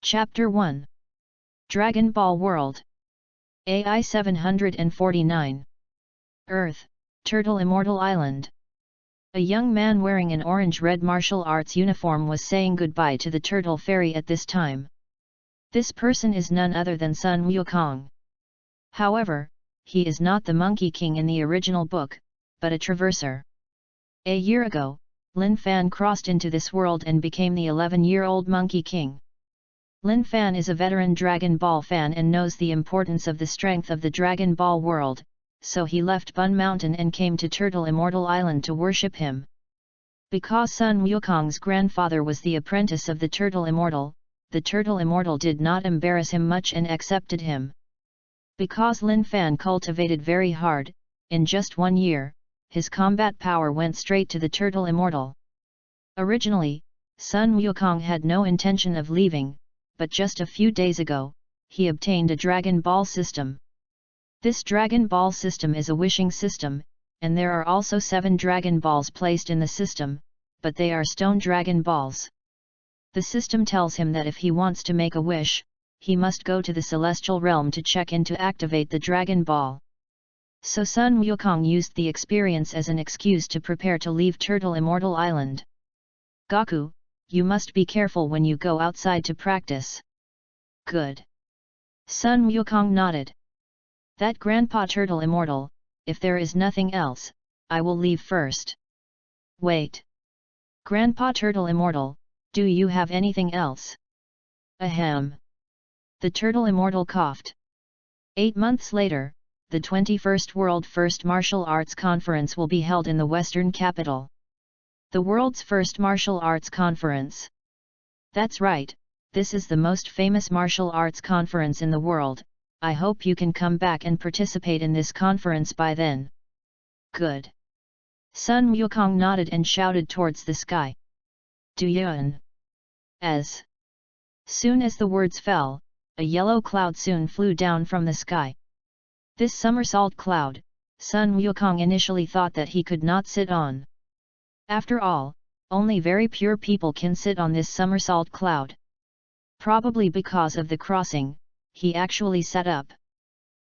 Chapter 1 Dragon Ball World AI 749 Earth, Turtle Immortal Island. A young man wearing an orange-red martial arts uniform was saying goodbye to the Turtle Fairy at this time. This person is none other than Sun Wukong. However, he is not the Monkey King in the original book, but a traverser. A year ago, Lin Fan crossed into this world and became the 11-year-old Monkey King. Lin Fan is a veteran Dragon Ball fan and knows the importance of the strength of the Dragon Ball world, so he left Bun Mountain and came to Turtle Immortal Island to worship him. Because Sun Wukong's grandfather was the apprentice of the Turtle Immortal, the Turtle Immortal did not embarrass him much and accepted him. Because Lin Fan cultivated very hard, in just 1 year, his combat power went straight to the Turtle Immortal. Originally, Sun Wukong had no intention of leaving, but just a few days ago, he obtained a Dragon Ball system. This Dragon Ball system is a wishing system, and there are also 7 Dragon Balls placed in the system, but they are stone Dragon Balls. The system tells him that if he wants to make a wish, he must go to the Celestial Realm to check in to activate the Dragon Ball. So Sun Wukong used the experience as an excuse to prepare to leave Turtle Immortal Island. Goku, you must be careful when you go outside to practice. Good. Sun Wukong nodded. That Grandpa Turtle Immortal, if there is nothing else, I will leave first. Wait. Grandpa Turtle Immortal, do you have anything else? Ahem. The Turtle Immortal coughed. 8 months later, the 21st World First Martial Arts Conference will be held in the Western capital. The world's first martial arts conference. That's right, this is the most famous martial arts conference in the world. I hope you can come back and participate in this conference by then. Good. Sun Wukong nodded and shouted towards the sky. Duyun. As soon as the words fell, a yellow cloud soon flew down from the sky. This somersault cloud, Sun Wukong initially thought that he could not sit on. After all, only very pure people can sit on this somersault cloud. Probably because of the crossing, he actually sat up.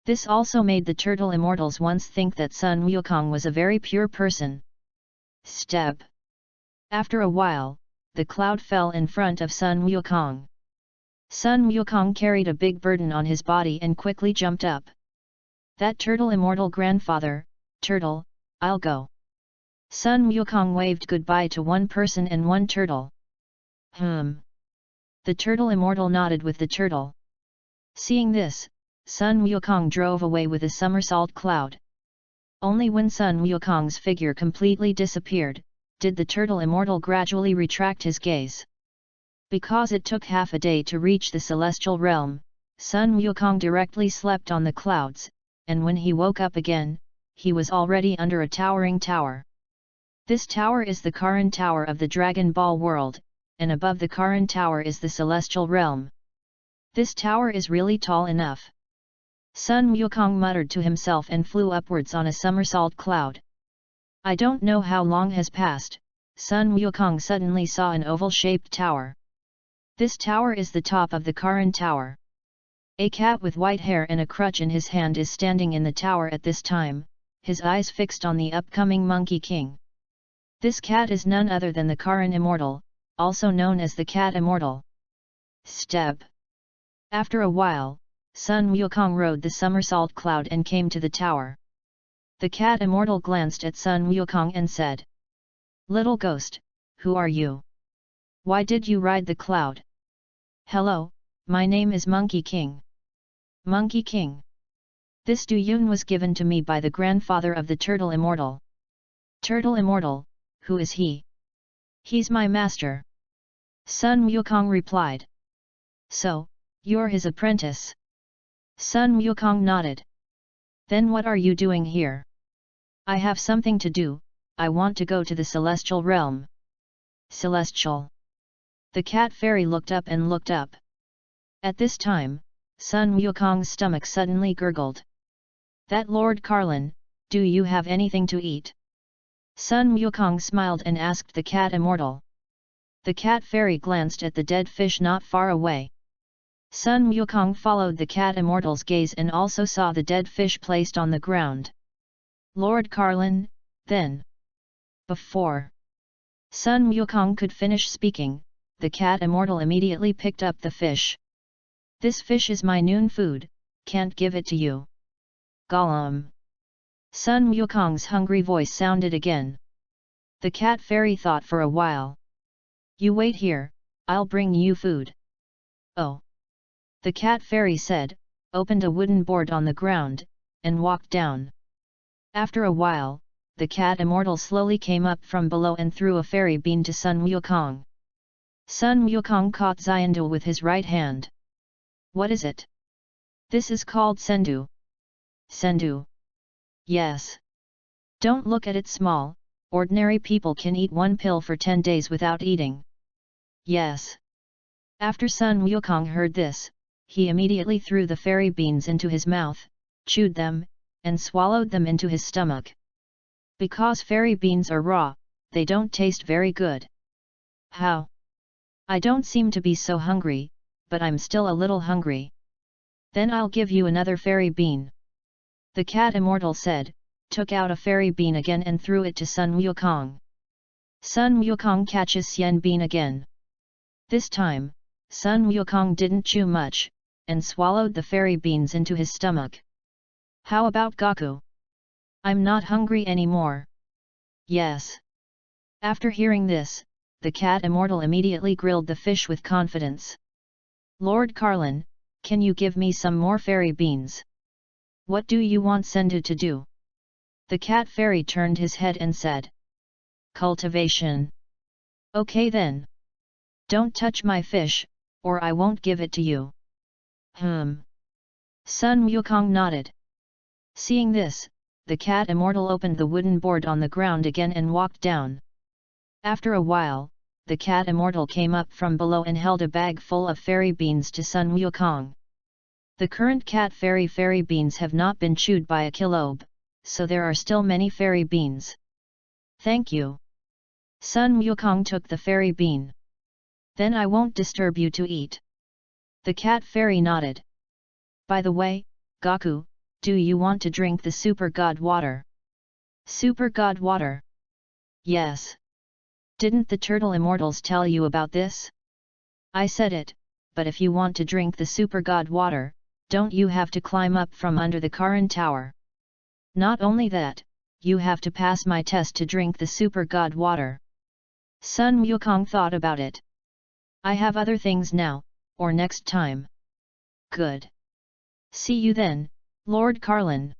This also made the Turtle Immortals once think that Sun Wukong was a very pure person. Step. After a while, the cloud fell in front of Sun Wukong. Sun Wukong carried a big burden on his body and quickly jumped up. That Turtle Immortal grandfather, Turtle, I'll go. Sun Wukong waved goodbye to one person and one turtle. The Turtle Immortal nodded with the turtle. Seeing this, Sun Wukong drove away with a somersault cloud. Only when Sun Wukong's figure completely disappeared, did the Turtle Immortal gradually retract his gaze. Because it took half a day to reach the Celestial Realm, Sun Wukong directly slept on the clouds, and when he woke up again, he was already under a towering tower. This tower is the Karin Tower of the Dragon Ball world, and above the Karin Tower is the Celestial Realm. This tower is really tall enough. Sun Wukong muttered to himself and flew upwards on a somersault cloud. I don't know how long has passed, Sun Wukong suddenly saw an oval-shaped tower. This tower is the top of the Karin Tower. A cat with white hair and a crutch in his hand is standing in the tower at this time, his eyes fixed on the upcoming Monkey King. This cat is none other than the Karin Immortal, also known as the Cat Immortal. Step. After a while, Sun Wukong rode the somersault cloud and came to the tower. The Cat Immortal glanced at Sun Wukong and said, "Little ghost, who are you? Why did you ride the cloud?" "Hello, my name is Monkey King." "Monkey King? This Duyun was given to me by the grandfather of the Turtle Immortal." "Turtle Immortal? Who is he?" "He's my master." Sun Wukong replied. "So, you're his apprentice?" Sun Wukong nodded. "Then what are you doing here?" "I have something to do, I want to go to the Celestial Realm." "Celestial?" The cat fairy looked up and looked up. At this time, Sun Wukong's stomach suddenly gurgled. "That Lord Carlin, do you have anything to eat?" Sun Wukong smiled and asked the Cat Immortal. The cat fairy glanced at the dead fish not far away. Sun Wukong followed the cat immortal's gaze and also saw the dead fish placed on the ground. Lord Carlin, then. Before Sun Wukong could finish speaking, the cat immortal immediately picked up the fish. This fish is my noon food, can't give it to you. Gollum. Sun Wukong's hungry voice sounded again. The cat fairy thought for a while. You wait here, I'll bring you food. Oh. The cat fairy said, opened a wooden board on the ground, and walked down. After a while, the cat immortal slowly came up from below and threw a fairy bean to Sun Wukong. Sun Wukong caught Xiandu with his right hand. What is it? This is called sendu. Sendu. Yes. Don't look at it small, ordinary people can eat one pill for 10 days without eating. Yes. After Sun Wukong heard this, he immediately threw the fairy beans into his mouth, chewed them, and swallowed them into his stomach. Because fairy beans are raw, they don't taste very good. How? I don't seem to be so hungry, but I'm still a little hungry. Then I'll give you another fairy bean. The cat immortal said, took out a fairy bean again and threw it to Sun Wukong. Sun Wukong catches Xian bean again. This time, Sun Wukong didn't chew much, and swallowed the fairy beans into his stomach. How about Gaku? I'm not hungry anymore. Yes. After hearing this, the cat immortal immediately grilled the fish with confidence. Lord Carlin, can you give me some more fairy beans? What do you want Sendu to do? The cat fairy turned his head and said. Cultivation. Okay then. Don't touch my fish, or I won't give it to you. Sun Wukong nodded. Seeing this, the cat immortal opened the wooden board on the ground again and walked down. After a while, the cat immortal came up from below and held a bag full of fairy beans to Sun Wukong. The current cat fairy beans have not been chewed by a kilobe, so there are still many fairy beans. Thank you. Sun Wukong took the fairy bean. Then I won't disturb you to eat. The cat fairy nodded. By the way, Gaku, do you want to drink the super god water? Super god water? Yes. Didn't the turtle immortals tell you about this? I said it, but if you want to drink the super god water, don't you have to climb up from under the Karan tower? Not only that, you have to pass my test to drink the super god water. Sun Wukong thought about it. I have other things now, or next time. Good. See you then, Lord Carlin.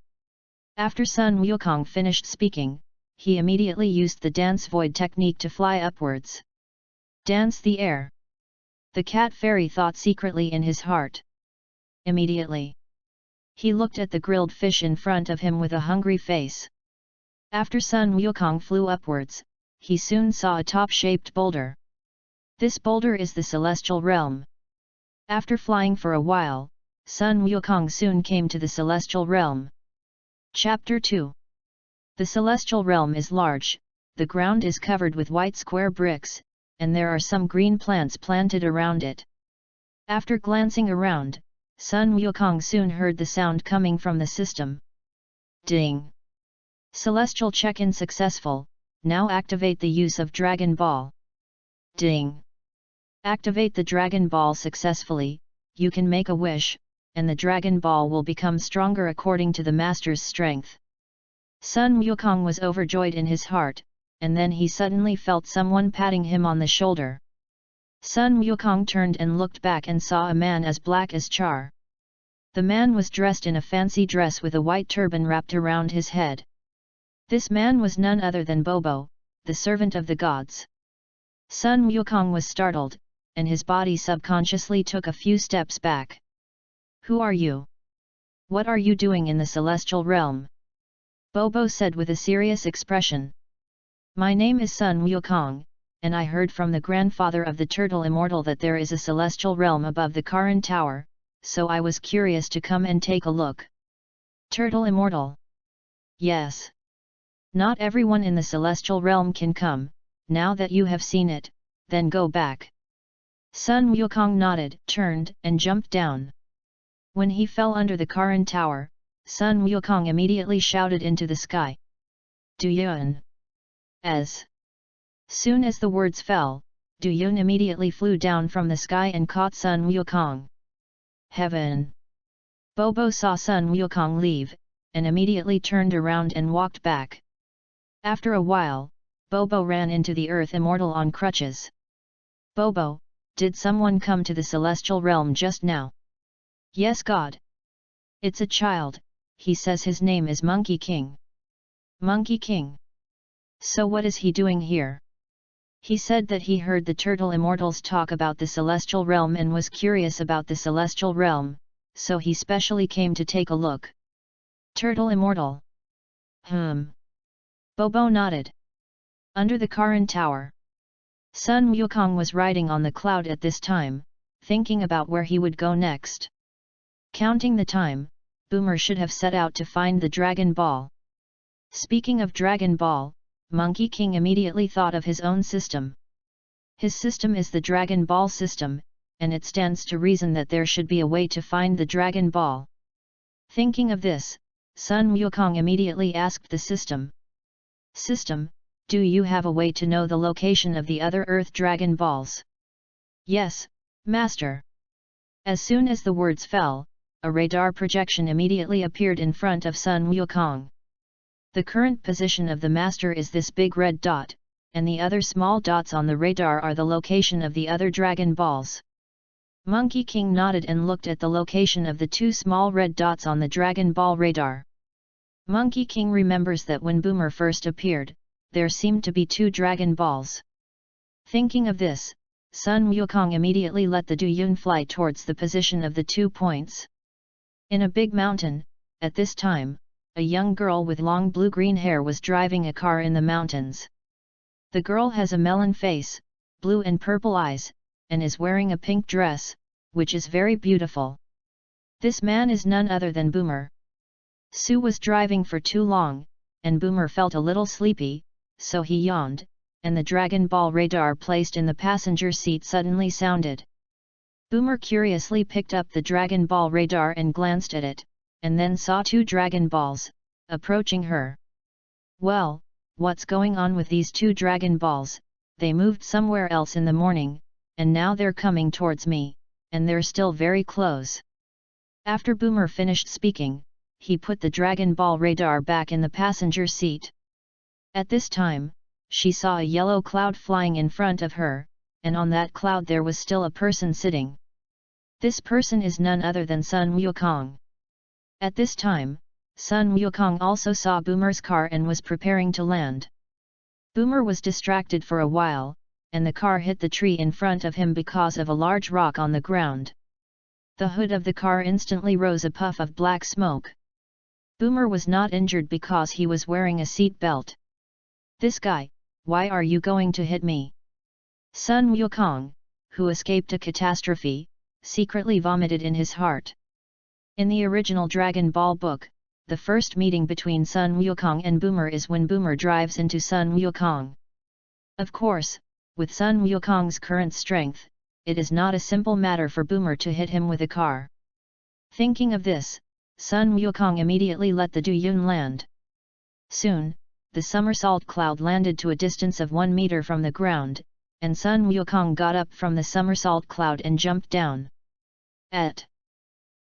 After Sun Wukong finished speaking, he immediately used the dance void technique to fly upwards. Dance the air. The cat fairy thought secretly in his heart. Immediately, he looked at the grilled fish in front of him with a hungry face. After Sun Wukong flew upwards, he soon saw a top-shaped boulder. This boulder is the celestial realm. After flying for a while, Sun Wukong soon came to the celestial realm. Chapter 2. The celestial realm is large, the ground is covered with white square bricks, and there are some green plants planted around it. After glancing around, Sun Wukong soon heard the sound coming from the system. Ding! Celestial check-in successful, now activate the use of Dragon Ball. Ding! Activate the Dragon Ball successfully, you can make a wish, and the Dragon Ball will become stronger according to the Master's strength. Sun Wukong was overjoyed in his heart, and then he suddenly felt someone patting him on the shoulder. Sun Wukong turned and looked back and saw a man as black as char. The man was dressed in a fancy dress with a white turban wrapped around his head. This man was none other than Bobo, the servant of the gods. Sun Wukong was startled, and his body subconsciously took a few steps back. Who are you? What are you doing in the celestial realm? Bobo said with a serious expression. My name is Sun Wukong, and I heard from the grandfather of the turtle immortal that there is a celestial realm above the Karan tower, so I was curious to come and take a look. Turtle immortal? Yes. Not everyone in the celestial realm can come. Now that you have seen it, then go back. Sun Wukong nodded, turned, and jumped down. When he fell under the Karan tower, Sun Wukong immediately shouted into the sky. Du Yun! As soon as the words fell, Du Yun immediately flew down from the sky and caught Sun Wukong. Heaven! Bobo saw Sun Wukong leave, and immediately turned around and walked back. After a while, Bobo ran into the earth immortal on crutches. Bobo, did someone come to the celestial realm just now? Yes, God. It's a child, he says his name is Monkey King. Monkey King. So what is he doing here? He said that he heard the turtle immortals talk about the celestial realm and was curious about the celestial realm, so he specially came to take a look. Turtle immortal. Bobo nodded. Under the Karan tower. Sun Wukong was riding on the cloud at this time, thinking about where he would go next. Counting the time, Boomer should have set out to find the Dragon Ball. Speaking of Dragon Ball, Monkey King immediately thought of his own system. His system is the Dragon Ball system, and it stands to reason that there should be a way to find the Dragon Ball. Thinking of this, Sun Wukong immediately asked the system. System, do you have a way to know the location of the other Earth Dragon Balls? Yes, Master. As soon as the words fell, a radar projection immediately appeared in front of Sun Wukong. The current position of the Master is this big red dot, and the other small dots on the radar are the location of the other Dragon Balls. Monkey King nodded and looked at the location of the two small red dots on the Dragon Ball radar. Monkey King remembers that when Boomer first appeared, there seemed to be two Dragon Balls. Thinking of this, Sun Wukong immediately let the Du Yun fly towards the position of the 2 points. In a big mountain, at this time, a young girl with long blue-green hair was driving a car in the mountains. The girl has a melon face, blue and purple eyes, and is wearing a pink dress, which is very beautiful. This man is none other than Boomer. Sue was driving for too long, and Boomer felt a little sleepy, so he yawned, and the Dragon Ball radar placed in the passenger seat suddenly sounded. Boomer curiously picked up the Dragon Ball radar and glanced at it, and then saw two Dragon Balls approaching her. Well, what's going on with these two Dragon Balls? They moved somewhere else in the morning, and now they're coming towards me, and they're still very close. After Boomer finished speaking, he put the Dragon Ball radar back in the passenger seat. At this time, she saw a yellow cloud flying in front of her, and on that cloud there was still a person sitting. This person is none other than Sun Wukong. At this time, Sun Wukong also saw Boomer's car and was preparing to land. Boomer was distracted for a while, and the car hit the tree in front of him because of a large rock on the ground. The hood of the car instantly rose a puff of black smoke. Boomer was not injured because he was wearing a seat belt. This guy, why are you going to hit me? Sun Wukong, who escaped a catastrophe, secretly vomited in his heart. In the original Dragon Ball book, the first meeting between Sun Wukong and Boomer is when Boomer drives into Sun Wukong. Of course, with Sun Wukong's current strength, it is not a simple matter for Boomer to hit him with a car. Thinking of this, Sun Wukong immediately let the Du Yun land. Soon, the somersault cloud landed to a distance of 1 meter from the ground, and Sun Wukong got up from the somersault cloud and jumped down. At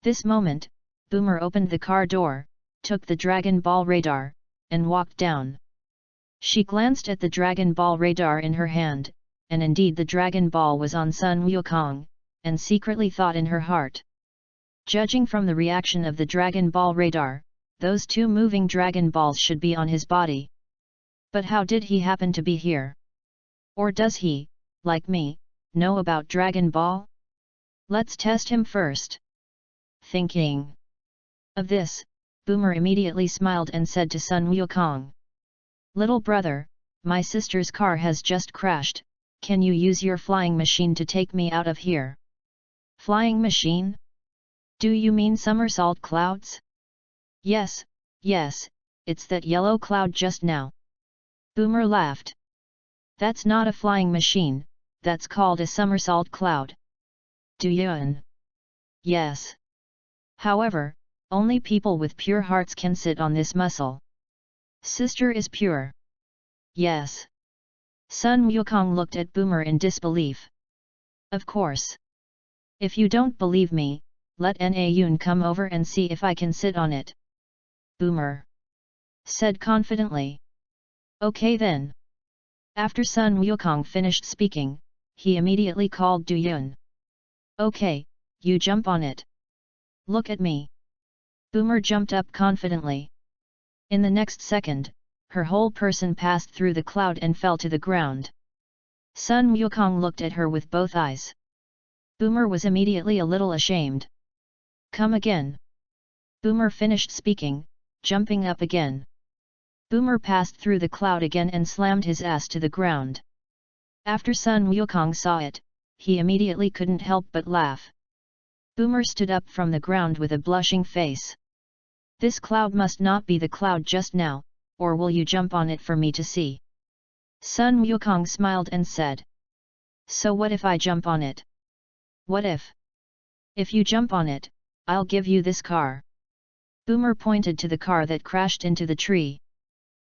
this moment, Boomer opened the car door, took the Dragon Ball radar, and walked down. She glanced at the Dragon Ball radar in her hand, and indeed the Dragon Ball was on Sun Wukong, and secretly thought in her heart. Judging from the reaction of the Dragon Ball radar, those two moving Dragon Balls should be on his body. But how did he happen to be here? Or does he, like me, know about Dragon Ball? Let's test him first. Thinking of this, Boomer immediately smiled and said to Sun Wukong, "Little brother, my sister's car has just crashed, can you use your flying machine to take me out of here?" Flying machine? Do you mean somersault clouds? Yes, it's that yellow cloud just now. Boomer laughed. That's not a flying machine, that's called a somersault cloud. Duyun. Yes. However, only people with pure hearts can sit on this muscle. Sister is pure. Yes. Sun Wukong looked at Boomer in disbelief. Of course. If you don't believe me, let Nayun come over and see if I can sit on it. Boomer said confidently. Okay then. After Sun Wukong finished speaking, he immediately called Duyun. Okay, you jump on it. Look at me. Boomer jumped up confidently. In the next second, her whole person passed through the cloud and fell to the ground. Sun Wukong looked at her with both eyes. Boomer was immediately a little ashamed. Come again. Boomer finished speaking, jumping up again. Boomer passed through the cloud again and slammed his ass to the ground. After Sun Wukong saw it, he immediately couldn't help but laugh. Boomer stood up from the ground with a blushing face. This cloud must not be the cloud just now, or will you jump on it for me to see? Sun Wukong smiled and said. So what if I jump on it? What if? If you jump on it, I'll give you this car. Boomer pointed to the car that crashed into the tree.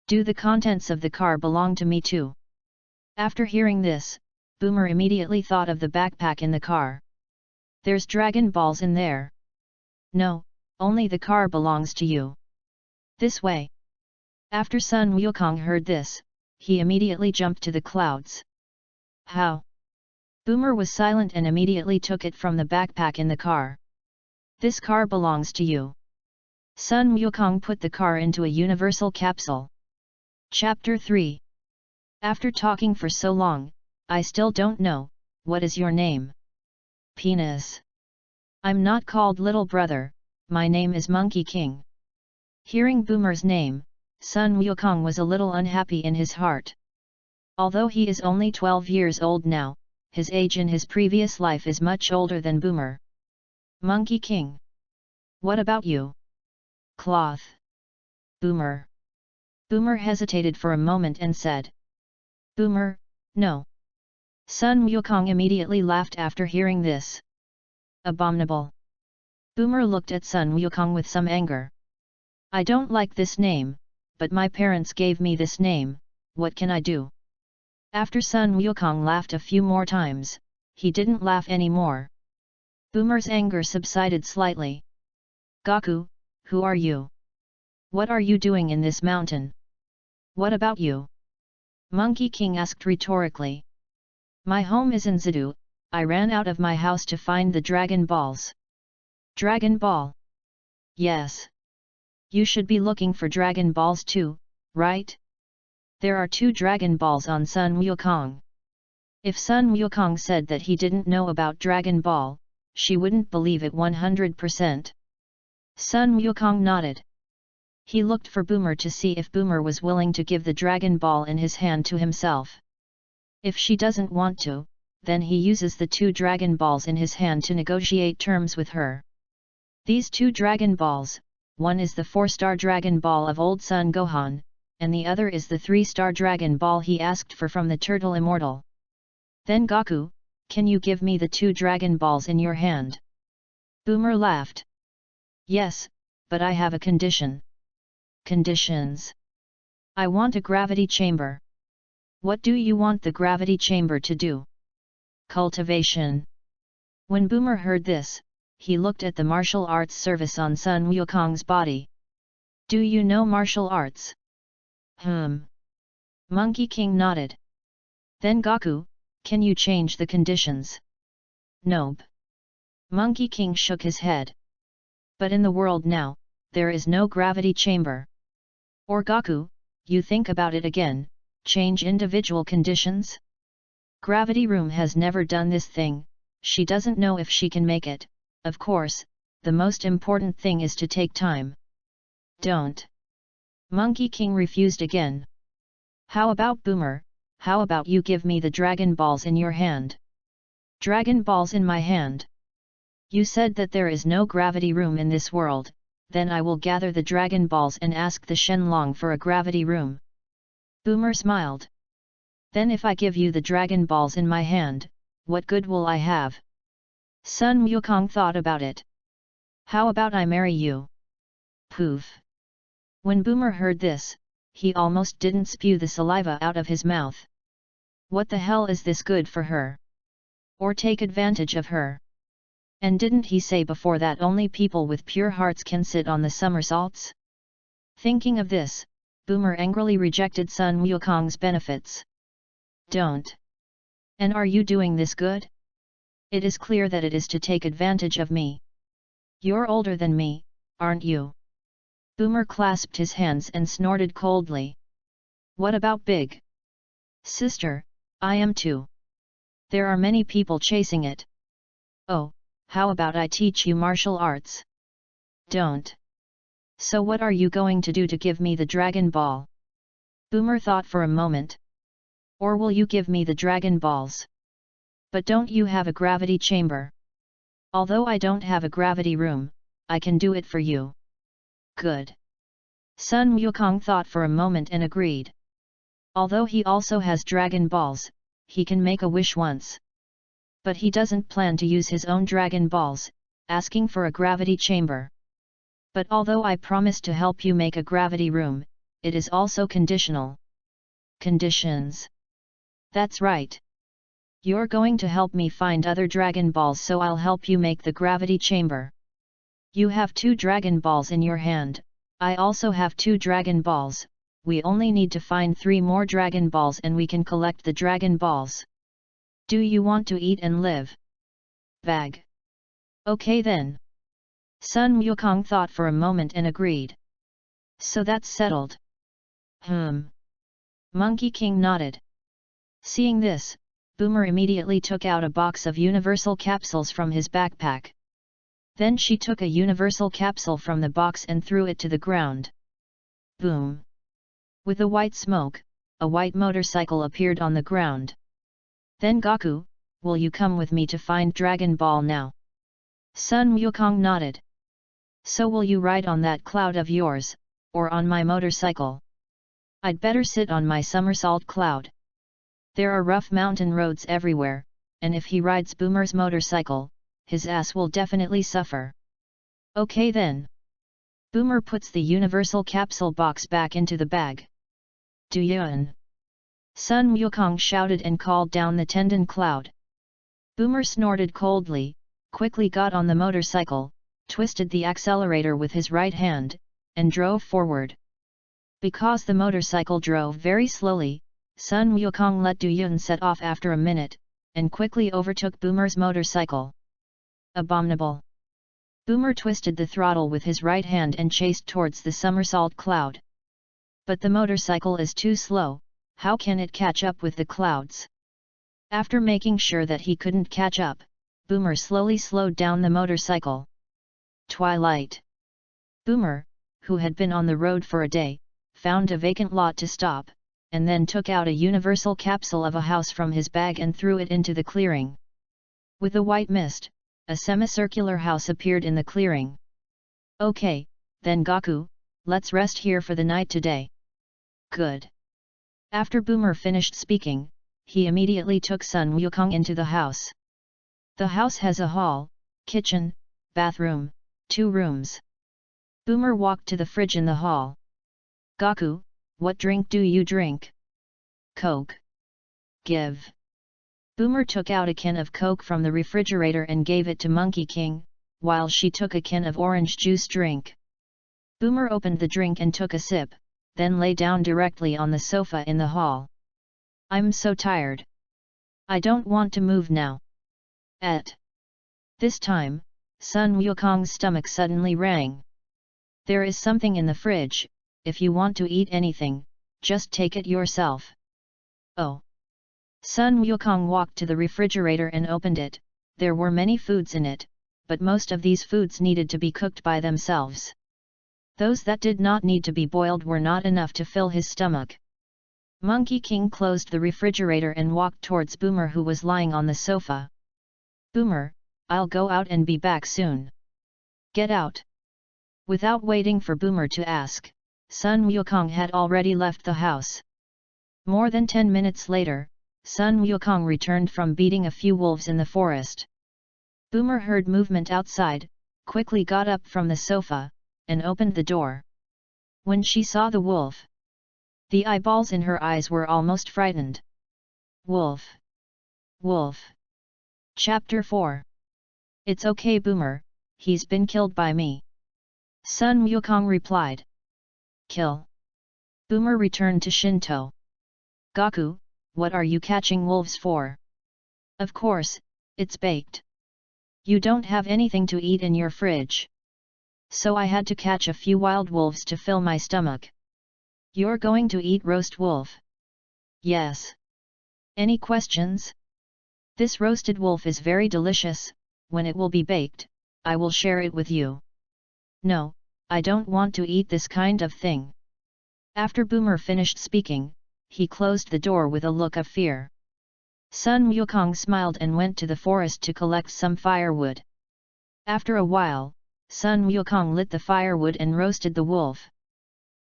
Do the contents of the car belong to me too? After hearing this, Boomer immediately thought of the backpack in the car. There's Dragon Balls in there. No, only the car belongs to you. This way. After Sun Wukong heard this, he immediately jumped to the clouds. How? Boomer was silent and immediately took it from the backpack in the car. This car belongs to you. Sun Wukong put the car into a universal capsule. Chapter 3. After talking for so long, I still don't know, what is your name? Penis. I'm not called little brother, my name is Monkey King. Hearing Boomer's name, Sun Wukong was a little unhappy in his heart. Although he is only 12 years old now, his age in his previous life is much older than Boomer. Monkey King. What about you? Cloth. Boomer. Boomer hesitated for a moment and said. Boomer, no. Sun Wukong immediately laughed after hearing this. Abominable. Boomer looked at Sun Wukong with some anger. I don't like this name, but my parents gave me this name, what can I do? After Sun Wukong laughed a few more times, he didn't laugh anymore. Boomer's anger subsided slightly. Gaku, who are you? What are you doing in this mountain? What about you? Monkey King asked rhetorically. My home is in Zidu, I ran out of my house to find the Dragon Balls. Dragon Ball? Yes. You should be looking for Dragon Balls too, right? There are 2 Dragon Balls on Sun Wukong. If Sun Wukong said that he didn't know about Dragon Ball, she wouldn't believe it 100%. Sun Wukong nodded. He looked for Boomer to see if Boomer was willing to give the Dragon Ball in his hand to himself. If she doesn't want to, then he uses the 2 Dragon Balls in his hand to negotiate terms with her. These 2 Dragon Balls, one is the 4-star Dragon Ball of Old Son Gohan, and the other is the 3-star Dragon Ball he asked for from the Turtle Immortal. Then Gaku, can you give me the 2 Dragon Balls in your hand? Boomer laughed. Yes, but I have a condition. Conditions. I want a gravity chamber. What do you want the gravity chamber to do? Cultivation. When Boomer heard this, he looked at the martial arts service on Sun Wukong's body. Do you know martial arts? Monkey King nodded. Then Gaku, can you change the conditions? Nope. Monkey King shook his head. But in the world now, there is no gravity chamber. Or Gaku, you think about it again, change individual conditions? Gravity Room has never done this thing, she doesn't know if she can make it, of course, the most important thing is to take time. Don't. Monkey King refused again. How about Boomer, how about you give me the Dragon Balls in your hand? Dragon Balls in my hand? You said that there is no gravity room in this world, then I will gather the Dragon Balls and ask the Shenlong for a gravity room. Boomer smiled. Then if I give you the Dragon Balls in my hand, what good will I have? Sun Wukong thought about it. How about I marry you? Poof! When Boomer heard this, he almost didn't spew the saliva out of his mouth. What the hell is this good for her? Or take advantage of her? And didn't he say before that only people with pure hearts can sit on the somersaults? Thinking of this, Boomer angrily rejected Sun Wukong's benefits. Don't. And are you doing this good? It is clear that it is to take advantage of me. You're older than me, aren't you? Boomer clasped his hands and snorted coldly. What about big? Sister, I am too. There are many people chasing it. Oh, how about I teach you martial arts? Don't. So what are you going to do to give me the Dragon Ball? Boomer thought for a moment. Or will you give me the Dragon Balls? But don't you have a gravity chamber? Although I don't have a gravity room, I can do it for you. Good. Sun Wukong thought for a moment and agreed. Although he also has Dragon Balls, he can make a wish once. But he doesn't plan to use his own Dragon Balls, asking for a gravity chamber. But although I promise to help you make a gravity room, it is also conditional. Conditions. That's right. You're going to help me find other Dragon Balls, so I'll help you make the gravity chamber. You have 2 Dragon Balls in your hand, I also have 2 Dragon Balls, we only need to find 3 more Dragon Balls and we can collect the Dragon Balls. Do you want to eat and live? Bag. Okay then. Sun Wukong thought for a moment and agreed. So that's settled. Monkey King nodded. Seeing this, Boomer immediately took out a box of universal capsules from his backpack. Then she took a universal capsule from the box and threw it to the ground. Boom! With a white smoke, a white motorcycle appeared on the ground. Then Goku, will you come with me to find Dragon Ball now? Sun Wukong nodded. So will you ride on that cloud of yours, or on my motorcycle? I'd better sit on my somersault cloud. There are rough mountain roads everywhere, and if he rides Boomer's motorcycle, his ass will definitely suffer. Okay then. Boomer puts the universal capsule box back into the bag. Duyun! Sun Wukong shouted and called down the tendon cloud. Boomer snorted coldly, quickly got on the motorcycle, twisted the accelerator with his right hand, and drove forward. Because the motorcycle drove very slowly, Sun Wukong let Duyun set off after a minute, and quickly overtook Boomer's motorcycle. Abominable! Boomer twisted the throttle with his right hand and chased towards the somersault cloud. But the motorcycle is too slow, how can it catch up with the clouds? After making sure that he couldn't catch up, Boomer slowly slowed down the motorcycle. Twilight. Boomer, who had been on the road for a day, found a vacant lot to stop, and then took out a universal capsule of a house from his bag and threw it into the clearing. With a white mist, a semicircular house appeared in the clearing. Okay, then Goku, let's rest here for the night today. Good. After Boomer finished speaking, he immediately took Sun Wukong into the house. The house has a hall, kitchen, bathroom, 2 rooms. Boomer walked to the fridge in the hall. Goku, what drink do you drink? Coke. Give. Boomer took out a can of Coke from the refrigerator and gave it to Monkey King, while she took a can of orange juice drink. Boomer opened the drink and took a sip, then lay down directly on the sofa in the hall. I'm so tired. I don't want to move now. At this time, Sun Wukong's stomach suddenly rang. There is something in the fridge, if you want to eat anything, just take it yourself. Oh. Sun Wukong walked to the refrigerator and opened it. There were many foods in it, but most of these foods needed to be cooked by themselves. Those that did not need to be boiled were not enough to fill his stomach. Monkey King closed the refrigerator and walked towards Boomer, who was lying on the sofa. Boomer, I'll go out and be back soon. Get out. Without waiting for Boomer to ask, Sun Wukong had already left the house. More than 10 minutes later, Sun Wukong returned from beating a few wolves in the forest. Boomer heard movement outside, quickly got up from the sofa, and opened the door. When she saw the wolf, the eyeballs in her eyes were almost frightened. Wolf! Wolf! Chapter 4. It's okay Boomer, he's been killed by me. Sun Wukong replied. Kill. Boomer returned to Shinto. Gaku, what are you catching wolves for? Of course, it's baked. You don't have anything to eat in your fridge. So I had to catch a few wild wolves to fill my stomach. You're going to eat roast wolf? Yes. Any questions? This roasted wolf is very delicious. When it will be baked, I will share it with you. No, I don't want to eat this kind of thing. After Boomer finished speaking, he closed the door with a look of fear. Sun Wukong smiled and went to the forest to collect some firewood. After a while, Sun Wukong lit the firewood and roasted the wolf.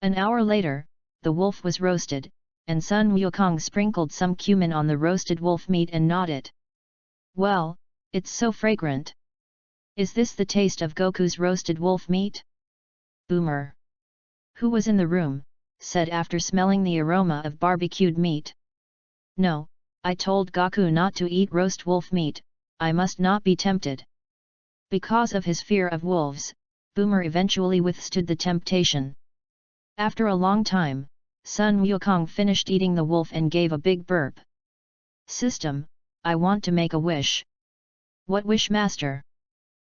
An hour later, the wolf was roasted, and Sun Wukong sprinkled some cumin on the roasted wolf meat and gnawed it. Well, it's so fragrant. Is this the taste of Goku's roasted wolf meat? Boomer, who was in the room, said after smelling the aroma of barbecued meat. No, I told Goku not to eat roast wolf meat, I must not be tempted. Because of his fear of wolves, Boomer eventually withstood the temptation. After a long time, Sun Wukong finished eating the wolf and gave a big burp. System, I want to make a wish. What wish, Master?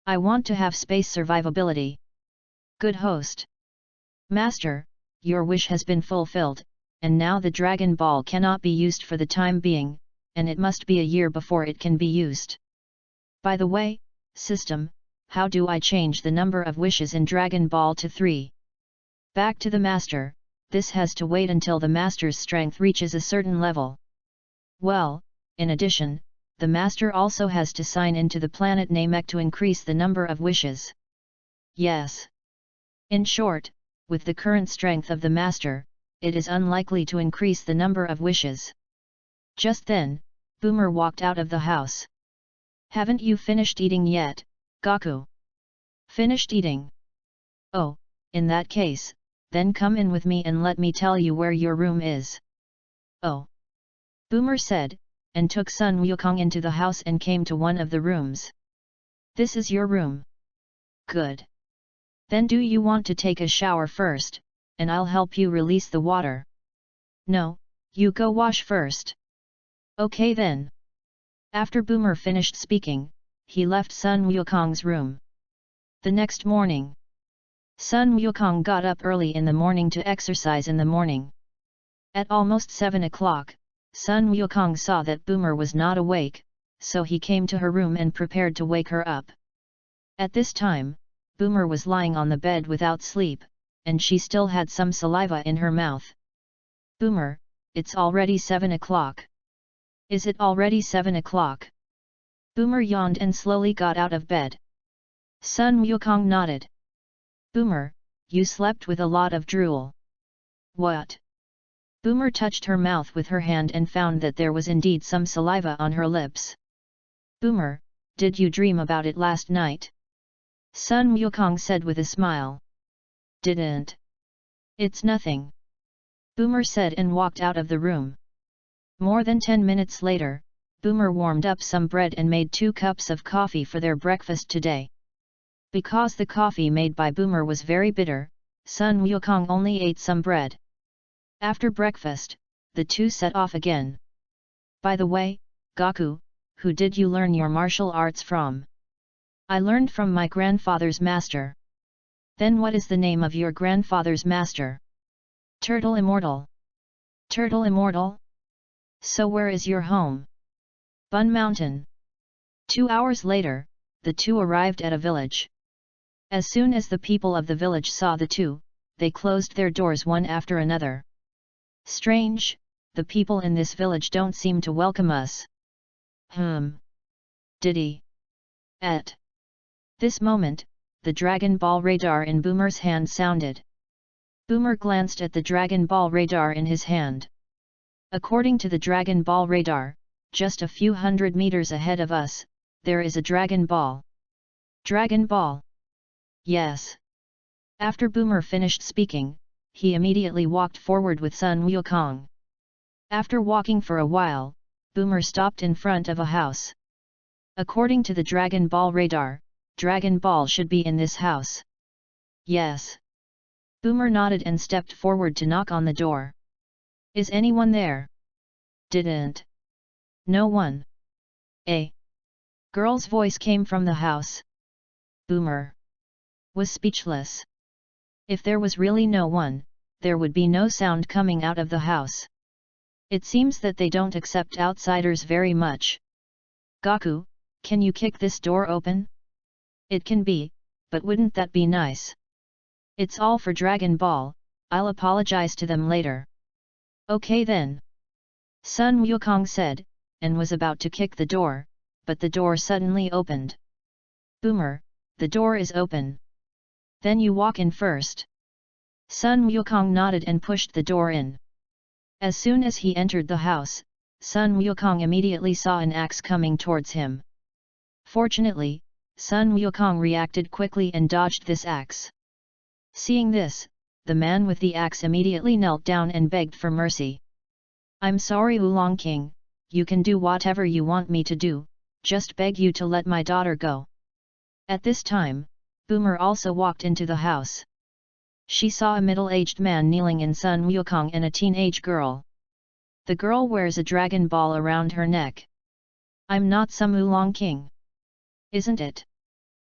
I want to have space survivability. Good host. Master, your wish has been fulfilled, and now the Dragon Ball cannot be used for the time being, and it must be a year before it can be used. By the way, System, how do I change the number of wishes in Dragon Ball to 3? Back to the Master, this has to wait until the Master's strength reaches a certain level. Well, in addition, the Master also has to sign into the planet Namek to increase the number of wishes. Yes. In short, with the current strength of the Master, it is unlikely to increase the number of wishes. Just then, Boomer walked out of the house. Haven't you finished eating yet, Gaku? Finished eating? Oh, in that case, then come in with me and let me tell you where your room is. Oh. Boomer said, and took Sun Wukong into the house and came to one of the rooms. This is your room. Good. Then do you want to take a shower first, and I'll help you release the water? No, you go wash first. Okay then. After Boomer finished speaking, he left Sun Wukong's room. The next morning, Sun Wukong got up early in the morning to exercise in the morning. At almost 7 o'clock, Sun Wukong saw that Boomer was not awake, so he came to her room and prepared to wake her up. At this time, Boomer was lying on the bed without sleep, and she still had some saliva in her mouth. Boomer, it's already 7 o'clock. Is it already 7 o'clock? Boomer yawned and slowly got out of bed. Sun Wukong nodded. Boomer, you slept with a lot of drool. What? Boomer touched her mouth with her hand and found that there was indeed some saliva on her lips. Boomer, did you dream about it last night? Sun Wukong said with a smile. Didn't. It's nothing. Boomer said and walked out of the room. More than 10 minutes later, Boomer warmed up some bread and made 2 cups of coffee for their breakfast today. Because the coffee made by Boomer was very bitter, Sun Wukong only ate some bread. After breakfast, the two set off again. By the way, Gaku, who did you learn your martial arts from? I learned from my grandfather's master. Then what is the name of your grandfather's master? Turtle Immortal. Turtle Immortal? So where is your home? Bun Mountain. 2 hours later, the two arrived at a village. As soon as the people of the village saw the two, they closed their doors one after another. Strange, the people in this village don't seem to welcome us. Diddy. At this moment, the Dragon Ball radar in Boomer's hand sounded. Boomer glanced at the Dragon Ball radar in his hand. According to the Dragon Ball radar, just a few hundred meters ahead of us, there is a Dragon Ball. Dragon Ball? Yes. After Boomer finished speaking, he immediately walked forward with Sun Wukong. After walking for a while, Boomer stopped in front of a house. According to the Dragon Ball radar, Dragon Ball should be in this house. Yes. Boomer nodded and stepped forward to knock on the door. Is anyone there? Didn't. No one. A girl's voice came from the house. Boomer was speechless. If there was really no one, there would be no sound coming out of the house. It seems that they don't accept outsiders very much. Gaku, can you kick this door open? It can be, but wouldn't that be nice? It's all for Dragon Ball, I'll apologize to them later. Okay then. Sun Wukong said, and was about to kick the door, but the door suddenly opened. Boomer, the door is open. Then you walk in first. Sun Wukong nodded and pushed the door in. As soon as he entered the house, Sun Wukong immediately saw an axe coming towards him. Fortunately, Sun Wukong reacted quickly and dodged this axe. Seeing this, the man with the axe immediately knelt down and begged for mercy. I'm sorry Oolong King, you can do whatever you want me to do, just beg you to let my daughter go. At this time, Boomer also walked into the house. She saw a middle-aged man kneeling in Sun Wukong and a teenage girl. The girl wears a dragon ball around her neck. I'm not some Oolong King. Isn't it?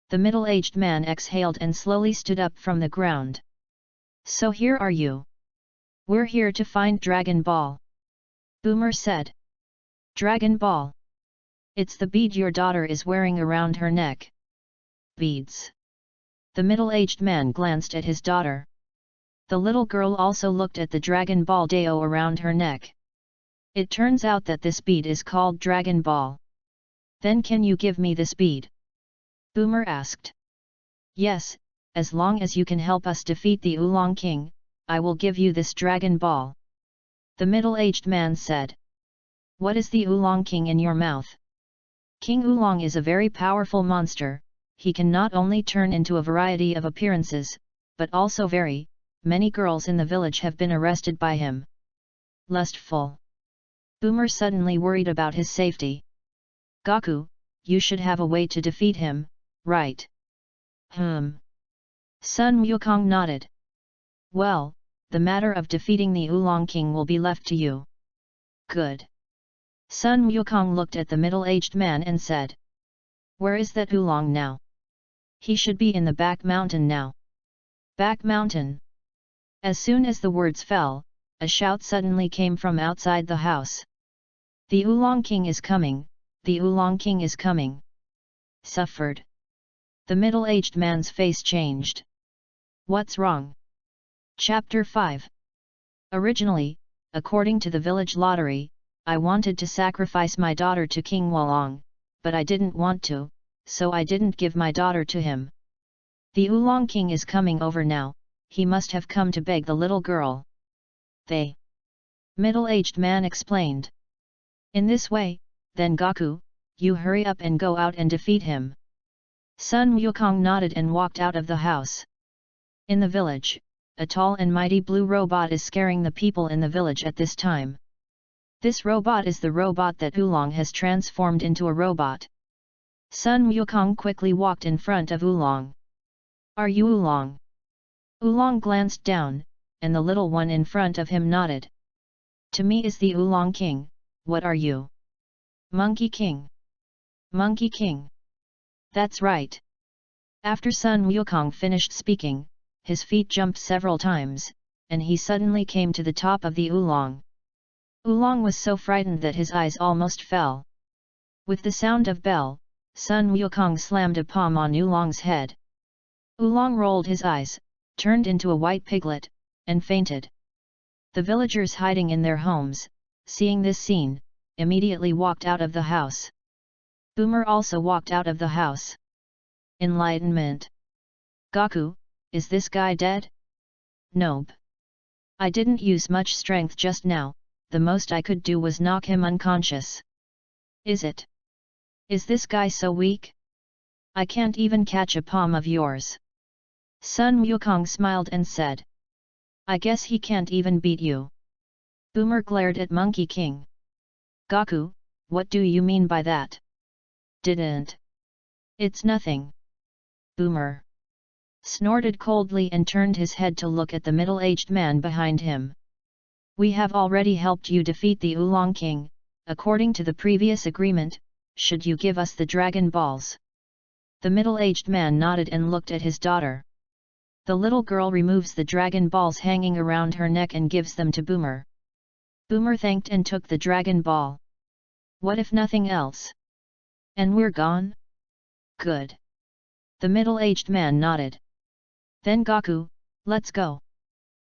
The middle-aged man exhaled and slowly stood up from the ground. So here are you. We're here to find Dragon Ball. Boomer said. Dragon Ball. It's the bead your daughter is wearing around her neck. Beads. The middle-aged man glanced at his daughter. The little girl also looked at the Dragon Ball Deo around her neck. It turns out that this bead is called Dragon Ball. Then can you give me this bead? Boomer asked. Yes, as long as you can help us defeat the Oolong King, I will give you this Dragon Ball. The middle-aged man said. What is the Oolong King in your mouth? King Oolong is a very powerful monster. He can not only turn into a variety of appearances, but also many girls in the village have been arrested by him. Lustful. Boomer suddenly worried about his safety. Gaku, you should have a way to defeat him, right? Sun Wukong nodded. Well, the matter of defeating the Oolong King will be left to you. Good. Sun Wukong looked at the middle-aged man and said. Where is that Oolong now? He should be in the back mountain now. Back mountain. As soon as the words fell, a shout suddenly came from outside the house. The Oolong King is coming, the Oolong King is coming. Suffered. The middle-aged man's face changed. What's wrong? Chapter 5. Originally, according to the village lottery, I wanted to sacrifice my daughter to King Wukong, but I didn't want to, so I didn't give my daughter to him. The Oolong King is coming over now, he must have come to beg the little girl. The middle-aged man explained. In this way, then Gaku, you hurry up and go out and defeat him. Sun Wukong nodded and walked out of the house. In the village, a tall and mighty blue robot is scaring the people in the village at this time. This robot is the robot that Oolong has transformed into a robot. Sun Wukong quickly walked in front of Oolong. Are you Oolong? Oolong glanced down, and the little one in front of him nodded. To me is the Oolong King, what are you? Monkey King. Monkey King. That's right. After Sun Wukong finished speaking, his feet jumped several times, and he suddenly came to the top of the Oolong. Oolong was so frightened that his eyes almost fell. With the sound of bell, Sun Wukong slammed a palm on Oolong's head. Oolong rolled his eyes, turned into a white piglet, and fainted. The villagers hiding in their homes, seeing this scene, immediately walked out of the house. Boomer also walked out of the house. Enlightenment. Gaku, is this guy dead? Nope. I didn't use much strength just now, the most I could do was knock him unconscious. Is it? Is this guy so weak? I can't even catch a palm of yours. Sun Wukong smiled and said. I guess he can't even beat you. Boomer glared at Monkey King. Gaku, what do you mean by that? Didn't. It's nothing. Boomer snorted coldly and turned his head to look at the middle-aged man behind him. We have already helped you defeat the Oolong King, according to the previous agreement. Should you give us the Dragon Balls? The middle-aged man nodded and looked at his daughter. The little girl removes the Dragon Balls hanging around her neck and gives them to Boomer. Boomer thanked and took the Dragon Ball. What if nothing else? And we're gone? Good. The middle-aged man nodded. Then Gaku, let's go.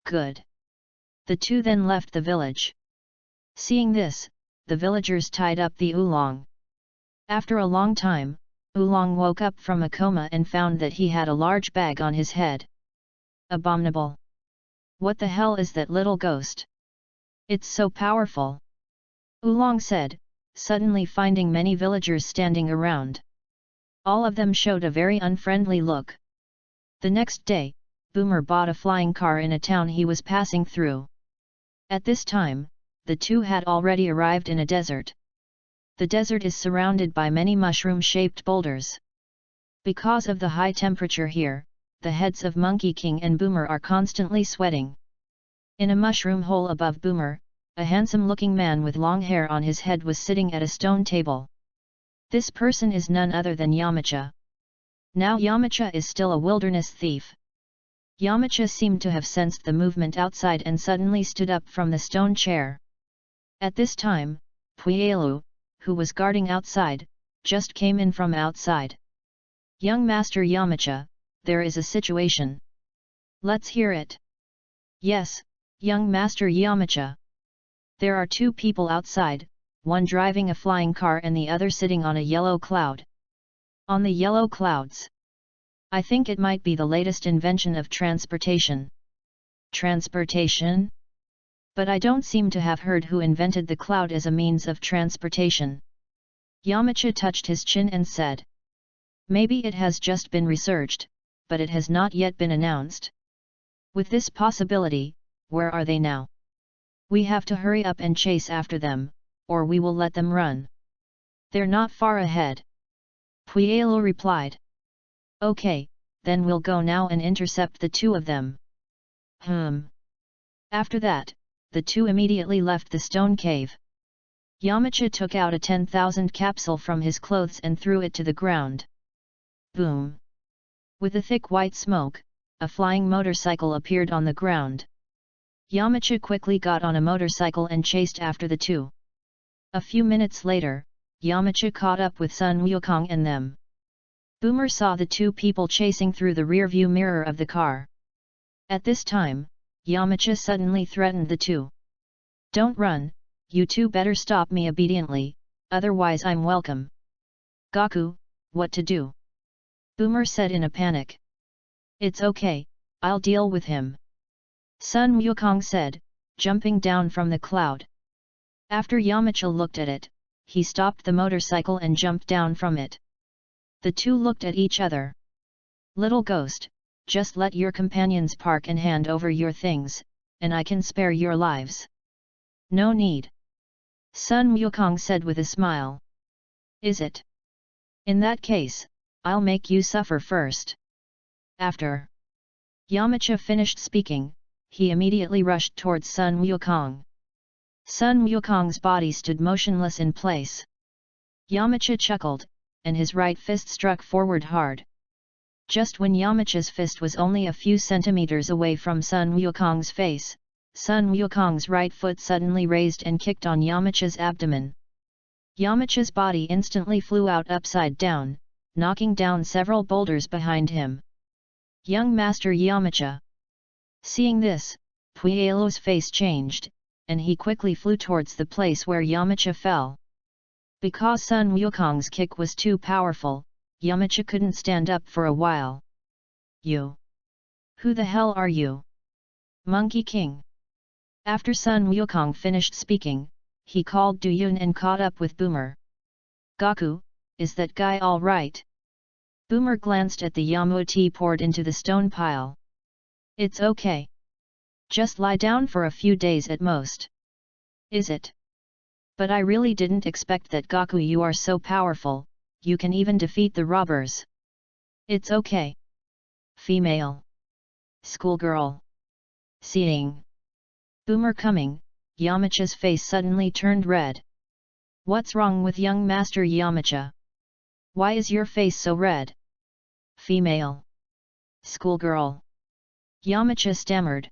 Good. The two then left the village. Seeing this, the villagers tied up the Oolong. After a long time, Oolong woke up from a coma and found that he had a large bag on his head. Abominable! What the hell is that little ghost? It's so powerful! Oolong said, suddenly finding many villagers standing around. All of them showed a very unfriendly look. The next day, Boomer bought a flying car in a town he was passing through. At this time, the two had already arrived in a desert. The desert is surrounded by many mushroom-shaped boulders. Because of the high temperature here, the heads of Monkey King and Boomer are constantly sweating. In a mushroom hole above Boomer, a handsome-looking man with long hair on his head was sitting at a stone table. This person is none other than Yamcha. Now Yamcha is still a wilderness thief. Yamcha seemed to have sensed the movement outside and suddenly stood up from the stone chair. At this time, Puelu, who was guarding outside, just came in from outside. Young Master Yamcha, there is a situation. Let's hear it. Yes, young Master Yamcha. There are two people outside, one driving a flying car and the other sitting on a yellow cloud. On the yellow clouds. I think it might be the latest invention of transportation. Transportation? But I don't seem to have heard who invented the cloud as a means of transportation. Yamcha touched his chin and said. Maybe it has just been researched, but it has not yet been announced. With this possibility, where are they now? We have to hurry up and chase after them, or we will let them run. They're not far ahead. Puelu replied. Okay, then we'll go now and intercept the two of them. After that, the two immediately left the stone cave. Yamcha took out a 10,000 capsule from his clothes and threw it to the ground. Boom! With a thick white smoke, a flying motorcycle appeared on the ground. Yamcha quickly got on a motorcycle and chased after the two. A few minutes later, Yamcha caught up with Sun Wukong and them. Boomer saw the two people chasing through the rearview mirror of the car. At this time, Yamcha suddenly threatened the two. Don't run, you two better stop me obediently, otherwise I'm welcome. Gaku, what to do? Boomer said in a panic. It's okay, I'll deal with him. Sun Wukong said, jumping down from the cloud. After Yamcha looked at it, he stopped the motorcycle and jumped down from it. The two looked at each other. Little ghost, just let your companions park and hand over your things, and I can spare your lives. No need. Sun Wukong said with a smile. Is it? In that case, I'll make you suffer first. After Yamcha finished speaking, he immediately rushed towards Sun Wukong. Sun Wukong's body stood motionless in place. Yamcha chuckled, and his right fist struck forward hard. Just when Yamcha's fist was only a few centimeters away from Sun Wukong's face, Sun Wukong's right foot suddenly raised and kicked on Yamcha's abdomen. Yamcha's body instantly flew out upside down, knocking down several boulders behind him. Young Master Yamcha. Seeing this, Puelu's face changed, and he quickly flew towards the place where Yamcha fell. Because Sun Wukong's kick was too powerful, Yamcha couldn't stand up for a while. You? Who the hell are you? Monkey King? After Sun Wukong finished speaking, he called Du Yun and caught up with Boomer. "Gaku, is that guy all right?" Boomer glanced at the yamu tea poured into the stone pile. "It's okay. Just lie down for a few days at most." "Is it? But I really didn't expect that, Gaku. You are so powerful, you can even defeat the robbers." "It's okay." Female. Schoolgirl. Seeing Boomer coming, Yamcha's face suddenly turned red. "What's wrong with young Master Yamcha? Why is your face so red?" Female. Schoolgirl. Yamcha stammered.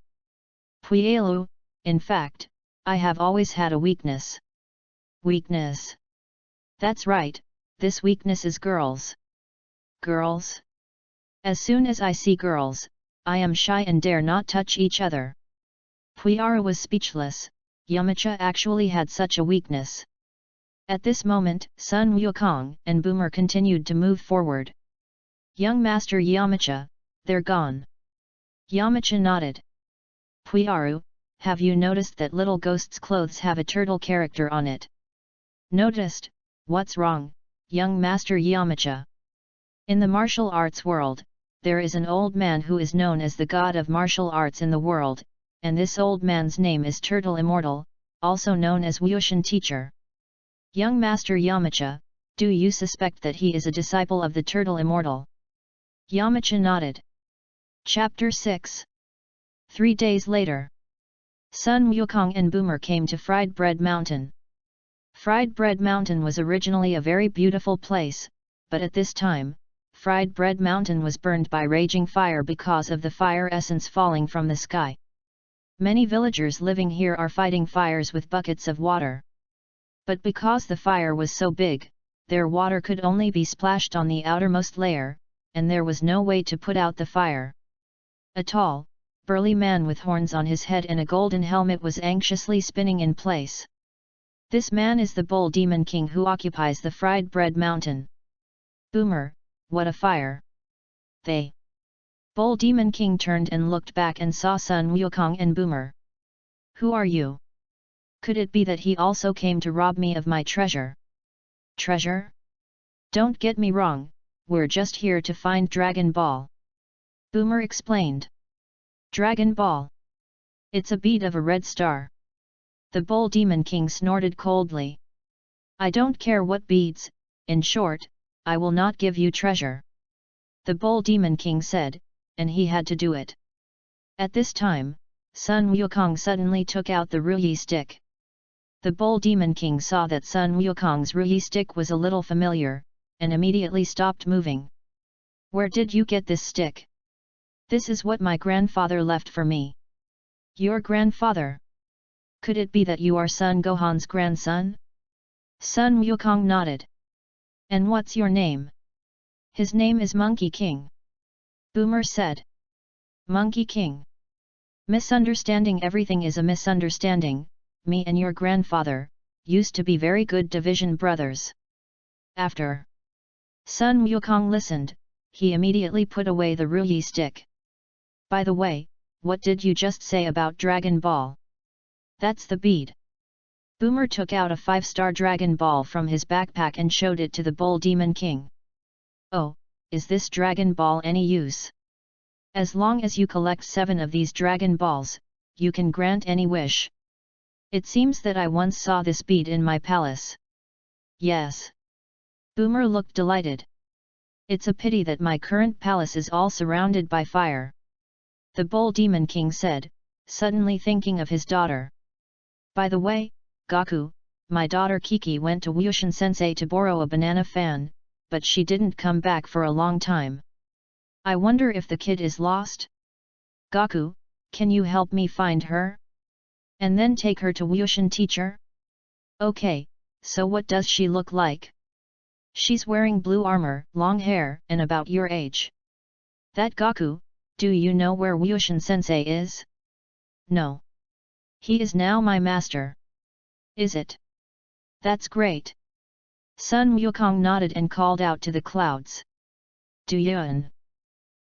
"Puyalu, in fact, I have always had a weakness." "Weakness?" "That's right, this weakness is girls." "Girls?" "As soon as I see girls, I am shy and dare not touch each other." Puyaru was speechless. Yamcha actually had such a weakness. At this moment, Sun Wukong and Boomer continued to move forward. "Young Master Yamcha, they're gone." Yamcha nodded. "Puyaru, have you noticed that little ghost's clothes have a turtle character on it?" "Noticed. What's wrong, young Master Yamcha?" "In the martial arts world, there is an old man who is known as the god of martial arts in the world, and this old man's name is Turtle Immortal, also known as Wushan Teacher." "Young Master Yamcha, do you suspect that he is a disciple of the Turtle Immortal?" Yamcha nodded. Chapter 6. 3 days later. Sun Wukong and Boomer came to Fried Bread Mountain. Fried Bread Mountain was originally a very beautiful place, but at this time, Fried Bread Mountain was burned by raging fire because of the fire essence falling from the sky. Many villagers living here are fighting fires with buckets of water. But because the fire was so big, their water could only be splashed on the outermost layer, and there was no way to put out the fire. A tall, burly man with horns on his head and a golden helmet was anxiously spinning in place. This man is the Bull Demon King who occupies the Fried Bread Mountain. "Boomer, what a fire!" "They." Bull Demon King turned and looked back and saw Sun Wukong and Boomer. "Who are you? Could it be that he also came to rob me of my treasure?" "Treasure? Don't get me wrong, we're just here to find Dragon Ball." Boomer explained. "Dragon Ball? It's a bead of a red star." The Bull Demon King snorted coldly. "I don't care what beads, in short, I will not give you treasure." The Bull Demon King said, and he had to do it. At this time, Sun Wukong suddenly took out the Ruyi stick. The Bull Demon King saw that Sun Wukong's Ruyi stick was a little familiar, and immediately stopped moving. "Where did you get this stick?" "This is what my grandfather left for me." "Your grandfather? Could it be that you are Sun Gohan's grandson?" Sun Wukong nodded. "And what's your name?" "His name is Monkey King." Boomer said. "Monkey King? Misunderstanding everything is a misunderstanding. Me and your grandfather used to be very good division brothers." After Sun Wukong listened, he immediately put away the Ruyi stick. "By the way, what did you just say about Dragon Ball?" "That's the bead." Boomer took out a 5-star Dragon Ball from his backpack and showed it to the Bull Demon King. "Oh, is this Dragon Ball any use? As long as you collect 7 of these Dragon Balls, you can grant any wish. It seems that I once saw this bead in my palace." "Yes." Boomer looked delighted. "It's a pity that my current palace is all surrounded by fire." The Bull Demon King said, suddenly thinking of his daughter. "By the way, Gaku, my daughter Kiki went to Wushan Sensei to borrow a banana fan, but she didn't come back for a long time. I wonder if the kid is lost? Gaku, can you help me find her? And then take her to Wushan Teacher?" "Okay, so what does she look like?" "She's wearing blue armor, long hair, and about your age." "That Gaku, do you know where Wushan Sensei is?" "No. He is now my master." "Is it? That's great." Sun Wukong nodded and called out to the clouds. "Du Yun."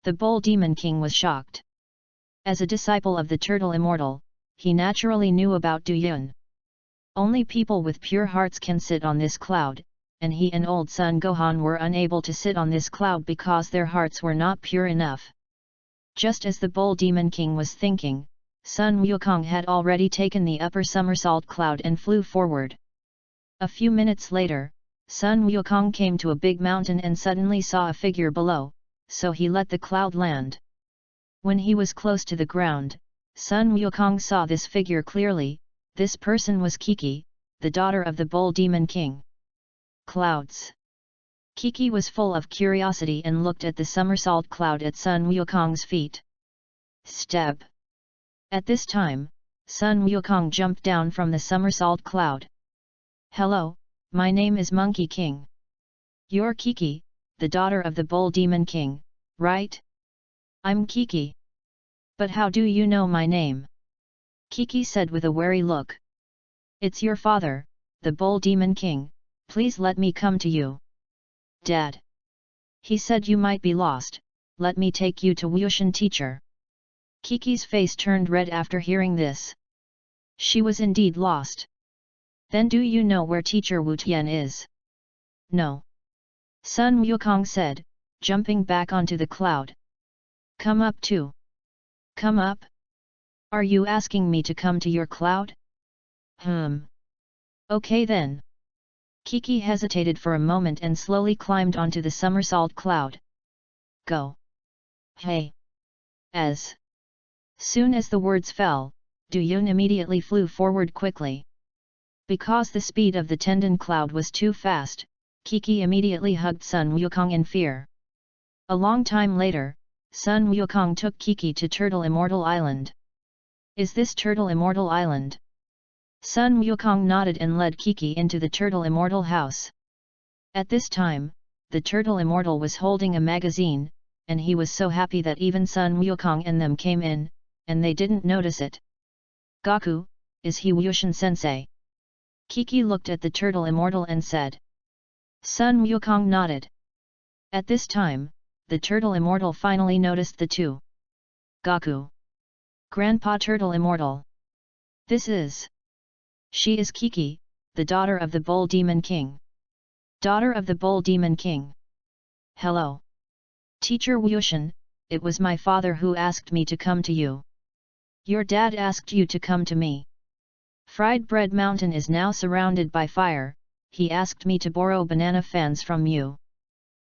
The Bull Demon King was shocked. As a disciple of the Turtle Immortal, he naturally knew about Du Yun. Only people with pure hearts can sit on this cloud, and he and old Sun Gohan were unable to sit on this cloud because their hearts were not pure enough. Just as the Bull Demon King was thinking, Sun Wukong had already taken the upper somersault cloud and flew forward. A few minutes later, Sun Wukong came to a big mountain and suddenly saw a figure below, so he let the cloud land. When he was close to the ground, Sun Wukong saw this figure clearly. This person was Kiki, the daughter of the Bull Demon King. Clouds. Kiki was full of curiosity and looked at the somersault cloud at Sun Wukong's feet. Step. At this time, Sun Wukong jumped down from the somersault cloud. Hello, my name is Monkey King. You're Kiki, the daughter of the Bull Demon King, right? I'm Kiki. But how do you know my name? Kiki said with a wary look. It's your father, the Bull Demon King, please let me come to you. Dad. He said you might be lost, let me take you to Wushan teacher. Kiki's face turned red after hearing this. She was indeed lost. Then do you know where teacher Wu Tian is? No. Sun Wukong said, jumping back onto the cloud. Come up too. Come up? Are you asking me to come to your cloud? Okay then. Kiki hesitated for a moment and slowly climbed onto the somersault cloud. Go. Hey. As soon as the words fell, Du Yun immediately flew forward quickly. Because the speed of the tendon cloud was too fast, Kiki immediately hugged Sun Wukong in fear. A long time later, Sun Wukong took Kiki to Turtle Immortal Island. Is this Turtle Immortal Island? Sun Wukong nodded and led Kiki into the Turtle Immortal house. At this time, the Turtle Immortal was holding a magazine, and he was so happy that even Sun Wukong and them came in, and they didn't notice it. Gaku, is he Wushan sensei? Kiki looked at the Turtle Immortal and said. Sun Wukong nodded. At this time, the Turtle Immortal finally noticed the two. Gaku. Grandpa Turtle Immortal. This is. She is Kiki, the daughter of the Bull Demon King. Daughter of the Bull Demon King. Hello. Teacher Wushan, it was my father who asked me to come to you. Your dad asked you to come to me. Fried Bread Mountain is now surrounded by fire, he asked me to borrow banana fans from you.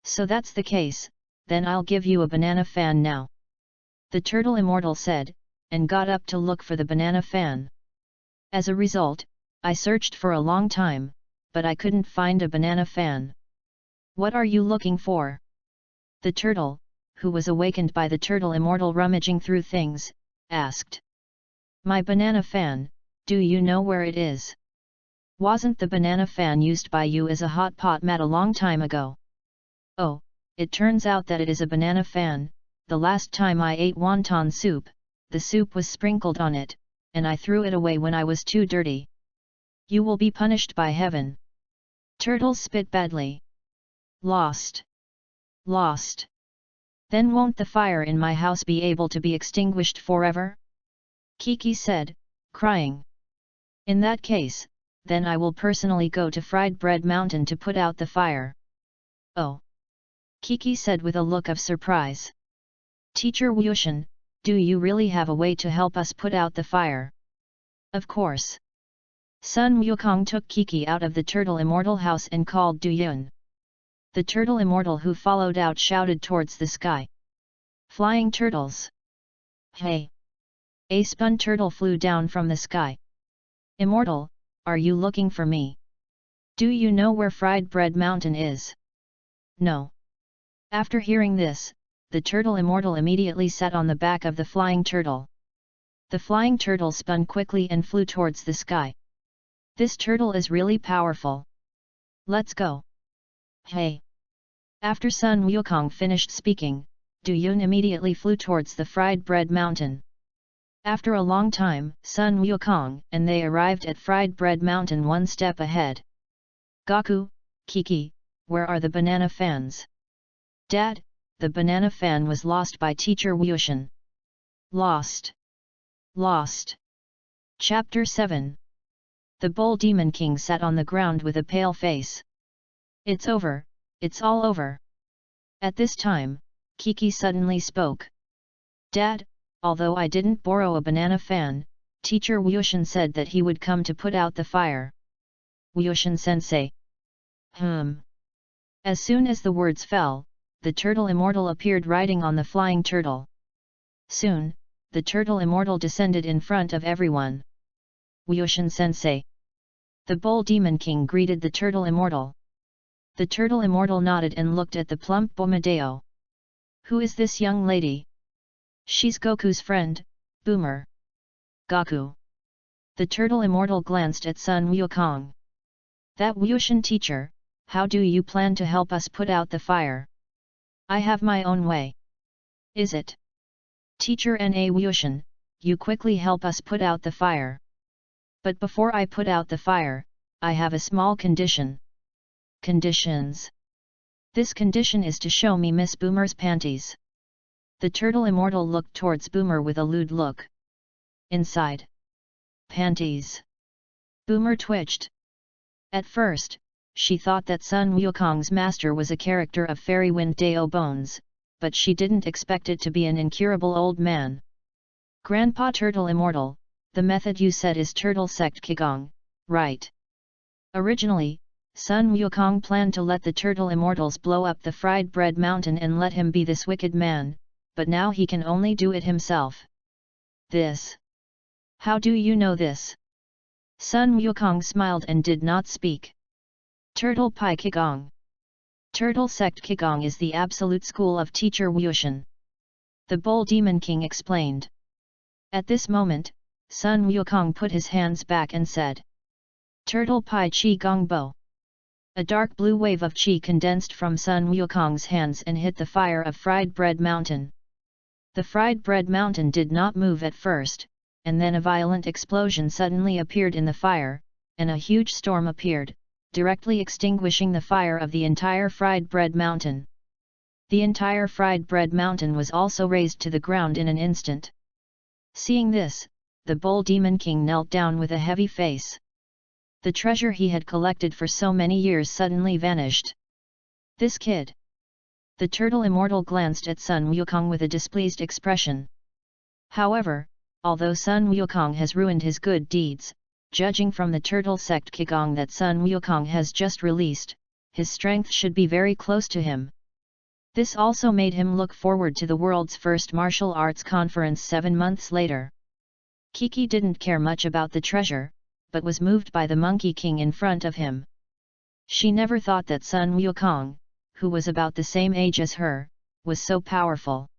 So that's the case, then I'll give you a banana fan now. The Turtle Immortal said, and got up to look for the banana fan. As a result, I searched for a long time, but I couldn't find a banana fan. What are you looking for? The turtle, who was awakened by the Turtle Immortal rummaging through things, asked. My banana fan, do you know where it is? Wasn't the banana fan used by you as a hot pot mat a long time ago? Oh, it turns out that it is a banana fan. The last time I ate wonton soup, the soup was sprinkled on it, and I threw it away when I was too dirty. You will be punished by heaven. Turtles spit badly. Lost. Lost. Then won't the fire in my house be able to be extinguished forever? Kiki said, crying. In that case, then I will personally go to Fried Bread Mountain to put out the fire. Oh. Kiki said with a look of surprise. Teacher Wushan, do you really have a way to help us put out the fire? Of course. Sun Wukong took Kiki out of the Turtle Immortal house and called Du Yun. The Turtle Immortal who followed out shouted towards the sky. Flying turtles! Hey! A spun turtle flew down from the sky. Immortal, are you looking for me? Do you know where Fried Bread Mountain is? No. After hearing this, the Turtle Immortal immediately sat on the back of the flying turtle. The flying turtle spun quickly and flew towards the sky. This turtle is really powerful. Let's go. Hey! After Sun Wukong finished speaking, Du Yun immediately flew towards the Fried Bread Mountain. After a long time, Sun Wukong and they arrived at Fried Bread Mountain one step ahead. Gaku, Kiki, where are the banana fans? Dad, the banana fan was lost by Teacher Wushan. Lost. Lost. Chapter 7. The Bull Demon King sat on the ground with a pale face. It's over, it's all over. At this time, Kiki suddenly spoke. Dad, although I didn't borrow a banana fan, teacher Wushan said that he would come to put out the fire. Wushan sensei. As soon as the words fell, the turtle immortal appeared riding on the flying turtle. Soon, the turtle immortal descended in front of everyone. Wushan sensei. The Bull Demon King greeted the turtle immortal. The turtle immortal nodded and looked at the plump Bomadeo. Who is this young lady? She's Goku's friend, Boomer. Goku. The turtle immortal glanced at son Wukong. That Wushan teacher, how do you plan to help us put out the fire? I have my own way. Is it? Teacher Na Wushan, you quickly help us put out the fire. But before I put out the fire, I have a small condition. Conditions. This condition is to show me Miss Boomer's panties. The turtle immortal looked towards Boomer with a lewd look. Inside. Panties. Boomer twitched. At first, she thought that Sun Wukong's master was a character of Fairy Wind Dao Bones, but she didn't expect it to be an incurable old man. Grandpa Turtle Immortal, the method you said is Turtle Sect Qigong, right? Originally, Sun Wukong planned to let the Turtle Immortals blow up the fried bread mountain and let him be this wicked man, but now he can only do it himself. This. How do you know this? Sun Wukong smiled and did not speak. Turtle Pai Qigong. Turtle Sect Qigong is the absolute school of teacher Wushan. The Bull Demon King explained. At this moment, Sun Wukong put his hands back and said. Turtle Pai Qi Gong Bo. A dark blue wave of qi condensed from Sun Wukong's hands and hit the fire of fried bread mountain. The fried bread mountain did not move at first, and then a violent explosion suddenly appeared in the fire, and a huge storm appeared, directly extinguishing the fire of the entire fried bread mountain. The entire fried bread mountain was also razed to the ground in an instant. Seeing this, the Bull Demon King knelt down with a heavy face. The treasure he had collected for so many years suddenly vanished. This kid. The turtle immortal glanced at Sun Wukong with a displeased expression. However, although Sun Wukong has ruined his good deeds, judging from the Turtle Sect Qigong that Sun Wukong has just released, his strength should be very close to him. This also made him look forward to the world's first martial arts conference 7 months later. Kiki didn't care much about the treasure, but was moved by the Monkey King in front of him. She never thought that Sun Wukong, who was about the same age as her, was so powerful.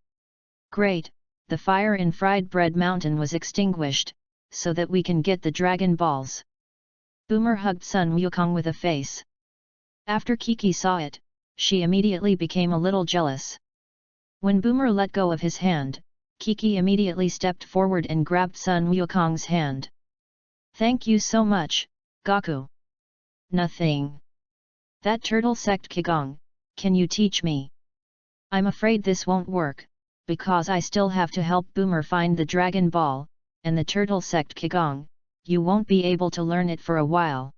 Great, the fire in Fried Bread Mountain was extinguished, so that we can get the Dragon Balls. Boomer hugged Sun Wukong with a face. After Kiki saw it, she immediately became a little jealous. When Boomer let go of his hand, Kiki immediately stepped forward and grabbed Sun Wukong's hand. Thank you so much, Goku. Nothing. That Turtle Sect Qigong, can you teach me? I'm afraid this won't work, because I still have to help Boomer find the Dragon Ball, and the Turtle Sect Qigong, you won't be able to learn it for a while.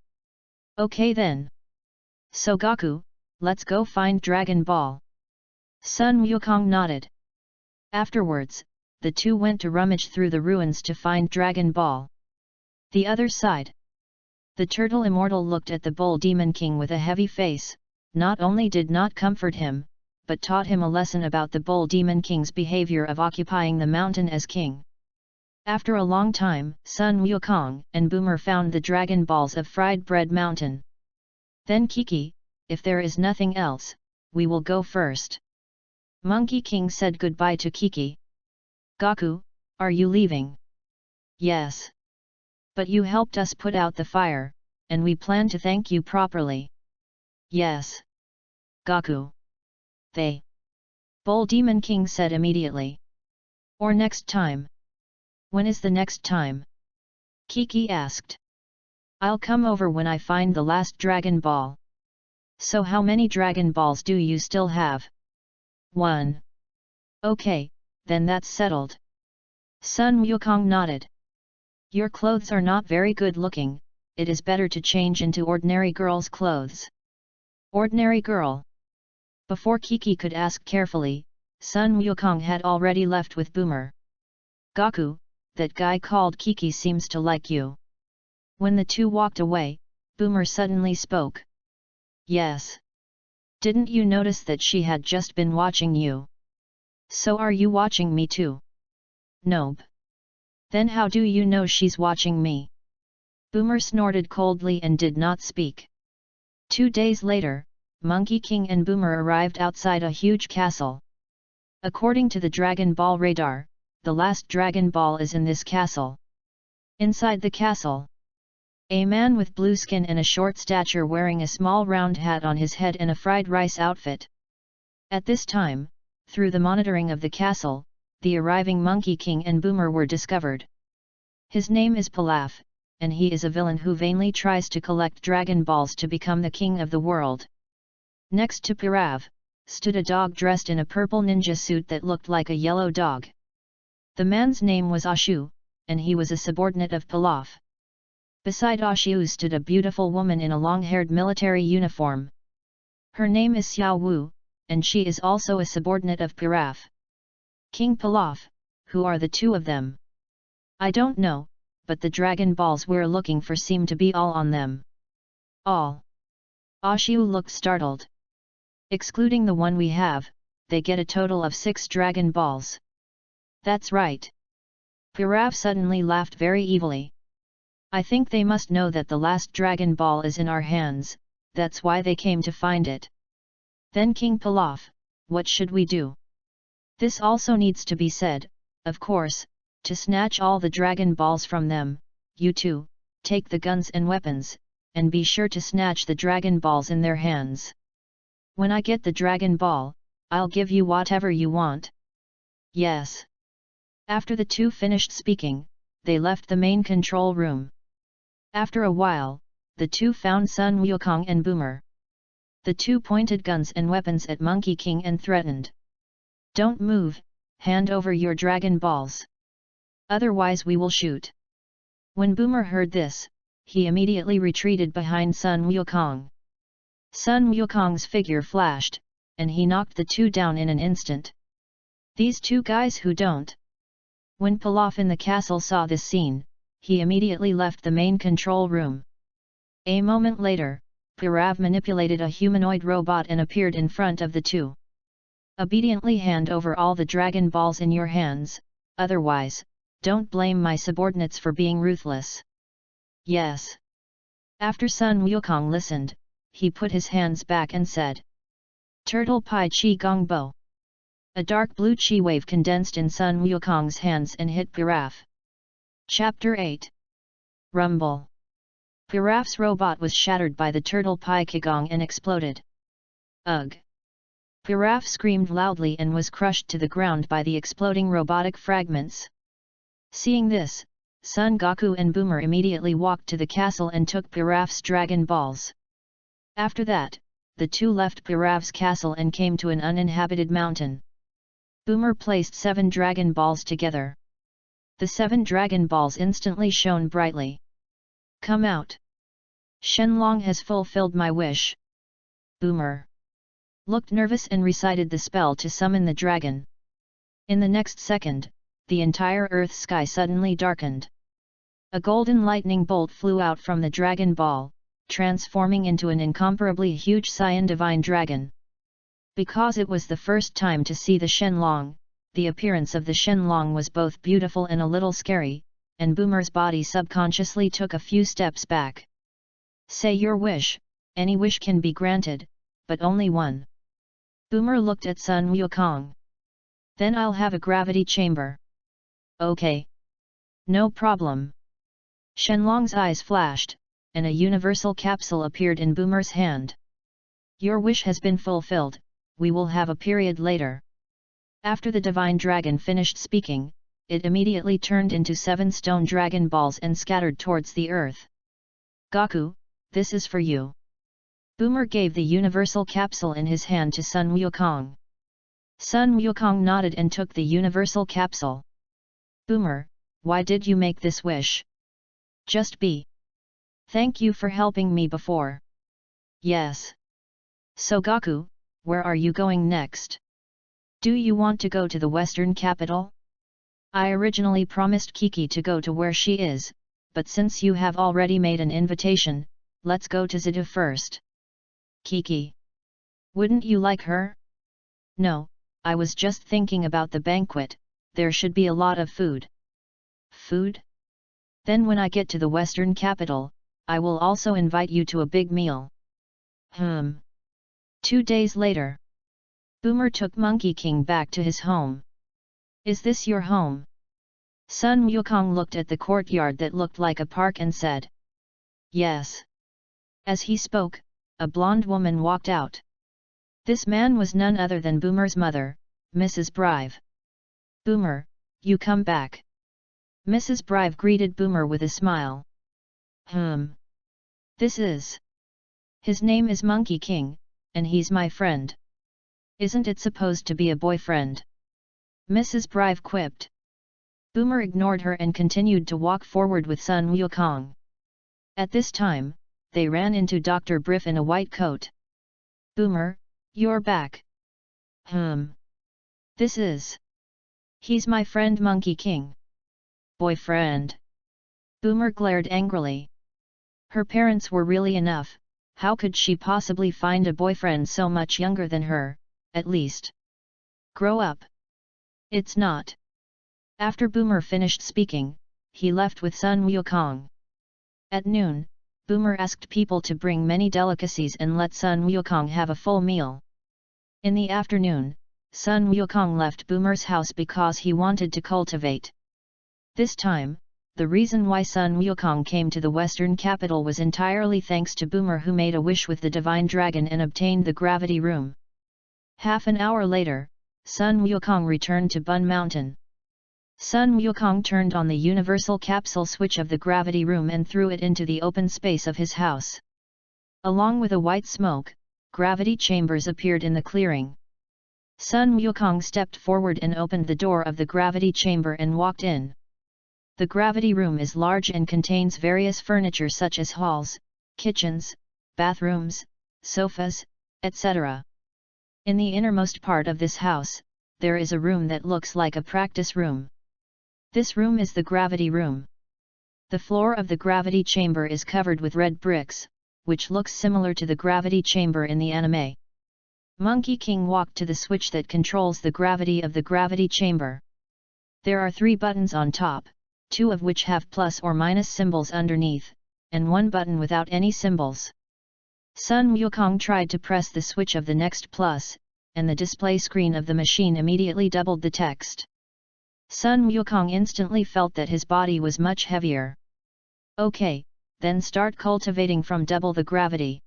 Okay then. So Goku, let's go find Dragon Ball. Sun Wukong nodded. Afterwards, the two went to rummage through the ruins to find Dragon Ball. The other side. The Turtle Immortal looked at the Bull Demon King with a heavy face, not only did not comfort him, but taught him a lesson about the Bull Demon King's behavior of occupying the mountain as king. After a long time, Sun Wukong and Boomer found the Dragon Balls of Fried Bread Mountain. Then Kiki, if there is nothing else, we will go first. Monkey King said goodbye to Kiki. Goku, are you leaving? Yes. But you helped us put out the fire, and we plan to thank you properly. Yes. Goku. They. Bull Demon King said immediately. Or next time. When is the next time? Kiki asked. I'll come over when I find the last Dragon Ball. So how many Dragon Balls do you still have? 1. Okay, then that's settled. Sun Wukong nodded. Your clothes are not very good looking, it is better to change into ordinary girl's clothes. Ordinary girl. Before Kiki could ask carefully, Sun Wukong had already left with Boomer. Gaku, that guy called Kiki seems to like you. When the two walked away, Boomer suddenly spoke. Yes. Didn't you notice that she had just been watching you? So are you watching me too? Nope. Then how do you know she's watching me? Boomer snorted coldly and did not speak. 2 days later, Monkey King and Boomer arrived outside a huge castle. According to the Dragon Ball radar, the last Dragon Ball is in this castle. Inside the castle, a man with blue skin and a short stature wearing a small round hat on his head and a fried rice outfit. At this time, through the monitoring of the castle, the arriving Monkey King and Boomer were discovered. His name is Pilaf, and he is a villain who vainly tries to collect Dragon Balls to become the king of the world. Next to Pirav, stood a dog dressed in a purple ninja suit that looked like a yellow dog. The man's name was Ashu, and he was a subordinate of Pilaf. Beside Ashu stood a beautiful woman in a long-haired military uniform. Her name is Xiao Wu, and she is also a subordinate of Pirav. King Pilaf, who are the two of them? I don't know, but the Dragon Balls we're looking for seem to be all on them. All? Ashu looked startled. Excluding the one we have, they get a total of 6 Dragon Balls. That's right. Pirav suddenly laughed very evilly. I think they must know that the last Dragon Ball is in our hands, that's why they came to find it. Then King Pilaf, what should we do? This also needs to be said, of course, to snatch all the Dragon Balls from them. You two, take the guns and weapons, and be sure to snatch the Dragon Balls in their hands. When I get the Dragon Ball, I'll give you whatever you want. Yes. After the two finished speaking, they left the main control room. After a while, the two found Sun Wukong and Boomer. The two pointed guns and weapons at Monkey King and threatened. Don't move, hand over your Dragon Balls. Otherwise we will shoot. When Boomer heard this, he immediately retreated behind Sun Wukong. Sun Wukong's figure flashed, and he knocked the two down in an instant. These two guys who don't. When Pilaf in the castle saw this scene, he immediately left the main control room. A moment later, Pirav manipulated a humanoid robot and appeared in front of the two. Obediently hand over all the Dragon Balls in your hands, otherwise, don't blame my subordinates for being ruthless. Yes. After Sun Wukong listened, he put his hands back and said. Turtle Pai Chi Gong Bo. A dark blue chi wave condensed in Sun Wukong's hands and hit Pirav. Chapter 8. Rumble. Pirav's robot was shattered by the Turtle Pai Qigong and exploded. Ugh! Pirav screamed loudly and was crushed to the ground by the exploding robotic fragments. Seeing this, Son Goku and Boomer immediately walked to the castle and took Pirav's Dragon Balls. After that, the two left Pirav's castle and came to an uninhabited mountain. Boomer placed 7 Dragon Balls together. The 7 Dragon Balls instantly shone brightly. Come out! Shenlong has fulfilled my wish. Boomer looked nervous and recited the spell to summon the dragon. In the next second, the entire earth sky suddenly darkened. A golden lightning bolt flew out from the Dragon Ball, transforming into an incomparably huge Saiyan Divine Dragon. Because it was the first time to see the Shenlong, the appearance of the Shenlong was both beautiful and a little scary, and Boomer's body subconsciously took a few steps back. Say your wish, any wish can be granted, but only one. Boomer looked at Sun Wukong. Then I'll have a gravity chamber. Okay. No problem. Shenlong's eyes flashed, and a universal capsule appeared in Boomer's hand. Your wish has been fulfilled, we will have a period later. After the Divine Dragon finished speaking, it immediately turned into 7 stone Dragon Balls and scattered towards the earth. Goku, this is for you. Boomer gave the universal capsule in his hand to Sun Wukong. Sun Wukong nodded and took the universal capsule. Boomer, why did you make this wish? Just be. Thank you for helping me before. Yes. So Gaku, where are you going next? Do you want to go to the western capital? I originally promised Kiki to go to where she is, but since you have already made an invitation, let's go to Zidu first. Kiki. Wouldn't you like her? No, I was just thinking about the banquet, there should be a lot of food. Food? Then when I get to the western capital, I will also invite you to a big meal. 2 days later. Boomer took Monkey King back to his home. Is this your home? Sun Wukong looked at the courtyard that looked like a park and said. Yes. As he spoke, a blonde woman walked out. This man was none other than Boomer's mother, Mrs. Brive. Boomer, you come back. Mrs. Brive greeted Boomer with a smile. This is. His name is Monkey King, and he's my friend. Isn't it supposed to be a boyfriend? Mrs. Brive quipped. Boomer ignored her and continued to walk forward with Sun Wukong. At this time, they ran into Dr. Briff in a white coat. Boomer, you're back. This is. He's my friend Monkey King. Boyfriend. Boomer glared angrily. Her parents were really enough, how could she possibly find a boyfriend so much younger than her, at least? Grow up. It's not. After Boomer finished speaking, he left with Sun Wukong. At noon, Boomer asked people to bring many delicacies and let Sun Wukong have a full meal. In the afternoon, Sun Wukong left Boomer's house because he wanted to cultivate. This time, the reason why Sun Wukong came to the western capital was entirely thanks to Boomer, who made a wish with the divine dragon and obtained the gravity room. Half an hour later, Sun Wukong returned to Bun Mountain. Sun Wukong turned on the universal capsule switch of the gravity room and threw it into the open space of his house. Along with a white smoke, gravity chambers appeared in the clearing. Sun Wukong stepped forward and opened the door of the gravity chamber and walked in. The gravity room is large and contains various furniture such as halls, kitchens, bathrooms, sofas, etc. In the innermost part of this house, there is a room that looks like a practice room. This room is the gravity room. The floor of the gravity chamber is covered with red bricks, which looks similar to the gravity chamber in the anime. Monkey King walked to the switch that controls the gravity of the gravity chamber. There are 3 buttons on top, 2 of which have plus or minus symbols underneath, and 1 button without any symbols. Sun Wukong tried to press the switch of the next plus, and the display screen of the machine immediately doubled the text. Sun Wukong instantly felt that his body was much heavier. Okay, then start cultivating from double the gravity.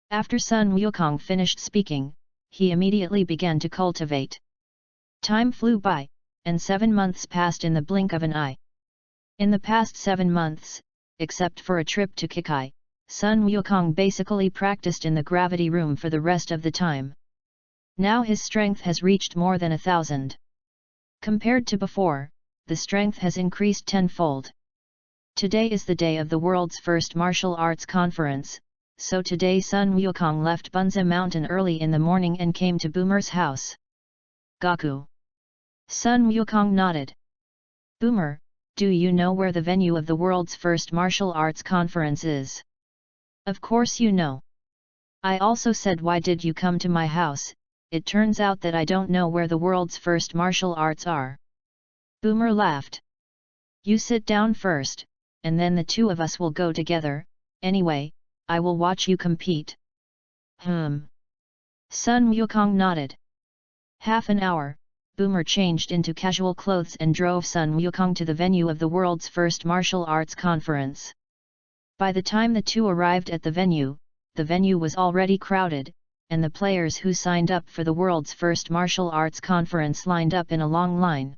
After Sun Wukong finished speaking, he immediately began to cultivate. Time flew by, and 7 months passed in the blink of an eye. In the past 7 months, except for a trip to Kikai, Sun Wukong basically practiced in the gravity room for the rest of the time. Now his strength has reached more than 1,000. Compared to before, the strength has increased tenfold. Today is the day of the world's first martial arts conference, so today Sun Wukong left Bunza Mountain early in the morning and came to Boomer's house. Gaku. Sun Wukong nodded. Boomer, do you know where the venue of the world's first martial arts conference is? Of course you know. I also said, why did you come to my house? It turns out that I don't know where the world's first martial arts are. Boomer laughed. You sit down first, and then the 2 of us will go together. Anyway, I will watch you compete. Sun Wukong nodded. Half an hour, Boomer changed into casual clothes and drove Sun Wukong to the venue of the world's first martial arts conference. By the time the 2 arrived at the venue was already crowded, and the players who signed up for the world's first martial arts conference lined up in a long line.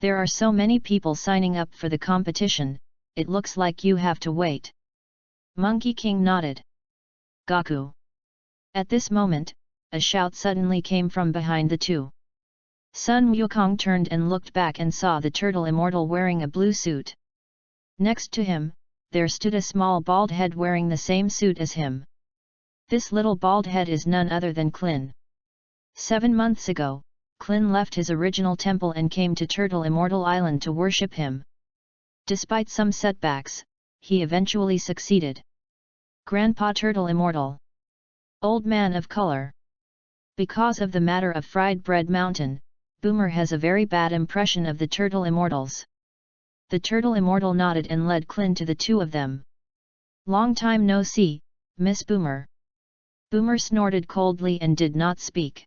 There are so many people signing up for the competition, it looks like you have to wait. Monkey King nodded. Gaku. At this moment, a shout suddenly came from behind the 2. Sun Wukong turned and looked back and saw the turtle immortal wearing a blue suit. Next to him, there stood a small bald head wearing the same suit as him. This little bald head is none other than Klin. 7 months ago, Klin left his original temple and came to Turtle Immortal Island to worship him. Despite some setbacks, he eventually succeeded. Grandpa Turtle Immortal. Old man of color. Because of the matter of Fried Bread Mountain, Boomer has a very bad impression of the Turtle Immortals. The Turtle Immortal nodded and led Klin to the two of them. Long time no see, Miss Boomer. Boomer snorted coldly and did not speak.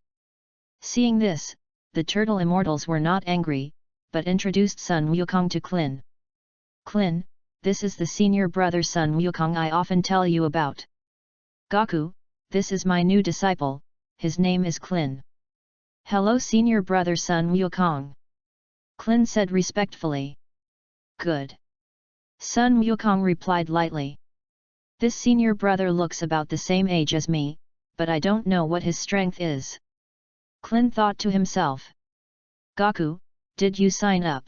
Seeing this, the Turtle Immortals were not angry, but introduced son Wukong to Klin. Klin, this is the senior brother son Wukong I often tell you about. Gaku, this is my new disciple, his name is Klin. Hello senior brother son Wukong. Klin said respectfully. Good. Sun Wukong replied lightly. This senior brother looks about the same age as me, but I don't know what his strength is. Klin thought to himself. Gaku, did you sign up?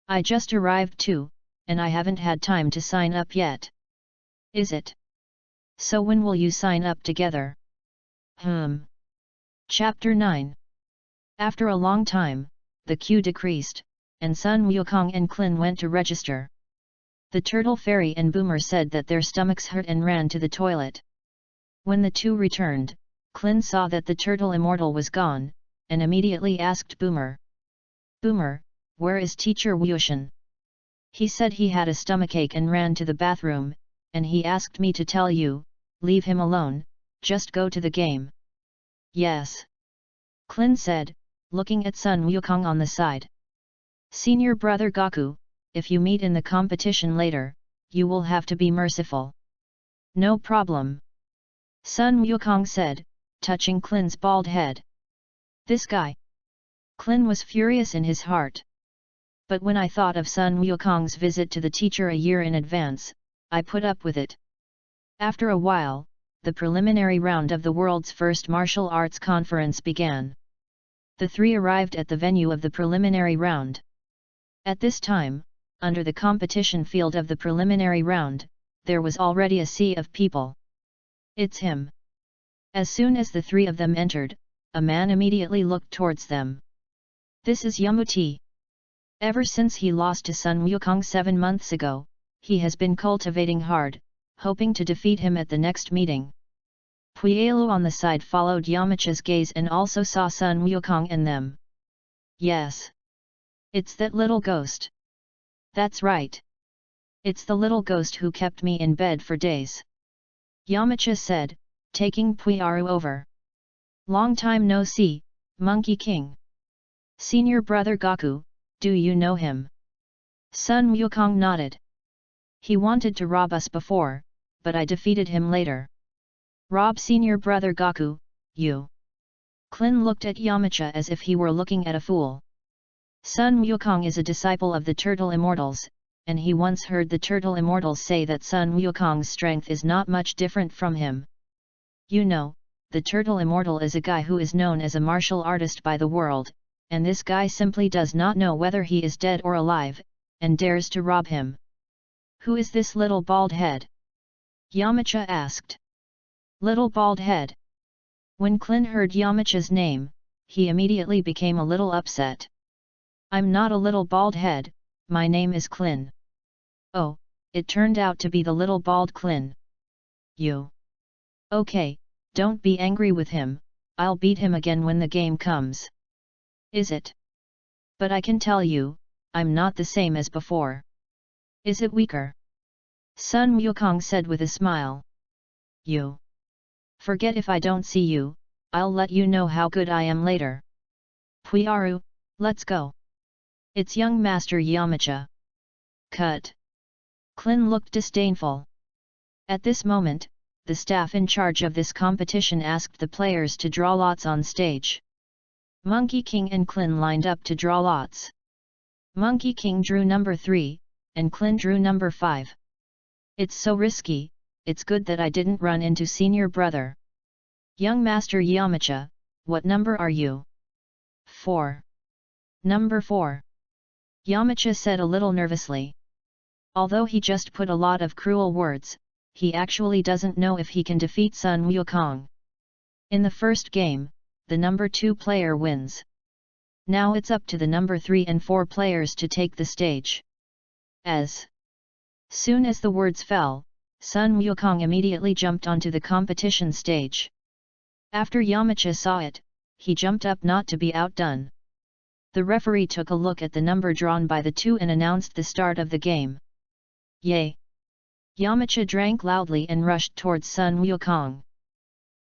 I just arrived too, and I haven't had time to sign up yet. Is it? So when will you sign up together? Chapter 9. After a long time, the queue decreased, and Sun Wukong and Klin went to register. The Turtle Fairy and Boomer said that their stomachs hurt and ran to the toilet. When the two returned, Klin saw that the Turtle Immortal was gone, and immediately asked Boomer. Boomer, where is Teacher Wushan? He said he had a stomachache and ran to the bathroom, and he asked me to tell you, leave him alone, just go to the game. Yes. Klin said, looking at Sun Wukong on the side. Senior brother Gaku, if you meet in the competition later, you will have to be merciful. No problem. Sun Wukong said, touching Klin's bald head. This guy. Klin was furious in his heart. But when I thought of Sun Wukong's visit to the teacher a year in advance, I put up with it. After a while, the preliminary round of the world's first martial arts conference began. The three arrived at the venue of the preliminary round. At this time, under the competition field of the preliminary round, there was already a sea of people. It's him. As soon as the three of them entered, a man immediately looked towards them. This is Yamuti. Ever since he lost to Sun Wukong 7 months ago, he has been cultivating hard, hoping to defeat him at the next meeting. Puyalu on the side followed Yamcha's gaze and also saw Sun Wukong and them. Yes. It's that little ghost. That's right. It's the little ghost who kept me in bed for days. Yamcha said, taking Puyaru over. Long time no see, Monkey King. Senior brother Gaku, do you know him? Sun Wukong nodded. He wanted to rob us before, but I defeated him later. Rob senior brother Gaku, you. Klin looked at Yamcha as if he were looking at a fool. Sun Wukong is a disciple of the Turtle Immortals, and he once heard the Turtle Immortals say that Sun Wukong's strength is not much different from him. You know, the Turtle Immortal is a guy who is known as a martial artist by the world, and this guy simply does not know whether he is dead or alive, and dares to rob him. Who is this little bald head? Yamcha asked. Little bald head. When Klin heard Yamcha's name, he immediately became a little upset. I'm not a little bald head, my name is Klin. Oh, it turned out to be the little bald Klin. You. Okay, don't be angry with him, I'll beat him again when the game comes. Is it? But I can tell you, I'm not the same as before. Is it weaker? Sun Wukong said with a smile. You. Forget if I don't see you, I'll let you know how good I am later. Puyaru, let's go. It's young Master Yamcha. Cut. Klin looked disdainful. At this moment, the staff in charge of this competition asked the players to draw lots on stage. Monkey King and Klin lined up to draw lots. Monkey King drew number 3, and Klin drew number 5. It's so risky, it's good that I didn't run into senior brother. Young Master Yamcha, what number are you? 4. Number 4. Yamcha said a little nervously. Although he just put a lot of cruel words, he actually doesn't know if he can defeat Sun Wukong. In the first game, the number 2 player wins. Now it's up to the number 3 and 4 players to take the stage. As soon as the words fell, Sun Wukong immediately jumped onto the competition stage. After Yamcha saw it, he jumped up not to be outdone. The referee took a look at the number drawn by the two and announced the start of the game. Yay! Yamcha drank loudly and rushed towards Sun Wukong.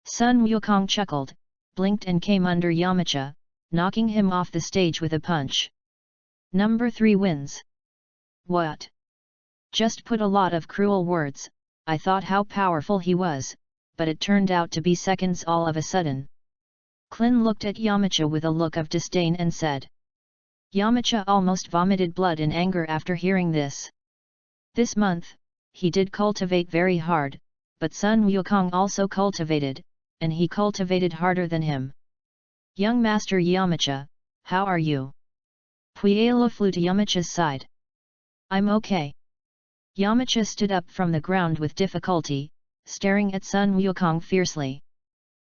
Sun Wukong chuckled, blinked and came under Yamcha, knocking him off the stage with a punch. Number 3 wins. What? Just put a lot of cruel words. I thought how powerful he was, but it turned out to be seconds all of a sudden. Klin looked at Yamcha with a look of disdain and said. Yamcha almost vomited blood in anger after hearing this. This month, he did cultivate very hard, but Sun Wukong also cultivated, and he cultivated harder than him. Young Master Yamcha, how are you? Puelo flew to Yamcha's side. I'm okay. Yamcha stood up from the ground with difficulty, staring at Sun Wukong fiercely.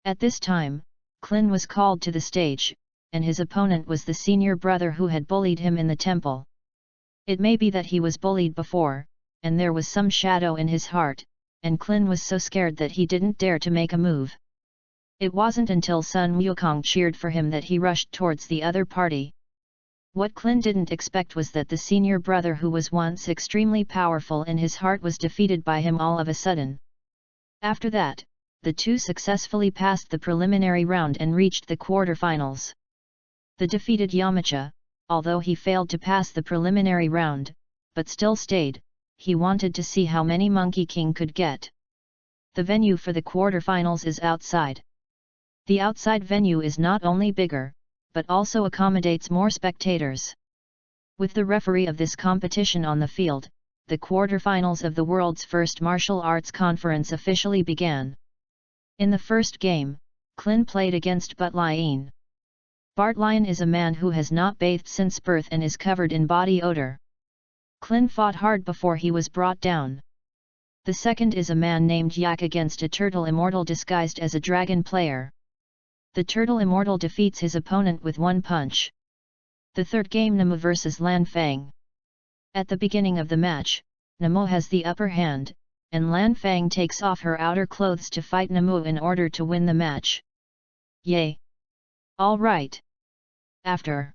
At this time, Klin was called to the stage, and his opponent was the senior brother who had bullied him in the temple. It may be that he was bullied before, and there was some shadow in his heart, and Klin was so scared that he didn't dare to make a move. It wasn't until Sun Wukong cheered for him that he rushed towards the other party. What Klin didn't expect was that the senior brother who was once extremely powerful in his heart was defeated by him all of a sudden. After that, the two successfully passed the preliminary round and reached the quarterfinals. The defeated Yamcha, although he failed to pass the preliminary round, but still stayed, he wanted to see how many Monkey King could get. The venue for the quarterfinals is outside. The outside venue is not only bigger, but also accommodates more spectators. With the referee of this competition on the field, the quarterfinals of the world's first martial arts conference officially began. In the first game, Klin played against Bart-Lion. Bart-Lion is a man who has not bathed since birth and is covered in body odor. Klin fought hard before he was brought down. The second is a man named Yak against a turtle immortal disguised as a dragon player. The turtle immortal defeats his opponent with one punch. The third game, Nemo vs Lan Fang. At the beginning of the match, Nemo has the upper hand, and Lan Fang takes off her outer clothes to fight Nemo in order to win the match. Yay! All right! After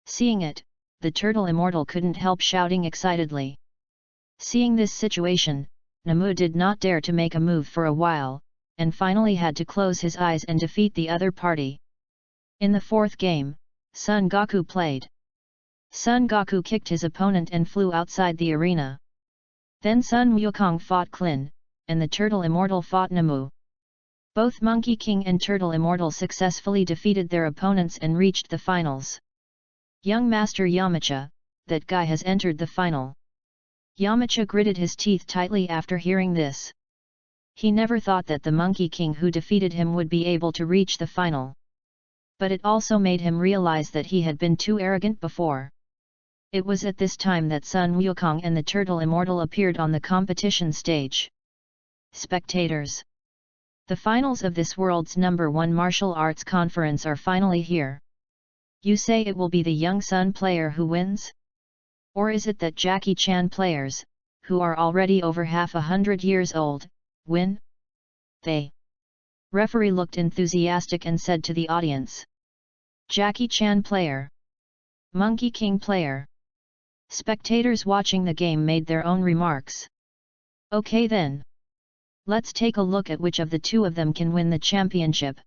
seeing it, the turtle immortal couldn't help shouting excitedly. Seeing this situation, Nemo did not dare to make a move for a while, and finally had to close his eyes and defeat the other party. In the fourth game, Son Goku played. Son Goku kicked his opponent and flew outside the arena. Then Sun Wukong fought Klin, and the turtle immortal fought Nemo. Both Monkey King and Turtle Immortal successfully defeated their opponents and reached the finals. Young Master Yamcha, that guy has entered the final. Yamcha gritted his teeth tightly after hearing this. He never thought that the Monkey King who defeated him would be able to reach the final. But it also made him realize that he had been too arrogant before. It was at this time that Sun Wukong and the Turtle Immortal appeared on the competition stage. Spectators! The finals of this world's #1 martial arts conference are finally here. You say it will be the young Sun player who wins? Or is it that Jackie Chan players, who are already over 100 years old, win? The referee looked enthusiastic and said to the audience. Jackie Chan player. Monkey King player. Spectators watching the game made their own remarks. Okay then. Let's take a look at which of the two of them can win the championship.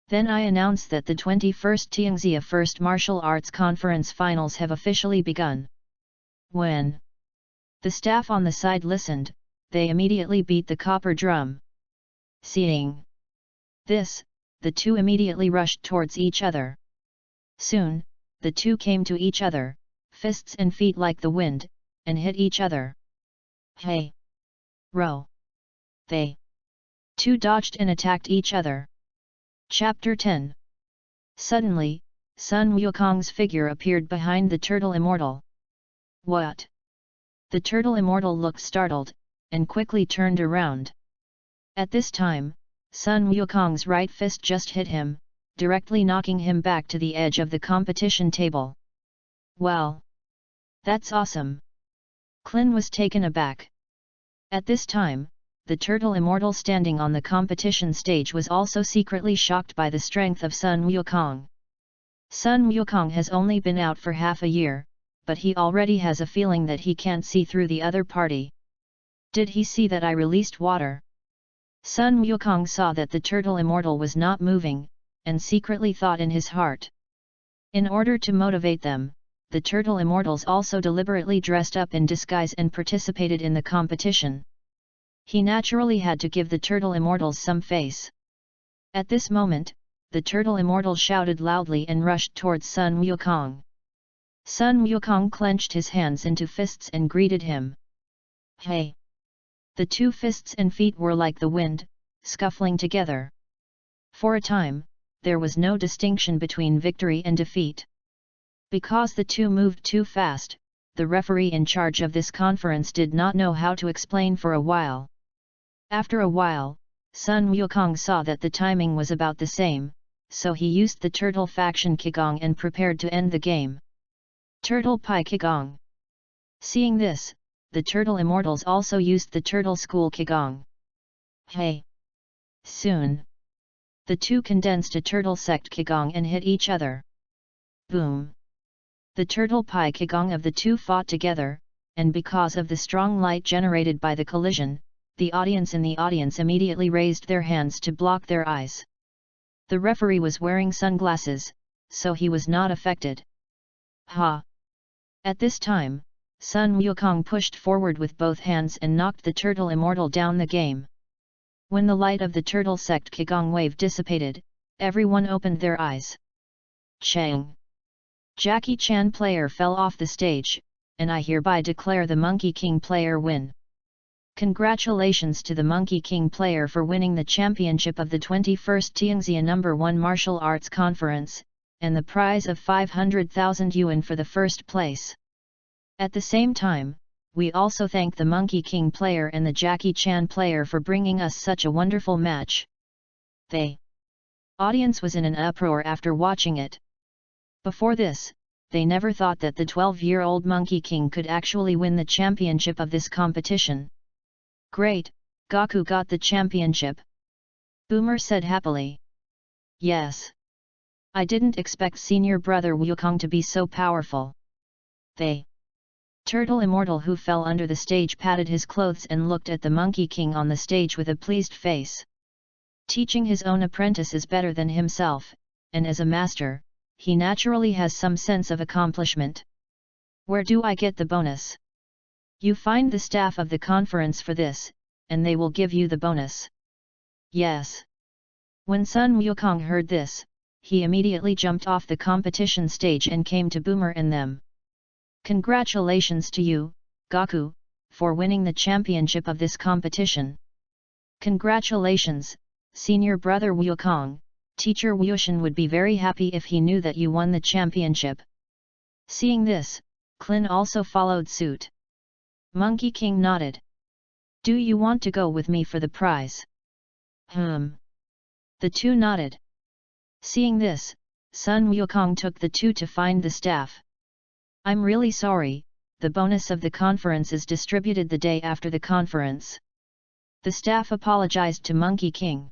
Then I announce that the 21st Tianxia First Martial Arts Conference Finals have officially begun. When the staff on the side listened, they immediately beat the copper drum. Seeing this, the two immediately rushed towards each other. Soon, the two came to each other, fists and feet like the wind, and hit each other. Hey! Row! They two dodged and attacked each other. Chapter 10. Suddenly, Sun Wukong's figure appeared behind the Turtle Immortal. What? The turtle immortal looked startled, and quickly turned around. At this time, Sun Wukong's right fist just hit him, directly knocking him back to the edge of the competition table. Well, that's awesome! Clin was taken aback. At this time, the turtle immortal standing on the competition stage was also secretly shocked by the strength of Sun Wukong. Sun Wukong has only been out for half a year, but he already has a feeling that he can't see through the other party. Did he see that I released water? Sun Wukong saw that the turtle immortal was not moving, and secretly thought in his heart. In order to motivate them, the turtle immortals also deliberately dressed up in disguise and participated in the competition. He naturally had to give the turtle immortals some face. At this moment, the turtle immortal shouted loudly and rushed towards Sun Wukong. Sun Wukong clenched his hands into fists and greeted him. Hey! The two fists and feet were like the wind, scuffling together. For a time, there was no distinction between victory and defeat. Because the two moved too fast, the referee in charge of this conference did not know how to explain for a while. After a while, Sun Wukong saw that the timing was about the same, so he used the turtle faction Qigong and prepared to end the game. Turtle Pai Qigong. Seeing this, the turtle immortals also used the turtle school Qigong. Hey! Soon! The two condensed a turtle sect Qigong and hit each other. Boom! The turtle Pai Qigong of the two fought together, and because of the strong light generated by the collision, the audience in the audience immediately raised their hands to block their eyes. The referee was wearing sunglasses, so he was not affected. Ha! At this time, Sun Wukong pushed forward with both hands and knocked the turtle immortal down the game. When the light of the turtle sect Qigong wave dissipated, everyone opened their eyes. Chang! Jackie Chan player fell off the stage, and I hereby declare the Monkey King player win. Congratulations to the Monkey King player for winning the championship of the 21st Tianxia No. 1 Martial Arts Conference, and the prize of 500,000 yuan for the first place. At the same time, we also thank the Monkey King player and the Jackie Chan player for bringing us such a wonderful match. The audience was in an uproar after watching it. Before this, they never thought that the 12-year-old Monkey King could actually win the championship of this competition. Great, Goku got the championship. Boomer said happily. Yes. I didn't expect senior brother Wukong to be so powerful. The turtle immortal who fell under the stage patted his clothes and looked at the Monkey King on the stage with a pleased face. Teaching his own apprentice is better than himself, and as a master, he naturally has some sense of accomplishment. Where do I get the bonus? You find the staff of the conference for this, and they will give you the bonus. Yes. When Sun Wukong heard this, he immediately jumped off the competition stage and came to Boomer and them. Congratulations to you, Goku, for winning the championship of this competition. Congratulations, senior brother Wukong. Teacher Wushan would be very happy if he knew that you won the championship. Seeing this, Clin also followed suit. Monkey King nodded. Do you want to go with me for the prize? The two nodded. Seeing this, Sun Wukong took the two to find the staff. I'm really sorry, the bonus of the conference is distributed the day after the conference. The staff apologized to Monkey King.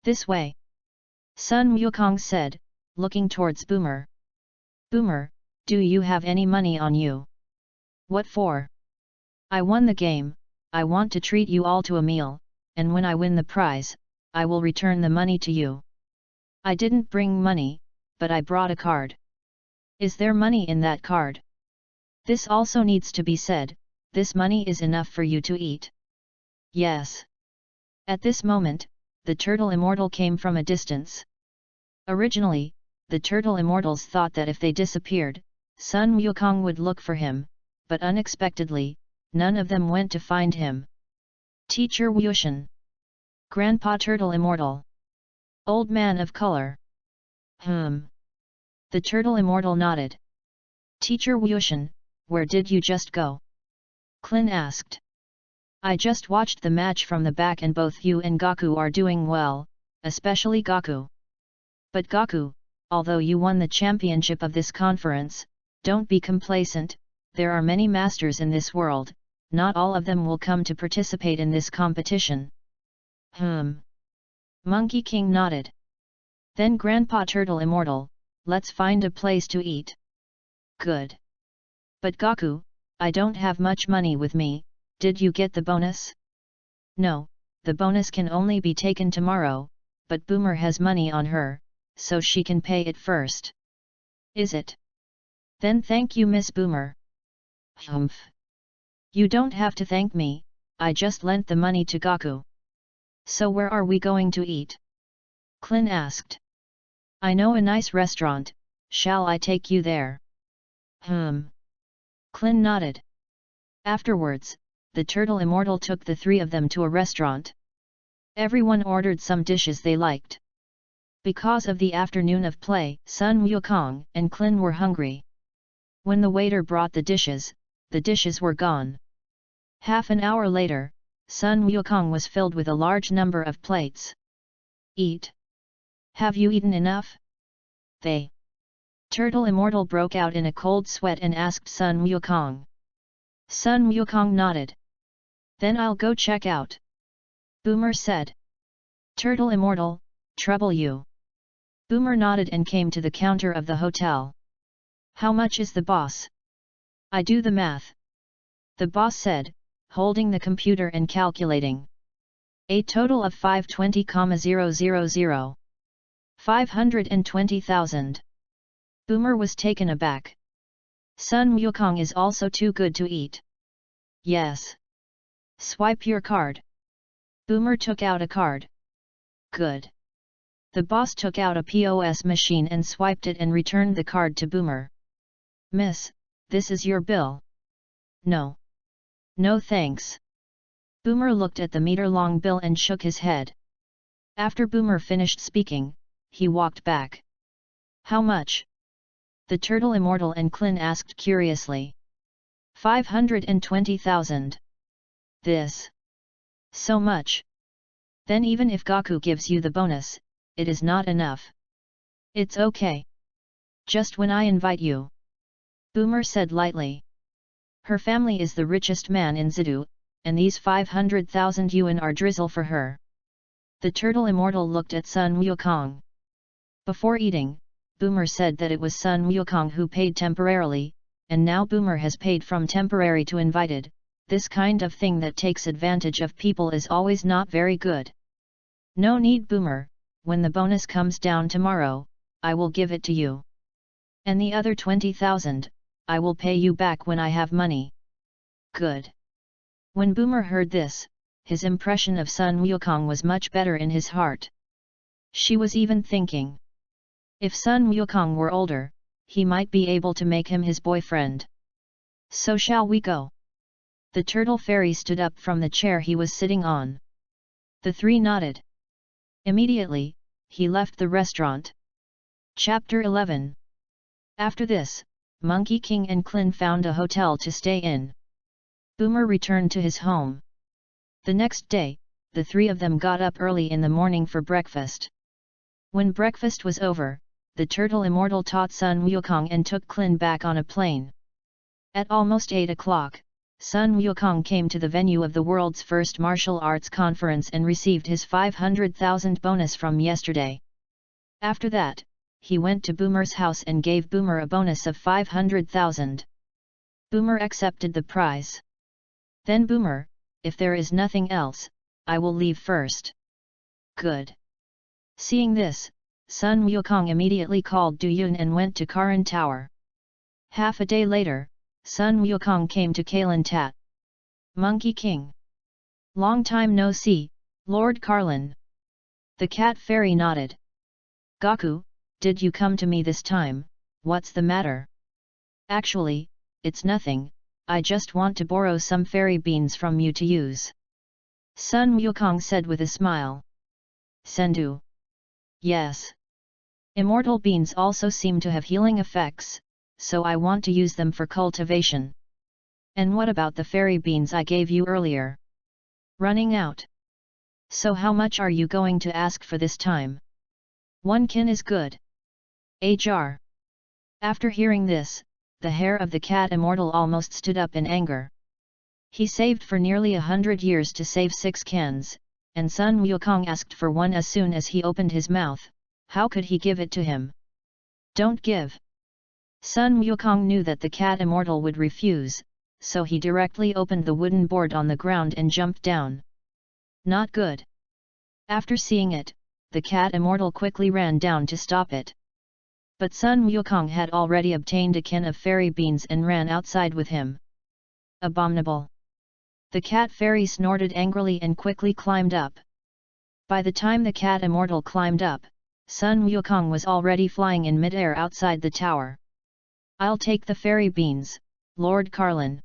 This way. Sun Wukong said, looking towards Boomer. Boomer, do you have any money on you? What for? I won the game, I want to treat you all to a meal, and when I win the prize, I will return the money to you. I didn't bring money, but I brought a card. Is there money in that card? This also needs to be said, this money is enough for you to eat. Yes. At this moment, the turtle immortal came from a distance. Originally, the turtle immortals thought that if they disappeared, Sun Wukong would look for him, but unexpectedly, none of them went to find him. Teacher Wushan. Grandpa Turtle Immortal. Old Man of Color. The turtle immortal nodded. Teacher Wushan, where did you just go? Klin asked. I just watched the match from the back and both you and Gaku are doing well, especially Gaku. But Gaku, although you won the championship of this conference, don't be complacent, there are many masters in this world, not all of them will come to participate in this competition. Monkey King nodded. Then Grandpa Turtle Immortal, let's find a place to eat. Good. But Gaku, I don't have much money with me, did you get the bonus? No, the bonus can only be taken tomorrow, but Boomer has money on her, so she can pay it first. Is it? Then thank you Miss Boomer. Humph. You don't have to thank me, I just lent the money to Gaku. So where are we going to eat? Klin asked. I know a nice restaurant, shall I take you there? Klin nodded. Afterwards, the Turtle Immortal took the three of them to a restaurant. Everyone ordered some dishes they liked. Because of the afternoon of play, Sun Wukong and Klin were hungry. When the waiter brought the dishes were gone. Half an hour later, Sun Wukong was filled with a large number of plates. Eat. Have you eaten enough? They. Turtle Immortal broke out in a cold sweat and asked Sun Wukong. Sun Wukong nodded. Then I'll go check out. Boomer said. Turtle Immortal, trouble you. Boomer nodded and came to the counter of the hotel. How much is the boss? I do the math. The boss said, holding the computer and calculating. A total of 520,000. 520,000. Boomer was taken aback. Sun Wukong is also too good to eat. Yes. Swipe your card. Boomer took out a card. Good. The boss took out a POS machine and swiped it and returned the card to Boomer. Miss, this is your bill. No. No thanks. Boomer looked at the meter-long bill and shook his head. After Boomer finished speaking, he walked back. How much? The Turtle Immortal and Klin asked curiously. 520,000. This. So much. Then even if Gaku gives you the bonus, it is not enough. It's okay. Just when I invite you. Boomer said lightly. Her family is the richest man in Zidu, and these 500,000 yuan are drizzle for her. The Turtle Immortal looked at Sun Wukong. Before eating, Boomer said that it was Sun Wukong who paid temporarily, and now Boomer has paid from temporary to invited. This kind of thing that takes advantage of people is always not very good. No need Boomer, when the bonus comes down tomorrow, I will give it to you. And the other 20,000, I will pay you back when I have money. Good. When Boomer heard this, his impression of Sun Wukong was much better in his heart. She was even thinking. If Sun Wukong were older, he might be able to make him his boyfriend. So shall we go? The Turtle Fairy stood up from the chair he was sitting on. The three nodded. Immediately, he left the restaurant. Chapter 11. After this, Monkey King and Klin found a hotel to stay in. Boomer returned to his home. The next day, the three of them got up early in the morning for breakfast. When breakfast was over, the Turtle Immortal taught Sun Wukong and took Klin back on a plane. At almost 8 o'clock, Sun Wukong came to the venue of the world's first martial arts conference and received his 500,000 bonus from yesterday. After that, he went to Boomer's house and gave Boomer a bonus of 500,000. Boomer accepted the prize. Then Boomer, if there is nothing else, I will leave first. Good. Seeing this, Sun Wukong immediately called Du Yun and went to Karan Tower. Half a day later, Sun Wukong came to Kailan Tat. Monkey King. Long time no see, Lord Carlin. The cat fairy nodded. Gaku, did you come to me this time? What's the matter? Actually, it's nothing, I just want to borrow some fairy beans from you to use. Sun Wukong said with a smile. Sendu. Yes. Immortal beans also seem to have healing effects, so I want to use them for cultivation. And what about the fairy beans I gave you earlier? Running out. So how much are you going to ask for this time? 1 kin is good. HR. After hearing this, the hair of the cat immortal almost stood up in anger. He saved for nearly 100 years to save 6 cans, and Sun Wukong asked for one as soon as he opened his mouth. How could he give it to him? Don't give. Sun Wukong knew that the cat immortal would refuse, so he directly opened the wooden board on the ground and jumped down. Not good. After seeing it, the cat immortal quickly ran down to stop it. But Sun Wukong had already obtained a kin of fairy beans and ran outside with him. Abominable! The cat fairy snorted angrily and quickly climbed up. By the time the cat immortal climbed up, Sun Wukong was already flying in midair outside the tower. I'll take the fairy beans, Lord Carlin.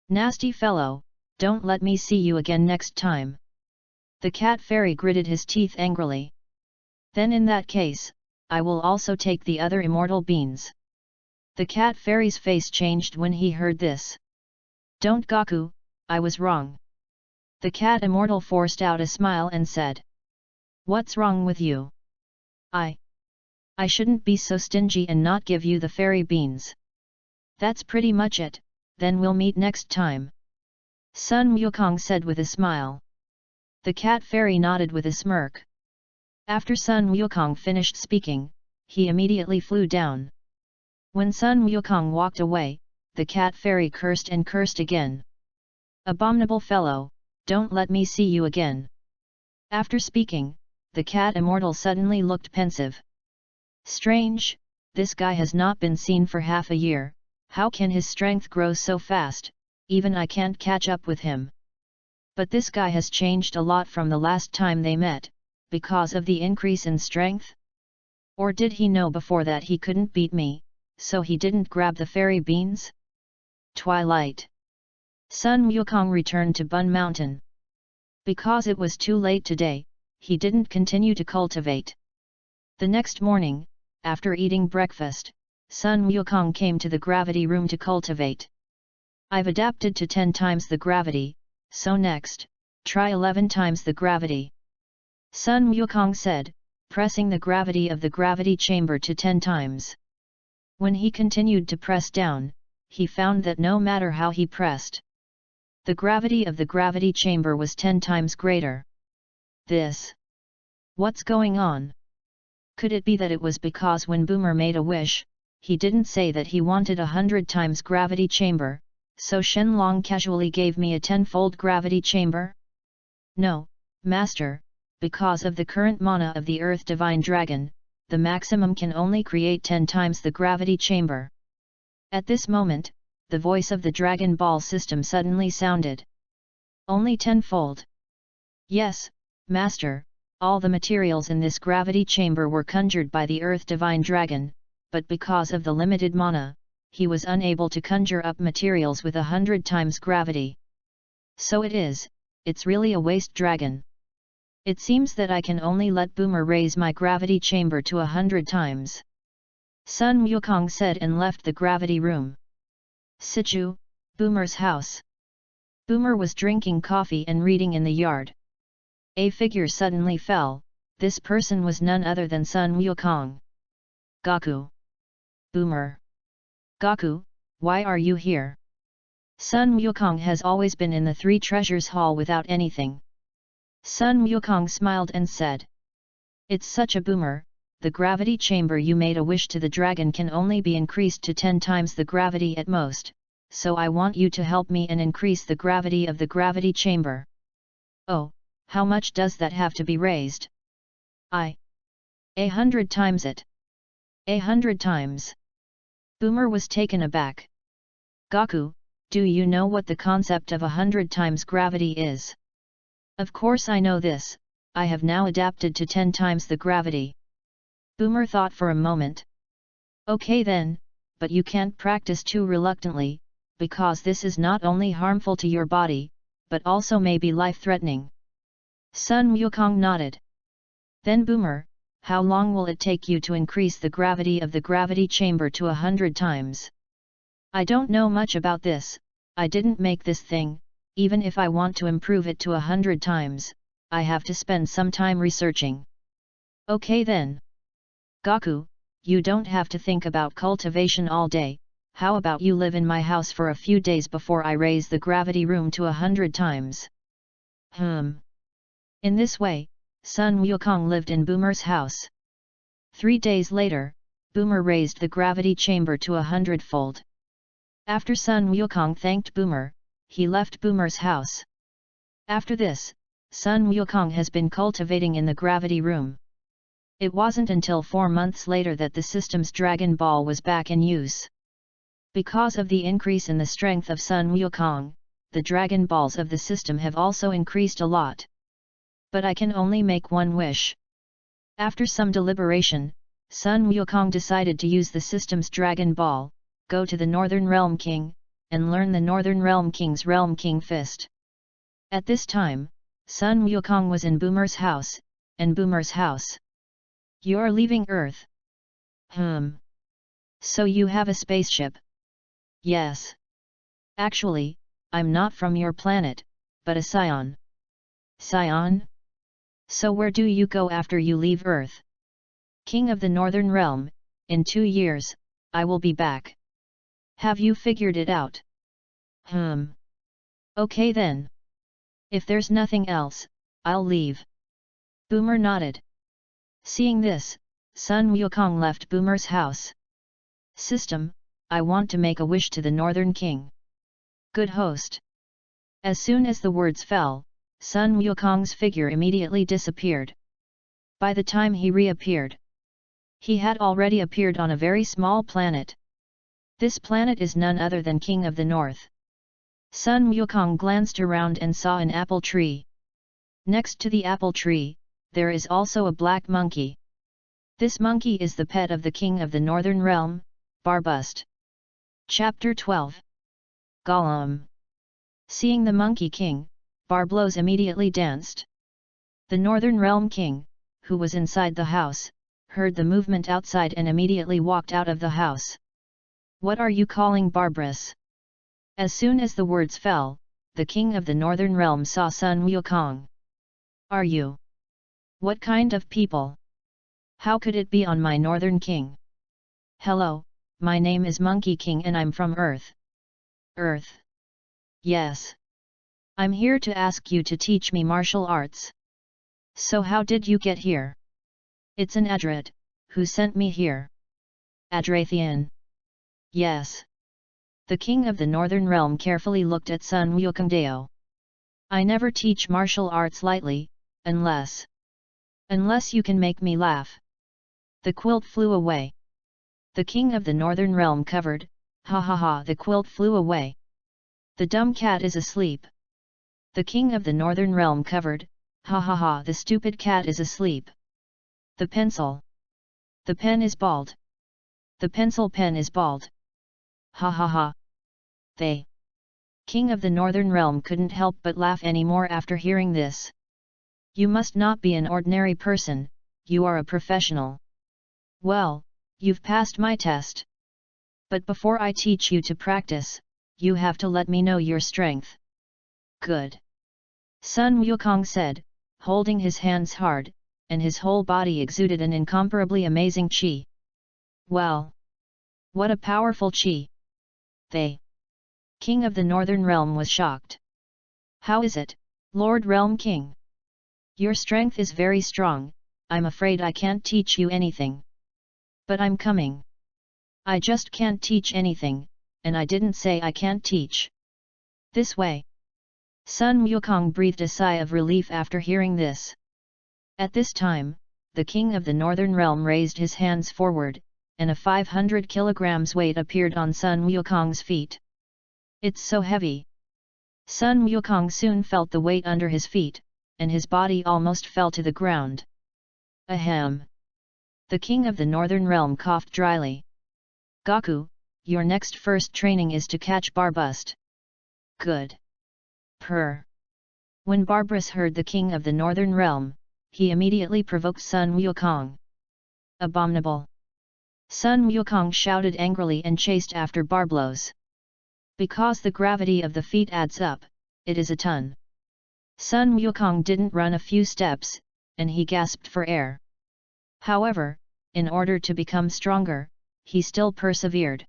Nasty fellow, don't let me see you again next time. The cat fairy gritted his teeth angrily. Then in that case, I will also take the other immortal beans. The cat fairy's face changed when he heard this. Don't Gaku, I was wrong. The cat immortal forced out a smile and said. What's wrong with you? I shouldn't be so stingy and not give you the fairy beans. That's pretty much it, then we'll meet next time. Sun Wukong said with a smile. The cat fairy nodded with a smirk. After Sun Wukong finished speaking, he immediately flew down. When Sun Wukong walked away, the cat fairy cursed and cursed again. Abominable fellow, don't let me see you again. After speaking, the cat immortal suddenly looked pensive. Strange, this guy has not been seen for half a year, how can his strength grow so fast, even I can't catch up with him. But this guy has changed a lot from the last time they met, because of the increase in strength? Or did he know before that he couldn't beat me, so he didn't grab the fairy beans? Twilight. Sun Wukong returned to Bun Mountain. Because it was too late today, he didn't continue to cultivate. The next morning, after eating breakfast, Sun Wukong came to the gravity room to cultivate. I've adapted to 10 times the gravity, so next, try 11 times the gravity. Sun Wukong said, pressing the gravity of the gravity chamber to 10 times. When he continued to press down, he found that no matter how he pressed, the gravity of the gravity chamber was 10 times greater. What's going on? Could it be that it was because when Boomer made a wish, he didn't say that he wanted 100 times gravity chamber, so Shenlong casually gave me a 10-fold gravity chamber? No, Master, because of the current mana of the Earth Divine Dragon, the maximum can only create 10 times the gravity chamber. At this moment, the voice of the Dragon Ball system suddenly sounded. Only 10-fold. Yes, Master, all the materials in this gravity chamber were conjured by the Earth Divine Dragon, but because of the limited mana, he was unable to conjure up materials with 100 times gravity. So it's really a waste dragon. It seems that I can only let Boomer raise my gravity chamber to 100 times. Sun Wukong said and left the gravity room. Sichu, Boomer's house. Boomer was drinking coffee and reading in the yard. A figure suddenly fell. This person was none other than Sun Wukong. Gaku. Boomer. Gaku, why are you here? Sun Wukong has always been in the 3 treasures hall without anything. Sun Wukong smiled and said. It's such a boomer, the gravity chamber you made a wish to the dragon can only be increased to 10 times the gravity at most, so I want you to help me and increase the gravity of the gravity chamber. Oh, how much does that have to be raised? 100 times it. 100 times. Boomer was taken aback. Gaku, do you know what the concept of 100 times gravity is? Of course I know this, I have now adapted to 10 times the gravity. Boomer thought for a moment. Okay then, but you can't practice too reluctantly, because this is not only harmful to your body, but also may be life-threatening. Sun Wukong nodded. Then Boomer, how long will it take you to increase the gravity of the gravity chamber to 100 times? I don't know much about this, I didn't make this thing, even if I want to improve it to 100 times, I have to spend some time researching. Okay then. Gaku, you don't have to think about cultivation all day, how about you live in my house for a few days before I raise the gravity room to 100 times? In this way, Sun Wukong lived in Boomer's house. 3 days later, Boomer raised the gravity chamber to 100-fold. After Sun Wukong thanked Boomer, he left Boomer's house. After this, Sun Wukong has been cultivating in the gravity room. It wasn't until 4 months later that the system's Dragon Ball was back in use. Because of the increase in the strength of Sun Wukong, the Dragon Balls of the system have also increased a lot. But I can only make one wish. After some deliberation, Sun Wukong decided to use the system's Dragon Ball, go to the Northern Realm King, and learn the Northern Realm King's Realm King Fist. At this time, Sun Wukong was in Boomer's house, and Boomer's house. You're leaving Earth. So you have a spaceship? Yes. Actually, I'm not from your planet, but a scion. Scion? So where do you go after you leave Earth? King of the Northern Realm, in 2 years, I will be back. Have you figured it out? Okay then. If there's nothing else, I'll leave. Boomer nodded. Seeing this, Sun Wukong left Boomer's house. System, I want to make a wish to the Northern King. Good host. As soon as the words fell, Sun Wukong's figure immediately disappeared. By the time he reappeared, he had already appeared on a very small planet. This planet is none other than King of the North. Sun Wukong glanced around and saw an apple tree. Next to the apple tree, there is also a black monkey. This monkey is the pet of the King of the Northern Realm, Barbust. Chapter 12. Gollum. Seeing the Monkey King, Barblos immediately danced. The Northern Realm King, who was inside the house, heard the movement outside and immediately walked out of the house. What are you calling barbarous? As soon as the words fell, the King of the Northern Realm saw Sun Wukong. Are you? What kind of people? How could it be on my Northern King? Hello, my name is Monkey King and I'm from Earth. Earth? Yes. I'm here to ask you to teach me martial arts. So how did you get here? It's an Adrat, who sent me here. Adrathian. Yes. The King of the Northern Realm carefully looked at Sun Wukong. I never teach martial arts lightly, unless you can make me laugh. The quilt flew away. The King of the Northern Realm covered, ha ha ha, the quilt flew away. The dumb cat is asleep. The King of the Northern Realm covered, ha ha ha, the stupid cat is asleep. The pencil. The pen is bald. The pencil pen is bald. Ha ha ha. They. King of the Northern Realm couldn't help but laugh anymore after hearing this. You must not be an ordinary person, you are a professional. Well, you've passed my test. But before I teach you to practice, you have to let me know your strength. Good. Sun Wukong said, holding his hands hard, and his whole body exuded an incomparably amazing qi. Well! What a powerful qi! They. King of the Northern Realm was shocked. How is it, Lord Realm King? Your strength is very strong, I'm afraid I can't teach you anything. But I'm coming. I just can't teach anything, and I didn't say I can't teach. This way. Sun Wukong breathed a sigh of relief after hearing this. At this time, the King of the Northern Realm raised his hands forward, and a 500 kilograms weight appeared on Sun Wukong's feet. It's so heavy. Sun Wukong soon felt the weight under his feet, and his body almost fell to the ground. Ahem! The King of the Northern Realm coughed dryly. Gaku, your next first training is to catch Barbust. Good. Purr. When Barbarous heard the King of the Northern Realm, he immediately provoked Sun Wukong. Abominable! Sun Wukong shouted angrily and chased after Barblos. Because the gravity of the feet adds up, it is a ton. Sun Wukong didn't run a few steps, and he gasped for air. However, in order to become stronger, he still persevered.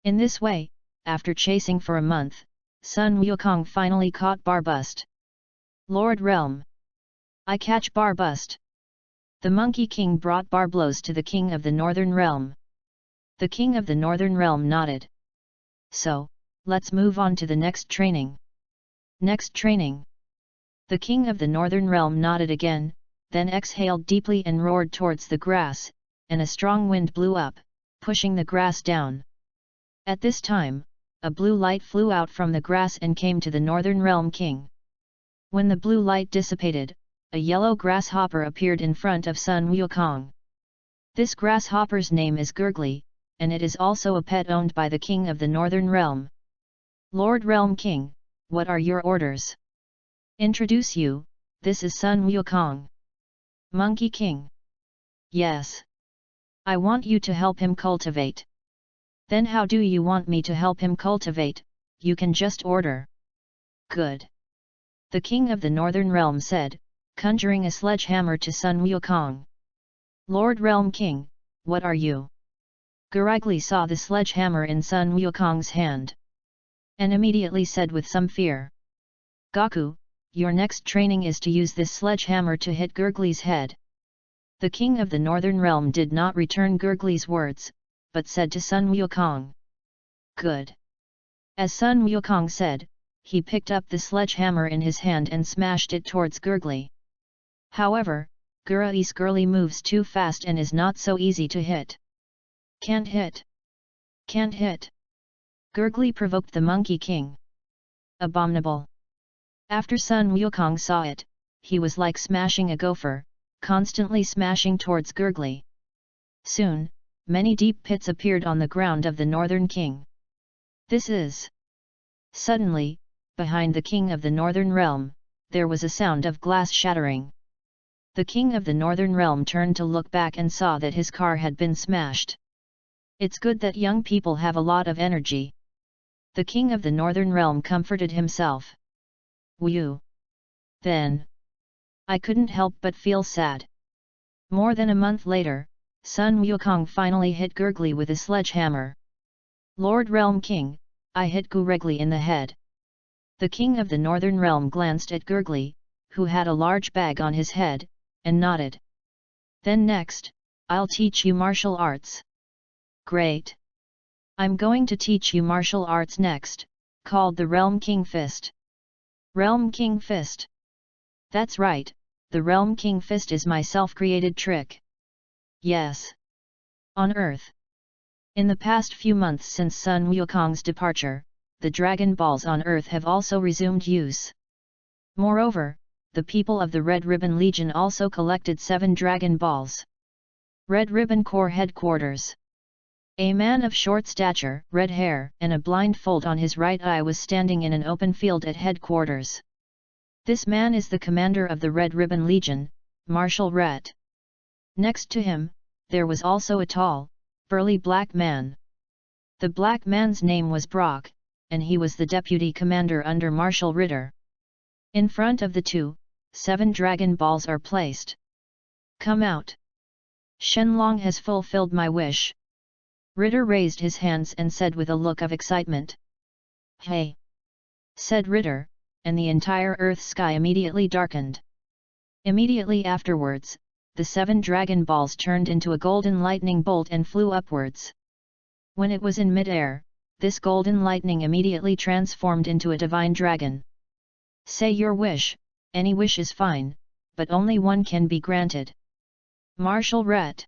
In this way, after chasing for a month, Sun Wukong finally caught Barbust. Lord Realm! I catch Barbust! The Monkey King brought Barblows to the King of the Northern Realm. The King of the Northern Realm nodded. So, let's move on to the next training. Next training. The King of the Northern Realm nodded again, then exhaled deeply and roared towards the grass, and a strong wind blew up, pushing the grass down. At this time, a blue light flew out from the grass and came to the Northern Realm King. When the blue light dissipated, a yellow grasshopper appeared in front of Sun Wukong. This grasshopper's name is Gurgly, and it is also a pet owned by the King of the Northern Realm. Lord Realm King, what are your orders? Introduce you, this is Sun Wukong. Monkey King. Yes. I want you to help him cultivate. Then how do you want me to help him cultivate? You can just order. Good. The King of the Northern Realm said, conjuring a sledgehammer to Sun Wukong. Lord Realm King, what are you? Gurgly saw the sledgehammer in Sun Wukong's hand, and immediately said with some fear. Gaku, your next training is to use this sledgehammer to hit Gurgly's head. The King of the Northern Realm did not return Gurgly's words, but said to Sun Wukong. Good. As Sun Wukong said, he picked up the sledgehammer in his hand and smashed it towards Gurgly. However, Gurgly's girly moves too fast and is not so easy to hit. Can't hit. Can't hit. Gurgly provoked the Monkey King. Abominable. After Sun Wukong saw it, he was like smashing a gopher, constantly smashing towards Gurgly. Soon, many deep pits appeared on the ground of the Northern King. This is. Suddenly, behind the King of the Northern Realm, there was a sound of glass shattering. The King of the Northern Realm turned to look back and saw that his car had been smashed. It's good that young people have a lot of energy. The King of the Northern Realm comforted himself. Whew! Then, I couldn't help but feel sad. More than a month later, Sun Wukong finally hit Gurgly with a sledgehammer. Lord Realm King, I hit Gurgly in the head. The King of the Northern Realm glanced at Gurgly, who had a large bag on his head, and nodded. Then next, I'll teach you martial arts. Great! I'm going to teach you martial arts next, called the Realm King Fist. Realm King Fist. That's right, the Realm King Fist is my self-created trick. Yes. On Earth. In the past few months since Sun Wukong's departure, the Dragon Balls on Earth have also resumed use. Moreover, the people of the Red Ribbon Legion also collected 7 Dragon Balls. Red Ribbon Corps Headquarters. A man of short stature, red hair, and a blindfold on his right eye was standing in an open field at headquarters. This man is the commander of the Red Ribbon Legion, Marshal Rhett. Next to him, there was also a tall, burly black man. The black man's name was Brock, and he was the deputy commander under Marshal Ritter. In front of the two, 7 Dragon Balls are placed. Come out. Shenlong has fulfilled my wish. Ritter raised his hands and said with a look of excitement. Hey! Said Ritter, and the entire earth sky immediately darkened. Immediately afterwards, the 7 Dragon Balls turned into a golden lightning bolt and flew upwards. When it was in mid-air, this golden lightning immediately transformed into a divine dragon. Say your wish, any wish is fine, but only one can be granted. Marshal Rhett.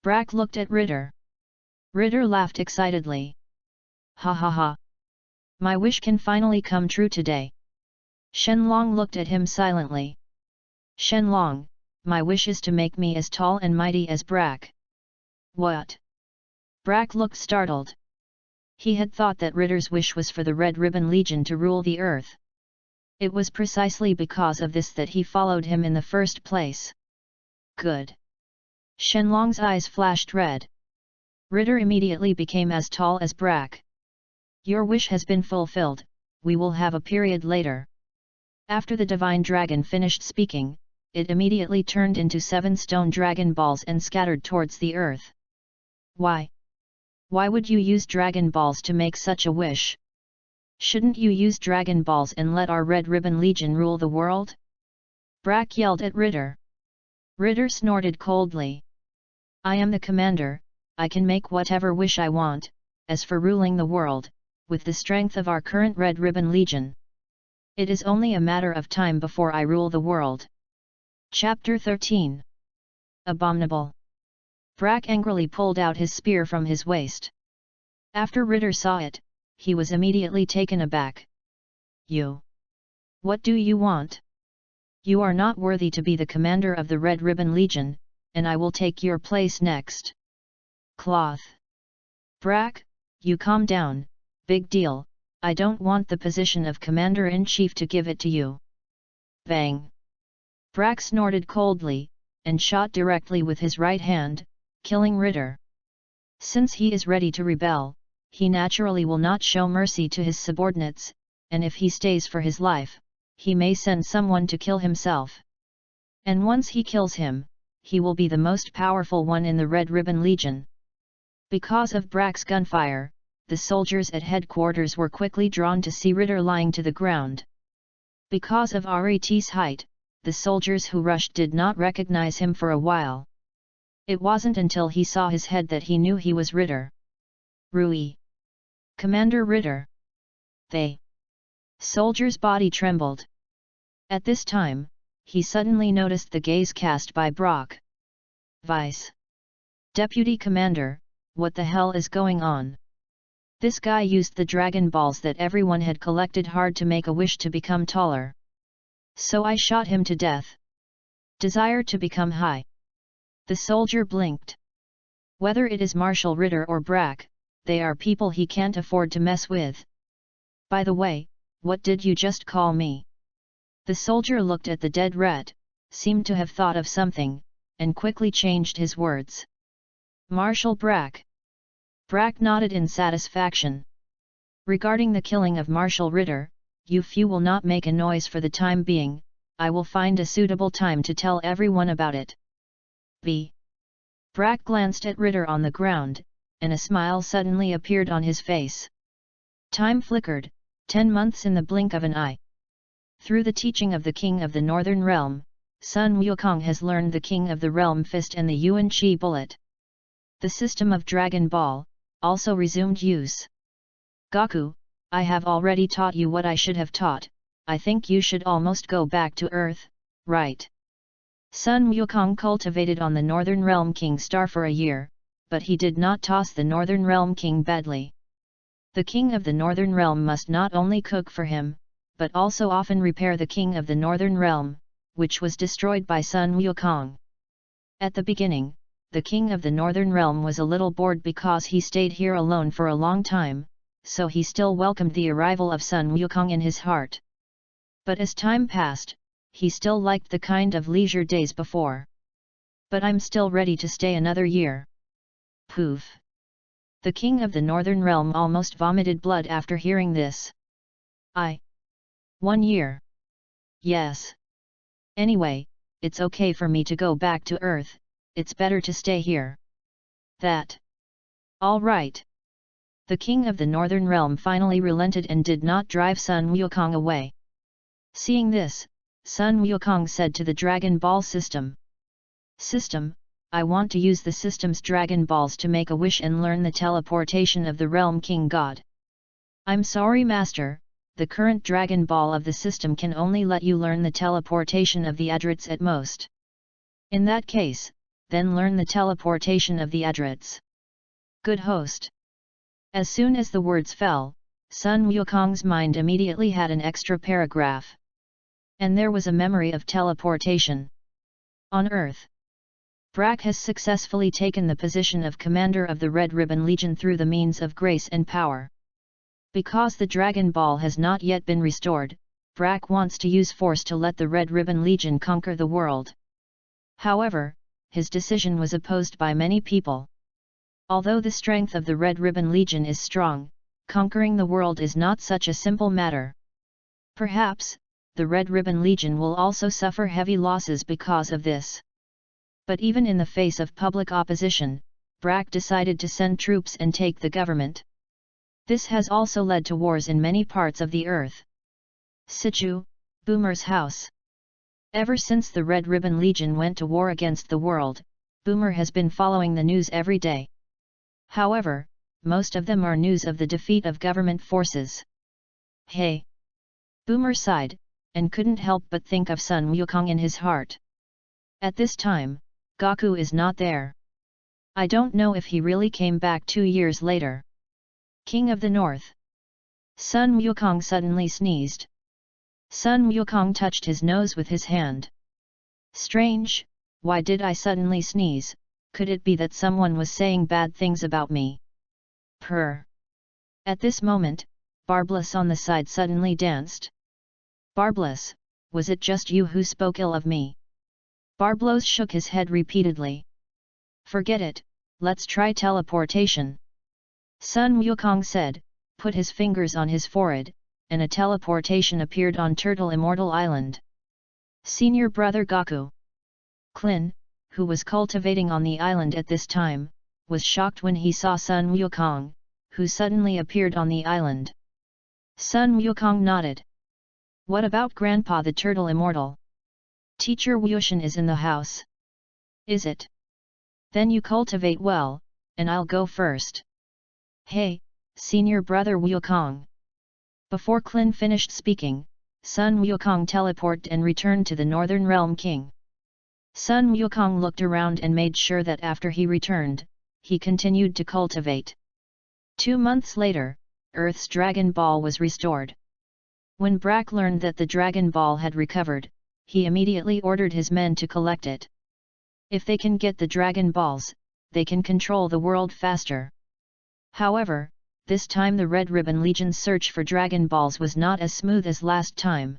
Brack looked at Ritter. Ritter laughed excitedly. Ha ha ha! My wish can finally come true today. Shenlong looked at him silently. Shenlong, my wish is to make me as tall and mighty as Brack. What? Brack looked startled. He had thought that Ritter's wish was for the Red Ribbon Legion to rule the earth. It was precisely because of this that he followed him in the first place. Good. Shenlong's eyes flashed red. Ritter immediately became as tall as Brack. Your wish has been fulfilled, we will have a period later. After the divine dragon finished speaking, it immediately turned into 7 stone dragon balls and scattered towards the earth. Why? Why would you use dragon balls to make such a wish? Shouldn't you use dragon balls and let our Red Ribbon Legion rule the world? Brack yelled at Ritter. Ritter snorted coldly. I am the commander, I can make whatever wish I want. As for ruling the world, with the strength of our current Red Ribbon Legion, it is only a matter of time before I rule the world. Chapter 13. Abominable. Brack angrily pulled out his spear from his waist. After Ritter saw it, he was immediately taken aback. You? What do you want? You are not worthy to be the commander of the Red Ribbon Legion, and I will take your place next. Cloth. Brack, you calm down, big deal, I don't want the position of Commander-in-Chief to give it to you. Bang! Brack snorted coldly, and shot directly with his right hand, killing Ritter. Since he is ready to rebel, he naturally will not show mercy to his subordinates, and if he stays for his life, he may send someone to kill himself. And once he kills him, he will be the most powerful one in the Red Ribbon Legion. Because of Brack's gunfire, the soldiers at headquarters were quickly drawn to see Ritter lying to the ground. Because of Rat's height, the soldiers who rushed did not recognize him for a while. It wasn't until he saw his head that he knew he was Ritter. Rui. Commander Ritter. They. Soldier's body trembled. At this time, he suddenly noticed the gaze cast by Brock. Vice. Deputy Commander, what the hell is going on? This guy used the dragon balls that everyone had collected hard to make a wish to become taller. So I shot him to death. Desire to become high. The soldier blinked. Whether it is Marshal Ritter or Brack, they are people he can't afford to mess with. By the way, what did you just call me? The soldier looked at the dead rat, seemed to have thought of something, and quickly changed his words. Marshal Brack. Brack nodded in satisfaction. Regarding the killing of Marshal Ritter, you few will not make a noise for the time being, I will find a suitable time to tell everyone about it. B. Brack glanced at Ritter on the ground, and a smile suddenly appeared on his face. Time flickered, 10 months in the blink of an eye. Through the teaching of the King of the Northern Realm, Sun Wukong has learned the King of the Realm Fist and the Yuan Chi Bullet. The system of Dragon Ball also resumed use. Goku, I have already taught you what I should have taught, I think you should almost go back to Earth, right? Sun Wukong cultivated on the Northern Realm King Star for a year, but he did not toss the Northern Realm King badly. The King of the Northern Realm must not only cook for him, but also often repair the King of the Northern Realm, which was destroyed by Sun Wukong. At the beginning, the King of the Northern Realm was a little bored because he stayed here alone for a long time, so he still welcomed the arrival of Sun Wukong in his heart. But as time passed, he still liked the kind of leisure days before. But I'm still ready to stay another year. Poof! The King of the Northern Realm almost vomited blood after hearing this. 1 year. Yes. Anyway, it's okay for me to go back to Earth, it's better to stay here. That. All right. The King of the Northern Realm finally relented and did not drive Sun Wukong away. Seeing this, Sun Wukong said to the Dragon Ball system. System, I want to use the system's Dragon Balls to make a wish and learn the teleportation of the Realm King God. I'm sorry Master, the current Dragon Ball of the system can only let you learn the teleportation of the Adrets at most. In that case, then learn the teleportation of the Adrets. Good host. As soon as the words fell, Sun Wukong's mind immediately had an extra paragraph. And there was a memory of teleportation. On Earth, Brack has successfully taken the position of commander of the Red Ribbon Legion through the means of grace and power. Because the Dragon Ball has not yet been restored, Brack wants to use force to let the Red Ribbon Legion conquer the world. However, his decision was opposed by many people. Although the strength of the Red Ribbon Legion is strong, conquering the world is not such a simple matter. Perhaps, the Red Ribbon Legion will also suffer heavy losses because of this. But even in the face of public opposition, Brack decided to send troops and take the government. This has also led to wars in many parts of the earth. Situ, Boomer's house. Ever since the Red Ribbon Legion went to war against the world, Boomer has been following the news every day. However, most of them are news of the defeat of government forces. Hey! Boomer sighed, and couldn't help but think of Sun Wukong in his heart. At this time, Gaku is not there. I don't know if he really came back 2 years later. King of the North. Sun Wukong suddenly sneezed. Sun Wukong touched his nose with his hand. Strange, why did I suddenly sneeze? Could it be that someone was saying bad things about me? Purr. At this moment, Barbless on the side suddenly danced. Barbless, was it just you who spoke ill of me? Barblos shook his head repeatedly. Forget it, let's try teleportation. Sun Wukong said, put his fingers on his forehead, and a teleportation appeared on Turtle Immortal Island. Senior brother Gaku. Klin, who was cultivating on the island at this time, was shocked when he saw Sun Wukong, who suddenly appeared on the island. Sun Wukong nodded. What about Grandpa the Turtle Immortal? Teacher Wushan is in the house. Is it? Then you cultivate well, and I'll go first. Hey, senior brother Wukong. Before Klin finished speaking, Sun Wukong teleported and returned to the Northern Realm King. Sun Wukong looked around and made sure that after he returned, he continued to cultivate. 2 months later, Earth's Dragon Ball was restored. When Brack learned that the Dragon Ball had recovered, he immediately ordered his men to collect it. If they can get the Dragon Balls, they can control the world faster. However, this time the Red Ribbon Legion's search for Dragon Balls was not as smooth as last time.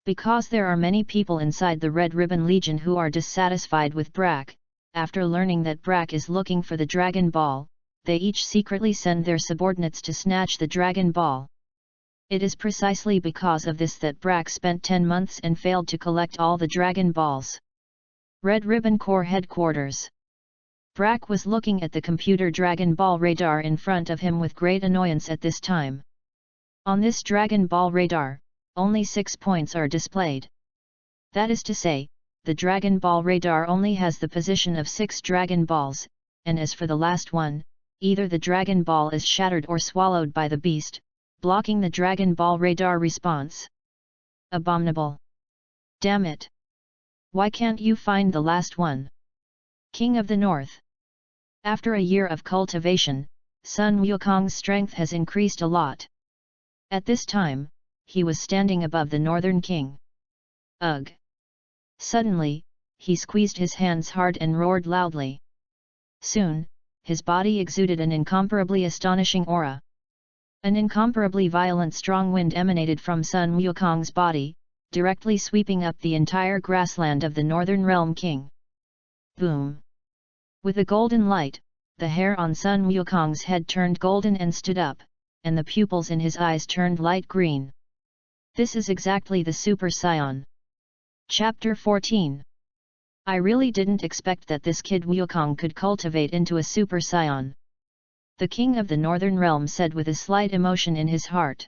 Because there are many people inside the Red Ribbon Legion who are dissatisfied with Brack, after learning that Brack is looking for the Dragon Ball, they each secretly send their subordinates to snatch the Dragon Ball. It is precisely because of this that Brack spent 10 months and failed to collect all the Dragon Balls. Red Ribbon Corps Headquarters. Brack was looking at the computer Dragon Ball radar in front of him with great annoyance at this time. On this Dragon Ball radar, only 6 points are displayed. That is to say, the Dragon Ball radar only has the position of 6 Dragon Balls, and as for the last one, either the Dragon Ball is shattered or swallowed by the beast, blocking the Dragon Ball radar response. Abominable! Damn it! Why can't you find the last one? King of the North. After a year of cultivation, Sun Wukong's strength has increased a lot. At this time, he was standing above the Northern King. Ugh! Suddenly, he squeezed his hands hard and roared loudly. Soon, his body exuded an incomparably astonishing aura. An incomparably violent strong wind emanated from Sun Wukong's body, directly sweeping up the entire grassland of the Northern Realm King. Boom! With a golden light, the hair on Sun Wukong's head turned golden and stood up, and the pupils in his eyes turned light green. This is exactly the Super Saiyan. Chapter 14. I really didn't expect that this kid Wukong could cultivate into a Super Saiyan. The King of the Northern Realm said with a slight emotion in his heart.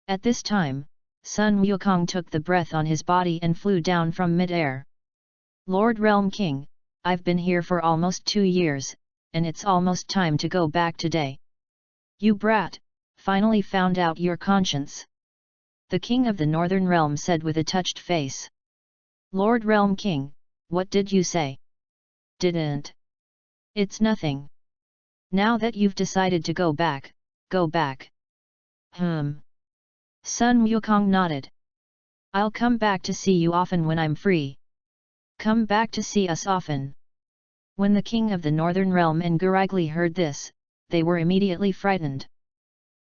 At this time, Sun Wukong took the breath on his body and flew down from mid-air. Lord Realm King, I've been here for almost 2 years, and it's almost time to go back today. You brat, finally found out your conscience. The King of the Northern Realm said with a touched face. Lord Realm King, what did you say? Didn't. It's nothing. Now that you've decided to go back, go back. Sun Wukong nodded. I'll come back to see you often when I'm free. Come back to see us often. When the King of the Northern Realm and Gurigli heard this, they were immediately frightened.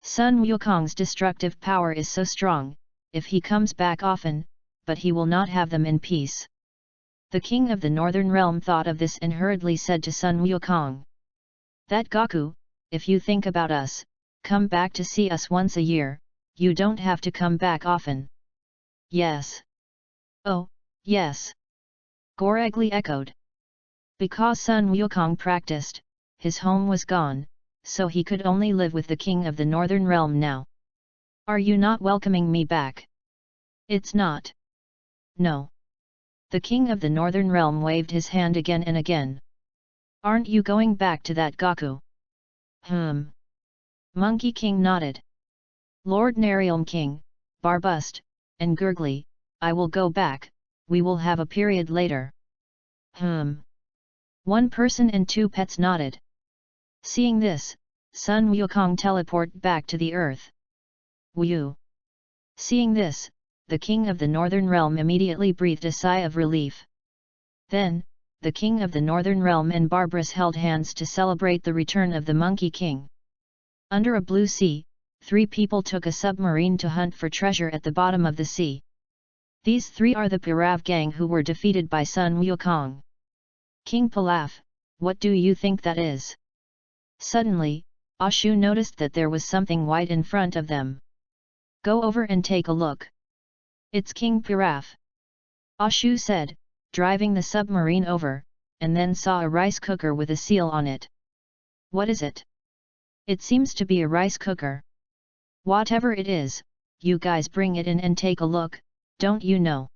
Sun Wukong's destructive power is so strong, if he comes back often, but he will not have them in peace. The King of the Northern Realm thought of this and hurriedly said to Sun Wukong. That Gaku, if you think about us, come back to see us once a year, you don't have to come back often. Yes. Oh, yes. Goregli echoed. Because Sun Wukong practiced, his home was gone, so he could only live with the king of the northern realm now. Are you not welcoming me back? It's not. No. The king of the northern realm waved his hand again and again. Aren't you going back to that Gaku? Monkey King nodded. Lord Narielm King, Barbust, and Gurgly, I will go back, we will have a period later. One person and two pets nodded. Seeing this, Sun Wukong teleported back to the earth. Wu. Seeing this, the king of the northern realm immediately breathed a sigh of relief. Then, the king of the northern realm and Barbarous held hands to celebrate the return of the Monkey King. Under a blue sea, 3 people took a submarine to hunt for treasure at the bottom of the sea. These 3 are the Pirav gang who were defeated by Sun Wukong. King Pilaf, what do you think that is? Suddenly, Ashu noticed that there was something white in front of them. Go over and take a look. It's King Piraf. Ashu said, driving the submarine over, and then saw a rice cooker with a seal on it. What is it? It seems to be a rice cooker. Whatever it is, you guys bring it in and take a look, don't you know?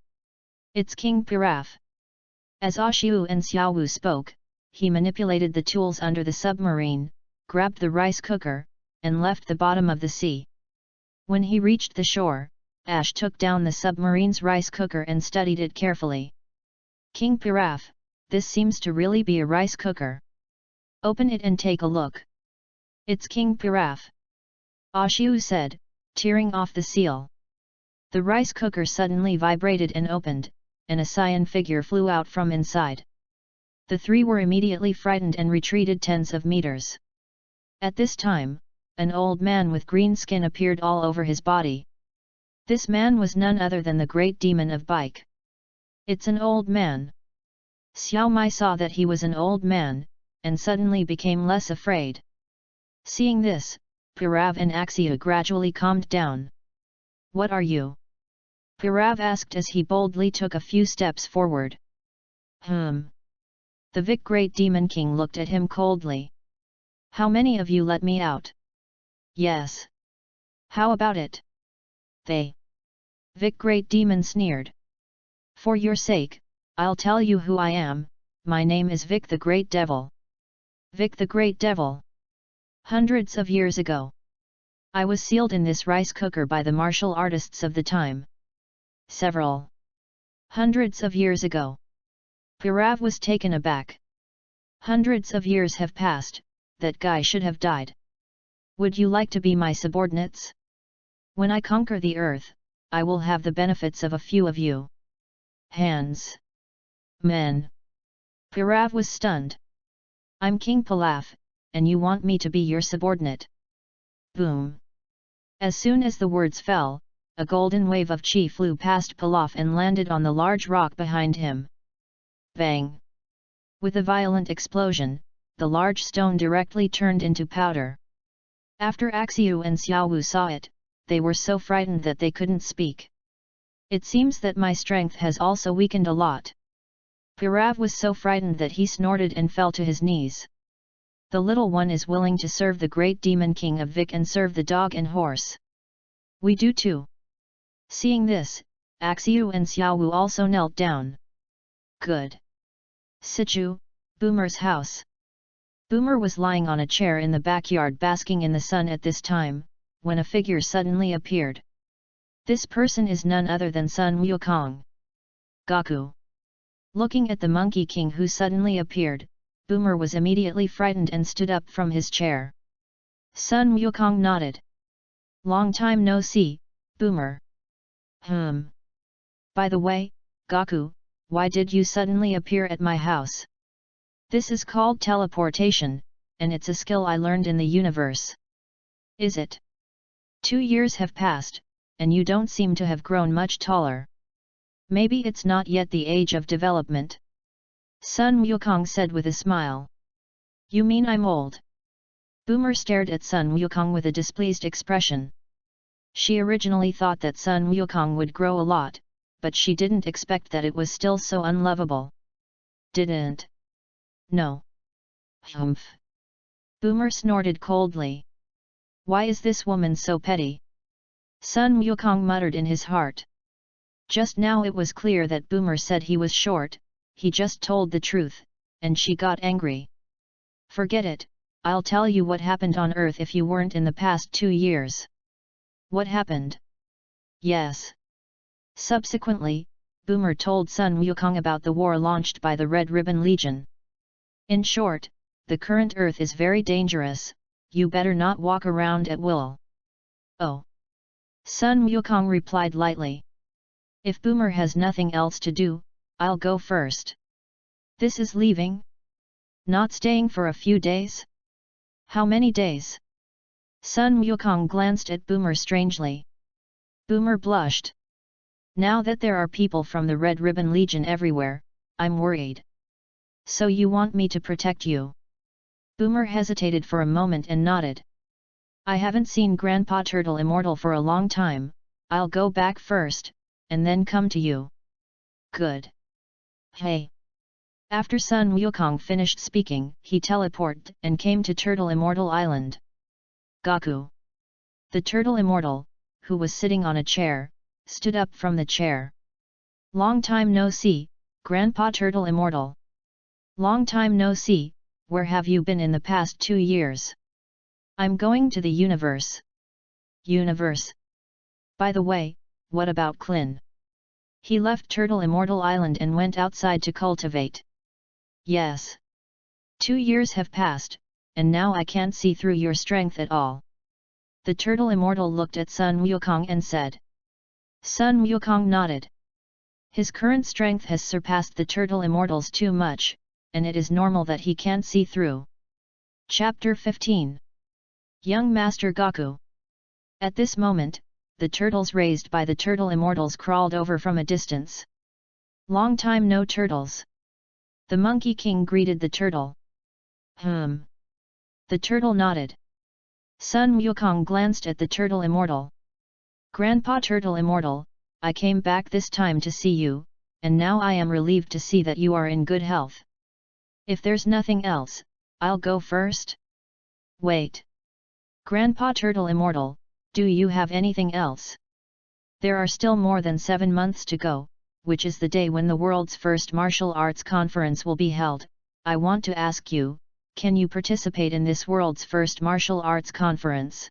It's King Piraf. As Ashu and Xiaowu spoke, he manipulated the tools under the submarine, grabbed the rice cooker, and left the bottom of the sea. When he reached the shore, Ash took down the submarine's rice cooker and studied it carefully. King Piraf, this seems to really be a rice cooker. Open it and take a look. It's King Piraf. Ashu said, tearing off the seal. The rice cooker suddenly vibrated and opened, and a cyan figure flew out from inside. The 3 were immediately frightened and retreated tens of meters. At this time, an old man with green skin appeared all over his body. This man was none other than the great demon of Bike. It's an old man. Xiao Mai saw that he was an old man, and suddenly became less afraid. Seeing this, Pirav and Axia gradually calmed down. What are you? Pirav asked as he boldly took a few steps forward. The Vic Great Demon King looked at him coldly. How many of you let me out? Yes. How about it? They. Vic Great Demon sneered. For your sake, I'll tell you who I am, my name is Vic the Great Devil. Vic the Great Devil. Hundreds of years ago. I was sealed in this rice cooker by the martial artists of the time. Several hundreds of years ago. Pirav was taken aback. Hundreds of years have passed, that guy should have died. Would you like to be my subordinates? When I conquer the earth, I will have the benefits of a few of you. Hands. Men. Pirav was stunned. I'm King Pilaf, and you want me to be your subordinate. Boom. As soon as the words fell, a golden wave of chi flew past Pilaf and landed on the large rock behind him. Bang! With a violent explosion, the large stone directly turned into powder. After Axiu and Xiaowu saw it, they were so frightened that they couldn't speak. It seems that my strength has also weakened a lot. Pirav was so frightened that he snorted and fell to his knees. The little one is willing to serve the great demon king of Vic and serve the dog and horse. We do too. Seeing this, Axiu and Xiaowu also knelt down. Good. Sichu, Boomer's house. Boomer was lying on a chair in the backyard basking in the sun at this time, when a figure suddenly appeared. This person is none other than Sun Wukong. Gaku. Looking at the Monkey King who suddenly appeared, Boomer was immediately frightened and stood up from his chair. Sun Wukong nodded. Long time no see, Boomer. By the way, Gaku, why did you suddenly appear at my house? This is called teleportation, and it's a skill I learned in the universe. Is it? 2 years have passed, and you don't seem to have grown much taller. Maybe it's not yet the age of development. Sun Wukong said with a smile. You mean I'm old? Boomer stared at Sun Wukong with a displeased expression. She originally thought that Sun Wukong would grow a lot, but she didn't expect that it was still so unlovable. Didn't? No. Humph. Boomer snorted coldly. Why is this woman so petty? Sun Wukong muttered in his heart. Just now it was clear that Boomer said he was short, he just told the truth, and she got angry. Forget it, I'll tell you what happened on Earth if you weren't in the past 2 years. What happened? Yes. Subsequently, Boomer told Sun Wukong about the war launched by the Red Ribbon Legion. In short, the current Earth is very dangerous, you better not walk around at will. Oh. Sun Wukong replied lightly. If Boomer has nothing else to do, I'll go first. This is leaving? Not staying for a few days? How many days? Sun Wukong glanced at Boomer strangely. Boomer blushed. Now that there are people from the Red Ribbon Legion everywhere, I'm worried. So you want me to protect you? Boomer hesitated for a moment and nodded. I haven't seen Grandpa Turtle Immortal for a long time, I'll go back first, and then come to you. Good. Hey. After Sun Wukong finished speaking, he teleported and came to Turtle Immortal Island. Gaku. The Turtle Immortal, who was sitting on a chair, stood up from the chair. Long time no see, Grandpa Turtle Immortal. Long time no see, where have you been in the past 2 years? I'm going to the universe. Universe? By the way, what about Clin? He left Turtle Immortal Island and went outside to cultivate. Yes. 2 years have passed, and now I can't see through your strength at all. The Turtle Immortal looked at Sun Wukong and said. Sun Wukong nodded. His current strength has surpassed the Turtle Immortal's too much, and it is normal that he can't see through. Chapter 15. Young Master Gaku. At this moment, the turtles raised by the Turtle Immortals crawled over from a distance. Long time no turtles. The Monkey King greeted the turtle. The turtle nodded. Sun Wukong glanced at the Turtle Immortal. Grandpa Turtle Immortal, I came back this time to see you, and now I am relieved to see that you are in good health. If there's nothing else, I'll go first. Wait. Grandpa Turtle Immortal, do you have anything else? There are still more than 7 months to go, which is the day when the world's first martial arts conference will be held. I want to ask you, can you participate in this world's first martial arts conference?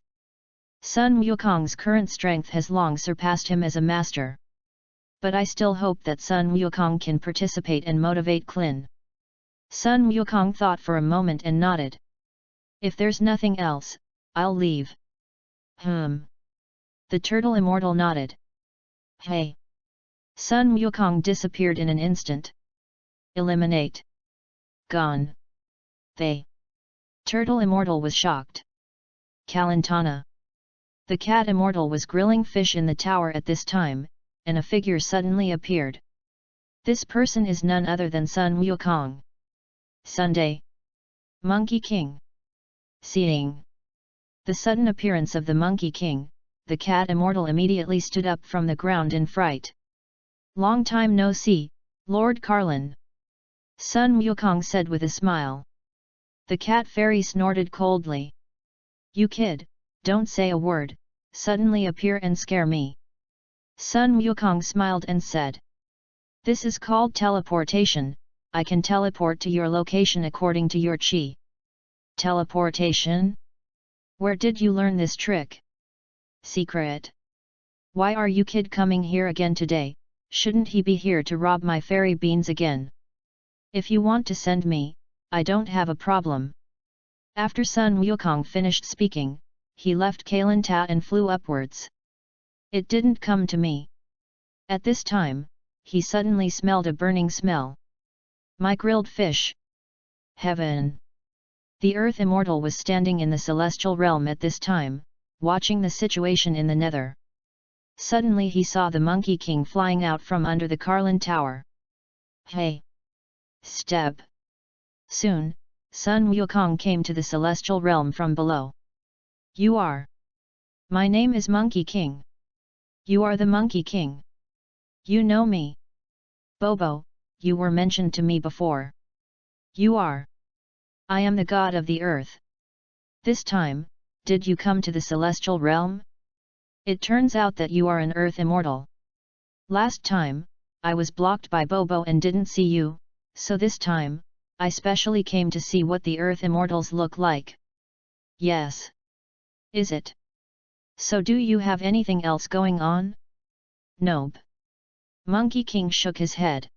Sun Wukong's current strength has long surpassed him as a master. But I still hope that Sun Wukong can participate and motivate Clin. Sun Wukong thought for a moment and nodded. If there's nothing else, I'll leave. The Turtle Immortal nodded. Hey. Sun Wukong disappeared in an instant. Eliminate. Gone. They. Turtle Immortal was shocked. Kalantana. The Cat Immortal was grilling fish in the tower at this time, and a figure suddenly appeared. This person is none other than Sun Wukong. Sunday. Monkey King. Seeing the sudden appearance of the Monkey King, the Cat Immortal immediately stood up from the ground in fright. Long time no see, Lord Carlin. Sun Wukong said with a smile. The Cat Fairy snorted coldly. You kid, don't say a word, suddenly appear and scare me. Sun Wukong smiled and said. This is called teleportation, I can teleport to your location according to your chi. Teleportation? Where did you learn this trick? Secret. Why are you kid coming here again today? Shouldn't he be here to rob my fairy beans again? If you want to send me, I don't have a problem. After Sun Wukong finished speaking, he left Kalanta and flew upwards. It didn't come to me. At this time, he suddenly smelled a burning smell. My grilled fish. Heaven. The Earth Immortal was standing in the celestial realm at this time, watching the situation in the nether. Suddenly he saw the Monkey King flying out from under the Carlin Tower. Hey! Step! Soon, Sun Wukong came to the celestial realm from below. You are. My name is Monkey King. You are the Monkey King. You know me. Bobo, you were mentioned to me before. You are. I am the god of the earth. This time, did you come to the celestial realm? It turns out that you are an earth immortal. Last time, I was blocked by Bobo and didn't see you, so this time, I specially came to see what the earth immortals look like. Yes. Is it? So do you have anything else going on? Nope. Monkey King shook his head.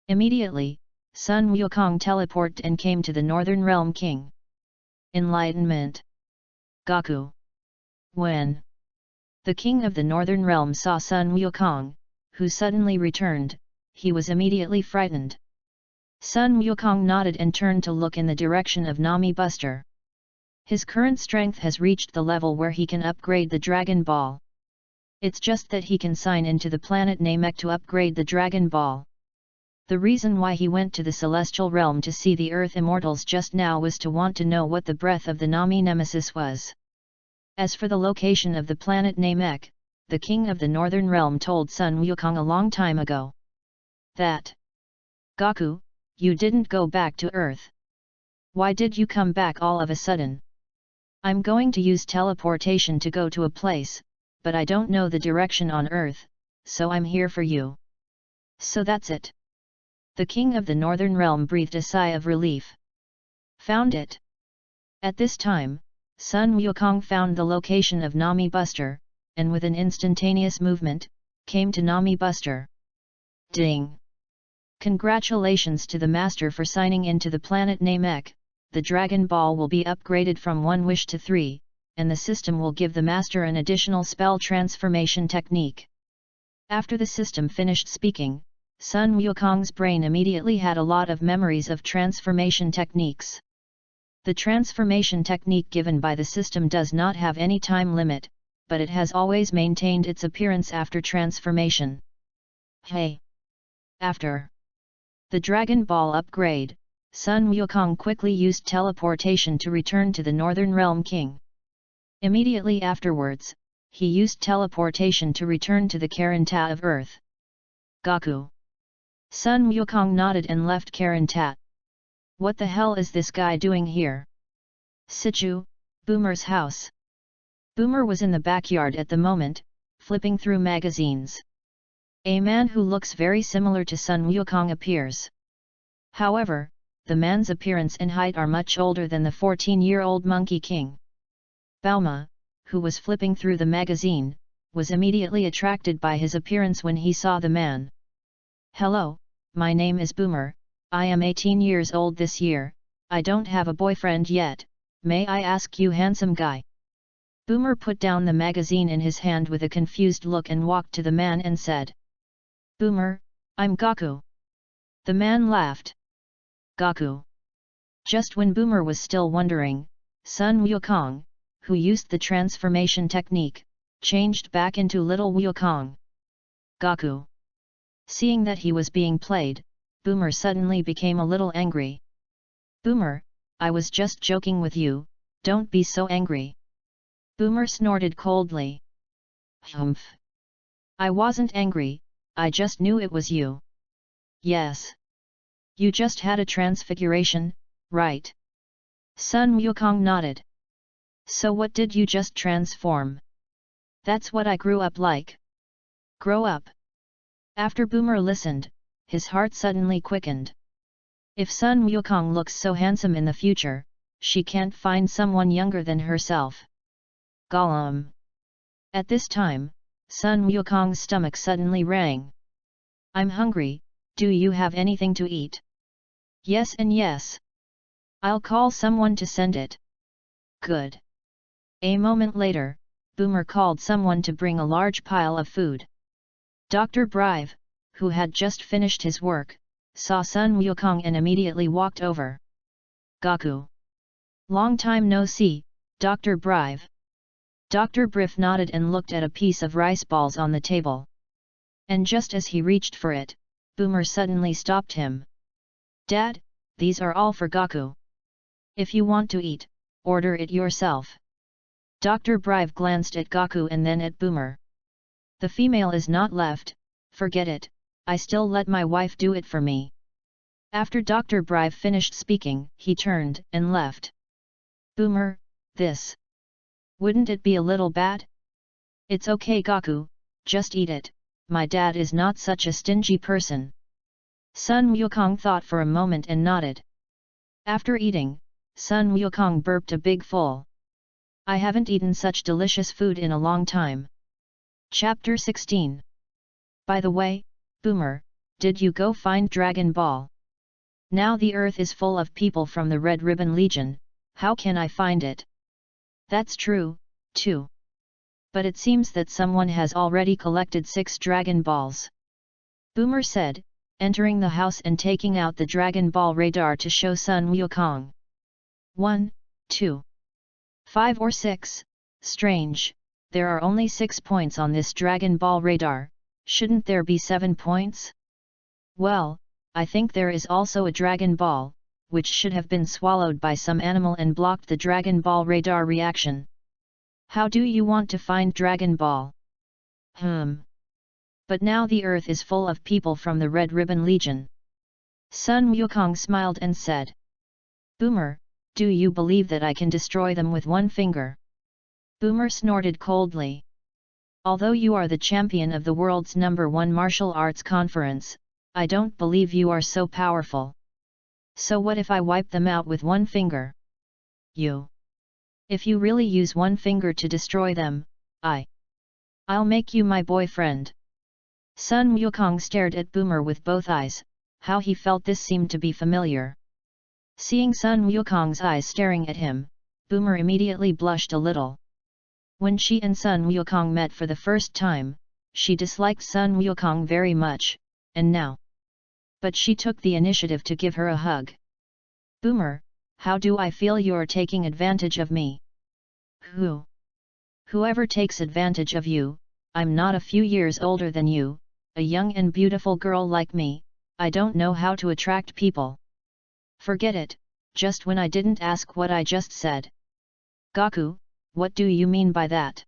Immediately, Sun Wukong teleported and came to the Northern Realm King. Enlightenment. Gaku. When the King of the Northern Realm saw Sun Wukong, who suddenly returned, he was immediately frightened. Sun Wukong nodded and turned to look in the direction of Nami Buster. His current strength has reached the level where he can upgrade the Dragon Ball. It's just that he can sign into the planet Namek to upgrade the Dragon Ball. The reason why he went to the Celestial Realm to see the Earth Immortals just now was to want to know what the breath of the Nami Nemesis was. As for the location of the planet Namek, the King of the Northern Realm told Sun Wukong a long time ago. That. Gaku, you didn't go back to Earth. Why did you come back all of a sudden? I'm going to use teleportation to go to a place, but I don't know the direction on Earth, so I'm here for you. So that's it. The King of the Northern Realm breathed a sigh of relief. Found it. At this time, Sun Wukong found the location of Nami Buster, and with an instantaneous movement, came to Nami Buster. Ding! Congratulations to the Master for signing into the planet Namek. The Dragon Ball will be upgraded from 1 wish to 3, and the system will give the Master an additional spell transformation technique. After the system finished speaking, Sun Wukong's brain immediately had a lot of memories of transformation techniques. The transformation technique given by the system does not have any time limit, but it has always maintained its appearance after transformation. Hey! After the Dragon Ball upgrade, Sun Wukong quickly used teleportation to return to the Northern Realm King. Immediately afterwards, he used teleportation to return to the Karinta of Earth. Gaku. Sun Wukong nodded and left Karinta. What the hell is this guy doing here? Sichu, Boomer's house. Boomer was in the backyard at the moment, flipping through magazines. A man who looks very similar to Sun Wukong appears. However, the man's appearance and height are much older than the 14-year-old Monkey King. Bauma, who was flipping through the magazine, was immediately attracted by his appearance when he saw the man. Hello, my name is Boomer, I am 18 years old this year, I don't have a boyfriend yet, may I ask you handsome guy? Boomer put down the magazine in his hand with a confused look and walked to the man and said. Boomer, I'm Gaku. The man laughed. Gaku. Just when Boomer was still wondering, Sun Wukong, who used the transformation technique, changed back into little Wukong. Gaku. Seeing that he was being played, Boomer suddenly became a little angry. Boomer, I was just joking with you, don't be so angry. Boomer snorted coldly. Humph. I wasn't angry, I just knew it was you. Yes. You just had a transfiguration, right? Sun Wukong nodded. So what did you just transform? That's what I grew up like. Grow up. After Boomer listened, his heart suddenly quickened. If Sun Wukong looks so handsome in the future, she can't find someone younger than herself. Gollum. At this time, Sun Wukong's stomach suddenly rang. I'm hungry, do you have anything to eat? Yes and yes. I'll call someone to send it. Good. A moment later, Boomer called someone to bring a large pile of food. Dr. Brive, who had just finished his work, saw Sun Wukong and immediately walked over. Gaku. Long time no see, Dr. Brive. Dr. Briff nodded and looked at a piece of rice balls on the table. And just as he reached for it, Boomer suddenly stopped him. Dad, these are all for Gaku. If you want to eat, order it yourself. Dr. Brive glanced at Gaku and then at Boomer. The female is not left, forget it, I still let my wife do it for me. After Dr. Brive finished speaking, he turned and left. Boomer, this. Wouldn't it be a little bad? It's okay Gaku, just eat it, my dad is not such a stingy person. Sun Wukong thought for a moment and nodded. After eating, Sun Wukong burped a big full. I haven't eaten such delicious food in a long time. Chapter 16. By the way, Boomer, did you go find Dragon Ball? Now the earth is full of people from the Red Ribbon Legion, how can I find it? That's true, too. But it seems that someone has already collected 6 Dragon Balls. Boomer said, entering the house and taking out the Dragon Ball radar to show Sun Wukong. 1, 2, 5 or 6, strange, there are only 6 points on this Dragon Ball radar, shouldn't there be 7 points? Well, I think there is also a Dragon Ball, which should have been swallowed by some animal and blocked the Dragon Ball radar reaction. How do you want to find Dragon Ball? But now the earth is full of people from the Red Ribbon Legion. Sun Wukong smiled and said. Boomer, do you believe that I can destroy them with one finger? Boomer snorted coldly. Although you are the champion of the world's #1 martial arts conference, I don't believe you are so powerful. So what if I wipe them out with one finger? If you really use one finger to destroy them, I'll make you my boyfriend. Sun Wukong stared at Boomer with both eyes, how he felt this seemed to be familiar. Seeing Sun Wukong's eyes staring at him, Boomer immediately blushed a little. When she and Sun Wukong met for the first time, she disliked Sun Wukong very much, and now. But she took the initiative to give her a hug. Boomer, how do I feel you're taking advantage of me? Whoever takes advantage of you, I'm not a few years older than you, a young and beautiful girl like me, I don't know how to attract people. Forget it, just when I didn't ask what I just said. Gaku, what do you mean by that?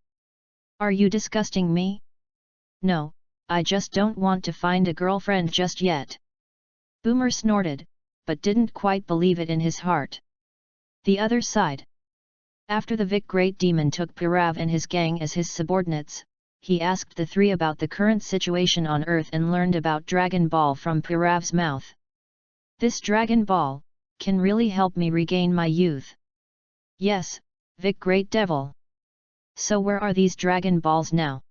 Are you disgusting me? No, I just don't want to find a girlfriend just yet. Boomer snorted, but didn't quite believe it in his heart. The other side. After the Vic Great Demon took Pirav and his gang as his subordinates, he asked the 3 about the current situation on Earth and learned about Dragon Ball from Pirav's mouth. This Dragon Ball can really help me regain my youth. Yes, Vic Great Devil. So where are these Dragon Balls now?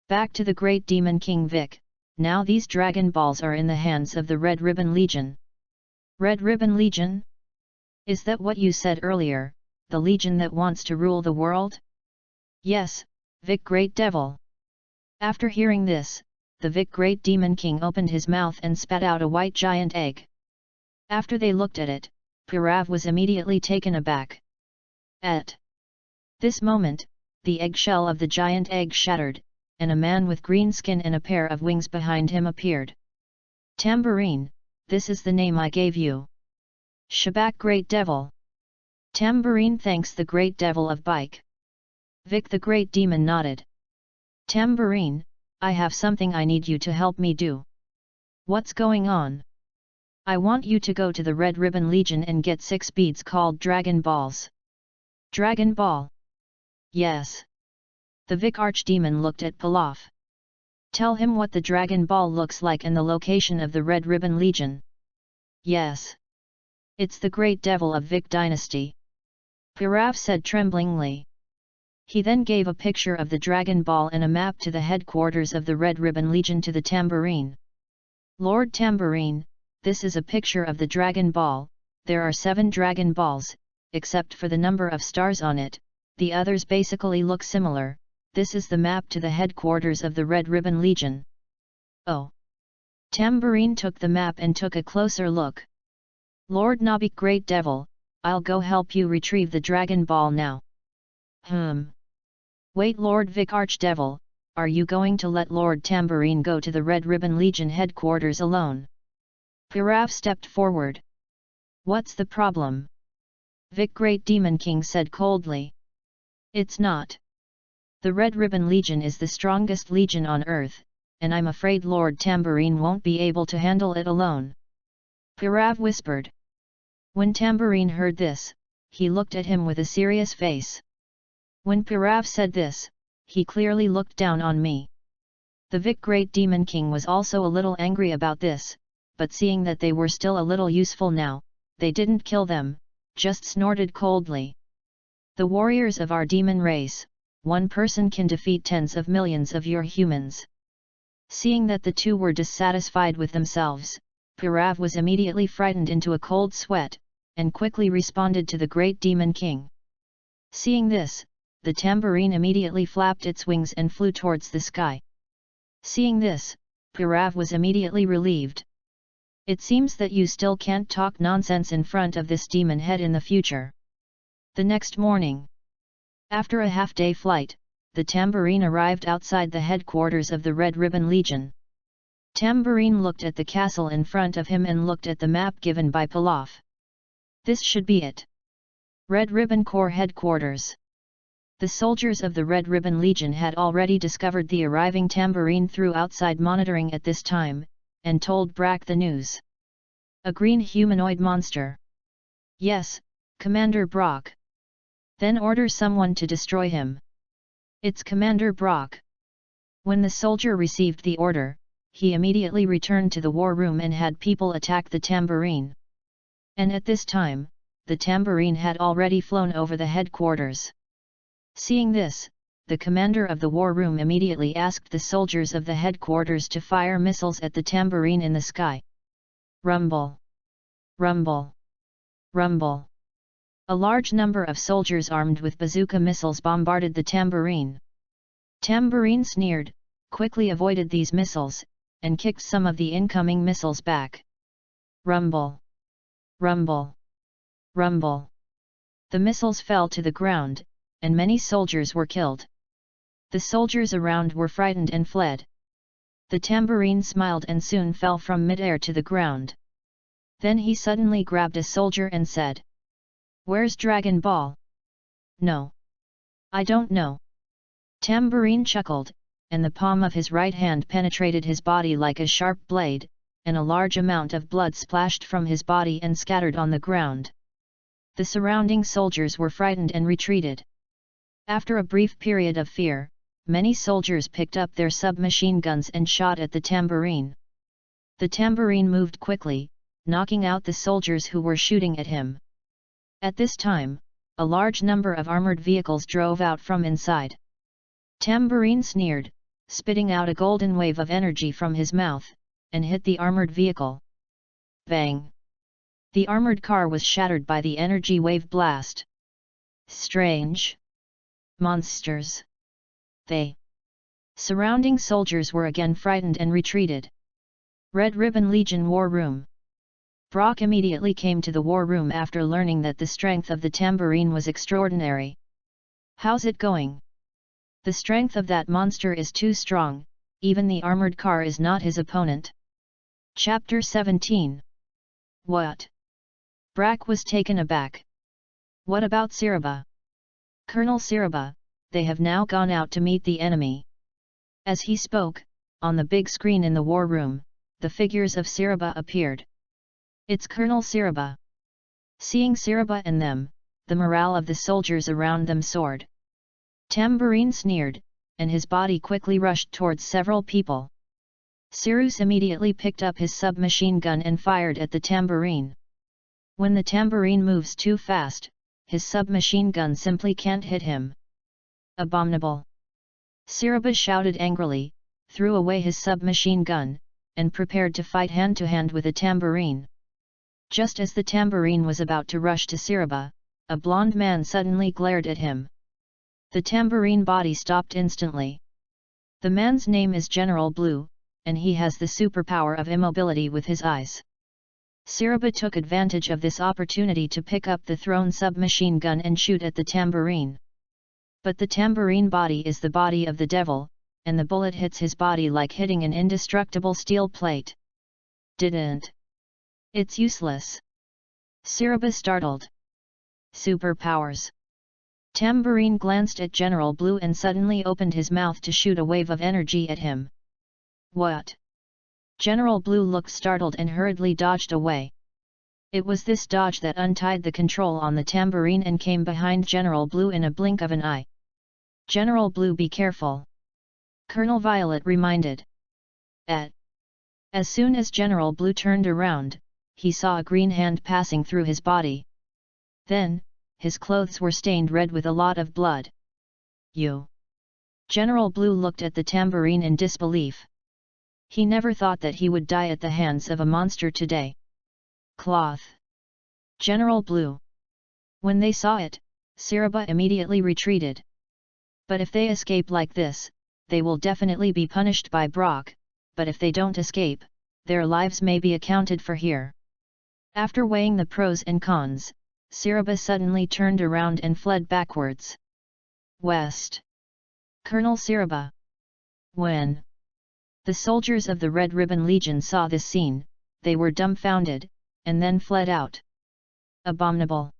Back to the Great Demon King Vic, now these Dragon Balls are in the hands of the Red Ribbon Legion. Red Ribbon Legion? Is that what you said earlier, the legion that wants to rule the world? Yes, Vic Great Devil. After hearing this, the Vic Great Demon King opened his mouth and spat out a white giant egg. After they looked at it, Pirav was immediately taken aback. At this moment, the eggshell of the giant egg shattered, and a man with green skin and a pair of wings behind him appeared. Tambourine, this is the name I gave you. Shabak Great Devil. Tambourine thanks the Great Devil of Bike. Vic the Great Demon nodded. Tambourine, I have something I need you to help me do. What's going on? I want you to go to the Red Ribbon Legion and get 6 beads called Dragon Balls. Dragon Ball? Yes. The Vic Archdemon looked at Pilaf. Tell him what the Dragon Ball looks like and the location of the Red Ribbon Legion. Yes. It's the Great Devil of Vic Dynasty. Pirav said tremblingly. He then gave a picture of the Dragon Ball and a map to the headquarters of the Red Ribbon Legion to the Tambourine. Lord Tambourine, this is a picture of the Dragon Ball, there are 7 Dragon Balls, except for the number of stars on it, the others basically look similar, this is the map to the headquarters of the Red Ribbon Legion. Oh! Tambourine took the map and took a closer look. Lord Nabik Great Devil, I'll go help you retrieve the Dragon Ball now. Wait Lord Vic Archdevil, are you going to let Lord Tambourine go to the Red Ribbon Legion headquarters alone? Pirav stepped forward. What's the problem? Vic Great Demon King said coldly. It's not. The Red Ribbon Legion is the strongest legion on Earth, and I'm afraid Lord Tambourine won't be able to handle it alone. Pirav whispered. When Tambourine heard this, he looked at him with a serious face. When Pirav said this, he clearly looked down on me. The Vic Great Demon King was also a little angry about this, but seeing that they were still a little useful now, they didn't kill them, just snorted coldly. The warriors of our demon race, one person can defeat tens of millions of your humans. Seeing that the two were dissatisfied with themselves, Pirav was immediately frightened into a cold sweat, and quickly responded to the Great Demon King. Seeing this, the tambourine immediately flapped its wings and flew towards the sky. Seeing this, Pirav was immediately relieved. It seems that you still can't talk nonsense in front of this demon head in the future. The next morning, after a half-day flight, the tambourine arrived outside the headquarters of the Red Ribbon Legion. Tambourine looked at the castle in front of him and looked at the map given by Pilaf. This should be it. Red Ribbon Corps Headquarters. The soldiers of the Red Ribbon Legion had already discovered the arriving tambourine through outside monitoring at this time, and told Brack the news. A green humanoid monster. Yes, Commander Brock. Then order someone to destroy him. It's Commander Brock. When the soldier received the order, he immediately returned to the war room and had people attack the tambourine. And at this time, the tambourine had already flown over the headquarters. Seeing this, the commander of the war room immediately asked the soldiers of the headquarters to fire missiles at the tambourine in the sky. Rumble! Rumble! Rumble! A large number of soldiers armed with bazooka missiles bombarded the tambourine. Tambourine sneered, quickly avoided these missiles, and kicked some of the incoming missiles back. Rumble! Rumble! Rumble! The missiles fell to the ground, and many soldiers were killed. The soldiers around were frightened and fled. The tambourine smiled and soon fell from mid-air to the ground. Then he suddenly grabbed a soldier and said, "Where's Dragon Ball?" "No. I don't know." Tambourine chuckled, and the palm of his right hand penetrated his body like a sharp blade, and a large amount of blood splashed from his body and scattered on the ground. The surrounding soldiers were frightened and retreated. After a brief period of fear, many soldiers picked up their submachine guns and shot at the tambourine. The tambourine moved quickly, knocking out the soldiers who were shooting at him. At this time, a large number of armored vehicles drove out from inside. Tambourine sneered, spitting out a golden wave of energy from his mouth, and hit the armored vehicle. Bang! The armored car was shattered by the energy wave blast. Strange! Monsters! They! Surrounding soldiers were again frightened and retreated. Red Ribbon Legion War Room. Brock immediately came to the war room after learning that the strength of the tambourine was extraordinary. "How's it going?" "The strength of that monster is too strong, even the armored car is not his opponent." Chapter 17. What? Brack was taken aback. "What about Siraba?" "Colonel Siraba, they have now gone out to meet the enemy." As he spoke, on the big screen in the war room, the figures of Siraba appeared. "It's Colonel Siraba." Seeing Siraba and them, the morale of the soldiers around them soared. Tambourine sneered, and his body quickly rushed towards several people. Cyrus immediately picked up his submachine gun and fired at the tambourine. When the tambourine moves too fast, his submachine gun simply can't hit him. "Abominable!" Siraba shouted angrily, threw away his submachine gun, and prepared to fight hand-to-hand with a tambourine. Just as the tambourine was about to rush to Siraba, a blond man suddenly glared at him. The tambourine body stopped instantly. The man's name is General Blue, and he has the superpower of immobility with his eyes. Siraba took advantage of this opportunity to pick up the thrown submachine gun and shoot at the tambourine. But the tambourine body is the body of the devil, and the bullet hits his body like hitting an indestructible steel plate. "Didn't. It's useless." Siraba startled. superpowers. Tambourine glanced at General Blue and suddenly opened his mouth to shoot a wave of energy at him. What? General Blue looked startled and hurriedly dodged away. It was this dodge that untied the control on the tambourine and came behind General Blue in a blink of an eye. General Blue, be careful, Colonel Violet reminded. As soon as General Blue turned around, he saw a green hand passing through his body. Then, his clothes were stained red with a lot of blood. You! General Blue looked at the tambourine in disbelief. He never thought that he would die at the hands of a monster today. Cloth! General Blue! When they saw it, Siraba immediately retreated. But if they escape like this, they will definitely be punished by Brock, but if they don't escape, their lives may be accounted for here. After weighing the pros and cons, Siraba suddenly turned around and fled backwards. West! Colonel Siraba! When the soldiers of the Red Ribbon Legion saw this scene, they were dumbfounded, and then fled out. Abominable!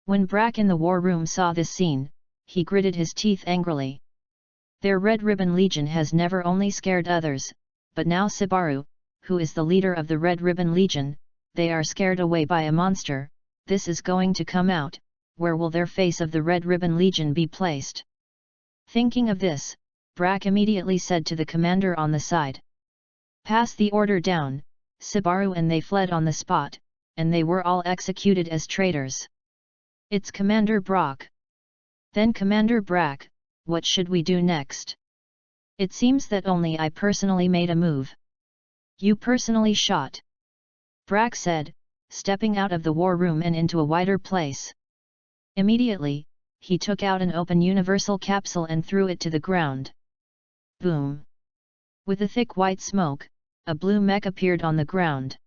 When Brack in the war room saw this scene, he gritted his teeth angrily. Their Red Ribbon Legion has never only scared others, but now Subaru, who is the leader of the Red Ribbon Legion, they are scared away by a monster. This is going to come out. Where will their face of the Red Ribbon Legion be placed? Thinking of this, Brack immediately said to the commander on the side. Pass the order down, Subaru, and they fled on the spot, and they were all executed as traitors. It's Commander Brock. Then Commander Brack, what should we do next? It seems that only I personally made a move. You personally shot? Brack said, stepping out of the war room and into a wider place. Immediately, he took out an open universal capsule and threw it to the ground. Boom! With a thick white smoke, a blue mech appeared on the ground.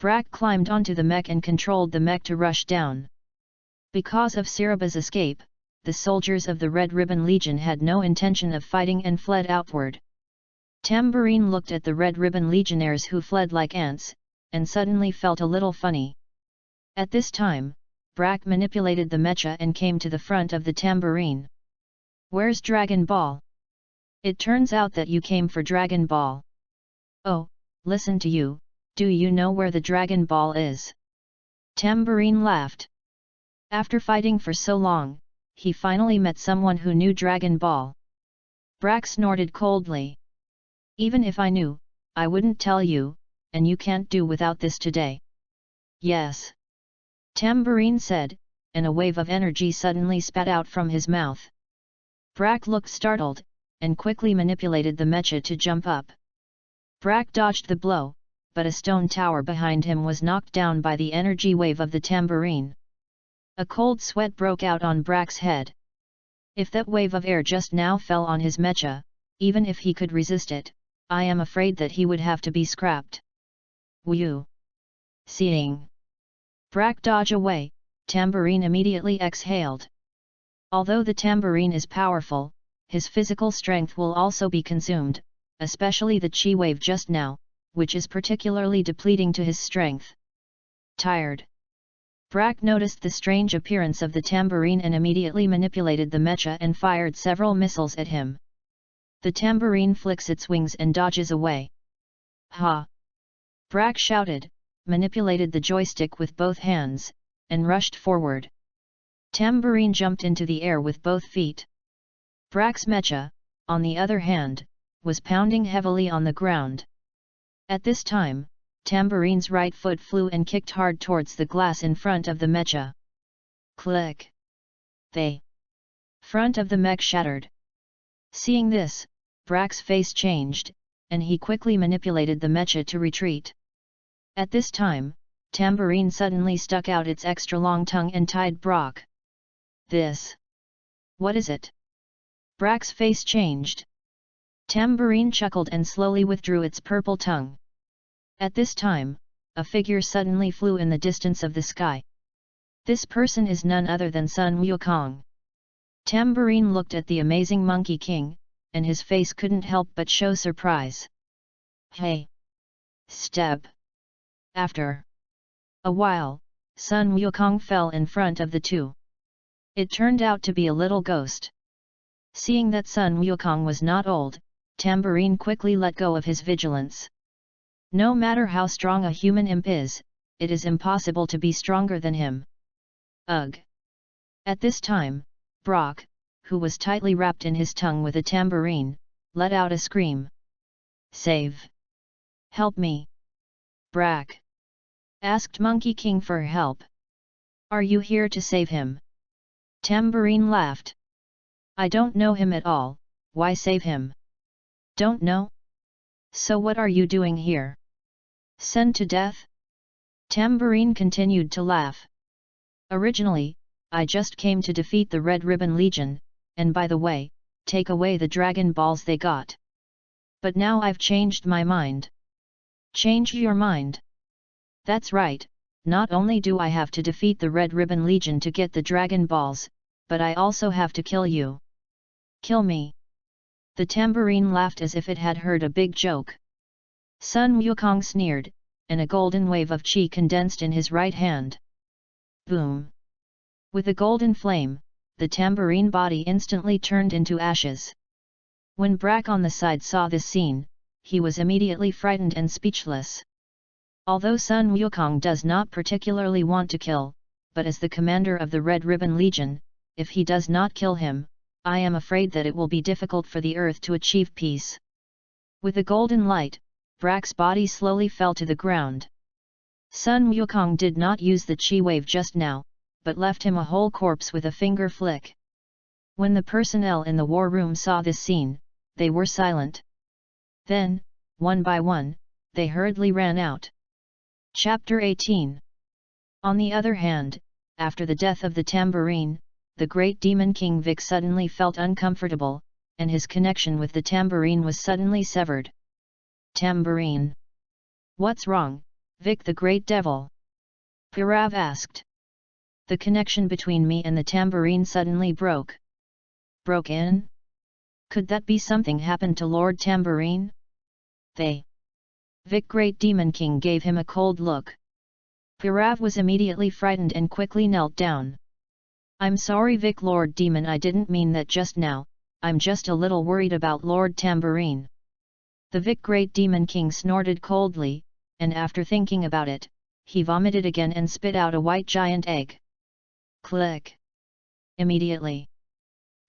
Brack climbed onto the mech and controlled the mech to rush down. Because of Siraba's escape, the soldiers of the Red Ribbon Legion had no intention of fighting and fled outward. Tambourine looked at the Red Ribbon Legionnaires who fled like ants, and suddenly felt a little funny. At this time, Brack manipulated the mecha and came to the front of the tambourine. Where's Dragon Ball? It turns out that you came for Dragon Ball. Oh, listen to you, do you know where the Dragon Ball is? Tambourine laughed. After fighting for so long, he finally met someone who knew Dragon Ball. Brack snorted coldly. Even if I knew, I wouldn't tell you, and you can't do without this today. Yes. Tambourine said, and a wave of energy suddenly spat out from his mouth. Brack looked startled, and quickly manipulated the mecha to jump up. Brack dodged the blow, but a stone tower behind him was knocked down by the energy wave of the tambourine. A cold sweat broke out on Brack's head. If that wave of air just now fell on his mecha, even if he could resist it, I am afraid that he would have to be scrapped. Whew! Seeing Brack dodge away, Tambourine immediately exhaled. Although the tambourine is powerful, his physical strength will also be consumed, especially the chi wave just now, which is particularly depleting to his strength. Tired. Brack noticed the strange appearance of the tambourine and immediately manipulated the mecha and fired several missiles at him. The tambourine flicks its wings and dodges away. Ha! Brack shouted, manipulated the joystick with both hands, and rushed forward. Tambourine jumped into the air with both feet. Brack's mecha, on the other hand, was pounding heavily on the ground. At this time, Tambourine's right foot flew and kicked hard towards the glass in front of the mecha. Click! The front of the mech shattered. Seeing this, Brack's face changed, and he quickly manipulated the mecha to retreat. At this time, Tambourine suddenly stuck out its extra long tongue and tied Brack. This! What is it? Brack's face changed. Tambourine chuckled and slowly withdrew its purple tongue. At this time, a figure suddenly flew in the distance of the sky. This person is none other than Sun Wukong. Tambourine looked at the amazing Monkey King, and his face couldn't help but show surprise. Hey! Step! After a while, Sun Wukong fell in front of the two. It turned out to be a little ghost. Seeing that Sun Wukong was not old, Tambourine quickly let go of his vigilance. No matter how strong a human imp is, it is impossible to be stronger than him. Ugh! At this time, Brock, who was tightly wrapped in his tongue with a tambourine, let out a scream. Save! Help me! Brack! Asked Monkey King for help. Are you here to save him? Tambourine laughed. I don't know him at all, why save him? Don't know? So what are you doing here? Sent to death? Tambourine continued to laugh. Originally, I just came to defeat the Red Ribbon Legion, and by the way, take away the Dragon Balls they got. But now I've changed my mind. Change your mind? That's right, not only do I have to defeat the Red Ribbon Legion to get the Dragon Balls, but I also have to kill you. Kill me? The tambourine laughed as if it had heard a big joke. Sun Wukong sneered, and a golden wave of chi condensed in his right hand. Boom! With a golden flame, the tambourine body instantly turned into ashes. When Brack on the side saw this scene, he was immediately frightened and speechless. Although Sun Wukong does not particularly want to kill, but as the commander of the Red Ribbon Legion, if he does not kill him, I am afraid that it will be difficult for the earth to achieve peace. With a golden light, Brack's body slowly fell to the ground. Sun Wukong did not use the chi wave just now, but left him a whole corpse with a finger flick. When the personnel in the war room saw this scene, they were silent. Then, one by one, they hurriedly ran out. Chapter 18. On the other hand, after the death of the tambourine, the great demon king Vic suddenly felt uncomfortable, and his connection with the tambourine was suddenly severed. Tambourine! What's wrong, Vic the great devil? Pirav asked. The connection between me and the tambourine suddenly broke. Broke in? Could that be something happened to Lord Tambourine? Vic Great Demon King gave him a cold look. Pirav was immediately frightened and quickly knelt down. I'm sorry Vic Lord Demon, I didn't mean that just now, I'm just a little worried about Lord Tambourine. The Vic Great Demon King snorted coldly, and after thinking about it, he vomited again and spit out a white giant egg. Click! Immediately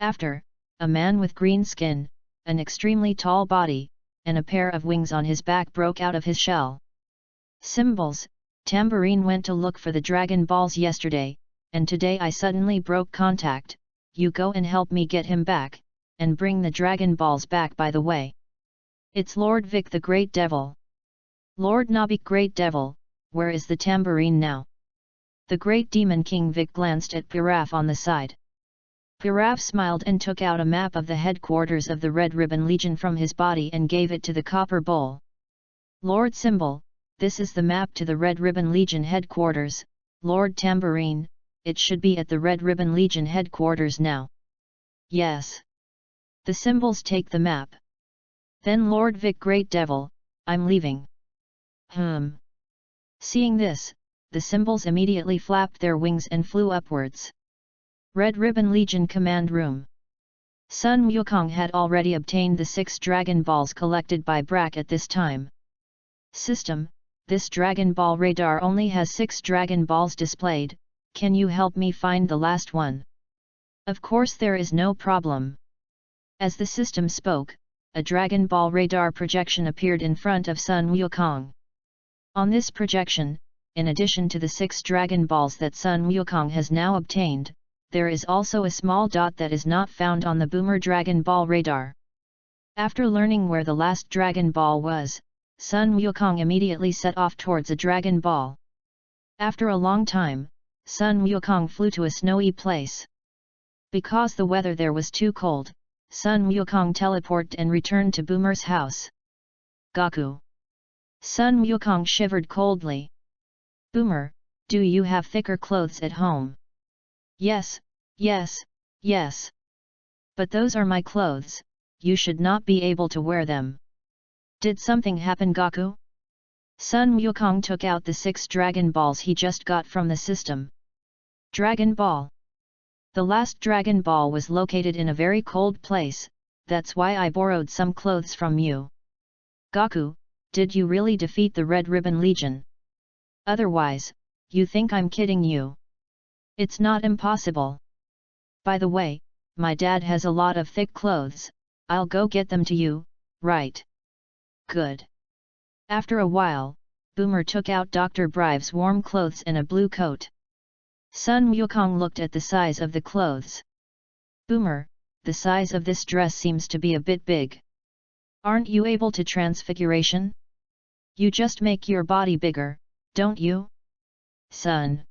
after, a man with green skin, an extremely tall body, and a pair of wings on his back broke out of his shell. Symbols, Tambourine went to look for the Dragon Balls yesterday, and today I suddenly broke contact. You go and help me get him back, and bring the Dragon Balls back by the way. It's Lord Vic the Great Devil. Lord Nobby Great Devil, where is the tambourine now? The Great Demon King Vic glanced at Pirav on the side. Pirav smiled and took out a map of the headquarters of the Red Ribbon Legion from his body and gave it to the copper bowl. Lord Symbol, this is the map to the Red Ribbon Legion headquarters. Lord Tambourine, it should be at the Red Ribbon Legion headquarters now. Yes. The symbols take the map. Then Lord Vic Great Devil, I'm leaving. Seeing this, the symbols immediately flapped their wings and flew upwards. Red Ribbon Legion Command Room. Sun Wukong had already obtained the 6 Dragon Balls collected by Brack at this time. System, this Dragon Ball radar only has 6 Dragon Balls displayed, can you help me find the last one? Of course there is no problem. As the system spoke, a Dragon Ball radar projection appeared in front of Sun Wukong. On this projection, in addition to the 6 Dragon Balls that Sun Wukong has now obtained, there is also a small dot that is not found on the Boomer Dragon Ball radar. After learning where the last Dragon Ball was, Sun Wukong immediately set off towards a Dragon Ball. After a long time, Sun Wukong flew to a snowy place. Because the weather there was too cold, Sun Wukong teleported and returned to Boomer's house. Gaku. Sun Wukong shivered coldly. Boomer, do you have thicker clothes at home? Yes, yes, yes. But those are my clothes, you should not be able to wear them. Did something happen, Gaku? Sun Wukong took out the 6 Dragon Balls he just got from the system. Dragon Ball. The last Dragon Ball was located in a very cold place, that's why I borrowed some clothes from you. Goku, did you really defeat the Red Ribbon Legion? Otherwise, you think I'm kidding you. It's not impossible. By the way, my dad has a lot of thick clothes, I'll go get them to you, right? Good. After a while, Boomer took out Dr. Brive's warm clothes and a blue coat. Sun Wukong looked at the size of the clothes. Boomer, the size of this dress seems to be a bit big. Aren't you able to transfiguration? You just make your body bigger, don't you? Sun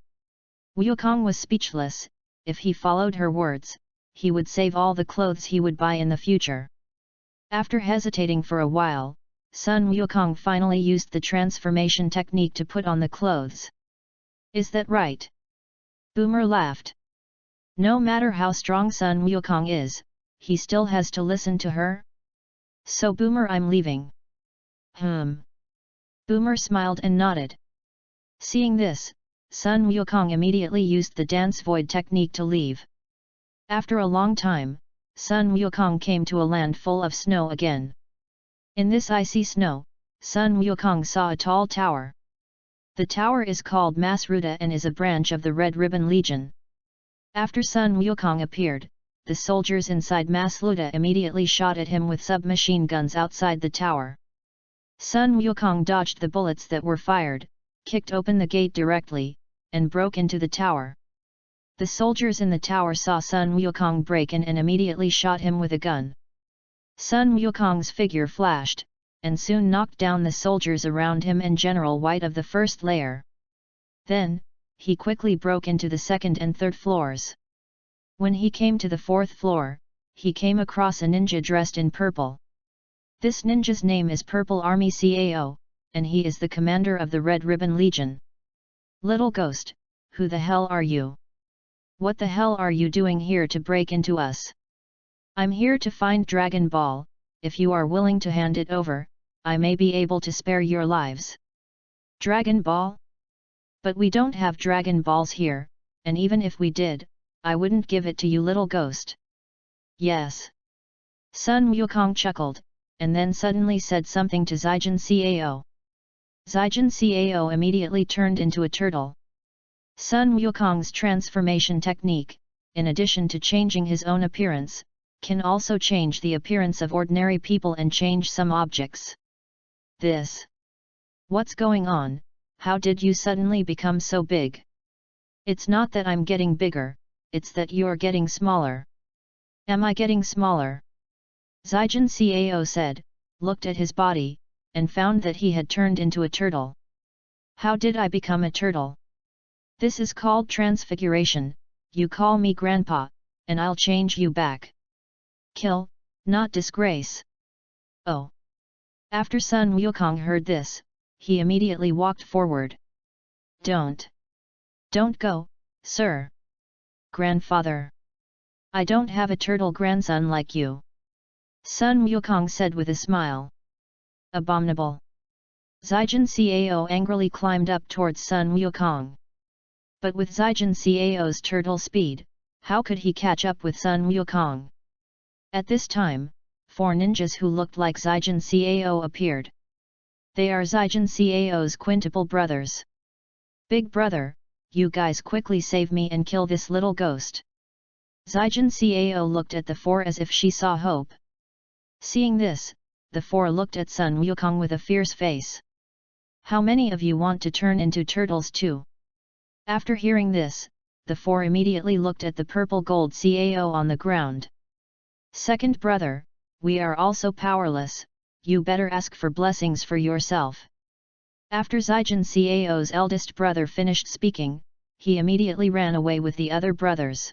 Wukong was speechless. If he followed her words, he would save all the clothes he would buy in the future. After hesitating for a while, Sun Wukong finally used the transformation technique to put on the clothes. Is that right? Boomer laughed. No matter how strong Sun Wukong is, he still has to listen to her. So Boomer, I'm leaving. Boomer smiled and nodded. Seeing this, Sun Wukong immediately used the dance void technique to leave. After a long time, Sun Wukong came to a land full of snow again. In this icy snow, Sun Wukong saw a tall tower. The tower is called Masruta and is a branch of the Red Ribbon Legion. After Sun Wukong appeared, the soldiers inside Masruta immediately shot at him with submachine guns outside the tower. Sun Wukong dodged the bullets that were fired, kicked open the gate directly, and broke into the tower. The soldiers in the tower saw Sun Wukong break in and immediately shot him with a gun. Sun Wukong's figure flashed, and soon knocked down the soldiers around him and General White of the first layer. Then, he quickly broke into the second and third floors. When he came to the fourth floor, he came across a ninja dressed in purple. This ninja's name is Purple Army Cao, and he is the commander of the Red Ribbon Legion. Little ghost, who the hell are you? What the hell are you doing here to break into us? I'm here to find Dragon Ball. If you are willing to hand it over, I may be able to spare your lives. Dragon Ball? But we don't have Dragon Balls here, and even if we did, I wouldn't give it to you, little ghost. Yes. Sun Wukong chuckled, and then suddenly said something to Zijin Cao. Zijin Cao immediately turned into a turtle. Sun Wukong's transformation technique, in addition to changing his own appearance, can also change the appearance of ordinary people and change some objects. This. What's going on? How did you suddenly become so big? It's not that I'm getting bigger, it's that you're getting smaller. Am I getting smaller? Zijin Cao said, looked at his body, and found that he had turned into a turtle. How did I become a turtle? This is called transfiguration. You call me grandpa, and I'll change you back. Kill, not disgrace. Oh. After Sun Wukong heard this, he immediately walked forward. Don't go, sir. Grandfather. I don't have a turtle grandson like you. Sun Wukong said with a smile. Abominable. Zijin Cao angrily climbed up towards Sun Wukong. But with Zijin Cao's turtle speed, how could he catch up with Sun Wukong? At this time, 4 ninjas who looked like Zijin Cao appeared. They are Zijin Cao's quintuple brothers. Big brother, you guys quickly save me and kill this little ghost. Zijin Cao looked at the 4 as if she saw hope. Seeing this, the 4 looked at Sun Wukong with a fierce face. How many of you want to turn into turtles too? After hearing this, the 4 immediately looked at the purple gold Cao on the ground. Second brother, we are also powerless, you better ask for blessings for yourself. After Zijin Cao's eldest brother finished speaking, he immediately ran away with the other brothers.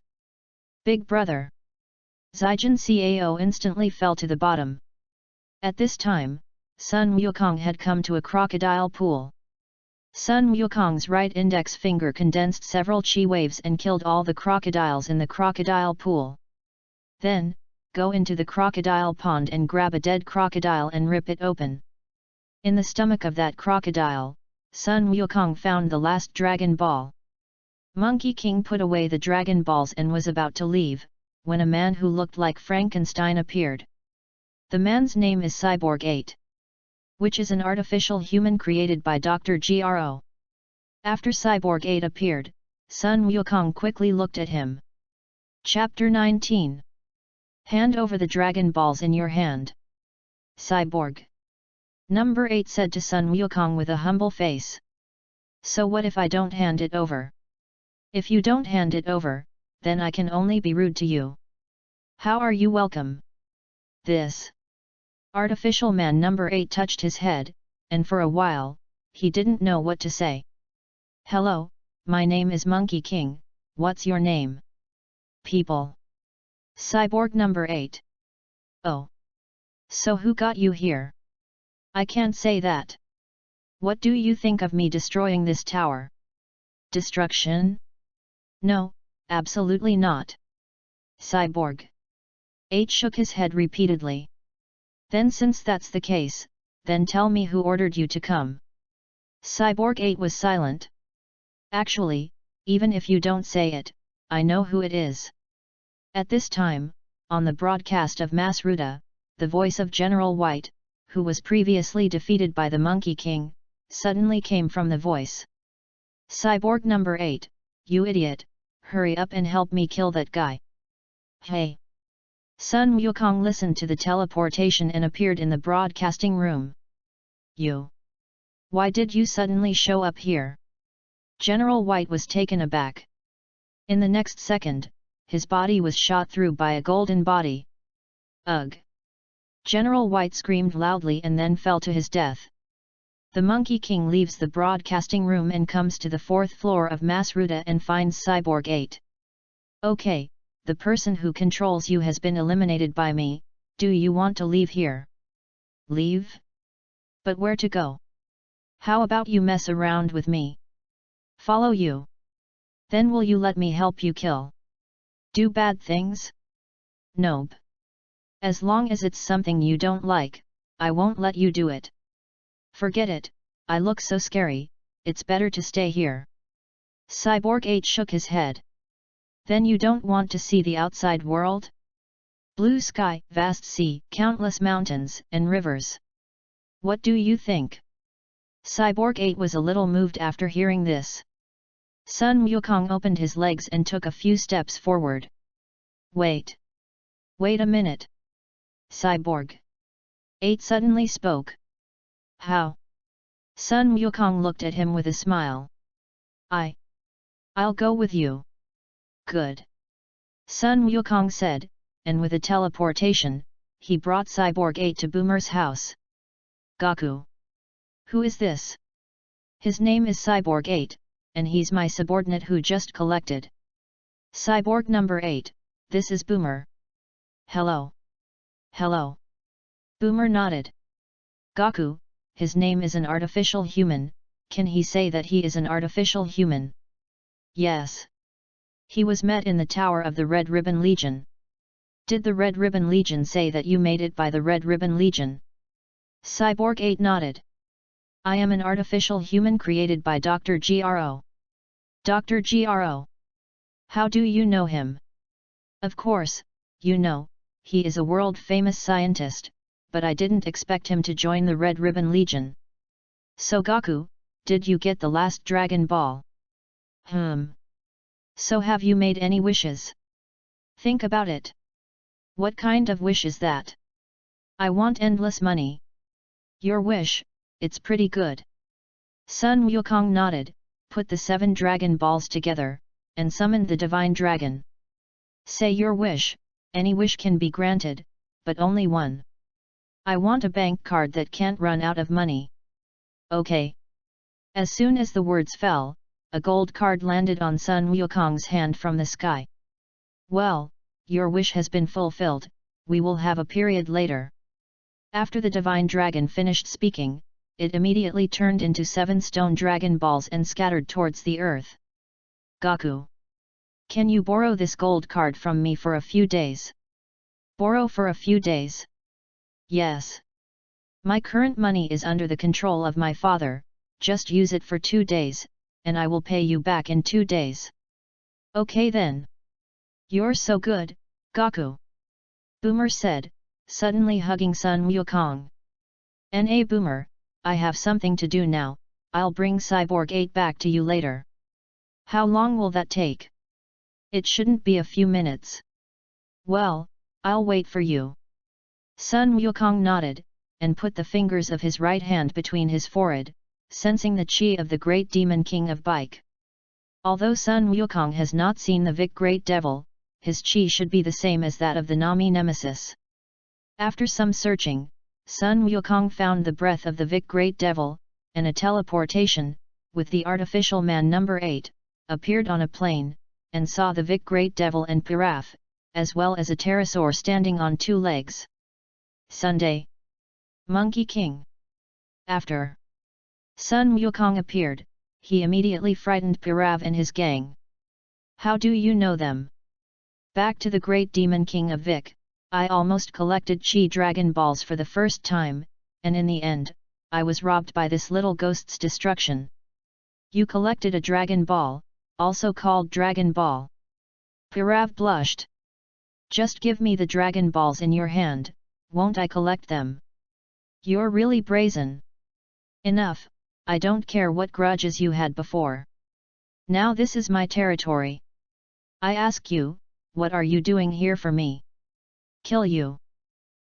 Big brother. Zijin Cao instantly fell to the bottom. At this time, Sun Wukong had come to a crocodile pool. Sun Wukong's right index finger condensed several chi waves and killed all the crocodiles in the crocodile pool. Then, go into the crocodile pond and grab a dead crocodile and rip it open. In the stomach of that crocodile, Sun Wukong found the last Dragon Ball. Monkey King put away the Dragon Balls and was about to leave, when a man who looked like Frankenstein appeared. The man's name is Cyborg 8, which is an artificial human created by Dr. Gro. After Cyborg 8 appeared, Sun Wukong quickly looked at him. Chapter 19. Hand over the Dragon Balls in your hand. Cyborg Number 8 said to Sun Wukong with a humble face. So what if I don't hand it over? If you don't hand it over, then I can only be rude to you. How are you welcome? This artificial man number 8 touched his head, and for a while, he didn't know what to say. Hello, my name is Monkey King, what's your name? People. Cyborg number 8. Oh. So who got you here? I can't say that. What do you think of me destroying this tower? Destruction? No, absolutely not. Cyborg 8 shook his head repeatedly. Then since that's the case, then tell me who ordered you to come. Cyborg 8 was silent. Actually, even if you don't say it, I know who it is. At this time, on the broadcast of Masruda, the voice of General White, who was previously defeated by the Monkey King, suddenly came from the voice. Cyborg number 8, you idiot, hurry up and help me kill that guy. Hey! Sun Wukong listened to the teleportation and appeared in the broadcasting room. You! Why did you suddenly show up here? General White was taken aback. In the next second, his body was shot through by a golden body. Ugh! General White screamed loudly and then fell to his death. The Monkey King leaves the broadcasting room and comes to the 4th floor of Masruda and finds Cyborg 8. Okay, the person who controls you has been eliminated by me, do you want to leave here? Leave? But where to go? How about you mess around with me? Follow you? Then will you let me help you kill? Do bad things? Nope. As long as it's something you don't like, I won't let you do it. Forget it, I look so scary, it's better to stay here. Cyborg 8 shook his head. Then you don't want to see the outside world? Blue sky, vast sea, countless mountains and rivers. What do you think? Cyborg 8 was a little moved after hearing this. Sun Wukong opened his legs and took a few steps forward. Wait. Wait a minute. Cyborg 8 suddenly spoke. How? Sun Wukong looked at him with a smile. I'll go with you. Good. Sun Wukong said, and with a teleportation, he brought Cyborg 8 to Boomer's house. Gaku. Who is this? His name is Cyborg 8, and he's my subordinate who just collected. Cyborg number 8, this is Boomer. Hello. Hello. Boomer nodded. Gaku, his name is an artificial human, can he say that he is an artificial human? Yes. He was met in the tower of the Red Ribbon Legion. Did the Red Ribbon Legion say that you made it by the Red Ribbon Legion? Cyborg 8 nodded. I am an artificial human created by Dr. Gro. Dr. Gro. How do you know him? Of course, you know, he is a world-famous scientist, but I didn't expect him to join the Red Ribbon Legion. So Gaku, did you get the last Dragon Ball? So have you made any wishes? Think about it. What kind of wish is that? I want endless money. Your wish, it's pretty good. Sun Wukong nodded, put the 7 Dragon Balls together, and summoned the Divine Dragon. Say your wish, any wish can be granted, but only one. I want a bank card that can't run out of money. Okay. As soon as the words fell, a gold card landed on Sun Wukong's hand from the sky. Well, your wish has been fulfilled, we will have a period later. After the Divine Dragon finished speaking, it immediately turned into 7 stone Dragon Balls and scattered towards the earth. Gaku. Can you borrow this gold card from me for a few days? Borrow for a few days? Yes. My current money is under the control of my father, just use it for 2 days, and I will pay you back in 2 days. Okay then. You're so good, Gaku. Boomer said, suddenly hugging Sun Wukong. Nah Boomer, I have something to do now, I'll bring Cyborg 8 back to you later. How long will that take? It shouldn't be a few minutes. Well, I'll wait for you. Sun Wukong nodded, and put the fingers of his right hand between his forehead, sensing the chi of the great demon king of Bike. Although Sun Wukong has not seen the Vic Great Devil, his chi should be the same as that of the Nami Nemesis. After some searching, Sun Wukong found the breath of the Vic Great Devil, and a teleportation, with the artificial man number 8, appeared on a plane, and saw the Vic Great Devil and Piraf, as well as a pterosaur standing on 2 legs. Sunday. Monkey King. After Sun Wukong appeared, he immediately frightened Pirav and his gang. How do you know them? Back to the great demon king of Vic, I almost collected Chi Dragon Balls for the first time, and in the end, I was robbed by this little ghost's destruction. You collected a Dragon Ball, also called Dragon Ball. Pirav blushed. Just give me the Dragon Balls in your hand, won't I collect them? You're really brazen. Enough, I don't care what grudges you had before. Now this is my territory. I ask you, what are you doing here for me? Kill you.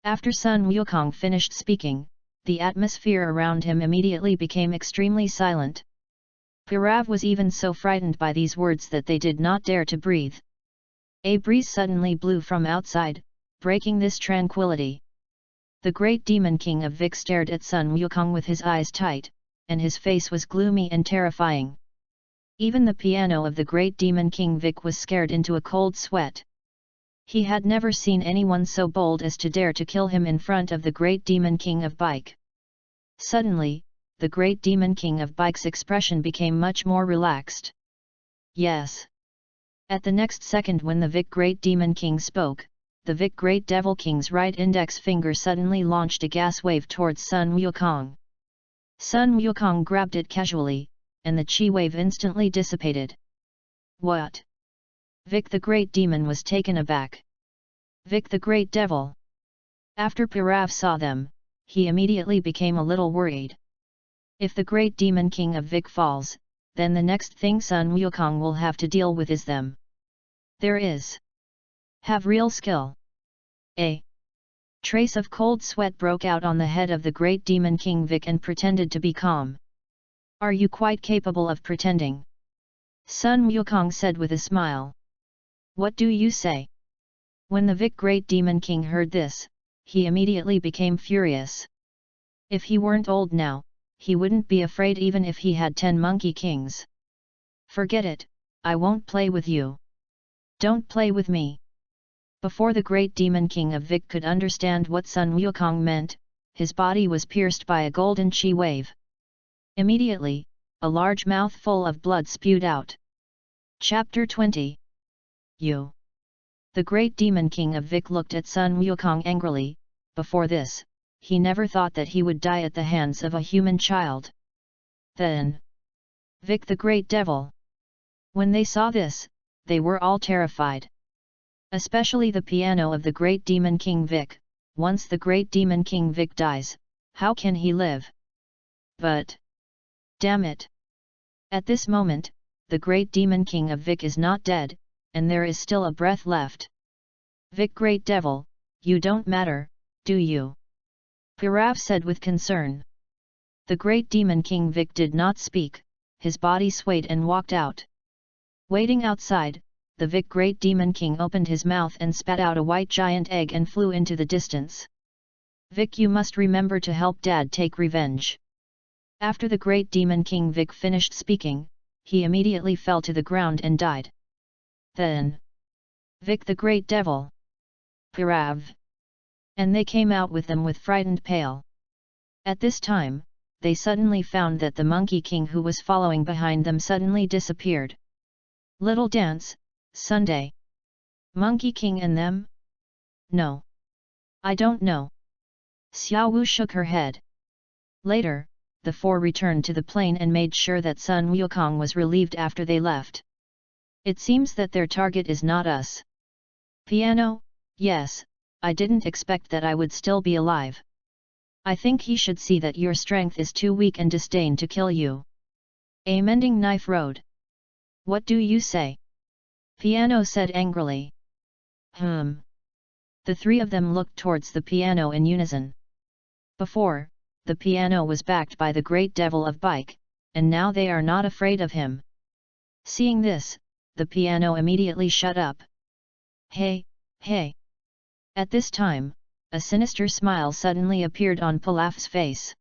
After Sun Wukong finished speaking, the atmosphere around him immediately became extremely silent. Pirav was even so frightened by these words that they did not dare to breathe. A breeze suddenly blew from outside, breaking this tranquility. The great demon king of Vic stared at Sun Wukong with his eyes tight, and his face was gloomy and terrifying. Even the piano of the great demon king Vic was scared into a cold sweat. He had never seen anyone so bold as to dare to kill him in front of the great demon king of Bike. Suddenly, the great demon king of Bike's expression became much more relaxed. Yes. At the next second when the Vic Great Demon King spoke, the Vic Great Devil King's right index finger suddenly launched a gas wave towards Sun Wukong. Sun Wukong grabbed it casually, and the chi wave instantly dissipated. What? Vic the Great Demon was taken aback. Vic the Great Devil. After Pirav saw them, he immediately became a little worried. If the Great Demon King of Vic falls, then the next thing Sun Wukong will have to deal with is them. There is. Have real skill. A trace of cold sweat broke out on the head of the great demon king Vic and pretended to be calm. Are you quite capable of pretending? Sun Wukong said with a smile. What do you say? When the Vic Great Demon King heard this, he immediately became furious. If he weren't old now, he wouldn't be afraid even if he had 10 Monkey Kings. Forget it, I won't play with you. Don't play with me. Before the great demon king of Vic could understand what Sun Wukong meant, his body was pierced by a golden chi wave. Immediately, a large mouthful of blood spewed out. Chapter 20. You. The great demon king of Vic looked at Sun Wukong angrily. Before this, he never thought that he would die at the hands of a human child. Then, Vic the Great Devil. When they saw this, they were all terrified. Especially the piano of the great demon king Vic. Once the great demon king Vic dies, how can he live? But, damn it! At this moment, the great demon king of Vic is not dead, and there is still a breath left. Vic Great Devil, you don't matter, do you? Pirav said with concern. The great demon king Vic did not speak, his body swayed and walked out. Waiting outside, the Vic Great Demon King opened his mouth and spat out a white giant egg and flew into the distance. Vic, you must remember to help Dad take revenge. After the Great Demon King Vic finished speaking, he immediately fell to the ground and died. Then, Vic the Great Devil. Pirav. And they came out with them with frightened pale. At this time, they suddenly found that the Monkey King who was following behind them suddenly disappeared. Little dance, Sunday. Monkey King and them? No. I don't know. Xiao Wu shook her head. Later, the four returned to the plane and made sure that Sun Wukong was relieved after they left. It seems that their target is not us. Piano? Yes, I didn't expect that I would still be alive. I think he should see that your strength is too weak and disdain to kill you. A mending knife rode. What do you say? Piano said angrily. The three of them looked towards the piano in unison. Before, the piano was backed by the great devil of Bike, and now they are not afraid of him. Seeing this, the piano immediately shut up. Hey, hey! At this time, a sinister smile suddenly appeared on Pilaf's face.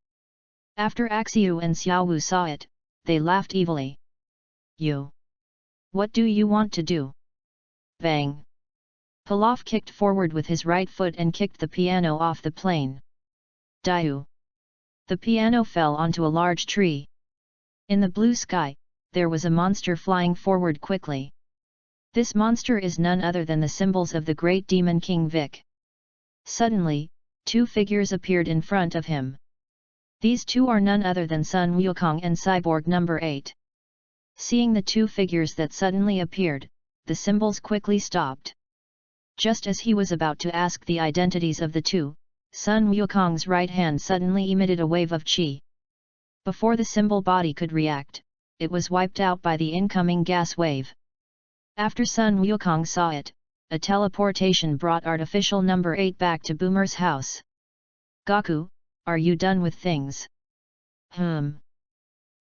After Axiu and Xiaowu saw it, they laughed evilly. You! What do you want to do? Bang! Pilaf kicked forward with his right foot and kicked the piano off the plane. Diu! The piano fell onto a large tree. In the blue sky, there was a monster flying forward quickly. This monster is none other than the symbols of the great demon King Vic. Suddenly, two figures appeared in front of him. These two are none other than Sun Wukong and Cyborg number 8. Seeing the two figures that suddenly appeared, the symbols quickly stopped. Just as he was about to ask the identities of the two, Sun Wukong's right hand suddenly emitted a wave of qi. Before the symbol body could react, it was wiped out by the incoming gas wave. After Sun Wukong saw it, a teleportation brought artificial number 8 back to Boomer's house. Gaku, are you done with things? Sun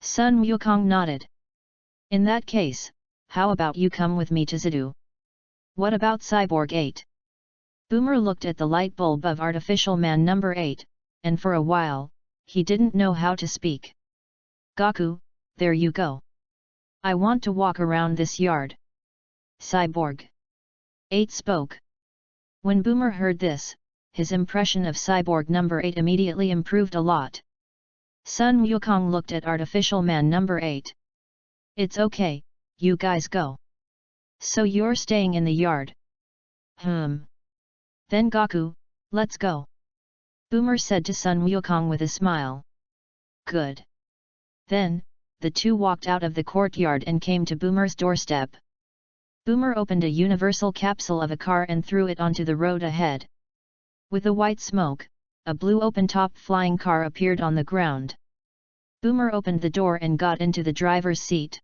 Wukong nodded. In that case, how about you come with me to Zidu? What about Cyborg 8? Boomer looked at the light bulb of artificial man number 8, and for a while, he didn't know how to speak. Gaku, there you go. I want to walk around this yard. Cyborg 8 spoke. When Boomer heard this, his impression of Cyborg number 8 immediately improved a lot. Sun Wukong looked at artificial man number 8. It's okay, you guys go. So you're staying in the yard? Then Gaku, let's go. Boomer said to Sun Wukong with a smile. Good. Then, the two walked out of the courtyard and came to Boomer's doorstep. Boomer opened a universal capsule of a car and threw it onto the road ahead. With a white smoke, a blue open-top flying car appeared on the ground. Boomer opened the door and got into the driver's seat.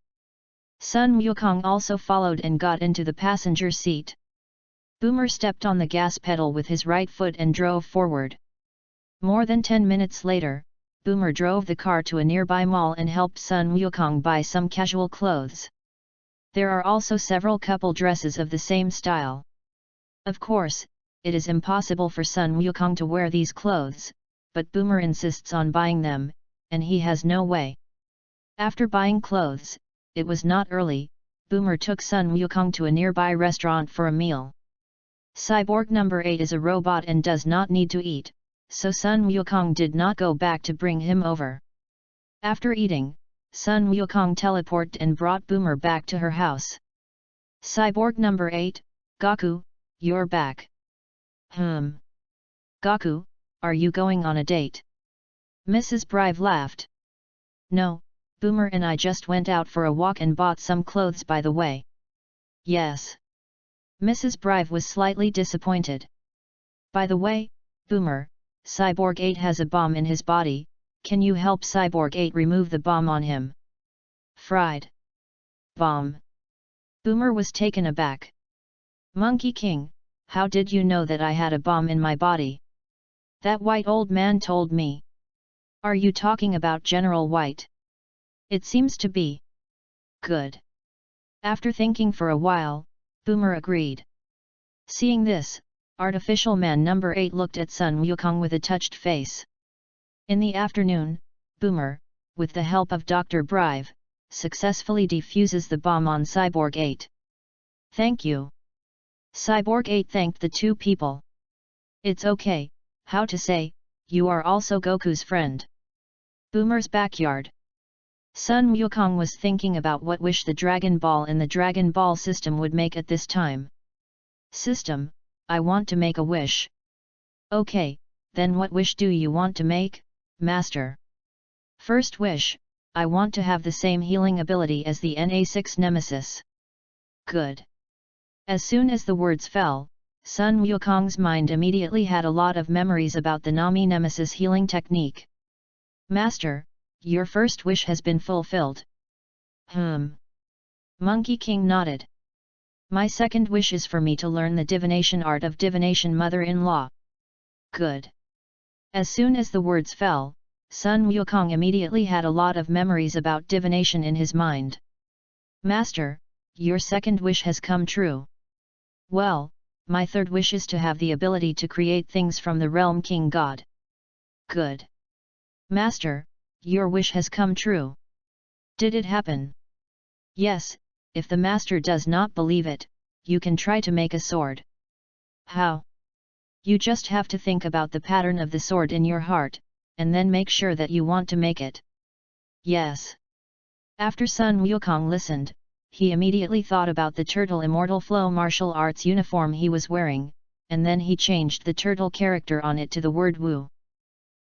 Sun Wukong also followed and got into the passenger seat. Boomer stepped on the gas pedal with his right foot and drove forward. More than 10 minutes later, Boomer drove the car to a nearby mall and helped Sun Wukong buy some casual clothes. There are also several couple dresses of the same style. Of course, it is impossible for Sun Wukong to wear these clothes, but Boomer insists on buying them, and he has no way. After buying clothes, it was not early, Boomer took Sun Wukong to a nearby restaurant for a meal. Cyborg number 8 is a robot and does not need to eat, so Sun Wukong did not go back to bring him over. After eating, Sun Wukong teleported and brought Boomer back to her house. Cyborg number 8, Gaku, you're back. Gaku, are you going on a date? Mrs. Brive laughed. No, Boomer and I just went out for a walk and bought some clothes by the way. Yes. Mrs. Brive was slightly disappointed. By the way, Boomer, Cyborg 8 has a bomb in his body, can you help Cyborg 8 remove the bomb on him? Fried. Bomb. Boomer was taken aback. Monkey King, how did you know that I had a bomb in my body? That white old man told me. Are you talking about General White? It seems to be. Good. After thinking for a while, Boomer agreed. Seeing this, artificial man number 8 looked at Sun Wukong with a touched face. In the afternoon, Boomer, with the help of Dr. Brive, successfully defuses the bomb on Cyborg 8. Thank you. Cyborg 8 thanked the two people. It's okay, how to say, you are also Goku's friend. Boomer's backyard. Sun Wukong was thinking about what wish the Dragon Ball in the Dragon Ball system would make at this time. System, I want to make a wish. Okay, Then what wish do you want to make, Master? First wish, I want to have the same healing ability as the Na6 Nemesis. Good. As soon as the words fell, Sun Wukong's mind immediately had a lot of memories about the Nami Nemesis healing technique. Master, your first wish has been fulfilled. Monkey King nodded. My second wish is for me to learn the divination art of divination mother-in-law. Good. As soon as the words fell, Sun Wukong immediately had a lot of memories about divination in his mind. Master, your second wish has come true. Well, my third wish is to have the ability to create things from the realm King God. Good. Master, your wish has come true. Did it happen? Yes, if the master does not believe it, you can try to make a sword. How? You just have to think about the pattern of the sword in your heart, and then make sure that you want to make it. Yes. After Sun Wukong listened, he immediately thought about the turtle immortal flow martial arts uniform he was wearing, and then he changed the turtle character on it to the word Wu.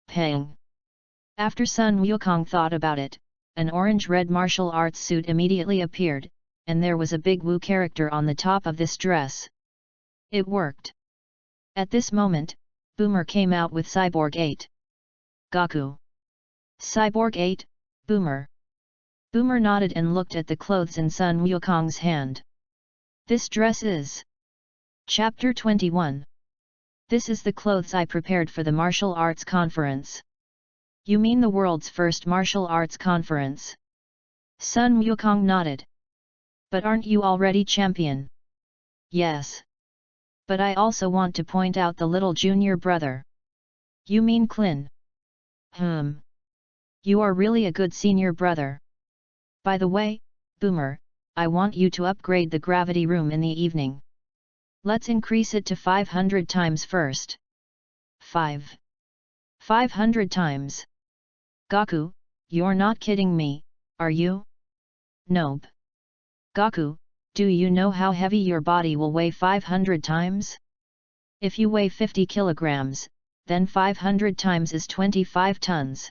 Pang. After Sun Wukong thought about it, an orange-red martial arts suit immediately appeared, and there was a big Wu character on the top of this dress. It worked. At this moment, Boomer came out with Cyborg 8. Gaku. Cyborg 8, Boomer. Boomer nodded and looked at the clothes in Sun Wukong's hand. This dress is... Chapter 21. This is the clothes I prepared for the martial arts conference. You mean the world's first martial arts conference? Sun Wukong nodded. But aren't you already champion? Yes. But I also want to point out the little junior brother. You mean Clin? You are really a good senior brother. By the way, Boomer, I want you to upgrade the gravity room in the evening. Let's increase it to 500 times first. 500 times. Gaku, you're not kidding me, are you? Nope. Gaku, do you know how heavy your body will weigh 500 times? If you weigh 50 kilograms, then 500 times is 25 tons.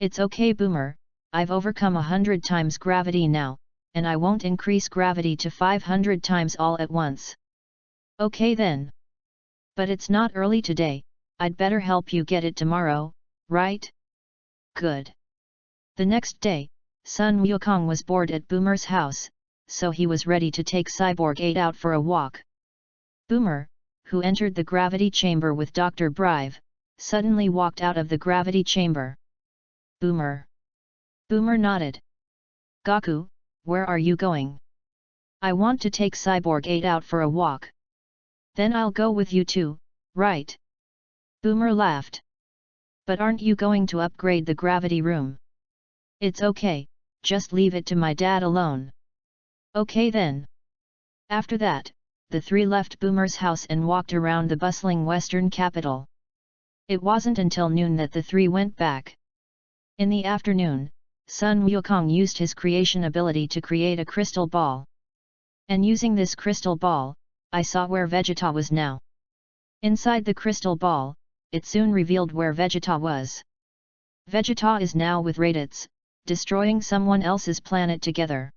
It's okay Boomer, I've overcome 100 times gravity now, and I won't increase gravity to 500 times all at once. Okay then. But it's not early today, I'd better help you get it tomorrow, right? Good. The next day, Sun Wukong was bored at Boomer's house, so he was ready to take Cyborg 8 out for a walk. Boomer, who entered the gravity chamber with Dr. Brive, suddenly walked out of the gravity chamber. Boomer. Boomer nodded. Gaku, where are you going? I want to take Cyborg 8 out for a walk. Then I'll go with you too, right? Boomer laughed. But aren't you going to upgrade the gravity room? It's okay, just leave it to my dad alone. Okay then. After that, the three left Boomer's house and walked around the bustling western capital. It wasn't until noon that the three went back. In the afternoon, Sun Wukong used his creation ability to create a crystal ball. And using this crystal ball, I saw where Vegeta was now. Inside the crystal ball, it soon revealed where Vegeta was. Vegeta is now with Raditz, destroying someone else's planet together.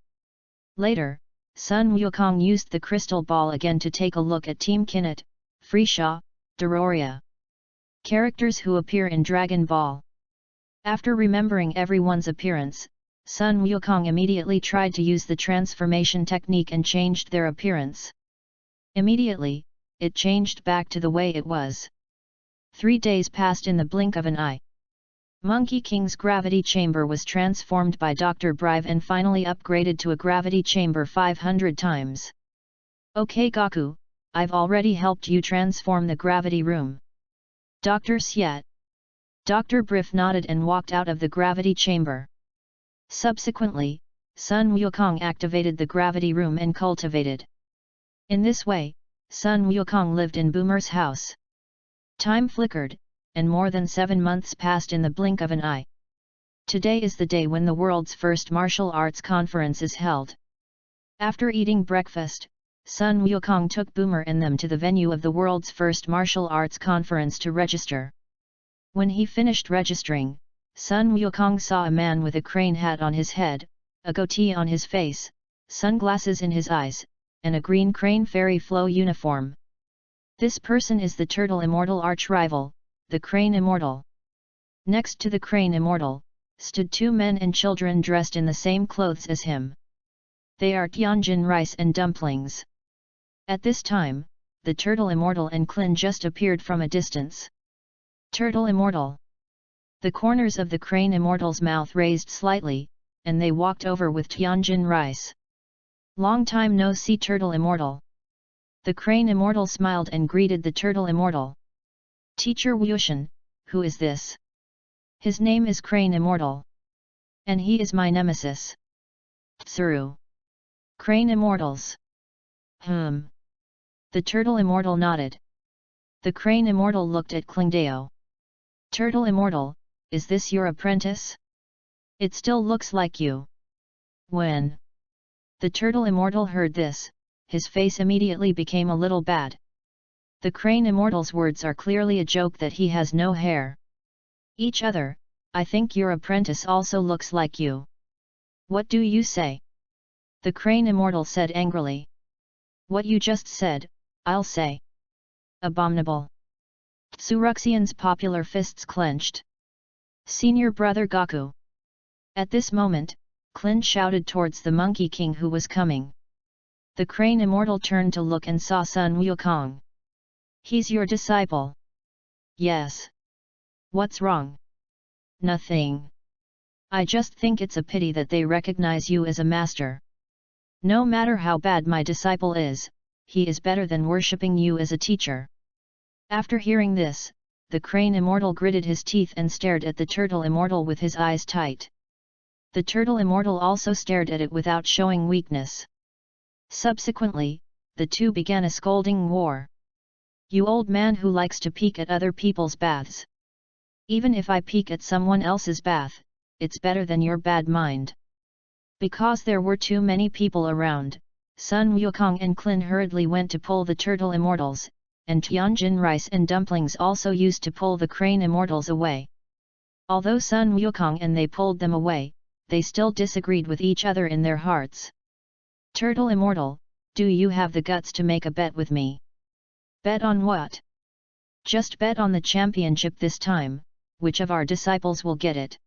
Later, Sun Wukong used the crystal ball again to take a look at Team Kinnet, Freesia, Dororia. Characters who appear in Dragon Ball. After remembering everyone's appearance, Sun Wukong immediately tried to use the transformation technique and changed their appearance. Immediately, it changed back to the way it was. 3 days passed in the blink of an eye. Monkey King's gravity chamber was transformed by Dr. Brive and finally upgraded to a gravity chamber 500 times. Okay Gaku, I've already helped you transform the gravity room. Dr. Xiat. Dr. Briff nodded and walked out of the gravity chamber. Subsequently, Sun Wukong activated the gravity room and cultivated. In this way, Sun Wukong lived in Boomer's house. Time flickered, and more than 7 months passed in the blink of an eye. Today is the day when the world's first martial arts conference is held. After eating breakfast, Sun Wukong took Boomer and them to the venue of the world's first martial arts conference to register. When he finished registering, Sun Wukong saw a man with a crane hat on his head, a goatee on his face, sunglasses in his eyes, and a green crane fairy flow uniform. This person is the turtle immortal arch-rival, the crane immortal. Next to the crane immortal, stood two men and children dressed in the same clothes as him. They are Tianjin rice and dumplings. At this time, the turtle immortal and Klin just appeared from a distance. Turtle immortal. The corners of the crane immortal's mouth raised slightly, and they walked over with Tianjin rice. Long time no see, turtle immortal. The crane immortal smiled and greeted the turtle immortal. Teacher Wushan, who is this? His name is Crane Immortal. And he is my nemesis. Tsuru. Crane Immortals. The turtle immortal nodded. The crane immortal looked at Klingdao. Turtle immortal, is this your apprentice? It still looks like you. When the turtle immortal heard this, his face immediately became a little bad. The crane immortal's words are clearly a joke that he has no hair. Each other, I think your apprentice also looks like you. What do you say? The crane immortal said angrily. What you just said, I'll say. Abominable. Tsuruxian's popular fists clenched. Senior brother Gaku. At this moment, Klin shouted towards the Monkey King who was coming. The crane immortal turned to look and saw Sun Wukong. He's your disciple. Yes. What's wrong? Nothing. I just think it's a pity that they recognize you as a master. No matter how bad my disciple is, he is better than worshipping you as a teacher. After hearing this, the crane immortal gritted his teeth and stared at the turtle immortal with his eyes tight. The turtle immortal also stared at it without showing weakness. Subsequently, the two began a scolding war. You old man who likes to peek at other people's baths. Even if I peek at someone else's bath, it's better than your bad mind. Because there were too many people around, Sun Wukong and Klin hurriedly went to pull the turtle immortals, and Tianjin rice and dumplings also used to pull the crane immortals away. Although Sun Wukong and they pulled them away, they still disagreed with each other in their hearts. Turtle immortal, do you have the guts to make a bet with me? Bet on what? Just bet on the championship this time, which of our disciples will get it.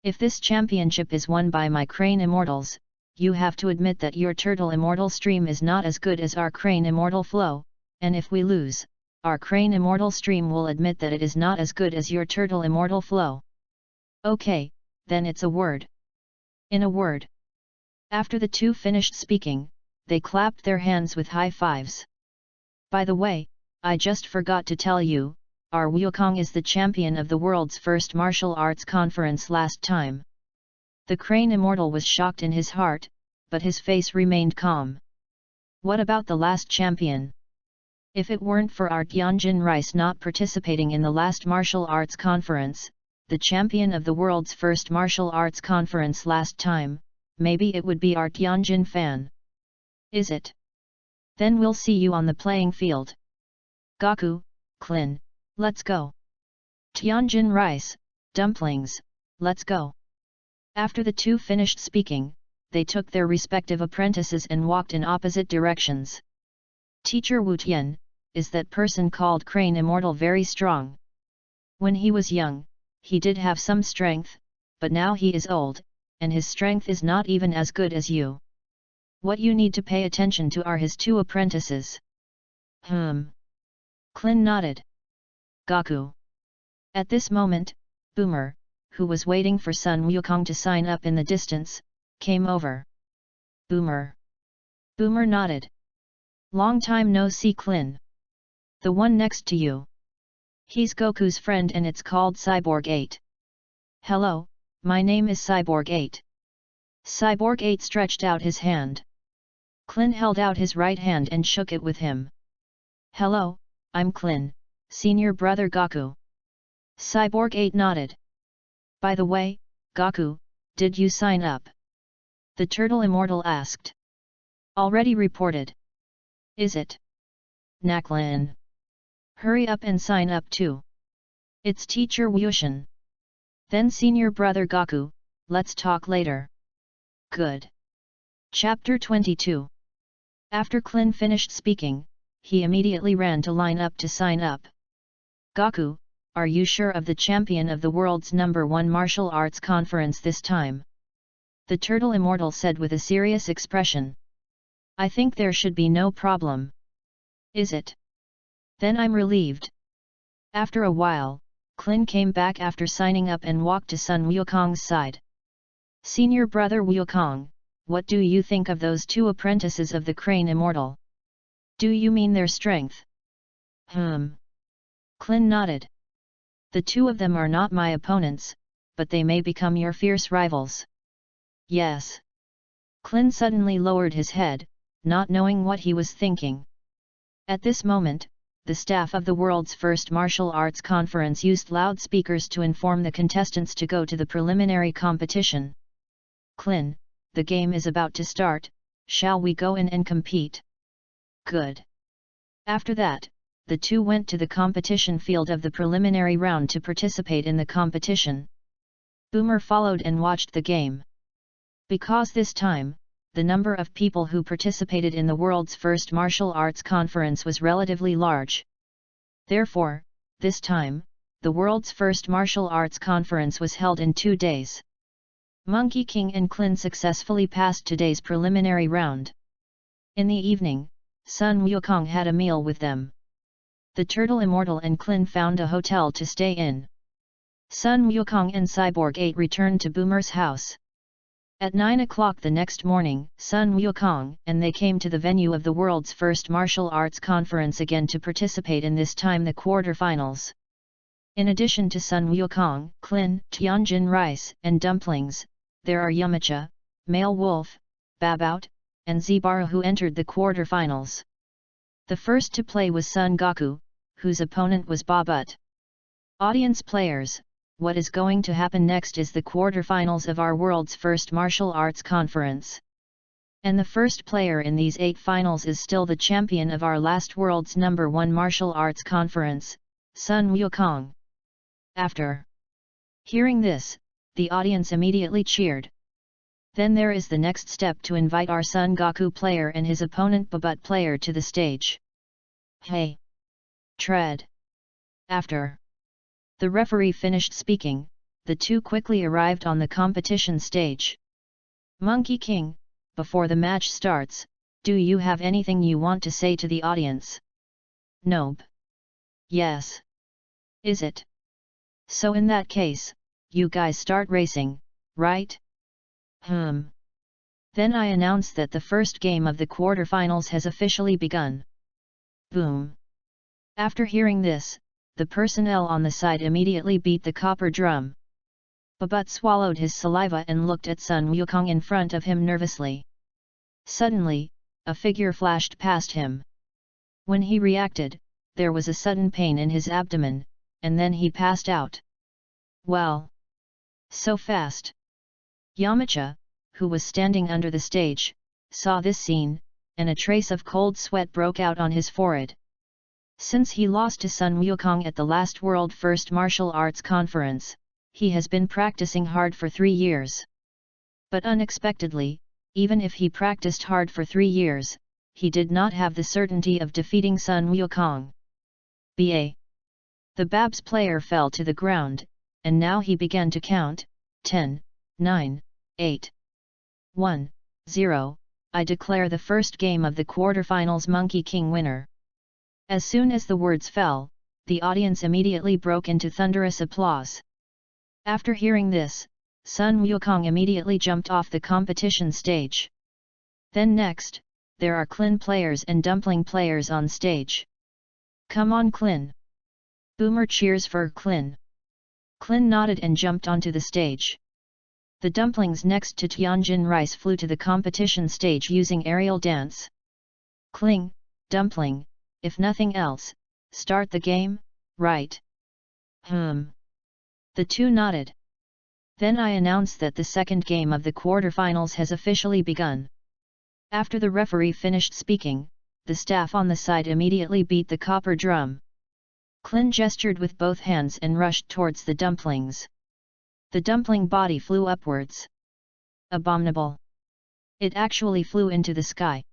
If this championship is won by my crane immortals, you have to admit that your turtle immortal stream is not as good as our crane immortal flow, and if we lose, our crane immortal stream will admit that it is not as good as your turtle immortal flow. Okay, then it's a word. In a word. After the two finished speaking, they clapped their hands with high fives. By the way, I just forgot to tell you, our Wukong is the champion of the world's first martial arts conference last time. The crane immortal was shocked in his heart, but his face remained calm. What about the last champion? If it weren't for our Tianjin rice not participating in the last martial arts conference, the champion of the world's first martial arts conference last time, maybe it would be our Tianjin fan. Is it? Then we'll see you on the playing field. Gaku, Klin, let's go. Tianjin rice, dumplings, let's go. After the two finished speaking, they took their respective apprentices and walked in opposite directions. Teacher Wu Tian, is that person called Crane Immortal very strong? When he was young, he did have some strength, but now he is old, and his strength is not even as good as you. What you need to pay attention to are his two apprentices. Klin nodded. Gaku. At this moment, Boomer, who was waiting for Sun Wukong to sign up in the distance, came over. Boomer. Boomer nodded. Long time no see, Klin. The one next to you. He's Goku's friend and it's called Cyborg 8. Hello, my name is Cyborg 8. Cyborg 8 stretched out his hand. Klin held out his right hand and shook it with him. Hello, I'm Klin, senior brother Gaku. Cyborg 8 nodded. By the way, Gaku, did you sign up? The turtle immortal asked. Already reported. Is it? Naklin. Hurry up and sign up too. It's teacher Wushan. Then senior brother Gaku, let's talk later. Good. Chapter 22. After Klin finished speaking, he immediately ran to line up to sign up. Gaku, are you sure of the champion of the world's #1 martial arts conference this time? The turtle immortal said with a serious expression. I think there should be no problem. Is it? Then I'm relieved. After a while, Klin came back after signing up and walked to son Wukong's side. Senior brother Wukong, what do you think of those two apprentices of the crane immortal? Do you mean their strength? Klin nodded. The two of them are not my opponents, but they may become your fierce rivals. Yes. Klin suddenly lowered his head, not knowing what he was thinking. At this moment, the staff of the world's first martial arts conference used loudspeakers to inform the contestants to go to the preliminary competition. Klin, the game is about to start, shall we go in and compete? Good. After that, the two went to the competition field of the preliminary round to participate in the competition. Boomer followed and watched the game. Because this time, the number of people who participated in the world's first martial arts conference was relatively large. Therefore, this time, the world's first martial arts conference was held in 2 days. Monkey King and Klin successfully passed today's preliminary round. In the evening, Sun Wukong had a meal with them. The turtle immortal and Klin found a hotel to stay in. Sun Wukong and Cyborg 8 returned to Boomer's house. At 9 o'clock the next morning, Sun Wukong and they came to the venue of the world's first martial arts conference again to participate in this time the quarterfinals. In addition to Sun Wukong, Klin, Tianjin rice and dumplings, there are Yamcha, Male Wolf, Babout, and Zebara who entered the quarterfinals. The first to play was Sun Goku, whose opponent was Babut. Audience players, what is going to happen next is the quarterfinals of our world's first martial arts conference. And the first player in these 8 finals is still the champion of our last world's #1 martial arts conference, Sun Wukong. After hearing this, the audience immediately cheered. Then there is the next step to invite our Sun Goku player and his opponent Babut player to the stage. Hey! Tread! After the referee finished speaking, the two quickly arrived on the competition stage. Monkey King, before the match starts, do you have anything you want to say to the audience? Nope. Yes. Is it? So in that case, you guys start racing, right? Then I announce that the first game of the quarterfinals has officially begun. Boom. After hearing this, the personnel on the side immediately beat the copper drum. Babut swallowed his saliva and looked at Sun Wukong in front of him nervously. Suddenly, a figure flashed past him. When he reacted, there was a sudden pain in his abdomen, and then he passed out. Well! So fast! Yamcha, who was standing under the stage, saw this scene, and a trace of cold sweat broke out on his forehead. Since he lost to Sun Wukong at the last World First Martial Arts Conference, he has been practicing hard for 3 years. But unexpectedly, even if he practiced hard for 3 years, he did not have the certainty of defeating Sun Wukong. The Babs player fell to the ground, and now he began to count, 10, 9, 8, 1, 0, I declare the first game of the quarterfinals Monkey King winner. As soon as the words fell, the audience immediately broke into thunderous applause. After hearing this, Sun Wukong immediately jumped off the competition stage. Then next, there are Klin players and Dumpling players on stage. Come on Klin! Boomer cheers for Klin. Klin nodded and jumped onto the stage. The dumplings next to Tianjin rice flew to the competition stage using aerial dance. Kling, Dumpling, if nothing else, start the game, right? The two nodded. Then I announce that the second game of the quarterfinals has officially begun. After the referee finished speaking, the staff on the side immediately beat the copper drum. Klin gestured with both hands and rushed towards the dumplings. The dumpling body flew upwards. Abominable! It actually flew into the sky.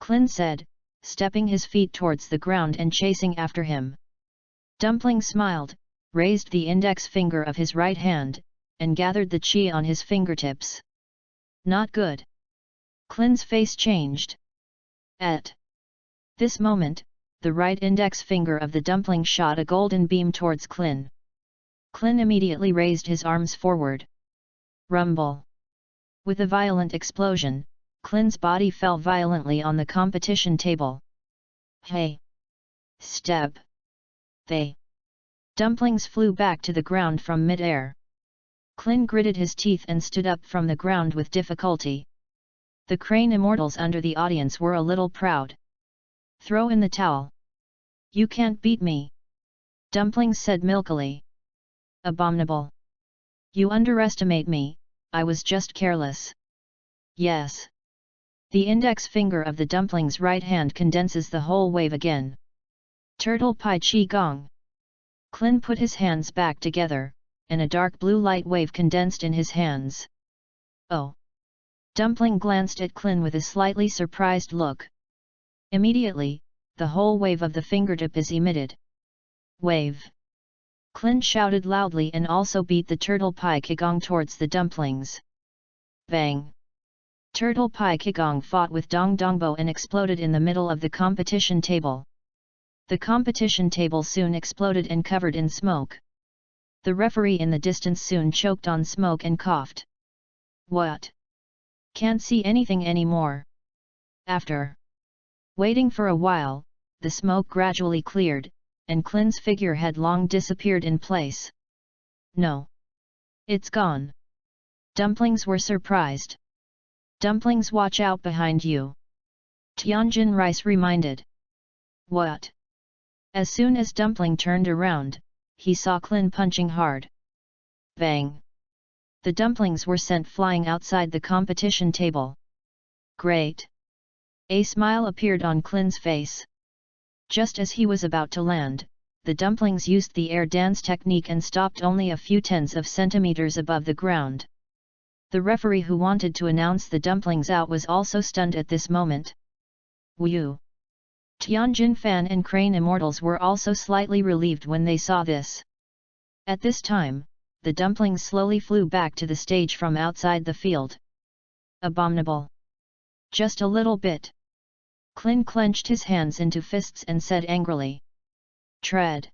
Klin said, stepping his feet towards the ground and chasing after him. Dumpling smiled, raised the index finger of his right hand, and gathered the chi on his fingertips. Not good. Klin's face changed. At this moment, the right index finger of the dumpling shot a golden beam towards Klin. Klin immediately raised his arms forward. Rumble! With a violent explosion, Klin's body fell violently on the competition table. Hey! Step! They! Dumplings flew back to the ground from mid-air. Klin gritted his teeth and stood up from the ground with difficulty. The Crane Immortals under the audience were a little proud. Throw in the towel. You can't beat me. Dumplings said milkily. Abominable. You underestimate me, I was just careless. Yes. The index finger of the dumpling's right hand condenses the whole wave again. Turtle Pai Chi Gong. Klin put his hands back together, and a dark blue light wave condensed in his hands. Oh! Dumpling glanced at Klin with a slightly surprised look. Immediately, the whole wave of the fingertip is emitted. Wave! Klin shouted loudly and also beat the Turtle Pai Qigong towards the dumplings. Bang! Turtle Pai Qigong fought with Dong Dongbo and exploded in the middle of the competition table. The competition table soon exploded and covered in smoke. The referee in the distance soon choked on smoke and coughed. What? Can't see anything anymore. After waiting for a while, the smoke gradually cleared, and Klin's figure had long disappeared in place. No. It's gone. Dumplings were surprised. Dumplings, watch out behind you. Tianjin Rice reminded. What? As soon as Dumpling turned around, he saw Klin punching hard. Bang! The dumplings were sent flying outside the competition table. Great! A smile appeared on Klin's face. Just as he was about to land, the dumplings used the air dance technique and stopped only a few tens of centimeters above the ground. The referee who wanted to announce the dumplings out was also stunned at this moment. Woo! Tianjin Fan and Crane Immortals were also slightly relieved when they saw this. At this time, the dumplings slowly flew back to the stage from outside the field. Abominable! Just a little bit. Klin clenched his hands into fists and said angrily. Tread!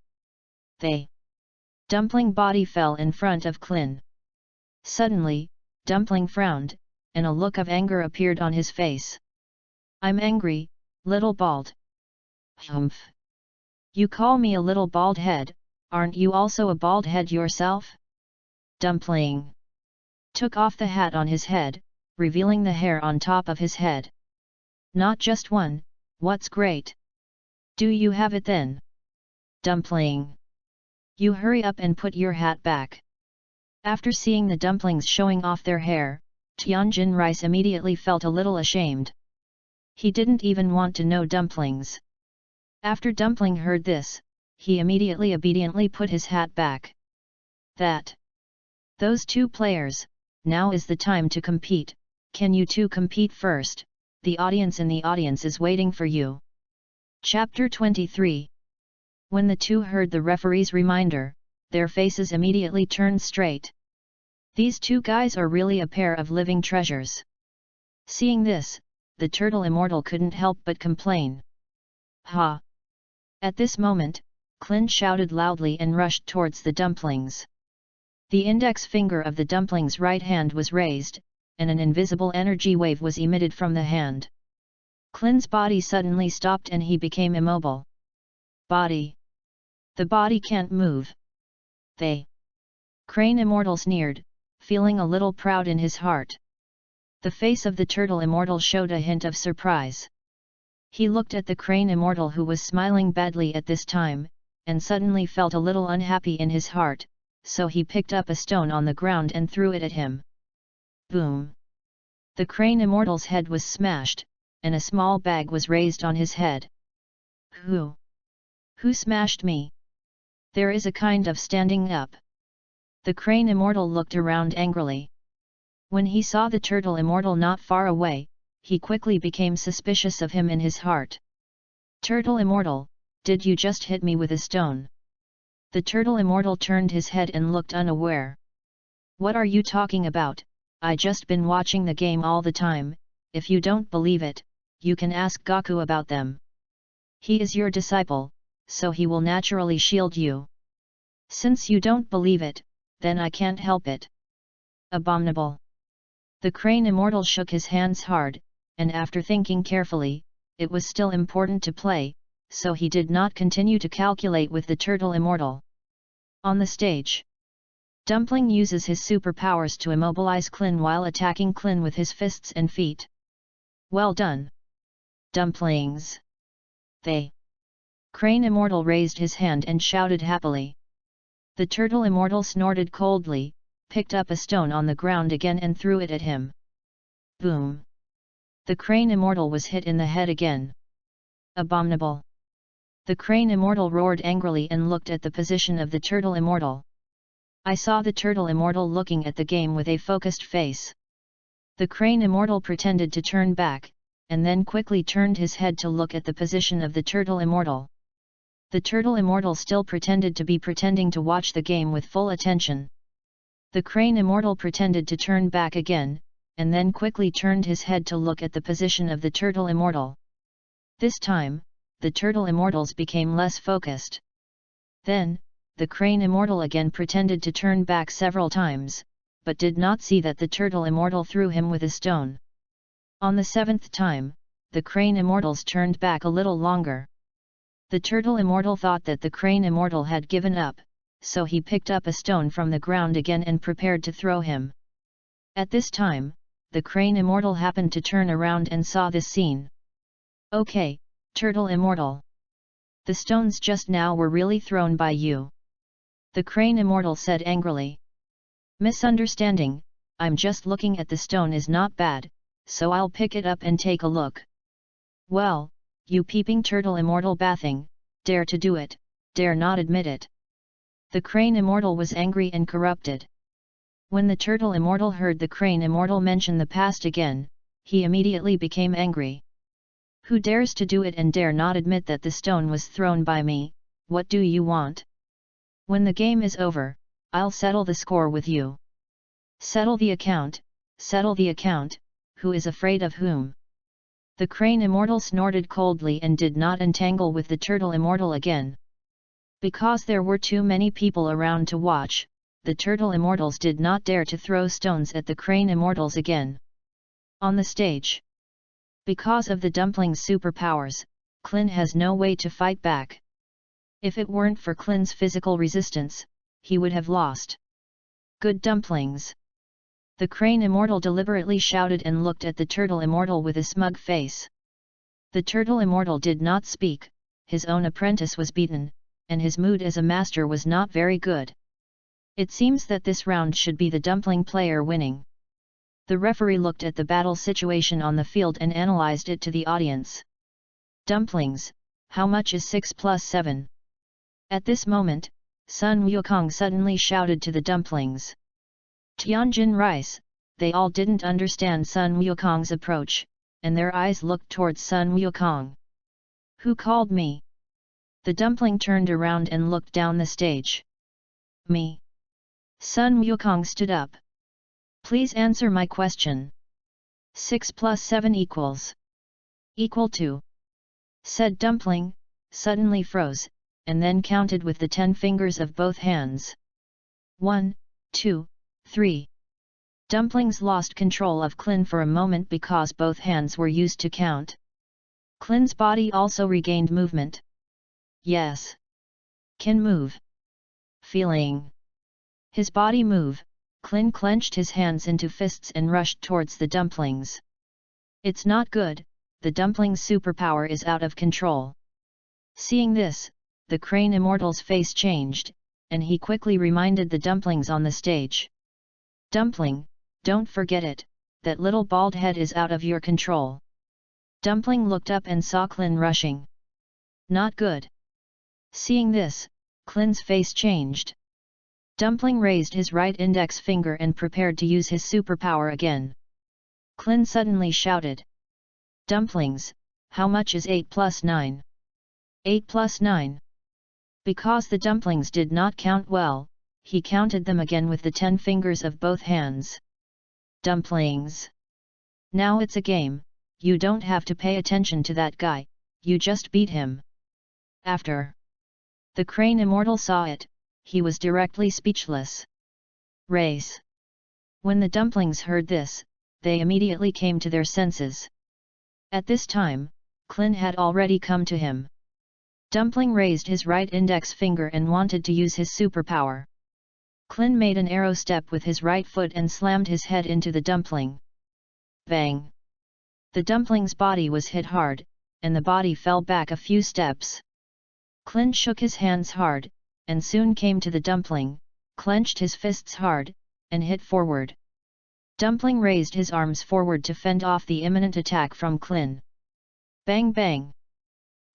They! Dumpling body fell in front of Klin. Suddenly, Dumpling frowned, and a look of anger appeared on his face. I'm angry, little bald. Humph! You call me a little bald head, aren't you also a bald head yourself? Dumpling took off the hat on his head, revealing the hair on top of his head. Not just one, what's great? Do you have it then? Dumpling! You hurry up and put your hat back. After seeing the dumplings showing off their hair, Tianjin Rice immediately felt a little ashamed. He didn't even want to know dumplings. After Dumpling heard this, he immediately obediently put his hat back. Those two players, now is the time to compete, can you two compete first, the audience in the audience is waiting for you. Chapter 23. When the two heard the referee's reminder, their faces immediately turned straight. These two guys are really a pair of living treasures. Seeing this, the Turtle Immortal couldn't help but complain. Ha! At this moment, Klin shouted loudly and rushed towards the dumplings. The index finger of the dumpling's right hand was raised, and an invisible energy wave was emitted from the hand. Klin's body suddenly stopped and he became immobile. Body! The body can't move. They! Crane Immortal sneered, feeling a little proud in his heart. The face of the Turtle Immortal showed a hint of surprise. He looked at the Crane Immortal who was smiling badly at this time, and suddenly felt a little unhappy in his heart, so he picked up a stone on the ground and threw it at him. Boom! The Crane Immortal's head was smashed, and a small bag was raised on his head. Who smashed me? There is a kind of standing up. The crane immortal looked around angrily. When he saw the turtle immortal not far away, he quickly became suspicious of him in his heart. Turtle immortal, did you just hit me with a stone? The turtle immortal turned his head and looked unaware. What are you talking about? I just been watching the game all the time. If you don't believe it, you can ask Gaku about them. He is your disciple, so he will naturally shield you. Since you don't believe it, then I can't help it. Abominable. The crane immortal shook his hands hard, and after thinking carefully, it was still important to play, so he did not continue to calculate with the turtle immortal. On the stage, Dumpling uses his superpowers to immobilize Klin while attacking Klin with his fists and feet. Well done, Dumplings! They. Crane immortal raised his hand and shouted happily. The turtle immortal snorted coldly, picked up a stone on the ground again and threw it at him. Boom! The crane immortal was hit in the head again. Abominable! The crane immortal roared angrily and looked at the position of the turtle immortal. I saw the turtle immortal looking at the game with a focused face. The crane immortal pretended to turn back, and then quickly turned his head to look at the position of the turtle immortal. The turtle immortal still pretended to be pretending to watch the game with full attention. The crane immortal pretended to turn back again, and then quickly turned his head to look at the position of the turtle immortal. This time, the turtle immortals became less focused. Then, the crane immortal again pretended to turn back several times, but did not see that the turtle immortal threw him with a stone. On the seventh time, the crane immortals turned back a little longer. The turtle immortal thought that the crane immortal had given up, so he picked up a stone from the ground again and prepared to throw him. At this time, the crane immortal happened to turn around and saw this scene. Okay, turtle immortal. The stones just now were really thrown by you. The crane immortal said angrily. Misunderstanding, I'm just looking at the stone is not bad, so I'll pick it up and take a look. Well, you peeping turtle immortal bathing, dare to do it, dare not admit it. The crane immortal was angry and corrupted. When the turtle immortal heard the crane immortal mention the past again, he immediately became angry. Who dares to do it and dare not admit that the stone was thrown by me? What do you want? When the game is over, I'll settle the score with you. Settle the account, who is afraid of whom? The crane immortal snorted coldly and did not entangle with the turtle immortal again. Because there were too many people around to watch, the turtle immortals did not dare to throw stones at the crane immortals again. On the stage, because of the dumpling's superpowers, Klin has no way to fight back. If it weren't for Klin's physical resistance, he would have lost. Good dumplings! The crane immortal deliberately shouted and looked at the turtle immortal with a smug face. The turtle immortal did not speak, his own apprentice was beaten, and his mood as a master was not very good. It seems that this round should be the dumpling player winning. The referee looked at the battle situation on the field and analyzed it to the audience. Dumplings, how much is 6 plus 7? At this moment, Sun Wukong suddenly shouted to the dumplings. Tianjin rice, they all didn't understand Sun Wukong's approach, and their eyes looked towards Sun Wukong. Who called me? The dumpling turned around and looked down the stage. Me. Sun Wukong stood up. Please answer my question. 6 plus 7 equals. Equal to. Said dumpling, suddenly froze, and then counted with the 10 fingers of both hands. 1, 2, 3. Dumplings lost control of Klin for a moment because both hands were used to count. Klin's body also regained movement. Yes. Can move. Feeling. His body move, Klin clenched his hands into fists and rushed towards the dumplings. It's not good, the dumpling's superpower is out of control. Seeing this, the crane immortal's face changed, and he quickly reminded the dumplings on the stage. Dumpling, don't forget it, that little bald head is out of your control. Dumpling looked up and saw Klin rushing. Not good. Seeing this, Klin's face changed. Dumpling raised his right index finger and prepared to use his superpower again. Klin suddenly shouted. Dumplings, how much is 8 plus 9? 8 plus 9. Because the dumplings did not count well, he counted them again with the 10 fingers of both hands. Dumplings. Now it's a game, you don't have to pay attention to that guy, you just beat him. After the crane immortal saw it, he was directly speechless. Race. When the dumplings heard this, they immediately came to their senses. At this time, Klin had already come to him. Dumpling raised his right index finger and wanted to use his superpower. Klin made an arrow step with his right foot and slammed his head into the dumpling. Bang! The dumpling's body was hit hard, and the body fell back a few steps. Klin shook his hands hard, and soon came to the dumpling, clenched his fists hard, and hit forward. Dumpling raised his arms forward to fend off the imminent attack from Klin. Bang bang!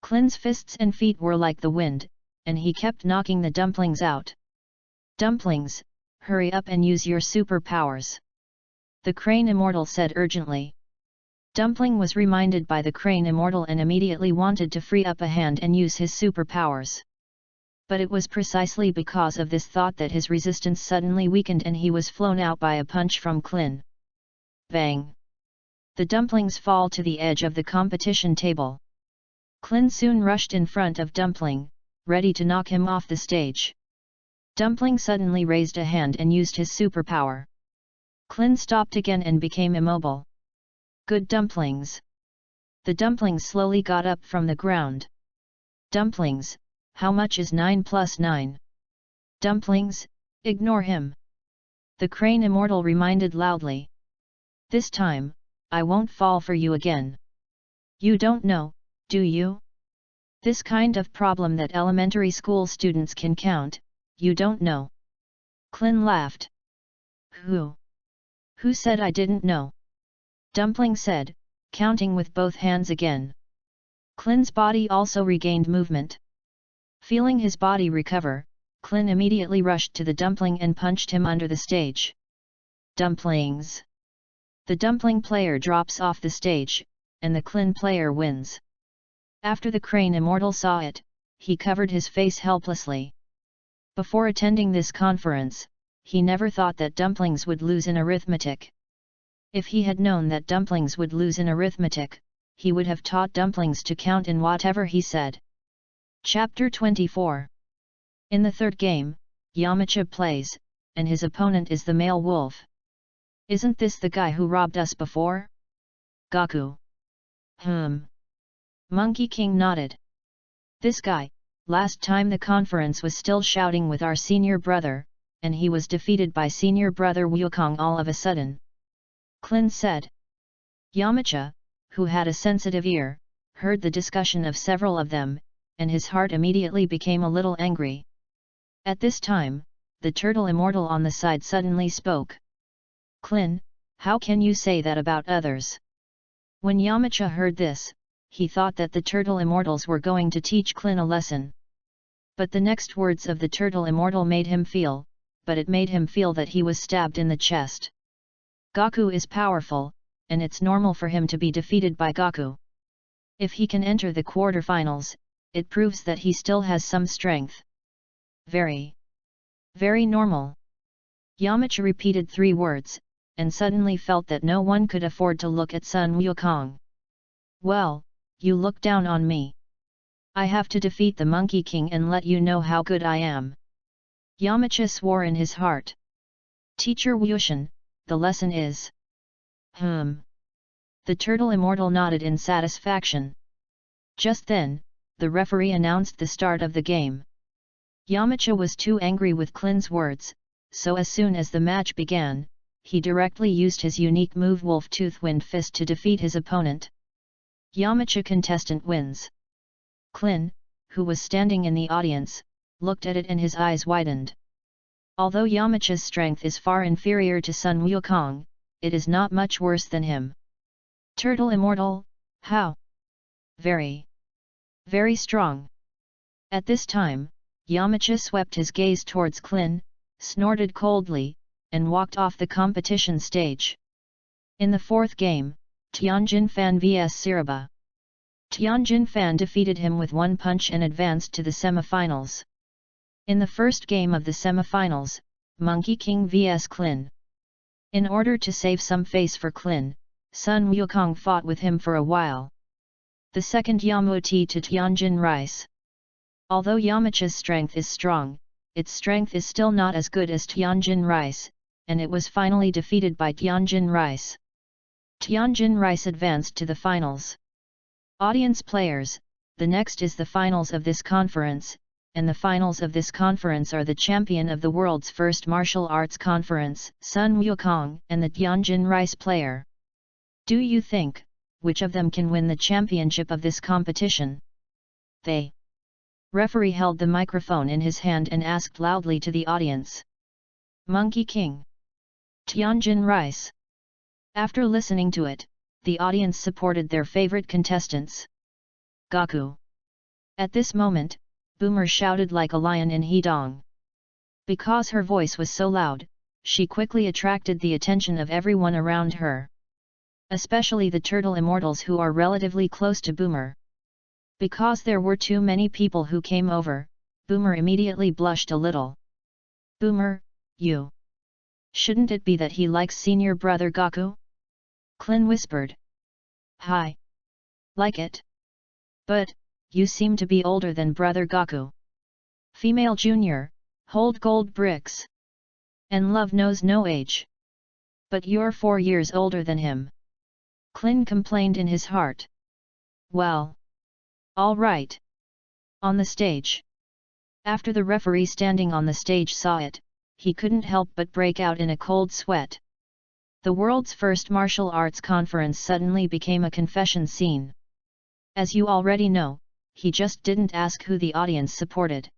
Klin's fists and feet were like the wind, and he kept knocking the dumplings out. Dumplings, hurry up and use your superpowers! The crane immortal said urgently. Dumpling was reminded by the crane immortal and immediately wanted to free up a hand and use his superpowers. But it was precisely because of this thought that his resistance suddenly weakened and he was flown out by a punch from Klin. Bang! The dumplings fall to the edge of the competition table. Klin soon rushed in front of Dumpling, ready to knock him off the stage. Dumpling suddenly raised a hand and used his superpower. Klin stopped again and became immobile. Good dumplings! The dumplings slowly got up from the ground. Dumplings, how much is 9 plus 9? Dumplings, ignore him! The crane immortal reminded loudly. This time, I won't fall for you again. You don't know, do you? This kind of problem that elementary school students can count, you don't know. Klin laughed. Who? Who said I didn't know? Dumpling said, counting with both hands again. Klin's body also regained movement. Feeling his body recover, Klin immediately rushed to the dumpling and punched him under the stage. Dumplings! The dumpling player drops off the stage, and the Klin player wins. After the crane immortal saw it, he covered his face helplessly. Before attending this conference, he never thought that dumplings would lose in arithmetic. If he had known that dumplings would lose in arithmetic, he would have taught dumplings to count in whatever he said. Chapter 24. In the third game, Yamcha plays, and his opponent is the male wolf. Isn't this the guy who robbed us before? Gaku. Monkey King nodded. This guy, last time the conference was still shouting with our senior brother, and he was defeated by senior brother Wukong all of a sudden. Klin said. Yamcha, who had a sensitive ear, heard the discussion of several of them, and his heart immediately became a little angry. At this time, the turtle immortal on the side suddenly spoke. Klin, how can you say that about others? When Yamcha heard this, he thought that the turtle immortals were going to teach Klin a lesson. But the next words of the turtle immortal made him feel that he was stabbed in the chest. Gaku is powerful, and it's normal for him to be defeated by Gaku. If he can enter the quarterfinals, it proves that he still has some strength. Very normal. Yamcha repeated 3 words, and suddenly felt that no one could afford to look at Sun Wukong. Well, you look down on me. I have to defeat the Monkey King and let you know how good I am. Yamcha swore in his heart. Teacher Wushin, the lesson is. The turtle immortal nodded in satisfaction. Just then, the referee announced the start of the game. Yamcha was too angry with Klin's words, so as soon as the match began, he directly used his unique move Wolf Tooth Wind Fist to defeat his opponent. Yamcha contestant wins. Klin, who was standing in the audience, looked at it and his eyes widened. Although Yamcha's strength is far inferior to Sun Wukong, it is not much worse than him. Turtle Immortal, how? Very strong. At this time, Yamcha swept his gaze towards Klin, snorted coldly, and walked off the competition stage. In the fourth game, Tianjin Fan vs Siraba. Tianjin Fan defeated him with one punch and advanced to the semifinals. In the first game of the semifinals, Monkey King vs Klin. In order to save some face for Klin, Sun Wukong fought with him for a while. The second Yamuti to Tianjin Rice. Although Yamcha's strength is strong, its strength is still not as good as Tianjin Rice, and it was finally defeated by Tianjin Rice. Tianjin Rice advanced to the finals. Audience players, the next is the finals of this conference, and the finals of this conference are the champion of the world's first martial arts conference, Sun Wukong, and the Tianjin Rice player. Do you think, which of them can win the championship of this competition? The referee held the microphone in his hand and asked loudly to the audience. Monkey King. Tianjin Rice. After listening to it, the audience supported their favorite contestants. Gaku. At this moment, Boomer shouted like a lion in Hedong. Because her voice was so loud, she quickly attracted the attention of everyone around her. Especially the turtle immortals who are relatively close to Boomer. Because there were too many people who came over, Boomer immediately blushed a little. Boomer, you. Shouldn't it be that he likes senior brother Gaku? Klin whispered. Hi. Like it. But, you seem to be older than brother Gaku. Female junior, hold gold bricks. And love knows no age. But you're 4 years older than him. Klin complained in his heart. Well. All right. On the stage. After the referee standing on the stage saw it, he couldn't help but break out in a cold sweat. The world's first martial arts conference suddenly became a confession scene. As you already know, he just didn't ask who the audience supported.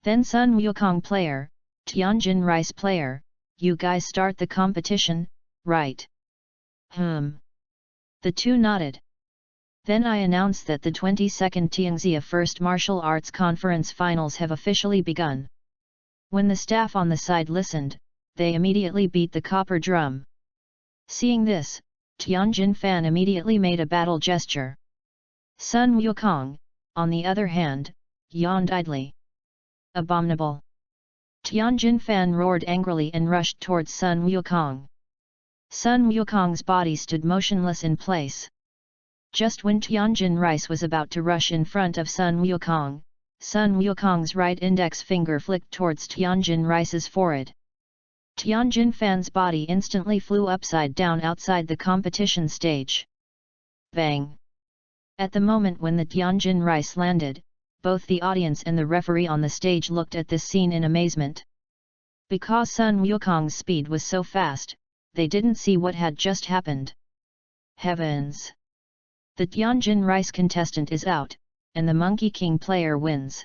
Then Sun Wukong player, Tianjin Rice player, you guys start the competition, right? The two nodded. Then I announce that the 22nd Tianxia First Martial Arts Conference Finals have officially begun. When the staff on the side listened, they immediately beat the copper drum. Seeing this, Tianjin Fan immediately made a battle gesture. Sun Wukong, on the other hand, yawned idly. Abominable! Tianjin Fan roared angrily and rushed towards Sun Wukong. Sun Wukong's body stood motionless in place. Just when Tianjin Rice was about to rush in front of Sun Wukong's right index finger flicked towards Tianjin Rice's forehead. Tianjin Fan's body instantly flew upside down outside the competition stage. Bang! At the moment when the Tianjin Rice landed, both the audience and the referee on the stage looked at this scene in amazement. Because Sun Wukong's speed was so fast, they didn't see what had just happened. Heavens! The Tianjin Rice contestant is out, and the Monkey King player wins.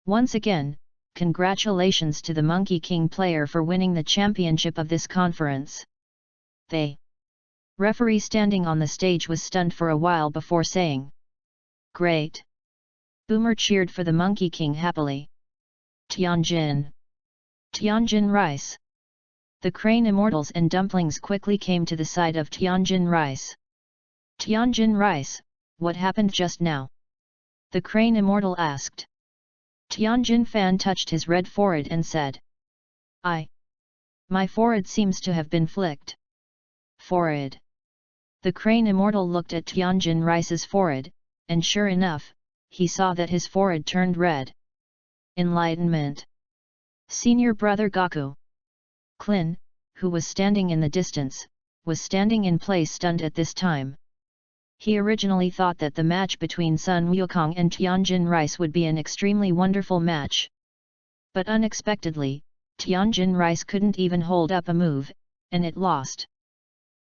Once again, congratulations to the Monkey King player for winning the championship of this conference. The referee standing on the stage was stunned for a while before saying, Great! Boomer cheered for the Monkey King happily. Tianjin Rice. The Crane Immortals and Dumplings quickly came to the side of Tianjin Rice. Tianjin Rice, what happened just now? The Crane Immortal asked. Tianjin Fan touched his red forehead and said. My forehead seems to have been flicked. Forehead. The Crane Immortal looked at Tianjin Rice's forehead, and sure enough, he saw that his forehead turned red. Enlightenment. Senior brother Gaku. Klin, who was standing in the distance, was standing in place stunned at this time. He originally thought that the match between Sun Wukong and Tianjin Rice would be an extremely wonderful match. But unexpectedly, Tianjin Rice couldn't even hold up a move, and it lost.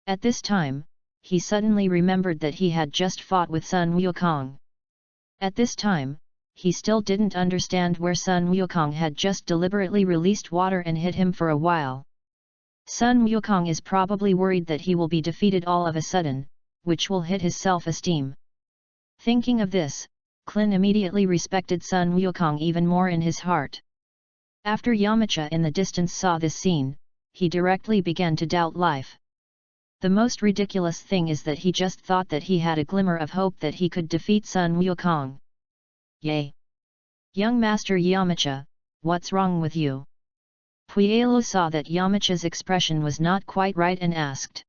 At this time, he suddenly remembered that he had just fought with Sun Wukong. At this time, he still didn't understand where Sun Wukong had just deliberately released water and hit him for a while. Sun Wukong is probably worried that he will be defeated all of a sudden, which will hit his self-esteem. Thinking of this, Klin immediately respected Sun Wukong even more in his heart. After Yamcha in the distance saw this scene, he directly began to doubt life. The most ridiculous thing is that he just thought that he had a glimmer of hope that he could defeat Sun Wukong. Yay! Young Master Yamcha, what's wrong with you? Puelu saw that Yamcha's expression was not quite right and asked.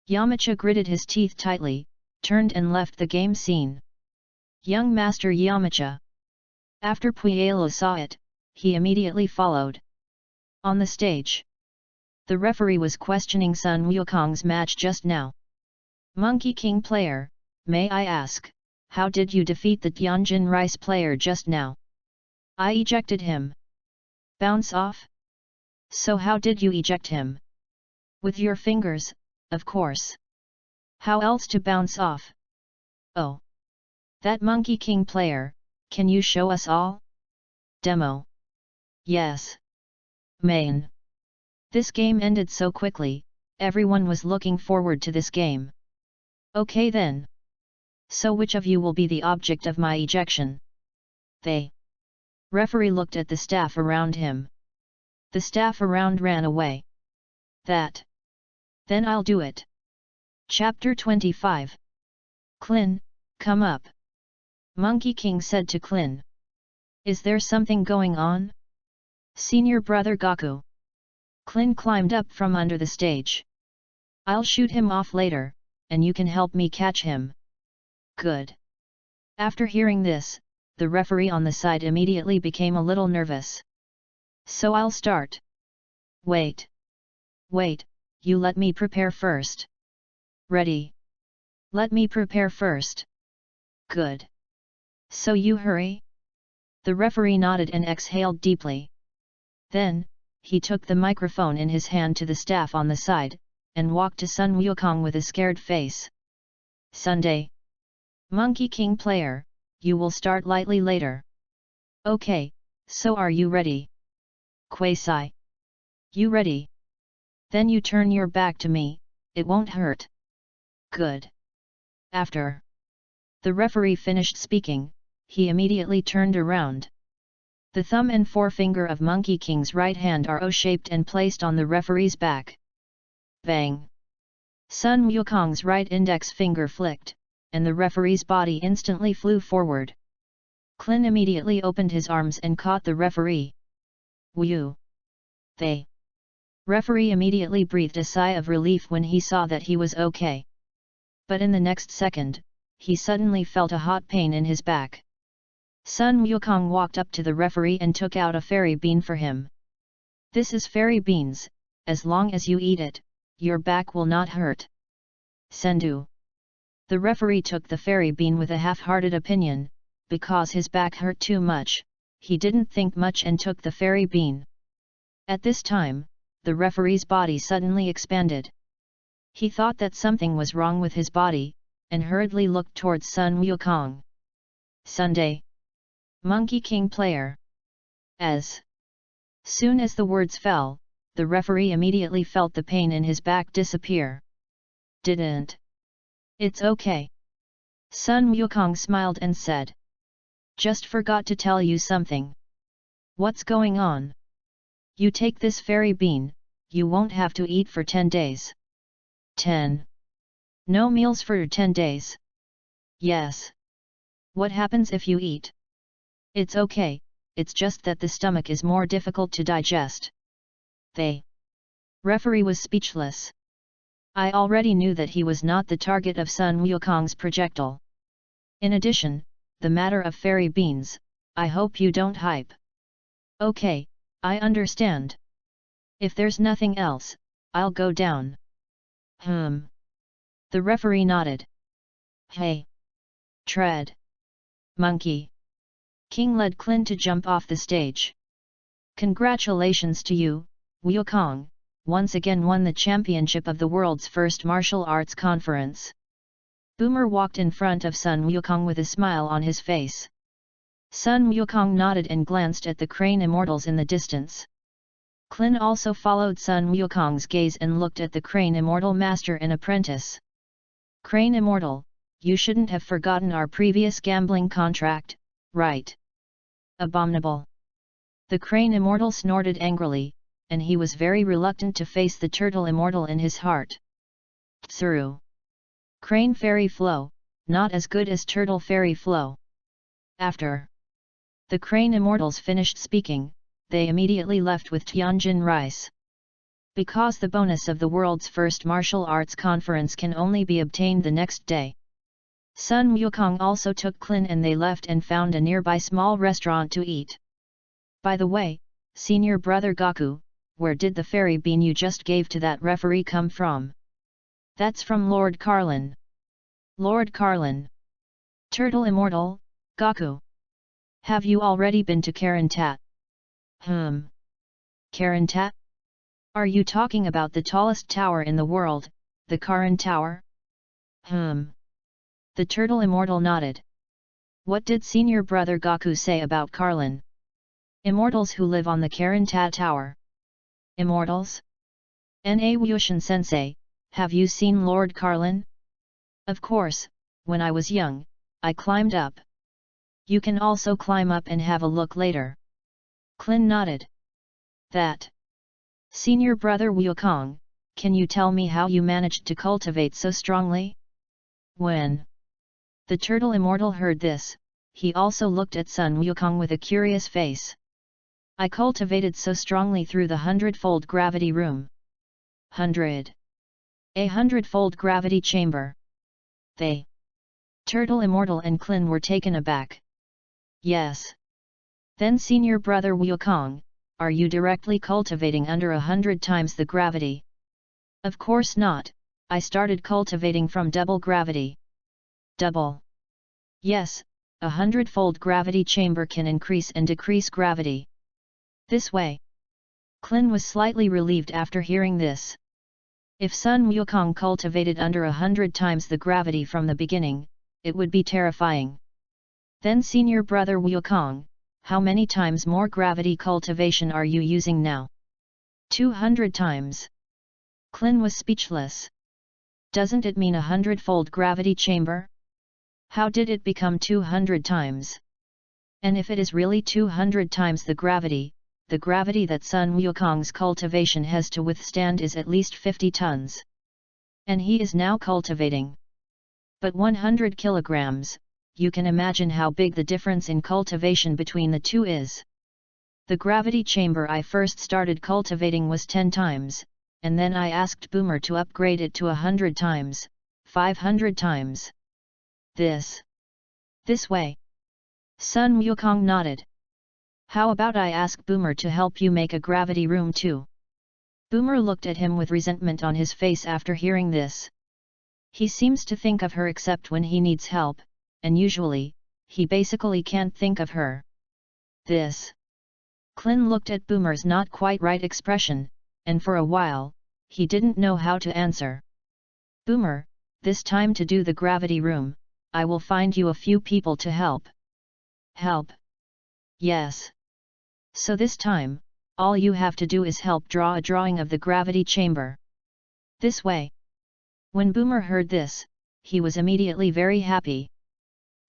Yamcha gritted his teeth tightly, turned and left the game scene. Young Master Yamcha. After Puelu saw it, he immediately followed. On the stage, the referee was questioning Sun Wukong's match just now. Monkey King player, may I ask, how did you defeat the Tianjin Rice player just now? I ejected him. Bounce off? So how did you eject him? With your fingers, of course. How else to bounce off? Oh. That Monkey King player, can you show us all? Demo. Yes. Main. This game ended so quickly, everyone was looking forward to this game. Okay then. So which of you will be the object of my ejection? They. Referee looked at the staff around him. The staff around ran away. That. Then I'll do it. Chapter 25. Klin, come up. Monkey King said to Klin. Is there something going on? Senior brother Goku. Klin climbed up from under the stage. I'll shoot him off later, and you can help me catch him. Good. After hearing this, the referee on the side immediately became a little nervous. So I'll start. Wait. Wait, you let me prepare first. Ready. Let me prepare first. Good. So you hurry? The referee nodded and exhaled deeply. Then, he took the microphone in his hand to the staff on the side, and walked to Sun Wukong with a scared face. Sunday. Monkey King player, you will start lightly later. Okay, so are you ready? Quasi. You ready? Then you turn your back to me, it won't hurt. Good. After the referee finished speaking, he immediately turned around. The thumb and forefinger of Monkey King's right hand are O-shaped and placed on the referee's back. Bang! Sun Wukong's right index finger flicked, and the referee's body instantly flew forward. Klin immediately opened his arms and caught the referee. Wu! They! Referee immediately breathed a sigh of relief when he saw that he was okay. But in the next second, he suddenly felt a hot pain in his back. Sun Wukong walked up to the referee and took out a fairy bean for him. This is fairy beans, as long as you eat it, your back will not hurt. Sendu. The referee took the fairy bean with a half-hearted opinion, because his back hurt too much, he didn't think much and took the fairy bean. At this time, the referee's body suddenly expanded. He thought that something was wrong with his body, and hurriedly looked towards Sun Wukong. Sunday. Monkey King player. As soon as the words fell, the referee immediately felt the pain in his back disappear. Didn't. It's okay. Sun Wukong smiled and said. Just forgot to tell you something. What's going on? You take this fairy bean, you won't have to eat for 10 days. 10. No meals for 10 days. Yes. What happens if you eat? It's okay, it's just that the stomach is more difficult to digest. They. Referee was speechless. I already knew that he was not the target of Sun Wukong's projectile. In addition, the matter of fairy beans, I hope you don't hype. Okay, I understand. If there's nothing else, I'll go down. The referee nodded. Hey! Tread! Monkey! King led Klin to jump off the stage. Congratulations to you, Wukong, once again won the championship of the world's first martial arts conference. Boomer walked in front of Sun Wukong with a smile on his face. Sun Wukong nodded and glanced at the crane immortals in the distance. Klin also followed Sun Wukong's gaze and looked at the crane immortal master and apprentice. Crane immortal, you shouldn't have forgotten our previous gambling contract, right? Abominable. The crane immortal snorted angrily, and he was very reluctant to face the turtle immortal in his heart. Tsuru. Crane fairy flow, not as good as turtle fairy flow. After the crane immortals finished speaking, they immediately left with Tianjin rice. Because the bonus of the world's first martial arts conference can only be obtained the next day. Sun Wukong also took Klin and they left and found a nearby small restaurant to eat. By the way, senior brother Gaku, where did the fairy bean you just gave to that referee come from? That's from Lord Carlin. Lord Carlin. Turtle Immortal, Gaku. Have you already been to Karantat? Karantat? Are you talking about the tallest tower in the world, the Karan Tower? The Turtle Immortal nodded. What did senior brother Gaku say about Carlin? Immortals who live on the Karantat Tower. Immortals? Na Wushin Sensei, have you seen Lord Carlin? Of course, when I was young, I climbed up. You can also climb up and have a look later. Klin nodded. That. Senior brother Wukong, can you tell me how you managed to cultivate so strongly? When the Turtle Immortal heard this, he also looked at Sun Wukong with a curious face. I cultivated so strongly through the 100-fold gravity room. 100. A 100-fold gravity chamber. They. Turtle Immortal and Klin were taken aback. Yes. Then senior brother Wukong, are you directly cultivating under 100 times the gravity? Of course not, I started cultivating from double gravity. Double. Yes, a 100-fold gravity chamber can increase and decrease gravity. This way. Klin was slightly relieved after hearing this. If Sun Wukong cultivated under 100 times the gravity from the beginning, it would be terrifying. Then senior brother Wukong, how many times more gravity cultivation are you using now? 200 times. Klin was speechless. Doesn't it mean a 100-fold gravity chamber? How did it become 200 times? And if it is really 200 times the gravity that Sun Wukong's cultivation has to withstand is at least 50 tons. And he is now cultivating. But 100 kilograms, you can imagine how big the difference in cultivation between the two is. The gravity chamber I first started cultivating was 10 times, and then I asked Boomer to upgrade it to 100 times, 500 times. This way. Sun Wukong nodded. How about I ask Boomer to help you make a gravity room too? Boomer looked at him with resentment on his face after hearing this. He seems to think of her except when he needs help, and usually, he basically can't think of her. This. Klin looked at Boomer's not quite right expression, and for a while, he didn't know how to answer. Boomer, this time to do the gravity room, I will find you a few people to help. Help? Yes. So this time, all you have to do is help draw a drawing of the gravity chamber. This way. When Boomer heard this, he was immediately very happy.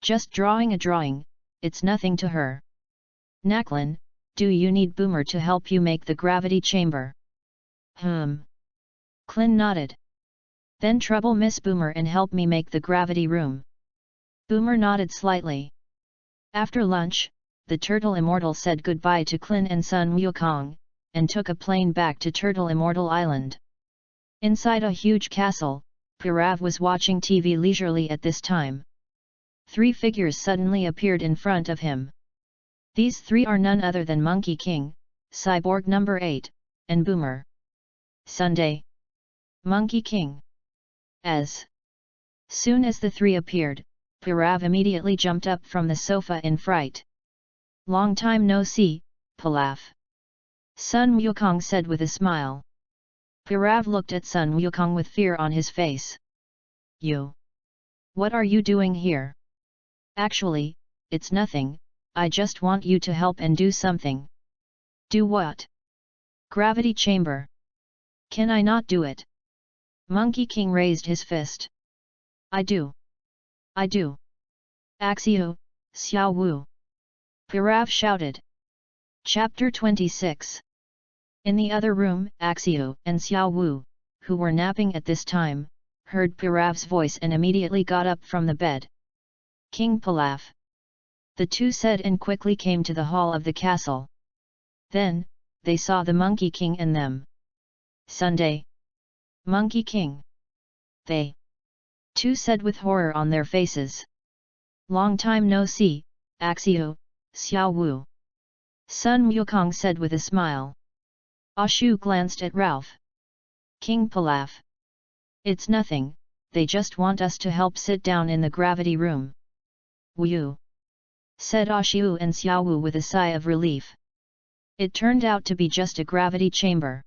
Just drawing a drawing, it's nothing to her. Naklin, do you need Boomer to help you make the gravity chamber? Klin nodded. Then trouble Miss Boomer and help me make the gravity room. Boomer nodded slightly. After lunch, the Turtle Immortal said goodbye to Klin and Sun Wukong, and took a plane back to Turtle Immortal Island. Inside a huge castle, Pirav was watching TV leisurely at this time. 3 figures suddenly appeared in front of him. These 3 are none other than Monkey King, Cyborg number 8, and Boomer. Sunday. Monkey King. As soon as the 3 appeared, Pirav immediately jumped up from the sofa in fright. Long time no see, Pilaf. Sun Wukong said with a smile. Pirav looked at Sun Wukong with fear on his face. You. What are you doing here? Actually, it's nothing, I just want you to help and do something. Do what? Gravity chamber. Can I not do it? Monkey King raised his fist. I do. I do. Axio, Xiao Wu. Pirav shouted. Chapter 26. In the other room, Axio and Xiao Wu, who were napping at this time, heard Pirav's voice and immediately got up from the bed. King Pilaf. The two said and quickly came to the hall of the castle. Then, they saw the Monkey King and them. Sunday. Monkey King. They. Two said with horror on their faces. Long time no see, Axio, Xiao Wu. Sun Wukong said with a smile. Ashu glanced at Ralph. King Pilaf. It's nothing, they just want us to help sit down in the gravity room. Wu. Said Ashu and Xiao Wu with a sigh of relief. It turned out to be just a gravity chamber.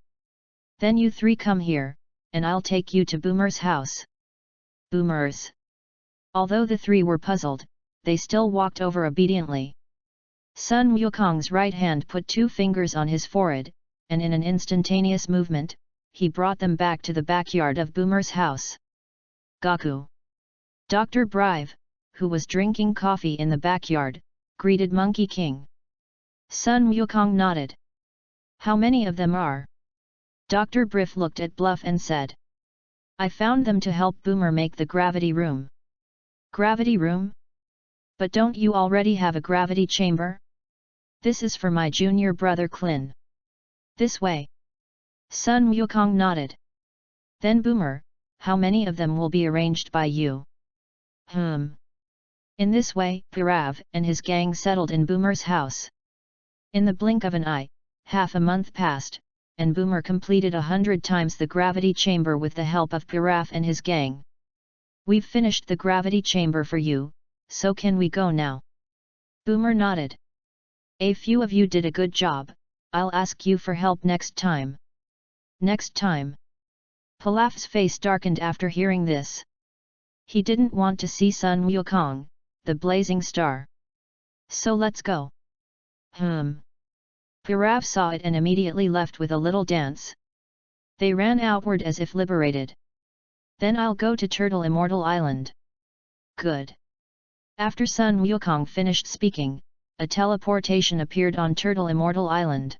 Then you three come here, and I'll take you to Boomer's house. Boomer's. Although the three were puzzled, they still walked over obediently. Sun Wukong's right hand put 2 fingers on his forehead, and in an instantaneous movement, he brought them back to the backyard of Boomer's house. Gaku. Dr. Brive, who was drinking coffee in the backyard, greeted Monkey King. Sun Wukong nodded. How many of them are? Dr. Briff looked at Bluff and said. I found them to help Boomer make the gravity room. Gravity room? But don't you already have a gravity chamber? This is for my junior brother Clin. This way. Sun Wukong nodded. Then Boomer, how many of them will be arranged by you? In this way, Pirav and his gang settled in Boomer's house. In the blink of an eye, half a month passed, and Boomer completed 100 times the gravity chamber with the help of Pirav and his gang. We've finished the gravity chamber for you, so can we go now? Boomer nodded. A few of you did a good job, I'll ask you for help next time. Next time. Pilaf's face darkened after hearing this. He didn't want to see Sun Wukong, the blazing star. So let's go. Pirav saw it and immediately left with a little dance. They ran outward as if liberated. Then I'll go to Turtle Immortal Island. Good. After Sun Wukong finished speaking, a teleportation appeared on Turtle Immortal Island.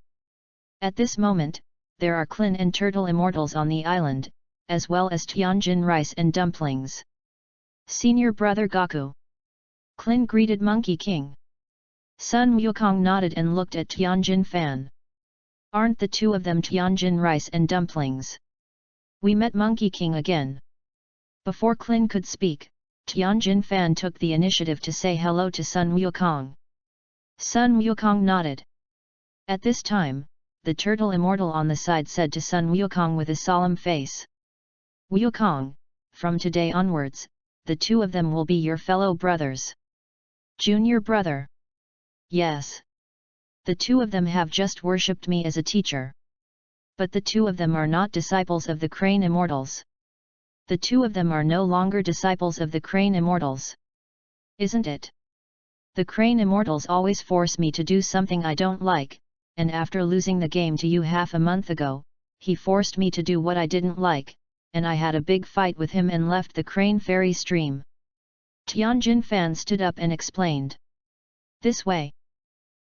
At this moment, there are Clin and Turtle Immortals on the island, as well as Tianjin rice and dumplings. Senior brother Gaku. Clin greeted Monkey King. Sun Wukong nodded and looked at Tianjin Fan. Aren't the two of them Tianjin rice and dumplings? We met Monkey King again. Before Clin could speak, Tianjin Fan took the initiative to say hello to Sun Wukong. Sun Wukong nodded. At this time, the Turtle Immortal on the side said to Sun Wukong with a solemn face. Wukong, from today onwards, the two of them will be your fellow brothers. Junior brother. Yes. The two of them have just worshipped me as a teacher. But the two of them are not disciples of the Crane Immortals. The two of them are no longer disciples of the Crane Immortals. Isn't it? The Crane Immortals always force me to do something I don't like, and after losing the game to you half a month ago, he forced me to do what I didn't like, and I had a big fight with him and left the Crane Fairy stream. Tianjin Fan stood up and explained. This way.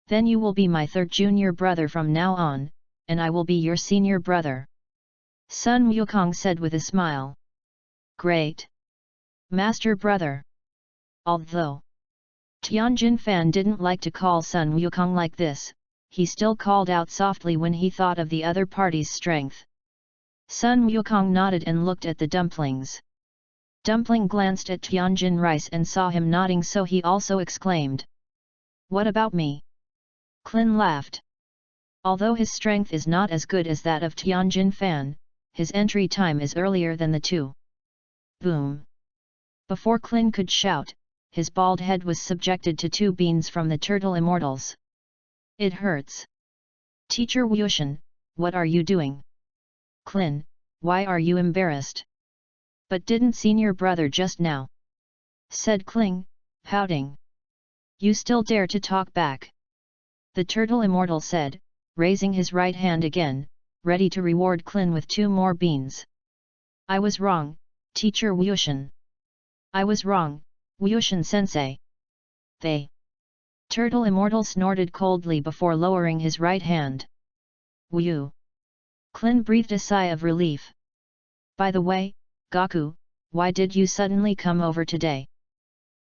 Then you will be my third junior brother from now on, and I will be your senior brother. Sun Wukong said with a smile. Great. Master brother. Although Tianjin Fan didn't like to call Sun Wukong like this, he still called out softly when he thought of the other party's strength. Sun Wukong nodded and looked at the dumplings. Dumpling glanced at Tianjin rice and saw him nodding, so he also exclaimed. What about me? Clin laughed. Although his strength is not as good as that of Tianjin Fan, his entry time is earlier than the two. Boom! Before Clin could shout, his bald head was subjected to 2 beans from the Turtle Immortals. It hurts. Teacher Wushan, what are you doing? Clin, why are you embarrassed? But didn't senior brother just now? Said Clin, pouting. You still dare to talk back? The Turtle Immortal said, raising his right hand again, ready to reward Clin with 2 more beans. I was wrong, Teacher Wushan. I was wrong, Wushin-sensei. They. Turtle Immortal snorted coldly before lowering his right hand. Wu. Klin breathed a sigh of relief. By the way, Gaku, why did you suddenly come over today?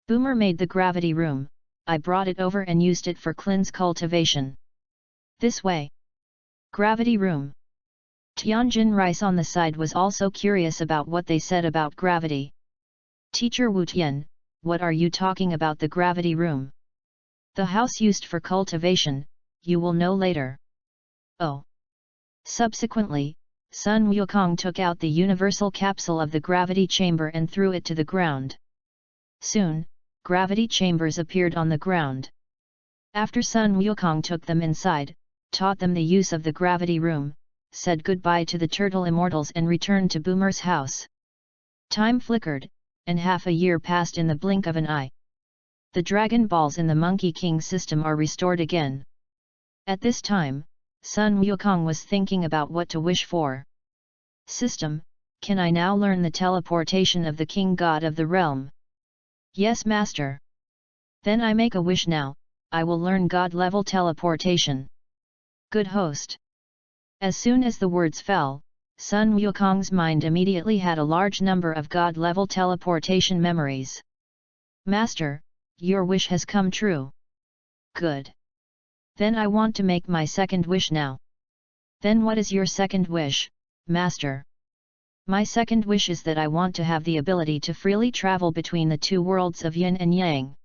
Boomer made the gravity room, I brought it over and used it for Klin's cultivation. This way. Gravity room. Tianjin Rice on the side was also curious about what they said about gravity. Teacher Wu Tian, what are you talking about the gravity room? The house used for cultivation, you will know later. Oh. Subsequently, Sun Wukong took out the universal capsule of the gravity chamber and threw it to the ground. Soon, gravity chambers appeared on the ground. After Sun Wukong took them inside, taught them the use of the gravity room, said goodbye to the Turtle Immortals and returned to Boomer's house. Time flickered, and half a year passed in the blink of an eye. The Dragon Balls in the Monkey King system are restored again. At this time, Sun Wukong was thinking about what to wish for. System, can I now learn the teleportation of the King God of the realm? Yes, Master. Then I make a wish now, I will learn God-level teleportation. Good host. As soon as the words fell, Sun Wukong's mind immediately had a large number of God-level teleportation memories. Master, your wish has come true. Good. Then I want to make my second wish now. Then what is your second wish, Master? My second wish is that I want to have the ability to freely travel between the two worlds of yin and yang.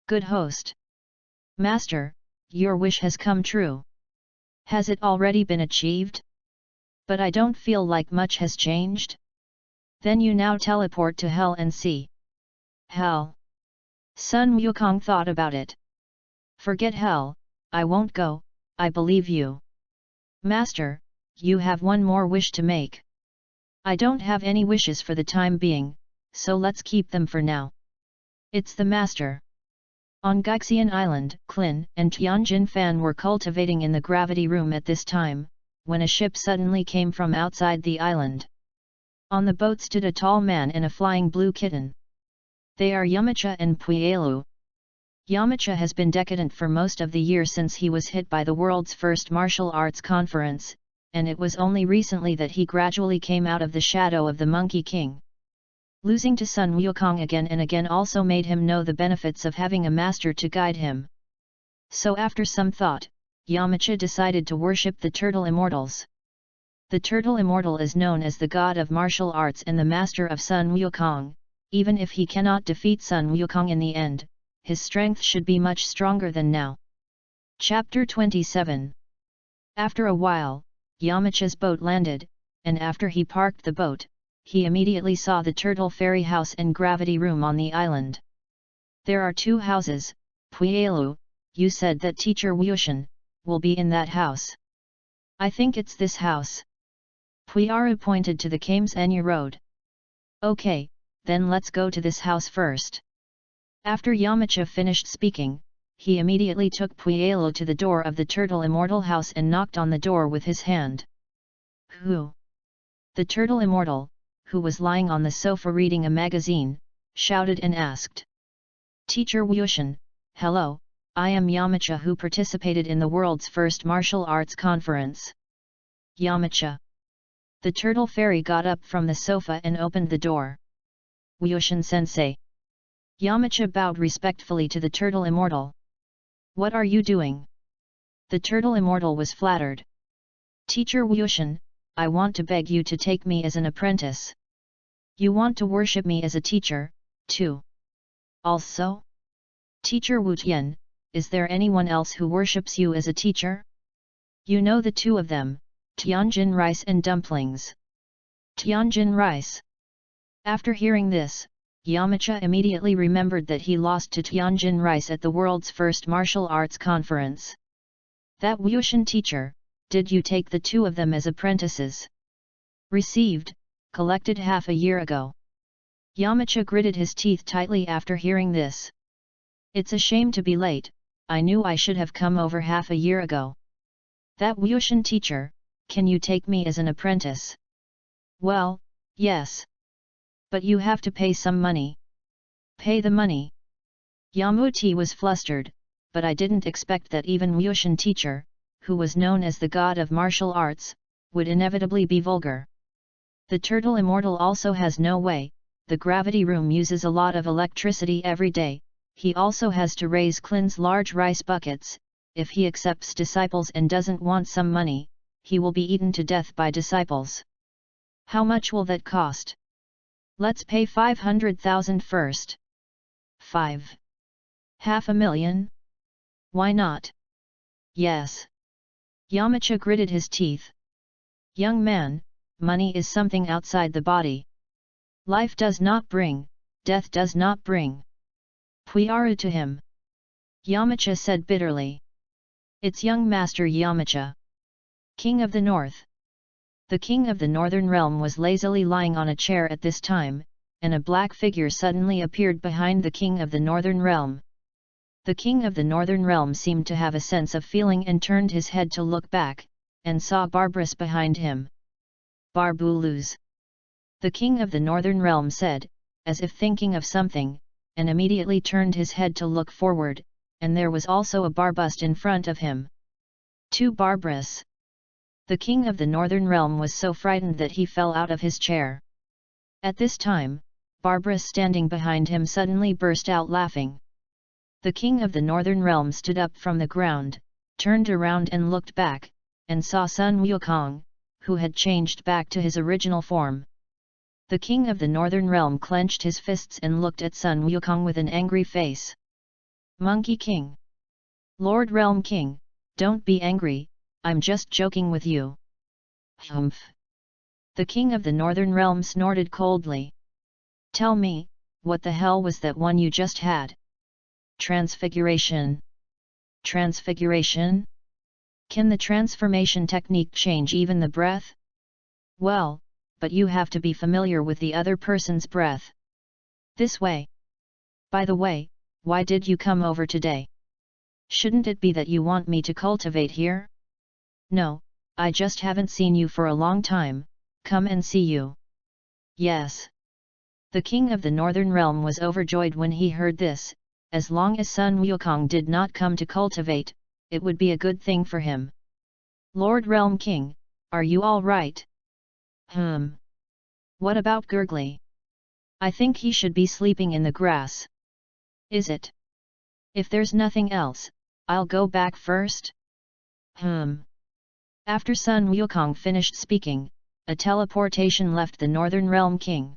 Good host. Master, your wish has come true. Has it already been achieved? But I don't feel like much has changed. Then you now teleport to hell and see. Hell. Sun Wukong thought about it. Forget hell, I won't go, I believe you. Master, you have one more wish to make. I don't have any wishes for the time being, so let's keep them for now. It's the Master. On Gaixian Island, Klin and Tianjin Fan were cultivating in the gravity room at this time, when a ship suddenly came from outside the island. On the boat stood a tall man and a flying blue kitten. They are Yamcha and Puelu. Yamcha has been decadent for most of the year since he was hit by the world's first martial arts conference, and it was only recently that he gradually came out of the shadow of the Monkey King. Losing to Sun Wukong again and again also made him know the benefits of having a master to guide him. So after some thought, Yamcha decided to worship the Turtle Immortals. The Turtle Immortal is known as the god of martial arts and the master of Sun Wukong. Even if he cannot defeat Sun Wukong in the end, his strength should be much stronger than now. Chapter 27. After a while, Yamcha's boat landed, and after he parked the boat, he immediately saw the Turtle Fairy House and Gravity Room on the island. There are two houses, Puelu, you said that Teacher Wushin will be in that house. I think it's this house. Puyaru pointed to the Kames Enya Road. Okay, then let's go to this house first. After Yamcha finished speaking, he immediately took Puelu to the door of the Turtle Immortal house and knocked on the door with his hand. Who? The Turtle Immortal, who was lying on the sofa reading a magazine, shouted and asked. Teacher Wushin, hello, I am Yamcha who participated in the world's first martial arts conference. Yamcha. The Turtle Fairy got up from the sofa and opened the door. Wushin-sensei. Yamcha bowed respectfully to the Turtle Immortal. What are you doing? The Turtle Immortal was flattered. Teacher Wushin, I want to beg you to take me as an apprentice. You want to worship me as a teacher, too. Also? Teacher Wu Tian, is there anyone else who worships you as a teacher? You know the two of them, Tianjin Rice and Dumplings. Tianjin Rice. After hearing this, Yamcha immediately remembered that he lost to Tianjin Rice at the world's first martial arts conference. That Wushin teacher, did you take the two of them as apprentices? Received, collected half a year ago. Yamcha gritted his teeth tightly after hearing this. It's a shame to be late, I knew I should have come over half a year ago. That Wushin teacher, can you take me as an apprentice? Well, yes. But you have to pay some money. Pay the money. Yamuti was flustered, but I didn't expect that even Wushan teacher, who was known as the god of martial arts, would inevitably be vulgar. The turtle immortal also has no way, the gravity room uses a lot of electricity every day, he also has to raise cleanse large rice buckets, if he accepts disciples and doesn't want some money, he will be eaten to death by disciples. How much will that cost? Let's pay 500,000 first. 500,000? Why not? Yes. Yamacha gritted his teeth. Young man, money is something outside the body. Life does not bring, death does not bring. Puyaru to him. Yamacha said bitterly. It's young master Yamacha. King of the North. The king of the northern realm was lazily lying on a chair at this time, and a black figure suddenly appeared behind the king of the northern realm. The king of the northern realm seemed to have a sense of feeling and turned his head to look back, and saw Barbarous behind him. Barbulus. The king of the northern realm said, as if thinking of something, and immediately turned his head to look forward, and there was also a barbust in front of him. To Barbarous. The king of the northern realm was so frightened that he fell out of his chair. At this time, Barbarous standing behind him suddenly burst out laughing. The king of the northern realm stood up from the ground, turned around and looked back, and saw Sun Wukong, who had changed back to his original form. The king of the northern realm clenched his fists and looked at Sun Wukong with an angry face. Monkey King! Lord Realm King, don't be angry, I'm just joking with you. Humph! The king of the northern realm snorted coldly. Tell me, what the hell was that one you just had? Transfiguration. Transfiguration? Can the transformation technique change even the breath? Well, but you have to be familiar with the other person's breath. This way. By the way, why did you come over today? Shouldn't it be that you want me to cultivate here? No, I just haven't seen you for a long time, come and see you. Yes. The king of the northern realm was overjoyed when he heard this, as long as Sun Wukong did not come to cultivate, it would be a good thing for him. Lord Realm King, are you all right? What about Gurgly? I think he should be sleeping in the grass. Is it? If there's nothing else, I'll go back first. After Sun Wukong finished speaking, a teleportation left the Northern Realm King.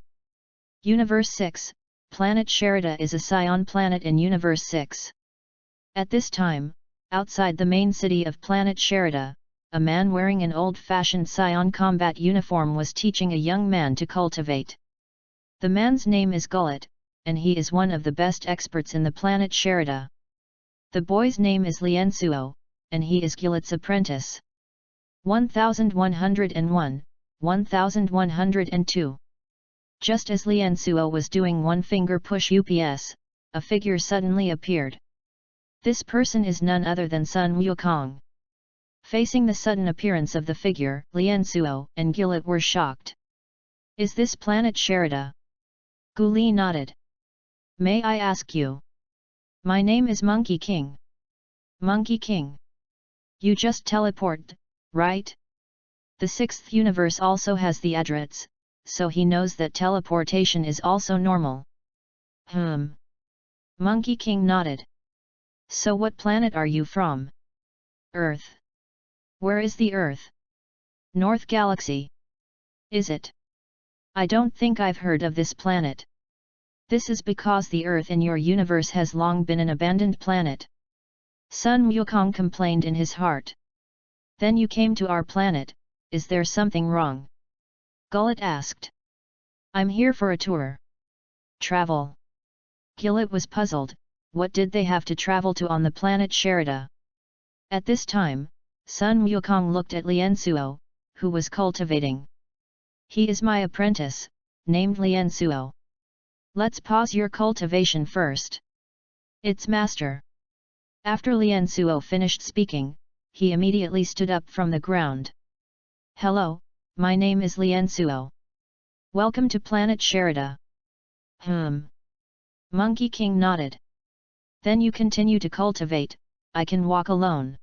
Universe 6, Planet Sherida is a Scion planet in Universe 6. At this time, outside the main city of Planet Sherida, a man wearing an old-fashioned Scion combat uniform was teaching a young man to cultivate. The man's name is Gullet, and he is one of the best experts in the planet Sherida. The boy's name is Liansuo, and he is Gullet's apprentice. 1101, 1102. Just as Liansuo was doing one finger push UPS, a figure suddenly appeared. This person is none other than Sun Wukong. Facing the sudden appearance of the figure, Liansuo and Gillet were shocked. Is this planet Sherida? Guli nodded. May I ask you? My name is Monkey King. Monkey King. You just teleported, right? The sixth universe also has the address, so he knows that teleportation is also normal. Monkey King nodded. So what planet are you from? Earth. Where is the Earth? North Galaxy. Is it? I don't think I've heard of this planet. This is because the Earth in your universe has long been an abandoned planet. Sun Wukong complained in his heart. Then you came to our planet, is there something wrong? Gullet asked. I'm here for a tour. Travel. Gillet was puzzled, what did they have to travel to on the planet Sherida? At this time, Sun Wukong looked at Liansuo, who was cultivating. He is my apprentice, named Liansuo. Let's pause your cultivation first. It's master. After Liansuo finished speaking, he immediately stood up from the ground. Hello, my name is Liansuo. Welcome to planet Sherida. Monkey King nodded. Then you continue to cultivate, I can walk alone.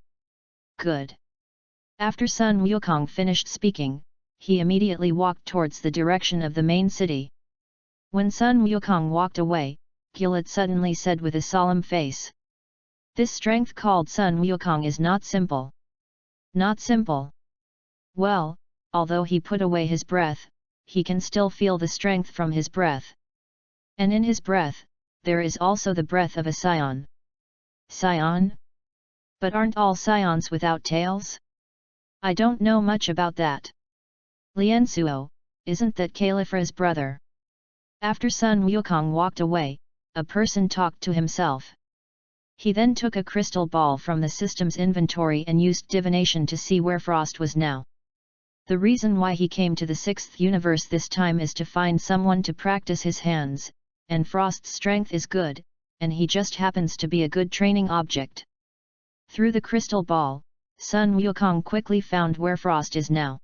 Good. After Sun Wukong finished speaking, he immediately walked towards the direction of the main city. When Sun Wukong walked away, Gilad suddenly said with a solemn face. This strength called Sun Wukong is not simple. Not simple. Well, although he put away his breath, he can still feel the strength from his breath. And in his breath, there is also the breath of a scion. Scion? But aren't all scions without tails? I don't know much about that. Liansuo, isn't that Califra's brother? After Sun Wukong walked away, a person talked to himself. He then took a crystal ball from the system's inventory and used divination to see where Frost was now. The reason why he came to the 6th universe this time is to find someone to practice his hands, and Frost's strength is good, and he just happens to be a good training object. Through the crystal ball, Sun Wukong quickly found where Frost is now.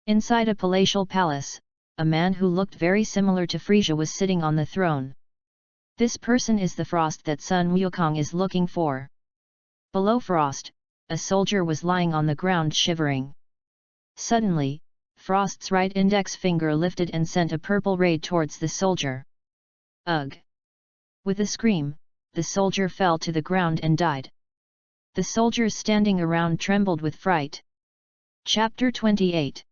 Inside a palatial palace, a man who looked very similar to Frisia was sitting on the throne. This person is the Frost that Sun Wukong is looking for. Below Frost, a soldier was lying on the ground shivering. Suddenly, Frost's right index finger lifted and sent a purple ray towards the soldier. Ugh! With a scream, the soldier fell to the ground and died. The soldiers standing around trembled with fright. Chapter 28.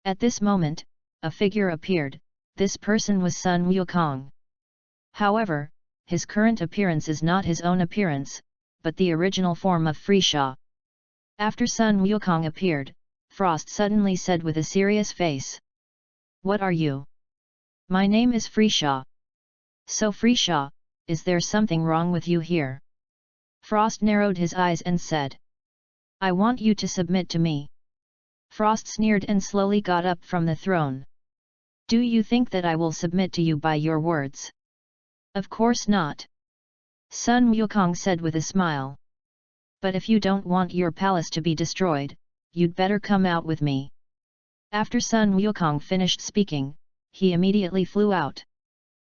At this moment, a figure appeared. This person was Sun Wukong. However, his current appearance is not his own appearance, but the original form of Frisia. After Sun Wukong appeared, Frost suddenly said with a serious face. What are you? My name is Frisia. So Frisia, is there something wrong with you here? Frost narrowed his eyes and said. I want you to submit to me. Frost sneered and slowly got up from the throne. Do you think that I will submit to you by your words? Of course not. Sun Wukong said with a smile. But if you don't want your palace to be destroyed, you'd better come out with me. After Sun Wukong finished speaking, he immediately flew out.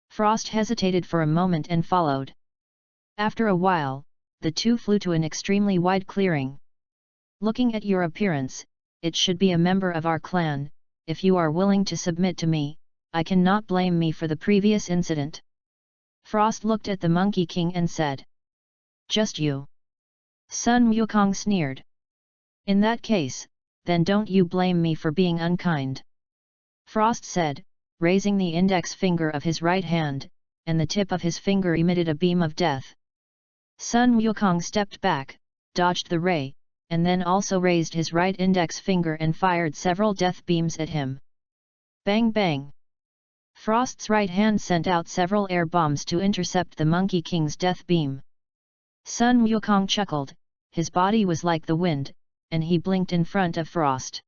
Frost hesitated for a moment and followed. After a while, the two flew to an extremely wide clearing. Looking at your appearance, it should be a member of our clan. If you are willing to submit to me, I cannot blame me for the previous incident. Frost looked at the Monkey King and said. Just you. Sun Wukong sneered. In that case, then don't you blame me for being unkind. Frost said, raising the index finger of his right hand, and the tip of his finger emitted a beam of death. Sun Wukong stepped back, dodged the ray, and then also raised his right index finger and fired several death beams at him. Bang bang! Frost's right hand sent out several air bombs to intercept the Monkey King's death beam. Sun Wukong chuckled, his body was like the wind, and he blinked in front of Frost.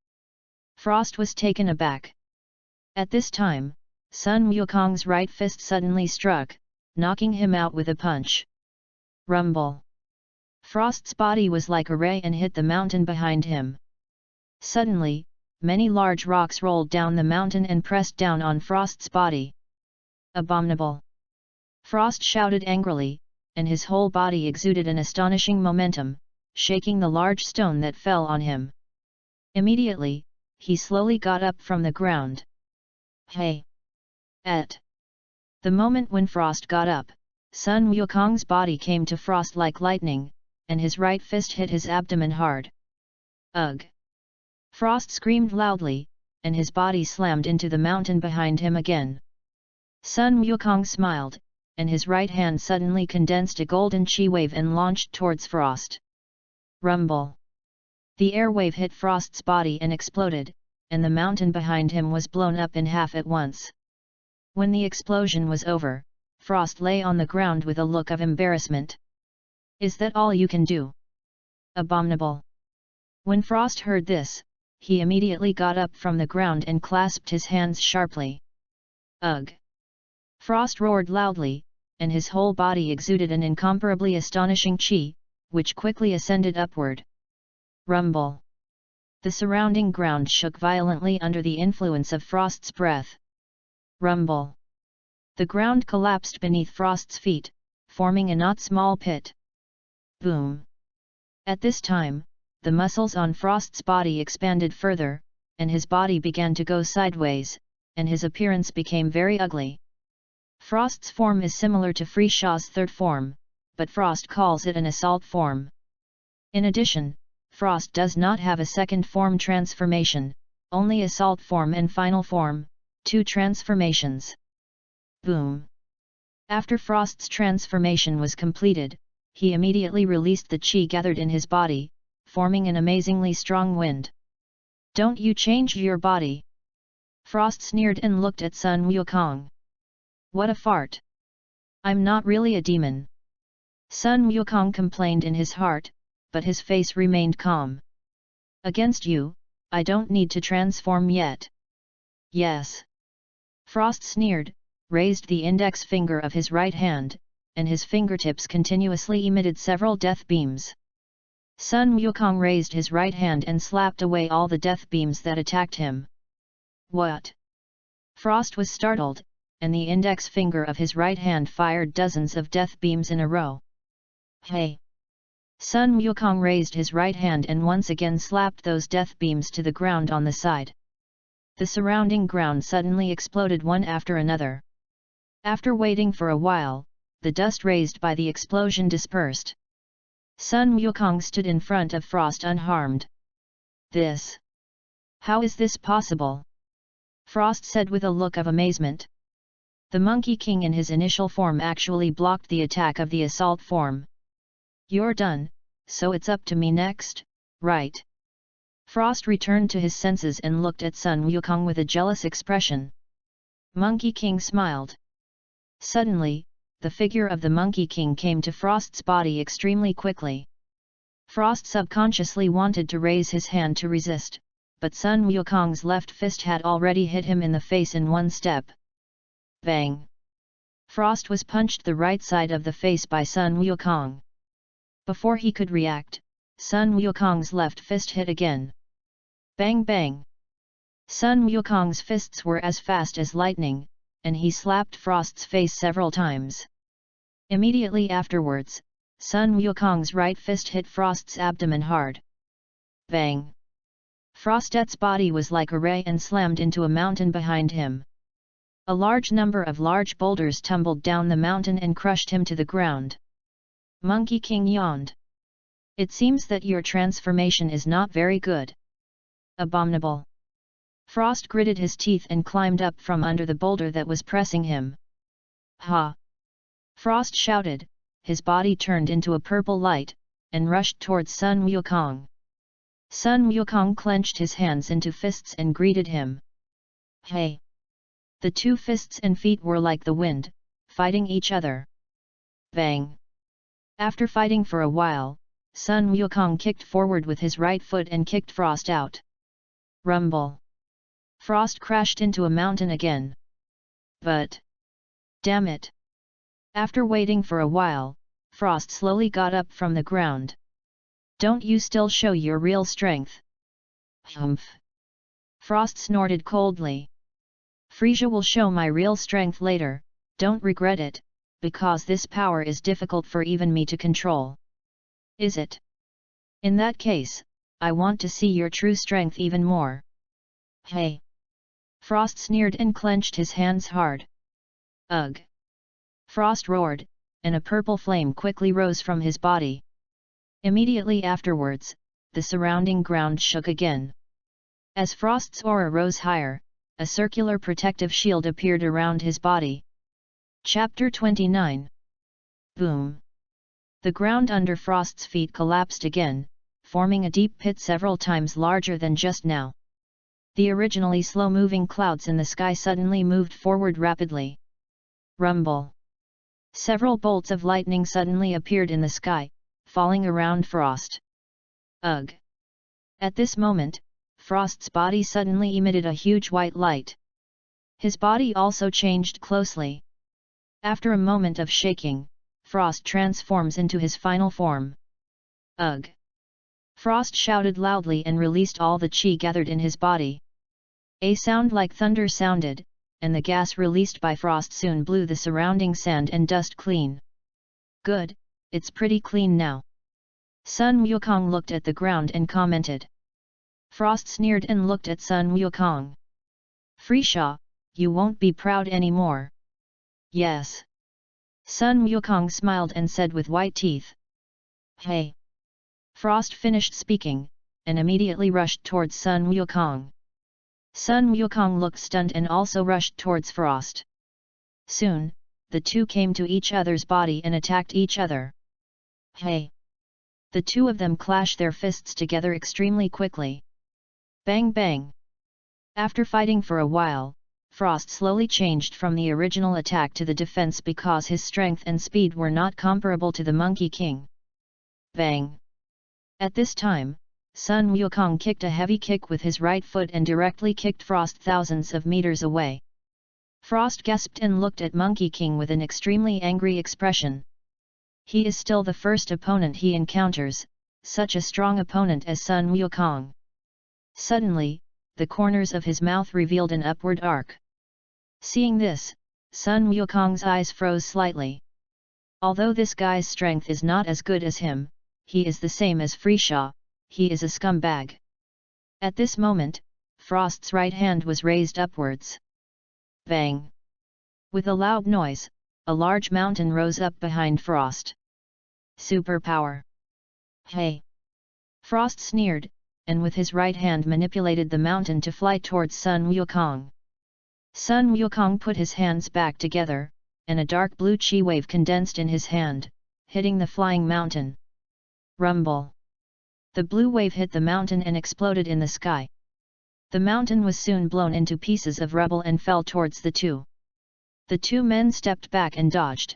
Frost was taken aback. At this time, Sun Wukong's right fist suddenly struck, knocking him out with a punch. Rumble! Frost's body was like a ray and hit the mountain behind him. Suddenly, many large rocks rolled down the mountain and pressed down on Frost's body. Abominable! Frost shouted angrily, and his whole body exuded an astonishing momentum, shaking the large stone that fell on him. Immediately, he slowly got up from the ground. Hey! The moment when Frost got up, Sun Wukong's body came to Frost like lightning, and his right fist hit his abdomen hard. Ugh! Frost screamed loudly, and his body slammed into the mountain behind him again. Sun Wukong smiled, and his right hand suddenly condensed a golden chi wave and launched towards Frost. Rumble! The air wave hit Frost's body and exploded, and the mountain behind him was blown up in half at once. When the explosion was over, Frost lay on the ground with a look of embarrassment. Is that all you can do? Abominable! When Frost heard this, he immediately got up from the ground and clasped his hands sharply. Ugh! Frost roared loudly, and his whole body exuded an incomparably astonishing chi, which quickly ascended upward. Rumble! The surrounding ground shook violently under the influence of Frost's breath. Rumble! The ground collapsed beneath Frost's feet, forming a not small pit. Boom! At this time, the muscles on Frost's body expanded further, and his body began to go sideways, and his appearance became very ugly. Frost's form is similar to Frishaw's third form, but Frost calls it an assault form. In addition, Frost does not have a second form transformation, only assault form and final form, 2 transformations. Boom! After Frost's transformation was completed, he immediately released the chi gathered in his body, forming an amazingly strong wind. "Don't you change your body?" Frost sneered and looked at Sun Wukong. "What a fart! I'm not really a demon." Sun Wukong complained in his heart, but his face remained calm. "Against you, I don't need to transform yet." "Yes." Frost sneered, raised the index finger of his right hand, and his fingertips continuously emitted several death beams. Sun Wukong raised his right hand and slapped away all the death beams that attacked him. "What?" Frost was startled, and the index finger of his right hand fired dozens of death beams in a row. "Hey!" Sun Wukong raised his right hand and once again slapped those death beams to the ground on the side. The surrounding ground suddenly exploded one after another. After waiting for a while, the dust raised by the explosion dispersed. Sun Wukong stood in front of Frost unharmed. "This? How is this possible?" Frost said with a look of amazement. The Monkey King in his initial form actually blocked the attack of the assault form. "You're done, so it's up to me next, right?" Frost returned to his senses and looked at Sun Wukong with a jealous expression. Monkey King smiled. Suddenly, the figure of the Monkey King came to Frost's body extremely quickly. Frost subconsciously wanted to raise his hand to resist, but Sun Wukong's left fist had already hit him in the face in one step. Bang! Frost was punched the right side of the face by Sun Wukong. Before he could react, Sun Wukong's left fist hit again. Bang bang! Sun Wukong's fists were as fast as lightning, and he slapped Frost's face several times. Immediately afterwards, Sun Wukong's right fist hit Frost's abdomen hard. Bang! Frostet's body was like a ray and slammed into a mountain behind him. A large number of large boulders tumbled down the mountain and crushed him to the ground. Monkey King yawned. "It seems that your transformation is not very good." "Abominable." Frost gritted his teeth and climbed up from under the boulder that was pressing him. "Ha!" Frost shouted, his body turned into a purple light, and rushed towards Sun Wukong. Sun Wukong clenched his hands into fists and greeted him. "Hey!" The two fists and feet were like the wind, fighting each other. Bang! After fighting for a while, Sun Wukong kicked forward with his right foot and kicked Frost out. Rumble! Frost crashed into a mountain again. But... damn it! After waiting for a while, Frost slowly got up from the ground. "Don't you still show your real strength?" "Humph!" Frost snorted coldly. "Frisia will show my real strength later, don't regret it, because this power is difficult for even me to control." "Is it? In that case, I want to see your true strength even more." "Hey!" Frost sneered and clenched his hands hard. "Ugh!" Frost roared, and a purple flame quickly rose from his body. Immediately afterwards, the surrounding ground shook again. As Frost's aura rose higher, a circular protective shield appeared around his body. Chapter 29. Boom! The ground under Frost's feet collapsed again, forming a deep pit several times larger than just now. The originally slow-moving clouds in the sky suddenly moved forward rapidly. Rumble! Several bolts of lightning suddenly appeared in the sky, falling around Frost. Ugh! At this moment, Frost's body suddenly emitted a huge white light. His body also changed closely. After a moment of shaking, Frost transforms into his final form. Ugh! Frost shouted loudly and released all the chi gathered in his body. A sound like thunder sounded, and the gas released by Frost soon blew the surrounding sand and dust clean. Good, it's pretty clean now. Sun Wukong looked at the ground and commented. Frost sneered and looked at Sun Wukong. Frisha, you won't be proud anymore. Yes. Sun Wukong smiled and said with white teeth. Hey! Frost finished speaking, and immediately rushed towards Sun Wukong. Sun Wukong looked stunned and also rushed towards Frost. Soon, the two came to each other's body and attacked each other. Hey! The two of them clashed their fists together extremely quickly. Bang bang! After fighting for a while, Frost slowly changed from the original attack to the defense because his strength and speed were not comparable to the Monkey King. Bang! At this time, Sun Wukong kicked a heavy kick with his right foot and directly kicked Frost thousands of meters away. Frost gasped and looked at Monkey King with an extremely angry expression. He is still the first opponent he encounters, such a strong opponent as Sun Wukong. Suddenly, the corners of his mouth revealed an upward arc. Seeing this, Sun Wukong's eyes froze slightly. Although this guy's strength is not as good as him, he is the same as Frisha, he is a scumbag. At this moment, Frost's right hand was raised upwards. Bang! With a loud noise, a large mountain rose up behind Frost. Superpower! Hey! Frost sneered, and with his right hand manipulated the mountain to fly towards Sun Wukong. Sun Wukong put his hands back together, and a dark blue chi wave condensed in his hand, hitting the flying mountain. Rumble! The blue wave hit the mountain and exploded in the sky. The mountain was soon blown into pieces of rubble and fell towards the two. The two men stepped back and dodged.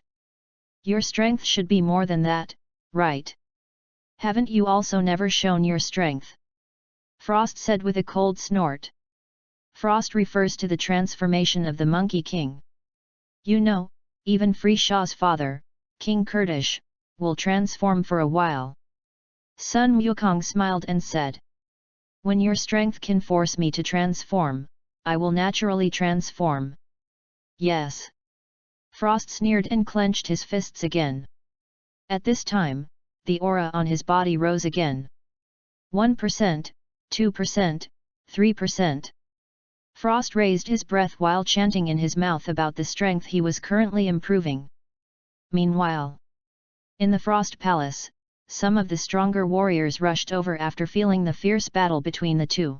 Your strength should be more than that, right? Haven't you also never shown your strength? Frost said with a cold snort. Frost refers to the transformation of the Monkey King. You know, even Frisha's father, King Kurdish, will transform for a while. Sun Wukong smiled and said. When your strength can force me to transform, I will naturally transform. Yes. Frost sneered and clenched his fists again. At this time, the aura on his body rose again. 1%, 2%, 3%. Frost raised his breath while chanting in his mouth about the strength he was currently improving. Meanwhile, in the Frost Palace, some of the stronger warriors rushed over after feeling the fierce battle between the two.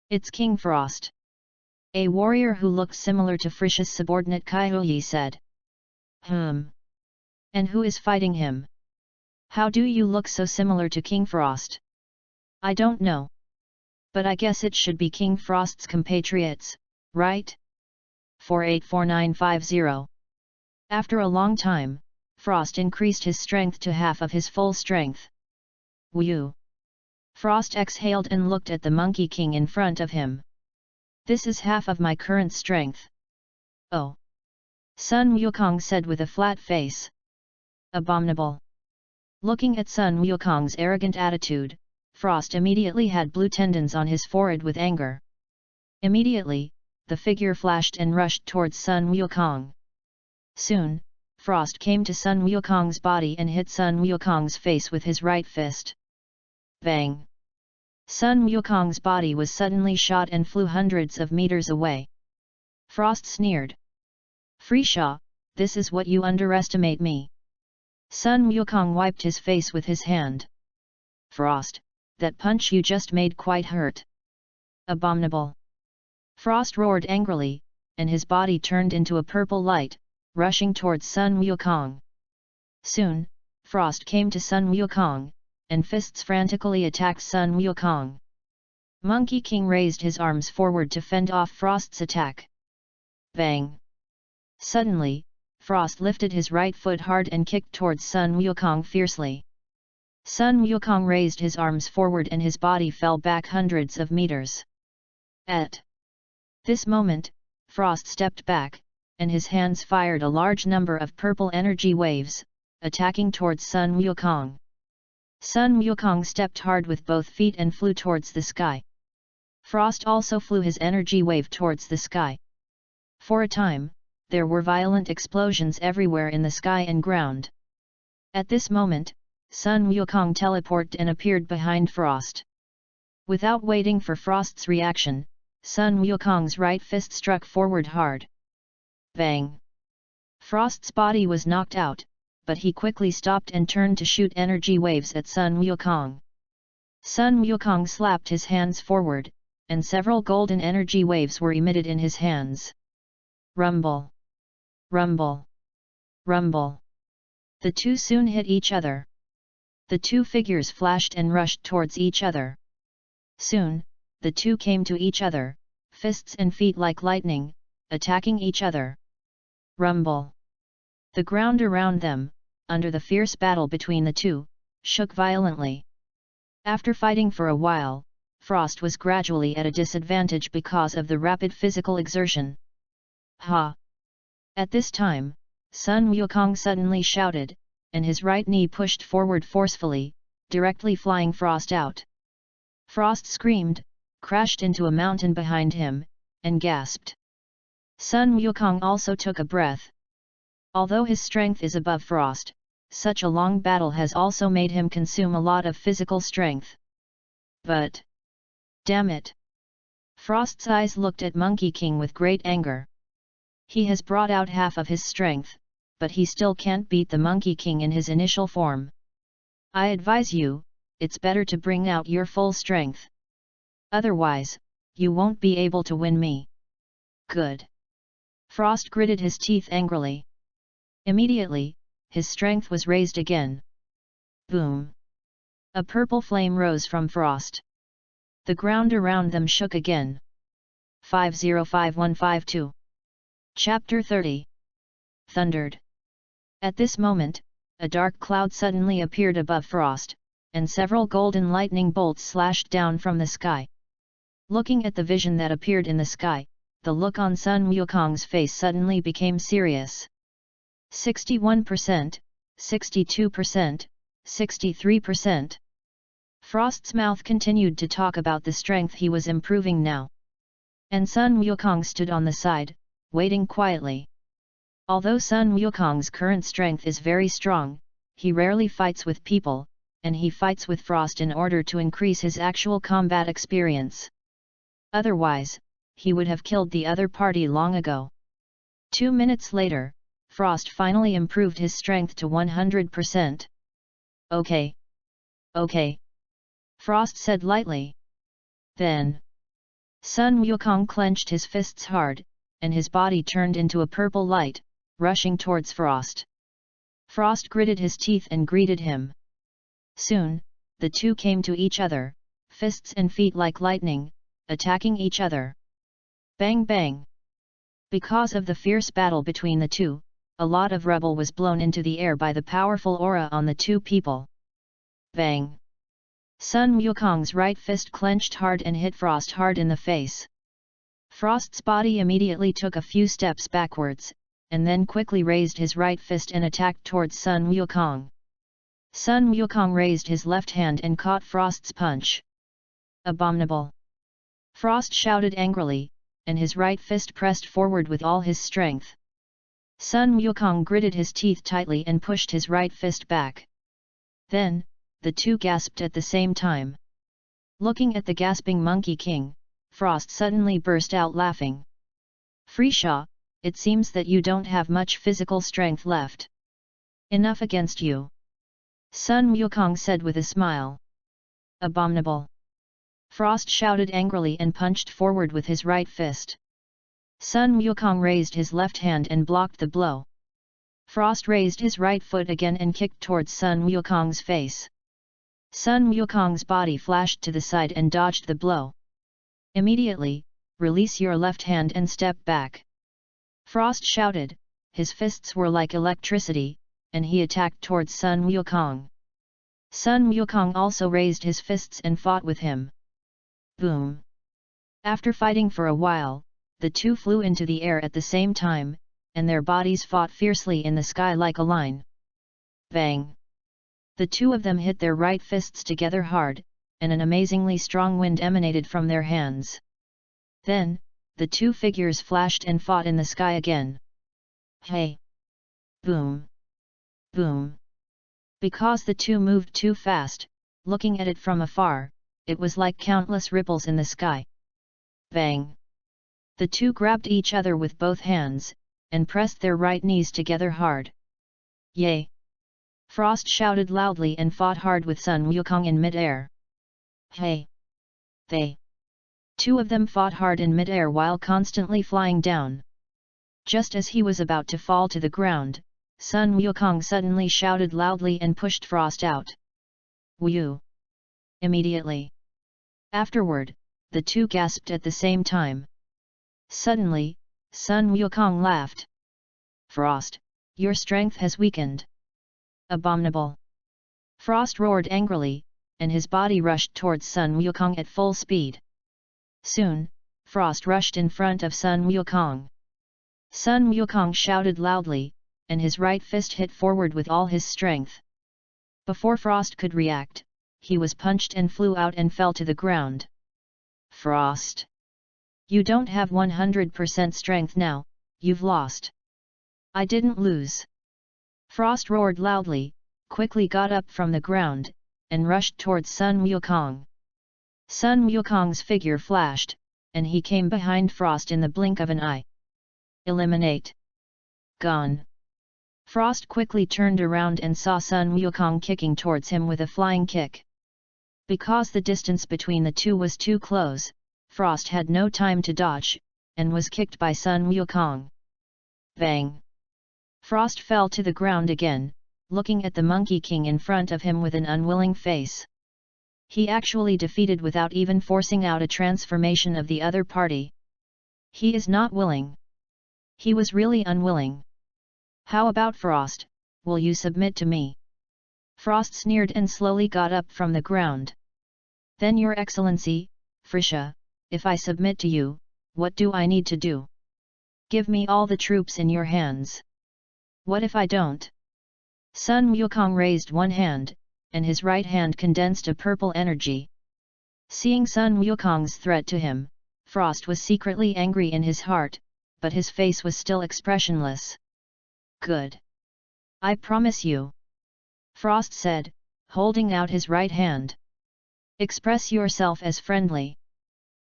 It's King Frost. A warrior who looked similar to Frisha's subordinate Kyoyi said. And who is fighting him? How do you look so similar to King Frost? I don't know. But I guess it should be King Frost's compatriots, right? 484950. After a long time, Frost increased his strength to half of his full strength. Woo! Frost exhaled and looked at the Monkey King in front of him. This is half of my current strength. Oh! Sun Wukong said with a flat face. Abominable! Looking at Sun Wukong's arrogant attitude, Frost immediately had blue tendons on his forehead with anger. Immediately, the figure flashed and rushed towards Sun Wukong. Soon, Frost came to Sun Wukong's body and hit Sun Wukong's face with his right fist. Bang! Sun Wukong's body was suddenly shot and flew hundreds of meters away. Frost sneered. Frisha, this is what you underestimate me. Sun Wukong wiped his face with his hand. Frost, that punch you just made quite hurt. Abominable! Frost roared angrily, and his body turned into a purple light, rushing towards Sun Wukong. Soon, Frost came to Sun Wukong, and fists frantically attacked Sun Wukong. Monkey King raised his arms forward to fend off Frost's attack. Bang! Suddenly, Frost lifted his right foot hard and kicked towards Sun Wukong fiercely. Sun Wukong raised his arms forward and his body fell back hundreds of meters. At this moment, Frost stepped back, and his hands fired a large number of purple energy waves, attacking towards Sun Wukong. Sun Wukong stepped hard with both feet and flew towards the sky. Frost also flew his energy wave towards the sky. For a time, there were violent explosions everywhere in the sky and ground. At this moment, Sun Wukong teleported and appeared behind Frost. Without waiting for Frost's reaction, Sun Wukong's right fist struck forward hard. Bang! Frost's body was knocked out, but he quickly stopped and turned to shoot energy waves at Sun Wukong. Sun Wukong slapped his hands forward, and several golden energy waves were emitted in his hands. Rumble! Rumble! Rumble! The two soon hit each other. The two figures flashed and rushed towards each other. Soon, the two came to each other, fists and feet like lightning, attacking each other. Rumble! The ground around them, under the fierce battle between the two, shook violently. After fighting for a while, Frost was gradually at a disadvantage because of the rapid physical exertion. Ha! At this time, Sun Wukong suddenly shouted, and his right knee pushed forward forcefully, directly flying Frost out. Frost screamed, crashed into a mountain behind him, and gasped. Sun Wukong also took a breath. Although his strength is above Frost, such a long battle has also made him consume a lot of physical strength. But... damn it! Frost's eyes looked at Monkey King with great anger. He has brought out half of his strength, but he still can't beat the Monkey King in his initial form. I advise you, it's better to bring out your full strength. Otherwise, you won't be able to win me. Good. Frost gritted his teeth angrily. Immediately, his strength was raised again. Boom! A purple flame rose from Frost. The ground around them shook again. 505152. Chapter 30. Thundered. At this moment, a dark cloud suddenly appeared above Frost, and several golden lightning bolts slashed down from the sky. Looking at the vision that appeared in the sky, the look on Sun Wukong's face suddenly became serious. 61%, 62%, 63%. Frost's mouth continued to talk about the strength he was improving now. And Sun Wukong stood on the side, waiting quietly. Although Sun Wukong's current strength is very strong, he rarely fights with people, and he fights with Frost in order to increase his actual combat experience. Otherwise, he would have killed the other party long ago. 2 minutes later, Frost finally improved his strength to 100%. Okay. Okay. Frost said lightly. Then, Sun Wukong clenched his fists hard, and his body turned into a purple light, rushing towards Frost. Frost gritted his teeth and greeted him. Soon, the two came to each other, fists and feet like lightning, attacking each other. Bang bang! Because of the fierce battle between the two, a lot of rubble was blown into the air by the powerful aura on the two people. Bang! Sun Wukong's right fist clenched hard and hit Frost hard in the face. Frost's body immediately took a few steps backwards, and then quickly raised his right fist and attacked towards Sun Wukong. Sun Wukong raised his left hand and caught Frost's punch. Abominable! Frost shouted angrily, and his right fist pressed forward with all his strength. Sun Wukong gritted his teeth tightly and pushed his right fist back. Then, the two gasped at the same time. Looking at the gasping Monkey King, Frost suddenly burst out laughing. Freeshaw, it seems that you don't have much physical strength left. Enough against you. Sun Wukong said with a smile. Abominable! Frost shouted angrily and punched forward with his right fist. Sun Wukong raised his left hand and blocked the blow. Frost raised his right foot again and kicked towards Sun Wukong's face. Sun Wukong's body flashed to the side and dodged the blow. Immediately, release your left hand and step back. Frost shouted, his fists were like electricity, and he attacked towards Sun Wukong. Sun Wukong also raised his fists and fought with him. Boom! After fighting for a while, the two flew into the air at the same time, and their bodies fought fiercely in the sky like a line. Bang! The two of them hit their right fists together hard, and an amazingly strong wind emanated from their hands. Then, the two figures flashed and fought in the sky again. Hey! Boom! Boom! Because the two moved too fast, looking at it from afar, it was like countless ripples in the sky. Bang! The two grabbed each other with both hands, and pressed their right knees together hard. Yay! Frost shouted loudly and fought hard with Sun Wukong in mid-air. Hey! They! Two of them fought hard in mid-air while constantly flying down. Just as he was about to fall to the ground, Sun Wukong suddenly shouted loudly and pushed Frost out. Wu! Immediately. Afterward, the two gasped at the same time. Suddenly, Sun Wukong laughed. Frost, your strength has weakened. Abominable! Frost roared angrily, and his body rushed towards Sun Wukong at full speed. Soon, Frost rushed in front of Sun Wukong. Sun Wukong shouted loudly, and his right fist hit forward with all his strength. Before Frost could react, he was punched and flew out and fell to the ground. Frost! You don't have 100% strength now, you've lost. I didn't lose. Frost roared loudly, quickly got up from the ground, and rushed towards Sun Wukong. Sun Wukong's figure flashed, and he came behind Frost in the blink of an eye. Eliminate. Gone. Frost quickly turned around and saw Sun Wukong kicking towards him with a flying kick. Because the distance between the two was too close, Frost had no time to dodge, and was kicked by Sun Wukong. Bang! Frost fell to the ground again, looking at the Monkey King in front of him with an unwilling face. He actually defeated without even forcing out a transformation of the other party. He is not willing. He was really unwilling. How about Frost, will you submit to me? Frost sneered and slowly got up from the ground. Then Your Excellency, Frisha, if I submit to you, what do I need to do? Give me all the troops in your hands. What if I don't? Sun Wukong raised one hand, and his right hand condensed a purple energy. Seeing Sun Wukong's threat to him, Frost was secretly angry in his heart, but his face was still expressionless. Good. I promise you. Frost said, holding out his right hand. Express yourself as friendly.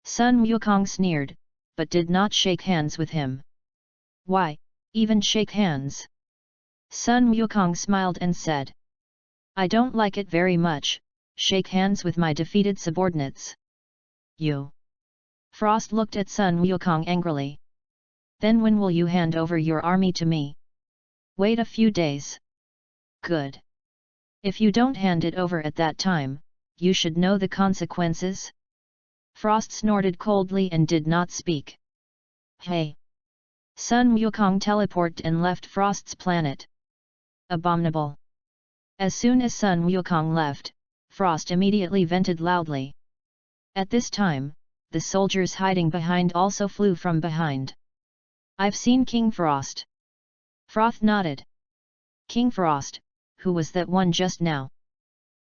Sun Wukong sneered, but did not shake hands with him. Why, even shake hands? Sun Wukong smiled and said. I don't like it very much, shake hands with my defeated subordinates. You. Frost looked at Sun Wukong angrily. Then when will you hand over your army to me? Wait a few days. Good. If you don't hand it over at that time, you should know the consequences. Frost snorted coldly and did not speak. Hey! Sun Wukong teleported and left Frost's planet. Abominable! As soon as Sun Wukong left, Frost immediately vented loudly. At this time, the soldiers hiding behind also flew from behind. I've seen King Frost. Frost nodded. King Frost, who was that one just now?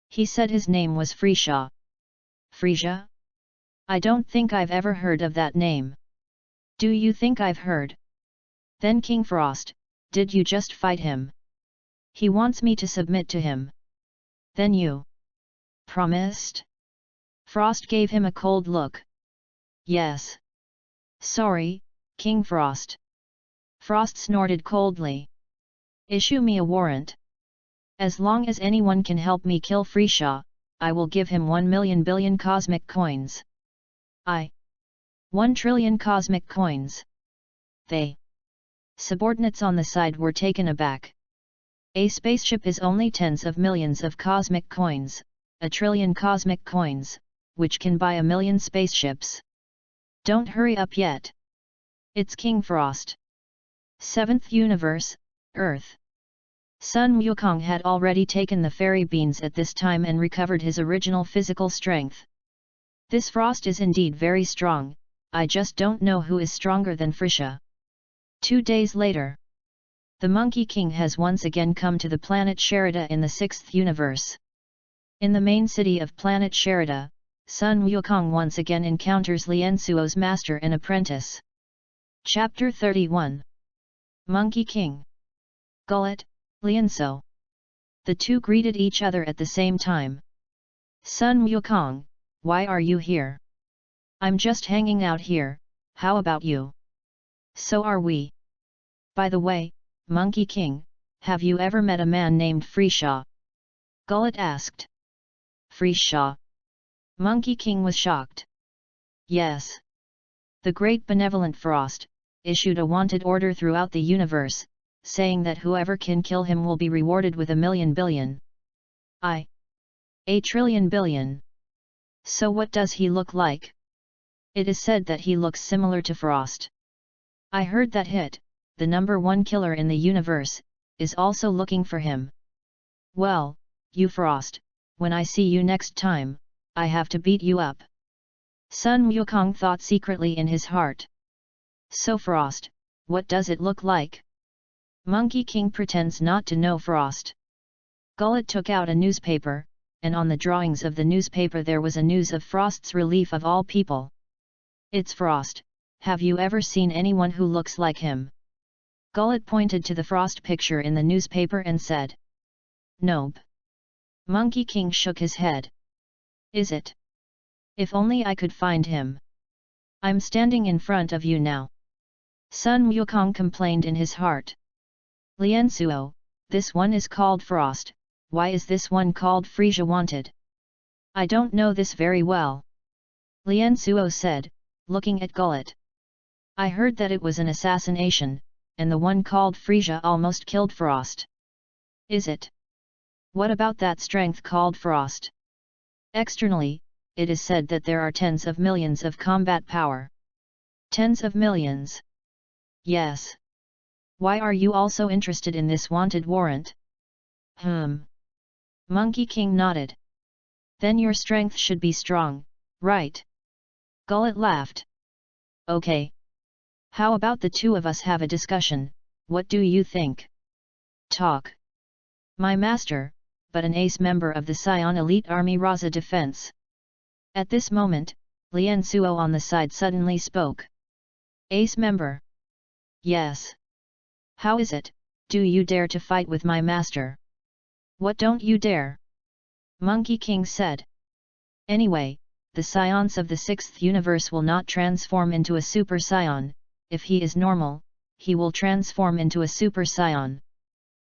He said his name was Frisha. Frisha? I don't think I've ever heard of that name. Do you think I've heard? Then King Frost, did you just fight him? He wants me to submit to him. Then you promised? Frost gave him a cold look. Yes. Sorry, King Frost. Frost snorted coldly. Issue me a warrant. As long as anyone can help me kill Frisha, I will give him 1,000,000 billion cosmic coins. 1 trillion cosmic coins. They. Subordinates on the side were taken aback. A spaceship is only tens of millions of cosmic coins, 1 trillion cosmic coins, which can buy 1,000,000 spaceships. Don't hurry up yet. It's King Frost. 7th Universe, Earth. Sun Wukong had already taken the fairy beans at this time and recovered his original physical strength. This Frost is indeed very strong, I just don't know who is stronger than Frisha. 2 days later. The Monkey King has once again come to the planet Sherida in the 6th universe. In the main city of planet Sherida, Sun Wukong once again encounters Lien Suo's master and apprentice. Chapter 31. Monkey King. Gullet, Lianso. The two greeted each other at the same time. Sun Wukong, why are you here? I'm just hanging out here, how about you? So are we. By the way, Monkey King, have you ever met a man named Frisha? Gullet asked. Frisha? Monkey King was shocked. Yes. The great benevolent Frost issued a wanted order throughout the universe, saying that whoever can kill him will be rewarded with 1,000,000 billion. A trillion billion. So what does he look like? It is said that he looks similar to Frost. I heard that Hit, the #1 killer in the universe, is also looking for him. Well, you Frost, when I see you next time, I have to beat you up. Sun Wukong thought secretly in his heart. So Frost, what does it look like? Monkey King pretends not to know Frost. Gullet took out a newspaper, and on the drawings of the newspaper there was a news of Frost's relief of all people. It's Frost, have you ever seen anyone who looks like him? Gullet pointed to the Frost picture in the newspaper and said. Nope. Monkey King shook his head. Is it? If only I could find him. I'm standing in front of you now. Sun Wukong complained in his heart. Liansuo, this one is called Frost, why is this one called Frisia wanted? I don't know this very well. Liansuo said, looking at Gullet. I heard that it was an assassination, and the one called Frisia almost killed Frost. Is it? What about that strength called Frost? Externally, it is said that there are tens of millions of combat power. Tens of millions. Yes. Why are you also interested in this wanted warrant? Monkey King nodded. Then your strength should be strong, right? Gullet laughed. Okay. How about the two of us have a discussion, what do you think? Talk. My master, but an ace member of the Scion Elite Army Raza Defense. At this moment, Liansuo on the side suddenly spoke. Ace member? Yes. How is it, do you dare to fight with my master? What don't you dare? Monkey King said. Anyway, the Scions of the 6th universe will not transform into a Super Scion, if he is normal, he will transform into a Super Scion.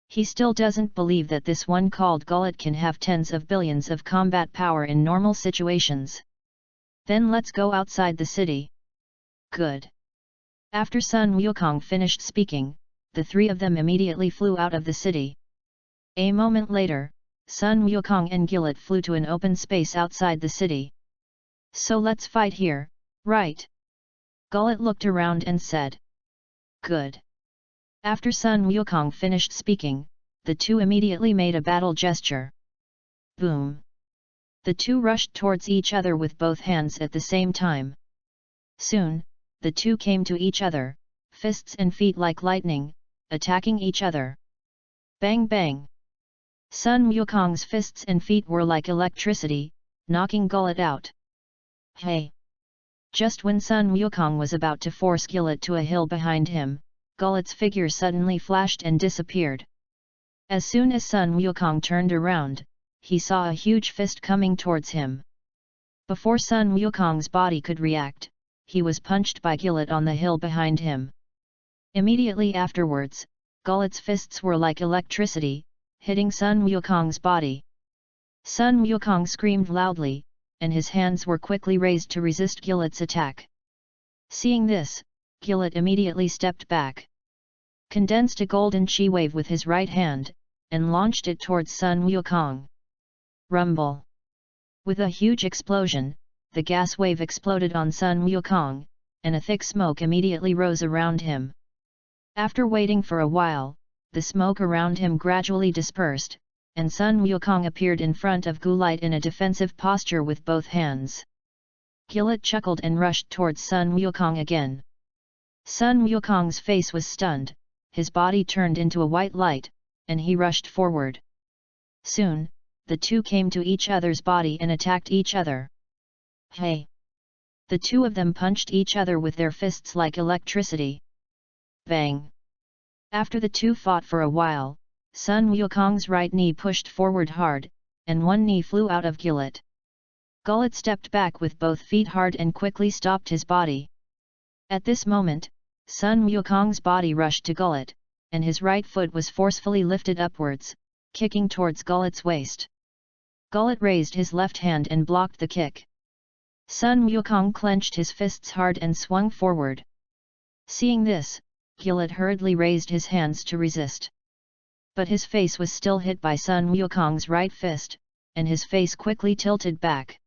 He still doesn't believe that this one called Gullet can have tens of billions of combat power in normal situations. Then let's go outside the city. Good. After Sun Wukong finished speaking, the three of them immediately flew out of the city. A moment later, Sun Wukong and Gullet flew to an open space outside the city. So let's fight here, right? Gullet looked around and said. Good. After Sun Wukong finished speaking, the two immediately made a battle gesture. Boom! The two rushed towards each other with both hands at the same time. Soon, the two came to each other, fists and feet like lightning, attacking each other. Bang bang! Sun Wukong's fists and feet were like electricity, knocking Gullet out. Hey! Just when Sun Wukong was about to force Gullet to a hill behind him, Gullet's figure suddenly flashed and disappeared. As soon as Sun Wukong turned around, he saw a huge fist coming towards him. Before Sun Wukong's body could react, he was punched by Gullet on the hill behind him. Immediately afterwards, Gullet's fists were like electricity, hitting Sun Wukong's body. Sun Wukong screamed loudly, and his hands were quickly raised to resist Gullet's attack. Seeing this, Gullet immediately stepped back. Condensed a golden chi wave with his right hand, and launched it towards Sun Wukong. Rumble! With a huge explosion, the gas wave exploded on Sun Wukong, and a thick smoke immediately rose around him. After waiting for a while, the smoke around him gradually dispersed, and Sun Wukong appeared in front of Gullet in a defensive posture with both hands. Gullet chuckled and rushed towards Sun Wukong again. Sun Wukong's face was stunned, his body turned into a white light, and he rushed forward. Soon, the two came to each other's body and attacked each other. Hey! The two of them punched each other with their fists like electricity. Bang! After the two fought for a while, Sun Wukong's right knee pushed forward hard, and one knee flew out of Gullet. Gullet stepped back with both feet hard and quickly stopped his body. At this moment, Sun Wukong's body rushed to Gullet, and his right foot was forcefully lifted upwards, kicking towards Gullet's waist. Gullet raised his left hand and blocked the kick. Sun Wukong clenched his fists hard and swung forward. Seeing this, Gullet hurriedly raised his hands to resist. But his face was still hit by Sun Wukong's right fist, and his face quickly tilted back.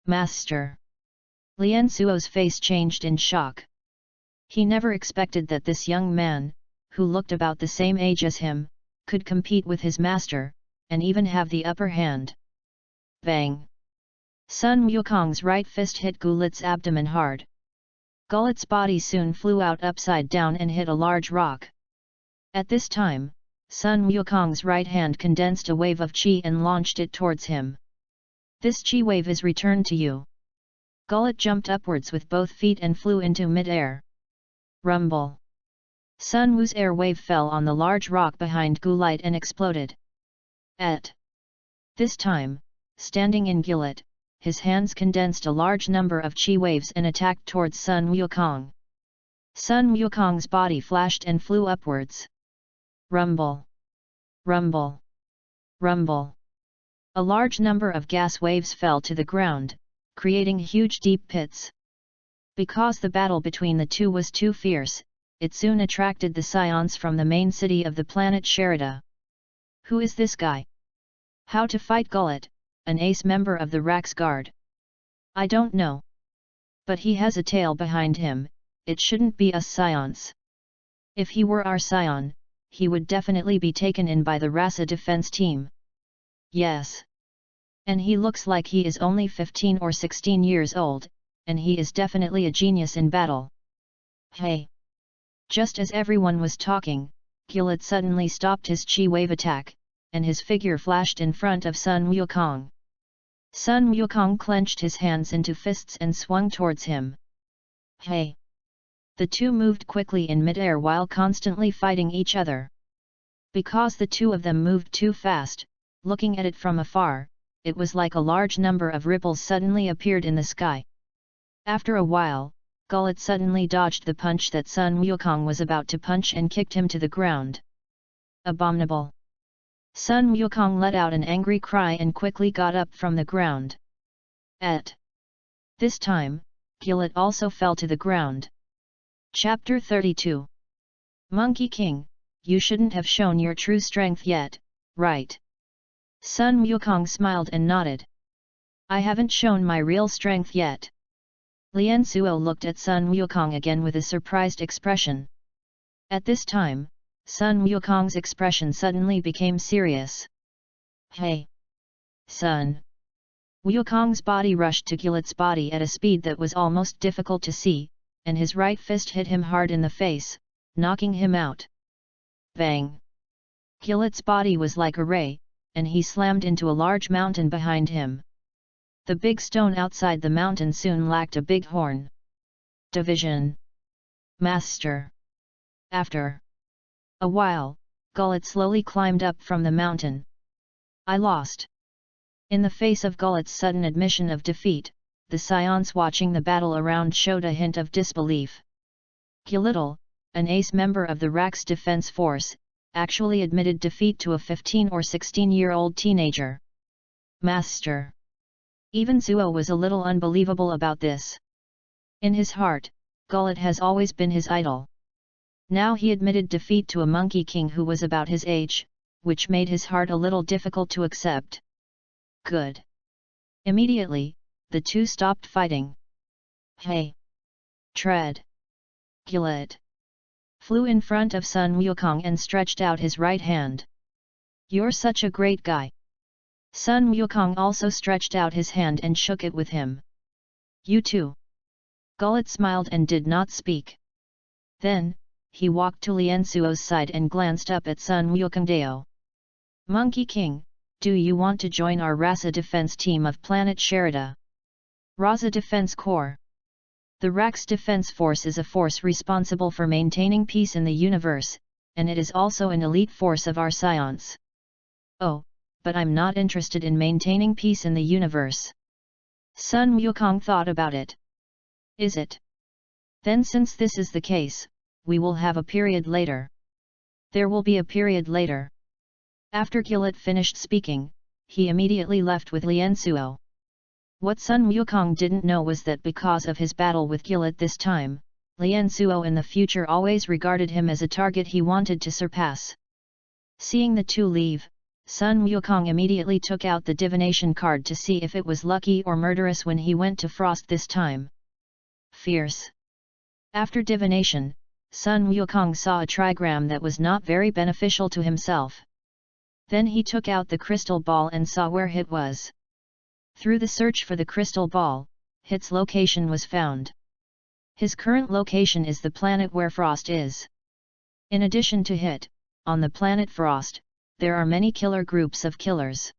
Master! Lian Suo's face changed in shock. He never expected that this young man, who looked about the same age as him, could compete with his master, and even have the upper hand. Bang! Sun Wukong's right fist hit Gullet's abdomen hard. Gullet's body soon flew out upside down and hit a large rock. At this time, Sun Wukong's right hand condensed a wave of qi and launched it towards him. This qi wave is returned to you. Gullet jumped upwards with both feet and flew into mid-air. Rumble! Sun Wu's air wave fell on the large rock behind Gullet and exploded. At this time, standing in Gullet, his hands condensed a large number of qi waves and attacked towards Sun Wukong. Sun Wukong's body flashed and flew upwards. Rumble! Rumble! Rumble! A large number of gas waves fell to the ground, creating huge deep pits. Because the battle between the two was too fierce, it soon attracted the scions from the main city of the planet Sherida. Who is this guy? How to fight Gullet, an ace member of the Rax Guard? I don't know. But he has a tail behind him, it shouldn't be us scions. If he were our scion, he would definitely be taken in by the Rasa defense team. Yes. And he looks like he is only 15 or 16 years old, and he is definitely a genius in battle. Hey! Just as everyone was talking, Gullet suddenly stopped his qi wave attack, and his figure flashed in front of Sun Wukong. Sun Wukong clenched his hands into fists and swung towards him. Hey! The two moved quickly in mid-air while constantly fighting each other. Because the two of them moved too fast, looking at it from afar, it was like a large number of ripples suddenly appeared in the sky. After a while, Gullet suddenly dodged the punch that Sun Wukong was about to punch and kicked him to the ground. Abominable! Sun Wukong let out an angry cry and quickly got up from the ground. At this time, Gullet also fell to the ground. Chapter 32. Monkey King, you shouldn't have shown your true strength yet, right? Sun Wukong smiled and nodded. I haven't shown my real strength yet. Lian Suo looked at Sun Wukong again with a surprised expression. At this time, Sun Wukong's expression suddenly became serious. Hey! Sun! Wukong's body rushed to Gullet's body at a speed that was almost difficult to see, and his right fist hit him hard in the face, knocking him out. Bang! Gullet's body was like a ray, and he slammed into a large mountain behind him. The big stone outside the mountain soon lacked a big horn. Division. Master. After a while, Gullet slowly climbed up from the mountain. I lost. In the face of Gullet's sudden admission of defeat, the scions watching the battle around showed a hint of disbelief. Gullet, an ace member of the Rax Defense Force, actually admitted defeat to a 15 or 16-year-old teenager. Master. Even Suo was a little unbelievable about this. In his heart, Gullet has always been his idol. Now he admitted defeat to a Monkey King who was about his age, which made his heart a little difficult to accept. Good. Immediately, the two stopped fighting. Hey! Tread! Gullet flew in front of Sun Wukong and stretched out his right hand. You're such a great guy. Sun Wukong also stretched out his hand and shook it with him. You too. Gullet smiled and did not speak. Then, he walked to Lian Suo's side and glanced up at Sun Wukong. Monkey King, do you want to join our Rasa defense team of planet Sherida? Rasa Defense Corps. The Rak's defense force is a force responsible for maintaining peace in the universe, and it is also an elite force of our science. Oh, but I'm not interested in maintaining peace in the universe. Sun Wukong thought about it. Is it? Then since this is the case, we will have a period later. There will be a period later. After Gillet finished speaking, he immediately left with Lian Suo. What Sun Wukong didn't know was that because of his battle with Gillet this time, Lian Suo in the future always regarded him as a target he wanted to surpass. Seeing the two leave, Sun Wukong immediately took out the divination card to see if it was lucky or murderous when he went to Frost this time. Fierce. After divination, Sun Wukong saw a trigram that was not very beneficial to himself. Then he took out the crystal ball and saw where Hit was. Through the search for the crystal ball, Hit's location was found. His current location is the planet where Frost is. In addition to Hit, on the planet Frost, there are many killer groups of killers.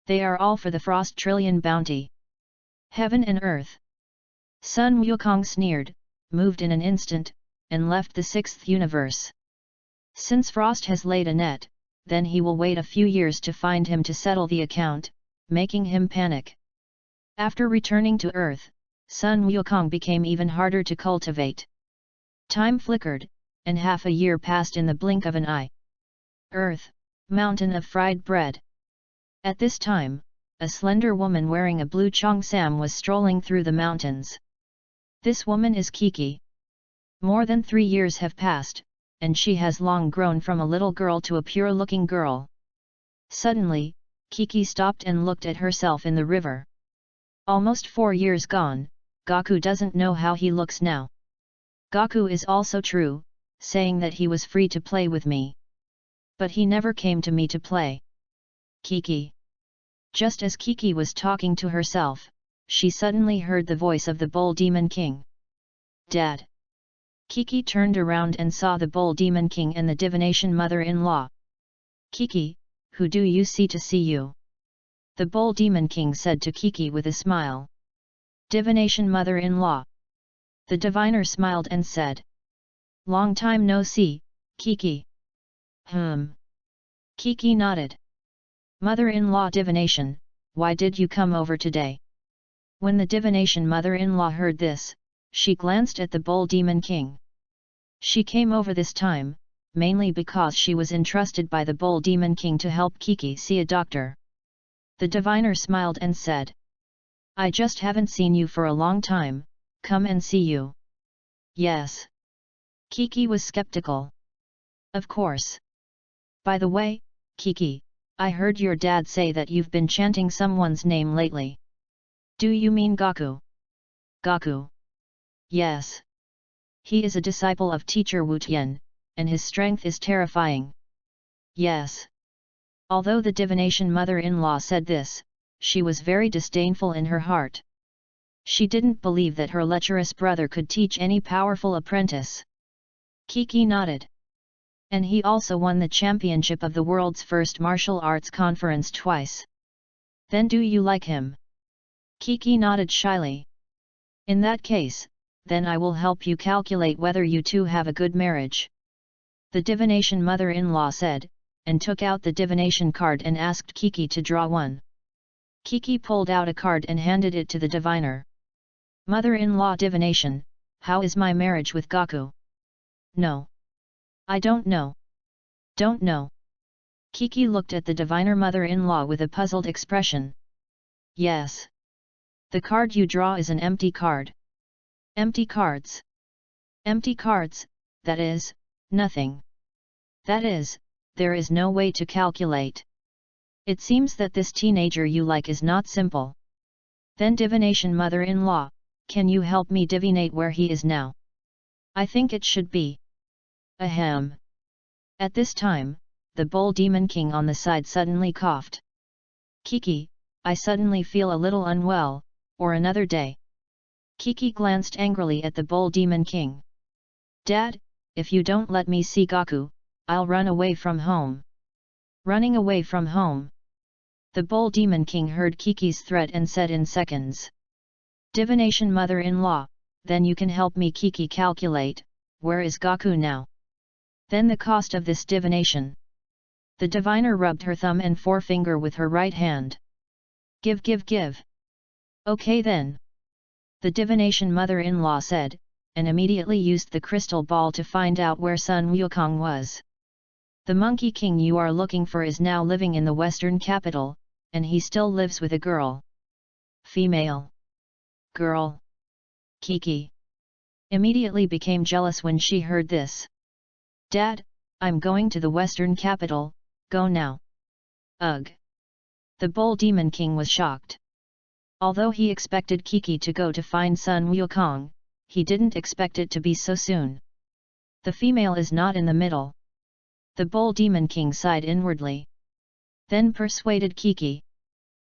They are all for the Frost Trillion bounty. Heaven and Earth. Sun Wukong sneered, moved in an instant, and left the sixth universe. Since Frost has laid a net, then he will wait a few years to find him to settle the account, making him panic. After returning to Earth, Sun Wukong became even harder to cultivate. Time flickered, and half a year passed in the blink of an eye. Earth, mountain of fried bread. At this time, a slender woman wearing a blue cheongsam was strolling through the mountains. This woman is Kiki. More than 3 years have passed, and she has long grown from a little girl to a pure-looking girl. Suddenly, Kiki stopped and looked at herself in the river. Almost 4 years gone, Gaku doesn't know how he looks now. Gaku is also true, saying that he was free to play with me. But he never came to me to play. Kiki. Just as Kiki was talking to herself, she suddenly heard the voice of the Bull Demon King. Dad. Kiki turned around and saw the Bull Demon King and the divination mother-in-law. Kiki, who do you see to see you? The Bull Demon King said to Kiki with a smile. Divination mother-in-law. The diviner smiled and said. Long time no see, Kiki. Kiki nodded. Mother-in-law divination, why did you come over today? When the divination mother-in-law heard this, she glanced at the Bull Demon King. She came over this time, mainly because she was entrusted by the Bull Demon King to help Kiki see a doctor. The diviner smiled and said. I just haven't seen you for a long time, come and see you. Yes. Kiki was skeptical. Of course. By the way, Kiki, I heard your dad say that you've been chanting someone's name lately. Do you mean Gaku? Gaku. Yes. He is a disciple of teacher Wu Tian, and his strength is terrifying. Yes. Although the divination mother-in-law said this, she was very disdainful in her heart. She didn't believe that her lecherous brother could teach any powerful apprentice. Kiki nodded. And he also won the championship of the world's first martial arts conference twice. Then do you like him? Kiki nodded shyly. In that case, then I will help you calculate whether you two have a good marriage. The divination mother-in-law said, and took out the divination card and asked Kiki to draw one. Kiki pulled out a card and handed it to the diviner. Mother-in-law divination, how is my marriage with Gaku? No. I don't know. Don't know. Kiki looked at the diviner mother-in-law with a puzzled expression. Yes. The card you draw is an empty card. Empty cards. Empty cards, that is, nothing. That is, there is no way to calculate. It seems that this teenager you like is not simple. Then divination mother-in-law, can you help me divinate where he is now? I think it should be. Ahem. At this time, the Bull Demon King on the side suddenly coughed. Kiki, I suddenly feel a little unwell, or another day. Kiki glanced angrily at the Bull Demon King. Dad, if you don't let me see Gaku, I'll run away from home. Running away from home. The Bull Demon King heard Kiki's threat and said in seconds. Divination mother-in-law, then you can help me Kiki calculate, where is Gaku now? Then the cost of this divination. The diviner rubbed her thumb and forefinger with her right hand. Give. Okay then. The divination mother-in-law said, and immediately used the crystal ball to find out where Sun Wukong was. The Monkey King you are looking for is now living in the western capital, and he still lives with a girl. Female. Girl. Kiki immediately became jealous when she heard this. Dad, I'm going to the western capital, go now. Ugh. The Bull Demon King was shocked. Although he expected Kiki to go to find Sun Wukong, he didn't expect it to be so soon. The female is not in the middle. The Bull Demon King sighed inwardly. Then persuaded Kiki.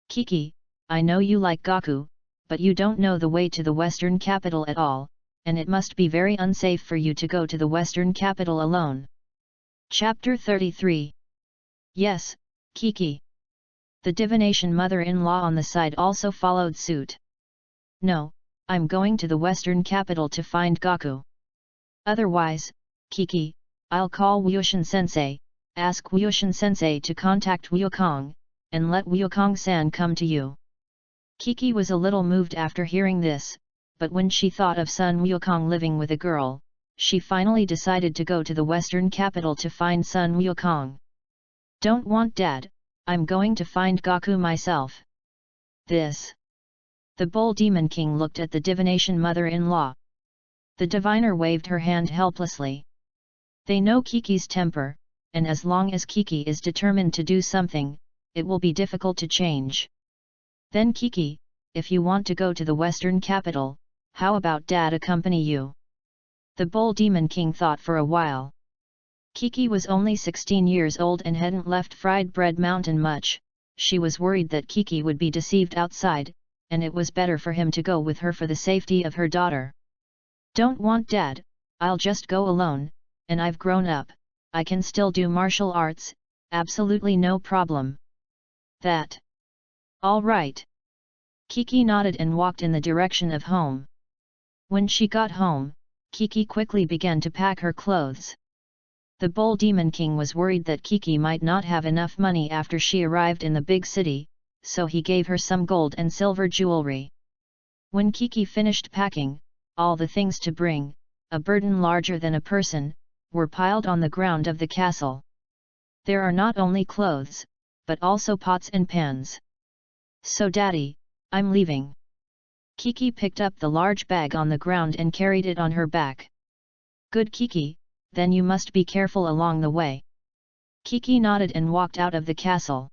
Kiki, I know you like Gaku, but you don't know the way to the western capital at all, and it must be very unsafe for you to go to the western capital alone. Chapter 33. Yes, Kiki. The divination mother-in-law on the side also followed suit. No, I'm going to the western capital to find Gaku. Otherwise, Kiki, I'll call Wushin-sensei, ask Wushin-sensei to contact Wukong, and let Wukong-san come to you. Kiki was a little moved after hearing this, but when she thought of Sun Wukong living with a girl, she finally decided to go to the western capital to find Sun Wukong. Don't want Dad, I'm going to find Gaku myself. This. The Bull Demon King looked at the divination mother-in-law. The diviner waved her hand helplessly. They know Kiki's temper, and as long as Kiki is determined to do something, it will be difficult to change. Then Kiki, if you want to go to the western capital, how about Dad accompany you? The Bull Demon King thought for a while. Kiki was only 16 years old and hadn't left Fried Bread Mountain much. She was worried that Kiki would be deceived outside, and it was better for him to go with her for the safety of her daughter. Don't want Dad, I'll just go alone, and I've grown up, I can still do martial arts, absolutely no problem. That. All right. Kiki nodded and walked in the direction of home. When she got home, Kiki quickly began to pack her clothes. The Bull Demon King was worried that Kiki might not have enough money after she arrived in the big city, so he gave her some gold and silver jewelry. When Kiki finished packing, all the things to bring, a burden larger than a person, were piled on the ground of the castle. There are not only clothes, but also pots and pans. So Daddy, I'm leaving. Kiki picked up the large bag on the ground and carried it on her back. Good Kiki, then you must be careful along the way. Kiki nodded and walked out of the castle.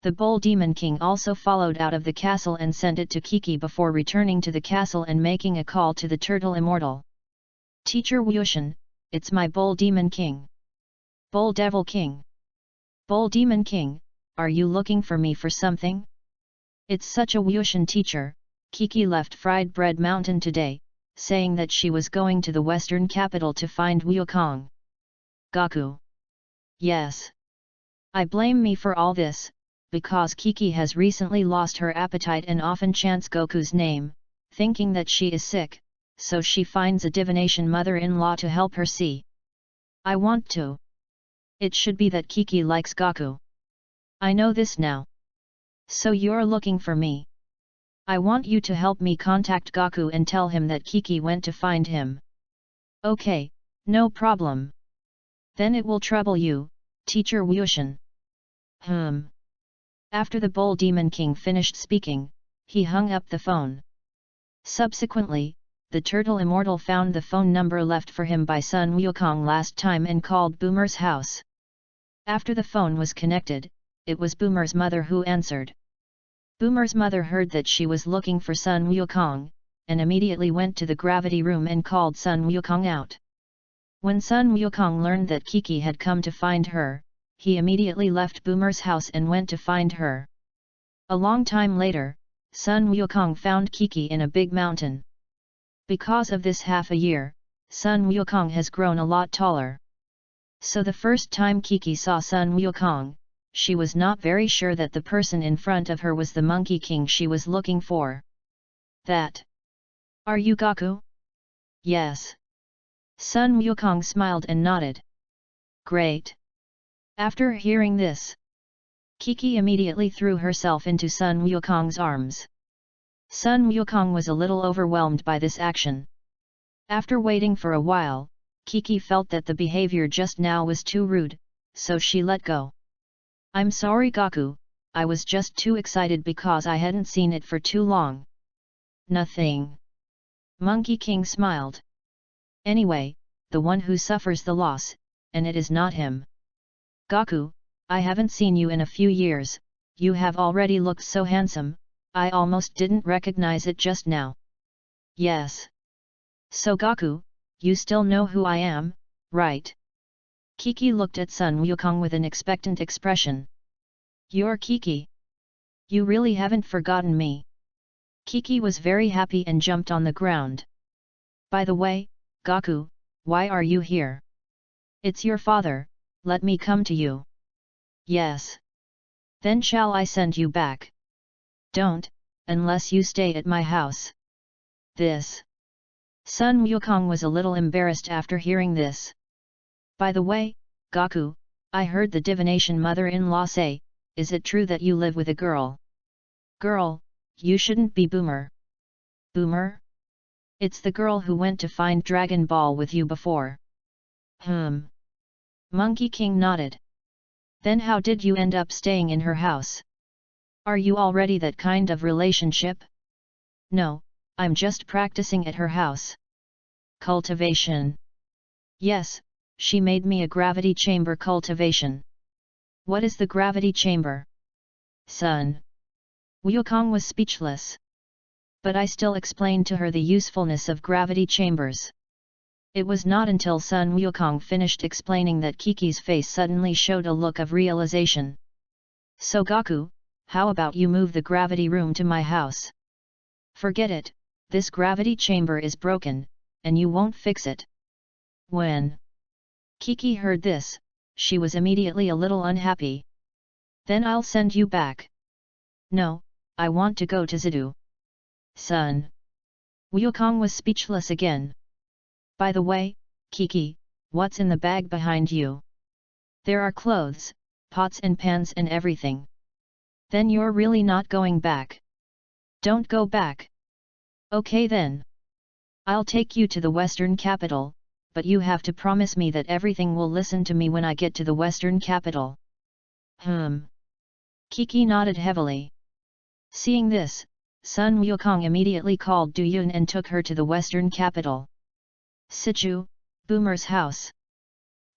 The Bull Demon King also followed out of the castle and sent it to Kiki before returning to the castle and making a call to the Turtle Immortal. Teacher Wushin, it's my Bull Demon King. Bull Devil King. Bull Demon King, are you looking for me for something? It's such a Wushin teacher. Kiki left Fried Bread Mountain today, saying that she was going to the western capital to find Wukong. Gaku. Yes. I blame me for all this, because Kiki has recently lost her appetite and often chants Goku's name, thinking that she is sick, so she finds a divination mother-in-law to help her see. I want to. It should be that Kiki likes Gaku. I know this now. So you're looking for me. I want you to help me contact Gaku and tell him that Kiki went to find him. Okay, no problem. Then it will trouble you, Teacher Wushin. After the Bull Demon King finished speaking, he hung up the phone. Subsequently, the Turtle Immortal found the phone number left for him by Sun Wukong last time and called Boomer's house. After the phone was connected, it was Boomer's mother who answered. Boomer's mother heard that she was looking for Sun Wukong, and immediately went to the gravity room and called Sun Wukong out. When Sun Wukong learned that Kiki had come to find her, he immediately left Boomer's house and went to find her. A long time later, Sun Wukong found Kiki in a big mountain. Because of this half a year, Sun Wukong has grown a lot taller. So the first time Kiki saw Sun Wukong, she was not very sure that the person in front of her was the Monkey King she was looking for. That. Are you Gaku? Yes. Sun Wukong smiled and nodded. Great. After hearing this, Kiki immediately threw herself into Sun Wukong's arms. Sun Wukong was a little overwhelmed by this action. After waiting for a while, Kiki felt that the behavior just now was too rude, so she let go. I'm sorry Gaku, I was just too excited because I hadn't seen it for too long. Nothing. Monkey King smiled. Anyway, the one who suffers the loss, and it is not him. Gaku, I haven't seen you in a few years, you have already looked so handsome, I almost didn't recognize it just now. Yes. So Gaku, you still know who I am, right? Kiki looked at Sun Wukong with an expectant expression. You're Kiki. You really haven't forgotten me. Kiki was very happy and jumped on the ground. By the way, Gaku, why are you here? It's your father, let me come to you. Yes. Then shall I send you back? Don't, unless you stay at my house. This. Sun Wukong was a little embarrassed after hearing this. By the way, Gaku, I heard the divination mother-in-law say, is it true that you live with a girl? Girl, you shouldn't be Boomer. Boomer? It's the girl who went to find Dragon Ball with you before. Monkey King nodded. Then how did you end up staying in her house? Are you already that kind of relationship? No, I'm just practicing at her house. Cultivation. Yes, she made me a gravity chamber cultivation. What is the gravity chamber? Sun. Wukong was speechless. But I still explained to her the usefulness of gravity chambers. It was not until Sun Wukong finished explaining that Kiki's face suddenly showed a look of realization. So Gaku, how about you move the gravity room to my house? Forget it, this gravity chamber is broken, and you won't fix it. When Kiki heard this, she was immediately a little unhappy. Then I'll send you back. No, I want to go to Zidu. Sun. Wukong was speechless again. By the way, Kiki, what's in the bag behind you? There are clothes, pots and pans and everything. Then you're really not going back. Don't go back. Okay then. I'll take you to the Western capital, but you have to promise me that everything will listen to me when I get to the Western capital. Kiki nodded heavily. Seeing this, Sun Wukong immediately called Du Yun and took her to the Western capital. Sichu, Boomer's house.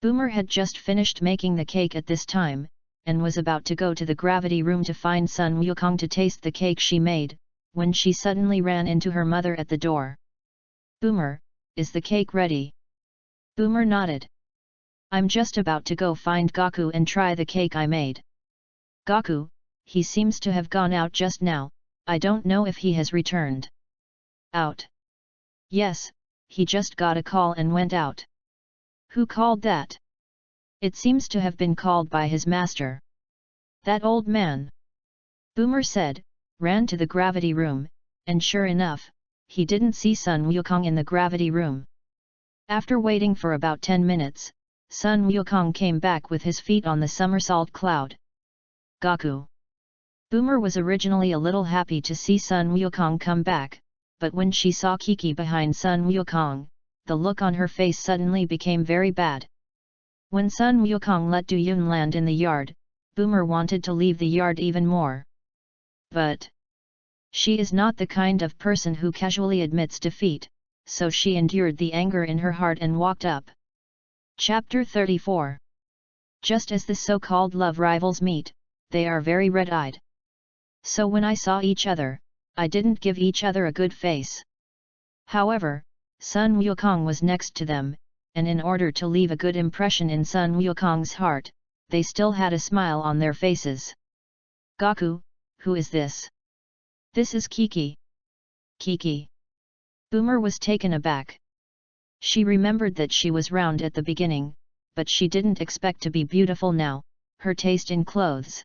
Boomer had just finished making the cake at this time, and was about to go to the gravity room to find Sun Wukong to taste the cake she made, when she suddenly ran into her mother at the door. Boomer, is the cake ready? Boomer nodded. I'm just about to go find Gaku and try the cake I made. Gaku, he seems to have gone out just now, I don't know if he has returned. Out? Yes, he just got a call and went out. Who called that? It seems to have been called by his master. That old man. Boomer said, ran to the gravity room, and sure enough, he didn't see Sun Wukong in the gravity room. After waiting for about 10 minutes, Sun Wukong came back with his feet on the somersault cloud. Gaku. Boomer was originally a little happy to see Sun Wukong come back, but when she saw Kiki behind Sun Wukong, the look on her face suddenly became very bad. When Sun Wukong let Du Yun land in the yard, Boomer wanted to leave the yard even more. But she is not the kind of person who casually admits defeat, so she endured the anger in her heart and walked up. Chapter 34. Just as the so-called love rivals meet, they are very red-eyed. So when I saw each other, I didn't give each other a good face. However, Sun Wukong was next to them, and in order to leave a good impression in Sun Wukong's heart, they still had a smile on their faces. Gaku, who is this? This is Kiki. Kiki. Boomer was taken aback. She remembered that she was round at the beginning, but she didn't expect to be beautiful now, her taste in clothes.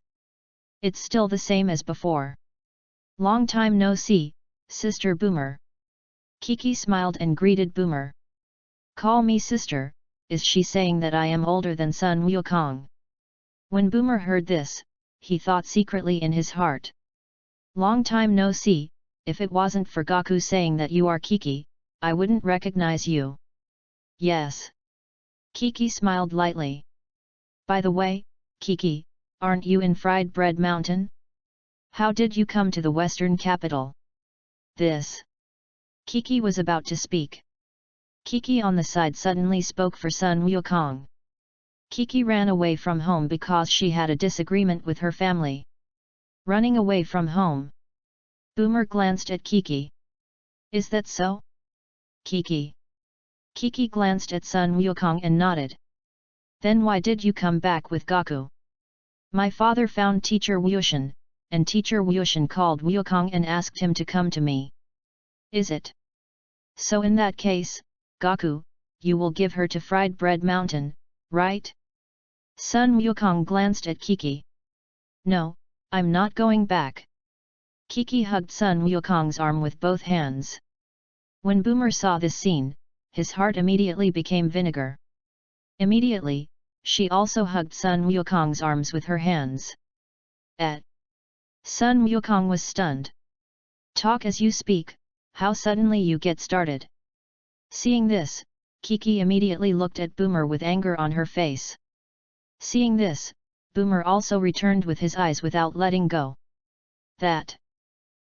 It's still the same as before. Long time no see, Sister Boomer. Kiki smiled and greeted Boomer. Call me sister, is she saying that I am older than Sun Wukong? When Boomer heard this, he thought secretly in his heart. Long time no see, if it wasn't for Gaku saying that you are Kiki, I wouldn't recognize you. Yes. Kiki smiled lightly. By the way, Kiki, aren't you in Fried Bread Mountain? How did you come to the western capital? This. Kiki was about to speak. Kiki on the side suddenly spoke for Sun Wukong. Kiki ran away from home because she had a disagreement with her family. Running away from home. Boomer glanced at Kiki. Is that so? Kiki. Kiki glanced at Sun Wukong and nodded. Then why did you come back with Gaku? My father found Teacher Wushan, and Teacher Wushan called Wukong and asked him to come to me. Is it? So in that case, Gaku, you will give her to Fried Bread Mountain, right? Sun Wukong glanced at Kiki. No, I'm not going back. Kiki hugged Sun Wukong's arm with both hands. When Boomer saw this scene, his heart immediately became vinegar. Immediately, she also hugged Sun Wukong's arms with her hands. Sun Wukong was stunned. Talk as you speak, how suddenly you get started. Seeing this, Kiki immediately looked at Boomer with anger on her face. Seeing this, Boomer also returned with his eyes without letting go.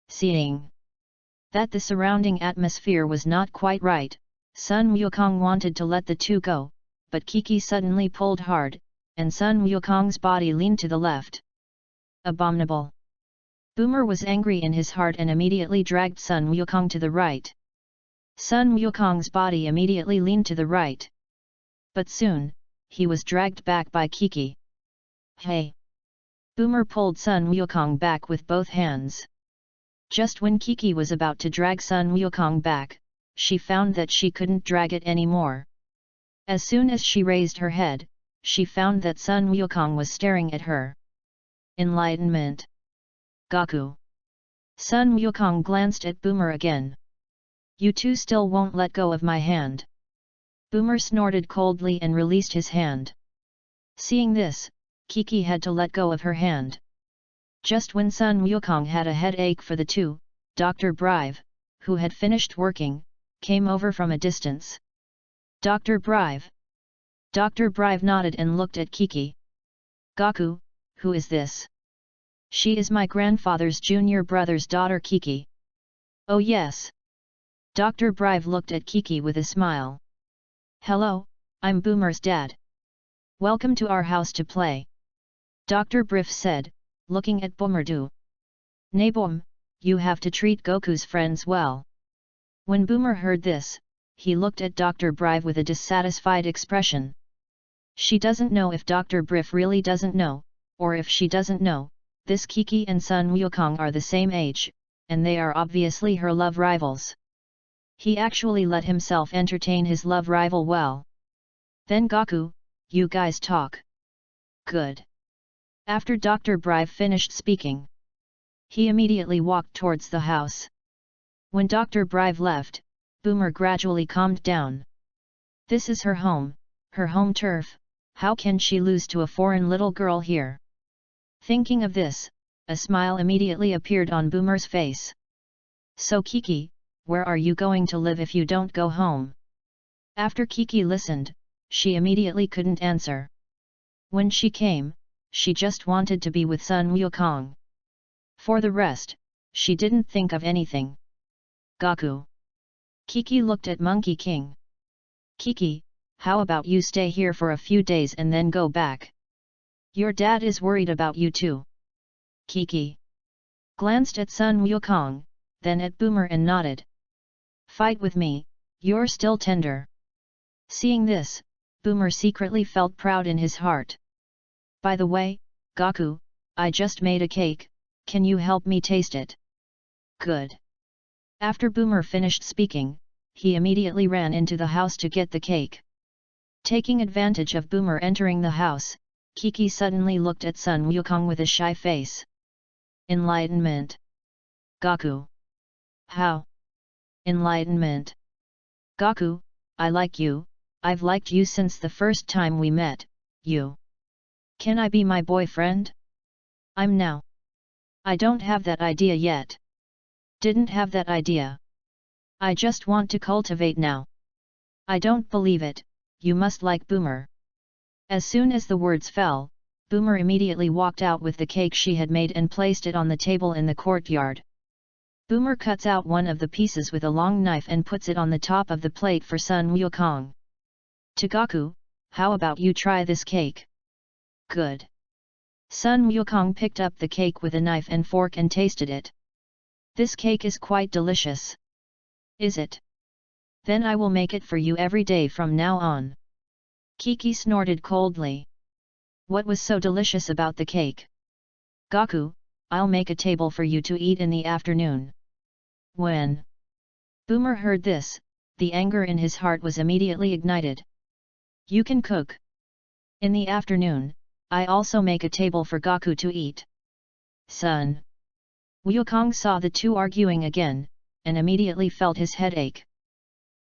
Seeing that the surrounding atmosphere was not quite right, Sun Wukong wanted to let the two go, but Kiki suddenly pulled hard, and Sun Wukong's body leaned to the left. Abominable! Boomer was angry in his heart and immediately dragged Sun Wukong to the right. Sun Wukong's body immediately leaned to the right. But soon, he was dragged back by Kiki. Hey! Boomer pulled Sun Wukong back with both hands. Just when Kiki was about to drag Sun Wukong back, she found that she couldn't drag it anymore. As soon as she raised her head, she found that Sun Wukong was staring at her. Enlightenment. Gaku. Sun Wukong glanced at Boomer again. You two still won't let go of my hand. Boomer snorted coldly and released his hand. Seeing this, Kiki had to let go of her hand. Just when Sun Wukong had a headache for the two, Dr. Brive, who had finished working, came over from a distance. Dr. Brive. Dr. Brive nodded and looked at Kiki. Gaku, who is this? She is my grandfather's junior brother's daughter Kiki. Oh yes. Dr. Brive looked at Kiki with a smile. Hello, I'm Boomer's dad. Welcome to our house to play. Dr. Brive said, looking at Boomer. Naboom, you have to treat Goku's friends well. When Boomer heard this, he looked at Dr. Brive with a dissatisfied expression. She doesn't know if Dr. Brive really doesn't know, or if she doesn't know, this Kiki and Sun Wukong are the same age, and they are obviously her love rivals. He actually let himself entertain his love rival well. Then Gaku, you guys talk. Good. After Dr. Brive finished speaking, he immediately walked towards the house. When Dr. Brive left, Boomer gradually calmed down. This is her home turf, how can she lose to a foreign little girl here? Thinking of this, a smile immediately appeared on Boomer's face. So Kiki, where are you going to live if you don't go home? After Kiki listened, she immediately couldn't answer. When she came, she just wanted to be with Sun Wukong. For the rest, she didn't think of anything. Gaku. Kiki looked at Monkey King. Kiki, how about you stay here for a few days and then go back? Your dad is worried about you too. Kiki glanced at Sun Wukong, then at Boomer and nodded. Fight with me, you're still tender. Seeing this, Boomer secretly felt proud in his heart. By the way, Gaku, I just made a cake, can you help me taste it? Good. After Boomer finished speaking, he immediately ran into the house to get the cake. Taking advantage of Boomer entering the house, Kiki suddenly looked at Sun Wukong with a shy face. Enlightenment. Gaku. How? Enlightenment. Gaku, I like you, I've liked you since the first time we met, you. Can I be my boyfriend? I'm now. I don't have that idea yet. Didn't have that idea. I just want to cultivate now. I don't believe it, you must like Boomer. As soon as the words fell, Boomer immediately walked out with the cake she had made and placed it on the table in the courtyard. Boomer cuts out one of the pieces with a long knife and puts it on the top of the plate for Sun Wukong. To Gaku, how about you try this cake? Good. Sun Wukong picked up the cake with a knife and fork and tasted it. This cake is quite delicious. Is it? Then I will make it for you every day from now on. Kiki snorted coldly. What was so delicious about the cake? Gaku, I'll make a table for you to eat in the afternoon. When Boomer heard this, the anger in his heart was immediately ignited. You can cook. In the afternoon, I also make a table for Gaku to eat. Son. Wukong saw the two arguing again, and immediately felt his head ache.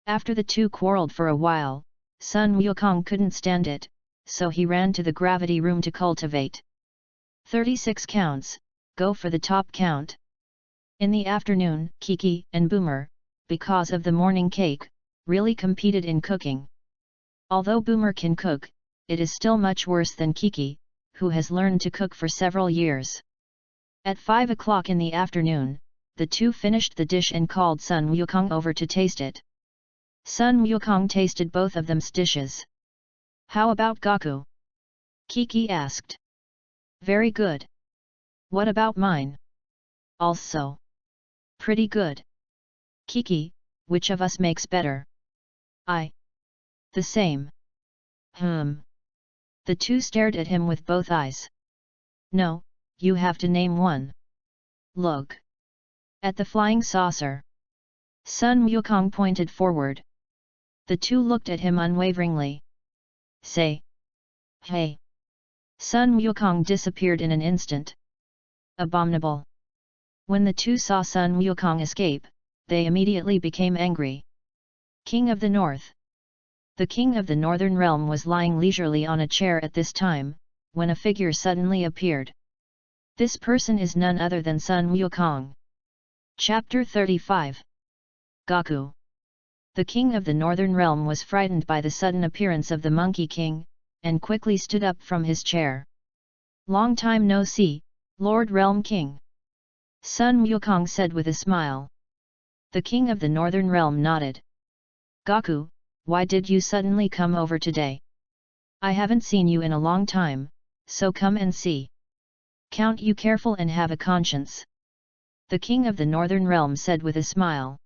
After the two quarreled for a while, Sun Wukong couldn't stand it, so he ran to the gravity room to cultivate. 36 counts, go for the top count. In the afternoon, Kiki and Boomer, because of the morning cake, really competed in cooking. Although Boomer can cook, it is still much worse than Kiki, who has learned to cook for several years. At 5 o'clock in the afternoon, the two finished the dish and called Sun Wukong over to taste it. Sun Wukong tasted both of them's dishes. How about Gaku? Kiki asked. Very good. What about mine? Also. Pretty good. Kiki, which of us makes better? I. The same. The two stared at him with both eyes. No, you have to name one. Look. At the flying saucer. Sun Wukong pointed forward. The two looked at him unwaveringly. Say. Hey. Sun Wukong disappeared in an instant. Abominable. When the two saw Sun Wukong escape, they immediately became angry. King of the North. The king of the Northern Realm was lying leisurely on a chair at this time, when a figure suddenly appeared. This person is none other than Sun Wukong. Chapter 35. Gaku. The king of the Northern Realm was frightened by the sudden appearance of the Monkey King, and quickly stood up from his chair. Long time no see, Lord Realm King. Sun Wukong said with a smile. The king of the Northern Realm nodded. Gaku, why did you suddenly come over today? I haven't seen you in a long time, so come and see. Count you careful and have a conscience. The king of the Northern Realm said with a smile.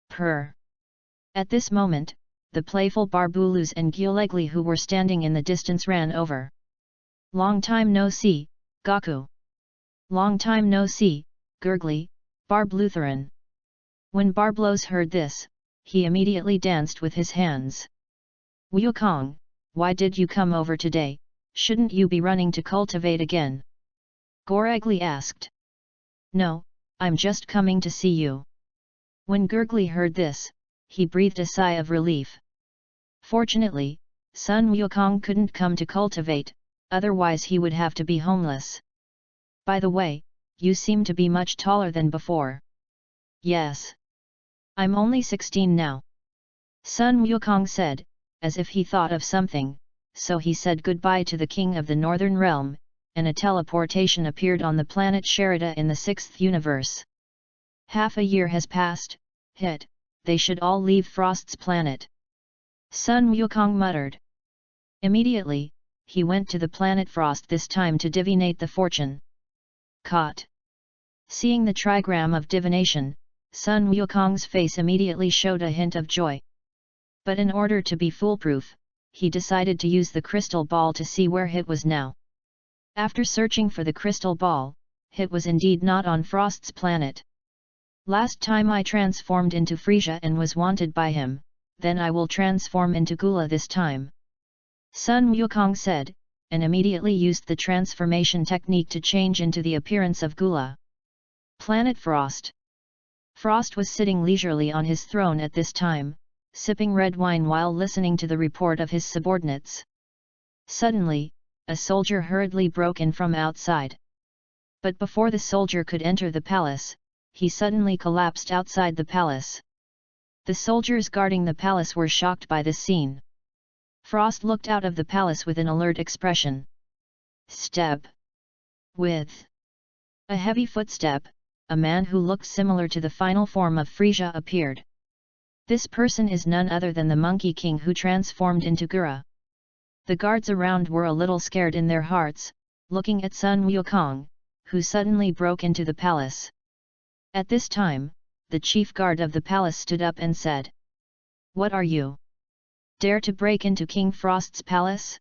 Purr. At this moment, the playful Barbulus and Gyulegli who were standing in the distance ran over. Long time no see, Gaku. Long time no see, Gurgly, Barblutheran. When Barblos heard this, he immediately danced with his hands. Wukong, why did you come over today? Shouldn't you be running to cultivate again? Goregli asked. No, I'm just coming to see you. When Gurgly heard this, he breathed a sigh of relief. Fortunately, Sun Wukong couldn't come to cultivate, otherwise he would have to be homeless. By the way, you seem to be much taller than before. Yes. I'm only 16 now. Sun Wukong said, as if he thought of something, so he said goodbye to the king of the Northern Realm, and a teleportation appeared on the planet Sherida in the 6th universe. Half a year has passed, they should all leave Frost's planet. Sun Wukong muttered. Immediately, he went to the planet Frost this time to divinate the fortune. Caught. Seeing the trigram of divination, Sun Wukong's face immediately showed a hint of joy. But in order to be foolproof, he decided to use the crystal ball to see where Hit was now. After searching for the crystal ball, Hit was indeed not on Frost's planet. Last time I transformed into Frisia and was wanted by him, then I will transform into Gula this time. Sun Wukong said, and immediately used the transformation technique to change into the appearance of Gula. Planet Frost. Frost was sitting leisurely on his throne at this time, sipping red wine while listening to the report of his subordinates. Suddenly, a soldier hurriedly broke in from outside. But before the soldier could enter the palace, he suddenly collapsed outside the palace. The soldiers guarding the palace were shocked by this scene. Frost looked out of the palace with an alert expression. Step. With a heavy footstep, a man who looked similar to the final form of Frisia appeared. This person is none other than the Monkey King who transformed into Gura. The guards around were a little scared in their hearts, looking at Sun Wukong, who suddenly broke into the palace. At this time, the chief guard of the palace stood up and said, "What are you? Dare to break into King Frost's palace?"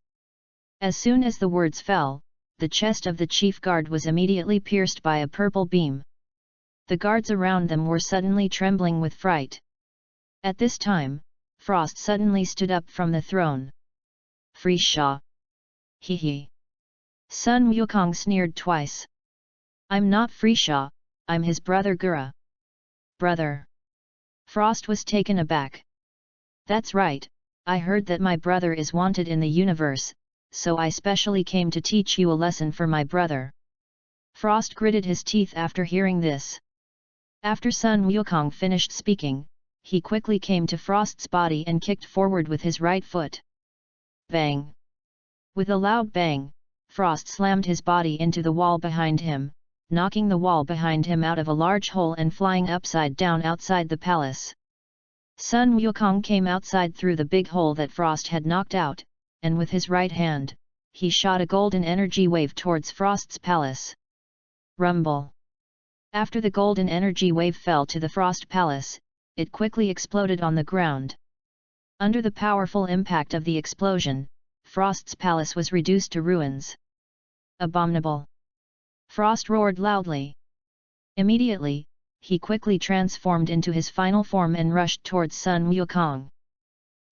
As soon as the words fell, the chest of the chief guard was immediately pierced by a purple beam. The guards around them were suddenly trembling with fright. At this time, Frost suddenly stood up from the throne. "Frisia! Hee hee!" Sun Wukong sneered twice. "I'm not Frisia, I'm his brother Gura." "Brother?" Frost was taken aback. "That's right, I heard that my brother is wanted in the universe, so I specially came to teach you a lesson for my brother." Frost gritted his teeth after hearing this. After Sun Wukong finished speaking, he quickly came to Frost's body and kicked forward with his right foot. Bang! With a loud bang, Frost slammed his body into the wall behind him, knocking the wall behind him out of a large hole and flying upside down outside the palace. Sun Wukong came outside through the big hole that Frost had knocked out, and with his right hand, he shot a golden energy wave towards Frost's palace. Rumble! After the golden energy wave fell to the Frost Palace, it quickly exploded on the ground. Under the powerful impact of the explosion, Frost's palace was reduced to ruins. Abominable! Frost roared loudly. Immediately, he quickly transformed into his final form and rushed towards Sun Wukong.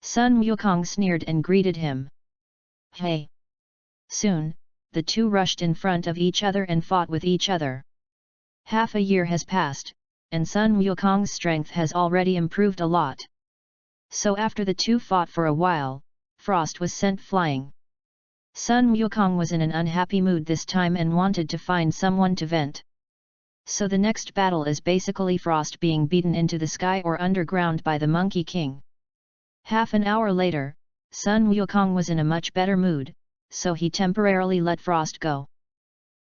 Sun Wukong sneered and greeted him. "Hey!" Soon, the two rushed in front of each other and fought with each other. Half a year has passed, and Sun Wukong's strength has already improved a lot. So after the two fought for a while, Frost was sent flying. Sun Wukong was in an unhappy mood this time and wanted to find someone to vent. So the next battle is basically Frost being beaten into the sky or underground by the Monkey King. Half an hour later, Sun Wukong was in a much better mood, so he temporarily let Frost go.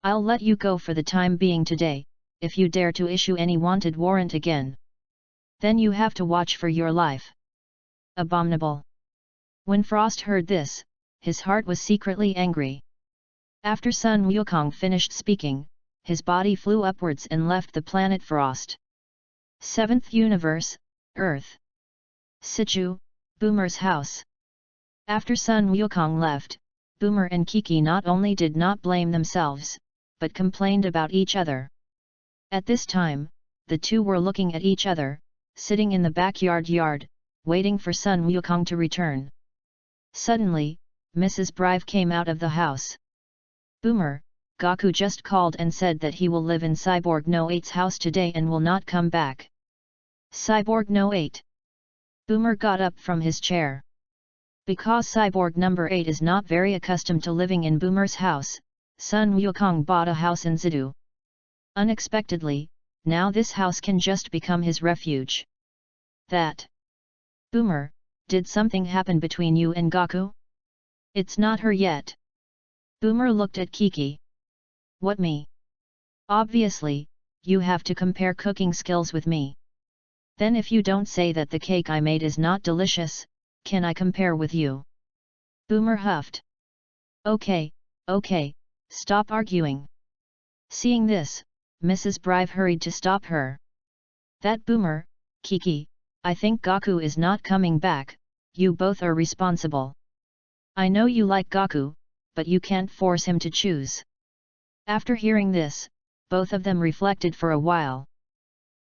"I'll let you go for the time being today, if you dare to issue any wanted warrant again. Then you have to watch for your life." Abominable! When Frost heard this, his heart was secretly angry. After Sun Wukong finished speaking, his body flew upwards and left the planet Frost. 7th Universe, Earth. Situ, Boomer's house. After Sun Wukong left, Boomer and Kiki not only did not blame themselves, but complained about each other. At this time, the two were looking at each other, sitting in the backyard, waiting for Sun Wukong to return. Suddenly, Mrs. Brive came out of the house. "Boomer, Gaku just called and said that he will live in Cyborg No 8's house today and will not come back." Cyborg No 8. Boomer got up from his chair. Because Cyborg number 8 is not very accustomed to living in Boomer's house, Sun Wukong bought a house in Zidu. Unexpectedly, now this house can just become his refuge. "That. Boomer, did something happen between you and Gaku?" "It's not her yet." Boomer looked at Kiki. "What, me? Obviously, you have to compare cooking skills with me. Then if you don't say that the cake I made is not delicious, can I compare with you?" Boomer huffed. Okay, stop arguing." Seeing this, Mrs. Brive hurried to stop her. "That Boomer, Kiki, I think Gaku is not coming back, you both are responsible. I know you like Gaku, but you can't force him to choose." After hearing this, both of them reflected for a while.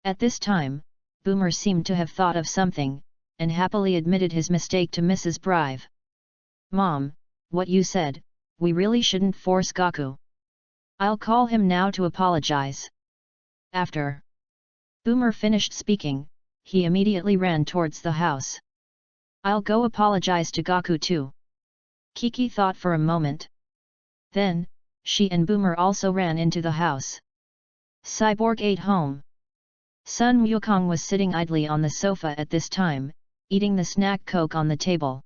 At this time, Boomer seemed to have thought of something, and happily admitted his mistake to Mrs. Brive. "Mom, what you said, we really shouldn't force Gaku. I'll call him now to apologize." After Boomer finished speaking, he immediately ran towards the house. I'll go apologize to Gaku too. Kiki thought for a moment. Then, she and Boomer also ran into the house. Cyborg ate home. Sun Wukong was sitting idly on the sofa at this time, eating the snack Coke on the table.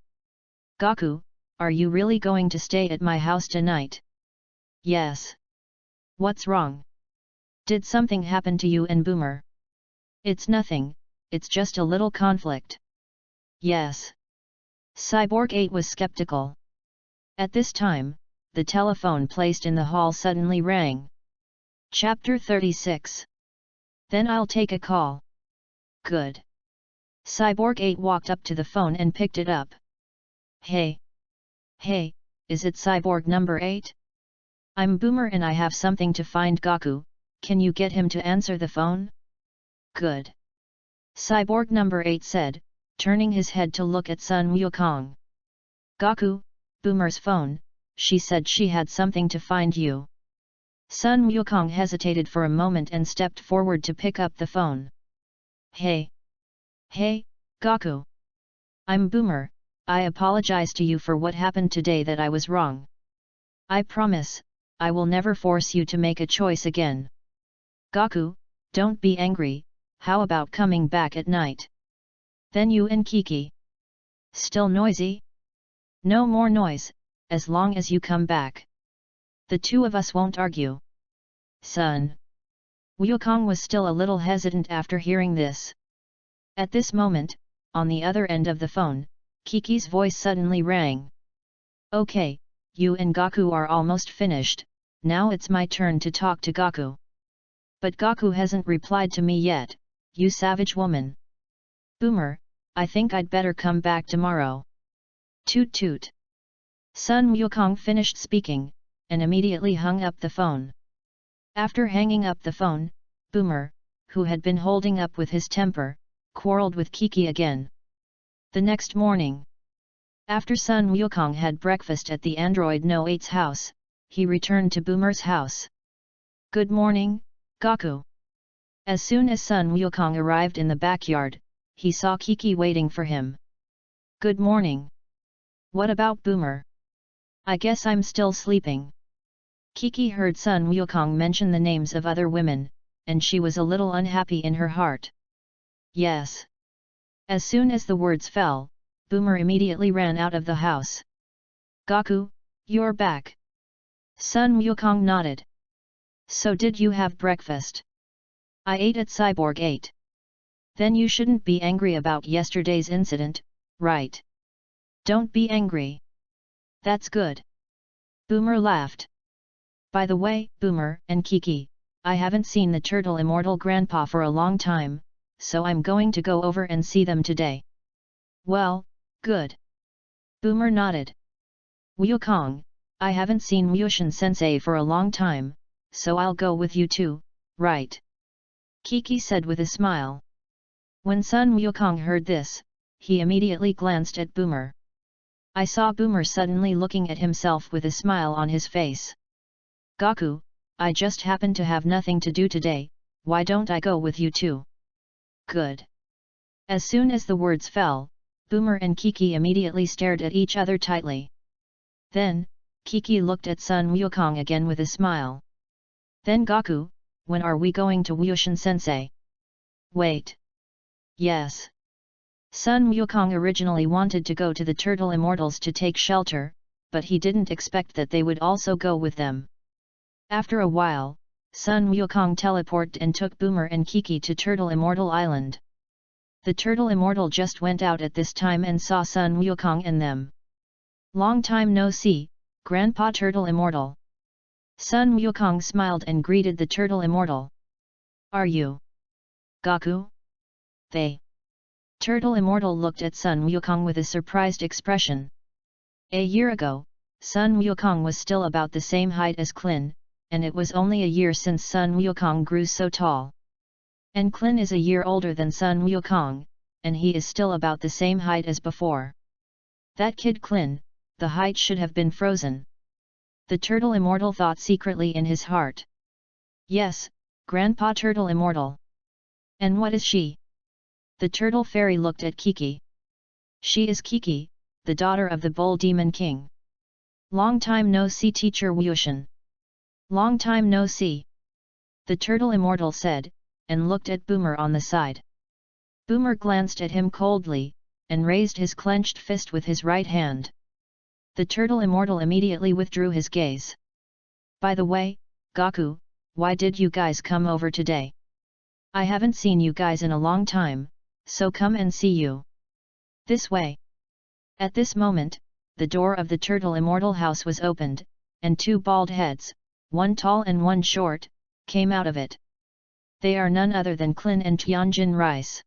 Gaku, are you really going to stay at my house tonight? Yes. What's wrong? Did something happen to you and Boomer? It's nothing, it's just a little conflict. Yes. Cyborg 8 was skeptical. At this time, the telephone placed in the hall suddenly rang. Chapter 36. Then I'll take a call. Good. Cyborg 8 walked up to the phone and picked it up. Hey. Hey, is it Cyborg number 8? I'm Boomer and I have something to find Gaku, can you get him to answer the phone? Good. Cyborg number 8 said, turning his head to look at Sun Wukong. Gaku, Boomer's phone, she said she had something to find you. Sun Wukong hesitated for a moment and stepped forward to pick up the phone. Hey. Hey, Gaku. I'm Boomer, I apologize to you for what happened today that I was wrong. I promise, I will never force you to make a choice again. Gaku, don't be angry, how about coming back at night? Then you and Kiki. Still noisy? No more noise, as long as you come back. The two of us won't argue. Son. Wukong was still a little hesitant after hearing this. At this moment, on the other end of the phone, Kiki's voice suddenly rang. Okay, you and Gaku are almost finished, now it's my turn to talk to Gaku. But Gaku hasn't replied to me yet, you savage woman. Boomer, I think I'd better come back tomorrow. Toot toot. Sun Wukong finished speaking, and immediately hung up the phone. After hanging up the phone, Boomer, who had been holding up with his temper, quarreled with Kiki again. The next morning, after Sun Wukong had breakfast at the android No 8's house, he returned to Boomer's house. Good morning, Gaku. As soon as Sun Wukong arrived in the backyard, he saw Kiki waiting for him. Good morning. What about Boomer? I guess I'm still sleeping. Kiki heard Sun Wukong mention the names of other women, and she was a little unhappy in her heart. Yes. As soon as the words fell, Boomer immediately ran out of the house. Gaku, you're back. Sun Wukong nodded. So did you have breakfast? I ate at Cyborg 8. Then you shouldn't be angry about yesterday's incident, right? Don't be angry. That's good. Boomer laughed. By the way, Boomer and Kiki, I haven't seen the Turtle Immortal Grandpa for a long time, so I'm going to go over and see them today. Well, good. Boomer nodded. Wukong, I haven't seen Wushin Sensei for a long time, so I'll go with you too, right? Kiki said with a smile. When Sun Wukong heard this, he immediately glanced at Boomer. I saw Boomer suddenly looking at himself with a smile on his face. Gaku, I just happen to have nothing to do today, why don't I go with you too? Good. As soon as the words fell, Boomer and Kiki immediately stared at each other tightly. Then, Kiki looked at Sun Wukong again with a smile. Then Gaku, when are we going to Wushin Sensei? Wait. Yes. Sun Wukong originally wanted to go to the Turtle Immortals to take shelter, but he didn't expect that they would also go with them. After a while, Sun Wukong teleported and took Boomer and Kiki to Turtle Immortal Island. The Turtle Immortal just went out at this time and saw Sun Wukong and them. Long time no see, Grandpa Turtle Immortal. Sun Wukong smiled and greeted the Turtle Immortal. Are you Gaku? They. Turtle Immortal looked at Sun Wukong with a surprised expression. A year ago, Sun Wukong was still about the same height as Klin, and it was only a year since Sun Wukong grew so tall. And Klin is a year older than Sun Wukong, and he is still about the same height as before. That kid Klin, the height should have been frozen. The Turtle Immortal thought secretly in his heart. Yes, Grandpa Turtle Immortal. And what is she? The turtle fairy looked at Kiki. She is Kiki, the daughter of the Bull Demon King. Long time no see, teacher Wushan. Long time no see. The turtle immortal said, and looked at Boomer on the side. Boomer glanced at him coldly, and raised his clenched fist with his right hand. The turtle immortal immediately withdrew his gaze. By the way, Gaku, why did you guys come over today? I haven't seen you guys in a long time, so come and see you. This way. At this moment, the door of the turtle immortal house was opened, and two bald heads, one tall and one short, came out of it. They are none other than Klin and Tianjin Rice.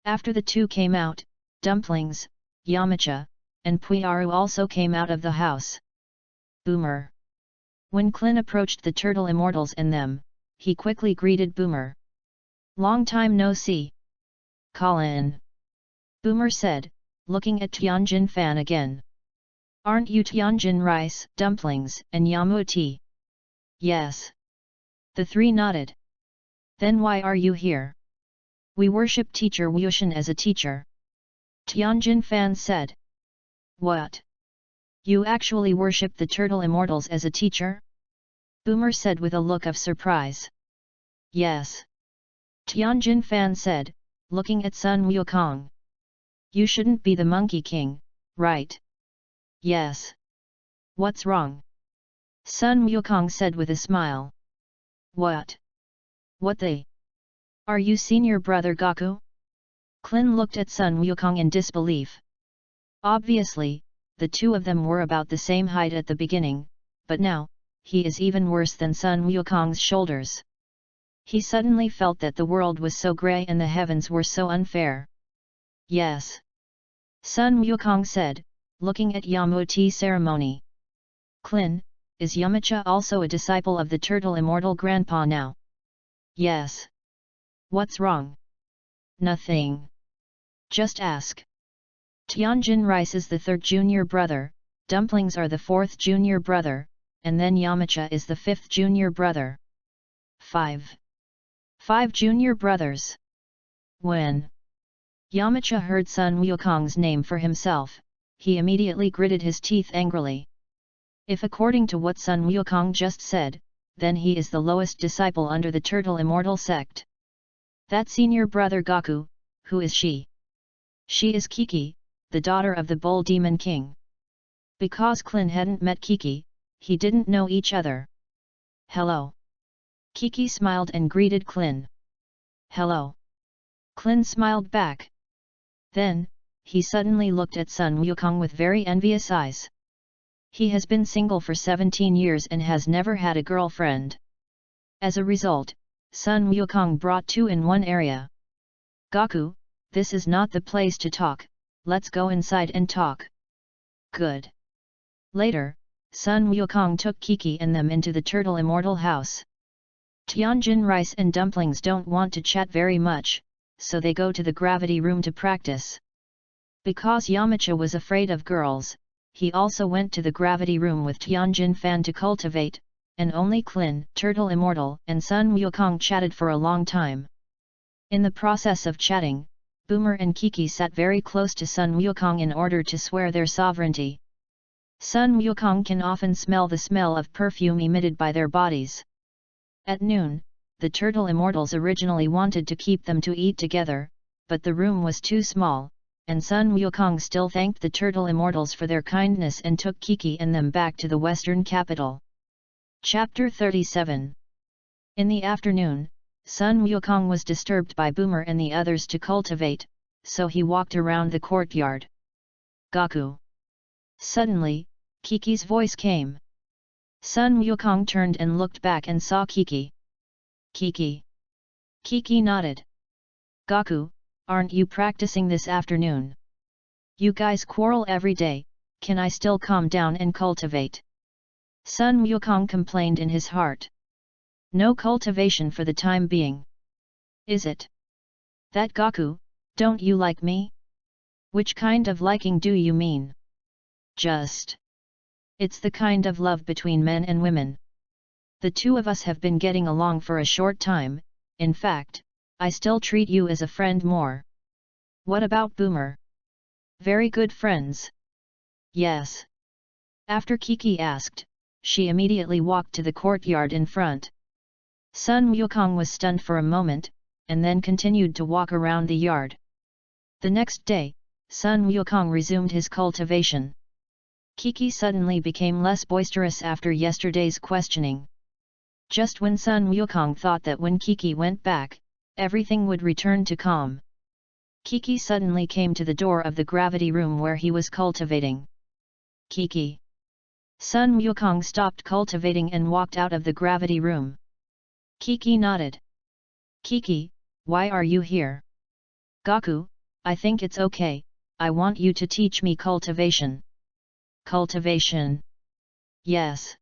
After the two came out, Dumplings, Yamcha, and Puyaru also came out of the house. Boomer. When Klin approached the turtle immortals and them, he quickly greeted Boomer. Long time no see. Colin. Boomer said, looking at Tianjin Fan again. Aren't you Tianjin Rice, Dumplings, and Yamuti? Yes. The three nodded. Then why are you here? We worship teacher Wushan as a teacher. Tianjin Fan said. What? You actually worship the turtle immortals as a teacher? Boomer said with a look of surprise. Yes. Tianjin Fan said, looking at Sun Wukong. You shouldn't be the Monkey King, right? Yes. What's wrong? Sun Wukong said with a smile. What? What they? Are you senior brother Gaku? Klin looked at Sun Wukong in disbelief. Obviously, the two of them were about the same height at the beginning, but now, he is even worse than Sun Wukong's shoulders. He suddenly felt that the world was so grey and the heavens were so unfair. Yes. Sun Wukong said, looking at Yamuti ceremony. Klin, is Yamcha also a disciple of the turtle immortal grandpa now? Yes. What's wrong? Nothing. Just ask. Tianjin Rice is the third junior brother, Dumplings are the fourth junior brother, and then Yamcha is the fifth junior brother. 5 junior brothers. When Yamcha heard Sun Wukong's name for himself, he immediately gritted his teeth angrily. If according to what Sun Wukong just said, then he is the lowest disciple under the turtle immortal sect. That senior brother Gaku, who is she? She is Kiki, the daughter of the Bull Demon King. Because Klin hadn't met Kiki, he didn't know each other. Hello. Kiki smiled and greeted Klin. Hello. Klin smiled back. Then, he suddenly looked at Sun Wukong with very envious eyes. He has been single for 17 years and has never had a girlfriend. As a result, Sun Wukong brought two in one area. Gaku, this is not the place to talk, let's go inside and talk. Good. Later, Sun Wukong took Kiki and them into the turtle immortal house. Tianjin Rice and Dumplings don't want to chat very much, so they go to the gravity room to practice. Because Yamcha was afraid of girls, he also went to the gravity room with Tianjin Fan to cultivate, and only Klin, Turtle Immortal, and Sun Wukong chatted for a long time. In the process of chatting, Boomer and Kiki sat very close to Sun Wukong in order to swear their sovereignty. Sun Wukong can often smell the smell of perfume emitted by their bodies. At noon, the Turtle Immortals originally wanted to keep them to eat together, but the room was too small, and Sun Wukong still thanked the Turtle Immortals for their kindness and took Kiki and them back to the western capital. Chapter 37. In the afternoon, Sun Wukong was disturbed by Boomer and the others to cultivate, so he walked around the courtyard. Gaku. Suddenly, Kiki's voice came. Sun Wukong turned and looked back and saw Kiki. Kiki. Kiki nodded. Gaku, aren't you practicing this afternoon? You guys quarrel every day, can I still calm down and cultivate? Sun Wukong complained in his heart. No cultivation for the time being. Is it? That Gaku, don't you like me? Which kind of liking do you mean? Just. It's the kind of love between men and women. The two of us have been getting along for a short time, in fact, I still treat you as a friend more. What about Boomer? Very good friends. Yes. After Kiki asked, she immediately walked to the courtyard in front. Sun Wukong was stunned for a moment, and then continued to walk around the yard. The next day, Sun Wukong resumed his cultivation. Kiki suddenly became less boisterous after yesterday's questioning. Just when Sun Wukong thought that when Kiki went back, everything would return to calm, Kiki suddenly came to the door of the gravity room where he was cultivating. Kiki. Sun Wukong stopped cultivating and walked out of the gravity room. Kiki nodded. Kiki, why are you here? Gaku, I think it's okay, I want you to teach me cultivation. Cultivation? Yes.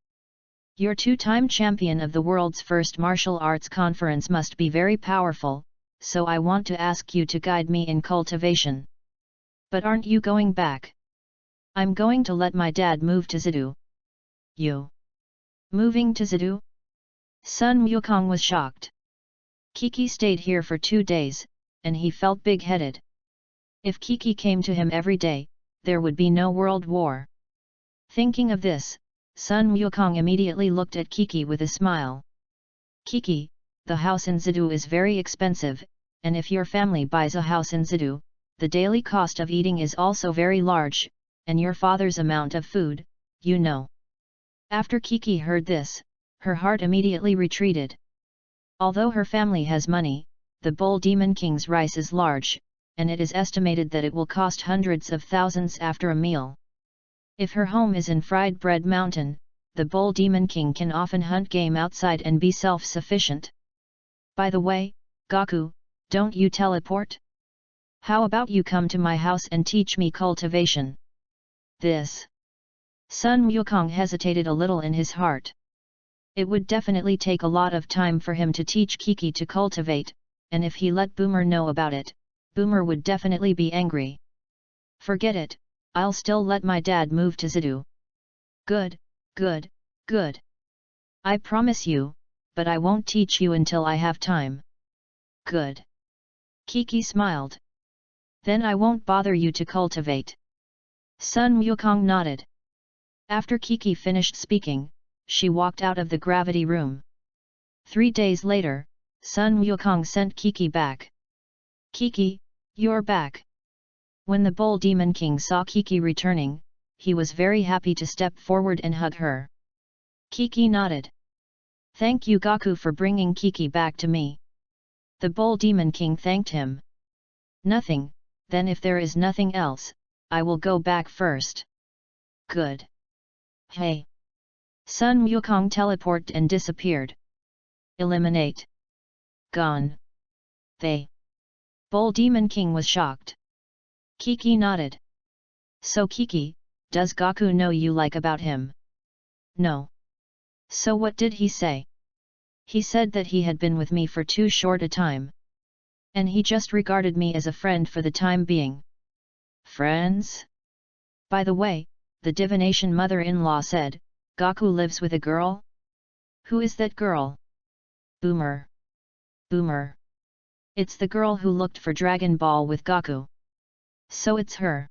Your two-time champion of the world's first martial arts conference must be very powerful, so I want to ask you to guide me in cultivation. But aren't you going back? I'm going to let my dad move to Zidu. You? Moving to Zidu? Sun Wukong was shocked. Kiki stayed here for 2 days, and he felt big-headed. If Kiki came to him every day, there would be no world war. Thinking of this, Sun Wukong immediately looked at Kiki with a smile. Kiki, the house in Zidu is very expensive, and if your family buys a house in Zidu, the daily cost of eating is also very large, and your father's amount of food, you know. After Kiki heard this, her heart immediately retreated. Although her family has money, the Bull Demon King's rice is large, and it is estimated that it will cost hundreds of thousands after a meal. If her home is in Fried Bread Mountain, the Bull Demon King can often hunt game outside and be self-sufficient. By the way, Gaku, don't you teleport? How about you come to my house and teach me cultivation? This. Sun Wukong hesitated a little in his heart. It would definitely take a lot of time for him to teach Kiki to cultivate, and if he let Boomer know about it, Boomer would definitely be angry. Forget it, I'll still let my dad move to Zidu. Good, good, good. I promise you, but I won't teach you until I have time. Good. Kiki smiled. Then I won't bother you to cultivate. Sun Wukong nodded. After Kiki finished speaking, she walked out of the gravity room. 3 days later, Sun Wukong sent Kiki back. Kiki, you're back. When the Bull Demon King saw Kiki returning, he was very happy to step forward and hug her. Kiki nodded. Thank you Gaku for bringing Kiki back to me. The Bull Demon King thanked him. Nothing, then if there is nothing else, I will go back first. Good. Hey. Sun Wukong teleported and disappeared. Eliminate. Gone. They. Bull Demon King was shocked. Kiki nodded. So Kiki, does Gaku know you like about him? No. So what did he say? He said that he had been with me for too short a time. And he just regarded me as a friend for the time being. Friends? By the way, the divination mother-in-law said, Gaku lives with a girl? Who is that girl? Boomer. Boomer. It's the girl who looked for Dragon Ball with Gaku. So it's her.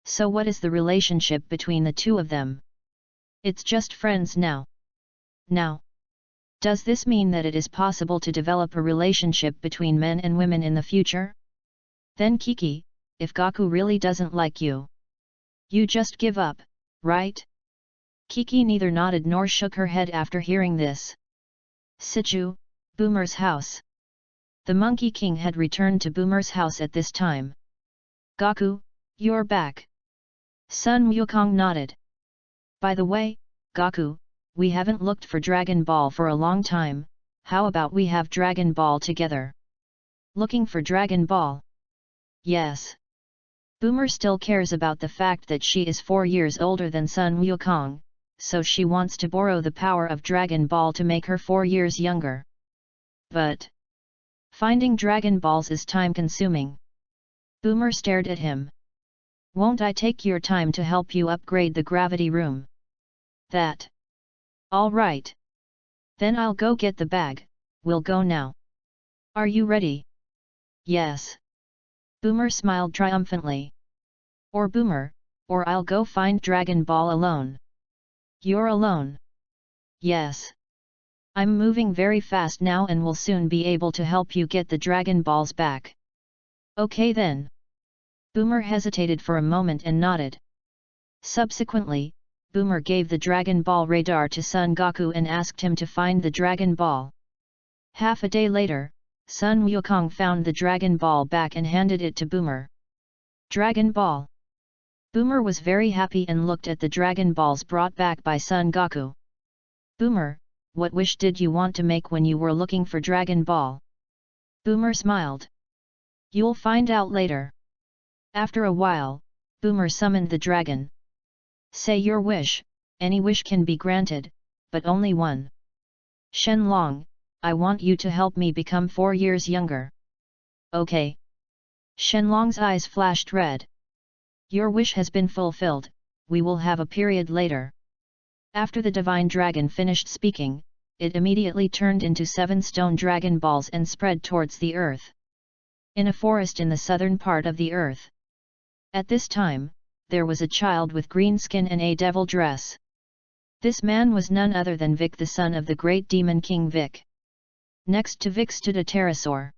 So what is the relationship between the two of them? It's just friends now. Now. Does this mean that it is possible to develop a relationship between men and women in the future? Then Kiki, if Gaku really doesn't like you, you just give up, right? Kiki neither nodded nor shook her head after hearing this. Sichu, Boomer's house. The Monkey King had returned to Boomer's house at this time. Gaku, you're back. Sun Wukong nodded. By the way, Gaku, we haven't looked for Dragon Ball for a long time, how about we have Dragon Ball together? Looking for Dragon Ball? Yes. Boomer still cares about the fact that she is 4 years older than Sun Wukong, so she wants to borrow the power of Dragon Ball to make her 4 years younger. But finding Dragon Balls is time-consuming. Boomer stared at him. Won't I take your time to help you upgrade the gravity room? That. All right. Then I'll go get the bag, we'll go now. Are you ready? Yes. Boomer smiled triumphantly. Or Boomer, or I'll go find Dragon Ball alone. You're alone? Yes. I'm moving very fast now and will soon be able to help you get the Dragon Balls back. Okay then. Boomer hesitated for a moment and nodded. Subsequently, Boomer gave the Dragon Ball radar to Son Goku and asked him to find the Dragon Ball. Half a day later, Sun Wukong found the Dragon Ball back and handed it to Boomer. Dragon Ball. Boomer was very happy and looked at the Dragon Balls brought back by Son Goku. Boomer, what wish did you want to make when you were looking for Dragon Ball? Boomer smiled. You'll find out later. After a while, Boomer summoned the dragon. Say your wish, any wish can be granted, but only one. Shenlong, I want you to help me become 4 years younger. Okay. Shenlong's eyes flashed red. Your wish has been fulfilled, we will have a period later. After the divine dragon finished speaking, it immediately turned into 7 stone dragon balls and spread towards the earth. In a forest in the southern part of the earth. At this time, there was a child with green skin and a devil dress. This man was none other than Vic, the son of the great demon king Vic. Next to Vic stood a pterosaur.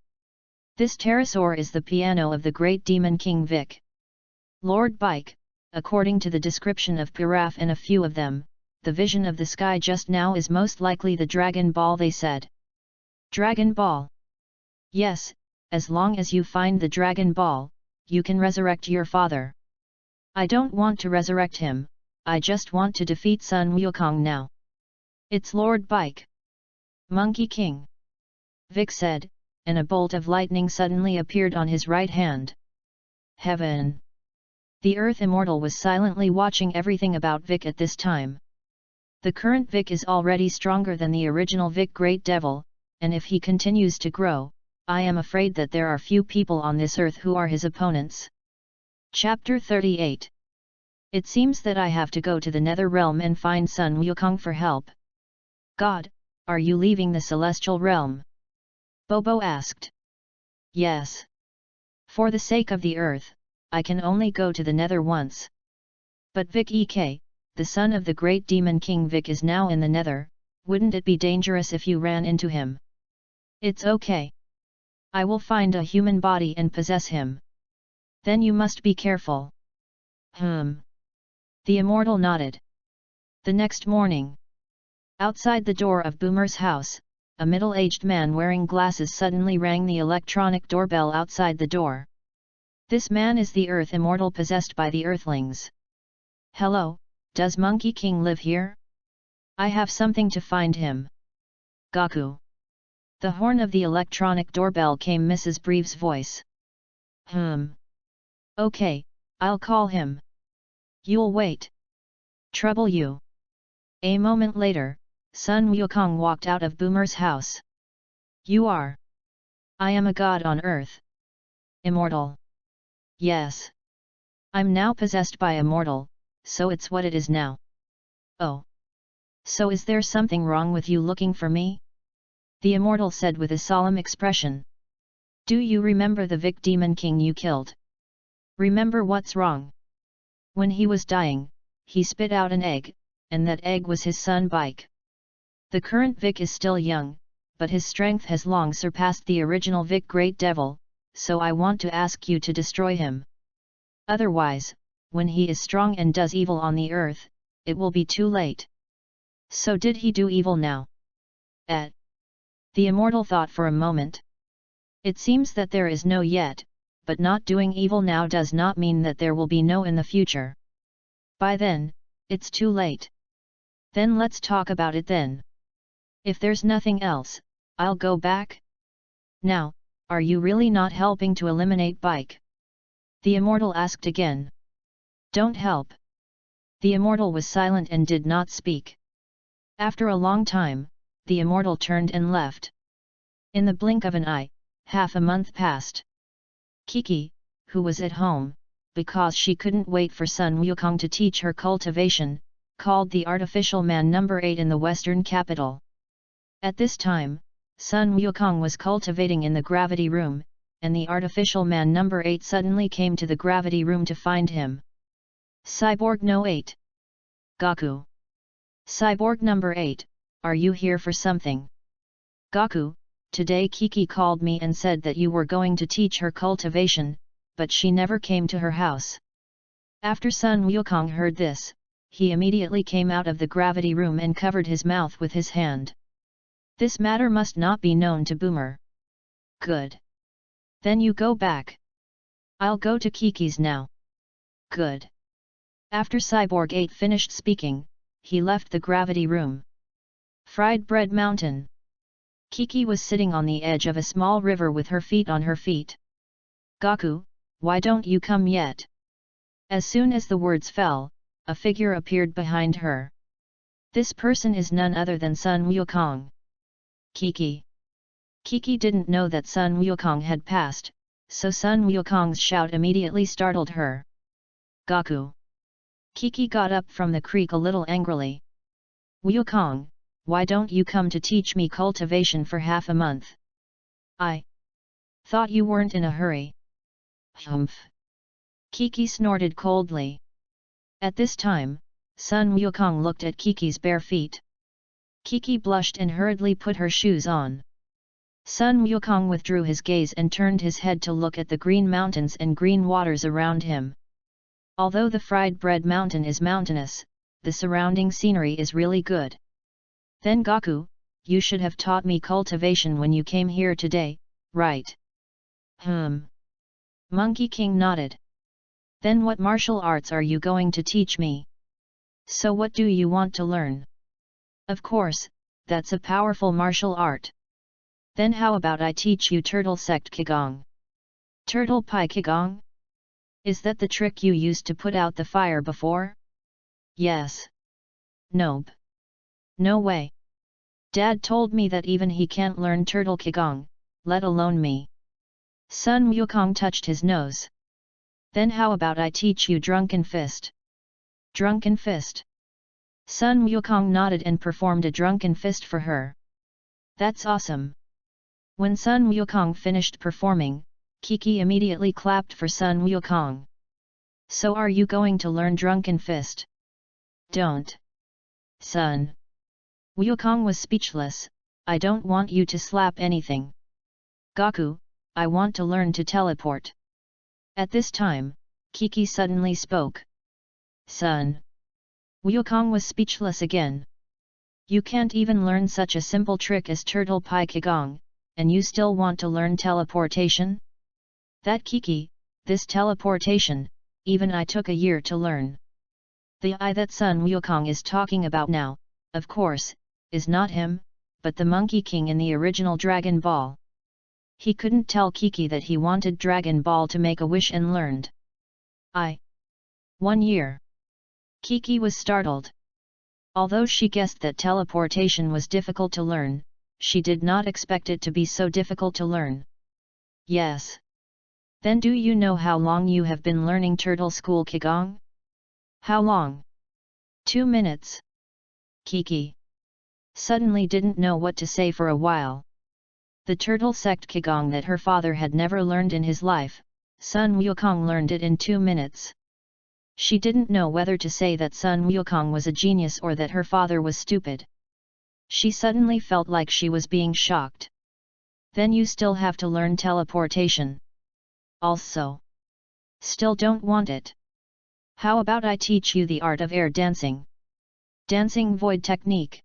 This pterosaur is the piano of the great demon king Vic. Lord Bike, according to the description of Piraf and a few of them, the vision of the sky just now is most likely the Dragon Ball, they said. Dragon Ball? Yes, as long as you find the Dragon Ball, you can resurrect your father. I don't want to resurrect him, I just want to defeat Sun Wukong now. It's Lord Bike. Monkey King. Vic said, and a bolt of lightning suddenly appeared on his right hand. Heaven! The Earth Immortal was silently watching everything about Vic at this time. The current Vic is already stronger than the original Vic Great Devil, and if he continues to grow, I am afraid that there are few people on this earth who are his opponents. Chapter 38. It seems that I have to go to the Nether Realm and find Sun Wukong for help. God, are you leaving the Celestial Realm? Bobo asked. Yes. For the sake of the earth, I can only go to the Nether once. But Vic Ek, the son of the great demon king Vic, is now in the Nether, wouldn't it be dangerous if you ran into him? It's okay. I will find a human body and possess him. Then you must be careful. The immortal nodded. The next morning. Outside the door of Boomer's house, a middle-aged man wearing glasses suddenly rang the electronic doorbell outside the door. This man is the Earth Immortal possessed by the Earthlings. Hello, does Monkey King live here? I have something to find him. Goku. The horn of the electronic doorbell came Mrs. Breeve's voice. Okay, I'll call him. You'll wait. Trouble you. A moment later, Sun Wukong walked out of Boomer's house. You are? I am a god on earth. Immortal. Yes. I'm now possessed by immortal, so it's what it is now. Oh. So is there something wrong with you looking for me? The immortal said with a solemn expression. Do you remember the Vic Demon King you killed? Remember what's wrong? When he was dying, he spit out an egg, and that egg was his son Bike. The current Vic is still young, but his strength has long surpassed the original Vic Great Devil, so I want to ask you to destroy him. Otherwise, when he is strong and does evil on the earth, it will be too late. So did he do evil now? The immortal thought for a moment. It seems that there is no yet, but not doing evil now does not mean that there will be no in the future. By then, it's too late. Then let's talk about it then. If there's nothing else, I'll go back. Now, are you really not helping to eliminate Bike? The immortal asked again. Don't help. The immortal was silent and did not speak. After a long time, the immortal turned and left. In the blink of an eye, half a month passed. Kiki, who was at home, because she couldn't wait for Sun Wukong to teach her cultivation, called the artificial man number 8 in the western capital. At this time, Sun Wukong was cultivating in the gravity room, and the artificial man number 8 suddenly came to the gravity room to find him. Cyborg No 8. Gaku. Cyborg number 8, are you here for something? Gaku, today Kiki called me and said that you were going to teach her cultivation, but she never came to her house. After Sun Wukong heard this, he immediately came out of the gravity room and covered his mouth with his hand. This matter must not be known to Boomer. Good. Then you go back. I'll go to Kiki's now. Good. After Cyborg 8 finished speaking, he left the gravity room. Fried Bread Mountain. Kiki was sitting on the edge of a small river with her feet on her feet. Gaku, why don't you come yet? As soon as the words fell, a figure appeared behind her. This person is none other than Sun Wukong. Kiki. Kiki didn't know that Sun Wukong had passed, so Sun Wukong's shout immediately startled her. Gaku. Kiki got up from the creek a little angrily. Wukong, why don't you come to teach me cultivation for half a month? I thought you weren't in a hurry. Humph. Kiki snorted coldly. At this time, Sun Wukong looked at Kiki's bare feet. Kiki blushed and hurriedly put her shoes on. Sun Wukong withdrew his gaze and turned his head to look at the green mountains and green waters around him. Although the Fried Bread Mountain is mountainous, the surrounding scenery is really good. Then Gaku, you should have taught me cultivation when you came here today, right? Monkey King nodded. Then what martial arts are you going to teach me? So what do you want to learn? Of course, that's a powerful martial art. Then how about I teach you Turtle Sect Qigong? Turtle Pie Qigong? Is that the trick you used to put out the fire before? Yes. Nope. No way. Dad told me that even he can't learn Turtle Qigong, let alone me. Sun Wukong touched his nose. Then how about I teach you Drunken Fist? Drunken Fist? Sun Wukong nodded and performed a drunken fist for her. That's awesome. When Sun Wukong finished performing, Kiki immediately clapped for Sun Wukong. So are you going to learn Drunken Fist? Don't. Sun Wukong was speechless. I don't want you to slap anything. Gaku, I want to learn to teleport. At this time, Kiki suddenly spoke. Sun Wukong was speechless again. You can't even learn such a simple trick as Turtle Pie Qigong, and you still want to learn teleportation? That Kiki, this teleportation, even I took a year to learn. The I that Sun Wukong is talking about now, of course, is not him, but the Monkey King in the original Dragon Ball. He couldn't tell Kiki that he wanted Dragon Ball to make a wish and learned. 1 year. Kiki was startled. Although she guessed that teleportation was difficult to learn, she did not expect it to be so difficult to learn. Yes. Then do you know how long you have been learning Turtle School Qigong? How long? 2 minutes. Kiki suddenly didn't know what to say for a while. The Turtle Sect Qigong that her father had never learned in his life, Sun Wukong learned it in 2 minutes. She didn't know whether to say that Sun Wukong was a genius or that her father was stupid. She suddenly felt like she was being shocked. Then you still have to learn teleportation. Also. Still don't want it. How about I teach you the art of air dancing? Dancing void technique.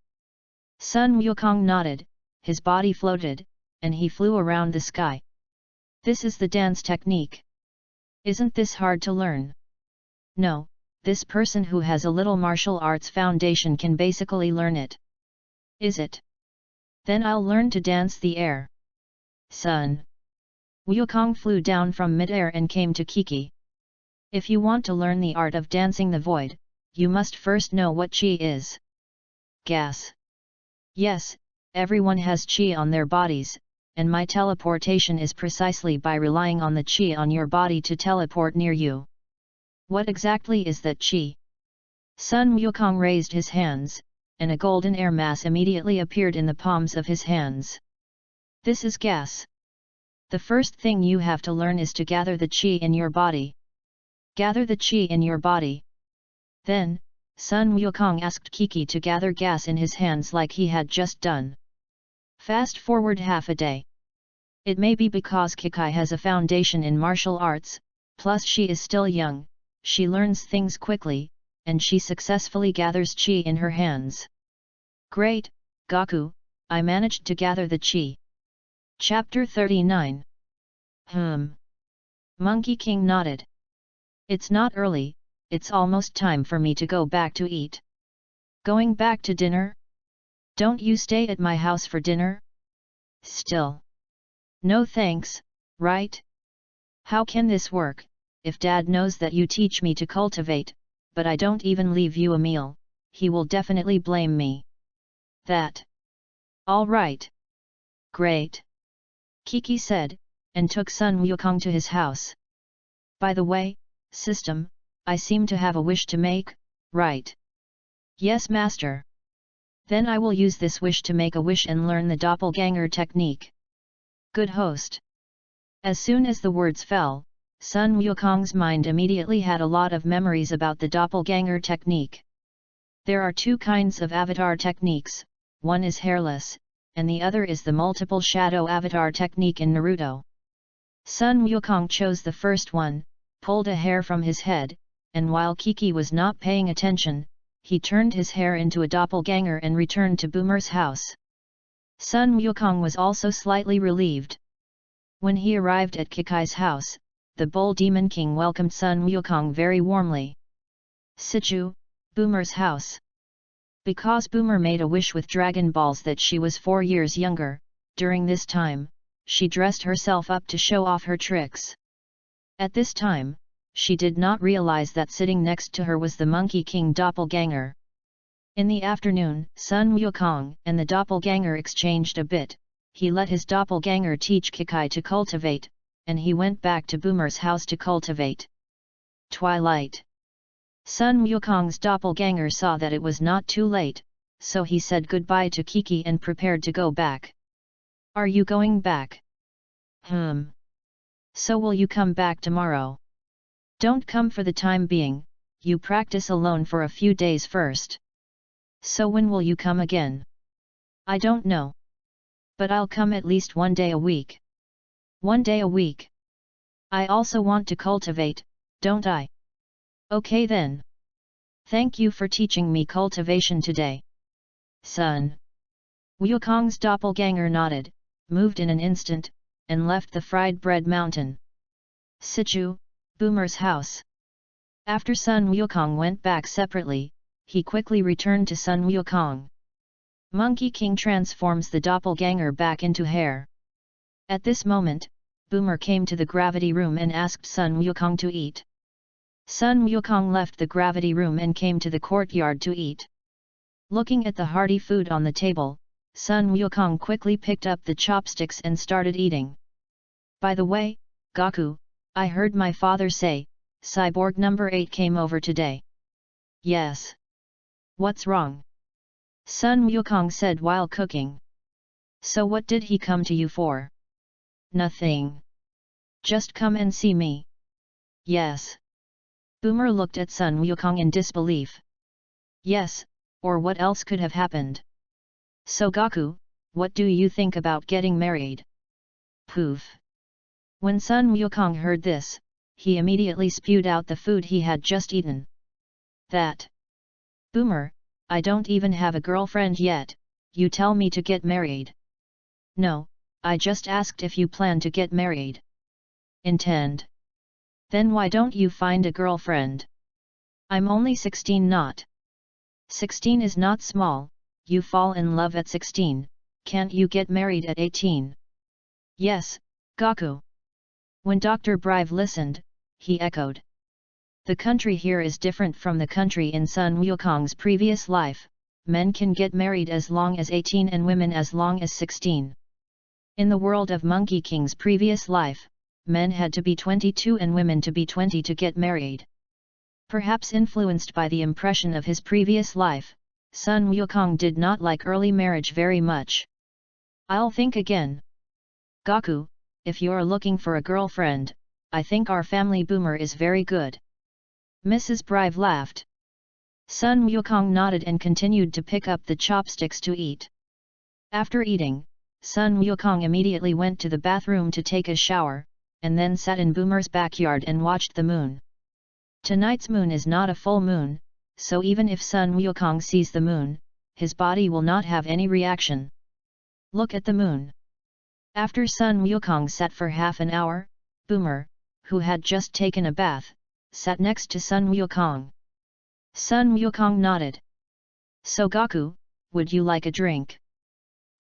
Sun Wukong nodded, his body floated, and he flew around the sky. This is the dance technique. Isn't this hard to learn? No, this person who has a little martial arts foundation can basically learn it. Is it? Then I'll learn to dance the air. Sun Wukong flew down from mid-air and came to Kiki. If you want to learn the art of dancing the void, you must first know what qi is. Gas. Yes, everyone has qi on their bodies, and my teleportation is precisely by relying on the qi on your body to teleport near you. What exactly is that qi? Sun Wukong raised his hands, and a golden air mass immediately appeared in the palms of his hands. This is gas. The first thing you have to learn is to gather the qi in your body. Gather the qi in your body. Then, Sun Wukong asked Kiki to gather gas in his hands like he had just done. Fast forward half a day. It may be because Kiki has a foundation in martial arts, plus she is still young, she learns things quickly, and she successfully gathers qi in her hands. Great, Gaku, I managed to gather the qi. Chapter 39. Monkey King nodded. It's not early, it's almost time for me to go back to eat. Going back to dinner? Don't you stay at my house for dinner? Still. No thanks, right? How can this work, if Dad knows that you teach me to cultivate, but I don't even leave you a meal, he will definitely blame me. That. All right. Great. Kiki said, and took Sun Wukong to his house. By the way, system, I seem to have a wish to make, right? Yes, master. Then I will use this wish to make a wish and learn the doppelganger technique. Good host. As soon as the words fell, Sun Wukong's mind immediately had a lot of memories about the doppelganger technique. There are two kinds of avatar techniques, one is hairless, and the other is the multiple shadow avatar technique in Naruto. Sun Wukong chose the first one, pulled a hair from his head, and while Kiki was not paying attention, he turned his hair into a doppelganger and returned to Boomer's house. Sun Wukong was also slightly relieved. When he arrived at Kiki's house, the Bull Demon King welcomed Sun Wukong very warmly. Sichu, Boomer's house. Because Boomer made a wish with Dragon Balls that she was 4 years younger, during this time, she dressed herself up to show off her tricks. At this time, she did not realize that sitting next to her was the Monkey King doppelganger. In the afternoon, Sun Wukong and the doppelganger exchanged a bit. He let his doppelganger teach Kiki to cultivate, and he went back to Boomer's house to cultivate. Twilight. Sun Wukong's doppelganger saw that it was not too late, so he said goodbye to Kiki and prepared to go back. Are you going back? So will you come back tomorrow? Don't come for the time being, you practice alone for a few days first. So when will you come again? I don't know. But I'll come at least 1 day a week. 1 day a week. I also want to cultivate, don't I? Okay then. Thank you for teaching me cultivation today. Sun. Wukong's doppelganger nodded, moved in an instant, and left the fried bread mountain. Sichu, Boomer's house. After Sun Wukong went back separately, he quickly returned to Sun Wukong. Monkey King transforms the doppelganger back into hair. At this moment, Boomer came to the gravity room and asked Sun Wukong to eat. Sun Wukong left the gravity room and came to the courtyard to eat. Looking at the hearty food on the table, Sun Wukong quickly picked up the chopsticks and started eating. By the way, Gaku, I heard my father say, Cyborg number 8 came over today. Yes. What's wrong? Sun Wukong said while cooking. So what did he come to you for? Nothing. Just come and see me. Yes. Boomer looked at Sun Wukong in disbelief. Yes, or what else could have happened? So Gaku, what do you think about getting married? Poof. When Sun Wukong heard this, he immediately spewed out the food he had just eaten. That. Boomer, I don't even have a girlfriend yet, you tell me to get married. No, I just asked if you plan to get married. Intend. Then why don't you find a girlfriend? I'm only 16 not. 16 is not small, you fall in love at 16, can't you get married at 18? Yes, Gaku. When Dr. Brive listened, he echoed. The country here is different from the country in Sun Wukong's previous life, men can get married as long as 18 and women as long as 16. In the world of Monkey King's previous life, men had to be 22 and women to be 20 to get married. Perhaps influenced by the impression of his previous life, Sun Wukong did not like early marriage very much. I'll think again. Gaku, if you're looking for a girlfriend, I think our family Boomer is very good. Mrs. Brive laughed. Sun Wukong nodded and continued to pick up the chopsticks to eat. After eating, Sun Wukong immediately went to the bathroom to take a shower, and then sat in Boomer's backyard and watched the moon. Tonight's moon is not a full moon, so even if Sun Wukong sees the moon, his body will not have any reaction. Look at the moon. After Sun Wukong sat for half an hour, Boomer, who had just taken a bath, sat next to Sun Wukong. Sun Wukong nodded. So Gaku, would you like a drink?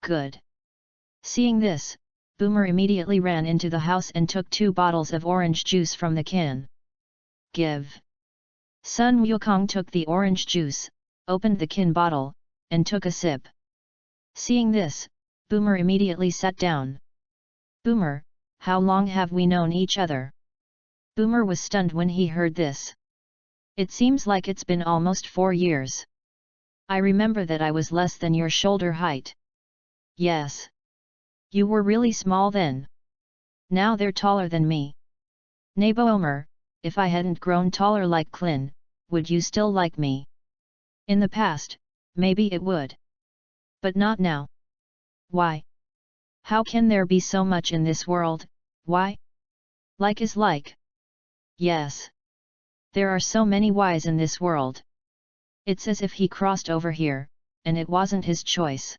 Good. Seeing this, Boomer immediately ran into the house and took 2 bottles of orange juice from the can. Give. Sun Wukong took the orange juice, opened the can bottle, and took a sip. Seeing this, Boomer immediately sat down. Boomer, how long have we known each other? Boomer was stunned when he heard this. It seems like it's been almost 4 years. I remember that I was less than your shoulder height. Yes. You were really small then. Now they're taller than me. Neighbor, if I hadn't grown taller like Clin, would you still like me? In the past, maybe it would. But not now. Why? How can there be so much in this world? Why? Like is like. Yes. There are so many whys in this world. It's as if he crossed over here, and it wasn't his choice.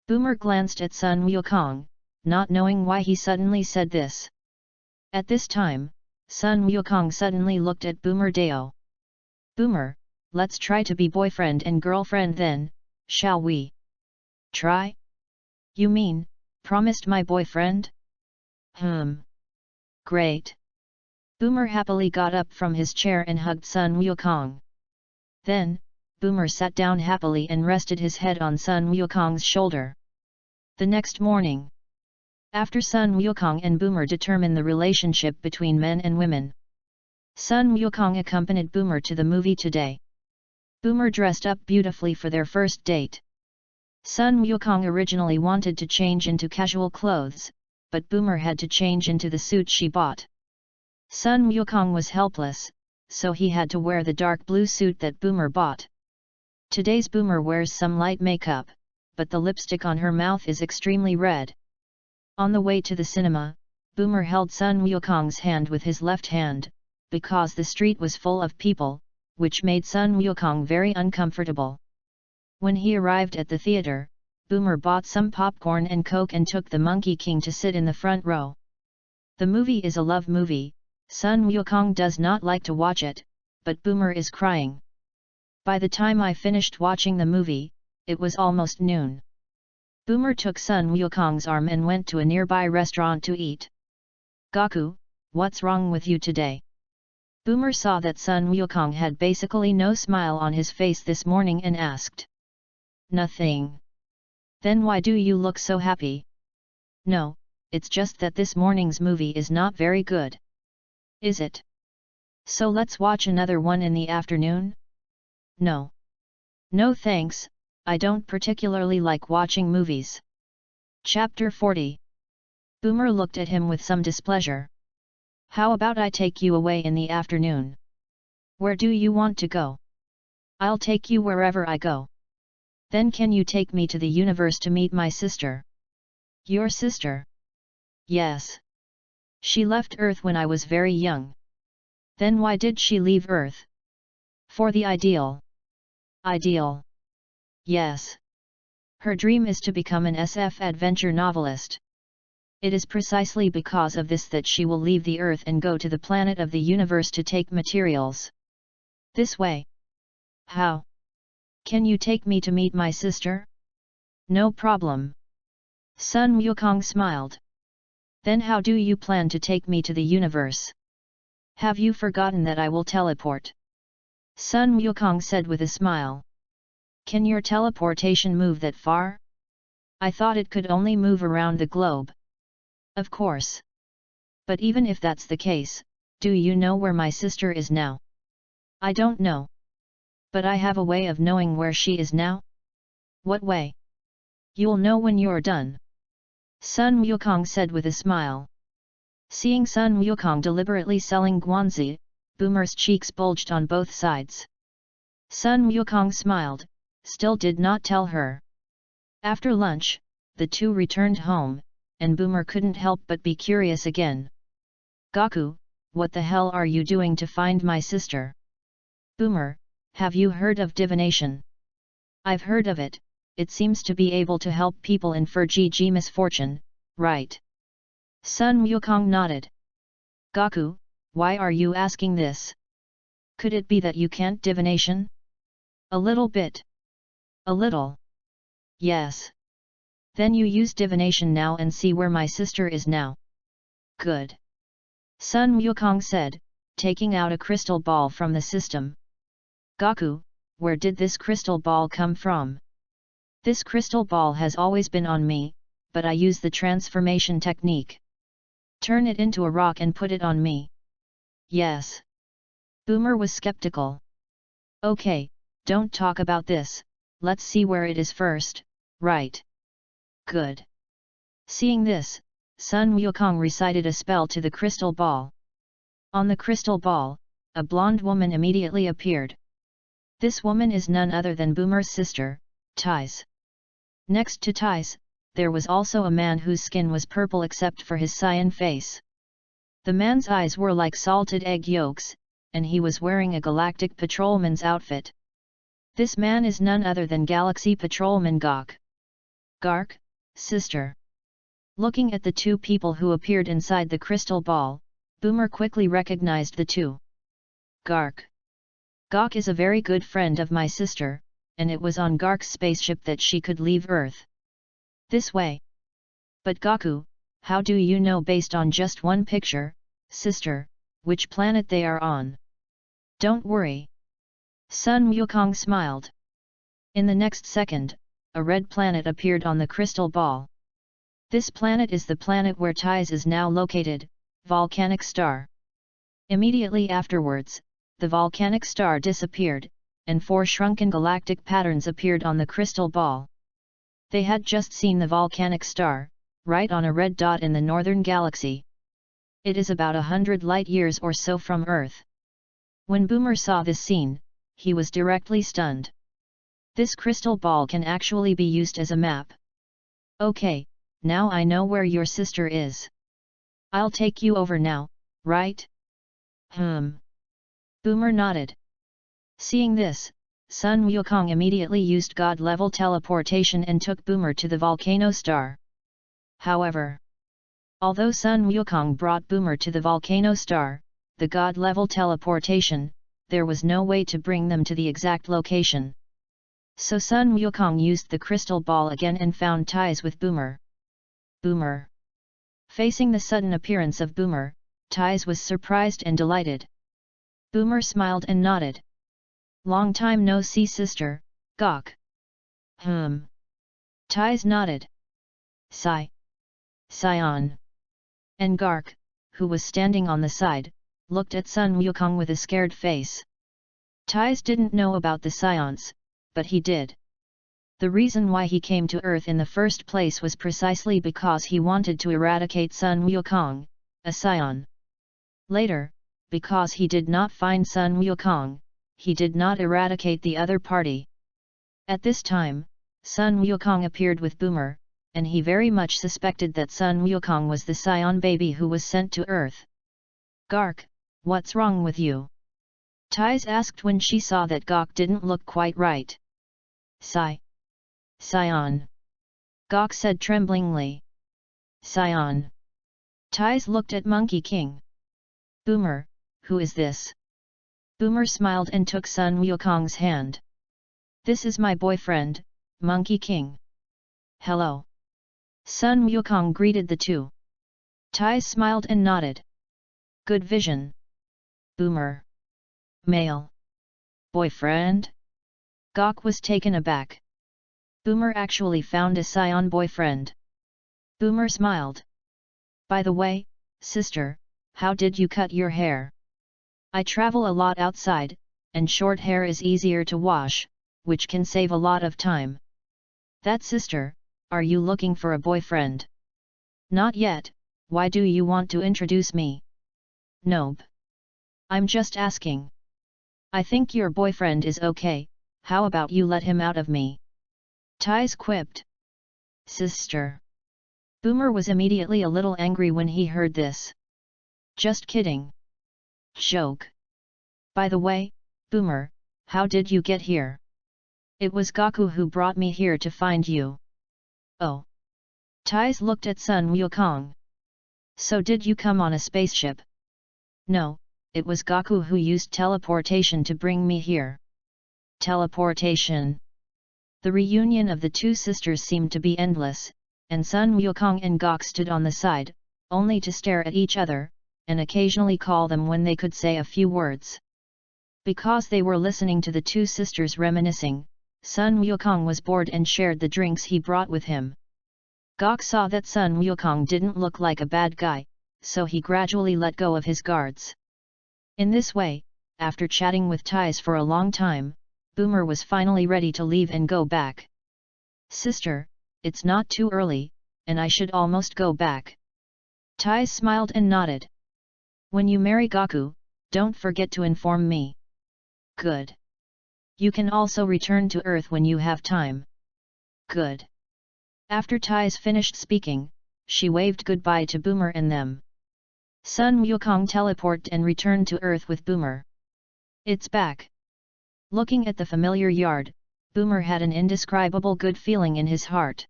Boomer glanced at Sun Wukong, not knowing why he suddenly said this. At this time, Sun Wukong suddenly looked at Boomer Deo. Boomer, let's try to be boyfriend and girlfriend then, shall we? Try? You mean, promised my boyfriend? Great. Boomer happily got up from his chair and hugged Sun Wukong. Then, Boomer sat down happily and rested his head on Sun Wukong's shoulder. The next morning, after Sun Wukong and Boomer determined the relationship between men and women, Sun Wukong accompanied Boomer to the movie today. Boomer dressed up beautifully for their first date. Sun Wukong originally wanted to change into casual clothes, but Boomer had to change into the suit she bought. Sun Wukong was helpless, so he had to wear the dark blue suit that Boomer bought. Today's Boomer wears some light makeup, but the lipstick on her mouth is extremely red. On the way to the cinema, Boomer held Sun Wukong's hand with his left hand, because the street was full of people, which made Sun Wukong very uncomfortable. When he arrived at the theater, Boomer bought some popcorn and Coke and took the Monkey King to sit in the front row. The movie is a love movie. Sun Wukong does not like to watch it, but Boomer is crying. By the time I finished watching the movie, it was almost noon. Boomer took Sun Wukong's arm and went to a nearby restaurant to eat. Gaku, what's wrong with you today? Boomer saw that Sun Wukong had basically no smile on his face this morning and asked. Nothing. Then why do you look so happy? No, it's just that this morning's movie is not very good. Is it? So let's watch another one in the afternoon? No. No thanks, I don't particularly like watching movies. Chapter 40. Boomer looked at him with some displeasure. How about I take you away in the afternoon? Where do you want to go? I'll take you wherever I go. Then can you take me to the universe to meet my sister? Your sister? Yes. She left Earth when I was very young. Then why did she leave Earth? For the ideal. Ideal. Yes. Her dream is to become an SF adventure novelist. It is precisely because of this that she will leave the Earth and go to the planet of the universe to take materials. This way. How? Can you take me to meet my sister? No problem. Sun Wukong smiled. Then how do you plan to take me to the universe? Have you forgotten that I will teleport? Sun Wukong said with a smile. Can your teleportation move that far? I thought it could only move around the globe. Of course. But even if that's the case, do you know where my sister is now? I don't know. But I have a way of knowing where she is now. What way? You'll know when you're done. Sun Wukong said with a smile. Seeing Sun Wukong deliberately selling guanzi, Boomer's cheeks bulged on both sides. Sun Wukong smiled, still did not tell her. After lunch, the two returned home, and Boomer couldn't help but be curious again. Gaku, what the hell are you doing to find my sister? Boomer, have you heard of divination? I've heard of it, it seems to be able to help people infer GG misfortune, right? Sun Wukong nodded. Gaku, why are you asking this? Could it be that you can't divination? A little bit. A little. Yes. Then you use divination now and see where my sister is now. Good. Sun Wukong said, taking out a crystal ball from the system. Gaku, where did this crystal ball come from? This crystal ball has always been on me, but I use the transformation technique. Turn it into a rock and put it on me. Yes. Boomer was skeptical. Okay, don't talk about this, let's see where it is first, right? Good. Seeing this, Sun Wukong recited a spell to the crystal ball. On the crystal ball, a blonde woman immediately appeared. This woman is none other than Boomer's sister, Tais. Next to Tais, there was also a man whose skin was purple except for his cyan face. The man's eyes were like salted egg yolks, and he was wearing a galactic patrolman's outfit. This man is none other than Galaxy Patrolman Gok. Gark, sister. Looking at the two people who appeared inside the crystal ball, Boomer quickly recognized the two. Gark. Gok is a very good friend of my sister, and it was on Gark's spaceship that she could leave Earth. This way. But Gaku, how do you know based on just one picture, sister, which planet they are on? Don't worry. Sun Wukong smiled. In the next second, a red planet appeared on the crystal ball. This planet is the planet where Tais is now located, volcanic star. Immediately afterwards, the volcanic star disappeared, and 4 shrunken galactic patterns appeared on the crystal ball. They had just seen the volcanic star, right on a red dot in the northern galaxy. It is about 100 light-years or so from Earth. When Boomer saw this scene, he was directly stunned. This crystal ball can actually be used as a map. Okay, now I know where your sister is. I'll take you over now, right? Boomer nodded. Seeing this, Sun Wukong immediately used God-level teleportation and took Boomer to the volcano star. However, although Sun Wukong brought Boomer to the volcano star, the God-level teleportation, there was no way to bring them to the exact location. So Sun Wukong used the crystal ball again and found Tais with Boomer. Boomer. Facing the sudden appearance of Boomer, Tais was surprised and delighted. Boomer smiled and nodded. Long time no see sister, Gok. Tais nodded. Scion. And Gark, who was standing on the side, looked at Sun Wukong with a scared face. Tais didn't know about the Scions, but he did. The reason why he came to Earth in the first place was precisely because he wanted to eradicate Sun Wukong, a Scion. Later, because he did not find Sun Wukong, he did not eradicate the other party. At this time, Sun Wukong appeared with Boomer, and he very much suspected that Sun Wukong was the Scion baby who was sent to Earth. Gark, what's wrong with you? Tais asked when she saw that Gok didn't look quite right. Scion. Gok said tremblingly. Scion. Tais looked at Monkey King. Boomer, who is this? Boomer smiled and took Sun Wukong's hand. This is my boyfriend, Monkey King. Hello. Sun Wukong greeted the two. Tais smiled and nodded. Good vision. Boomer. Male. Boyfriend? Gok was taken aback. Boomer actually found a Scion boyfriend. Boomer smiled. By the way, sister, how did you cut your hair? I travel a lot outside, and short hair is easier to wash, which can save a lot of time. That sister, are you looking for a boyfriend? Not yet, why do you want to introduce me? Nope. I'm just asking. I think your boyfriend is okay, how about you let him out of me? Ties quipped. Sister. Boomer was immediately a little angry when he heard this. Just kidding. Joke. By the way, Boomer, how did you get here? It was Gaku who brought me here to find you. Oh. Ties looked at Sun Wukong. So did you come on a spaceship? No, it was Gaku who used teleportation to bring me here. Teleportation. The reunion of the two sisters seemed to be endless, and Sun Wukong and Gok stood on the side, only to stare at each other, and occasionally call them when they could say a few words. Because they were listening to the two sisters reminiscing, Sun Wukong was bored and shared the drinks he brought with him. Gok saw that Sun Wukong didn't look like a bad guy, so he gradually let go of his guards. In this way, after chatting with Ties for a long time, Boomer was finally ready to leave and go back. Sister, it's not too early, and I should almost go back. Ties smiled and nodded. When you marry Gaku, don't forget to inform me. Good. You can also return to Earth when you have time. Good. After Ties finished speaking, she waved goodbye to Boomer and them. Sun Wukong teleported and returned to Earth with Boomer. It's back. Looking at the familiar yard, Boomer had an indescribable good feeling in his heart.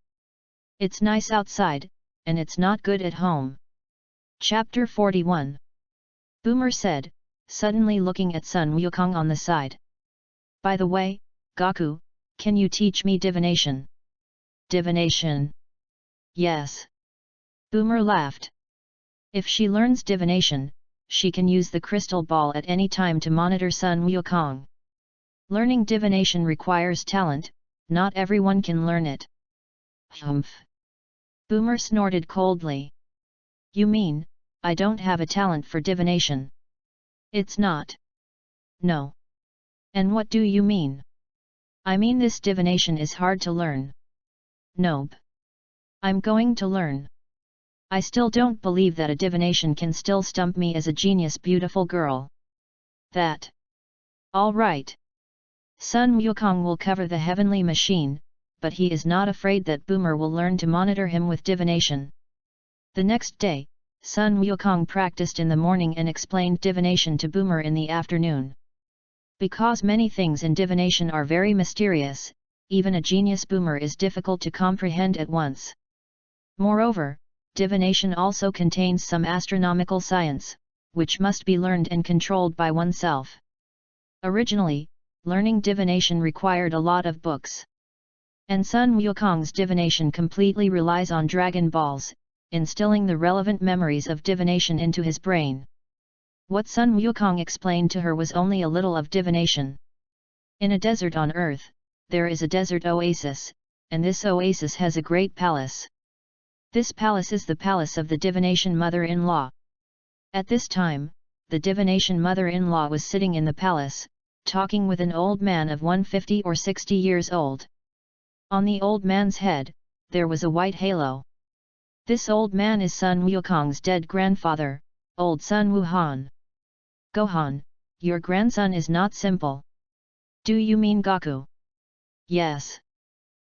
It's nice outside, and it's not good at home. Chapter 41. Boomer said, suddenly looking at Sun Wukong on the side. By the way, Gaku, can you teach me divination? Divination? Yes. Boomer laughed. If she learns divination, she can use the crystal ball at any time to monitor Sun Wukong. Learning divination requires talent, not everyone can learn it. Humph. Boomer snorted coldly. You mean, I don't have a talent for divination? It's not. No. And what do you mean? I mean this divination is hard to learn. Nope. I'm going to learn. I still don't believe that a divination can still stump me as a genius beautiful girl. That. All right. Sun Wukong will cover the heavenly machine, but he is not afraid that Boomer will learn to monitor him with divination. The next day, Sun Wukong practiced in the morning and explained divination to Boomer in the afternoon. Because many things in divination are very mysterious, even a genius Boomer is difficult to comprehend at once. Moreover, divination also contains some astronomical science, which must be learned and controlled by oneself. Originally, learning divination required a lot of books. And Sun Wukong's divination completely relies on Dragon Balls, instilling the relevant memories of divination into his brain. What Sun Wukong explained to her was only a little of divination. In a desert on Earth, there is a desert oasis, and this oasis has a great palace. This palace is the palace of the divination mother-in-law. At this time, the divination mother-in-law was sitting in the palace, talking with an old man of 150 or 60 years old. On the old man's head, there was a white halo. This old man is Sun Wukong's dead grandfather, old Sun Wuhan. Gohan, your grandson is not simple. Do you mean Gaku? Yes.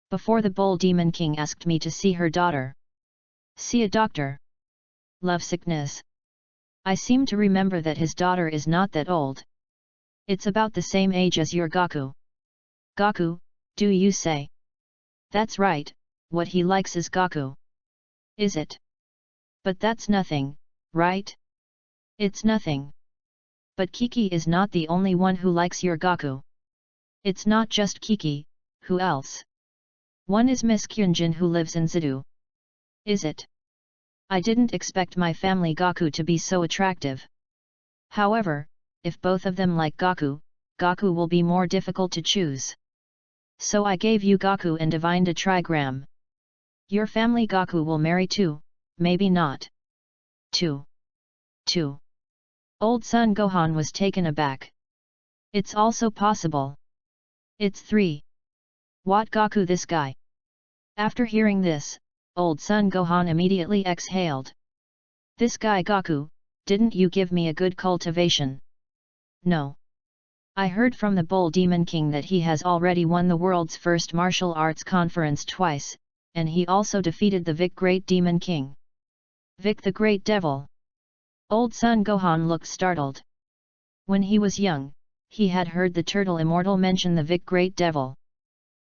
Before the Bull Demon King asked me to see her daughter. See a doctor. Love sickness. I seem to remember that his daughter is not that old. It's about the same age as your Gaku. Gaku, do you say? That's right, what he likes is Gaku. Is it? But that's nothing, right? It's nothing. But Kiki is not the only one who likes your Gaku. It's not just Kiki, who else? One is Miss Kyunjin who lives in Zidu. Is it? I didn't expect my family Gaku to be so attractive. However, if both of them like Gaku, Gaku will be more difficult to choose. So I gave you Gaku and divined a trigram. Your family Gaku will marry too, maybe not. 2. Old son Gohan was taken aback. It's also possible. It's 3. What Gaku this guy? After hearing this, old Son Gohan immediately exhaled. This guy Goku, didn't you give me a good cultivation? No. I heard from the Bull Demon King that he has already won the world's first martial arts conference twice, and he also defeated the Vic Great Demon King. Vic the Great Devil. Old Son Gohan looked startled. When he was young, he had heard the Turtle Immortal mention the Vic Great Devil.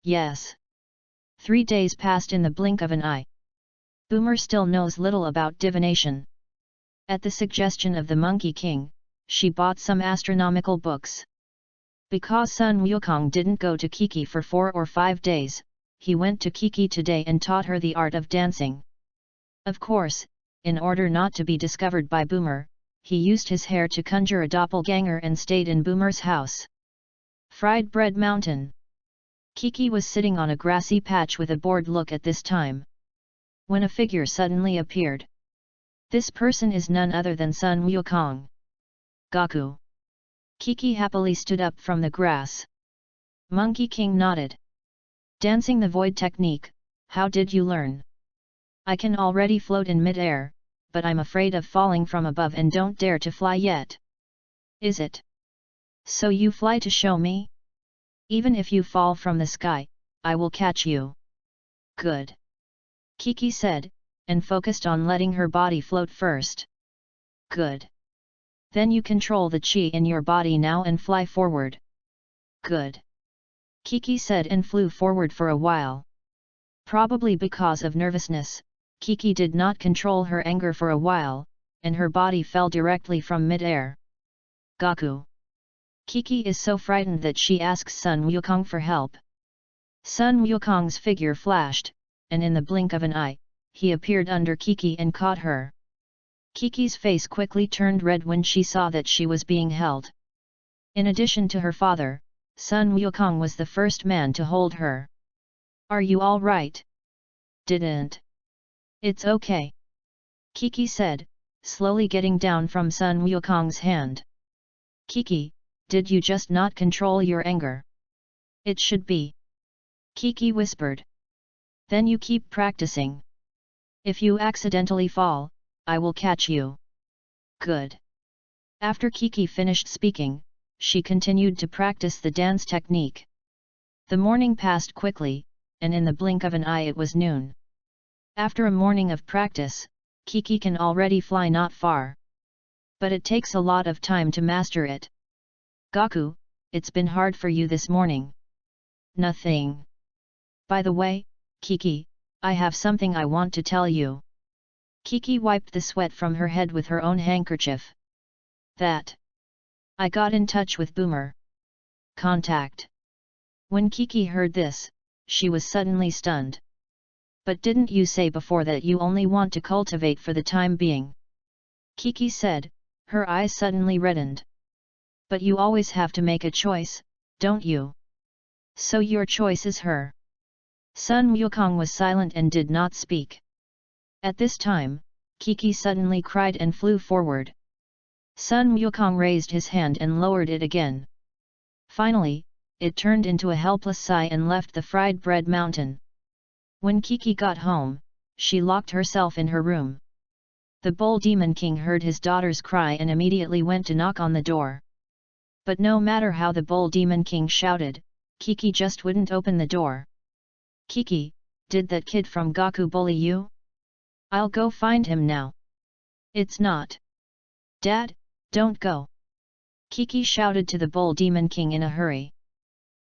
Yes. 3 days passed in the blink of an eye. Boomer still knows little about divination. At the suggestion of the Monkey King, she bought some astronomical books. Because Sun Wukong didn't go to Kiki for 4 or 5 days, he went to Kiki today and taught her the art of dancing. Of course, in order not to be discovered by Boomer, he used his hair to conjure a doppelganger and stayed in Boomer's house. Fried Bread Mountain. Kiki was sitting on a grassy patch with a bored look at this time, when a figure suddenly appeared. This person is none other than Sun Wukong. Goku. Kiki happily stood up from the grass. Monkey King nodded. Dancing the void technique, how did you learn? I can already float in mid-air, but I'm afraid of falling from above and don't dare to fly yet. Is it? So you fly to show me? Even if you fall from the sky, I will catch you. Good. Kiki said, and focused on letting her body float first. Good. Then you control the chi in your body now and fly forward. Good. Kiki said and flew forward for a while. Probably because of nervousness, Kiki did not control her anger for a while, and her body fell directly from mid-air. Goku. Kiki is so frightened that she asks Sun Wukong for help. Sun Wukong's figure flashed, and in the blink of an eye, he appeared under Kiki and caught her. Kiki's face quickly turned red when she saw that she was being held. In addition to her father, Sun Wukong was the first man to hold her. Are you all right? Didn't. It's okay. Kiki said, slowly getting down from Sun Wukong's hand. Kiki, did you just not control your anger? It should be. Kiki whispered. Then you keep practicing. If you accidentally fall, I will catch you. Good. After Kiki finished speaking, she continued to practice the dance technique. The morning passed quickly, and in the blink of an eye it was noon. After a morning of practice, Kiki can already fly not far. But it takes a lot of time to master it. Goku, it's been hard for you this morning. Nothing. By the way, Kiki, I have something I want to tell you. Kiki wiped the sweat from her head with her own handkerchief. That. I got in touch with Boomer. Contact. When Kiki heard this, she was suddenly stunned. But didn't you say before that you only want to cultivate for the time being? Kiki said, her eyes suddenly reddened. But you always have to make a choice, don't you? So your choice is her. Sun Wukong was silent and did not speak. At this time, Kiki suddenly cried and flew forward. Sun Wukong raised his hand and lowered it again. Finally, it turned into a helpless sigh and left the fried bread mountain. When Kiki got home, she locked herself in her room. The Bull Demon King heard his daughter's cry and immediately went to knock on the door. But no matter how the Bull Demon King shouted, Kiki just wouldn't open the door. Kiki, did that kid from Goku bully you? I'll go find him now. It's not. Dad, don't go. Kiki shouted to the Bull Demon King in a hurry.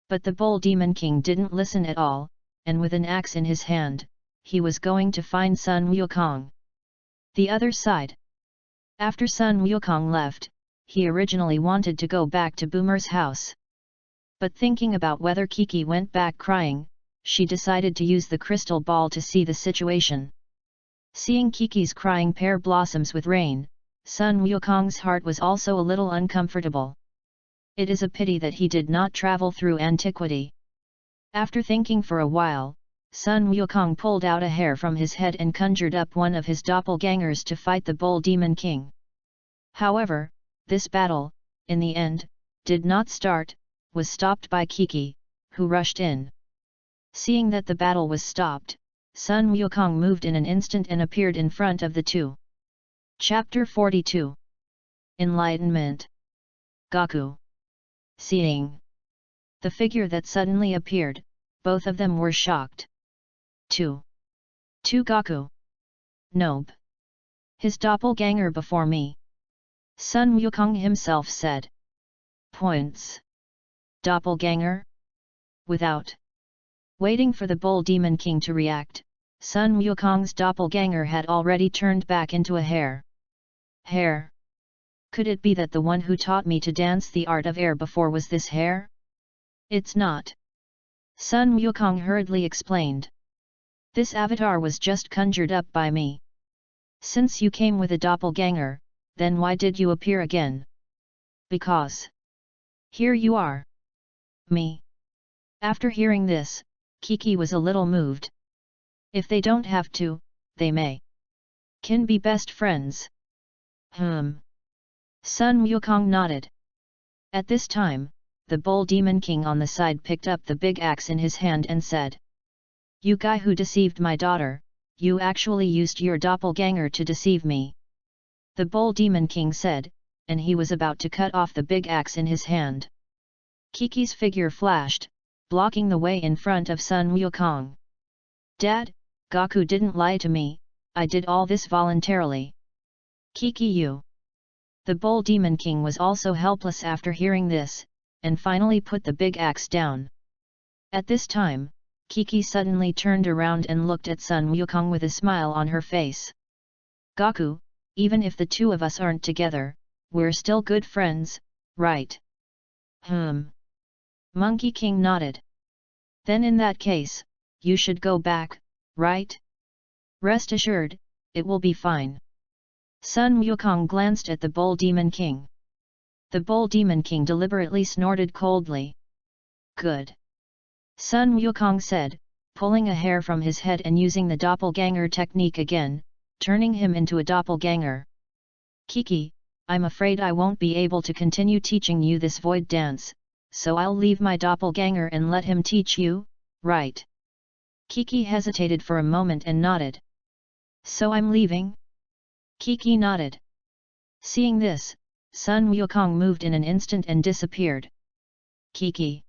But the Bull Demon King didn't listen at all, and with an axe in his hand, he was going to find Sun Wukong. The other side. After Sun Wukong left, he originally wanted to go back to Boomer's house. But thinking about whether Kiki went back crying, she decided to use the crystal ball to see the situation. Seeing Kiki's crying pear blossoms with rain, Sun Wukong's heart was also a little uncomfortable. It is a pity that he did not travel through antiquity. After thinking for a while, Sun Wukong pulled out a hair from his head and conjured up one of his doppelgangers to fight the Bull Demon King. However, this battle, in the end, did not start, was stopped by Kiki, who rushed in. Seeing that the battle was stopped, Sun Wukong moved in an instant and appeared in front of the two. Chapter 42. Enlightenment. Gaku. Seeing the figure that suddenly appeared, both of them were shocked. To Gaku. Nope. His doppelganger before me. Sun Wukong himself said. Points. Doppelganger? Without waiting for the Bull Demon King to react, Sun Wukong's doppelganger had already turned back into a hare. Hare? Could it be that the one who taught me to dance the art of air before was this hare? It's not. Sun Wukong hurriedly explained. This avatar was just conjured up by me. Since you came with a doppelganger, then why did you appear again? Because here you are. Me. After hearing this, Kiki was a little moved. If they don't have to, they may. Can be best friends. Sun Wukong nodded. At this time, the Bull Demon King on the side picked up the big axe in his hand and said. You guy who deceived my daughter, you actually used your doppelganger to deceive me. The Bull Demon King said, and he was about to cut off the big axe in his hand. Kiki's figure flashed, blocking the way in front of Sun Wukong. Dad, Gaku didn't lie to me, I did all this voluntarily. Kiki you. The Bull Demon King was also helpless after hearing this, and finally put the big axe down. At this time, Kiki suddenly turned around and looked at Sun Wukong with a smile on her face. Gaku, even if the two of us aren't together, we're still good friends, right? Monkey King nodded. Then in that case, you should go back, right? Rest assured, it will be fine. Sun Wukong glanced at the Bull Demon King. The Bull Demon King deliberately snorted coldly. Good. Sun Wukong said, pulling a hair from his head and using the doppelganger technique again, turning him into a doppelganger. Kiki, I'm afraid I won't be able to continue teaching you this void dance, so I'll leave my doppelganger and let him teach you, right? Kiki hesitated for a moment and nodded. So I'm leaving? Kiki nodded. Seeing this, Sun Wukong moved in an instant and disappeared. Kiki.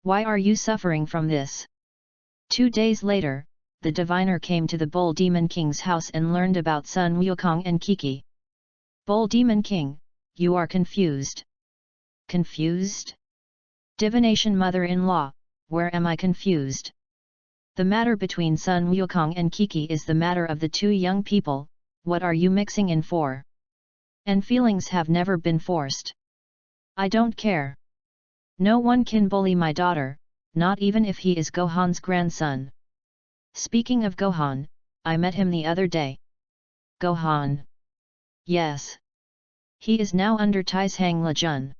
Why are you suffering from this? 2 days later, the diviner came to the Bull Demon King's house and learned about Sun Wukong and Kiki. Bull Demon King, you are confused. Confused? Divination mother-in-law, where am I confused? The matter between Sun Wukong and Kiki is the matter of the two young people, what are you mixing in for? And feelings have never been forced. I don't care. No one can bully my daughter, not even if he is Gohan's grandson. Speaking of Gohan, I met him the other day. Gohan. Yes. He is now under Taishang Lejun.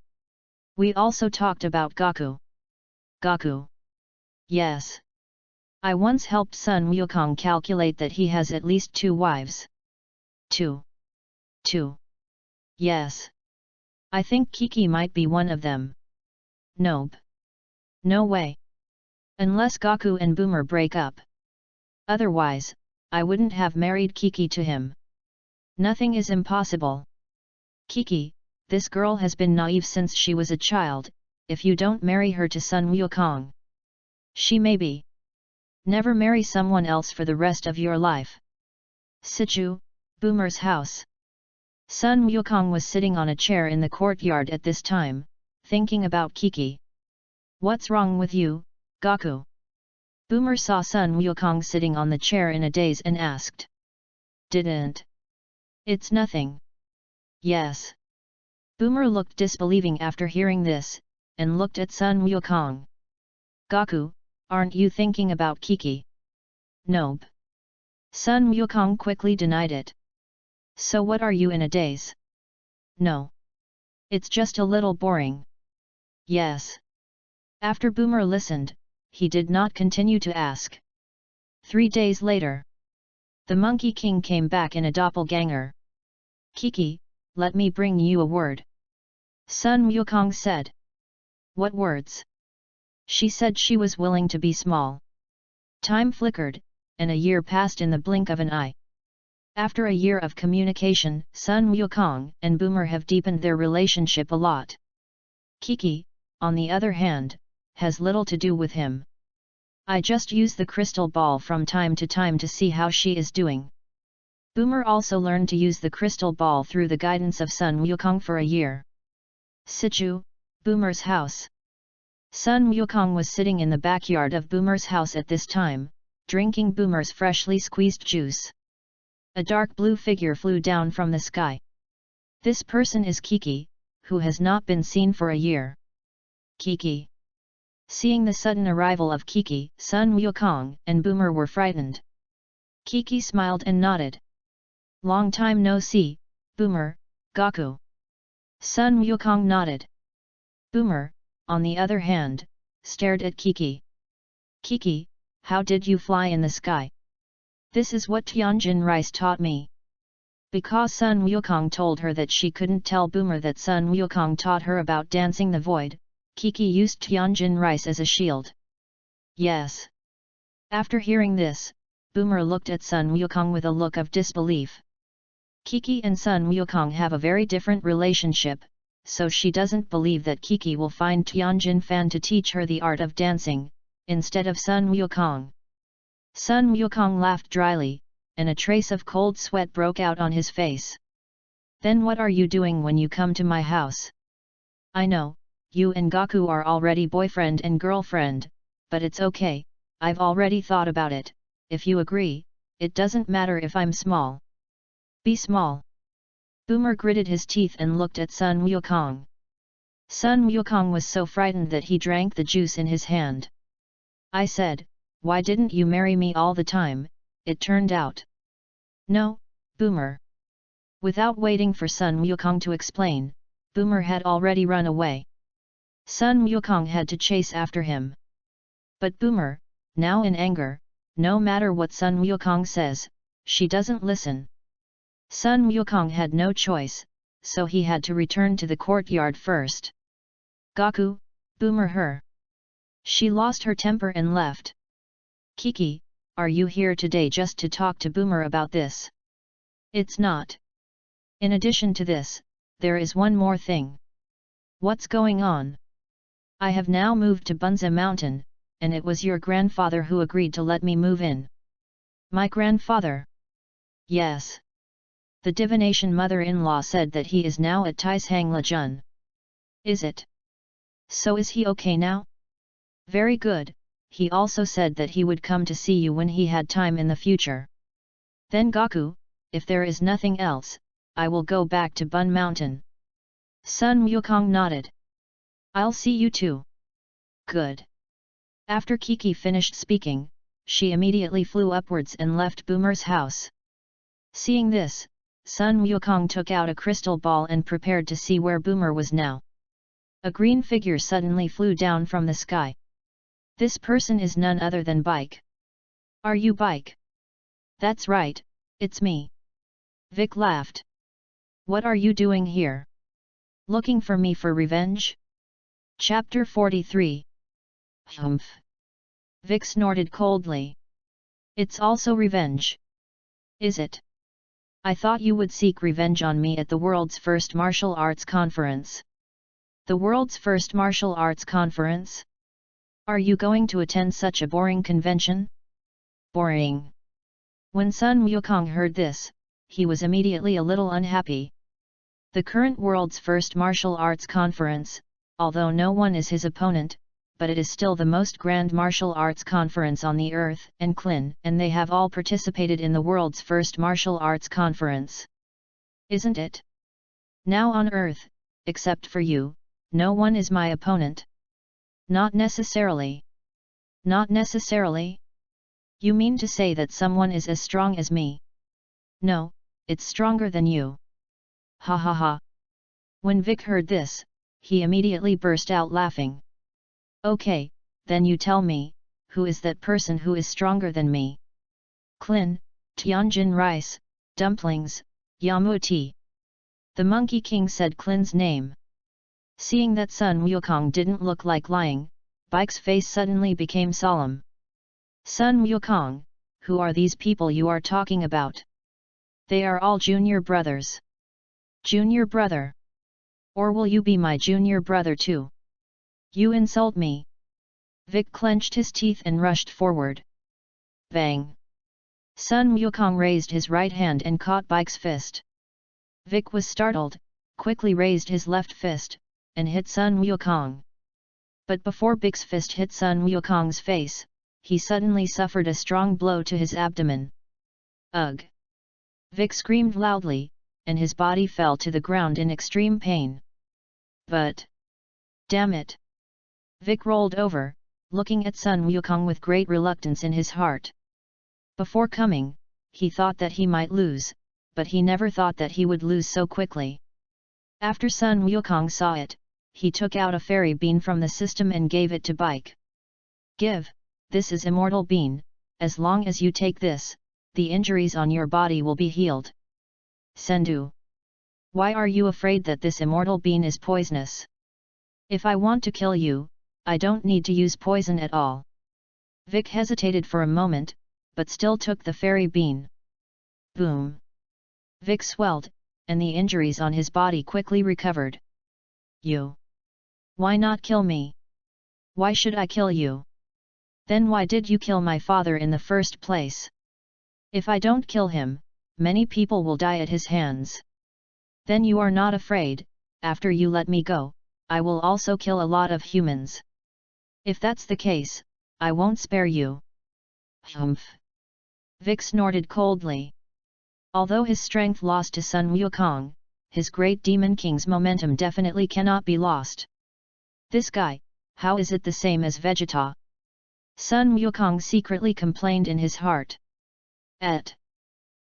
We also talked about Gaku. Gaku. Yes. I once helped Sun Wukong calculate that he has at least 2 wives. 2. Yes. I think Kiki might be one of them. Nope. No way. Unless Gaku and Boomer break up. Otherwise, I wouldn't have married Kiki to him. Nothing is impossible. Kiki, this girl has been naive since she was a child, if you don't marry her to Sun Wukong. She may be. Never marry someone else for the rest of your life. Sichu, Boomer's house. Sun Wukong was sitting on a chair in the courtyard at this time, thinking about Kiki. What's wrong with you, Gaku? Boomer saw Sun Wukong sitting on the chair in a daze and asked. Didn't. It's nothing. Yes. Boomer looked disbelieving after hearing this, and looked at Sun Wukong. Gaku, aren't you thinking about Kiki? Nope. Sun Wukong quickly denied it. So what are you in a daze? No. It's just a little boring. Yes. After Boomer listened, he did not continue to ask. 3 days later. The Monkey King came back in a doppelganger. Kiki, let me bring you a word. Sun Wukong said. What words? She said she was willing to be small. Time flickered, and a year passed in the blink of an eye. After a year of communication, Sun Wukong and Boomer have deepened their relationship a lot. Kiki, on the other hand, has little to do with him. I just use the crystal ball from time to time to see how she is doing. Boomer also learned to use the crystal ball through the guidance of Sun Wukong for a year. Situ, Boomer's house. Sun Wukong was sitting in the backyard of Boomer's house at this time, drinking Boomer's freshly squeezed juice. A dark blue figure flew down from the sky. This person is Kiki, who has not been seen for a year. Kiki. Seeing the sudden arrival of Kiki, Sun Wukong and Boomer were frightened. Kiki smiled and nodded. Long time no see, Boomer, Gaku. Sun Wukong nodded. Boomer, on the other hand, stared at Kiki. Kiki, how did you fly in the sky? This is what Tianjin Rice taught me. Because Sun Wukong told her that she couldn't tell Boomer that Sun Wukong taught her about dancing the void, Kiki used Tianjin Rice as a shield. Yes. After hearing this, Boomer looked at Sun Wukong with a look of disbelief. Kiki and Sun Wukong have a very different relationship, so she doesn't believe that Kiki will find Tianjin Fan to teach her the art of dancing, instead of Sun Wukong. Sun Wukong laughed dryly, and a trace of cold sweat broke out on his face. Then what are you doing when you come to my house? I know, you and Gaku are already boyfriend and girlfriend, but it's okay, I've already thought about it. If you agree, it doesn't matter if I'm small. Be small. Boomer gritted his teeth and looked at Sun Wukong. Sun Wukong was so frightened that he drank the juice in his hand. I said, why didn't you marry me all the time, it turned out. No, Boomer. Without waiting for Sun Wukong to explain, Boomer had already run away. Sun Wukong had to chase after him. But Boomer, now in anger, no matter what Sun Wukong says, she doesn't listen. Sun Wukong had no choice, so he had to return to the courtyard first. Gaku, Boomer her. She lost her temper and left. Kiki, are you here today just to talk to Boomer about this? It's not. In addition to this, there is one more thing. What's going on? I have now moved to Bunza Mountain, and it was your grandfather who agreed to let me move in. My grandfather? Yes. The divination mother-in-law said that he is now at Taishang Lejun. Is it? So is he okay now? Very good, he also said that he would come to see you when he had time in the future. Then Gaku, if there is nothing else, I will go back to Bun Mountain. Sun Wukong nodded. I'll see you too. Good. After Kiki finished speaking, she immediately flew upwards and left Boomer's house. Seeing this, Sun Wukong took out a crystal ball and prepared to see where Boomer was now. A green figure suddenly flew down from the sky. This person is none other than Bike. Are you Bike? That's right, it's me. Vic laughed. What are you doing here? Looking for me for revenge? Chapter 43. Humph. Vic snorted coldly. It's also revenge. Is it? I thought you would seek revenge on me at the world's first martial arts conference. The world's first martial arts conference? Are you going to attend such a boring convention? Boring. When Sun Wukong heard this, he was immediately a little unhappy. The current world's first martial arts conference, although no one is his opponent, but it is still the most grand martial arts conference on the earth and Klin, and they have all participated in the world's first martial arts conference. Isn't it? Now on earth, except for you, no one is my opponent. Not necessarily. Not necessarily? You mean to say that someone is as strong as me? No, it's stronger than you. Ha ha ha. When Vic heard this, he immediately burst out laughing. Okay, then you tell me, who is that person who is stronger than me? Klin, Tianjin Rice, Dumplings, Yamuti. The Monkey King said Klin's name. Seeing that Sun Wukong didn't look like lying, Bike's face suddenly became solemn. Sun Wukong, who are these people you are talking about? They are all junior brothers. Junior brother? Or will you be my junior brother too? You insult me. Vic clenched his teeth and rushed forward. Bang! Sun Wukong raised his right hand and caught Bike's fist. Vic was startled, quickly raised his left fist, and hit Sun Wukong. But before Bike's fist hit Sun Wukong's face, he suddenly suffered a strong blow to his abdomen. Ugh! Vic screamed loudly, and his body fell to the ground in extreme pain. But... damn it! Vic rolled over, looking at Sun Wukong with great reluctance in his heart. Before coming, he thought that he might lose, but he never thought that he would lose so quickly. After Sun Wukong saw it, he took out a fairy bean from the system and gave it to Bike. Give, this is immortal bean, as long as you take this, the injuries on your body will be healed. Sendu. Why are you afraid that this immortal bean is poisonous? If I want to kill you, I don't need to use poison at all. Vic hesitated for a moment, but still took the fairy bean. Boom! Vic swelled, and the injuries on his body quickly recovered. You! Why not kill me? Why should I kill you? Then why did you kill my father in the first place? If I don't kill him, many people will die at his hands. Then you are not afraid, after you let me go, I will also kill a lot of humans. If that's the case, I won't spare you. Humph! Vic snorted coldly. Although his strength lost to Sun Wukong, his great demon king's momentum definitely cannot be lost. This guy, how is it the same as Vegeta? Sun Wukong secretly complained in his heart. At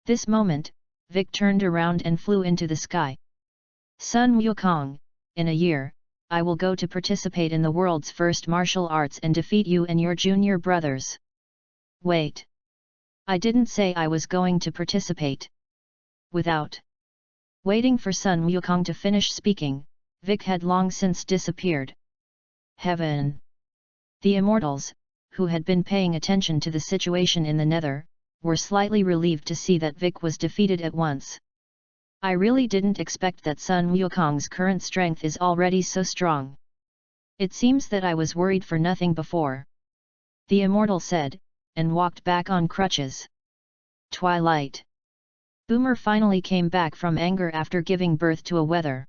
this moment, Vic turned around and flew into the sky. Sun Wukong, in a year, I will go to participate in the world's first martial arts and defeat you and your junior brothers. Wait! I didn't say I was going to participate. Without waiting for Sun Wukong to finish speaking, Vic had long since disappeared. Heaven! The immortals, who had been paying attention to the situation in the Nether, were slightly relieved to see that Vic was defeated at once. I really didn't expect that Sun Wukong's current strength is already so strong. It seems that I was worried for nothing before. The immortal said, and walked back on crutches. Twilight. Boomer finally came back from anger after giving birth to a wether.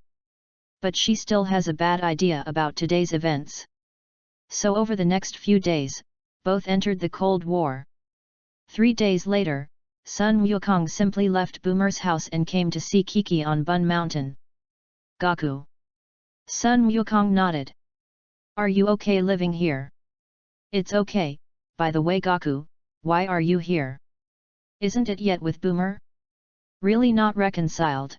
But she still has a bad idea about today's events. So over the next few days, both entered the Cold War. 3 days later, Sun Wukong simply left Boomer's house and came to see Kiki on Bun Mountain. Gaku. Sun Wukong nodded. Are you okay living here? It's okay. By the way, Gaku, why are you here? Isn't it yet with Boomer? Really not reconciled?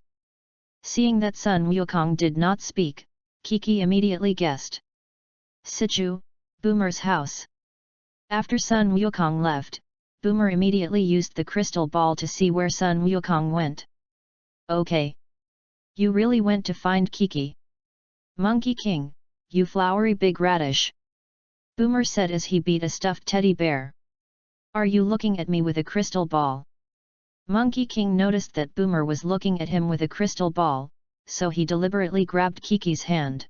Seeing that Sun Wukong did not speak, Kiki immediately guessed. Sichu, Boomer's house. After Sun Wukong left, Boomer immediately used the crystal ball to see where Sun Wukong went. Okay. You really went to find Kiki. Monkey King, you flowery big radish. Boomer said as he beat a stuffed teddy bear. Are you looking at me with a crystal ball? Monkey King noticed that Boomer was looking at him with a crystal ball, so he deliberately grabbed Kiki's hand.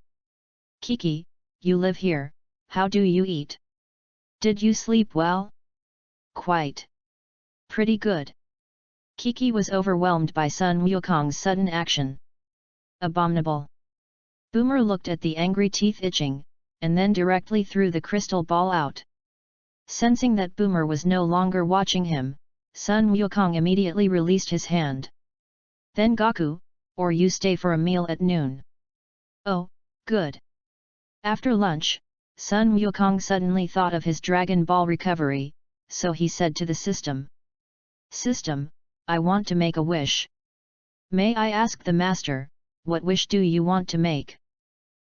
Kiki, you live here, how do you eat? Did you sleep well? Quite. Pretty good. Kiki was overwhelmed by Sun Wukong's sudden action. Abominable. Boomer looked at the angry teeth itching, and then directly threw the crystal ball out. Sensing that Boomer was no longer watching him, Sun Wukong immediately released his hand. Then Gaku, or you stay for a meal at noon. Oh, good. After lunch, Sun Wukong suddenly thought of his Dragon Ball recovery, so he said to the system. System, I want to make a wish. May I ask the master, what wish do you want to make?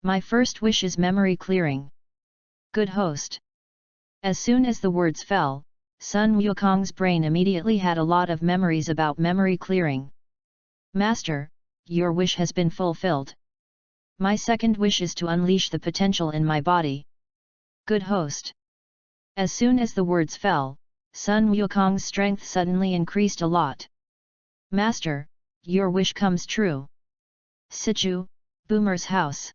My first wish is memory clearing. Good host. As soon as the words fell, Sun Wukong's brain immediately had a lot of memories about memory clearing. Master, your wish has been fulfilled. My second wish is to unleash the potential in my body. Good host. As soon as the words fell, Sun Wukong's strength suddenly increased a lot. Master, your wish comes true. Sichu, Boomer's house.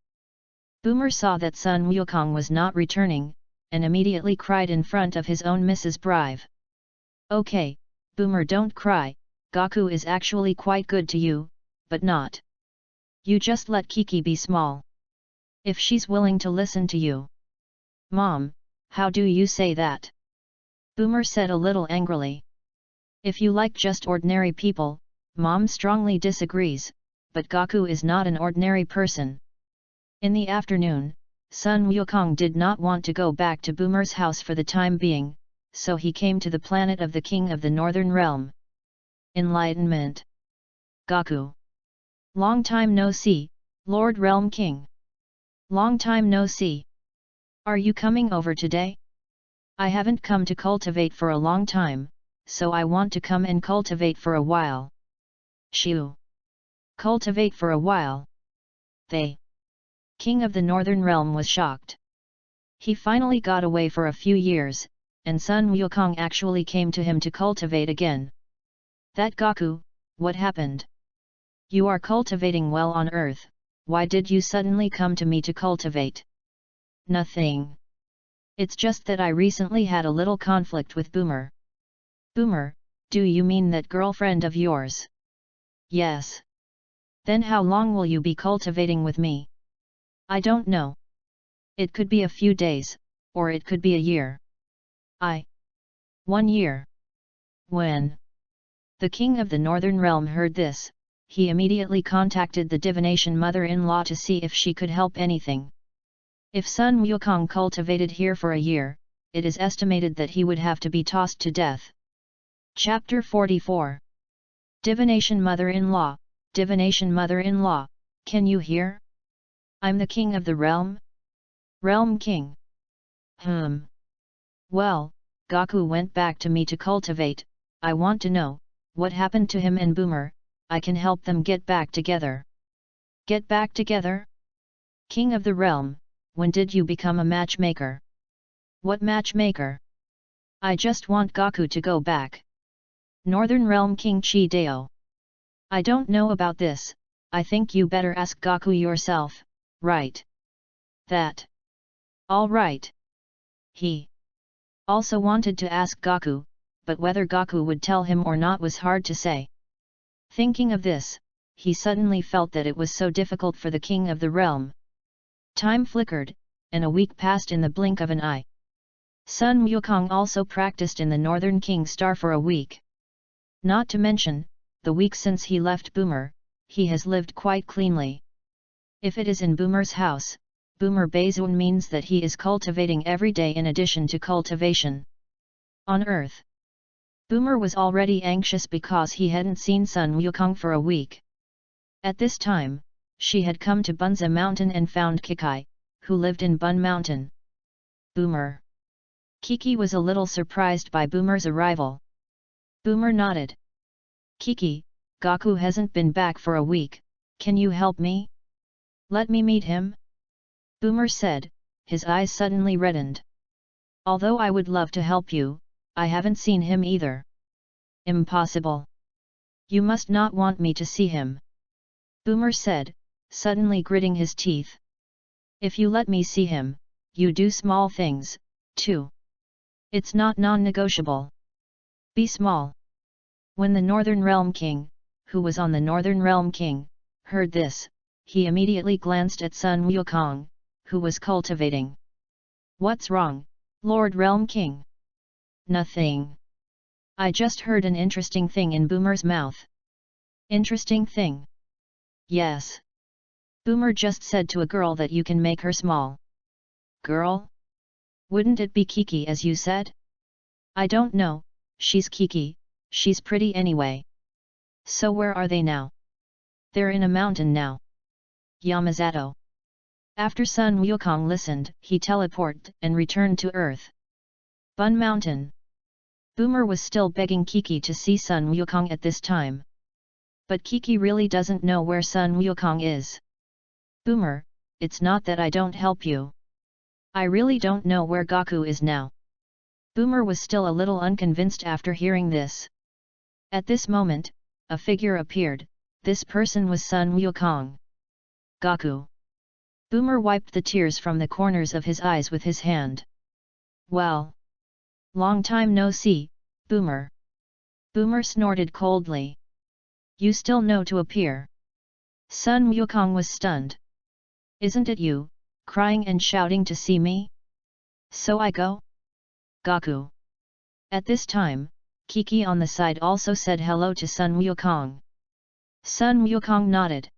Boomer saw that Sun Wukong was not returning, and immediately cried in front of his own Mrs. Brive. Okay, Boomer, don't cry, Gaku is actually quite good to you, but not. You just let Kiki be small. If she's willing to listen to you. Mom, how do you say that? Boomer said a little angrily. If you like just ordinary people, Mom strongly disagrees, but Gaku is not an ordinary person. In the afternoon, Sun Wukong did not want to go back to Boomer's house for the time being, so he came to the planet of the King of the Northern Realm. Enlightenment. Gaku. Long time no see, Lord Realm King. Long time no see. Are you coming over today? I haven't come to cultivate for a long time, so I want to come and cultivate for a while. Shoo. Cultivate for a while. They. King of the Northern Realm was shocked. He finally got away for a few years, and Sun Wukong actually came to him to cultivate again. That Gaku, what happened? You are cultivating well on Earth, why did you suddenly come to me to cultivate? Nothing. It's just that I recently had a little conflict with Boomer. Boomer, do you mean that girlfriend of yours? Yes. Then how long will you be cultivating with me? I don't know. It could be a few days, or it could be a year. 1 year. When? The King of the Northern Realm heard this, he immediately contacted the divination mother-in-law to see if she could help anything. If Sun Wukong cultivated here for a year, it is estimated that he would have to be tossed to death. Chapter 44. Divination Mother-in-law, Divination Mother-in-law, can you hear? I'm the King of the Realm? Realm King. Well, Gaku went back to me to cultivate, I want to know, what happened to him and Boomer, I can help them get back together. Get back together? King of the Realm, when did you become a matchmaker? What matchmaker? I just want Gaku to go back. Northern Realm King Chi Deo. I don't know about this, I think you better ask Gaku yourself, right? That. All right. He also wanted to ask Gaku, but whether Gaku would tell him or not was hard to say. Thinking of this, he suddenly felt that it was so difficult for the King of the Realm. Time flickered, and a week passed in the blink of an eye. Sun Wukong also practiced in the Northern King Star for a week. Not to mention, the week since he left Boomer, he has lived quite cleanly. If it is in Boomer's house, Boomer Baizun means that he is cultivating every day in addition to cultivation. On Earth, Boomer was already anxious because he hadn't seen Sun Wukong for a week. At this time, she had come to Bunza Mountain and found Kikai, who lived in Bun Mountain. Boomer. Kiki was a little surprised by Boomer's arrival. Boomer nodded. Kiki, Gaku hasn't been back for a week, can you help me? Let me meet him? Boomer said, his eyes suddenly reddened. Although I would love to help you, I haven't seen him either. Impossible. You must not want me to see him. Boomer said, suddenly gritting his teeth. If you let me see him, you do small things, too. It's not non-negotiable. Be small. When the Northern Realm King, who was on the Northern Realm King, heard this, he immediately glanced at Sun Wukong, who was cultivating. What's wrong, Lord Realm King? Nothing. I just heard an interesting thing in Boomer's mouth. Interesting thing? Yes. Boomer just said to a girl that you can make her small. Girl? Wouldn't it be Kiki as you said? I don't know, she's Kiki, she's pretty anyway. So where are they now? They're in a mountain now. Yamazato. After Sun Wukong listened, he teleported and returned to Earth. Bun Mountain. Boomer was still begging Kiki to see Sun Wukong at this time. But Kiki really doesn't know where Sun Wukong is. Boomer, it's not that I don't help you. I really don't know where Gaku is now. Boomer was still a little unconvinced after hearing this. At this moment, a figure appeared. This person was Sun Wukong. Gaku. Boomer wiped the tears from the corners of his eyes with his hand. Well. Long time no see, Boomer. Boomer snorted coldly. You still know to appear. Sun Wukong was stunned. Isn't it you, crying and shouting to see me? So I go? Gaku. At this time, Kiki on the side also said hello to Sun Wukong. Sun Wukong nodded.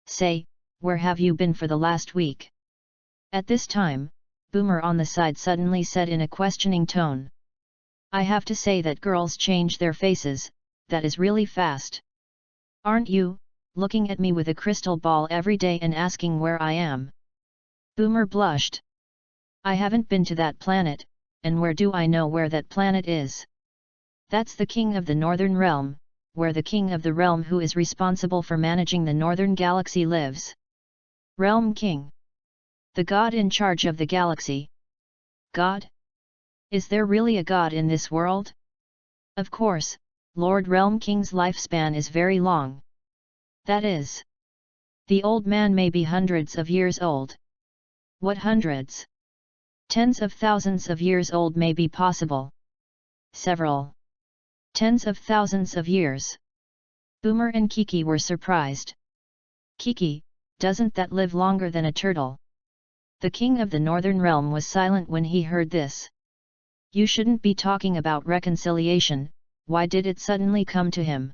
Say, where have you been for the last week? At this time, Boomer on the side suddenly said in a questioning tone. I have to say that girls change their faces, that is really fast. Aren't you, looking at me with a crystal ball every day and asking where I am? Boomer blushed. I haven't been to that planet, and where do I know where that planet is? That's the king of the Northern Realm, where the king of the realm who is responsible for managing the Northern Galaxy lives. Realm King. The god in charge of the galaxy. God? Is there really a god in this world? Of course, Lord Realm King's lifespan is very long. That is. The old man may be hundreds of years old. What hundreds? Tens of thousands of years old may be possible. Several. Tens of thousands of years. Boomer and Kiki were surprised. Kiki, doesn't that live longer than a turtle? The king of the Northern Realm was silent when he heard this. You shouldn't be talking about reconciliation, why did it suddenly come to him?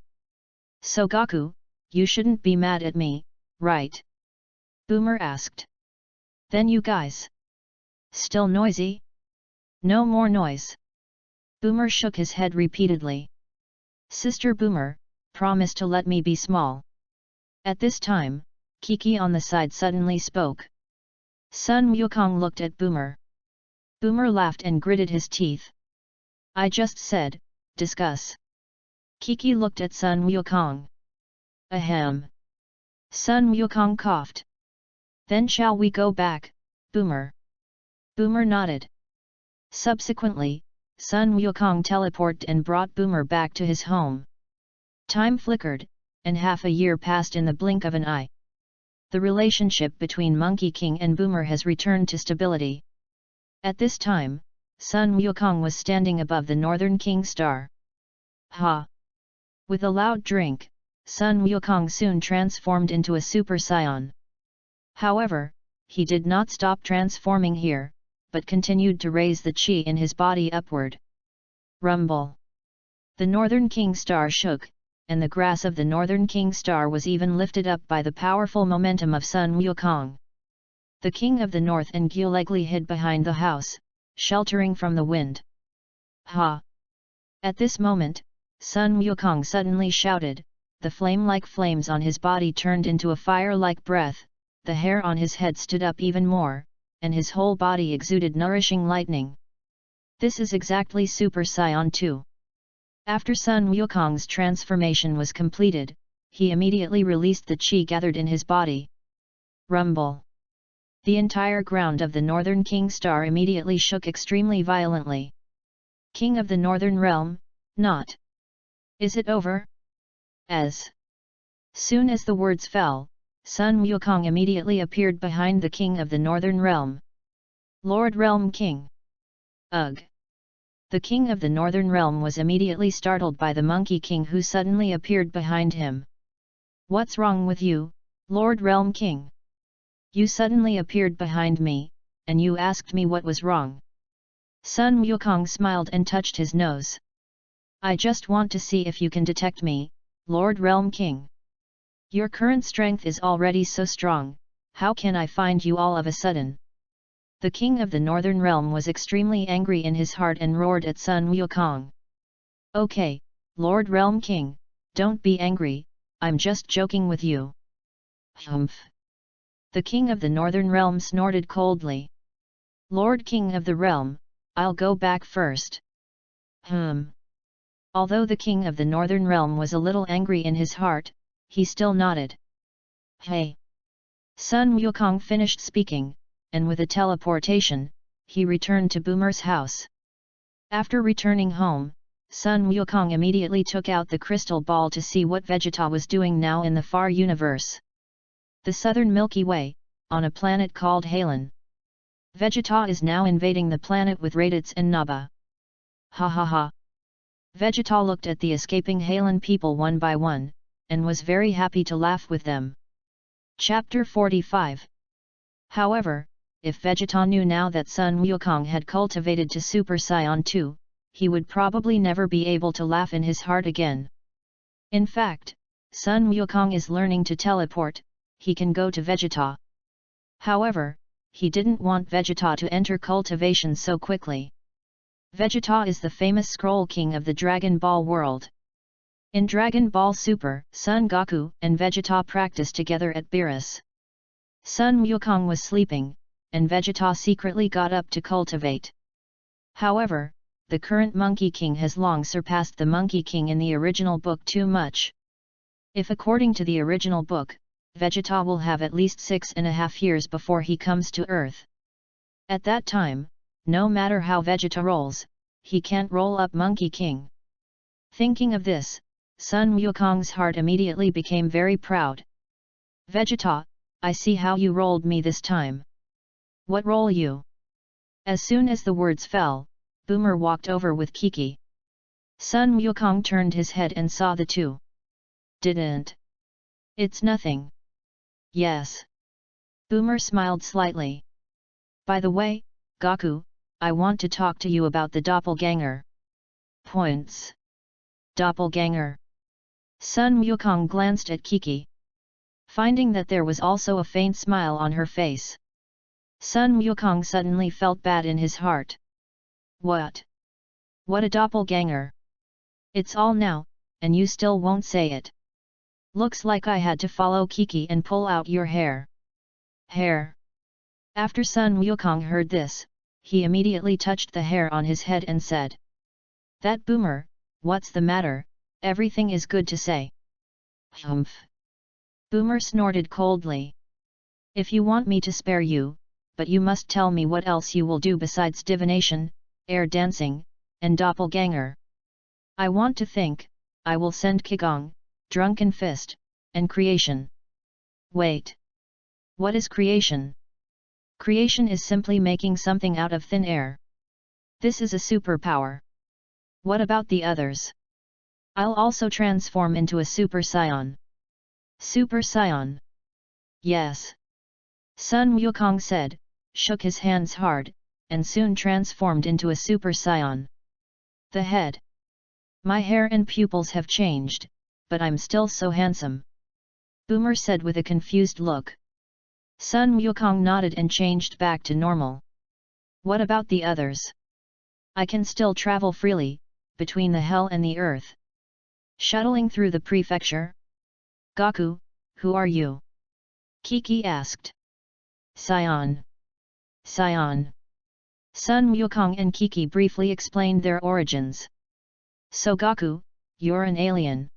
So Gaku, you shouldn't be mad at me, right? Boomer asked. Then you guys. Still noisy? No more noise. Boomer shook his head repeatedly. Sister Boomer, promise to let me be small. At this time, Kiki on the side suddenly spoke. Sun Wukong looked at Boomer. Boomer laughed and gritted his teeth. I just said, discuss. Kiki looked at Sun Wukong. Ahem. Sun Wukong coughed. Then shall we go back, Boomer? Boomer nodded. Subsequently, Sun Wukong teleported and brought Boomer back to his home. Time flickered, and half a year passed in the blink of an eye. The relationship between Monkey King and Boomer has returned to stability. At this time, Sun Wukong was standing above the Northern King Star. Ha! With a loud drink, Sun Wukong soon transformed into a Super Saiyan. However, he did not stop transforming here, but continued to raise the chi in his body upward. Rumble! The Northern King Star shook, and the grass of the Northern King Star was even lifted up by the powerful momentum of Sun Wukong. The King of the North and Gulegli hid behind the house, sheltering from the wind. Ha! At this moment, Sun Wukong suddenly shouted, the flame-like flames on his body turned into a fire-like breath, the hair on his head stood up even more, and his whole body exuded nourishing lightning. This is exactly Super Saiyan 2. After Sun Wukong's transformation was completed, he immediately released the chi gathered in his body. Rumble! The entire ground of the Northern King Star immediately shook extremely violently. King of the Northern Realm, not. Is it over? As soon as the words fell, Sun Wukong immediately appeared behind the King of the Northern Realm. Lord Realm King. Ugh! The King of the Northern Realm was immediately startled by the Monkey King who suddenly appeared behind him. What's wrong with you, Lord Realm King? You suddenly appeared behind me, and you asked me what was wrong. Sun Wukong smiled and touched his nose. I just want to see if you can detect me, Lord Realm King. Your current strength is already so strong, how can I find you all of a sudden? The King of the Northern Realm was extremely angry in his heart and roared at Sun Wukong. Okay, Lord Realm King, don't be angry, I'm just joking with you. Humph! The King of the Northern Realm snorted coldly. Lord King of the Realm, I'll go back first. Although the King of the Northern Realm was a little angry in his heart, he still nodded. Hey! Sun Wukong finished speaking, and with a teleportation, he returned to Boomer's house. After returning home, Sun Wukong immediately took out the crystal ball to see what Vegeta was doing now in the far universe. The southern Milky Way, on a planet called Halen. Vegeta is now invading the planet with Raditz and Naba. Ha ha ha. Vegeta looked at the escaping Halen people one by one, and was very happy to laugh with them. Chapter 45. However, if Vegeta knew now that Sun Wukong had cultivated to Super Saiyan 2, he would probably never be able to laugh in his heart again. In fact, Sun Wukong is learning to teleport, he can go to Vegeta. However, he didn't want Vegeta to enter cultivation so quickly. Vegeta is the famous Scroll King of the Dragon Ball world. In Dragon Ball Super, Son Goku and Vegeta practiced together at Beerus. Sun Wukong was sleeping, and Vegeta secretly got up to cultivate. However, the current Monkey King has long surpassed the Monkey King in the original book too much. If according to the original book, Vegeta will have at least 6.5 years before he comes to Earth. At that time, no matter how Vegeta rolls, he can't roll up Monkey King. Thinking of this, Sun Wukong's heart immediately became very proud. Vegeta, I see how you rolled me this time. What roll you? As soon as the words fell, Boomer walked over with Kiki. Sun Wukong turned his head and saw the two. Didn't. It's nothing. Yes. Boomer smiled slightly. By the way, Goku, I want to talk to you about the doppelganger. Points. Doppelganger. Sun Wukong glanced at Kiki. Finding that there was also a faint smile on her face, Sun Wukong suddenly felt bad in his heart. What? What a doppelganger! It's all now, and you still won't say it. Looks like I had to follow Kiki and pull out your hair. Hair? After Sun Wukong heard this, he immediately touched the hair on his head and said, "That Boomer, what's the matter? Everything is good to say." Humph! Boomer snorted coldly. "If you want me to spare you, but you must tell me what else you will do besides divination, air dancing, and doppelganger." "I want to think. I will send Qigong, Drunken Fist, and Creation." "Wait. What is creation?" "Creation is simply making something out of thin air. This is a superpower." "What about the others?" "I'll also transform into a Super Saiyan." "Super Saiyan?" "Yes." Sun Wukong said, shook his hands hard, and soon transformed into a Super Saiyan. "The head. My hair and pupils have changed, but I'm still so handsome," Boomer said with a confused look. Sun Wukong nodded and changed back to normal. "What about the others?" "I can still travel freely, between the hell and the earth." "Shuttling through the prefecture?" "Goku, who are you?" Kiki asked. "Saiyan. Saiyan." Sun Wukong and Kiki briefly explained their origins. "So Goku, you're an alien."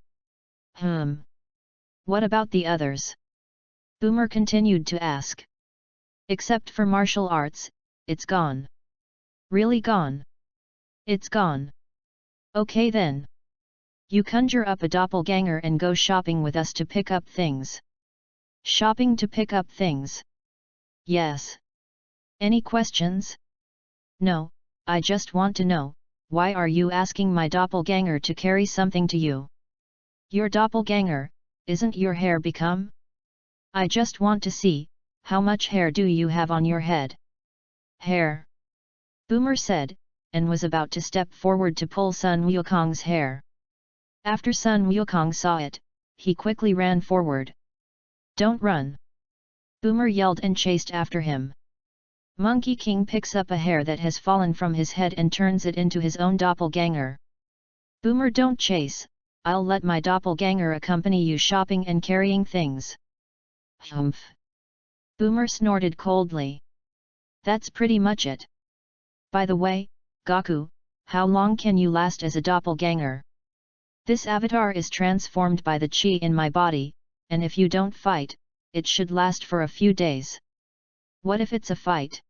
What about the others?" Boomer continued to ask. "Except for martial arts, it's gone." "Really gone?" "It's gone." "Okay then. You conjure up a doppelganger and go shopping with us to pick up things." "Shopping to pick up things?" "Yes." "Any questions?" "No, I just want to know, why are you asking my doppelganger to carry something to you?" "Your doppelganger, isn't your hair become?" "I just want to see, how much hair do you have on your head?" "Hair?" Boomer said, and was about to step forward to pull Sun Wukong's hair. After Sun Wukong saw it, he quickly ran forward. "Don't run!" Boomer yelled and chased after him. Monkey King picks up a hair that has fallen from his head and turns it into his own doppelganger. "Boomer, don't chase, I'll let my doppelganger accompany you shopping and carrying things." "Humph!" Boomer snorted coldly. "That's pretty much it. By the way, Goku, how long can you last as a doppelganger?" "This avatar is transformed by the chi in my body, and if you don't fight, it should last for a few days." "What if it's a fight?"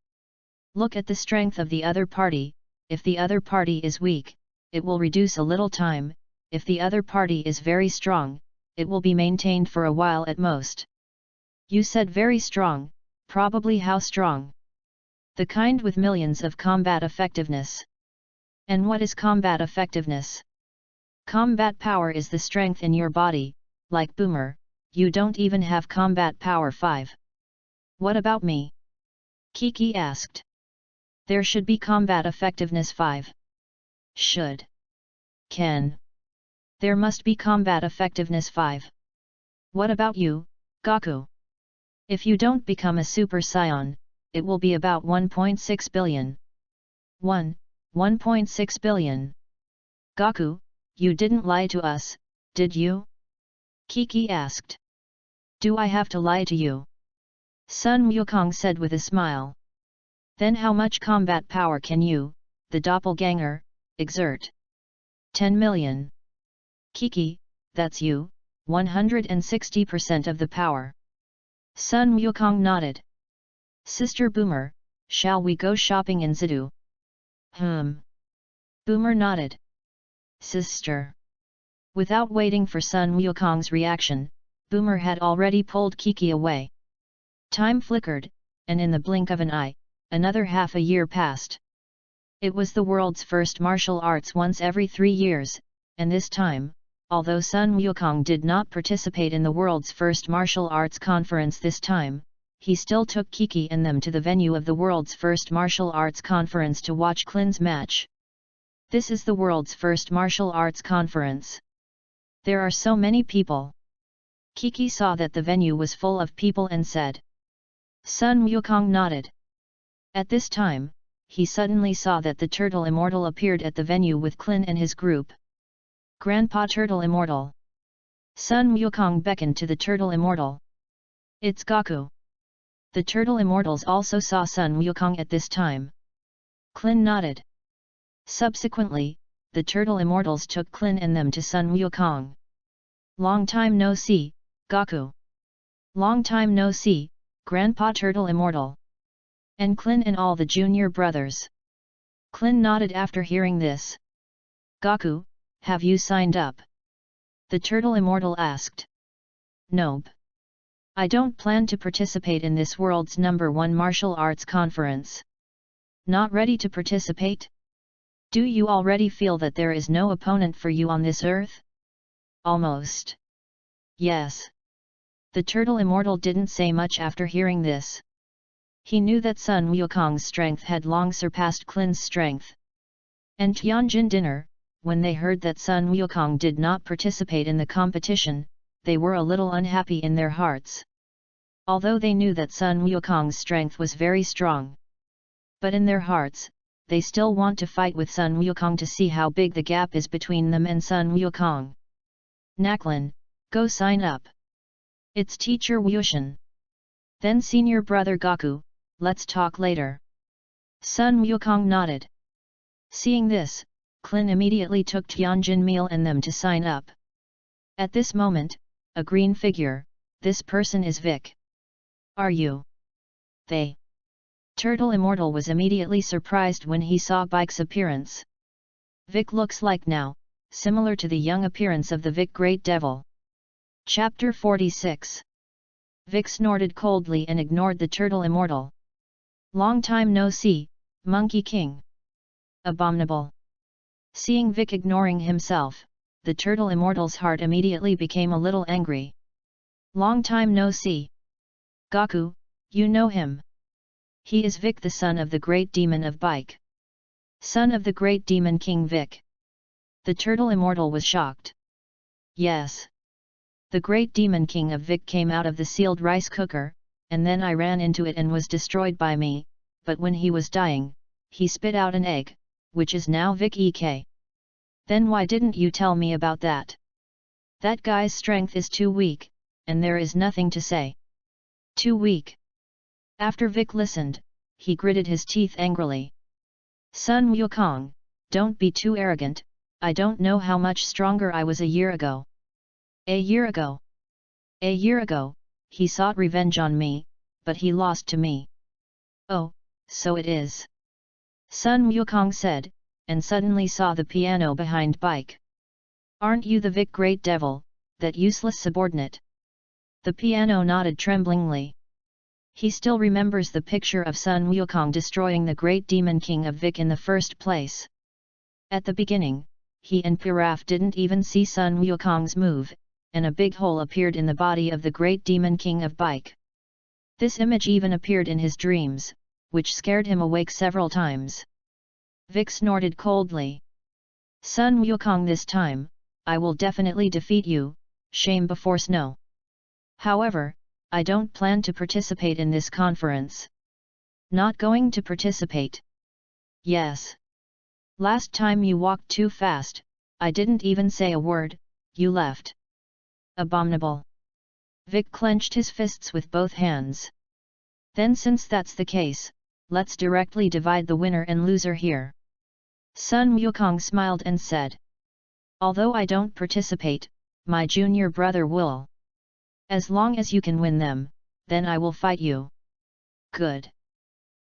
"Look at the strength of the other party, if the other party is weak, it will reduce a little time, if the other party is very strong, it will be maintained for a while at most. You said very strong, probably how strong? The kind with millions of combat effectiveness. And what is combat effectiveness? Combat power is the strength in your body, like Boomer, you don't even have combat power 5. What about me? Kiki asked. There should be combat effectiveness 5. Should. Can. There must be combat effectiveness 5. What about you, Gaku? If you don't become a Super Saiyan, it will be about 1.6 billion. 1.6 billion. Gaku, you didn't lie to us, did you? Kiki asked. Do I have to lie to you? Sun Wukong said with a smile. Then how much combat power can you, the doppelganger, exert? 10 million. Kiki, that's you, 160% of the power. Sun Wukong nodded. Sister Boomer, shall we go shopping in Zidu? Boomer nodded. Sister. Without waiting for Sun Wukong's reaction, Boomer had already pulled Kiki away. Time flickered, and in the blink of an eye, another half a year passed. It was the world's first martial arts once every 3 years, and this time, although Sun Wukong did not participate in the world's first martial arts conference this time, he still took Kiki and them to the venue of the world's first martial arts conference to watch Klin's match. This is the world's first martial arts conference. There are so many people. Kiki saw that the venue was full of people and said. Sun Wukong nodded. At this time, he suddenly saw that the Turtle Immortal appeared at the venue with Klin and his group. Grandpa Turtle Immortal. Sun Wukong beckoned to the Turtle Immortal. It's Gaku. The Turtle Immortals also saw Sun Wukong at this time. Klin nodded. Subsequently, the Turtle Immortals took Klin and them to Sun Wukong. Long time no see, Gaku. Long time no see, Grandpa Turtle Immortal. And Klin and all the junior brothers. Klin nodded after hearing this. Gaku, have you signed up? The Turtle Immortal asked. Nope. I don't plan to participate in this world's #1 martial arts conference. Not ready to participate? Do you already feel that there is no opponent for you on this earth? Almost. Yes. The Turtle Immortal didn't say much after hearing this. He knew that Sun Wukong's strength had long surpassed Klin's strength. And Tianjin dinner, when they heard that Sun Wukong did not participate in the competition, they were a little unhappy in their hearts. Although they knew that Sun Wukong's strength was very strong. But in their hearts, they still want to fight with Sun Wukong to see how big the gap is between them and Sun Wukong. Naklin, go sign up. It's Teacher Wushan. Then Senior Brother Gaku, let's talk later. Sun Wukong nodded. Seeing this, Klin immediately took Tianjin Meal and them to sign up. At this moment, a green figure, this person is Vic. Are you? They. Turtle Immortal was immediately surprised when he saw Bike's appearance. Vic looks like now, similar to the young appearance of the Vic Great Devil. Chapter 46. Vic snorted coldly and ignored the Turtle Immortal. Long time no see, Monkey King. Abominable. Seeing Vic ignoring himself, the Turtle Immortal's heart immediately became a little angry. Long time no see. Gaku, you know him. He is Vic, the son of the great demon of Bike. Son of the great demon King Vic. The Turtle Immortal was shocked. Yes. The great demon King of Vic came out of the sealed rice cooker, and then I ran into it and was destroyed by me, but when he was dying, he spit out an egg, which is now Vic EK. Then why didn't you tell me about that? That guy's strength is too weak, and there is nothing to say. Too weak. After Vic listened, he gritted his teeth angrily. Sun Wukong, don't be too arrogant, I don't know how much stronger I was a year ago. A year ago? A year ago, he sought revenge on me, but he lost to me. Oh, so it is. Sun Wukong said, and suddenly saw the piano behind Bike. "Aren't you the Vic Great Devil, that useless subordinate?" The piano nodded tremblingly. He still remembers the picture of Sun Wukong destroying the great demon king of Vic in the first place. At the beginning, he and Piraf didn't even see Sun Wukong's move, and a big hole appeared in the body of the great demon king of Bike. This image even appeared in his dreams, which scared him awake several times. Vic snorted coldly. "Sun Wukong, this time, I will definitely defeat you, shame before snow. However, I don't plan to participate in this conference." "Not going to participate?" "Yes. Last time you walked too fast, I didn't even say a word, you left." "Abominable." Vic clenched his fists with both hands. "Then since that's the case, let's directly divide the winner and loser here." Sun Wukong smiled and said, "Although I don't participate, my junior brother will. As long as you can win them, then I will fight you." "Good.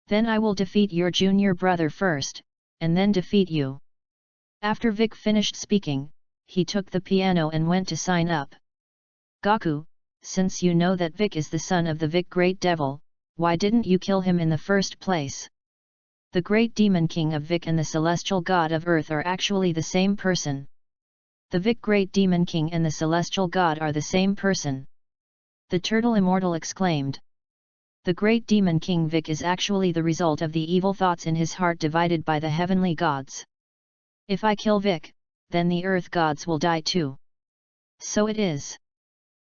Then I will defeat your junior brother first, and then defeat you." After Vic finished speaking, he took the piano and went to sign up. "Gaku, since you know that Vic is the son of the Vic Great Devil, why didn't you kill him in the first place? The Great Demon King of Vic and the Celestial God of Earth are actually the same person. The Vic Great Demon King and the Celestial God are the same person." The Turtle Immortal exclaimed. The Great Demon King Vic is actually the result of the evil thoughts in his heart divided by the heavenly gods. If I kill Vic, then the earth gods will die too. So it is.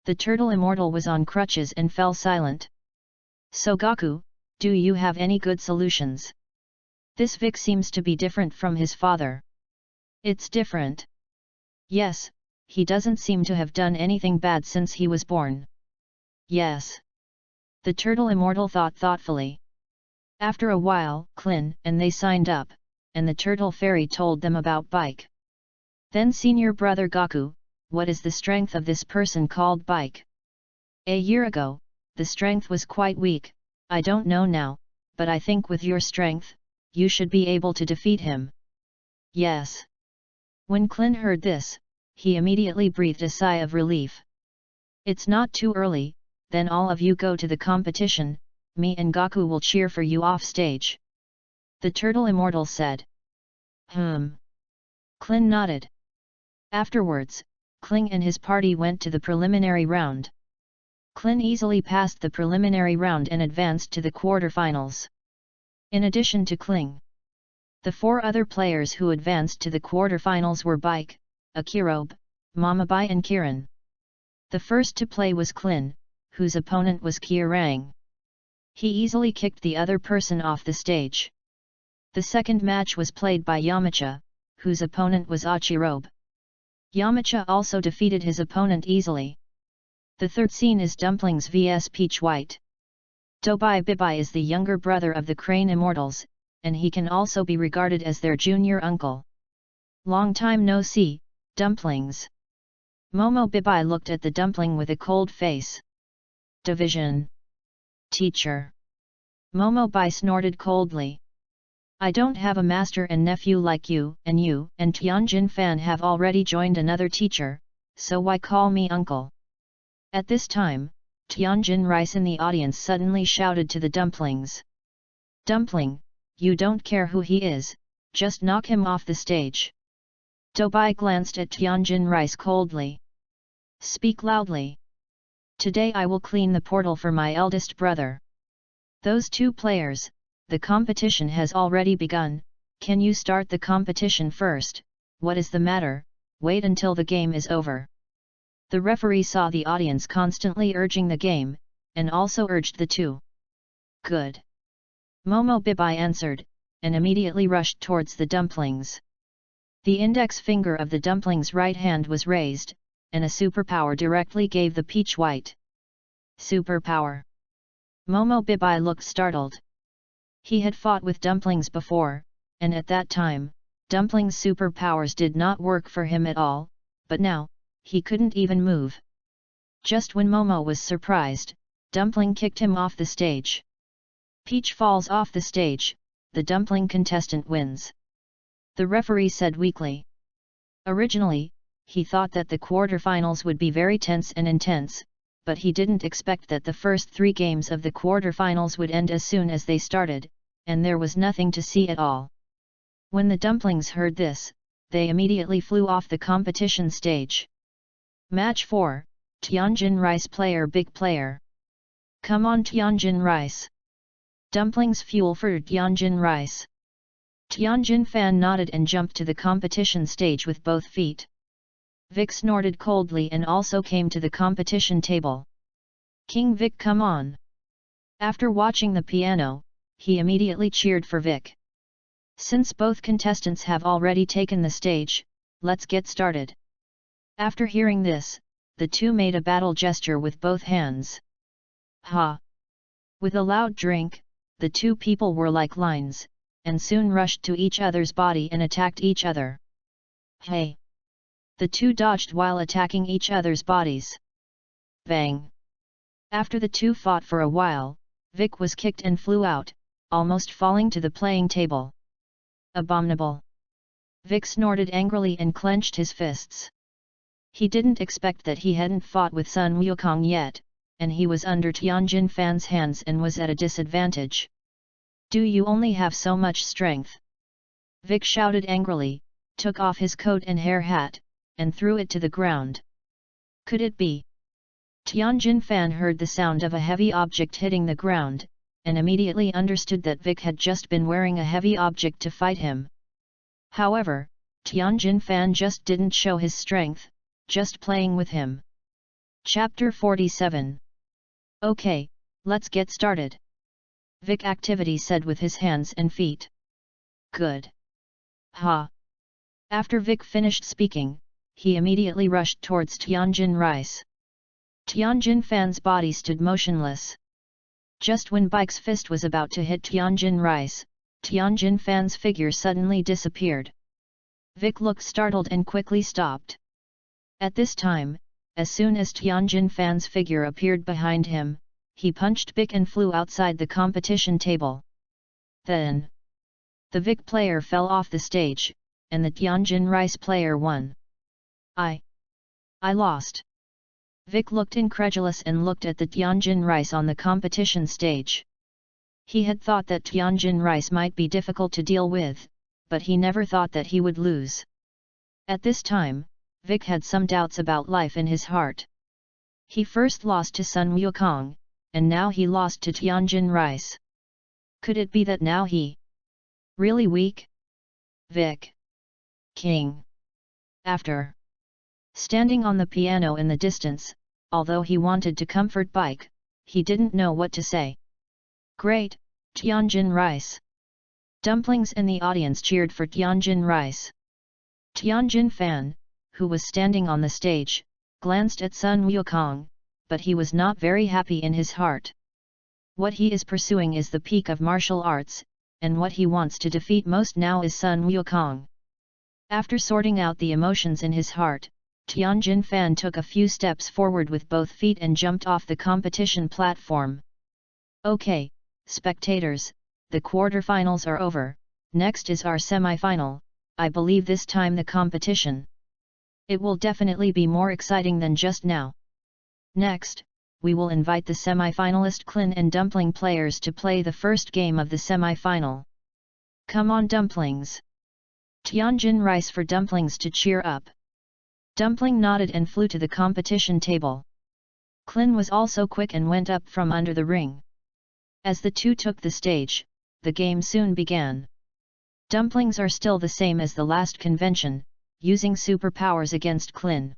The Turtle Immortal was on crutches and fell silent. "So Gaku, do you have any good solutions? This Vic seems to be different from his father." "It's different. Yes, he doesn't seem to have done anything bad since he was born." "Yes." The Turtle Immortal thought thoughtfully. After a while, Clin and they signed up, and the Turtle Fairy told them about Bike. "Then senior brother Gaku, what is the strength of this person called Bike?" "A year ago, the strength was quite weak, I don't know now, but I think with your strength, you should be able to defeat him." "Yes." When Clin heard this, he immediately breathed a sigh of relief. "It's not too early, then all of you go to the competition, me and Gaku will cheer for you off stage." The Turtle Immortal said. Clin nodded. Afterwards, Kling and his party went to the preliminary round. Clin easily passed the preliminary round and advanced to the quarterfinals. In addition to Kling, the 4 other players who advanced to the quarterfinals were Bike, Akirobe, Mamabai and Kiran. The first to play was Clin, whose opponent was Kierang. He easily kicked the other person off the stage. The second match was played by Yamacha, whose opponent was Achirobe. Yamacha also defeated his opponent easily. The third scene is Dumplings vs Peach White. Dobai Bibai is the younger brother of the Crane Immortals, and he can also be regarded as their junior uncle. "Long time no see, Dumplings." Momo Bibai looked at the dumpling with a cold face. "Division. Teacher." Momo Bai snorted coldly. "I don't have a master and nephew like you and Tianjin Fan have already joined another teacher, so why call me uncle?" At this time, Tianjin Rice in the audience suddenly shouted to the dumplings. "Dumpling, you don't care who he is, just knock him off the stage." Dobai glanced at Tianjin Rice coldly. "Speak loudly. Today I will clean the portal for my eldest brother." "Those 2 players, the competition has already begun, can you start the competition first? What is the matter, wait until the game is over." The referee saw the audience constantly urging the game, and also urged the 2. "Good." Momo Bibai answered, and immediately rushed towards the dumplings. The index finger of the dumpling's right hand was raised, and a superpower directly gave the Peach White. "Superpower." Momo Bibai looked startled. He had fought with dumplings before, and at that time, dumplings' superpowers did not work for him at all, but now, he couldn't even move. Just when Momo was surprised, Dumpling kicked him off the stage. Peach falls off the stage, the dumpling contestant wins. the referee said weakly. Originally, he thought that the quarterfinals would be very tense and intense, but he didn't expect that the first 3 games of the quarterfinals would end as soon as they started, and there was nothing to see at all. When the dumplings heard this, they immediately flew off the competition stage. Match 4, Tianjin Rice player big player. Come on Tianjin Rice. Dumplings fuel for Tianjin Rice. Tianjin Fan nodded and jumped to the competition stage with both feet. Vic snorted coldly and also came to the competition table. King Vic, come on! After watching the piano, he immediately cheered for Vic. Since both contestants have already taken the stage, let's get started. After hearing this, the two made a battle gesture with both hands. Ha! With a loud drink, the two people were like lions, and soon rushed to each other's body and attacked each other. Hey! The two dodged while attacking each other's bodies. Bang! After the two fought for a while, Vic was kicked and flew out, almost falling to the playing table. Abominable! Vic snorted angrily and clenched his fists. He didn't expect that he hadn't fought with Sun Wukong yet, and he was under Tianjin Fan's hands and was at a disadvantage. Do you only have so much strength? Vic shouted angrily, took off his coat and hair hat, and threw it to the ground. Could it be? Tianjin Fan heard the sound of a heavy object hitting the ground, and immediately understood that Vic had just been wearing a heavy object to fight him. However, Tianjin Fan just didn't show his strength, just playing with him. Chapter 47. Okay, let's get started. Vic activity said with his hands and feet. Good. Ha! After Vic finished speaking, he immediately rushed towards Tianjin Rice. Tianjin Fan's body stood motionless. Just when Bike's fist was about to hit Tianjin Rice, Tianjin Fan's figure suddenly disappeared. Vic looked startled and quickly stopped. At this time, as soon as Tianjin Fan's figure appeared behind him, he punched Vic and flew outside the competition table. Then, the Vic player fell off the stage, and the Tianjin Rice player won. I lost. Vic looked incredulous and looked at the Tianjin Rice on the competition stage. He had thought that Tianjin Rice might be difficult to deal with, but he never thought that he would lose. At this time, Vic had some doubts about life in his heart. He first lost to Sun Wukong, and now he lost to Tianjin Rice. Could it be that now he really weak? Vic King. After standing on the piano in the distance, although he wanted to comfort Bike, he didn't know what to say. Great, Tianjin Rice! Dumplings in the audience cheered for Tianjin Rice. Tianjin Fan, who was standing on the stage, glanced at Sun Wukong, but he was not very happy in his heart. What he is pursuing is the peak of martial arts, and what he wants to defeat most now is Sun Wukong. After sorting out the emotions in his heart, Tianjin Fan took a few steps forward with both feet and jumped off the competition platform. Okay, spectators, the quarterfinals are over, next is our semi-final. I believe this time the competition. It will definitely be more exciting than just now. Next, we will invite the semi-finalist Clin and Dumpling players to play the first game of the semi-final. Come on Dumplings! Tianjin Rice for Dumplings to cheer up. Dumpling nodded and flew to the competition table. Clin was also quick and went up from under the ring. As the two took the stage, the game soon began. Dumplings are still the same as the last convention, using superpowers against Clin.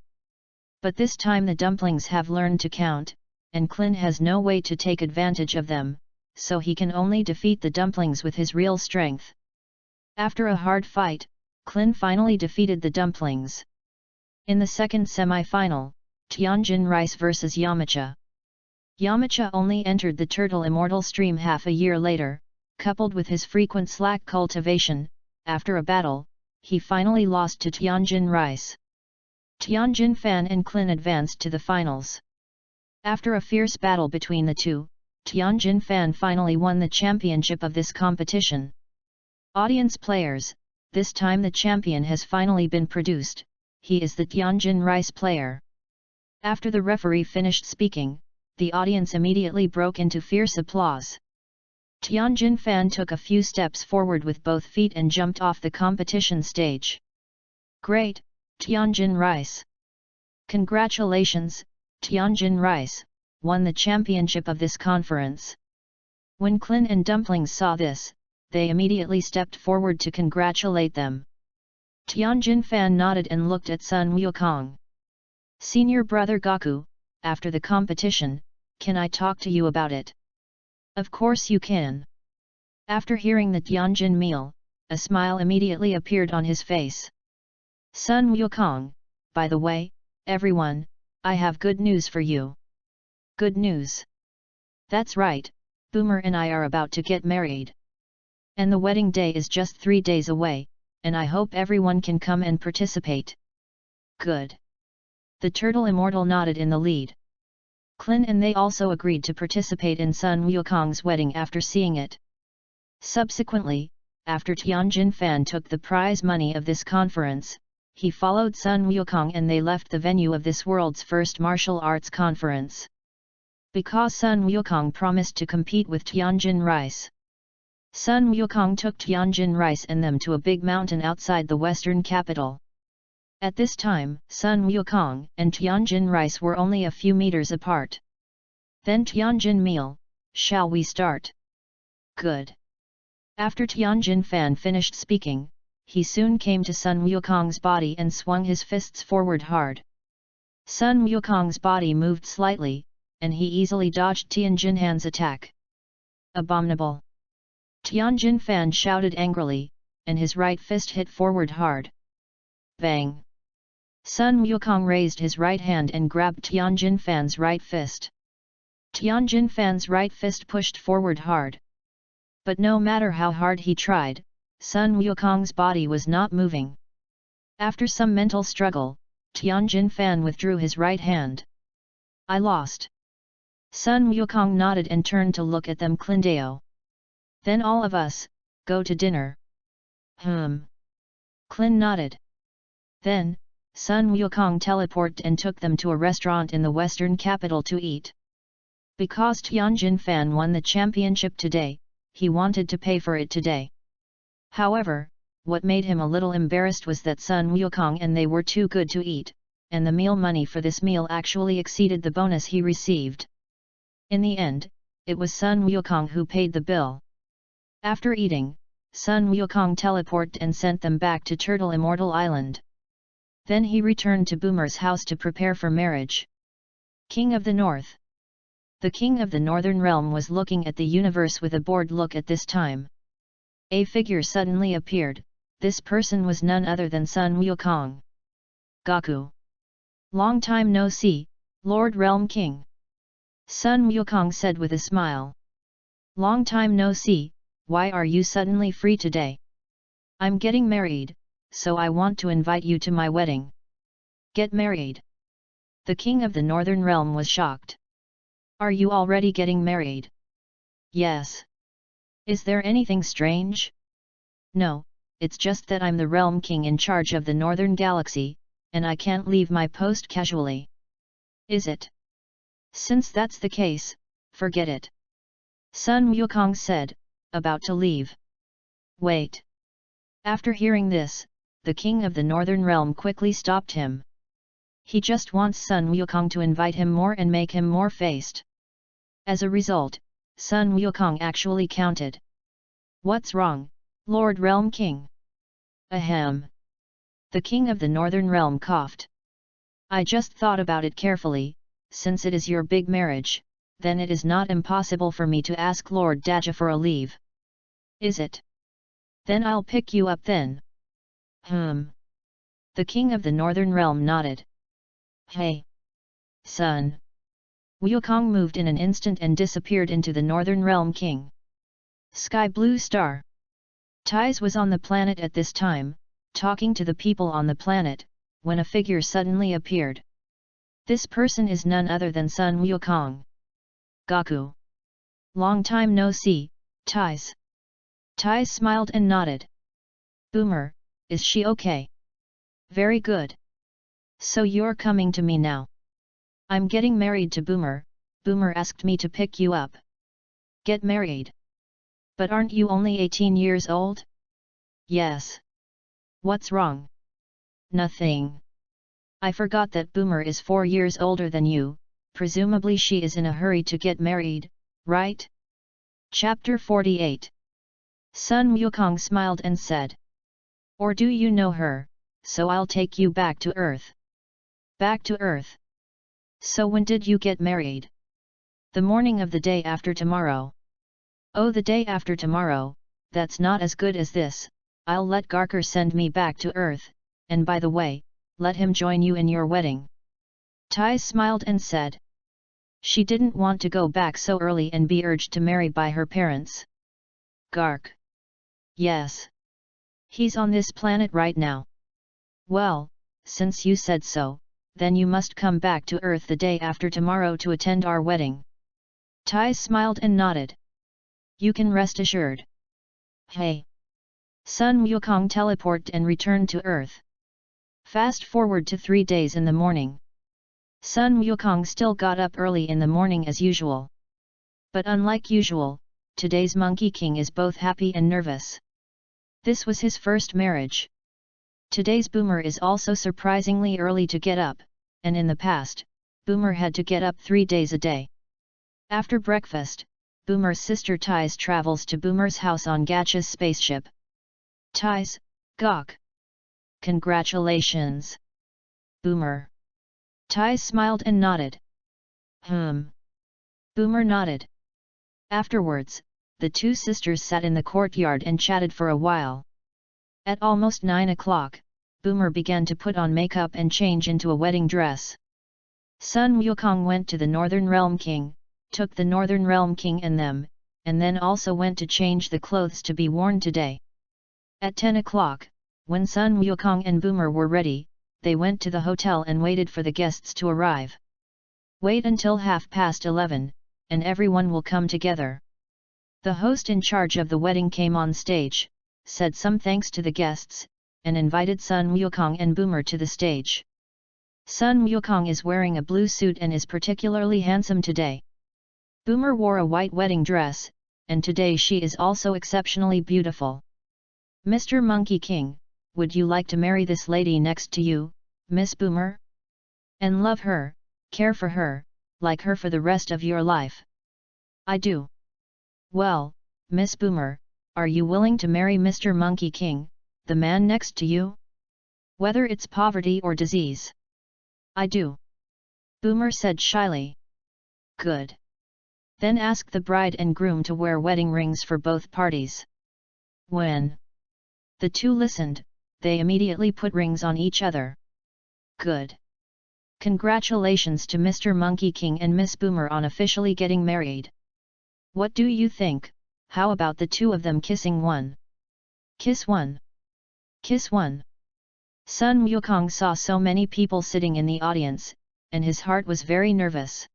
But this time the Dumplings have learned to count, and Clin has no way to take advantage of them, so he can only defeat the Dumplings with his real strength. After a hard fight, Clin finally defeated the Dumplings. In the second semi-final, Tianjin Rice vs Yamcha. Yamcha only entered the Turtle Immortal stream half a year later, coupled with his frequent slack cultivation. After a battle, he finally lost to Tianjin Rice. Tianjin Fan and Clin advanced to the finals. After a fierce battle between the two, Tianjin Fan finally won the championship of this competition. Audience players, this time the champion has finally been produced, he is the Tianjin rice player. After the referee finished speaking, the audience immediately broke into fierce applause. Tianjin Fan took a few steps forward with both feet and jumped off the competition stage. Great, Tianjin rice! Congratulations, Tianjin rice, won the championship of this conference. When Clin and Dumplings saw this, they immediately stepped forward to congratulate them. Tianjin Fan nodded and looked at Sun Wukong. Senior brother Gaku, after the competition, can I talk to you about it? Of course you can. After hearing the Tianjin meal, a smile immediately appeared on his face. Sun Wukong, by the way, everyone, I have good news for you. Good news? That's right, Boomer and I are about to get married. And the wedding day is just 3 days away, and I hope everyone can come and participate. Good. The turtle immortal nodded in the lead. Clin and they also agreed to participate in Sun Wukong's wedding after seeing it. Subsequently, after Tianjin Fan took the prize money of this conference, he followed Sun Wukong and they left the venue of this world's first martial arts conference. Because Sun Wukong promised to compete with Tianjin rice. Sun Wukong took Tianjin rice and them to a big mountain outside the western capital. At this time, Sun Wukong and Tianjin rice were only a few meters apart. Then Tianjin meal, shall we start? Good. After Tianjin Fan finished speaking, he soon came to Sun Wukong's body and swung his fists forward hard. Sun Wukong's body moved slightly, and he easily dodged Tianjin Han's attack. Abominable! Tianjin Fan shouted angrily, and his right fist hit forward hard. Bang! Sun Wukong raised his right hand and grabbed Tianjin Fan's right fist. Tianjin Fan's right fist pushed forward hard. But no matter how hard he tried, Sun Wukong's body was not moving. After some mental struggle, Tianjin Fan withdrew his right hand. I lost. Sun Wukong nodded and turned to look at them. Clindeo. Then all of us, go to dinner. Clin nodded. Then, Sun Wukong teleported and took them to a restaurant in the western capital to eat. Because Tianjin Fan won the championship today, he wanted to pay for it today. However, what made him a little embarrassed was that Sun Wukong and they were too good to eat, and the meal money for this meal actually exceeded the bonus he received. In the end, it was Sun Wukong who paid the bill. After eating, Sun Wukong teleported and sent them back to Turtle Immortal Island. Then he returned to Boomer's house to prepare for marriage. King of the North. The King of the Northern Realm was looking at the universe with a bored look at this time. A figure suddenly appeared. This person was none other than Sun Wukong. Gaku. Long time no see, Lord Realm King. Sun Wukong said with a smile. Long time no see, why are you suddenly free today? I'm getting married, so I want to invite you to my wedding. Get married? The King of the Northern Realm was shocked. Are you already getting married? Yes. Is there anything strange? No, it's just that I'm the Realm King in charge of the Northern Galaxy, and I can't leave my post casually. Is it? Since that's the case, forget it. Sun Wukong said, about to leave. Wait. After hearing this, the King of the Northern Realm quickly stopped him. He just wants Sun Wukong to invite him more and make him more faced. As a result, Sun Wukong actually counted. What's wrong, Lord Realm King? Ahem. The King of the Northern Realm coughed. I just thought about it carefully, since it is your big marriage, then it is not impossible for me to ask Lord Daja for a leave. Is it? Then I'll pick you up then. The King of the Northern Realm nodded. Hey! Son! Wukong moved in an instant and disappeared into the Northern Realm King. Sky Blue Star. Tais was on the planet at this time, talking to the people on the planet, when a figure suddenly appeared. This person is none other than Sun Wukong. Gaku. Long time no see, Tais. Tais smiled and nodded. Boomer, is she okay? Very good. So you're coming to me now? I'm getting married to Boomer. Boomer asked me to pick you up. Get married? But aren't you only 18 years old? Yes. What's wrong? Nothing. I forgot that Boomer is 4 years older than you, presumably she is in a hurry to get married, right? Chapter 48. Sun Wukong smiled and said. Or do you know her, so I'll take you back to Earth. Back to Earth. So when did you get married? The morning of the day after tomorrow. Oh, the day after tomorrow, that's not as good as this. I'll let Garker send me back to Earth, and by the way, let him join you in your wedding. Tai smiled and said. She didn't want to go back so early and be urged to marry by her parents. Gark. Yes. He's on this planet right now. Well, since you said so, then you must come back to Earth the day after tomorrow to attend our wedding. Tai smiled and nodded. You can rest assured. Hey! Sun Wukong teleported and returned to Earth. Fast forward to 3 days in the morning. Sun Wukong still got up early in the morning as usual. But unlike usual, today's Monkey King is both happy and nervous. This was his first marriage. Today's Boomer is also surprisingly early to get up, and in the past, Boomer had to get up 3 days a day. After breakfast, Boomer's sister Tais travels to Boomer's house on Gach's spaceship. Tais, Gok. Congratulations. Boomer. Tai smiled and nodded. Boomer nodded. Afterwards, the two sisters sat in the courtyard and chatted for a while. At almost 9 o'clock, Boomer began to put on makeup and change into a wedding dress. Sun Wukong went to the Northern Realm King, took the Northern Realm King and them, and then also went to change the clothes to be worn today. At 10 o'clock, when Sun Wukong and Boomer were ready, they went to the hotel and waited for the guests to arrive. Wait until 11:30, and everyone will come together. The host in charge of the wedding came on stage, said some thanks to the guests, and invited Sun Wukong and Boomer to the stage. Sun Wukong is wearing a blue suit and is particularly handsome today. Boomer wore a white wedding dress, and today she is also exceptionally beautiful. Mr. Monkey King, would you like to marry this lady next to you, Miss Boomer? And love her, care for her, like her for the rest of your life? I do. Well, Miss Boomer, are you willing to marry Mr. Monkey King, the man next to you? Whether it's poverty or disease. I do. Boomer said shyly. Good. Then ask the bride and groom to wear wedding rings for both parties. When the two listened, they immediately put rings on each other. Good. Congratulations to Mr. Monkey King and Miss Boomer on officially getting married. What do you think? How about the two of them kissing one? Kiss one. Kiss one. Sun Wukong saw so many people sitting in the audience, and his heart was very nervous.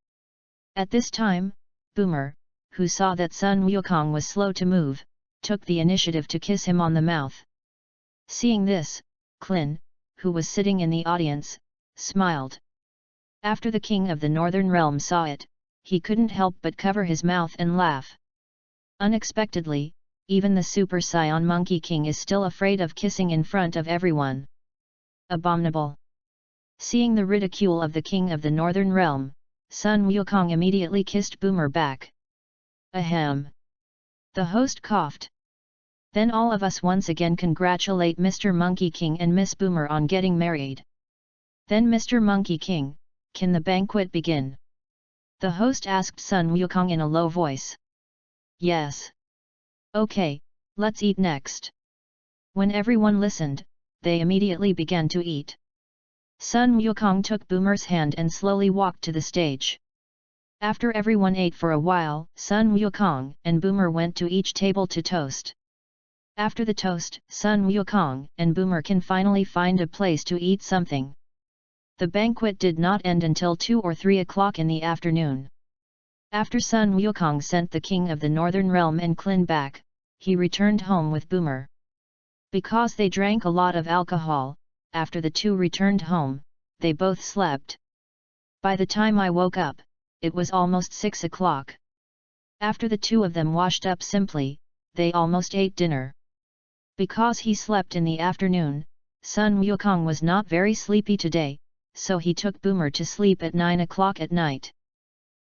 At this time, Boomer, who saw that Sun Wukong was slow to move, took the initiative to kiss him on the mouth. Seeing this, Klin, who was sitting in the audience, smiled. After the king of the Northern Realm saw it, he couldn't help but cover his mouth and laugh. Unexpectedly, even the Super Saiyan Monkey King is still afraid of kissing in front of everyone. Abominable! Seeing the ridicule of the king of the Northern Realm, Sun Wukong immediately kissed Boomer back. Ahem! The host coughed. Then all of us once again congratulate Mr. Monkey King and Miss Boomer on getting married. Then Mr. Monkey King, can the banquet begin? The host asked Sun Wukong in a low voice. Yes. Okay, let's eat next. When everyone listened, they immediately began to eat. Sun Wukong took Boomer's hand and slowly walked to the stage. After everyone ate for a while, Sun Wukong and Boomer went to each table to toast. After the toast, Sun Wukong and Boomer can finally find a place to eat something. The banquet did not end until 2 or 3 o'clock in the afternoon. After Sun Wukong sent the king of the Northern Realm and Klin back, he returned home with Boomer. Because they drank a lot of alcohol, after the two returned home, they both slept. By the time I woke up, it was almost 6 o'clock. After the two of them washed up simply, they almost ate dinner. Because he slept in the afternoon, Sun Wukong was not very sleepy today, so he took Boomer to sleep at 9 o'clock at night.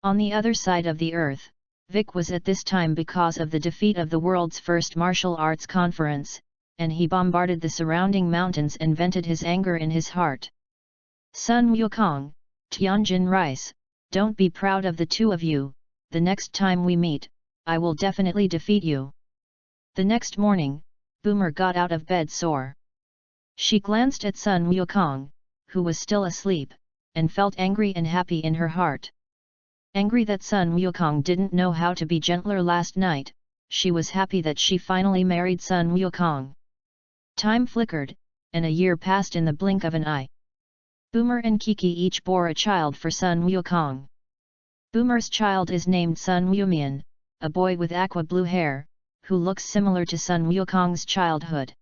On the other side of the earth, Vic was at this time because of the defeat of the world's first martial arts conference, and he bombarded the surrounding mountains and vented his anger in his heart. Sun Wukong, Tianjin Rice, don't be proud of the two of you, the next time we meet, I will definitely defeat you. The next morning, Boomer got out of bed sore. She glanced at Sun Wukong, who was still asleep, and felt angry and happy in her heart. Angry that Sun Wukong didn't know how to be gentler last night, she was happy that she finally married Sun Wukong. Time flickered, and a year passed in the blink of an eye. Boomer and Kiki each bore a child for Sun Wukong. Boomer's child is named Sun Wumian, a boy with aqua blue hair, who looks similar to Sun Wukong's childhood.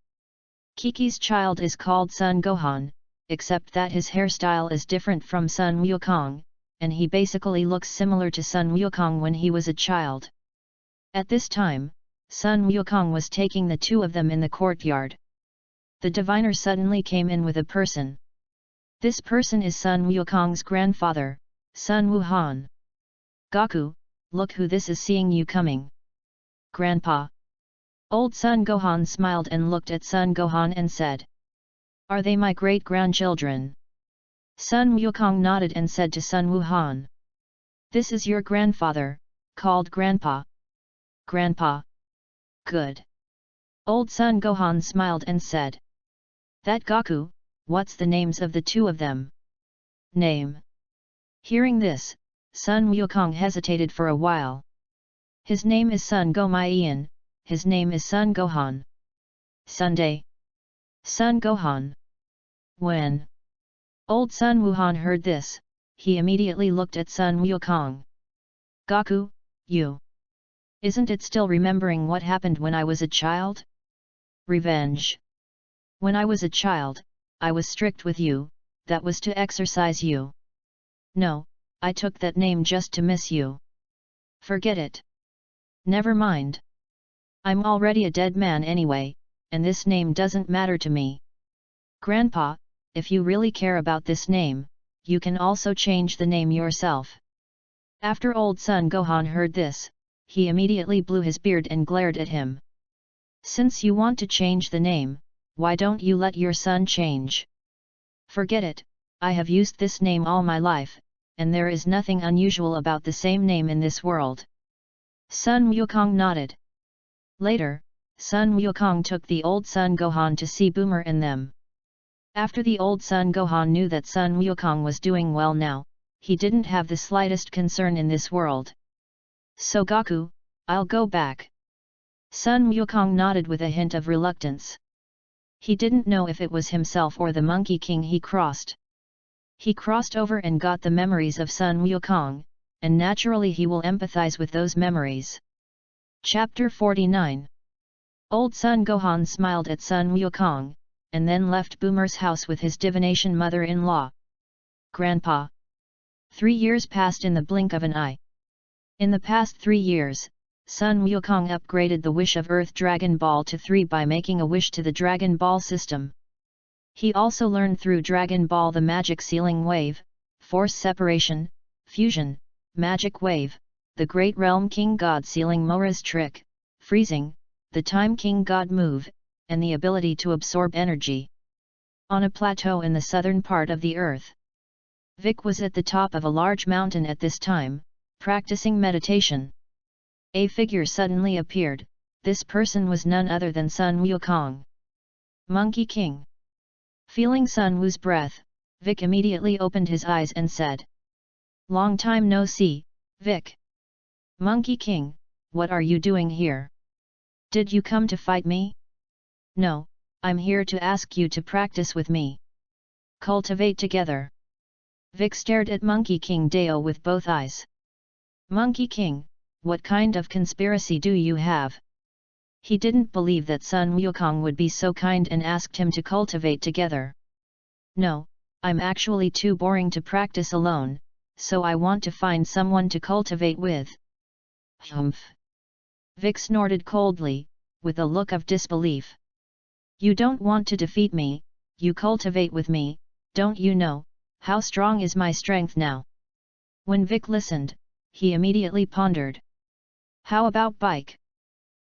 Kiki's child is called Sun Gohan, except that his hairstyle is different from Sun Wukong, and he basically looks similar to Sun Wukong when he was a child. At this time, Sun Wukong was taking the two of them in the courtyard. The diviner suddenly came in with a person. This person is Sun Wukong's grandfather, Sun Wuhan. Gaku, look who this is, seeing you coming. Grandpa. Old Sun Gohan smiled and looked at Sun Gohan and said, "Are they my great-grandchildren?" Sun Wukong nodded and said to Sun Wuhan, "This is your grandfather, called Grandpa." Grandpa. Good. Old Sun Gohan smiled and said, "That Gaku, what's the names of the two of them?" Name. Hearing this, Sun Wukong hesitated for a while. His name is Sun Gomayan, his name is Sun Gohan. Sunday. Sun Gohan. When? Old Sun Wuhan heard this, he immediately looked at Sun Wukong. Gaku, you. Isn't it still remembering what happened when I was a child? Revenge. When I was a child, I was strict with you, that was to exercise you. No, I took that name just to miss you. Forget it. Never mind. I'm already a dead man anyway, and this name doesn't matter to me. Grandpa, if you really care about this name, you can also change the name yourself. After old Sun Gohan heard this, he immediately blew his beard and glared at him. Since you want to change the name, why don't you let your son change? Forget it, I have used this name all my life, and there is nothing unusual about the same name in this world. Sun Wukong nodded. Later, Sun Wukong took the old Sun Gohan to see Boomer and them. After the old Sun Gohan knew that Sun Wukong was doing well now, he didn't have the slightest concern in this world. So Gaku, I'll go back. Sun Wukong nodded with a hint of reluctance. He didn't know if it was himself or the Monkey King he crossed. He crossed over and got the memories of Sun Wukong, and naturally he will empathize with those memories. Chapter 49. Old Sun Gohan smiled at Sun Wukong, and then left Boomer's house with his divination mother-in-law. Grandpa. 3 years passed in the blink of an eye. In the past 3 years, Sun Wukong upgraded the Wish of Earth Dragon Ball to 3 by making a wish to the Dragon Ball system. He also learned through Dragon Ball the Magic Sealing Wave, Force Separation, Fusion, Magic Wave, the Great Realm King God Sealing Mora's Trick, Freezing, the Time King God Move, and the ability to absorb energy. On a plateau in the southern part of the earth, Vic was at the top of a large mountain at this time, practicing meditation. A figure suddenly appeared. This person was none other than Sun Wukong. Monkey King. Feeling Sun Wu's breath, Vic immediately opened his eyes and said, "Long time no see, Vic." Monkey King, what are you doing here? Did you come to fight me? No, I'm here to ask you to practice with me. Cultivate together. Vic stared at Monkey King Deo with both eyes. Monkey King, what kind of conspiracy do you have? He didn't believe that Sun Wukong would be so kind and asked him to cultivate together. No, I'm actually too boring to practice alone, so I want to find someone to cultivate with. Humph! Vic snorted coldly, with a look of disbelief. You don't want to defeat me, you cultivate with me, don't you know, how strong is my strength now? When Vic listened, he immediately pondered. How about bike?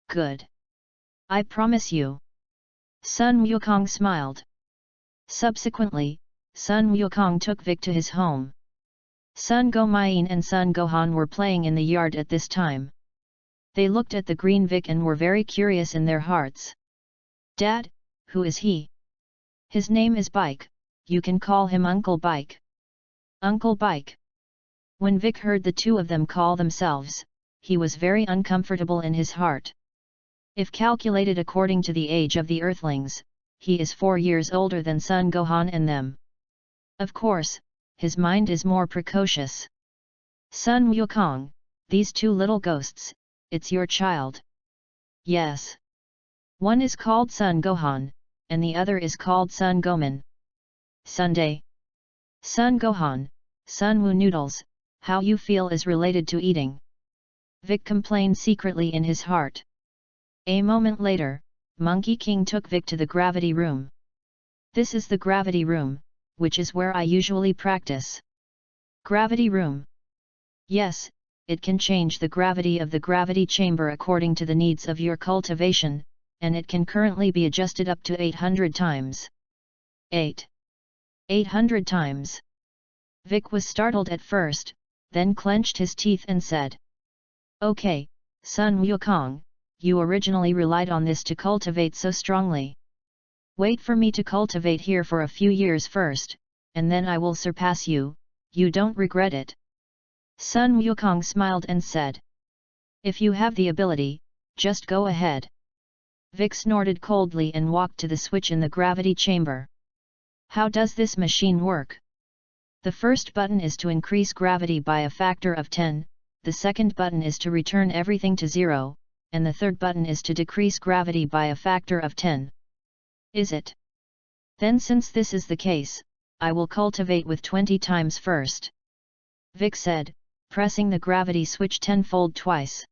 Good. I promise you. Sun Wukong smiled. Subsequently, Sun Wukong took Vic to his home. Sun Gomain and Sun Gohan were playing in the yard at this time. They looked at the green Vic and were very curious in their hearts. Dad, who is he? His name is Bike, you can call him Uncle Bike. Uncle Bike. When Vic heard the two of them call themselves, he was very uncomfortable in his heart. If calculated according to the age of the Earthlings, he is 4 years older than Sun Gohan and them. Of course, his mind is more precocious. Sun Wukong, these two little ghosts, it's your child. Yes. One is called Sun Gohan, and the other is called Sun Goman. Sunday. Sun Gohan, Sun Wu noodles, how you feel is related to eating. Vic complained secretly in his heart. A moment later, Monkey King took Vic to the gravity room. This is the gravity room, which is where I usually practice. Gravity room. Yes, it can change the gravity of the gravity chamber according to the needs of your cultivation, and it can currently be adjusted up to 800 times. 800 times. Vic was startled at first, then clenched his teeth and said. Okay, Sun Wukong, you originally relied on this to cultivate so strongly. Wait for me to cultivate here for a few years first, and then I will surpass you, you don't regret it. Sun Wukong smiled and said. If you have the ability, just go ahead. Vic snorted coldly and walked to the switch in the gravity chamber. How does this machine work? The first button is to increase gravity by a factor of 10, the second button is to return everything to 0, and the third button is to decrease gravity by a factor of 10. Is it? Then since this is the case, I will cultivate with 20 times first. Vic said, pressing the gravity switch 10-fold twice.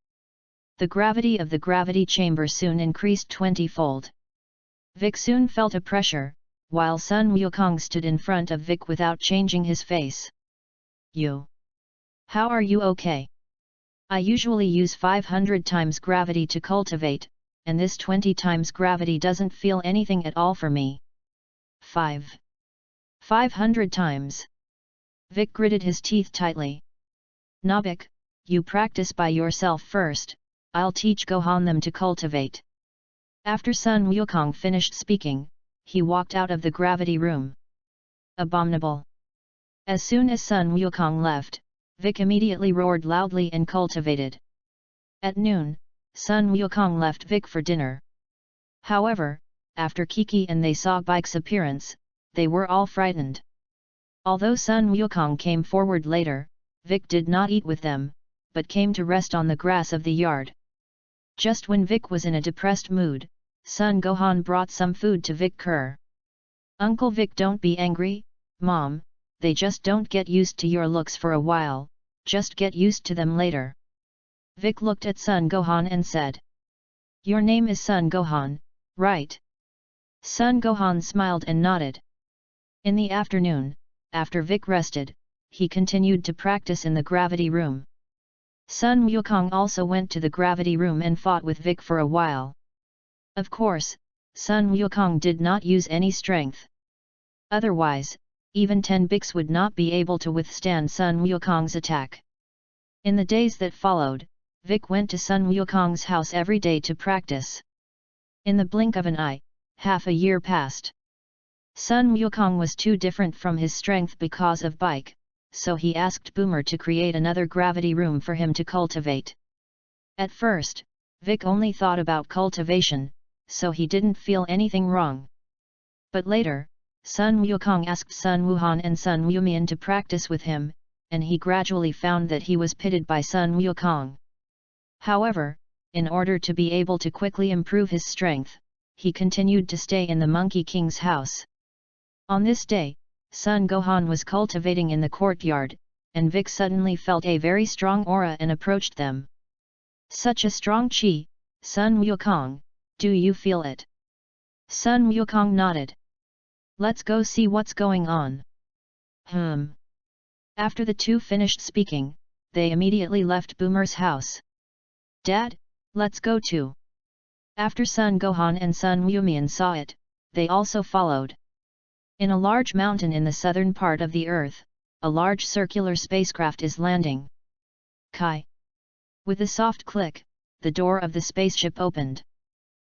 The gravity of the gravity chamber soon increased 20-fold. Vic soon felt a pressure, while Sun Wukong stood in front of Vic without changing his face. You? How are you okay? I usually use 500 times gravity to cultivate, and this 20 times gravity doesn't feel anything at all for me. 500 times. Vic gritted his teeth tightly. Nabik, you practice by yourself first, I'll teach Gohan them to cultivate. After Sun Wukong finished speaking, he walked out of the gravity room. Abominable. As soon as Sun Wukong left, Vic immediately roared loudly and cultivated. At noon, Sun Wukong left Vic for dinner. However, after Kiki and they saw Bike's appearance, they were all frightened. Although Sun Wukong came forward later, Vic did not eat with them, but came to rest on the grass of the yard. Just when Vic was in a depressed mood, Sun Gohan brought some food to Vic Kerr. Uncle Vic, don't be angry, Mom, they just don't get used to your looks for a while, just get used to them later. Vic looked at Sun Gohan and said. Your name is Sun Gohan, right? Sun Gohan smiled and nodded. In the afternoon, after Vic rested, he continued to practice in the gravity room. Sun Wukong also went to the gravity room and fought with Vic for a while. Of course, Sun Wukong did not use any strength. Otherwise, even 10 Bics would not be able to withstand Sun Wukong's attack. In the days that followed, Vic went to Sun Wukong's house every day to practice. In the blink of an eye, half a year passed. Sun Wukong was too different from his strength because of Bike, so he asked Boomer to create another gravity room for him to cultivate. At first, Vic only thought about cultivation, so he didn't feel anything wrong. But later, Sun Wukong asked Sun Wuhan and Sun Wumian to practice with him, and he gradually found that he was pitted by Sun Wukong. However, in order to be able to quickly improve his strength, he continued to stay in the Monkey King's house. On this day, Sun Gohan was cultivating in the courtyard, and Vic suddenly felt a very strong aura and approached them. Such a strong chi, Sun Wukong, do you feel it? Sun Wukong nodded. Let's go see what's going on. After the two finished speaking, they immediately left Boomer's house. Dad, let's go too. After Sun Gohan and Sun Wumian saw it, they also followed. In a large mountain in the southern part of the Earth, a large circular spacecraft is landing. Kai. With a soft click, the door of the spaceship opened.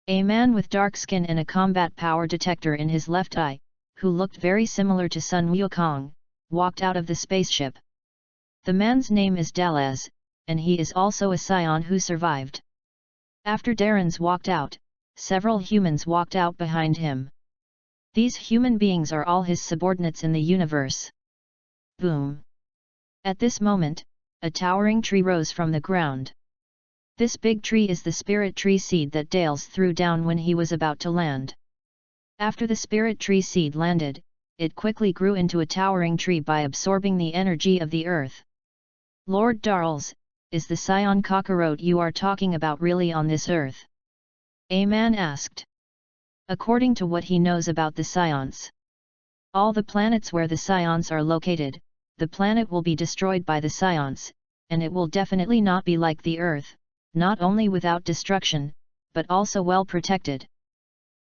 A man with dark skin and a combat power detector in his left eye, who looked very similar to Sun Wukong, walked out of the spaceship. The man's name is Dalaz, and he is also a scion who survived. After Darren's walked out, several humans walked out behind him. These human beings are all his subordinates in the universe. Boom! At this moment, a towering tree rose from the ground. This big tree is the spirit tree seed that Dales threw down when he was about to land. After the spirit tree seed landed, it quickly grew into a towering tree by absorbing the energy of the earth. Lord Darls, is the scion cockroach you are talking about really on this earth? A man asked. According to what he knows about the scions, all the planets where the scions are located, the planet will be destroyed by the scions, and it will definitely not be like the Earth, not only without destruction, but also well protected.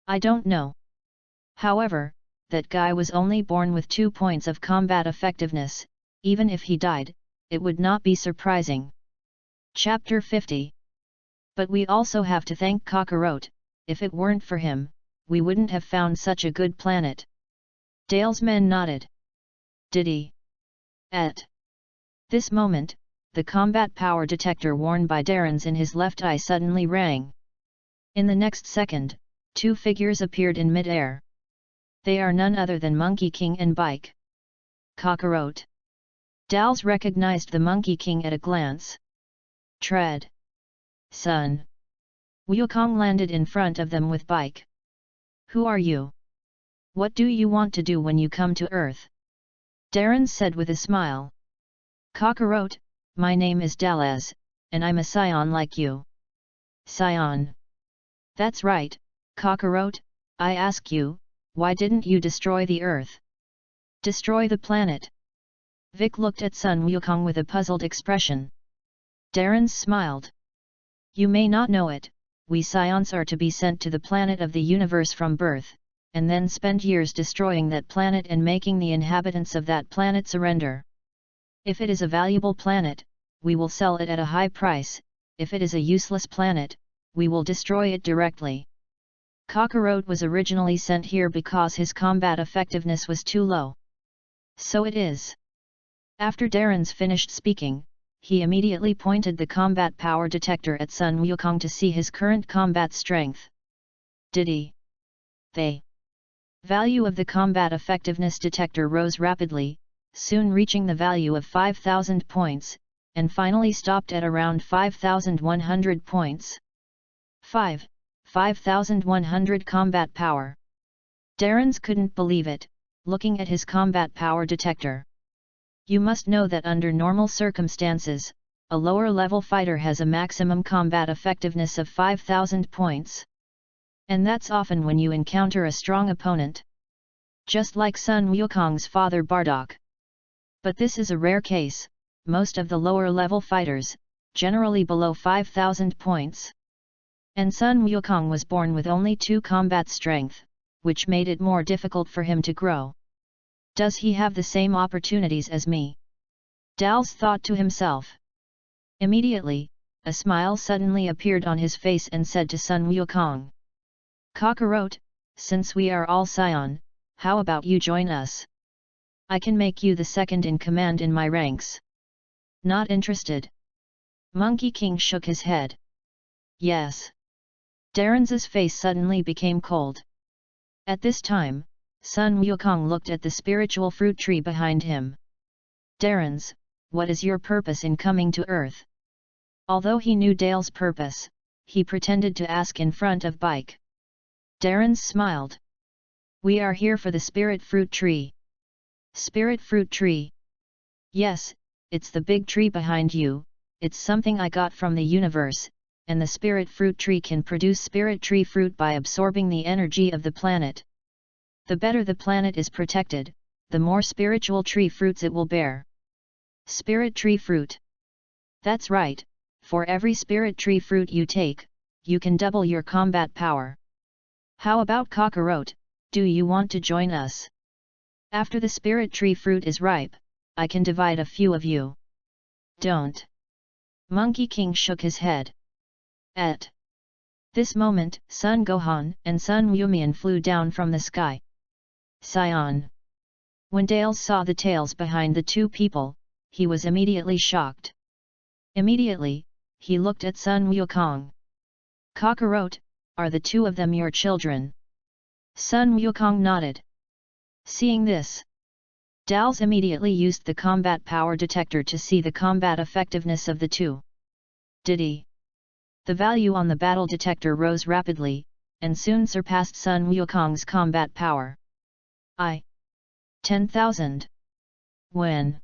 I don't know. However, that guy was only born with 2 points of combat effectiveness. Even if he died, it would not be surprising. Chapter 50. But we also have to thank Cockroach. If it weren't for him, we wouldn't have found such a good planet. Dale's men nodded. Did he? At this moment, the combat power detector worn by Darren's in his left eye suddenly rang. In the next second, 2 figures appeared in mid-air. They are none other than Monkey King and Bike. Cockroach. Dals recognized the Monkey King at a glance. Tread. Sun. Wukong landed in front of them with Bike. Who are you? What do you want to do when you come to Earth? Darren said with a smile. Cockroach, my name is Dalaz, and I'm a scion like you. Scion. That's right, Cockroach, I ask you, why didn't you destroy the Earth? Destroy the planet? Vic looked at Sun Wukong with a puzzled expression. Darren smiled. You may not know it, we scions are to be sent to the planet of the universe from birth, and then spend years destroying that planet and making the inhabitants of that planet surrender. If it is a valuable planet, we will sell it at a high price. If it is a useless planet, we will destroy it directly. Cockroach was originally sent here because his combat effectiveness was too low. So it is. After Darren's finished speaking, he immediately pointed the combat power detector at Sun Wukong to see his current combat strength. Did he? The value of the combat effectiveness detector rose rapidly, soon reaching the value of 5,000 points, and finally stopped at around 5,100 points. 5,100 combat power. Darren's couldn't believe it, looking at his combat power detector. You must know that under normal circumstances, a lower-level fighter has a maximum combat effectiveness of 5,000 points. And that's often when you encounter a strong opponent. Just like Sun Wukong's father Bardock. But this is a rare case, most of the lower-level fighters, generally below 5,000 points. And Sun Wukong was born with only 2 combat strength, which made it more difficult for him to grow. Does he have the same opportunities as me? Dals thought to himself. Immediately, a smile suddenly appeared on his face and said to Sun Wukong. Cockroach, since we are all scion, how about you join us? I can make you the second in command in my ranks. Not interested. Monkey King shook his head. Yes. Darren's face suddenly became cold. At this time, Sun Wukong looked at the spiritual fruit tree behind him. Darren's, what is your purpose in coming to Earth? Although he knew Dale's purpose, he pretended to ask in front of Bike. Darren smiled. We are here for the spirit fruit tree. Spirit fruit tree? Yes, it's the big tree behind you, it's something I got from the universe, and the spirit fruit tree can produce spirit tree fruit by absorbing the energy of the planet. The better the planet is protected, the more spiritual tree fruits it will bear. Spirit tree fruit. That's right, for every spirit tree fruit you take, you can double your combat power. How about Kakarot, do you want to join us? After the spirit tree fruit is ripe, I can divide a few of you. Don't. Monkey King shook his head. At this moment, Sun Gohan and Sun Wumian flew down from the sky. Scion. When Dale saw the tails behind the two people, he was immediately shocked. Immediately, he looked at Sun Wukong. Kakarot, are the two of them your children? Sun Wukong nodded. Seeing this, Dals immediately used the combat power detector to see the combat effectiveness of the two. Did he? The value on the battle detector rose rapidly, and soon surpassed Sun Wukong's combat power. 10,000. When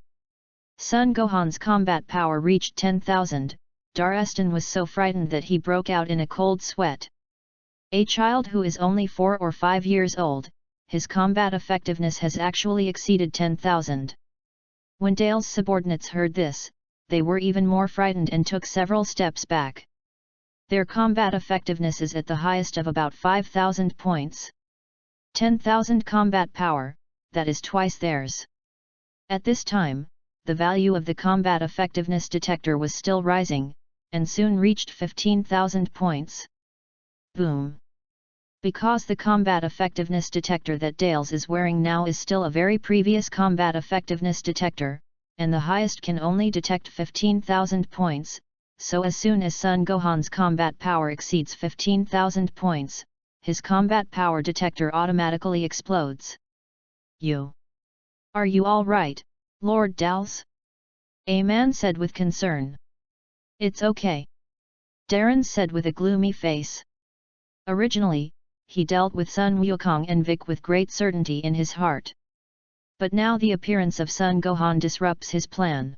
Sun Gohan's combat power reached 10,000, Darestan was so frightened that he broke out in a cold sweat. A child who is only 4 or 5 years old, his combat effectiveness has actually exceeded 10,000. When Dale's subordinates heard this, they were even more frightened and took several steps back. Their combat effectiveness is at the highest of about 5,000 points. 10,000 combat power, that is twice theirs. At this time, the value of the combat effectiveness detector was still rising, and soon reached 15,000 points. Boom! Because the combat effectiveness detector that Dales is wearing now is still a very previous combat effectiveness detector, and the highest can only detect 15,000 points, so as soon as Sun Gohan's combat power exceeds 15,000 points, his combat power detector automatically explodes. Are you all right, Lord Dals? A man said with concern. It's okay. Darren said with a gloomy face. Originally, he dealt with Sun Wukong and Vic with great certainty in his heart. But now the appearance of Sun Gohan disrupts his plan.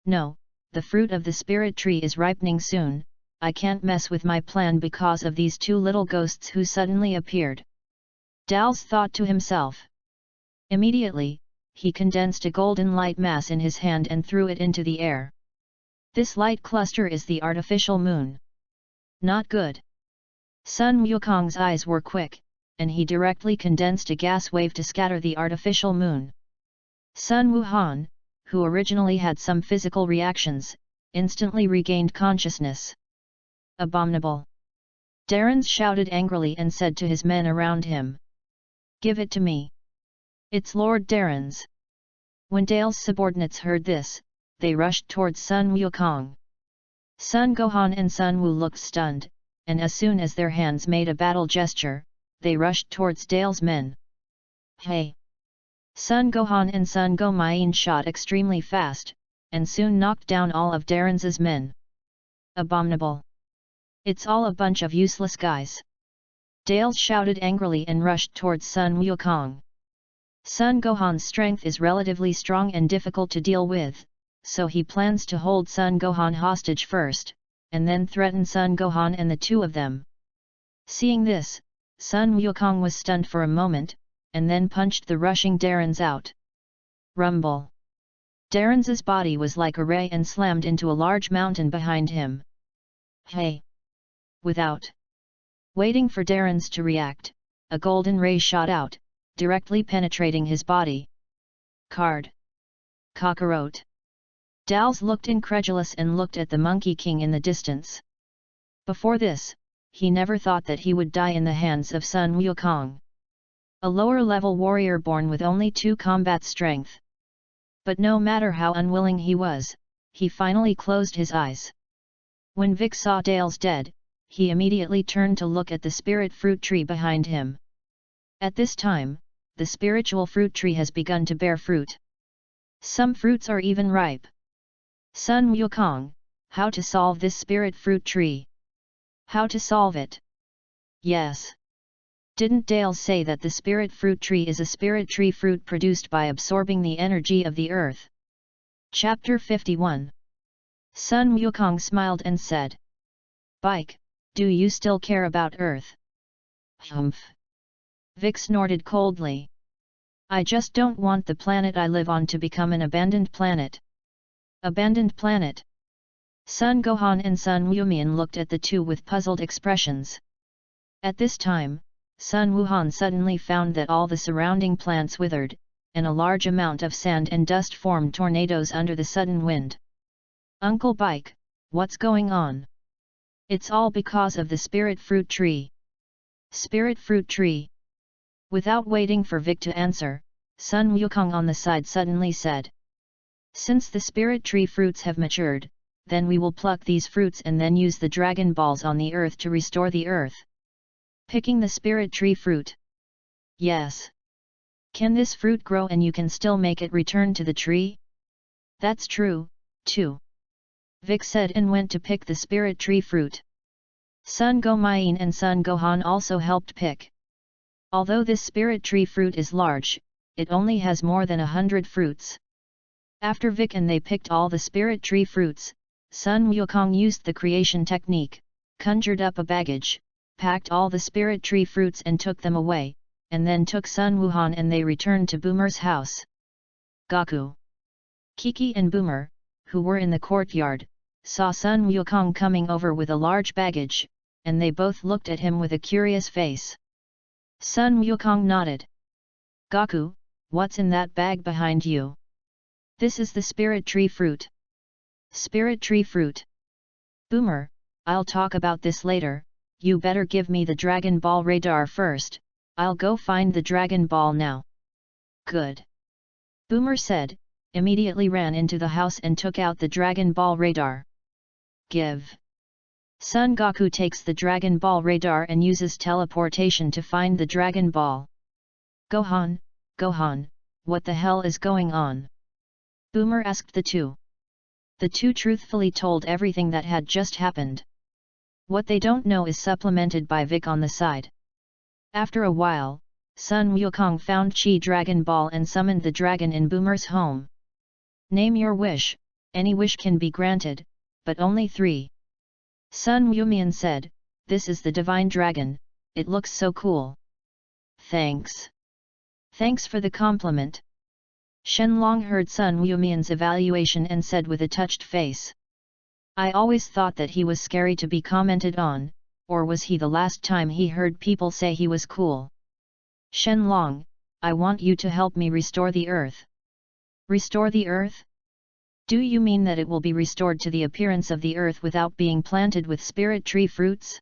No, the fruit of the spirit tree is ripening soon, I can't mess with my plan because of these two little ghosts who suddenly appeared. Dals thought to himself. Immediately, he condensed a golden light mass in his hand and threw it into the air. This light cluster is the artificial moon. Not good. Sun Wukong's eyes were quick, and he directly condensed a gas wave to scatter the artificial moon. Sun Wuhan, who originally had some physical reactions, instantly regained consciousness. Abominable! Darren shouted angrily and said to his men around him. Give it to me. It's Lord Darren's. When Dale's subordinates heard this, they rushed towards Sun Wukong. Sun Gohan and Sun Wu looked stunned, and as soon as their hands made a battle gesture, they rushed towards Dale's men. Hey! Sun Gohan and Sun Gomain shot extremely fast, and soon knocked down all of Darren's men. Abominable! It's all a bunch of useless guys. Dale shouted angrily and rushed towards Sun Wukong. Sun Gohan's strength is relatively strong and difficult to deal with, so he plans to hold Sun Gohan hostage first, and then threaten Sun Gohan and the two of them. Seeing this, Sun Wukong was stunned for a moment, and then punched the rushing Darren's out. Rumble! Darren's body was like a ray and slammed into a large mountain behind him. Hey! Without waiting for Darren's to react, a golden ray shot out, directly penetrating his body. Card. Kakarot. Dals looked incredulous and looked at the Monkey King in the distance. Before this, he never thought that he would die in the hands of Sun Wukong. A lower-level warrior born with only 2 combat strength. But no matter how unwilling he was, he finally closed his eyes. When Vic saw Dales dead, he immediately turned to look at the spirit fruit tree behind him. At this time, the spiritual fruit tree has begun to bear fruit. Some fruits are even ripe. Sun Wukong, how to solve this spirit fruit tree? How to solve it? Yes. Didn't Dale say that the spirit fruit tree is a spirit tree fruit produced by absorbing the energy of the earth? Chapter 51. Sun Wukong smiled and said, "Bike, do you still care about Earth?" "Humph." Vic snorted coldly. "I just don't want the planet I live on to become an abandoned planet." Abandoned planet? Sun Gohan and Sun Wumian looked at the two with puzzled expressions. At this time, Sun Wuhan suddenly found that all the surrounding plants withered, and a large amount of sand and dust formed tornadoes under the sudden wind. "Uncle Bike, what's going on?" "It's all because of the spirit fruit tree." "Spirit fruit tree?" Without waiting for Vic to answer, Sun Wukong on the side suddenly said, "Since the spirit tree fruits have matured, then we will pluck these fruits and then use the dragon balls on the earth to restore the earth." "Picking the spirit tree fruit?" "Yes." "Can this fruit grow and you can still make it return to the tree?" "That's true, too." Vic said and went to pick the spirit tree fruit. Sun Gomain and Sun Gohan also helped pick. Although this spirit tree fruit is large, it only has more than 100 fruits. After Vic and they picked all the spirit tree fruits, Sun Wukong used the creation technique, conjured up a baggage, packed all the spirit tree fruits and took them away, and then took Sun Wuhan and they returned to Boomer's house. Goku, Kiki and Boomer, who were in the courtyard, saw Sun Wukong coming over with a large baggage, and they both looked at him with a curious face. Sun Wukong nodded. "Goku, what's in that bag behind you?" "This is the spirit tree fruit." "Spirit tree fruit?" "Boomer, I'll talk about this later, you better give me the Dragon Ball radar first, I'll go find the Dragon Ball now." "Good." Boomer said, immediately ran into the house and took out the Dragon Ball radar. "Give." Son Goku takes the Dragon Ball radar and uses teleportation to find the Dragon Ball. Gohan, what the hell is going on?" Boomer asked the two. The two truthfully told everything that had just happened. What they don't know is supplemented by Vic on the side. After a while, Sun Wukong found Chi Dragon Ball and summoned the dragon in Boomer's home. "Name your wish, any wish can be granted, but only 3. Sun Wumian said, "This is the divine dragon, it looks so cool." "Thanks." "Thanks for the compliment." Shenlong heard Sun Wumian's evaluation and said with a touched face, "I always thought that he was scary to be commented on, or was he the last time he heard people say he was cool?" "Shenlong, I want you to help me restore the earth." "Restore the earth? Do you mean that it will be restored to the appearance of the earth without being planted with spirit tree fruits?"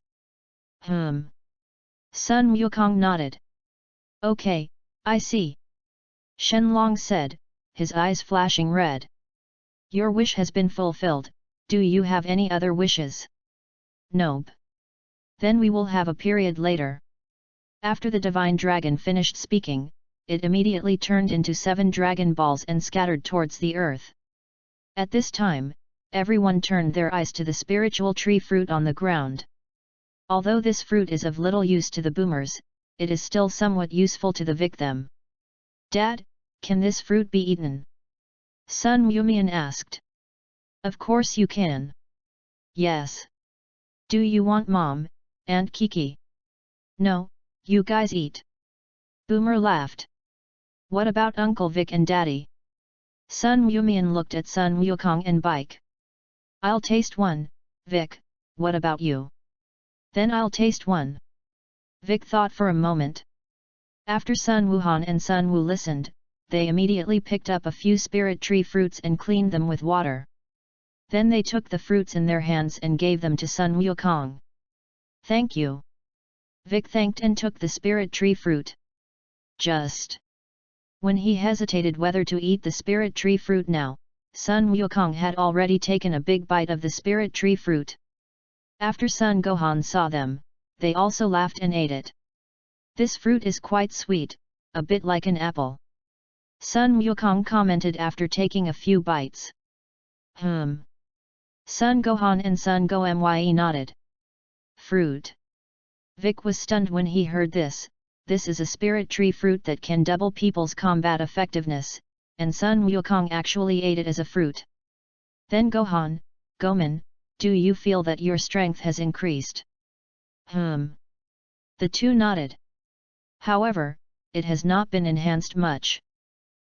Sun Wukong nodded. "Okay, I see." Shenlong said, his eyes flashing red. "Your wish has been fulfilled, do you have any other wishes?" "Nope." "Then we will have a period later." After the divine dragon finished speaking, it immediately turned into 7 Dragon Balls and scattered towards the earth. At this time, everyone turned their eyes to the spiritual tree fruit on the ground. Although this fruit is of little use to the boomers, it is still somewhat useful to the victim. "Dad, can this fruit be eaten?" Sun Wumian asked. "Of course you can." "Yes." "Do you want Mom, Aunt Kiki?" "No, you guys eat." Boomer laughed. "What about Uncle Vic and Daddy?" Sun Wumian looked at Sun Wukong and Bike. "I'll taste one, Vic, what about you?" "Then I'll taste one." Vic thought for a moment. After Sun Wuhan and Sun Wu listened, they immediately picked up a few spirit tree fruits and cleaned them with water. Then they took the fruits in their hands and gave them to Sun Wukong. "Thank you." Vic thanked and took the spirit tree fruit. Just when he hesitated whether to eat the spirit tree fruit now, Sun Wukong had already taken a big bite of the spirit tree fruit. After Sun Gohan saw them, they also laughed and ate it. "This fruit is quite sweet, a bit like an apple." Sun Wukong commented after taking a few bites. Sun Gohan and Sun Gomye nodded. Fruit. Vic was stunned when he heard this. This is a spirit tree fruit that can double people's combat effectiveness, and Sun Wukong actually ate it as a fruit. Then Gohan, Goman, do you feel that your strength has increased? The two nodded. However, it has not been enhanced much.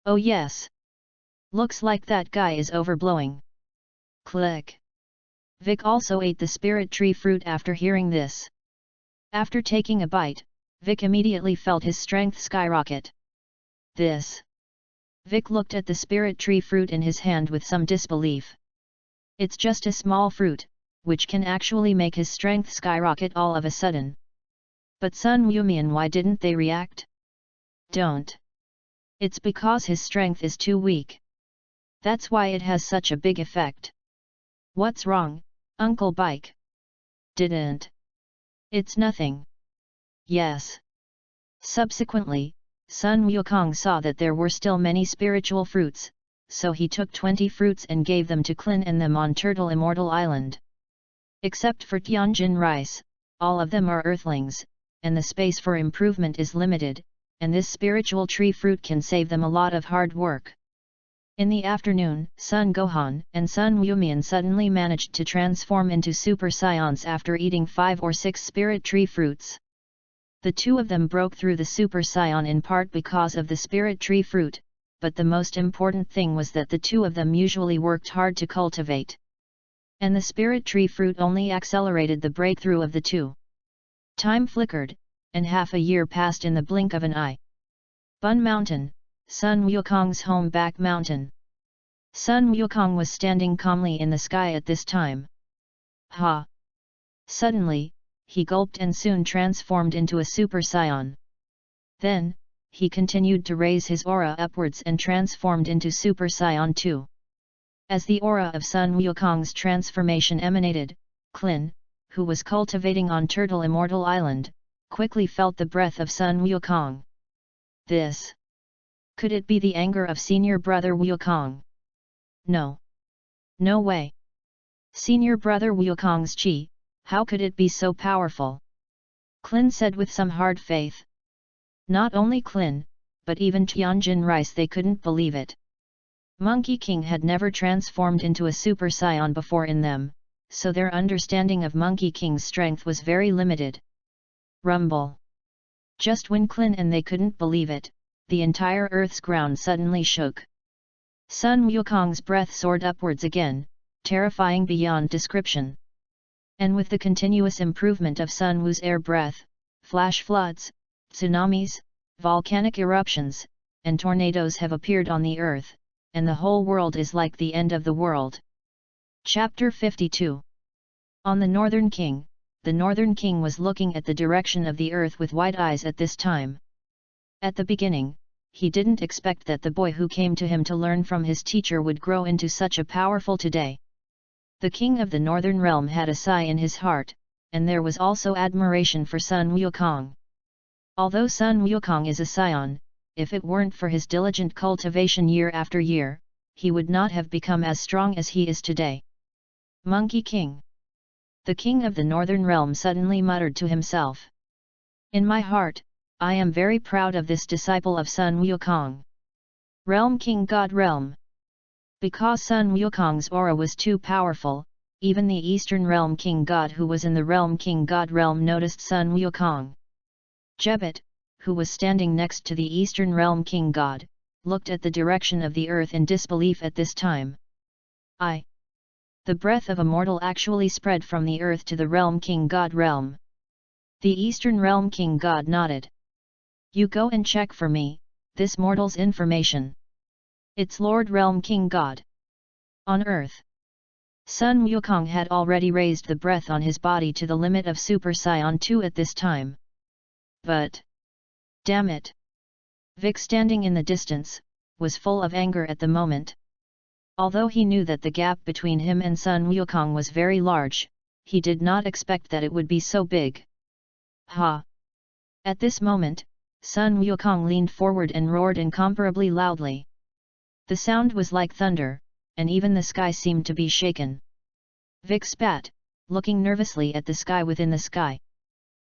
Oh yes. Looks like that guy is overblowing. Click. Vic also ate the spirit tree fruit after hearing this. After taking a bite, Vic immediately felt his strength skyrocket. This. Vic looked at the spirit tree fruit in his hand with some disbelief. It's just a small fruit, which can actually make his strength skyrocket all of a sudden. But Sun Wumian, why didn't they react? Don't. It's because his strength is too weak. That's why it has such a big effect. What's wrong, Uncle Bike? Didn't. It's nothing. Yes. Subsequently, Sun Wukong saw that there were still many spiritual fruits, so he took 20 fruits and gave them to Klin and them on Turtle Immortal Island. Except for Tianjin rice, all of them are earthlings, and the space for improvement is limited, and this spiritual tree fruit can save them a lot of hard work. In the afternoon, Sun Gohan and Sun Wumian suddenly managed to transform into Super Saiyans after eating 5 or 6 spirit tree fruits. The two of them broke through the Super Saiyan in part because of the spirit tree fruit, but the most important thing was that the two of them usually worked hard to cultivate. And the spirit tree fruit only accelerated the breakthrough of the two. Time flickered, and half a year passed in the blink of an eye. Bun Mountain, Sun Wukong's home back mountain. Sun Wukong was standing calmly in the sky at this time. Ha! Suddenly, he gulped and soon transformed into a Super Saiyan. Then, he continued to raise his aura upwards and transformed into Super Saiyan 2. As the aura of Sun Wukong's transformation emanated, Klin, who was cultivating on Turtle Immortal Island, quickly felt the breath of Sun Wukong. This. Could it be the anger of senior brother Wukong? No. No way. Senior brother Wukong's chi, how could it be so powerful? Klin said with some hard faith. Not only Klin, but even Tianjin Rice, they couldn't believe it. Monkey King had never transformed into a Super Saiyan before in them, so their understanding of Monkey King's strength was very limited. Rumble. Just when Klin and they couldn't believe it, the entire Earth's ground suddenly shook. Sun Wukong's breath soared upwards again, terrifying beyond description. And with the continuous improvement of Sun Wu's air breath, flash floods, tsunamis, volcanic eruptions, and tornadoes have appeared on the Earth, and the whole world is like the end of the world. Chapter 52. On the Northern King. The Northern King was looking at the direction of the Earth with wide eyes at this time. At the beginning, he didn't expect that the boy who came to him to learn from his teacher would grow into such a powerful today. The King of the Northern Realm had a sigh in his heart, and there was also admiration for Sun Wukong. Although Sun Wukong is a Saiyan, if it weren't for his diligent cultivation year after year, he would not have become as strong as he is today. Monkey King. The King of the Northern Realm suddenly muttered to himself. In my heart, I am very proud of this disciple of Sun Wukong. Realm King God Realm. Because Sun Wukong's aura was too powerful, even the Eastern Realm King God who was in the Realm King God Realm noticed Sun Wukong. Jebet, who was standing next to the Eastern Realm King God, looked at the direction of the earth in disbelief at this time. The breath of a mortal actually spread from the earth to the Realm King God Realm. The Eastern Realm King God nodded. You go and check for me, this mortal's information. It's Lord Realm King God. On earth. Sun Wukong had already raised the breath on his body to the limit of Super Saiyan 2 at this time. But. Damn it! Vic, standing in the distance, was full of anger at the moment. Although he knew that the gap between him and Sun Wukong was very large, he did not expect that it would be so big. Ha! At this moment, Sun Wukong leaned forward and roared incomparably loudly. The sound was like thunder, and even the sky seemed to be shaken. Vic spat, looking nervously at the sky within the sky.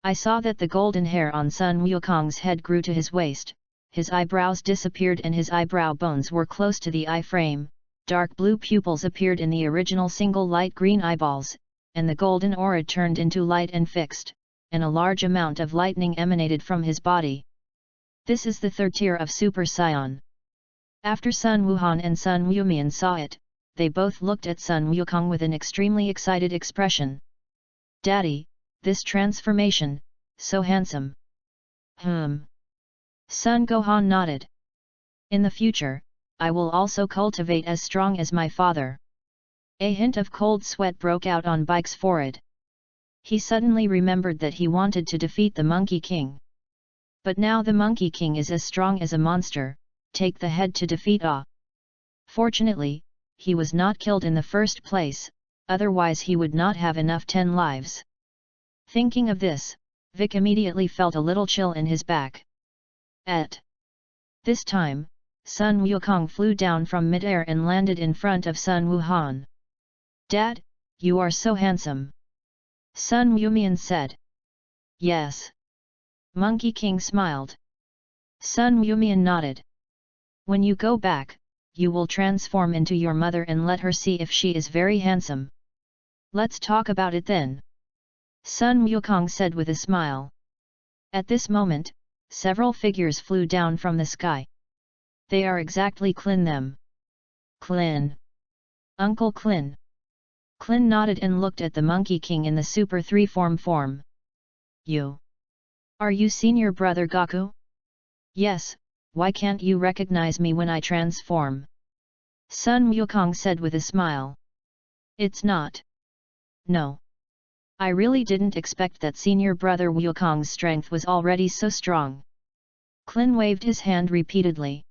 I saw that the golden hair on Sun Wukong's head grew to his waist, his eyebrows disappeared and his eyebrow bones were close to the eye frame, dark blue pupils appeared in the original single light green eyeballs, and the golden aura turned into light and fixed, and a large amount of lightning emanated from his body. This is the third tier of Super Saiyan. After Sun Wuhan and Sun Wumian saw it, they both looked at Sun Wukong with an extremely excited expression. "Daddy, this transformation, so handsome." Sun Gohan nodded. "In the future, I will also cultivate as strong as my father." A hint of cold sweat broke out on Bike's forehead. He suddenly remembered that he wanted to defeat the Monkey King. But now the Monkey King is as strong as a monster, take the head to defeat Fortunately, he was not killed in the first place, otherwise he would not have enough 10 lives. Thinking of this, Vic immediately felt a little chill in his back. At this time, Sun Wukong flew down from mid-air and landed in front of Sun Wuhan. "Dad, you are so handsome," Sun Wumian said. "Yes." Monkey King smiled. Sun Wumian nodded. "When you go back, you will transform into your mother and let her see if she is very handsome. Let's talk about it then," Sun Wukong said with a smile. At this moment, several figures flew down from the sky. They are exactly Clin them. "Clin. Uncle Clin." Clin nodded and looked at the Monkey King in the Super 3 form. "You. Are you senior brother Goku?" "Yes, why can't you recognize me when I transform?" Sun Wukong said with a smile. "It's not. No. I really didn't expect that senior brother Wukong's strength was already so strong." Clin waved his hand repeatedly.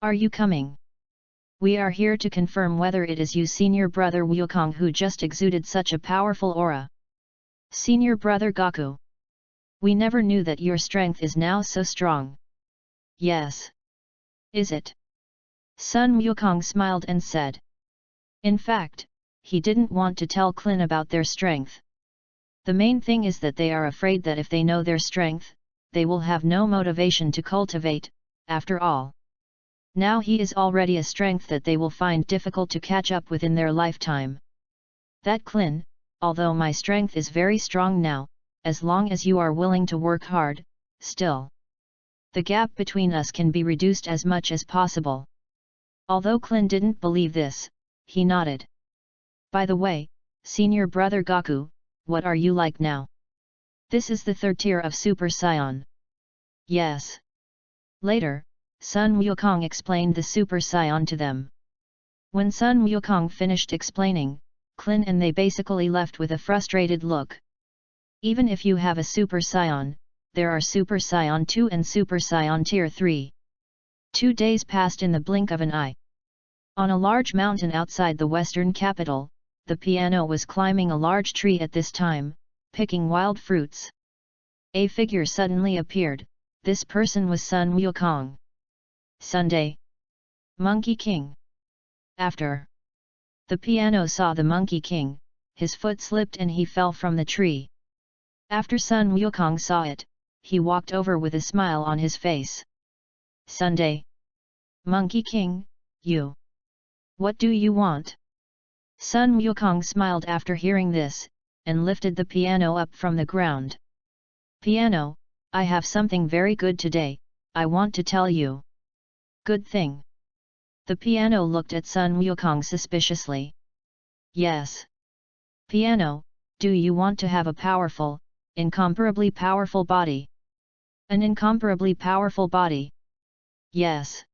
"Are you coming? We are here to confirm whether it is you senior brother Wukong who just exuded such a powerful aura." "Senior brother Goku. We never knew that your strength is now so strong." "Yes. Is it?" Sun Wukong smiled and said. In fact, he didn't want to tell Clin about their strength. The main thing is that they are afraid that if they know their strength, they will have no motivation to cultivate, after all. Now he is already a strength that they will find difficult to catch up with in their lifetime. "That Clin, although my strength is very strong now, as long as you are willing to work hard, still. The gap between us can be reduced as much as possible." Although Clin didn't believe this, he nodded. "By the way, senior brother Goku, what are you like now? This is the third tier of Super Saiyan." "Yes." Later, Sun Wukong explained the Super Saiyan to them. When Sun Wukong finished explaining, Clin and they basically left with a frustrated look. Even if you have a Super Saiyan, there are Super Saiyan 2 and Super Saiyan Tier 3. 2 days passed in the blink of an eye. On a large mountain outside the western capital, the piano was climbing a large tree at this time, picking wild fruits. A figure suddenly appeared. This person was Sun Wukong. "Sunday. Monkey King." After the piano saw the Monkey King, his foot slipped and he fell from the tree. After Sun Wukong saw it, he walked over with a smile on his face. "Sunday. Monkey King, you. What do you want?" Sun Wukong smiled after hearing this, and lifted the piano up from the ground. "Piano, I have something very good today, I want to tell you." "Good thing." The piano looked at Sun Wukong suspiciously. "Yes." "Piano, do you want to have a powerful, incomparably powerful body?" "An incomparably powerful body?" "Yes."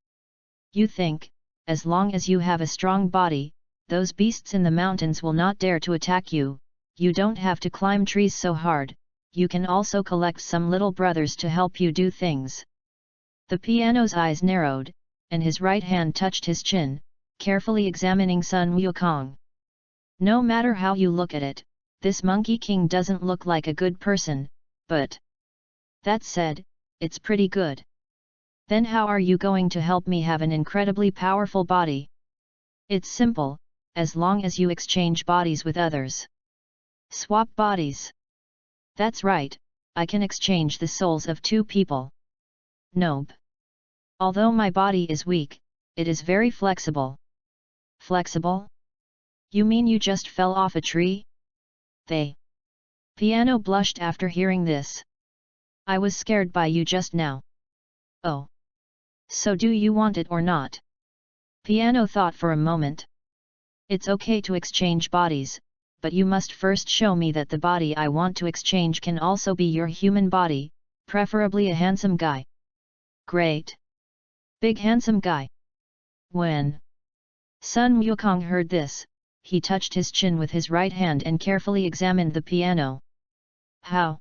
"You think, as long as you have a strong body, those beasts in the mountains will not dare to attack you, you don't have to climb trees so hard, you can also collect some little brothers to help you do things." The piano's eyes narrowed, and his right hand touched his chin, carefully examining Sun Wukong. "No matter how you look at it, this Monkey King doesn't look like a good person, but that said, it's pretty good. Then how are you going to help me have an incredibly powerful body?" "It's simple, as long as you exchange bodies with others." Swap bodies. That's right, I can exchange the souls of two people. Nope. Although my body is weak, it is very flexible. Flexible? You mean you just fell off a tree? They. Piano blushed after hearing this. I was scared by you just now. Oh. So do you want it or not? Piano thought for a moment. It's okay to exchange bodies, but you must first show me that the body I want to exchange can also be your human body, preferably a handsome guy. Great. Big handsome guy. When Sun Wukong heard this, he touched his chin with his right hand and carefully examined the piano. How?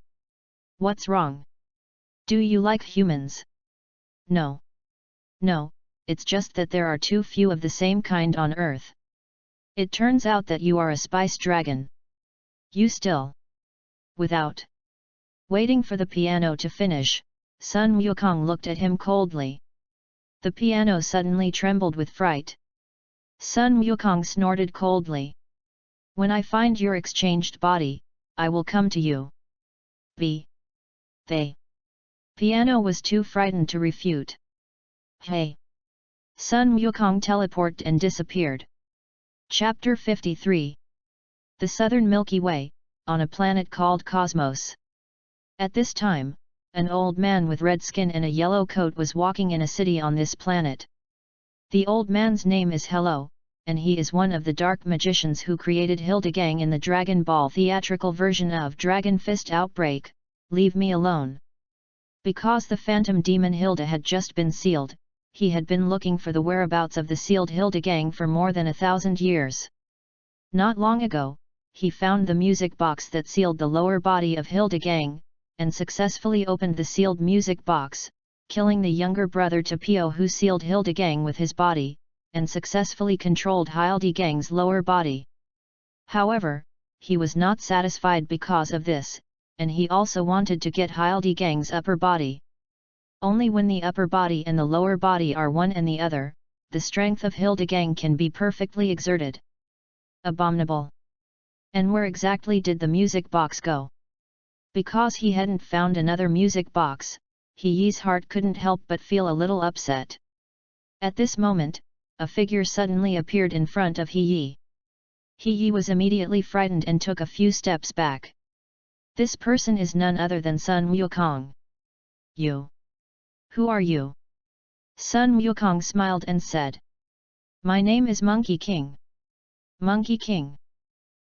What's wrong? Do you like humans? No. No, it's just that there are too few of the same kind on Earth. It turns out that you are a spice dragon. You still. Without waiting for the piano to finish, Sun Wukong looked at him coldly. The piano suddenly trembled with fright. Sun Wukong snorted coldly. When I find your exchanged body, I will come to you. They. Piano was too frightened to refute. Hey! Sun Wukong teleported and disappeared. Chapter 53. The Southern Milky Way, on a planet called Cosmos. At this time, an old man with red skin and a yellow coat was walking in a city on this planet. The old man's name is Hello, and he is one of the dark magicians who created Hildegang in the Dragon Ball theatrical version of Dragon Fist Outbreak, Leave Me Alone. Because the phantom demon Hilda had just been sealed, he had been looking for the whereabouts of the sealed Hildegang for more than 1,000 years. Not long ago, he found the music box that sealed the lower body of Hildegang, and successfully opened the sealed music box, killing the younger brother Tapio who sealed Hildegang with his body, and successfully controlled Hildegang's lower body. However, he was not satisfied because of this, and he also wanted to get Hildegang's upper body. Only when the upper body and the lower body are one and the other, the strength of Hildegang can be perfectly exerted. Abominable. And where exactly did the music box go? Because he hadn't found another music box, He's heart couldn't help but feel a little upset. At this moment, a figure suddenly appeared in front of He was immediately frightened and took a few steps back. This person is none other than Sun Wukong. You? Who are you? Sun Wukong smiled and said. My name is Monkey King. Monkey King.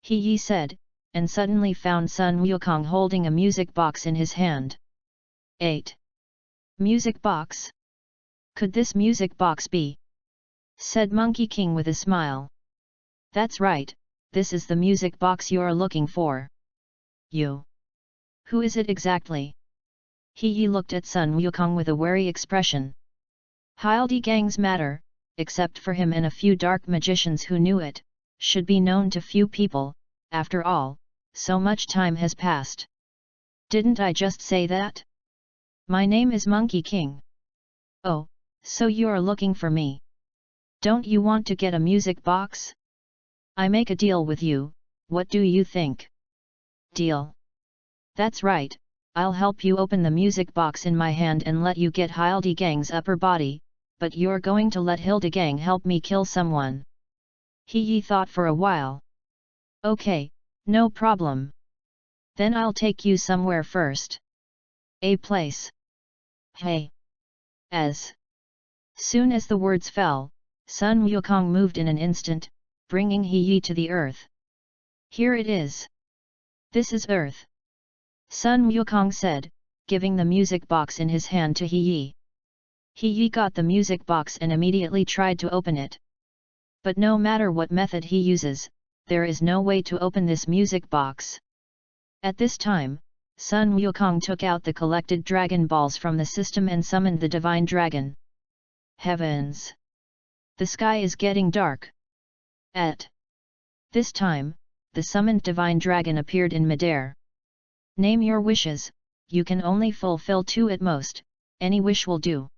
He said, and suddenly found Sun Wukong holding a music box in his hand. 8. Music box? Could this music box be? Said Monkey King with a smile. That's right, this is the music box you're looking for. You? Who is it exactly? He looked at Sun Wukong with a wary expression. Hildegang's matter, except for him and a few dark magicians who knew it, should be known to few people. After all, so much time has passed. Didn't I just say that? My name is Monkey King. Oh, so you are looking for me. Don't you want to get a music box? I make a deal with you, what do you think? Deal? That's right, I'll help you open the music box in my hand and let you get Hildegang's upper body, but you're going to let Hildegang help me kill someone. He thought for a while. Okay, no problem. Then I'll take you somewhere first. A place. Hey. As soon as the words fell, Sun Wukong moved in an instant, bringing He to the earth. Here it is. This is Earth. Sun Wukong said, giving the music box in his hand to He. He got the music box and immediately tried to open it. But no matter what method he uses, there is no way to open this music box. At this time, Sun Wukong took out the collected Dragon Balls from the system and summoned the Divine Dragon. Heavens! The sky is getting dark. At this time, the summoned Divine Dragon appeared in midair. Name your wishes, you can only fulfill 2 at most, any wish will do.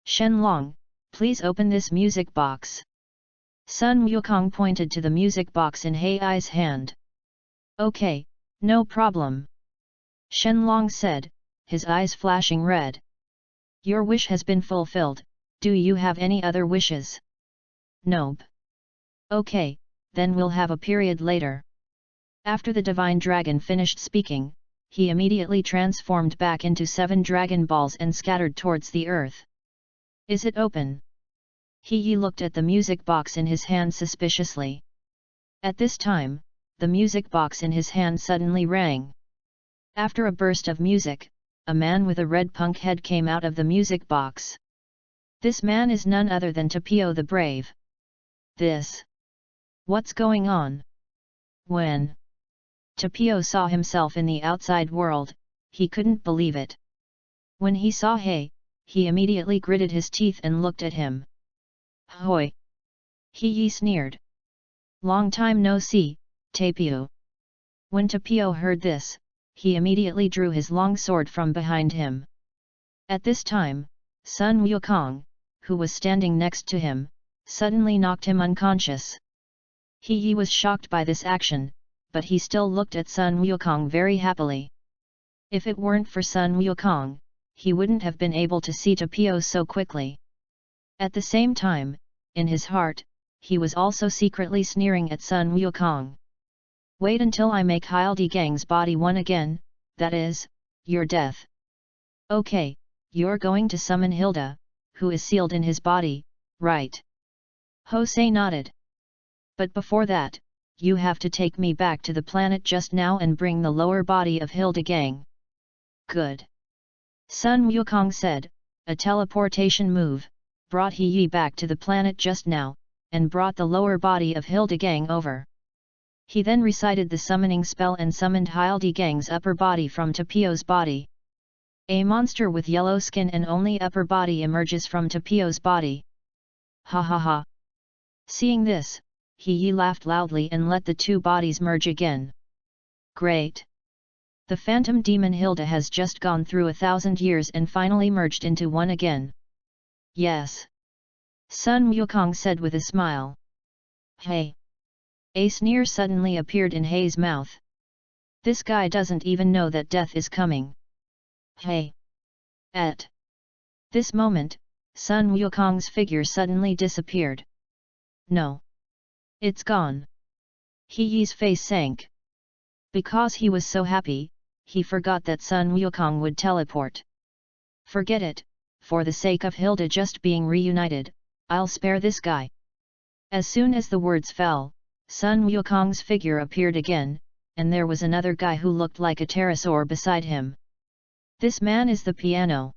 Shenlong, please open this music box. Sun Wukong pointed to the music box in Hei's hand. Okay, no problem. Shenlong said, his eyes flashing red. Your wish has been fulfilled, do you have any other wishes? Nope. Okay, then we'll have a period later. After the divine dragon finished speaking, he immediately transformed back into 7 dragon balls and scattered towards the earth. Is it open? He looked at the music box in his hand suspiciously. At this time, the music box in his hand suddenly rang. After a burst of music, a man with a red punk head came out of the music box. This man is none other than Tapio the Brave. What's going on? When Tapio saw himself in the outside world, he couldn't believe it. When he saw He immediately gritted his teeth and looked at him. Hoi! He sneered. Long time no see, Tapio. When Tapio heard this, he immediately drew his long sword from behind him. At this time, Sun Wukong, who was standing next to him, suddenly knocked him unconscious. He was shocked by this action, but he still looked at Sun Wukong very happily. If it weren't for Sun Wukong, he wouldn't have been able to see Tapio so quickly. At the same time, in his heart, he was also secretly sneering at Sun Wukong. Wait until I make Hildegang's body one again, that is, your death. Okay, you're going to summon Hilda, who is sealed in his body, right? Jose nodded. But before that, you have to take me back to the planet just now and bring the lower body of Hildegang. Good. Sun Wukong said, a teleportation move, brought He back to the planet just now, and brought the lower body of Hildegang over. He then recited the summoning spell and summoned Hildegang's upper body from Tapio's body. A monster with yellow skin and only upper body emerges from Tapio's body. Ha ha ha. Seeing this, He laughed loudly and let the 2 bodies merge again. Great! The phantom demon Hilda has just gone through 1,000 years and finally merged into one again. Yes. Sun Wukong said with a smile. Hey! A sneer suddenly appeared in Hei's mouth. This guy doesn't even know that death is coming. Hey! At this moment, Sun Wukong's figure suddenly disappeared. No. It's gone. He's face sank. Because he was so happy, he forgot that Sun Wukong would teleport. Forget it, for the sake of Hilda just being reunited, I'll spare this guy. As soon as the words fell, Sun Wukong's figure appeared again, and there was another guy who looked like a pterosaur beside him. This man is the piano.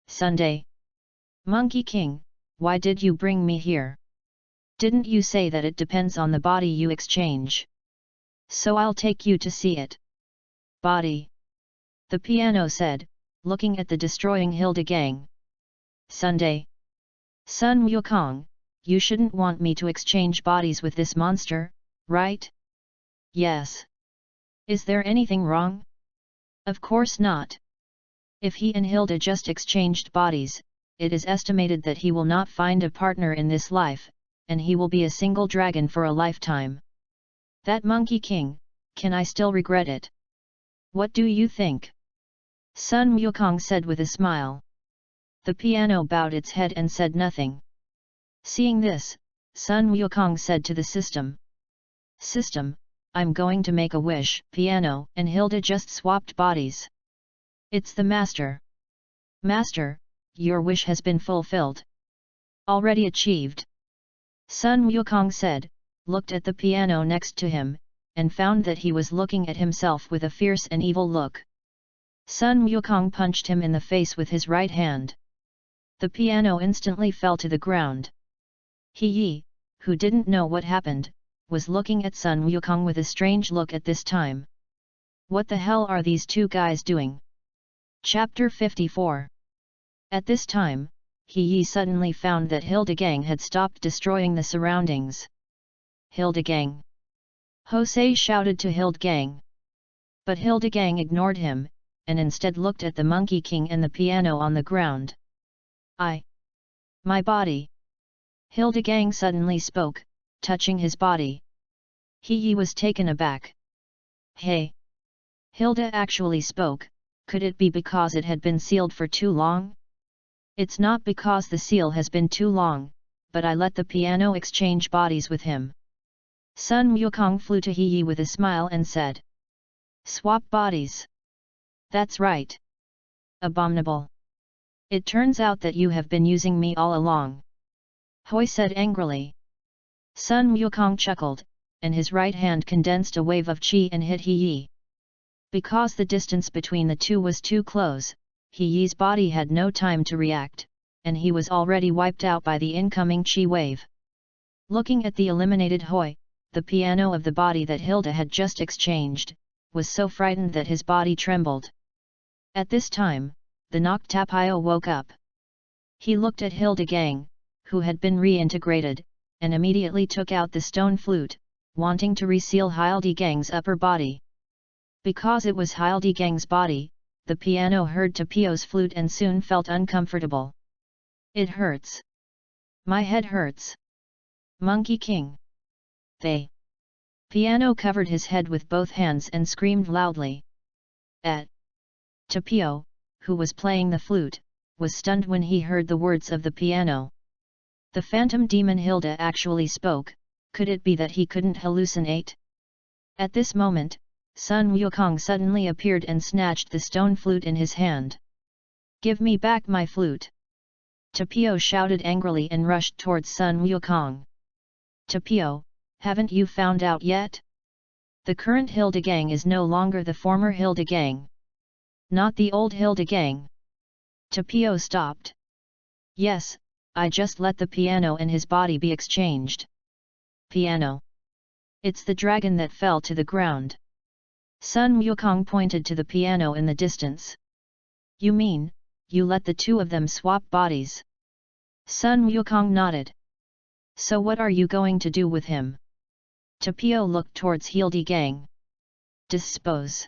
Sunday. Monkey King, why did you bring me here? Didn't you say that it depends on the body you exchange? So I'll take you to see it. Body. The piano said, looking at the destroying Hildegang. Sunday. Sun Wukong, you shouldn't want me to exchange bodies with this monster, right? Yes. Is there anything wrong? Of course not. If he and Hilda just exchanged bodies, it is estimated that he will not find a partner in this life, and he will be a single dragon for a lifetime. That Monkey King, can I still regret it? What do you think? Sun Wukong said with a smile. The piano bowed its head and said nothing. Seeing this, Sun Wukong said to the system. System, I'm going to make a wish. Piano and Hilda just swapped bodies. It's the master. Master, your wish has been fulfilled. Already achieved. Sun Wukong said, looked at the piano next to him, and found that he was looking at himself with a fierce and evil look. Sun Wukong punched him in the face with his right hand. The piano instantly fell to the ground. He, who didn't know what happened, was looking at Sun Wukong with a strange look at this time. What the hell are these 2 guys doing? Chapter 54. At this time, He suddenly found that Hildegang had stopped destroying the surroundings. Hildegang! Jose shouted to Hildegang. But Hildegang ignored him, and instead looked at the Monkey King and the piano on the ground. My body! Hildegang suddenly spoke, touching his body. He was taken aback. Hey! Hilda actually spoke. Could it be because it had been sealed for too long? It's not because the seal has been too long, but I let the piano exchange bodies with him. Sun Wukong flew to He with a smile and said. Swap bodies. That's right. Abominable. It turns out that you have been using me all along. Hoi said angrily. Sun Wukong chuckled, and his right hand condensed a wave of qi and hit He Yi. Because the distance between the two was too close, He Yi's body had no time to react, and he was already wiped out by the incoming qi wave. Looking at the eliminated Hoi, the piano of the body that Hilda had just exchanged, was so frightened that his body trembled. At this time, the Noctapio woke up. He looked at Hilda Gang, who had been reintegrated, and immediately took out the stone flute, wanting to reseal Hilda Gang's upper body. Because it was Hilda Gang's body, the piano heard Tapio's flute and soon felt uncomfortable. It hurts. My head hurts. Monkey King. They. Piano covered his head with both hands and screamed loudly. Tapio, who was playing the flute, was stunned when he heard the words of the piano. The phantom demon Hilda actually spoke. Could it be that he couldn't hallucinate? At this moment, Sun Wukong suddenly appeared and snatched the stone flute in his hand. Give me back my flute! Tapio shouted angrily and rushed towards Sun Wukong. Tapio, haven't you found out yet? The current Hilda Gang is no longer the former Hilda Gang. Not the old Hilda Gang. Tapio stopped. Yes, I just let the piano and his body be exchanged. Piano. It's the dragon that fell to the ground. Sun Wukong pointed to the piano in the distance. You mean, you let the two of them swap bodies? Sun Wukong nodded. So what are you going to do with him? Tapio looked towards Hilda Gang. Dispose.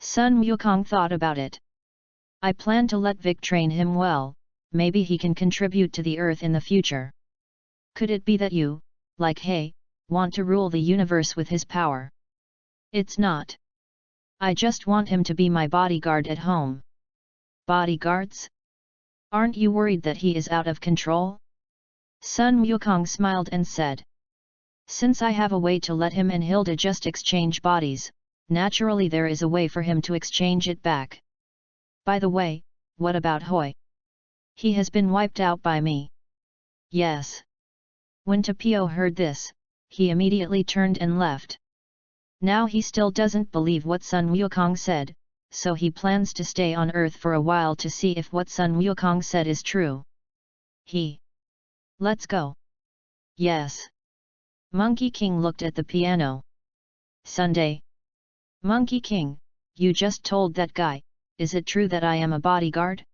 Sun Wukong thought about it. I plan to let Vic train him well, maybe he can contribute to the earth in the future. Could it be that you, like He, want to rule the universe with his power? It's not. I just want him to be my bodyguard at home. Bodyguards? Aren't you worried that he is out of control? Sun Wukong smiled and said. Since I have a way to let him and Hilda just exchange bodies, naturally there is a way for him to exchange it back. By the way, what about Hoi? He has been wiped out by me. Yes. When Tapio heard this, he immediately turned and left. Now he still doesn't believe what Sun Wukong said, so he plans to stay on Earth for a while to see if what Sun Wukong said is true. Let's go. Yes. Monkey King looked at the piano. Sunday. Monkey King, you just told that guy, is it true that I am a bodyguard?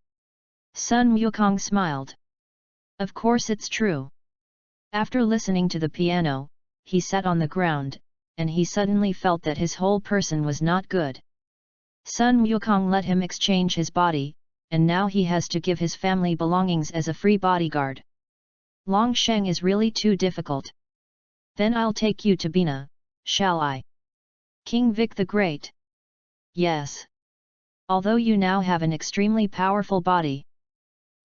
Sun Wukong smiled. Of course it's true. After listening to the piano, he sat on the ground, and he suddenly felt that his whole person was not good. Sun Wukong let him exchange his body, and now he has to give his family belongings as a free bodyguard. Longsheng is really too difficult. Then I'll take you to Bina, shall I? King Vic the Great. Yes. Although you now have an extremely powerful body,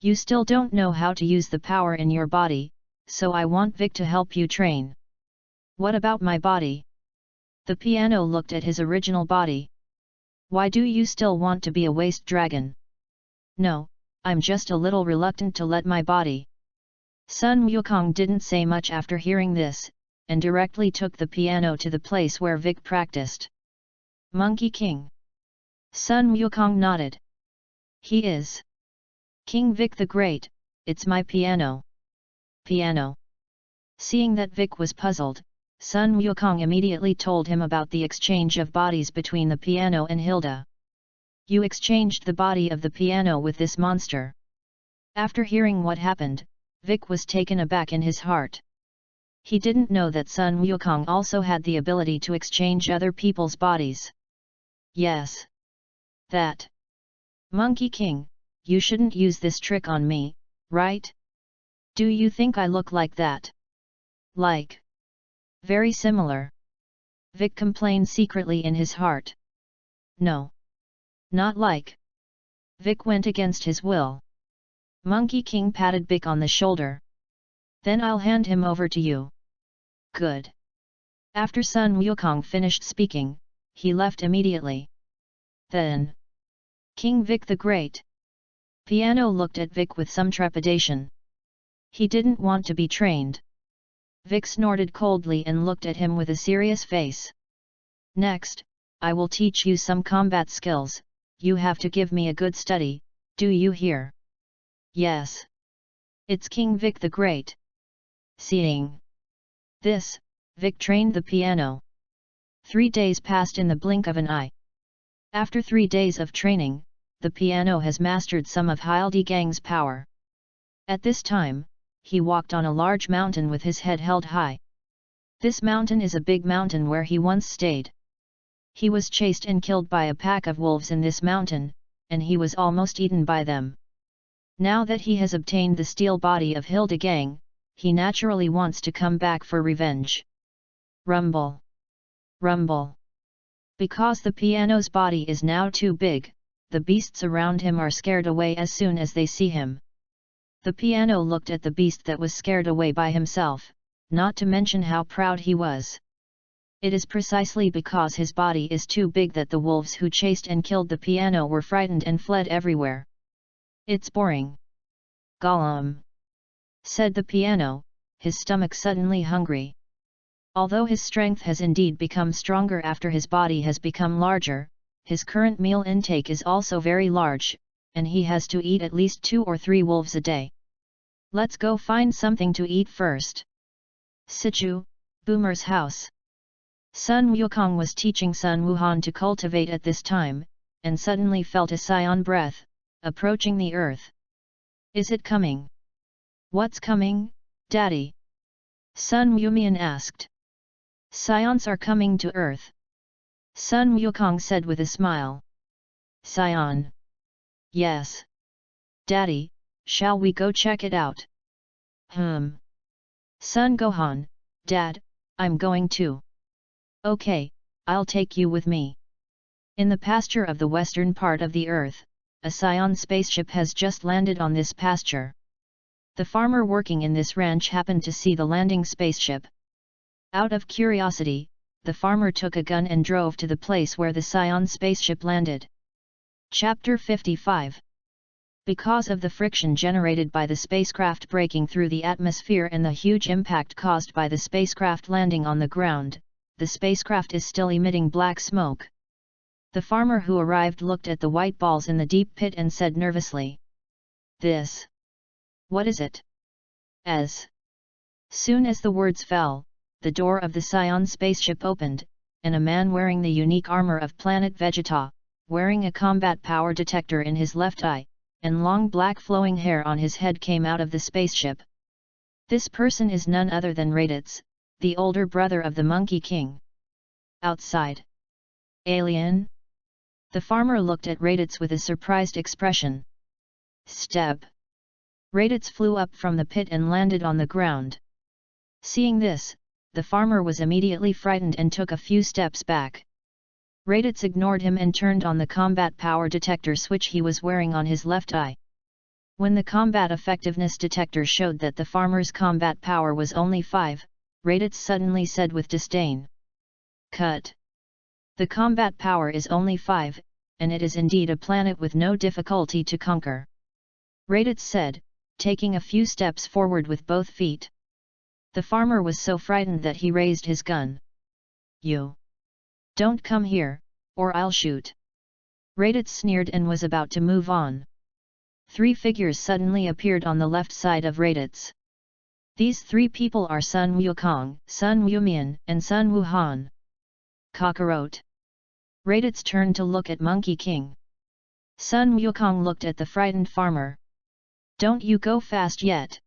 you still don't know how to use the power in your body, so I want Vic to help you train. What about my body? The piano looked at his original body. Why do you still want to be a waste dragon? No, I'm just a little reluctant to let my body. Sun Wukong didn't say much after hearing this, and directly took the piano to the place where Vic practiced. Monkey King. Sun Wukong nodded. He is. King Vic the Great, it's my piano. Piano. Seeing that Vic was puzzled, Sun Wukong immediately told him about the exchange of bodies between the piano and Hilda. You exchanged the body of the piano with this monster. After hearing what happened, Vic was taken aback in his heart. He didn't know that Sun Wukong also had the ability to exchange other people's bodies. Yes. That. Monkey King, you shouldn't use this trick on me, right? Do you think I look like that? Like. Very similar. Vic complained secretly in his heart. No. Not like. Vic went against his will. Monkey King patted Vic on the shoulder. Then I'll hand him over to you. Good. After Sun Wukong finished speaking, he left immediately. Then, King Vic the Great. Piano looked at Vic with some trepidation. He didn't want to be trained. Vic snorted coldly and looked at him with a serious face. Next, I will teach you some combat skills. You have to give me a good study, do you hear? Yes. It's King Vic the Great. Seeing this, Vic trained the piano. 3 days passed in the blink of an eye. After 3 days of training, the piano has mastered some of Hildegang's power. At this time, he walked on a large mountain with his head held high. This mountain is a big mountain where he once stayed. He was chased and killed by a pack of wolves in this mountain, and he was almost eaten by them. Now that he has obtained the steel body of Hildegang, he naturally wants to come back for revenge. Rumble. Rumble. Because the piano's body is now too big, the beasts around him are scared away as soon as they see him. The piano looked at the beast that was scared away by himself, not to mention how proud he was. It is precisely because his body is too big that the wolves who chased and killed the piano were frightened and fled everywhere. It's boring. Gollum, said the piano, his stomach suddenly hungry. Although his strength has indeed become stronger after his body has become larger, his current meal intake is also very large, and he has to eat at least 2 or 3 wolves a day. Let's go find something to eat first. Sichu, Boomer's house. Sun Wukong was teaching Sun Wuhan to cultivate at this time, and suddenly felt a scion breath, approaching the earth. Is it coming? What's coming, Daddy? Sun Wumian asked. Scions are coming to earth. Sun Wukong said with a smile. Scion. Yes. Daddy, shall we go check it out? Sun Gohan, Dad, I'm going too. Okay, I'll take you with me. In the pasture of the western part of the earth, a scion spaceship has just landed on this pasture. The farmer working in this ranch happened to see the landing spaceship. Out of curiosity, the farmer took a gun and drove to the place where the scion spaceship landed. Chapter 55. Because of the friction generated by the spacecraft breaking through the atmosphere and the huge impact caused by the spacecraft landing on the ground, the spacecraft is still emitting black smoke. The farmer who arrived looked at the white balls in the deep pit and said nervously. This. What is it? As soon as the words fell, the door of the scion spaceship opened, and a man wearing the unique armor of planet Vegeta, wearing a combat power detector in his left eye, and long black flowing hair on his head came out of the spaceship. This person is none other than Raditz, the older brother of the Monkey King. Outside. Alien? The farmer looked at Raditz with a surprised expression. Step. Raditz flew up from the pit and landed on the ground. Seeing this, the farmer was immediately frightened and took a few steps back. Raditz ignored him and turned on the combat power detector switch he was wearing on his left eye. When the combat effectiveness detector showed that the farmer's combat power was only 5, Raditz suddenly said with disdain. Cut. The combat power is only 5, and it is indeed a planet with no difficulty to conquer. Raditz said, taking a few steps forward with both feet. The farmer was so frightened that he raised his gun. You. Don't come here, or I'll shoot. Raditz sneered and was about to move on. 3 figures suddenly appeared on the left side of Raditz. These 3 people are Sun Wukong, Sun Wumian, and Sun Wuhan. Kakarot. Raditz turned to look at Monkey King. Sun Wukong looked at the frightened farmer. Don't you go fast yet.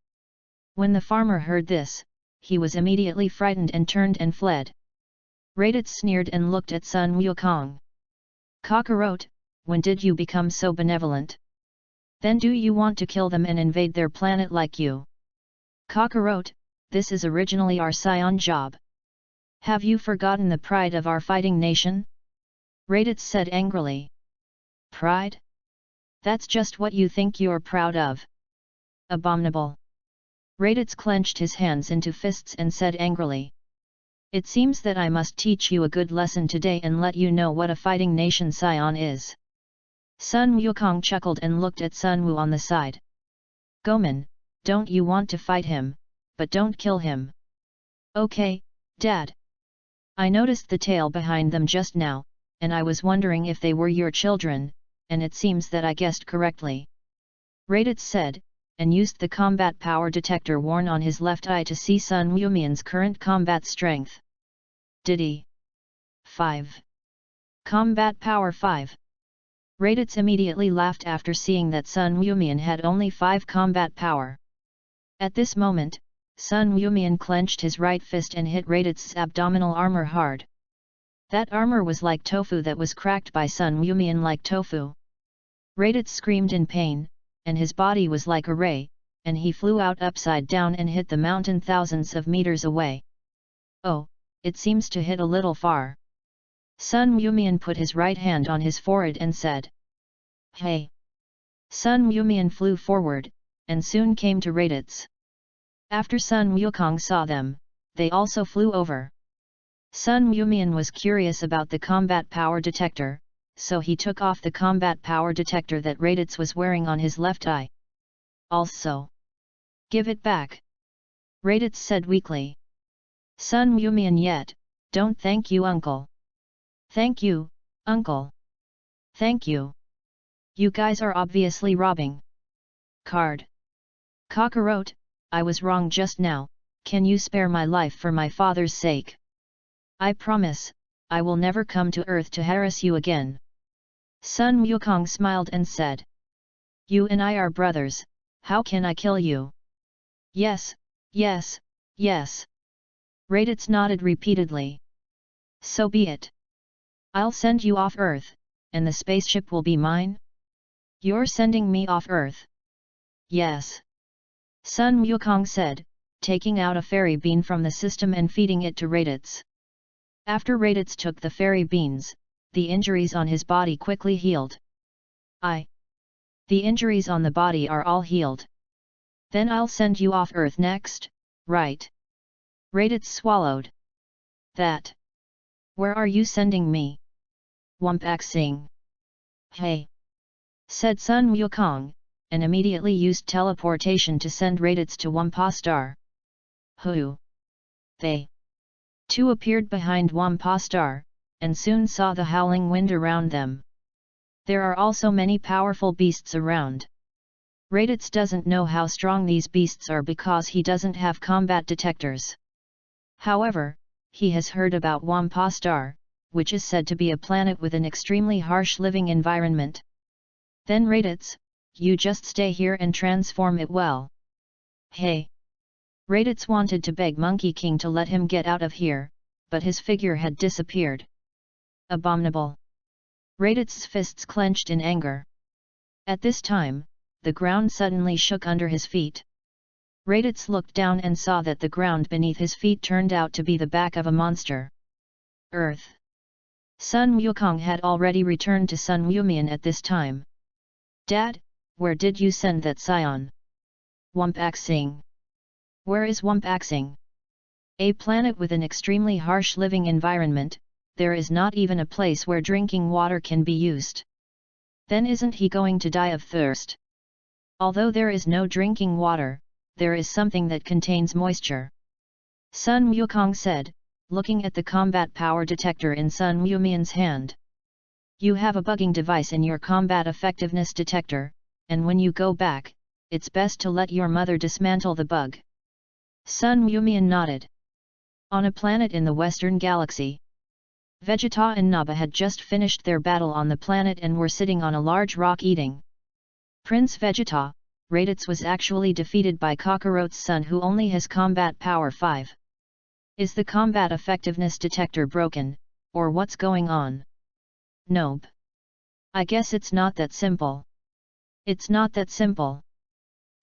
When the farmer heard this, he was immediately frightened and turned and fled. Raditz sneered and looked at Sun Wukong. Kakarot, when did you become so benevolent? Then do you want to kill them and invade their planet like you? Kakarot, this is originally our scion job. Have you forgotten the pride of our fighting nation? Raditz said angrily. Pride? That's just what you think you're proud of. Abominable. Raditz clenched his hands into fists and said angrily. It seems that I must teach you a good lesson today and let you know what a fighting nation Scion is. Sun Wukong chuckled and looked at Sun Wu on the side. Goman, don't you want to fight him, but don't kill him. Okay, Dad. I noticed the tail behind them just now, and I was wondering if they were your children, and it seems that I guessed correctly. Raditz said, and used the combat power detector worn on his left eye to see Sun Wumian's current combat strength. Did he? 5. Combat power 5. Raditz immediately laughed after seeing that Sun Wumian had only 5 combat power. At this moment, Sun Wumian clenched his right fist and hit Raditz's abdominal armor hard. That armor was like tofu that was cracked by Sun Wumian like tofu. Raditz screamed in pain, and his body was like a ray, and he flew out upside down and hit the mountain thousands of meters away. Oh, it seems to hit a little far. Sun Wumian put his right hand on his forehead and said. Hey! Sun Wumian flew forward, and soon came to Raditz. After Sun Wukong saw them, they also flew over. Sun Wumian was curious about the combat power detector, so he took off the combat power detector that Raditz was wearing on his left eye. Also, give it back. Raditz said weakly. Sun Wumian yet, don't thank you uncle. Thank you, uncle. Thank you. You guys are obviously robbing. Card. Cockroach, I was wrong just now, can you spare my life for my father's sake? I promise, I will never come to Earth to harass you again. Sun Wukong smiled and said. You and I are brothers, how can I kill you? Yes, yes, yes. Raditz nodded repeatedly. So be it. I'll send you off Earth, and the spaceship will be mine? You're sending me off Earth? Yes. Sun Wukong said, taking out a fairy bean from the system and feeding it to Raditz. After Raditz took the fairy beans, the injuries on his body quickly healed. The injuries on the body are all healed. Then I'll send you off Earth next, right? Raditz swallowed. That. Where are you sending me? Wumpaxing. Hey! Said Sun Wukong, and immediately used teleportation to send Raditz to Wampa Star. Who? They. Two appeared behind Wampa Star, and soon saw the howling wind around them. There are also many powerful beasts around. Raditz doesn't know how strong these beasts are because he doesn't have combat detectors. However, he has heard about Wampa Star, which is said to be a planet with an extremely harsh living environment. Then Raditz, you just stay here and transform it well. Hey! Raditz wanted to beg Monkey King to let him get out of here, but his figure had disappeared. Abominable! Raditz's fists clenched in anger. At this time, the ground suddenly shook under his feet. Raditz looked down and saw that the ground beneath his feet turned out to be the back of a monster. Earth. Sun Wukong had already returned to Sun Wumian at this time. Dad, where did you send that scion? Wumpaxing. Where is Wumpaxing? A planet with an extremely harsh living environment, there is not even a place where drinking water can be used. Then isn't he going to die of thirst? Although there is no drinking water, there is something that contains moisture. Sun Wukong said, looking at the combat power detector in Sun Wumian's hand. You have a bugging device in your combat effectiveness detector, and when you go back, it's best to let your mother dismantle the bug. Sun Wumian nodded. On a planet in the Western Galaxy, Vegeta and Naba had just finished their battle on the planet and were sitting on a large rock eating. Prince Vegeta, Raditz was actually defeated by Kakarot's son who only has combat power 5. Is the combat effectiveness detector broken, or what's going on? Nope. I guess it's not that simple. It's not that simple.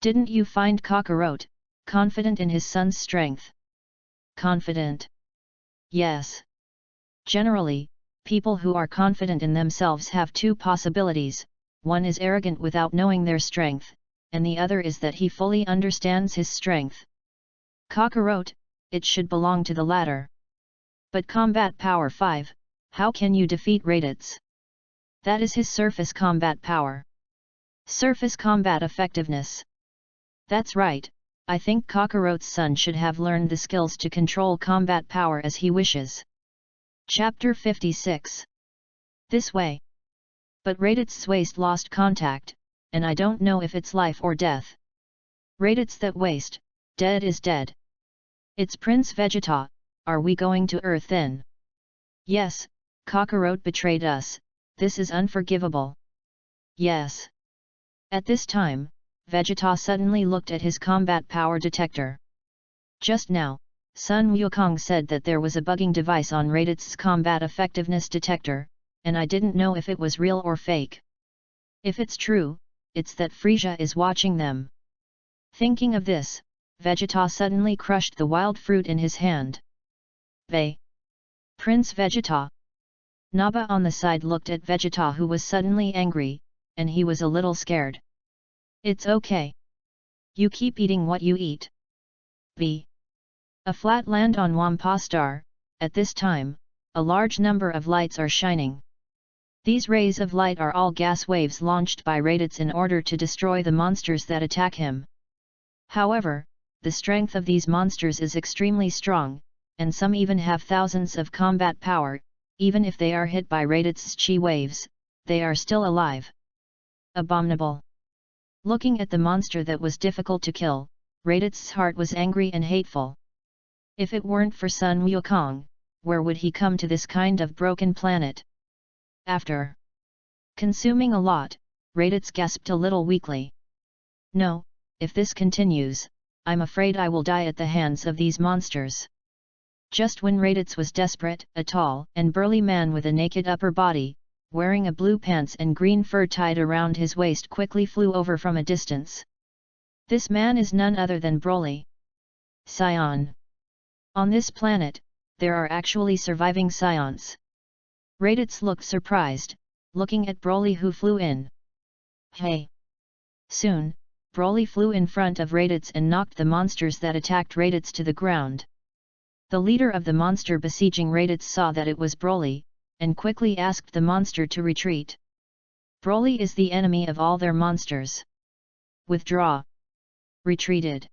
Didn't you find Kakarot confident in his son's strength? Confident? Yes. Generally, people who are confident in themselves have two possibilities: one is arrogant without knowing their strength, and the other is that he fully understands his strength. Kakarot, it should belong to the latter. But combat power 5, how can you defeat Raditz? That is his surface combat power. Surface combat effectiveness. That's right, I think Kakarot's son should have learned the skills to control combat power as he wishes. Chapter 56. This way. But Raditz's waist lost contact, and I don't know if it's life or death. Raditz that waist, dead is dead. It's Prince Vegeta, are we going to Earth then? Yes, Kakarot betrayed us, this is unforgivable. Yes. At this time, Vegeta suddenly looked at his combat power detector. Just now, Sun Wukong said that there was a bugging device on Raditz's combat effectiveness detector, and I didn't know if it was real or fake. If it's true, it's that Frieza is watching them. Thinking of this, Vegeta suddenly crushed the wild fruit in his hand. Prince Vegeta. Naba on the side looked at Vegeta, who was suddenly angry, and he was a little scared. It's okay. You keep eating what you eat. A flat land on Wampa Star. At this time, a large number of lights are shining. These rays of light are all gas waves launched by Raditz in order to destroy the monsters that attack him. However, the strength of these monsters is extremely strong, and some even have thousands of combat power. Even if they are hit by Raditz's chi waves, they are still alive. Abominable. Looking at the monster that was difficult to kill, Raditz's heart was angry and hateful. If it weren't for Sun Wukong, where would he come to this kind of broken planet? After consuming a lot, Raditz gasped a little weakly. No, if this continues, I'm afraid I will die at the hands of these monsters. Just when Raditz was desperate, a tall and burly man with a naked upper body, wearing a blue pants and green fur tied around his waist, quickly flew over from a distance. This man is none other than Broly. Scion. On this planet, there are actually surviving Scions. Raditz looked surprised, looking at Broly, who flew in. Hey! Soon, Broly flew in front of Raditz and knocked the monsters that attacked Raditz to the ground. The leader of the monster besieging Raditz saw that it was Broly, and quickly asked the monster to retreat. Broly is the enemy of all their monsters. Withdraw. Retreated.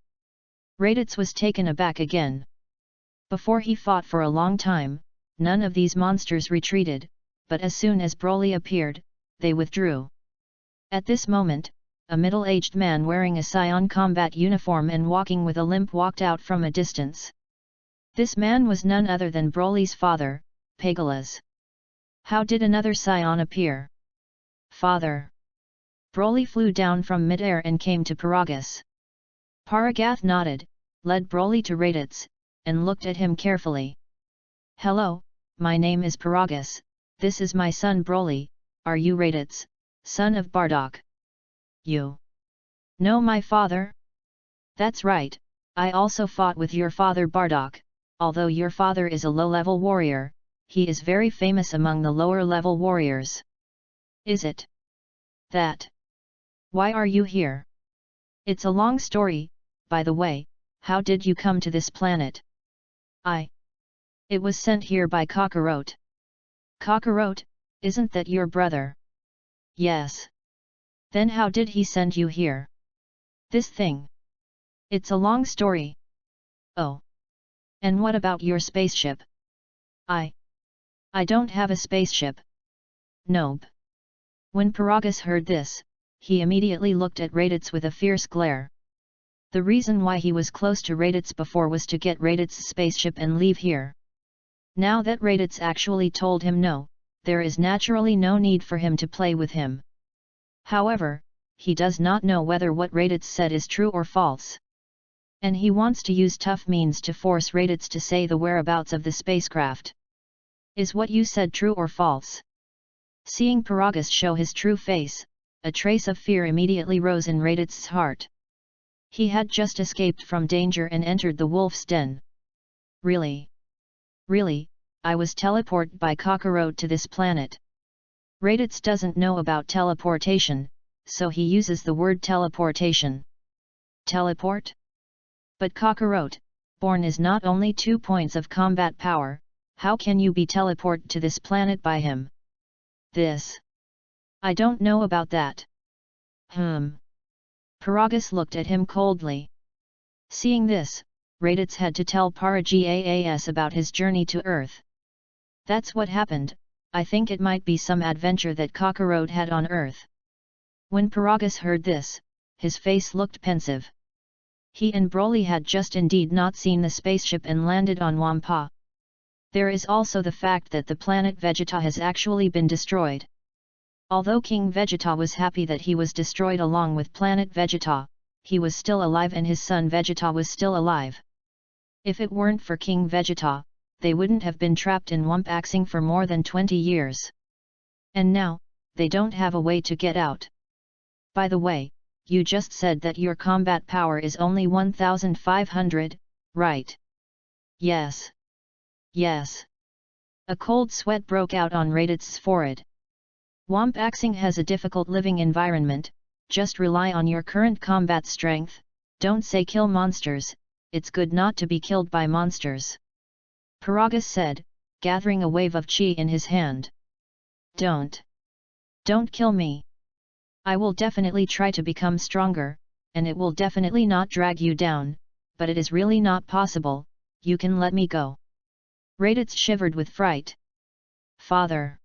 Raditz was taken aback again. Before he fought for a long time, none of these monsters retreated, but as soon as Broly appeared, they withdrew. At this moment, a middle-aged man wearing a Scion combat uniform and walking with a limp walked out from a distance. This man was none other than Broly's father, Pegasus. How did another Scion appear? Father. Broly flew down from mid-air and came to Paragus. Paragath nodded, led Broly to Raditz, and looked at him carefully. Hello, my name is Paragus, this is my son Broly, are you Raditz, son of Bardock? You know my father? That's right, I also fought with your father Bardock, although your father is a low-level warrior, he is very famous among the lower-level warriors. Is it that? Why are you here? It's a long story, by the way, how did you come to this planet? It was sent here by Kakarot. Kakarot, isn't that your brother? Yes. Then how did he send you here? This thing. It's a long story. Oh. And what about your spaceship? I don't have a spaceship. Nope. When Paragus heard this, he immediately looked at Raditz with a fierce glare. The reason why he was close to Raditz before was to get Raditz's spaceship and leave here. Now that Raditz actually told him no, there is naturally no need for him to play with him. However, he does not know whether what Raditz said is true or false. And he wants to use tough means to force Raditz to say the whereabouts of the spacecraft. Is what you said true or false? Seeing Paragus show his true face, a trace of fear immediately rose in Raditz's heart. He had just escaped from danger and entered the wolf's den. Really? Really, I was teleported by Kakarot to this planet. Raditz doesn't know about teleportation, so he uses the word teleportation. Teleport? But Kakarot, born is not only 2 points of combat power, how can you be teleported to this planet by him? This. I don't know about that. Paragus looked at him coldly. Seeing this, Raditz had to tell Paragas about his journey to Earth. That's what happened. I think it might be some adventure that Kakarot had on Earth. When Paragus heard this, his face looked pensive. He and Broly had just indeed not seen the spaceship and landed on Wampa. There is also the fact that the planet Vegeta has actually been destroyed. Although King Vegeta was happy that he was destroyed along with planet Vegeta, he was still alive and his son Vegeta was still alive. If it weren't for King Vegeta, they wouldn't have been trapped in Wumpaxing for more than 20 years. And now, they don't have a way to get out. By the way, you just said that your combat power is only 1500, right? Yes. Yes. A cold sweat broke out on Raditz's forehead. Wumpaxing has a difficult living environment, just rely on your current combat strength, don't say kill monsters, it's good not to be killed by monsters. Paragus said, gathering a wave of chi in his hand. Don't kill me. I will definitely try to become stronger, and it will definitely not drag you down, but it is really not possible, you can let me go. Raditz shivered with fright. Father.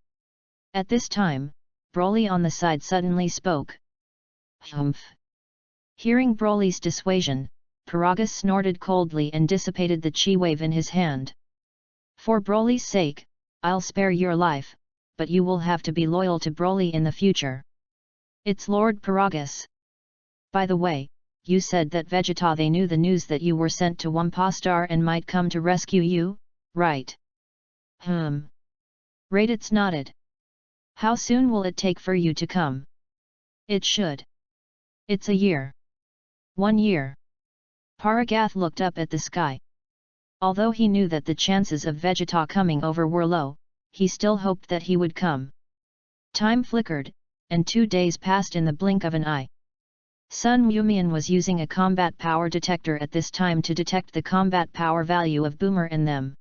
At this time, Broly on the side suddenly spoke. Humph. Hearing Broly's dissuasion, Paragus snorted coldly and dissipated the chi wave in his hand. For Broly's sake, I'll spare your life, but you will have to be loyal to Broly in the future. It's Lord Paragus. By the way, you said that Vegeta they knew the news that you were sent to Wampa Star and might come to rescue you, right? Raditz nodded. How soon will it take for you to come? It should. It's a year. 1 year. Paragath looked up at the sky. Although he knew that the chances of Vegeta coming over were low, he still hoped that he would come. Time flickered, and 2 days passed in the blink of an eye. Sun Yumian was using a combat power detector at this time to detect the combat power value of Boomer and them.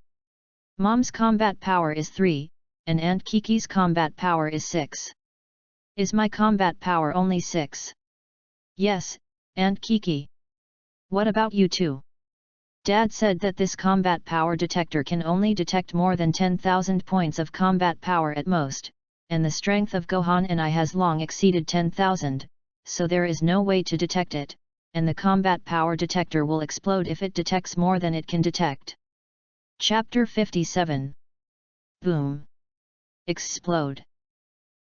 Mom's combat power is 3, and Aunt Kiki's combat power is 6. Is my combat power only 6? Yes, Aunt Kiki. What about you two? Dad said that this combat power detector can only detect more than 10,000 points of combat power at most, and the strength of Gohan and I has long exceeded 10,000, so there is no way to detect it, and the combat power detector will explode if it detects more than it can detect. Chapter 57. Boom. Explode.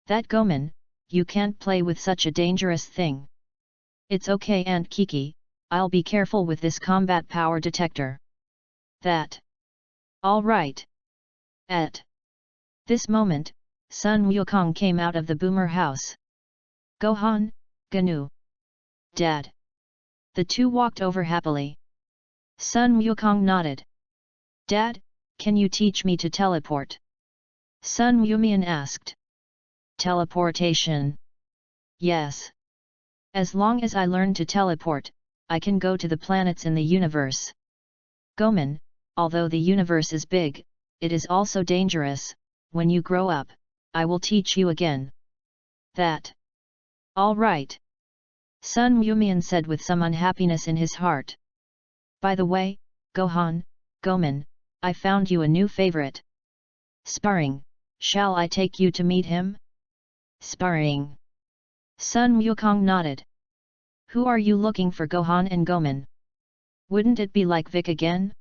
That Goman, you can't play with such a dangerous thing. It's okay Aunt Kiki, I'll be careful with this combat power detector. That. All right. At this moment, Sun Wukong came out of the Boomer house. Gohan, Ganu. Dad. The two walked over happily. Sun Wukong nodded. Dad, can you teach me to teleport? Sun Yumian asked. Teleportation. Yes. As long as I learn to teleport, I can go to the planets in the universe. Goman, although the universe is big, it is also dangerous. When you grow up, I will teach you again. That. All right. Sun Yumian said with some unhappiness in his heart. By the way, Gohan, Goman, I found you a new favorite. Sparring, shall I take you to meet him? Sparring. Sun Wukong nodded. Who are you looking for Gohan and Goman? Wouldn't it be like Vic again?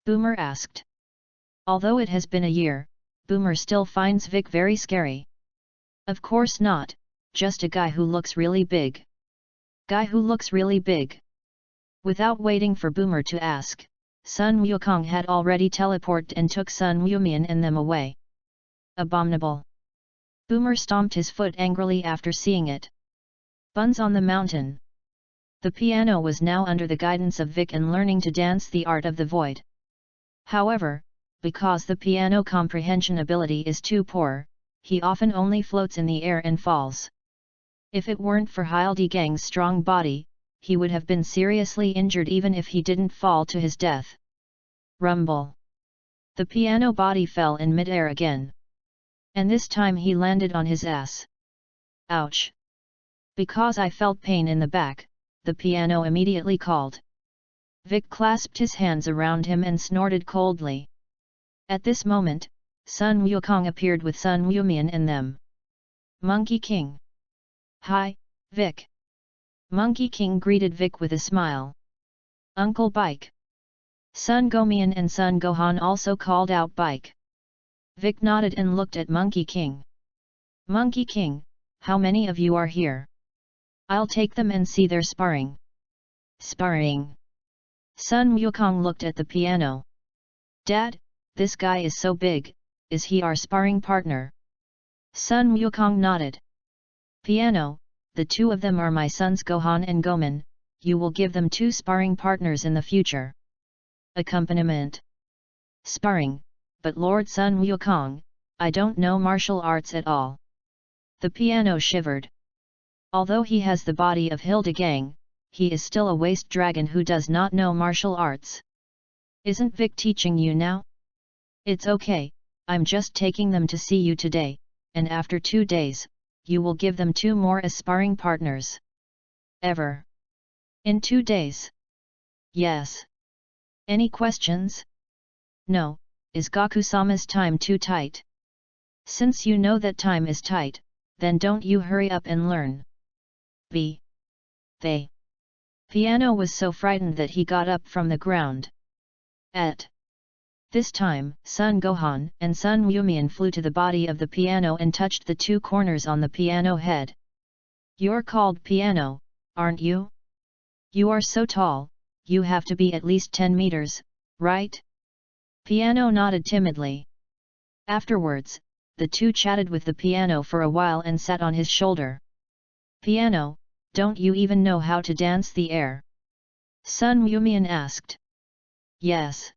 Boomer asked. Although it has been a year, Boomer still finds Vic very scary. Of course not, just a guy who looks really big. Guy who looks really big. Without waiting for Boomer to ask, Sun Wukong had already teleported and took Sun Yumian and them away. Abominable. Boomer stomped his foot angrily after seeing it. Buns on the mountain. The piano was now under the guidance of Vic and learning to dance the art of the void. However, because the piano comprehension ability is too poor, he often only floats in the air and falls. If it weren't for Hildegang's strong body, he would have been seriously injured even if he didn't fall to his death. Rumble. The piano body fell in mid-air again. And this time he landed on his ass. Ouch! Because I felt pain in the back, the piano immediately called. Vic clasped his hands around him and snorted coldly. At this moment, Sun Wukong appeared with Sun Wumian and them. Monkey King. Hi, Vic. Monkey King greeted Vic with a smile. Uncle Bike. Sun Gomian and Sun Gohan also called out Bike. Vic nodded and looked at Monkey King. Monkey King, how many of you are here? I'll take them and see their sparring. Sparring. Sun Wukong looked at the piano. Dad, this guy is so big, is he our sparring partner? Sun Wukong nodded. Piano, the two of them are my sons Gohan and Goman, you will give them 2 sparring partners in the future. Accompaniment. Sparring, but Lord Sun Wukong, I don't know martial arts at all. The piano shivered. Although he has the body of Hildegang, he is still a waste dragon who does not know martial arts. Isn't Vic teaching you now? It's okay, I'm just taking them to see you today, and after 2 days, you will give them 2 more as sparring partners. Ever. In 2 days? Yes. Any questions? No, is Gaku-sama's time too tight? Since you know that time is tight, then don't you hurry up and learn. They. Piano was so frightened that he got up from the ground. At this time, Sun Gohan and Sun Wumian flew to the body of the piano and touched the 2 corners on the piano head. You're called Piano, aren't you? You are so tall, you have to be at least 10 meters, right? Piano nodded timidly. Afterwards, the 2 chatted with the piano for a while and sat on his shoulder. Piano, don't you even know how to dance the air? Sun Wumian asked. Yes.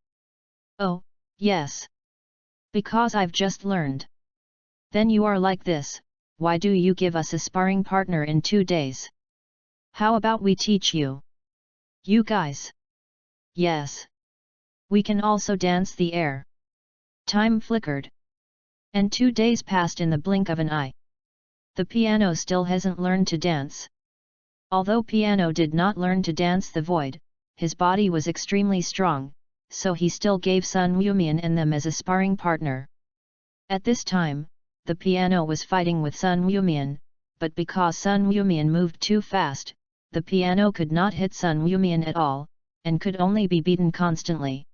Oh, yes. Because I've just learned. Then you are like this, why do you give us a sparring partner in 2 days? How about we teach you? You guys? Yes. We can also dance the air. Time flickered. And 2 days passed in the blink of an eye. The piano still hasn't learned to dance. Although Piano did not learn to dance the void, his body was extremely strong, so he still gave Sun Wumian and them as a sparring partner. At this time, the piano was fighting with Sun Wumian, but because Sun Wumian moved too fast, the piano could not hit Sun Wumian at all, and could only be beaten constantly.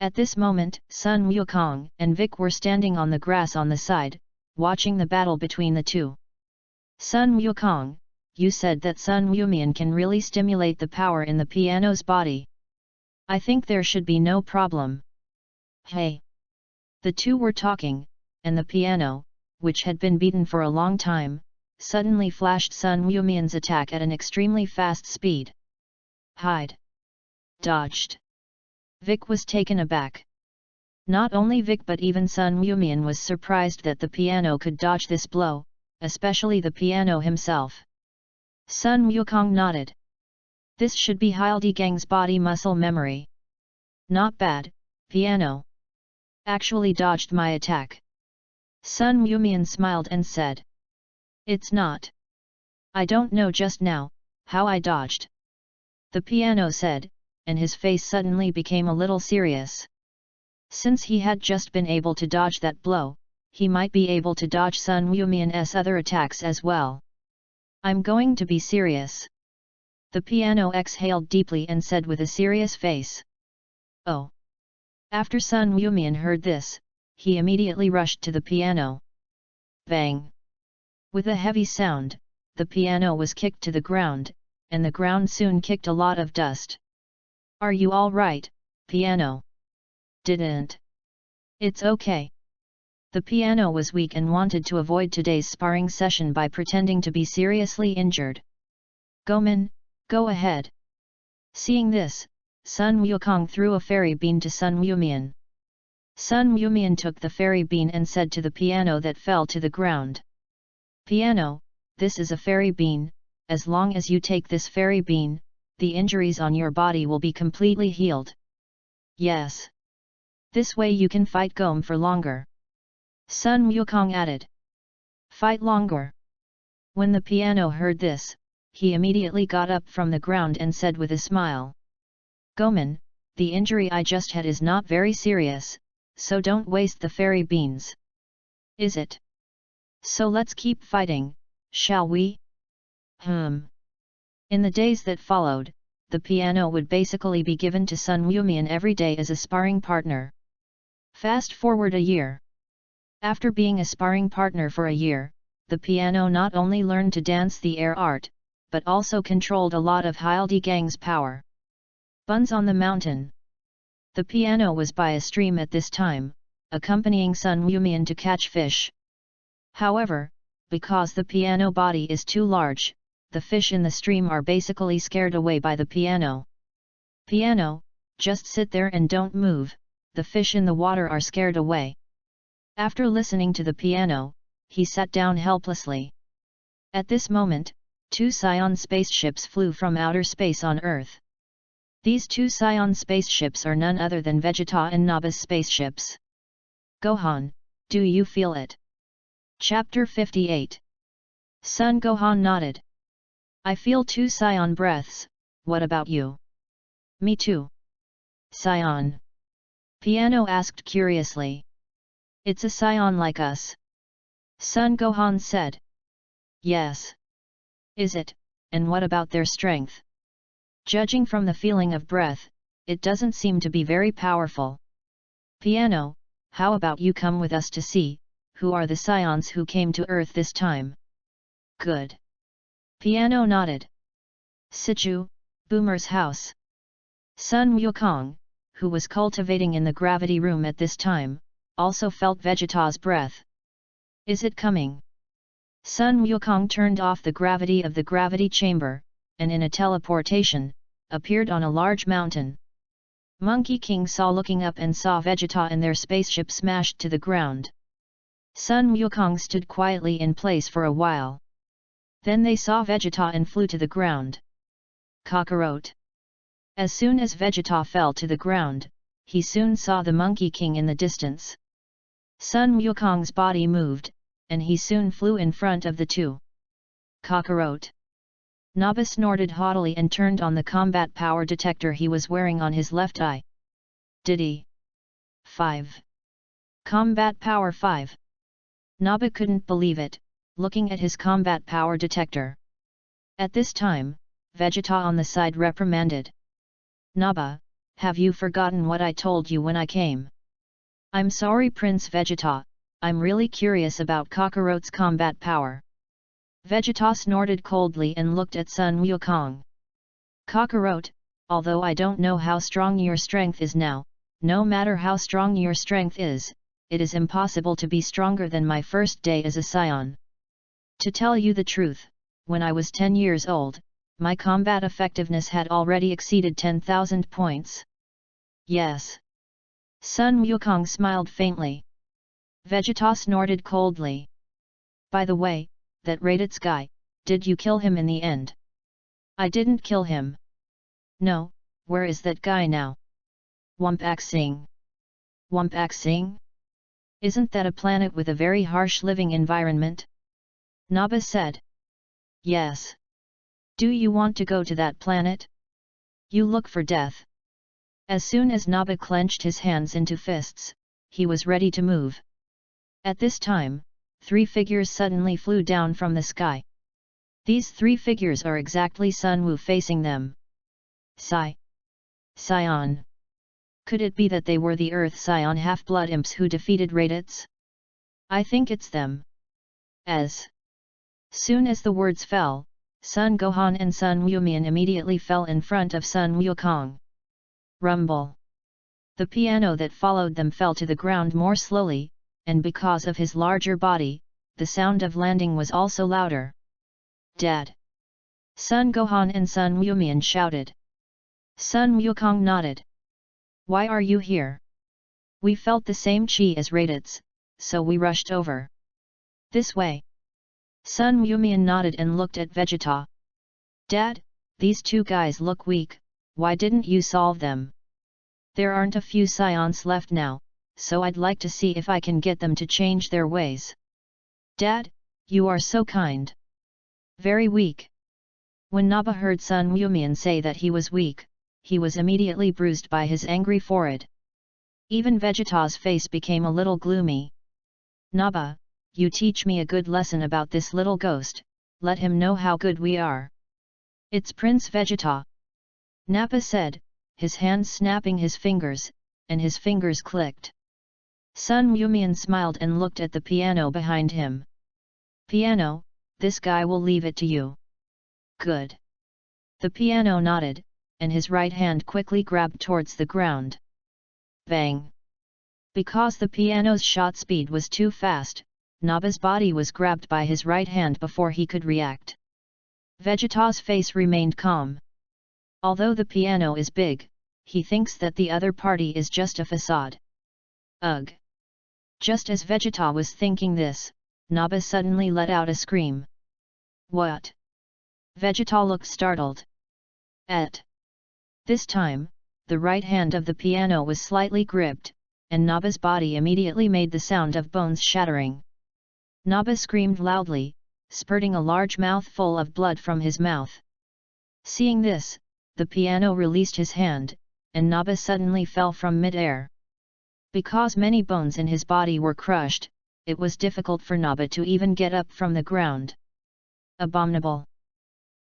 At this moment, Sun Wukong and Vic were standing on the grass on the side, watching the battle between the 2. Sun Wukong, you said that Sun Wumian can really stimulate the power in the piano's body. I think there should be no problem. Hey! The 2 were talking, and the piano, which had been beaten for a long time, suddenly flashed Sun Wumian's attack at an extremely fast speed. Hide! Dodged! Vic was taken aback. Not only Vic but even Sun Wumian was surprised that the piano could dodge this blow, especially the piano himself. Sun Wukong nodded. This should be Hildegang's body muscle memory. Not bad, piano. Actually dodged my attack. Sun Wumian smiled and said. It's not. I don't know just now, how I dodged. The piano said, and his face suddenly became a little serious. Since he had just been able to dodge that blow, he might be able to dodge Sun Wumian's other attacks as well. I'm going to be serious. The piano exhaled deeply and said with a serious face. Oh! After Sun Wumian heard this, he immediately rushed to the piano. Bang! With a heavy sound, the piano was kicked to the ground, and the ground soon kicked a lot of dust. Are you all right, piano? Didn't. It's okay. The piano was weak and wanted to avoid today's sparring session by pretending to be seriously injured. Goman, go ahead. Seeing this, Sun Wukong threw a fairy bean to Sun Wumian. Sun Yumian took the fairy bean and said to the piano that fell to the ground. Piano, this is a fairy bean, as long as you take this fairy bean, the injuries on your body will be completely healed. Yes. This way you can fight Gome for longer. Sun Wukong added. Fight longer. When the piano heard this, he immediately got up from the ground and said with a smile. Gomen, the injury I just had is not very serious, so don't waste the fairy beans. Is it? So let's keep fighting, shall we? In the days that followed, the piano would basically be given to Sun Yumian every day as a sparring partner. Fast forward a year. After being a sparring partner for a year, the piano not only learned to dance the air art, but also controlled a lot of Hilde Gang's power. Buns on the mountain. The piano was by a stream at this time, accompanying Sun Yumian to catch fish. However, because the piano body is too large, the fish in the stream are basically scared away by the piano. Piano, just sit there and don't move, the fish in the water are scared away. After listening to the piano, he sat down helplessly. At this moment, 2 Scion spaceships flew from outer space on Earth. These 2 Scion spaceships are none other than Vegeta and Naba's spaceships. Gohan, do you feel it? Chapter 58. Son Gohan nodded. I feel 2 Scion breaths, what about you? Me too. Scion? Piano asked curiously. It's a Scion like us. Son Gohan said. Yes. Is it, and what about their strength? Judging from the feeling of breath, it doesn't seem to be very powerful. Piano, how about you come with us to see, who are the Scions who came to Earth this time? Good. Piano nodded. Sichu, Boomer's house. Sun Wukong, who was cultivating in the gravity room at this time, also felt Vegeta's breath. Is it coming? Sun Wukong turned off the gravity of the gravity chamber, and in a teleportation, appeared on a large mountain. Monkey King saw looking up and saw Vegeta and their spaceship smashed to the ground. Sun Wukong stood quietly in place for a while. Then they saw Vegeta and flew to the ground. Kakarot. As soon as Vegeta fell to the ground, he soon saw the Monkey King in the distance. Sun Wukong's body moved, and he soon flew in front of the 2. Kakarot. Naba snorted haughtily and turned on the combat power detector he was wearing on his left eye. Diddy. 5. Combat power 5. Naba couldn't believe it, looking at his combat power detector. At this time, Vegeta on the side reprimanded. Naba, have you forgotten what I told you when I came? I'm sorry Prince Vegeta, I'm really curious about Kakarot's combat power. Vegeta snorted coldly and looked at Sun Wukong. Kakarot, although I don't know how strong your strength is now, no matter how strong your strength is, it is impossible to be stronger than my first day as a Scion. To tell you the truth, when I was 10 years old, my combat effectiveness had already exceeded 10,000 points. Yes. Sun Wukong smiled faintly. Vegeta snorted coldly. By the way, that Raditz guy, did you kill him in the end? I didn't kill him. No, where is that guy now? Wumpaxing. Wumpaxing? Isn't that a planet with a very harsh living environment? Naba said. Yes. Do you want to go to that planet? You look for death. As soon as Naba clenched his hands into fists, he was ready to move. At this time, 3 figures suddenly flew down from the sky. These 3 figures are exactly Sun Wu facing them. Scion. Could it be that they were the Earth Scion half-blood imps who defeated Raditz? I think it's them. As soon as the words fell, Sun Gohan and Sun Yumian immediately fell in front of Sun Wukong. Rumble. The piano that followed them fell to the ground more slowly, and because of his larger body, the sound of landing was also louder. Dad! Sun Gohan and Sun Yumian shouted. Sun Wukong nodded. Why are you here? We felt the same chi as Raditz, so we rushed over. This way. Sun Yumian nodded and looked at Vegeta. Dad, these two guys look weak, why didn't you solve them? There aren't a few scions left now, so I'd like to see if I can get them to change their ways. Dad, you are so kind. Very weak. When Naba heard Sun Yumian say that he was weak, he was immediately bruised by his angry forehead. Even Vegeta's face became a little gloomy. Naba, you teach me a good lesson about this little ghost, let him know how good we are. It's Prince Vegeta. Nappa said, his hands snapping his fingers, and his fingers clicked. Sun Yumian smiled and looked at the piano behind him. Piano, this guy will leave it to you. Good. The piano nodded, and his right hand quickly grabbed towards the ground. Bang! Because the piano's shot speed was too fast, Naba's body was grabbed by his right hand before he could react. Vegeta's face remained calm. Although the piano is big, he thinks that the other party is just a facade. Ugh! Just as Vegeta was thinking this, Naba suddenly let out a scream. What? Vegeta looked startled. This time, the right hand of the piano was slightly gripped, and Naba's body immediately made the sound of bones shattering. Naba screamed loudly, spurting a large mouthful of blood from his mouth. Seeing this, the piano released his hand, and Naba suddenly fell from mid-air. Because many bones in his body were crushed, it was difficult for Naba to even get up from the ground. Abominable!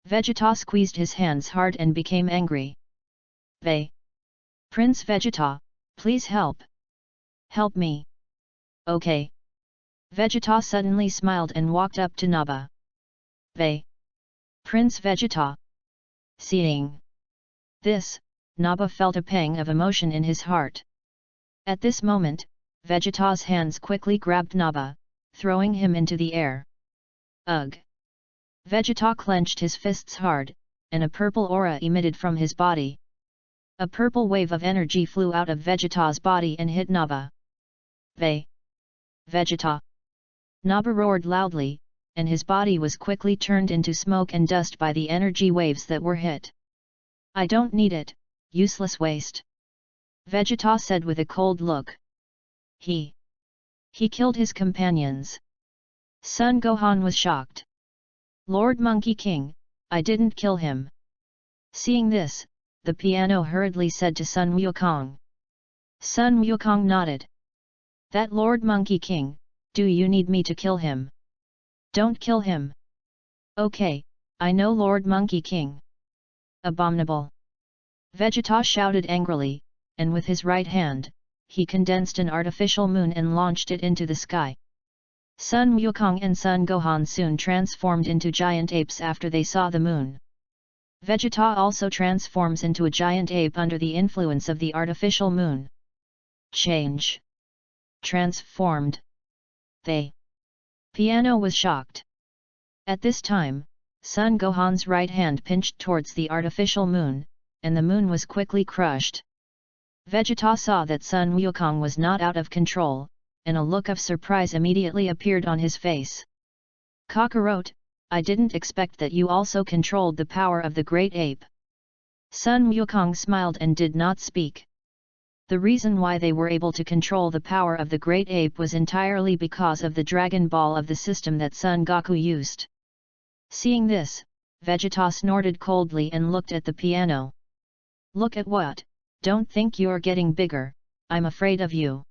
Vegeta squeezed his hands hard and became angry. Prince Vegeta, please help! Help me! Okay. Vegeta suddenly smiled and walked up to Naba. Prince Vegeta! Seeing this, Naba felt a pang of emotion in his heart. At this moment, Vegeta's hands quickly grabbed Naba, throwing him into the air. Ugh! Vegeta clenched his fists hard, and a purple aura emitted from his body. A purple wave of energy flew out of Vegeta's body and hit Naba. Vegeta! Naba roared loudly, and his body was quickly turned into smoke and dust by the energy waves that were hit. I don't need it, useless waste. Vegeta said with a cold look. He killed his companions. Son Gohan was shocked. Lord Monkey King, I didn't kill him. Seeing this, the piano hurriedly said to Sun Wukong. Sun Wukong nodded. That Lord Monkey King, do you need me to kill him? Don't kill him. Okay, I know Lord Monkey King. Abominable! Vegeta shouted angrily, and with his right hand, he condensed an artificial moon and launched it into the sky. Sun Wukong and Sun Gohan soon transformed into giant apes after they saw the moon. Vegeta also transforms into a giant ape under the influence of the artificial moon. Change. Transformed. Piano was shocked. At this time, Sun Gohan's right hand pinched towards the artificial moon, and the moon was quickly crushed. Vegeta saw that Sun Wukong was not out of control, and a look of surprise immediately appeared on his face. Kakarot, I didn't expect that you also controlled the power of the great ape. Sun Wukong smiled and did not speak. The reason why they were able to control the power of the great ape was entirely because of the Dragon Ball of the system that Son Goku used. Seeing this, Vegeta snorted coldly and looked at the piano. Look at what? Don't think you're getting bigger, I'm afraid of you.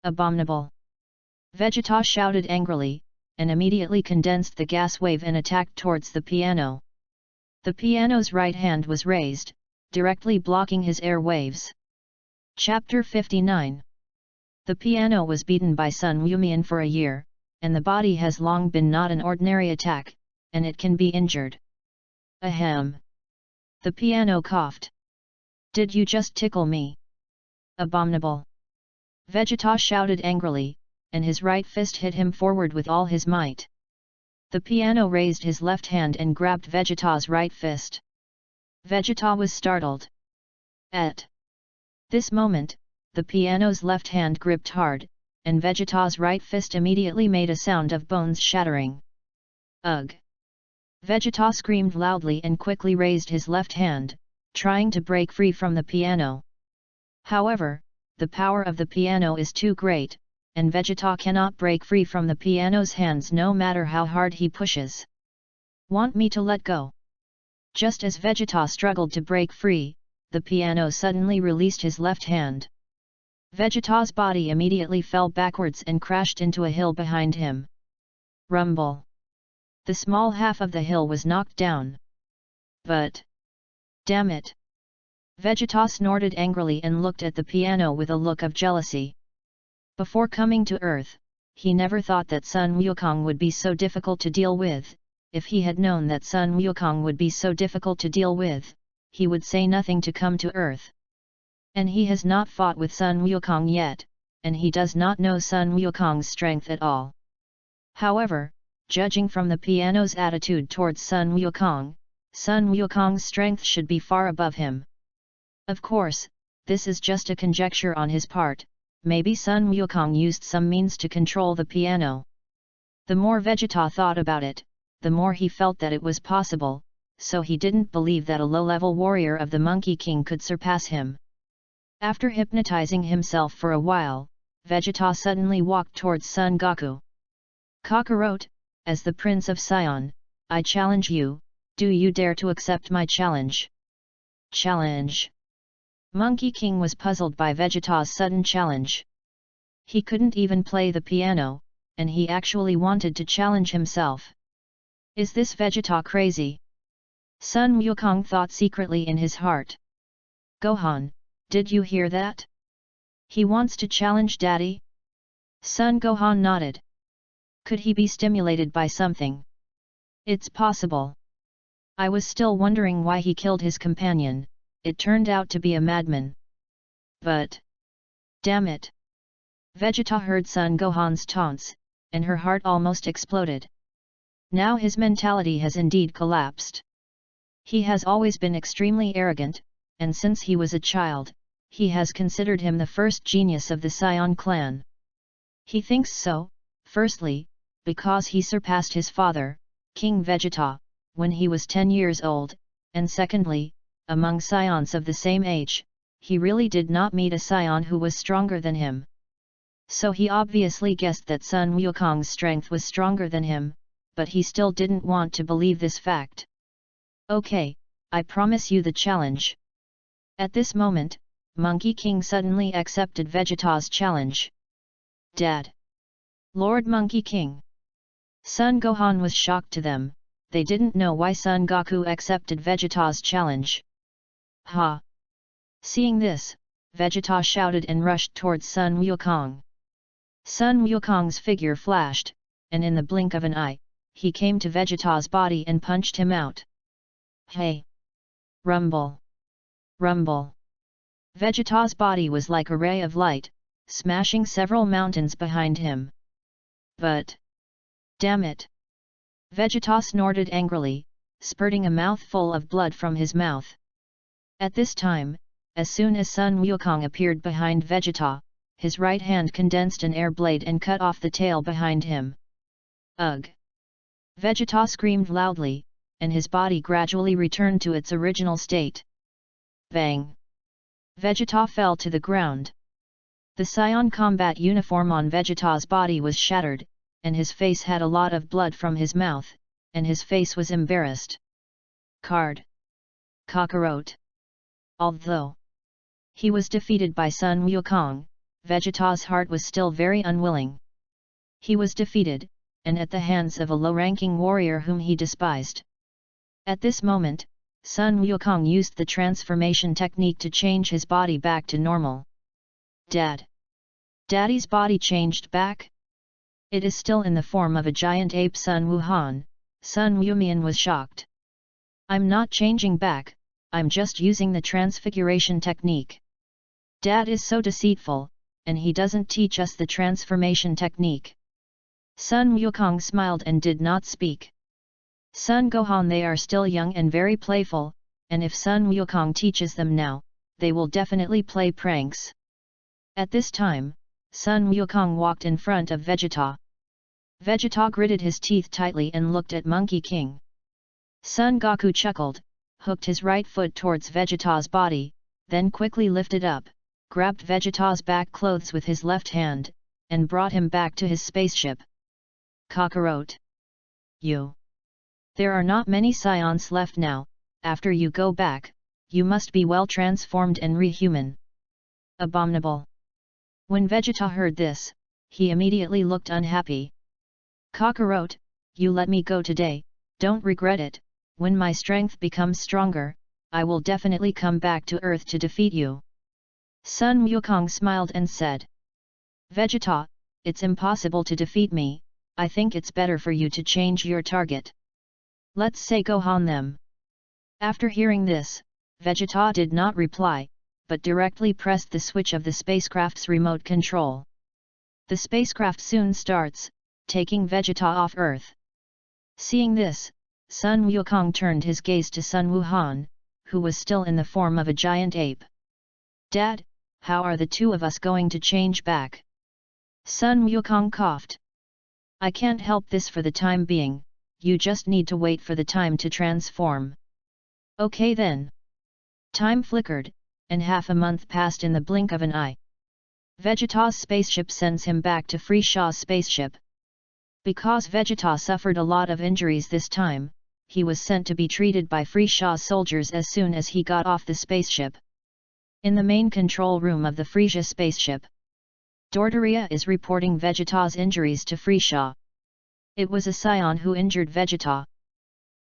Abominable! Vegeta shouted angrily, and immediately condensed the gas wave and attacked towards the piano. The piano's right hand was raised, directly blocking his air waves. Chapter 59. The piano was beaten by Sun Yumian for a year, and the body has long been not an ordinary attack, and it can be injured. Ahem! The piano coughed. Did you just tickle me? Abominable! Vegeta shouted angrily, and his right fist hit him forward with all his might. The piano raised his left hand and grabbed Vegeta's right fist. Vegeta was startled. At this moment, the piano's left hand gripped hard, and Vegeta's right fist immediately made a sound of bones shattering. Ugh! Vegeta screamed loudly and quickly raised his left hand, trying to break free from the piano. However, the power of the piano is too great, and Vegeta cannot break free from the piano's hands no matter how hard he pushes. Want me to let go? Just as Vegeta struggled to break free, the piano suddenly released his left hand. Vegeta's body immediately fell backwards and crashed into a hill behind him. Rumble! The small half of the hill was knocked down. But... damn it! Vegeta snorted angrily and looked at the piano with a look of jealousy. Before coming to Earth, he never thought that Sun Wukong would be so difficult to deal with. If he had known that Sun Wukong would be so difficult to deal with, he would say nothing to come to Earth. And he has not fought with Sun Wukong yet, and he does not know Sun Wukong's strength at all. However, judging from the piano's attitude towards Sun Wukong's strength should be far above him. Of course, this is just a conjecture on his part. Maybe Sun Wukong used some means to control the piano. The more Vegeta thought about it, the more he felt that it was possible, so he didn't believe that a low-level warrior of the Monkey King could surpass him. After hypnotizing himself for a while, Vegeta suddenly walked towards Son Goku. Kakarot, as the Prince of Sion, I challenge you, do you dare to accept my challenge? Challenge? Monkey King was puzzled by Vegeta's sudden challenge. He couldn't even play the piano, and he actually wanted to challenge himself. Is this Vegeta crazy? Sun Wukong thought secretly in his heart. Gohan, did you hear that? He wants to challenge Daddy? Son Gohan nodded. Could he be stimulated by something? It's possible. I was still wondering why he killed his companion. It turned out to be a madman. But... damn it! Vegeta heard Son Gohan's taunts, and her heart almost exploded. Now his mentality has indeed collapsed. He has always been extremely arrogant, and since he was a child, he has considered him the first genius of the Sion clan. He thinks so, firstly, because he surpassed his father, King Vegeta, when he was 10 years old, and secondly, among Sions of the same age, he really did not meet a Sion who was stronger than him. So he obviously guessed that Sun Wukong's strength was stronger than him, but he still didn't want to believe this fact. Okay, I promise you the challenge. At this moment, Monkey King suddenly accepted Vegeta's challenge. Dad! Lord Monkey King! Son Gohan was shocked to them. They didn't know why Son Goku accepted Vegeta's challenge. Ha! Seeing this, Vegeta shouted and rushed towards Sun Wukong. Sun Wukong's figure flashed, and in the blink of an eye, he came to Vegeta's body and punched him out. Hey! Rumble! Rumble! Vegeta's body was like a ray of light, smashing several mountains behind him. But... damn it! Vegeta snorted angrily, spurting a mouthful of blood from his mouth. At this time, as soon as Sun Wukong appeared behind Vegeta, his right hand condensed an air blade and cut off the tail behind him. Ugh! Vegeta screamed loudly, and his body gradually returned to its original state. Bang! Vegeta fell to the ground. The Sion combat uniform on Vegeta's body was shattered, and his face had a lot of blood from his mouth, and his face was embarrassed. Card. Kakarot. Although he was defeated by Sun Wukong, Vegeta's heart was still very unwilling. He was defeated, and at the hands of a low-ranking warrior whom he despised. At this moment, Sun Wukong used the transformation technique to change his body back to normal. Dad! Daddy's body changed back? It is still in the form of a giant ape. Sun Wuhan, Sun Wumian was shocked. I'm not changing back, I'm just using the transfiguration technique. Dad is so deceitful, and he doesn't teach us the transformation technique. Sun Wukong smiled and did not speak. Sun Gohan, they are still young and very playful, and if Sun Wukong teaches them now, they will definitely play pranks. At this time, Sun Wukong walked in front of Vegeta. Vegeta gritted his teeth tightly and looked at Monkey King. Son Goku chuckled, hooked his right foot towards Vegeta's body, then quickly lifted up, grabbed Vegeta's back clothes with his left hand, and brought him back to his spaceship. Kakarot. You. There are not many scions left now. After you go back, you must be well transformed and re-human. Abominable. When Vegeta heard this, he immediately looked unhappy. Kakarot, you let me go today, don't regret it. When my strength becomes stronger, I will definitely come back to Earth to defeat you. Sun Wukong smiled and said. Vegeta, it's impossible to defeat me, I think it's better for you to change your target. Let's say Gohan them. After hearing this, Vegeta did not reply, but directly pressed the switch of the spacecraft's remote control. The spacecraft soon starts, taking Vegeta off Earth. Seeing this, Sun Wukong turned his gaze to Sun Wuhan, who was still in the form of a giant ape. Dad, how are the two of us going to change back? Sun Wukong coughed. I can't help this for the time being, you just need to wait for the time to transform. Okay then. Time flickered, and half a month passed in the blink of an eye. Vegeta's spaceship sends him back to Friesia's spaceship. Because Vegeta suffered a lot of injuries this time, he was sent to be treated by Friesia's soldiers as soon as he got off the spaceship. In the main control room of the Friesia spaceship, Dodoria is reporting Vegeta's injuries to Friesia. It was a scion who injured Vegeta.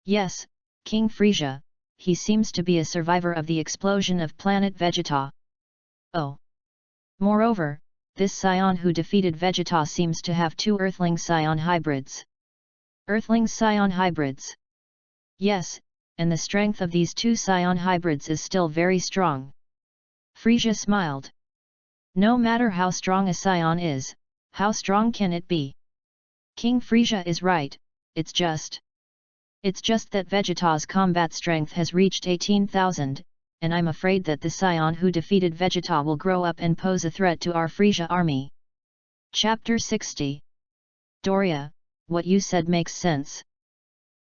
Yes, King Friesia, he seems to be a survivor of the explosion of planet Vegeta. Oh. Moreover, this scion who defeated Vegeta seems to have two Earthling scion hybrids. Earthling scion hybrids. Yes, and the strength of these two scion hybrids is still very strong. Friesia smiled. No matter how strong a scion is, how strong can it be? King Friesia is right, it's just that Vegeta's combat strength has reached 18,000, and I'm afraid that the scion who defeated Vegeta will grow up and pose a threat to our Friesia army. Chapter 60. Doria, what you said makes sense.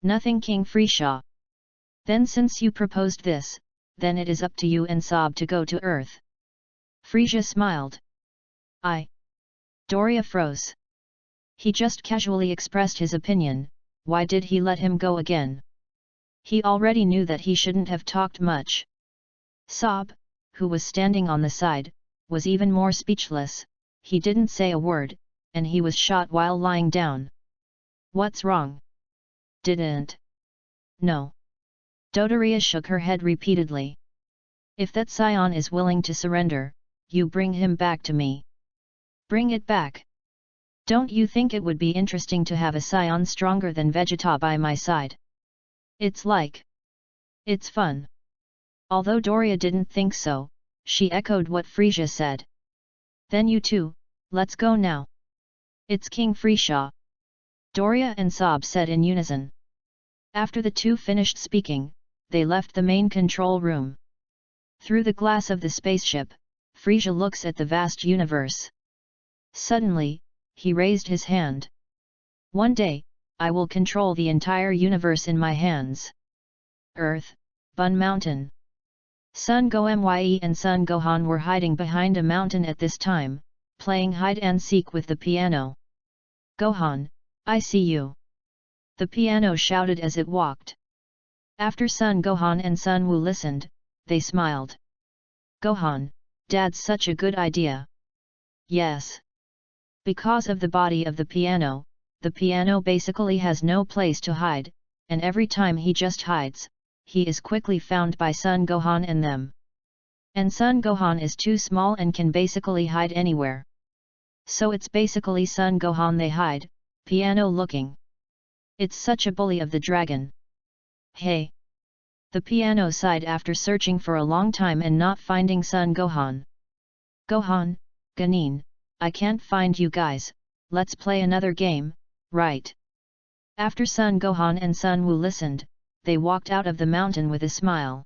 Nothing, King Friesia. Then since you proposed this, then it is up to you and Sob to go to Earth. Friesia smiled. Doria froze. He just casually expressed his opinion, why did he let him go again? He already knew that he shouldn't have talked much. Sob, who was standing on the side, was even more speechless, he didn't say a word, and he was shot while lying down. What's wrong? Didn't. No. Dodoria shook her head repeatedly. If that scion is willing to surrender, you bring him back to me. Bring it back. Don't you think it would be interesting to have a scion stronger than Vegeta by my side? It's fun. Although Doria didn't think so, she echoed what Friesia said. Then you two, let's go now. It's King Friesia. Doria and Sob said in unison. After the two finished speaking, they left the main control room. Through the glass of the spaceship, Friesia looks at the vast universe. Suddenly, he raised his hand. One day, I will control the entire universe in my hands. Earth, Bun Mountain. Sun Goemye and Sun Gohan were hiding behind a mountain at this time, playing hide and seek with the piano. Gohan, I see you. The piano shouted as it walked. After Sun Gohan and Sun Wu listened, they smiled. Gohan, Dad's such a good idea. Yes. Because of the body of the piano basically has no place to hide, and every time he just hides, he is quickly found by Sun Gohan and them. And Sun Gohan is too small and can basically hide anywhere. So it's basically Sun Gohan they hide, piano looking. It's such a bully of the dragon. Hey! The piano sighed after searching for a long time and not finding Sun Gohan. Gohan, Ganin, I can't find you guys, let's play another game, right? After Sun Gohan and Sun Wu listened, they walked out of the mountain with a smile.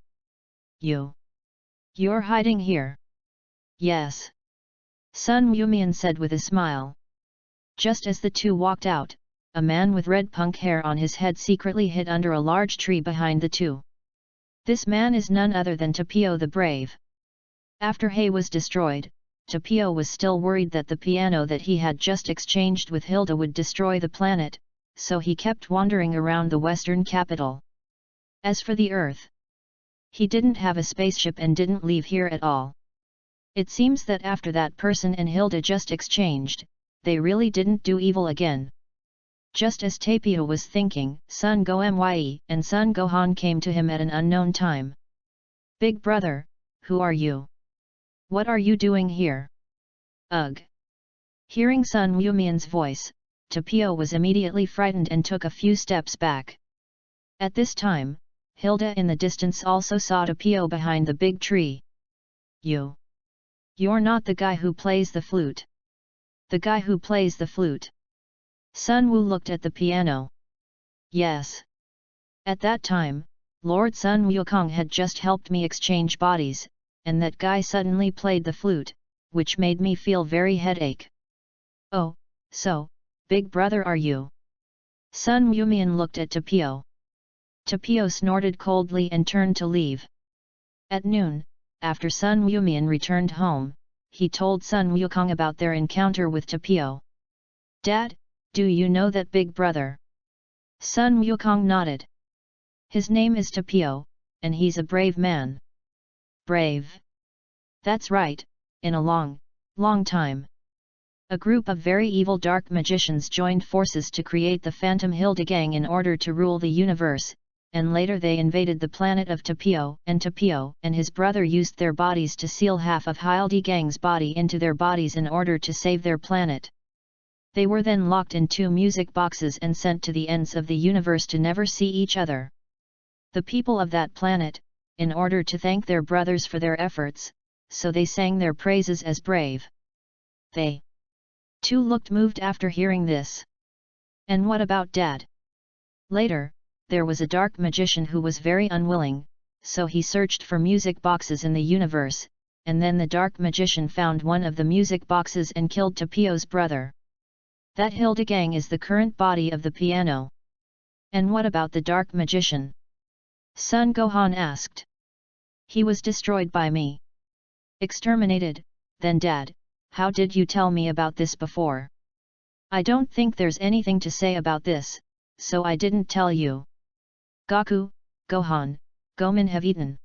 You're hiding here? Yes. Sun Yumian said with a smile. Just as the two walked out, a man with red punk hair on his head secretly hid under a large tree behind the two. This man is none other than Tapio the Brave. After Hay was destroyed, Tapio was still worried that the piano that he had just exchanged with Hilda would destroy the planet, so he kept wandering around the western capital. As for the Earth, he didn't have a spaceship and didn't leave here at all. It seems that after that person and Hilda just exchanged, they really didn't do evil again. Just as Tapio was thinking, Sun Go-mye and Sun Gohan came to him at an unknown time. "Big brother, who are you? What are you doing here?" "Ugh!" Hearing Sun Yumian's voice, Tapio was immediately frightened and took a few steps back. At this time, Hilda in the distance also saw Tapio behind the big tree. You're not the guy who plays the flute." "The guy who plays the flute?" Sun Wu looked at the piano. "Yes. At that time, Lord Sun Wukong had just helped me exchange bodies, and that guy suddenly played the flute, which made me feel very headache." "Oh, so, big brother are you?" Sun Yumian looked at Tapio. Tapio snorted coldly and turned to leave. At noon, after Sun Yumian returned home, he told Sun Wukong about their encounter with Tapio. "Dad, do you know that big brother?" Sun Wukong nodded. "His name is Tapio, and he's a brave man." "Brave?" "That's right, in a long time. A group of very evil dark magicians joined forces to create the Phantom Hilda Gang in order to rule the universe, and later they invaded the planet of Tapio and his brother used their bodies to seal half of Hilda Gang's body into their bodies in order to save their planet. They were then locked in 2 music boxes and sent to the ends of the universe to never see each other. The people of that planet, in order to thank their brothers for their efforts, so they sang their praises as brave." They too looked moved after hearing this. "And what about Dad?" "Later, there was a dark magician who was very unwilling, so he searched for music boxes in the universe, and then the dark magician found one of the music boxes and killed Tapio's brother. That Hilda Gang is the current body of the piano." "And what about the dark magician?" Sun Gohan asked. "He was destroyed by me." "Exterminated? Then Dad, how did you tell me about this before?" "I don't think there's anything to say about this, so I didn't tell you." Goku, Gohan, Gomen have eaten.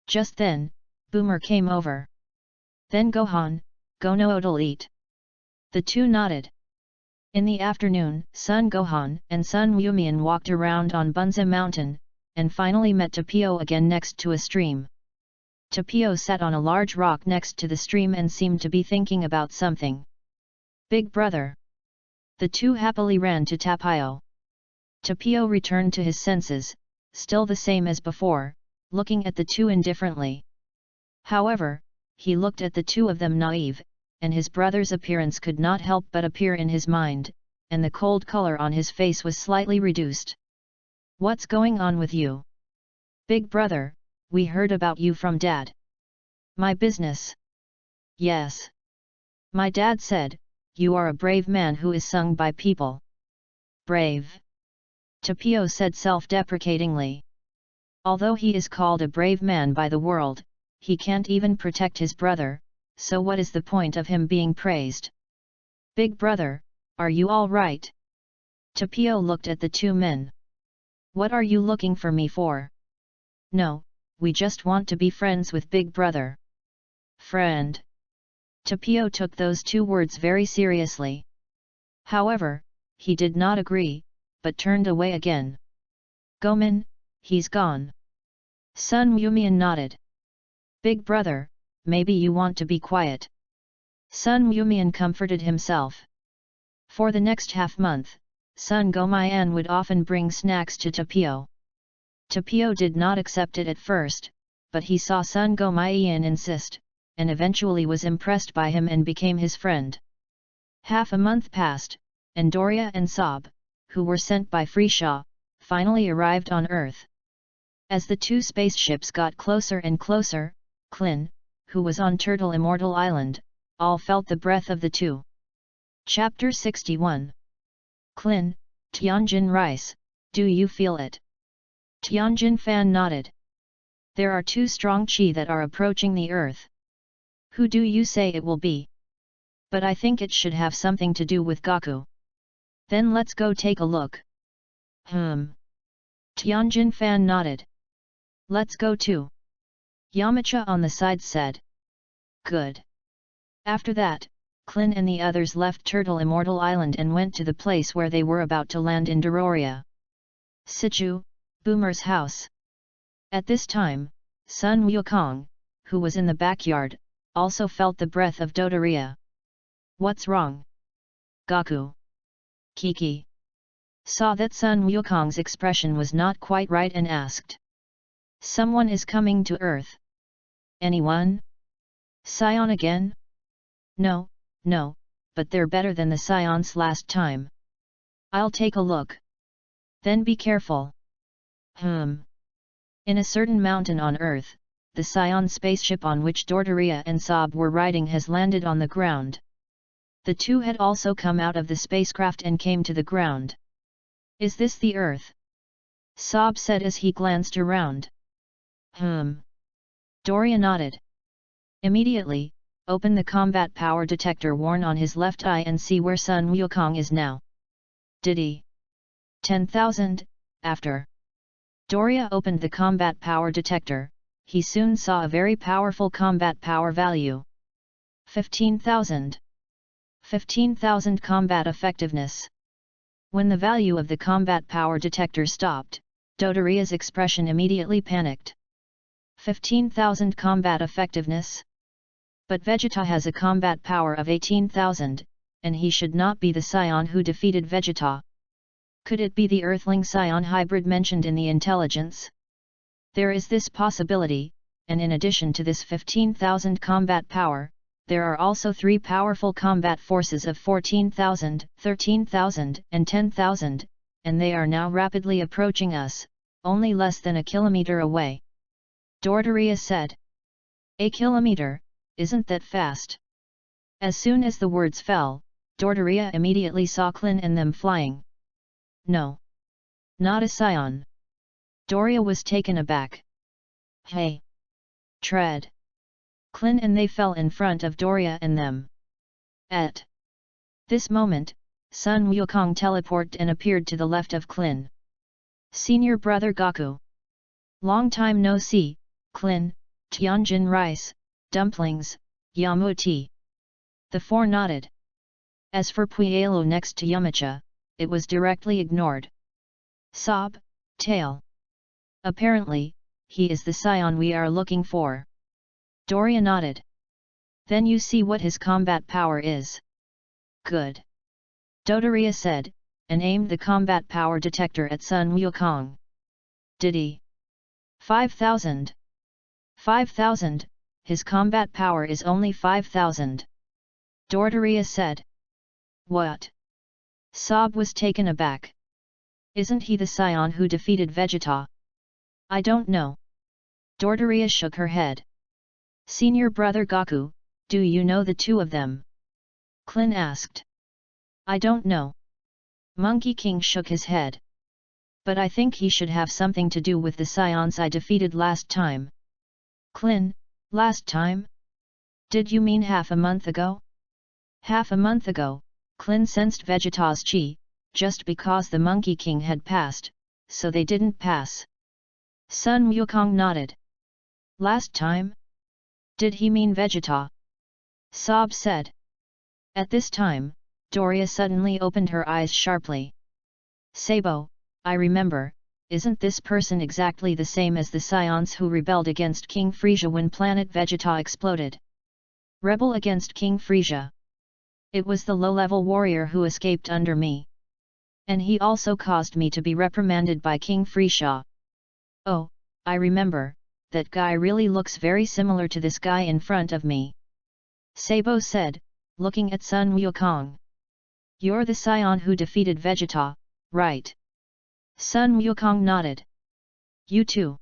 Just then, Boomer came over. Then Gohan, Gono'll eat. The two nodded. In the afternoon, Sun Gohan and Sun Yumian walked around on Bunza Mountain, and finally met Tapio again next to a stream. Tapio sat on a large rock next to the stream and seemed to be thinking about something. "Big brother." The two happily ran to Tapio. Tapio returned to his senses, still the same as before, looking at the two indifferently. However, he looked at the two of them naive, and his brother's appearance could not help but appear in his mind, and the cold color on his face was slightly reduced. "What's going on with you?" "Big brother, we heard about you from Dad." "My business?" "Yes. My dad said, you are a brave man who is sung by people." "Brave?" Tapio said self-deprecatingly. Although he is called a brave man by the world, he can't even protect his brother, so what is the point of him being praised? "Big brother, are you all right?" Tapio looked at the two men. "What are you looking for me for?" "No, we just want to be friends with Big brother." "Friend?" Tapio took those two words very seriously. However, he did not agree, but turned away again. "Gomen, he's gone." Sun Yumian nodded. "Big brother, maybe you want to be quiet." Sun Yumian comforted himself. For the next half-month, Sun Gomayan would often bring snacks to Tapio. Tapio did not accept it at first, but he saw Sun Gomayan insist, and eventually was impressed by him and became his friend. Half a month passed, and Doria and Sob, who were sent by Freeshaw, finally arrived on Earth. As the two spaceships got closer and closer, Klin, who was on Turtle Immortal Island, all felt the breath of the two. Chapter 61. Klin, Tianjin Rice, do you feel it? Tianjin Fan nodded. There are two strong qi that are approaching the earth. Who do you say it will be? But I think it should have something to do with Gaku. Then let's go take a look. Tianjin Fan nodded. Let's go too. Yamcha on the side said. Good. After that, Klin and the others left Turtle Immortal Island and went to the place where they were about to land in Dororia. Sichu, Boomer's house. At this time, Sun Wukong, who was in the backyard, also felt the breath of Dodoria. What's wrong? Gaku. Kiki. Saw that Sun Wukong's expression was not quite right and asked. Someone is coming to Earth. Anyone? Scion again? No, but they're better than the Scions last time. I'll take a look. Then be careful. In a certain mountain on Earth, the Scion spaceship on which Dodoria and Sob were riding has landed on the ground. The two had also come out of the spacecraft and came to the ground. Is this the Earth? Sob said as he glanced around. Doria nodded. Immediately, open the combat power detector worn on his left eye and see where Sun Wukong is now. Did he? 10,000, after. Doria opened the combat power detector, he soon saw a very powerful combat power value. 15,000. 15,000 combat effectiveness. When the value of the combat power detector stopped, Dodoria's expression immediately panicked. 15,000 combat effectiveness? But Vegeta has a combat power of 18,000, and he should not be the Scion who defeated Vegeta. Could it be the Earthling Scion hybrid mentioned in the intelligence? There is this possibility, and in addition to this 15,000 combat power, there are also three powerful combat forces of 14,000, 13,000 and 10,000, and they are now rapidly approaching us, only less than a kilometer away. Dodoria said. A kilometer, isn't that fast? As soon as the words fell, Dodoria immediately saw Klin and them flying. No. Not a Scion. Doria was taken aback. Hey! Tread! Klin and they fell in front of Doria and them. At this moment, Sun Wukong teleported and appeared to the left of Klin. Senior brother Gaku. Long time no see, Klin, Tianjin rice, dumplings, Yamuti. The four nodded. As for Puelo next to Yamcha, it was directly ignored. Sob, tail. Apparently, he is the Scion we are looking for. Doria nodded. Then you see what his combat power is. Good. Dodoria said, and aimed the combat power detector at Sun Wukong. Did he? 5,000. 5,000, his combat power is only 5,000. Dodoria said. What? Sob was taken aback. Isn't he the Scion who defeated Vegeta? I don't know. Dodoria shook her head. Senior brother Gaku, do you know the two of them? Klin asked. I don't know. Monkey King shook his head. But I think he should have something to do with the Scions I defeated last time. Klin, last time? Did you mean half a month ago? Half a month ago, Klin sensed Vegeta's chi, just because the Monkey King had passed, so they didn't pass. Sun Wukong nodded. Last time? Did he mean Vegeta? Sob said. At this time, Doria suddenly opened her eyes sharply. Sabo, I remember, isn't this person exactly the same as the Scions who rebelled against King Frieza when planet Vegeta exploded? Rebel against King Frieza. It was the low-level warrior who escaped under me. And he also caused me to be reprimanded by King Frieza. Oh, I remember, that guy really looks very similar to this guy in front of me. Sabo said, looking at Sun Wukong. You're the Scion who defeated Vegeta, right? Sun Wukong nodded. You too.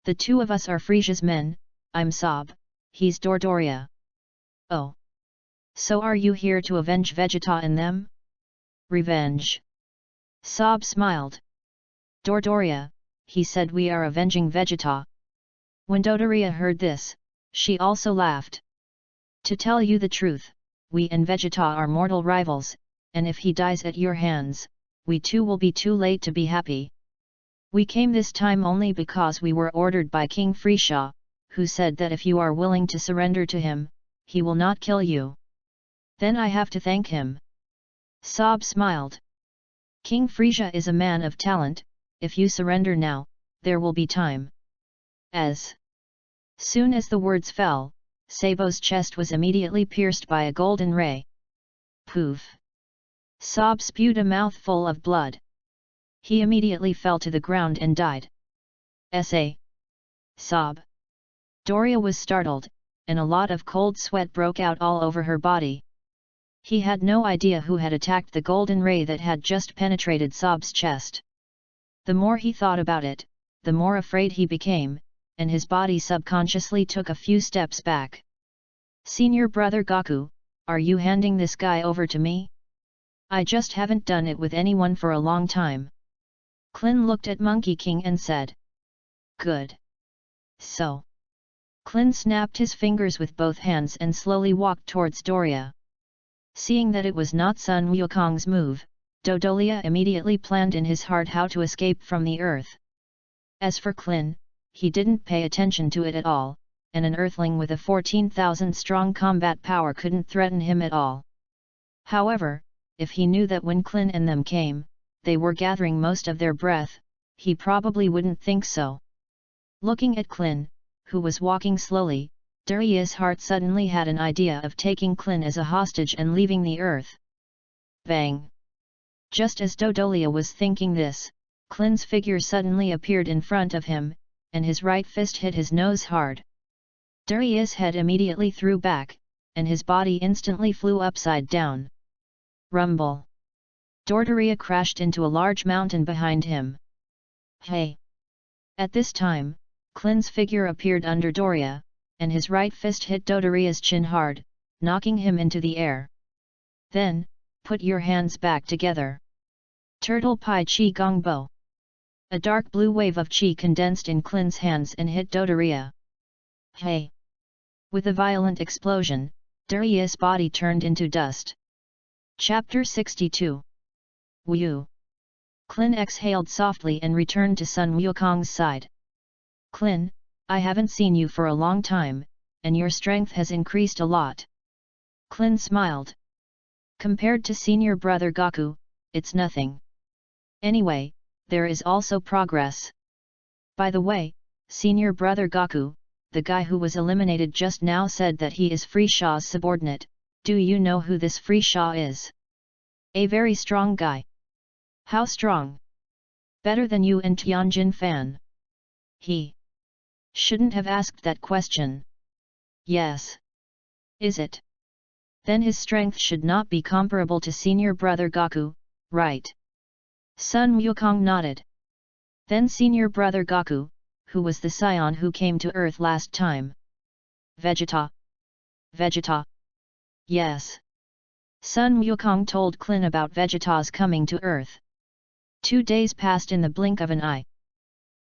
The two of us are Frieza's men, I'm Sob, he's Dodoria. Oh. So are you here to avenge Vegeta and them? Revenge. Sob smiled. Dodoria, he said, we are avenging Vegeta. When Dodoria heard this, she also laughed. To tell you the truth, we and Vegeta are mortal rivals, and if he dies at your hands, we too will be too late to be happy. We came this time only because we were ordered by King Frisha, who said that if you are willing to surrender to him, he will not kill you. Then I have to thank him. Sob smiled. King Frisha is a man of talent. If you surrender now, there will be time. As soon as the words fell, Sabo's chest was immediately pierced by a golden ray. Poof! Sob spewed a mouthful of blood. He immediately fell to the ground and died. S.A. Sob. Doria was startled, and a lot of cold sweat broke out all over her body. He had no idea who had attacked the golden ray that had just penetrated Sob's chest. The more he thought about it, the more afraid he became, and his body subconsciously took a few steps back. Senior brother Gaku, are you handing this guy over to me? I just haven't done it with anyone for a long time. Klin looked at Monkey King and said. Good. So. Klin snapped his fingers with both hands and slowly walked towards Doria. Seeing that it was not Sun Wukong's move, Dodolia immediately planned in his heart how to escape from the earth. As for Klin, he didn't pay attention to it at all, and an earthling with a 14,000 strong combat power couldn't threaten him at all. However, if he knew that when Klin and them came, they were gathering most of their breath, he probably wouldn't think so. Looking at Klin, who was walking slowly, Darius' heart suddenly had an idea of taking Klin as a hostage and leaving the earth. Bang! Just as Dodolia was thinking this, Klin's figure suddenly appeared in front of him, and his right fist hit his nose hard. Darius' head immediately threw back, and his body instantly flew upside down. Rumble! Dodoria crashed into a large mountain behind him. Hey! At this time, Klin's figure appeared under Doria, and his right fist hit Dodoria's chin hard, knocking him into the air. Then, put your hands back together. Turtle Pai Chi Gong Bo. A dark blue wave of chi condensed in Klin's hands and hit Dodoria. Hey! With a violent explosion, Darius' body turned into dust. Chapter 62. Wu. Klin exhaled softly and returned to Sun Wukong's side. Klin, I haven't seen you for a long time, and your strength has increased a lot. Klin smiled. Compared to senior brother Gaku, it's nothing. Anyway, there is also progress. By the way, senior brother Gaku, the guy who was eliminated just now said that he is Frisha's subordinate. Do you know who this Frisha is? A very strong guy. How strong? Better than you and Tianjin Fan. He shouldn't have asked that question. Yes. Is it? Then his strength should not be comparable to senior brother Gaku, right? Sun Wukong nodded. Then senior brother Gaku, who was the scion who came to Earth last time. Vegeta. Vegeta. Yes. Sun Wukong told Klin about Vegeta's coming to Earth. 2 days passed in the blink of an eye.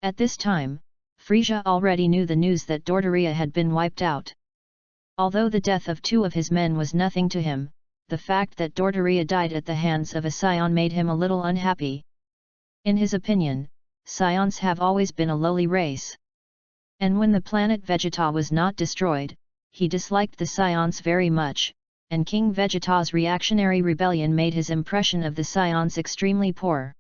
At this time, Frisha already knew the news that Dodoria had been wiped out. Although the death of 2 of his men was nothing to him, the fact that Dodoria died at the hands of a scion made him a little unhappy. In his opinion, scions have always been a lowly race. And when the planet Vegeta was not destroyed, he disliked the scions very much, and King Vegeta's reactionary rebellion made his impression of the scions extremely poor.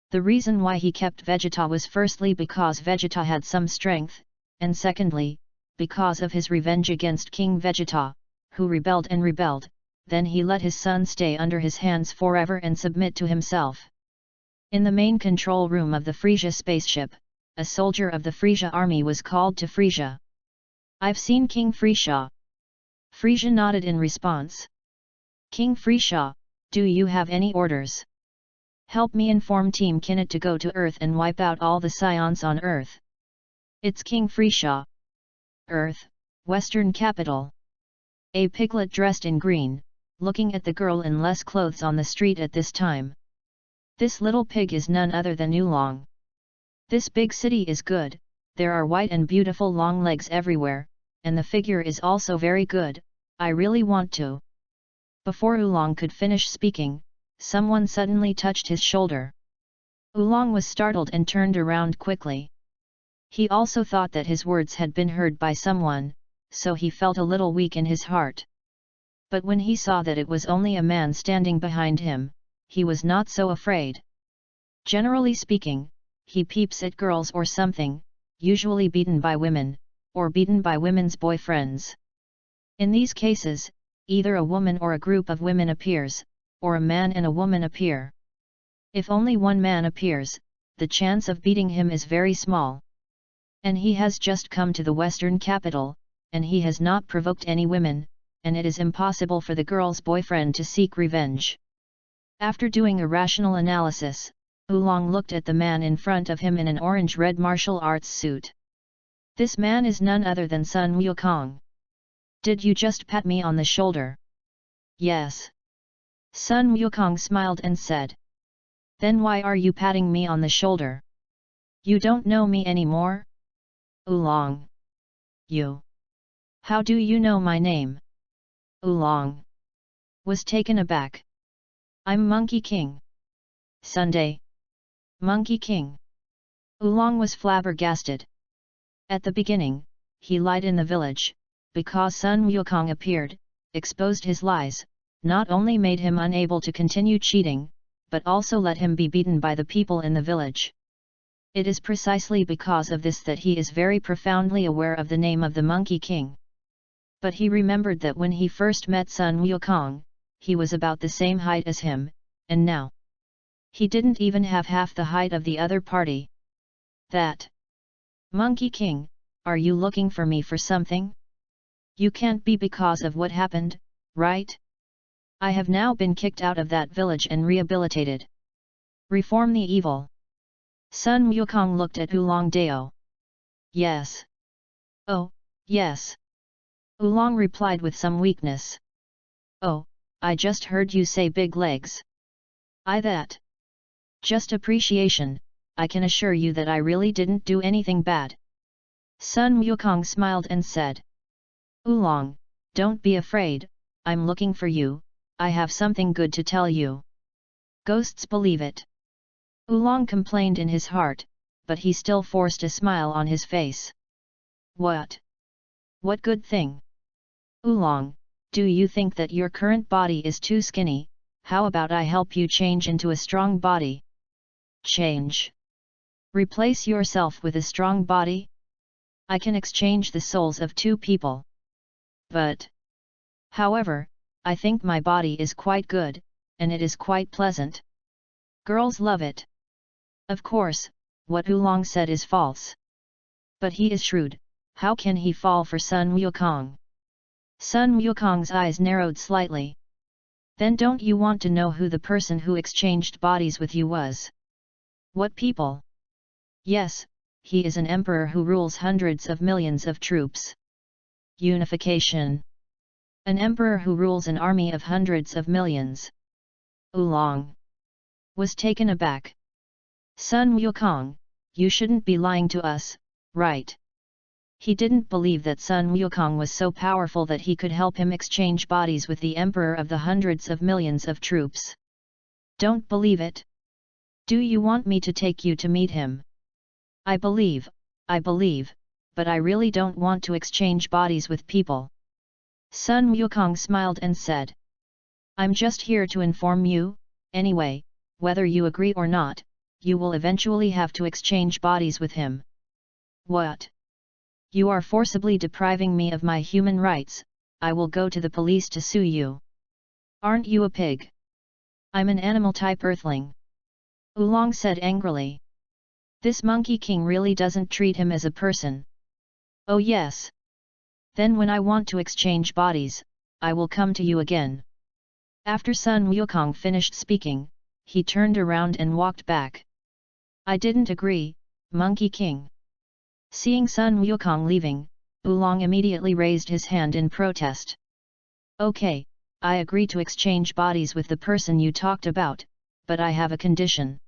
The reason why he kept Vegeta was firstly because Vegeta had some strength, and secondly, because of his revenge against King Vegeta, who rebelled and rebelled. Then he let his son stay under his hands forever and submit to himself. In the main control room of the Frisia spaceship, a soldier of the Frisia army was called to Frisia. I've seen King Frisha. Frisia nodded in response. King Frisha, do you have any orders? Help me inform Team Kinnit to go to Earth and wipe out all the scions on Earth. It's King Frisha. Earth, Western Capital. A piglet dressed in green, looking at the girl in less clothes on the street at this time. This little pig is none other than Wukong. This big city is good, there are white and beautiful long legs everywhere, and the figure is also very good, I really want to. Before Wukong could finish speaking, someone suddenly touched his shoulder. Wukong was startled and turned around quickly. He also thought that his words had been heard by someone, so he felt a little weak in his heart. But when he saw that it was only a man standing behind him, he was not so afraid. Generally speaking, he peeps at girls or something, usually beaten by women, or beaten by women's boyfriends. In these cases, either a woman or a group of women appears, or a man and a woman appear. If only one man appears, the chance of beating him is very small. And he has just come to the western capital, and he has not provoked any women, and it is impossible for the girl's boyfriend to seek revenge. After doing a rational analysis, Wukong looked at the man in front of him in an orange-red martial arts suit. This man is none other than Sun Wukong. Did you just pat me on the shoulder? Yes. Sun Wukong smiled and said. Then why are you patting me on the shoulder? You don't know me anymore? Wukong. You. How do you know my name? Wukong was taken aback. I'm Monkey King. Sunday. Monkey King. Wukong was flabbergasted. At the beginning, he lied in the village, because Sun Wukong appeared, exposed his lies, not only made him unable to continue cheating, but also let him be beaten by the people in the village. It is precisely because of this that he is very profoundly aware of the name of the Monkey King. But he remembered that when he first met Sun Wukong, he was about the same height as him, and now he didn't even have half the height of the other party. That Monkey King, are you looking for me for something? You can't be because of what happened, right? I have now been kicked out of that village and rehabilitated. Reform the evil. Sun Wukong looked at Oolong Dao. Yes. Oh, yes. Oolong replied with some weakness. Oh, I just heard you say big legs. That. Just appreciation, I can assure you that I really didn't do anything bad. Sun Wukong smiled and said. Oolong, don't be afraid, I'm looking for you, I have something good to tell you. Ghosts believe it. Oolong complained in his heart, but he still forced a smile on his face. What? What good thing? Oolong, do you think that your current body is too skinny? How about I help you change into a strong body? Change? Replace yourself with a strong body? I can exchange the souls of two people. But, however, I think my body is quite good, and it is quite pleasant. Girls love it. Of course, what Oolong said is false. But he is shrewd, how can he fall for Sun Wukong? Sun Wukong's eyes narrowed slightly. Then don't you want to know who the person who exchanged bodies with you was? What people? Yes, he is an emperor who rules hundreds of millions of troops. Unification. An emperor who rules an army of hundreds of millions. Oolong was taken aback. Sun Wukong, you shouldn't be lying to us, right? He didn't believe that Sun Wukong was so powerful that he could help him exchange bodies with the emperor of the hundreds of millions of troops. Don't believe it? Do you want me to take you to meet him? I believe, but I really don't want to exchange bodies with people. Sun Wukong smiled and said. I'm just here to inform you, anyway, whether you agree or not, you will eventually have to exchange bodies with him. What? You are forcibly depriving me of my human rights, I will go to the police to sue you. Aren't you a pig? I'm an animal-type earthling. Oolong said angrily. This Monkey King really doesn't treat him as a person. Oh yes. Then when I want to exchange bodies, I will come to you again. After Sun Wukong finished speaking, he turned around and walked back. I didn't agree, Monkey King. Seeing Sun Wukong leaving, Oolong immediately raised his hand in protest. Okay, I agree to exchange bodies with the person you talked about, but I have a condition.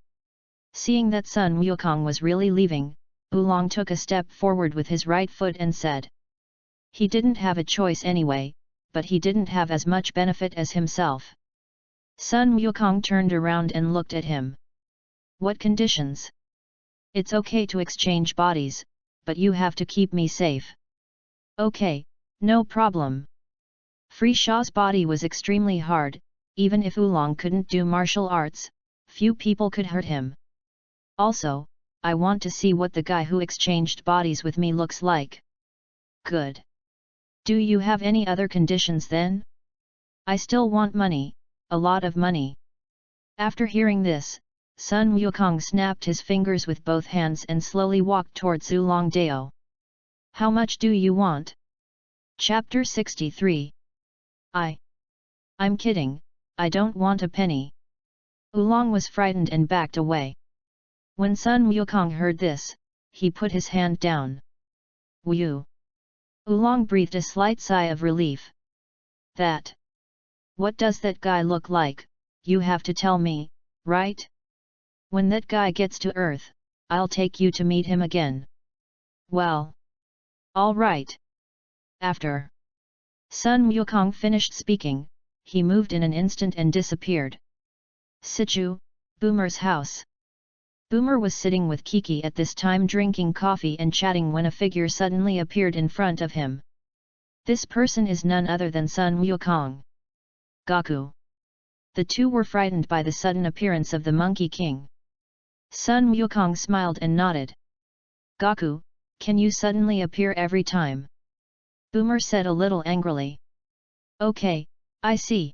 Seeing that Sun Wukong was really leaving, Oolong took a step forward with his right foot and said. He didn't have a choice anyway, but he didn't have as much benefit as himself. Sun Wukong turned around and looked at him. What conditions? It's okay to exchange bodies, but you have to keep me safe. Okay, no problem. Free Shaw's body was extremely hard, even if Oolong couldn't do martial arts, few people could hurt him. Also, I want to see what the guy who exchanged bodies with me looks like. Good. Do you have any other conditions then? I still want money, a lot of money. After hearing this, Sun Wukong snapped his fingers with both hands and slowly walked towards Oolong Dao. How much do you want? Chapter 63. I'm kidding, I don't want a penny. Oolong was frightened and backed away. When Sun Wukong heard this, he put his hand down. Wu. Oolong breathed a slight sigh of relief. That. What does that guy look like? You have to tell me, right? When that guy gets to Earth, I'll take you to meet him again. Well. All right. After Sun Wukong finished speaking, he moved in an instant and disappeared. Sichu, Boomer's house. Boomer was sitting with Kiki at this time drinking coffee and chatting when a figure suddenly appeared in front of him. This person is none other than Sun Wukong. Gaku. The two were frightened by the sudden appearance of the Monkey King. Sun Wukong smiled and nodded. Gaku, can you suddenly appear every time? Boomer said a little angrily. Okay, I see.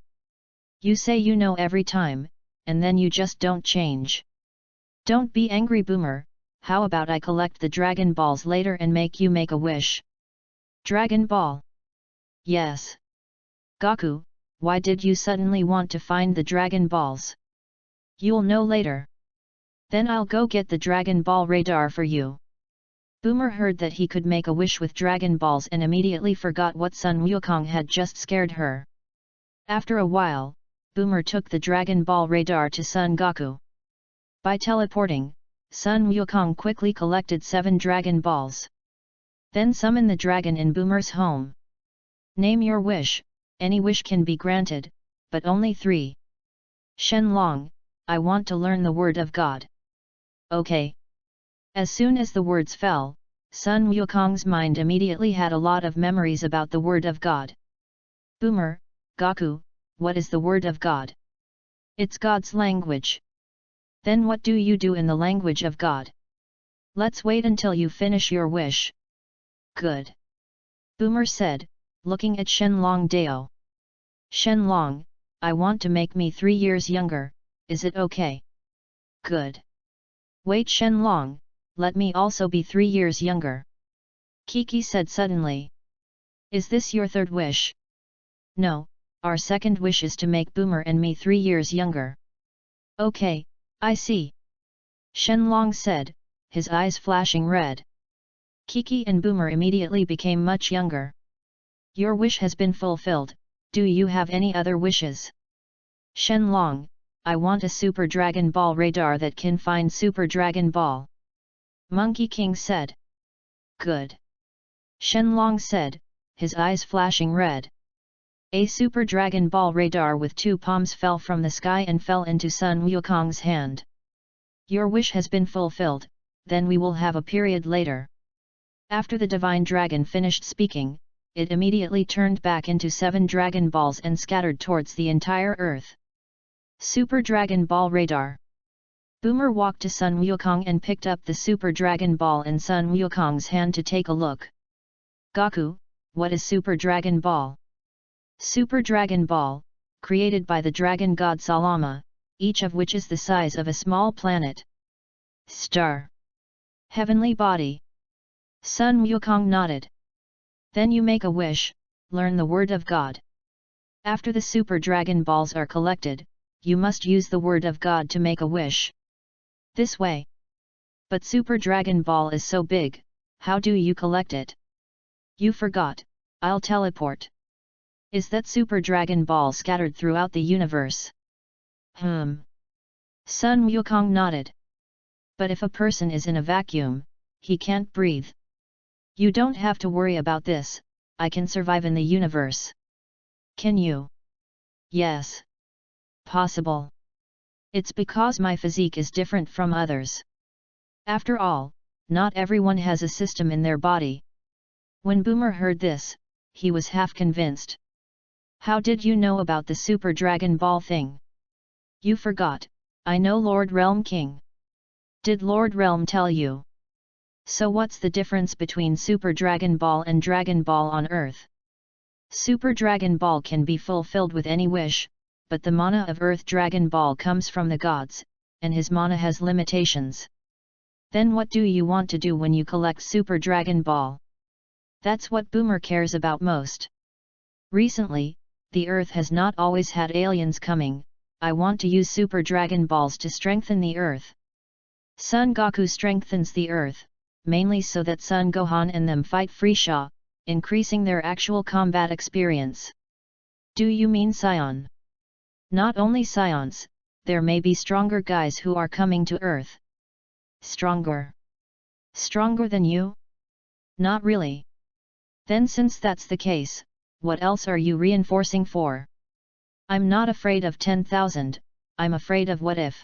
You say you know every time, and then you just don't change. Don't be angry, Boomer, how about I collect the Dragon Balls later and make you make a wish? Dragon Ball? Yes. Gaku, why did you suddenly want to find the Dragon Balls? You'll know later. Then I'll go get the Dragon Ball radar for you. Boomer heard that he could make a wish with Dragon Balls and immediately forgot what Sun Wukong had just scared her. After a while, Boomer took the Dragon Ball radar to Son Goku. By teleporting, Sun Wukong quickly collected 7 Dragon Balls. Then summon the dragon in Boomer's home. Name your wish, any wish can be granted, but only 3. Shenlong, I want to learn the word of God. Okay. As soon as the words fell, Sun Wukong's mind immediately had a lot of memories about the word of God. Boomer, Gaku, what is the word of God? It's God's language. Then what do you do in the language of God? Let's wait until you finish your wish. Good. Boomer said, looking at Shenlong Dao. Shenlong, I want to make me 3 years younger, is it okay? Good. Wait, Shenlong, let me also be 3 years younger. Kiki said suddenly. Is this your third wish? No, our second wish is to make Boomer and me 3 years younger. Okay, I see. Shenlong said, his eyes flashing red. Kiki and Boomer immediately became much younger. Your wish has been fulfilled, do you have any other wishes? Shenlong, I want a Super Dragon Ball radar that can find Super Dragon Ball. Monkey King said. Good. Shenlong said, his eyes flashing red. A Super Dragon Ball radar with 2 palms fell from the sky and fell into Sun Wukong's hand. Your wish has been fulfilled, then we will have a period later. After the Divine Dragon finished speaking, it immediately turned back into 7 Dragon Balls and scattered towards the entire Earth. Super Dragon Ball radar. Boomer walked to Sun Wukong and picked up the Super Dragon Ball in Sun Wukong's hand to take a look. Gaku, what is Super Dragon Ball? Super Dragon Ball, created by the Dragon God Salama, each of which is the size of a small planet. Star. Heavenly body. Sun Wukong nodded. Then you make a wish, learn the word of God. After the Super Dragon Balls are collected, you must use the word of God to make a wish. This way. But Super Dragon Ball is so big, how do you collect it? You forgot, I'll teleport. Is that Super Dragon Ball scattered throughout the universe? Sun Wukong nodded. But if a person is in a vacuum, he can't breathe. You don't have to worry about this, I can survive in the universe. Can you? Yes. Possible. It's because my physique is different from others. After all, not everyone has a system in their body. When Boomer heard this, he was half convinced. How did you know about the Super Dragon Ball thing? You forgot, I know Lord Realm King. Did Lord Realm tell you? So what's the difference between Super Dragon Ball and Dragon Ball on Earth? Super Dragon Ball can be fulfilled with any wish, but the mana of Earth Dragon Ball comes from the gods, and his mana has limitations. Then what do you want to do when you collect Super Dragon Ball? That's what Boomer cares about most. Recently, the Earth has not always had aliens coming, I want to use Super Dragon Balls to strengthen the Earth. Son Goku strengthens the Earth, mainly so that Son Gohan and them fight Frieza, increasing their actual combat experience. Do you mean Scion? Not only Scions, there may be stronger guys who are coming to Earth. Stronger? Stronger than you? Not really. Then since that's the case, what else are you reinforcing for? I'm not afraid of 10,000, I'm afraid of what if.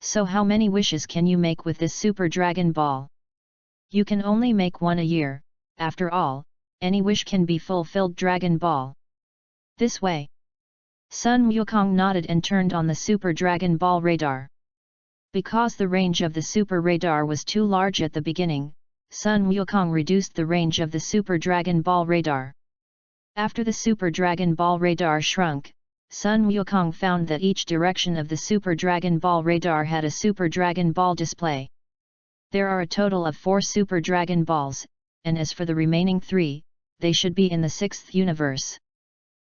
So how many wishes can you make with this Super Dragon Ball? You can only make one a year, after all, any wish can be fulfilled. Dragon Ball. This way. Sun Wukong nodded and turned on the Super Dragon Ball radar. Because the range of the Super Radar was too large at the beginning, Sun Wukong reduced the range of the Super Dragon Ball radar. After the Super Dragon Ball radar shrunk, Sun Wukong found that each direction of the Super Dragon Ball radar had a Super Dragon Ball display. There are a total of 4 Super Dragon Balls, and as for the remaining 3, they should be in the 6th universe.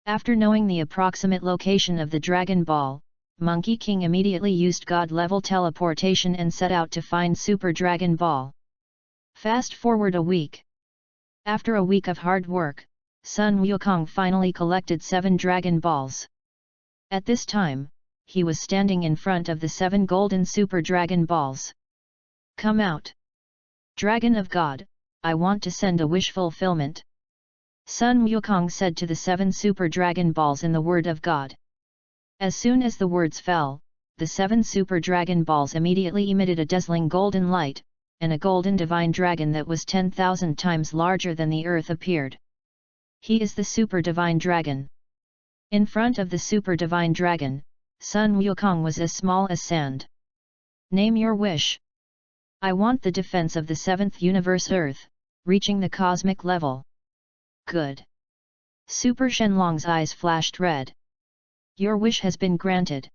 After knowing the approximate location of the Dragon Ball, Monkey King immediately used God-level teleportation and set out to find Super Dragon Ball. Fast forward a week. After a week of hard work, Sun Wukong finally collected 7 Dragon Balls. At this time, he was standing in front of the 7 golden Super Dragon Balls. Come out! Dragon of God, I want to send a wish fulfillment. Sun Wukong said to the 7 Super Dragon Balls in the word of God. As soon as the words fell, the 7 Super Dragon Balls immediately emitted a dazzling golden light, and a golden divine dragon that was 10,000 times larger than the earth appeared. He is the Super Divine Dragon. In front of the Super Divine Dragon, Sun Wukong was as small as sand. Name your wish. I want the defense of the 7th universe Earth, reaching the cosmic level. Good. Super Shenlong's eyes flashed red. Your wish has been granted.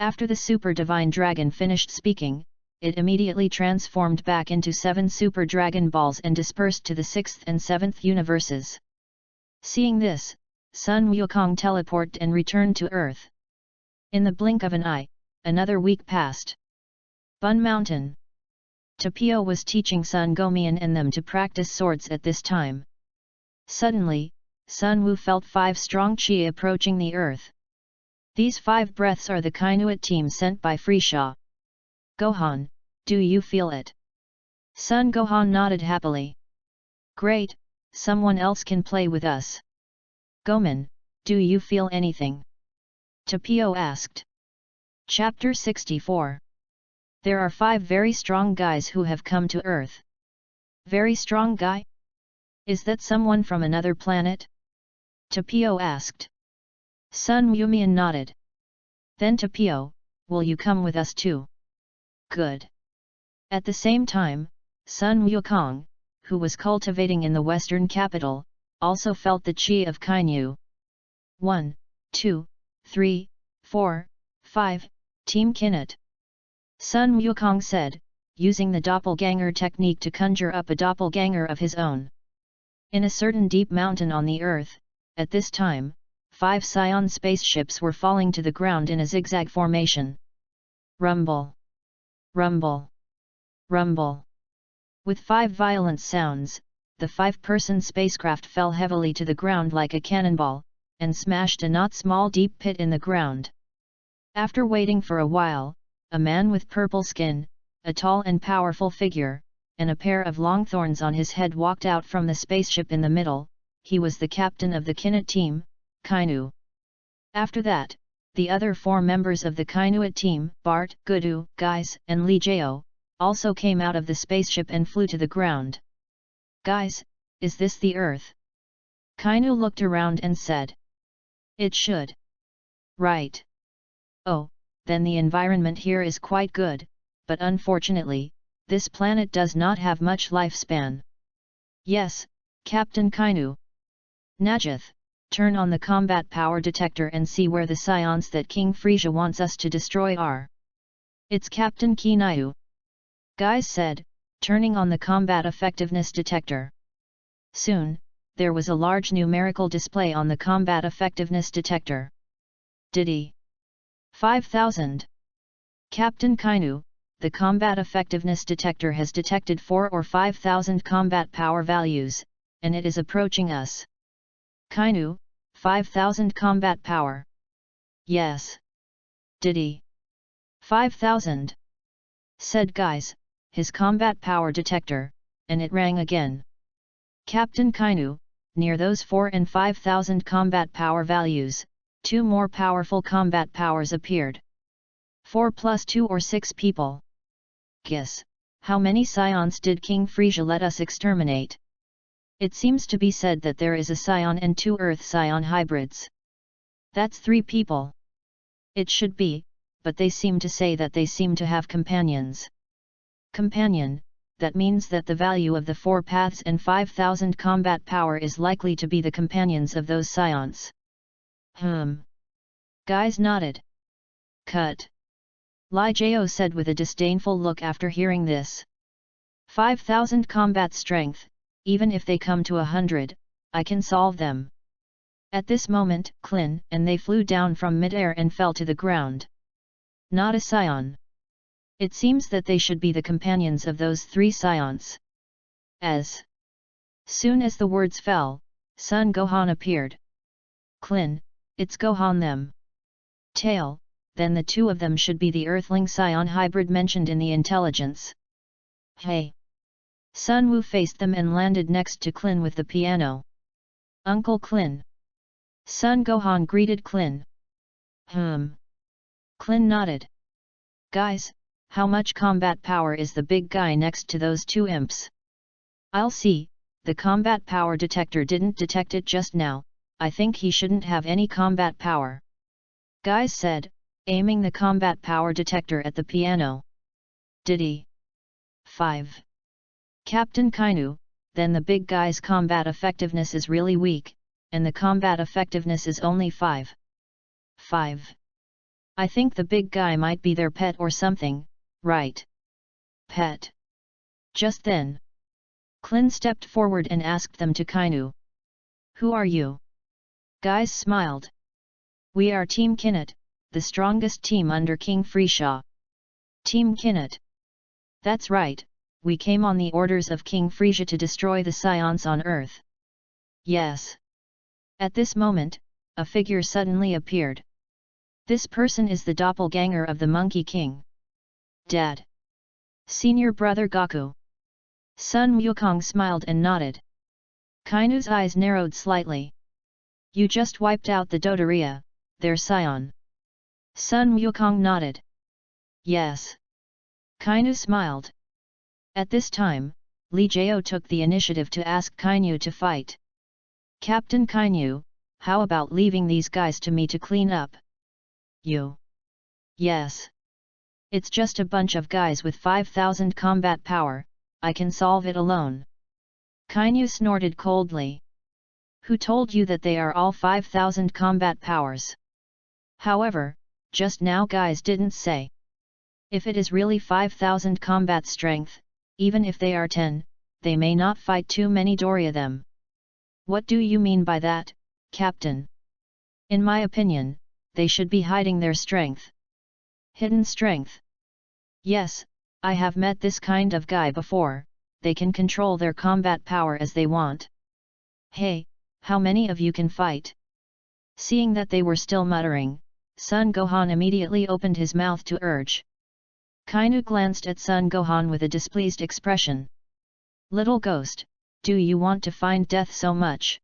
After the Super Divine Dragon finished speaking, it immediately transformed back into 7 Super Dragon Balls and dispersed to the 6th and 7th universes. Seeing this, Sun Wukong teleported and returned to Earth. In the blink of an eye, another week passed. Bun Mountain. Tapio was teaching Sun Gomian and them to practice swords at this time. Suddenly, Sun Wu felt 5 strong qi approaching the earth. These 5 breaths are the Kainuit team sent by Frieza. Gohan, do you feel it? Sun Gohan nodded happily. Great, someone else can play with us. Goman, do you feel anything? Tapio asked. Chapter 64. There are 5 very strong guys who have come to Earth. Very strong guy? Is that someone from another planet? Tapio asked. Sun Yumian nodded. Then Tapio, will you come with us too? Good. At the same time, Sun Wukong, who was cultivating in the western capital, also felt the qi of Kainu. 1, 2, 3, 4, 5, Team Kinnet. Sun Wukong said, using the doppelganger technique to conjure up a doppelganger of his own. In a certain deep mountain on the earth, at this time, 5 Scion spaceships were falling to the ground in a zigzag formation. Rumble. Rumble. Rumble. With 5 violent sounds, the 5-person spacecraft fell heavily to the ground like a cannonball, and smashed a not small deep pit in the ground. After waiting for a while, a man with purple skin, a tall and powerful figure, and a pair of long thorns on his head walked out from the spaceship in the middle. He was the captain of the Kinut team, Kainu. After that, the other 4 members of the Kainuit team, Bart, Gudu, Guys, and Li Jiao, also came out of the spaceship and flew to the ground. Guys, is this the Earth? Kainu looked around and said. It should. Right. Oh, then the environment here is quite good, but unfortunately, this planet does not have much lifespan. Yes, Captain Kainu. Najith, turn on the combat power detector and see where the scions that King Frisia wants us to destroy are. It's Captain Kinayu. Guys said, turning on the combat effectiveness detector. Soon, there was a large numerical display on the combat effectiveness detector. Diddy. 5,000. Captain Kainu, the combat effectiveness detector has detected 4 or 5,000 combat power values, and it is approaching us. Kainu, 5,000 combat power. Yes. Diddy. 5,000. Said Guys, his combat power detector, and it rang again. Captain Kainu, near those 4 and 5,000 combat power values, 2 more powerful combat powers appeared. 4 plus 2 or 6 people. Guess, how many scions did King Frisia let us exterminate? It seems to be said that there is a scion and 2 Earth scion hybrids. That's 3 people. It should be, but they seem to say that they seem to have companions. Companion, that means that the value of the 4 paths and 5,000 combat power is likely to be the companions of those scions. Guys nodded. Cut. Li Jiao said with a disdainful look after hearing this. 5,000 combat strength, even if they come to 100, I can solve them. At this moment, Klin and they flew down from midair and fell to the ground. Not a scion. It seems that they should be the companions of those 3 scions. As soon as the words fell, Sun Gohan appeared. Klin, it's Gohan them. Tail, then the 2 of them should be the Earthling scion hybrid mentioned in the intelligence. Hey! Sun Wu faced them and landed next to Klin with the piano. Uncle Klin. Sun Gohan greeted Klin. Klin nodded. Guys, how much combat power is the big guy next to those 2 imps? I'll see, the combat power detector didn't detect it just now, I think he shouldn't have any combat power. Guys said, aiming the combat power detector at the piano. Diddy. 5. Captain Kainu, then the big guy's combat effectiveness is really weak, and the combat effectiveness is only 5. 5. I think the big guy might be their pet or something, right? Pet. Just then, Klin stepped forward and asked them to Kainu. Who are you? Guys smiled. We are Team Kinut, the strongest team under King Frisia. Team Kinut. That's right, we came on the orders of King Frisia to destroy the scions on Earth. Yes. At this moment, a figure suddenly appeared. This person is the doppelganger of the Monkey King. Dad. Senior brother Goku. Son Wukong smiled and nodded. Kainu's eyes narrowed slightly. You just wiped out the Dodoria, their scion. Son Wukong nodded. Yes. Kainu smiled. At this time, Li Jiao took the initiative to ask Kainu to fight. Captain Kainu, how about leaving these guys to me to clean up? You. Yes. It's just a bunch of guys with 5,000 combat power, I can solve it alone. Kainu snorted coldly. Who told you that they are all 5,000 combat powers? However, just now guys didn't say. If it is really 5,000 combat strength, even if they are 10, they may not fight too many Doria them. What do you mean by that, Captain? In my opinion, they should be hiding their strength. Hidden strength. Yes, I have met this kind of guy before, they can control their combat power as they want. Hey, how many of you can fight? Seeing that they were still muttering, Sun Gohan immediately opened his mouth to urge. Kainu glanced at Sun Gohan with a displeased expression. Little ghost, do you want to find death so much?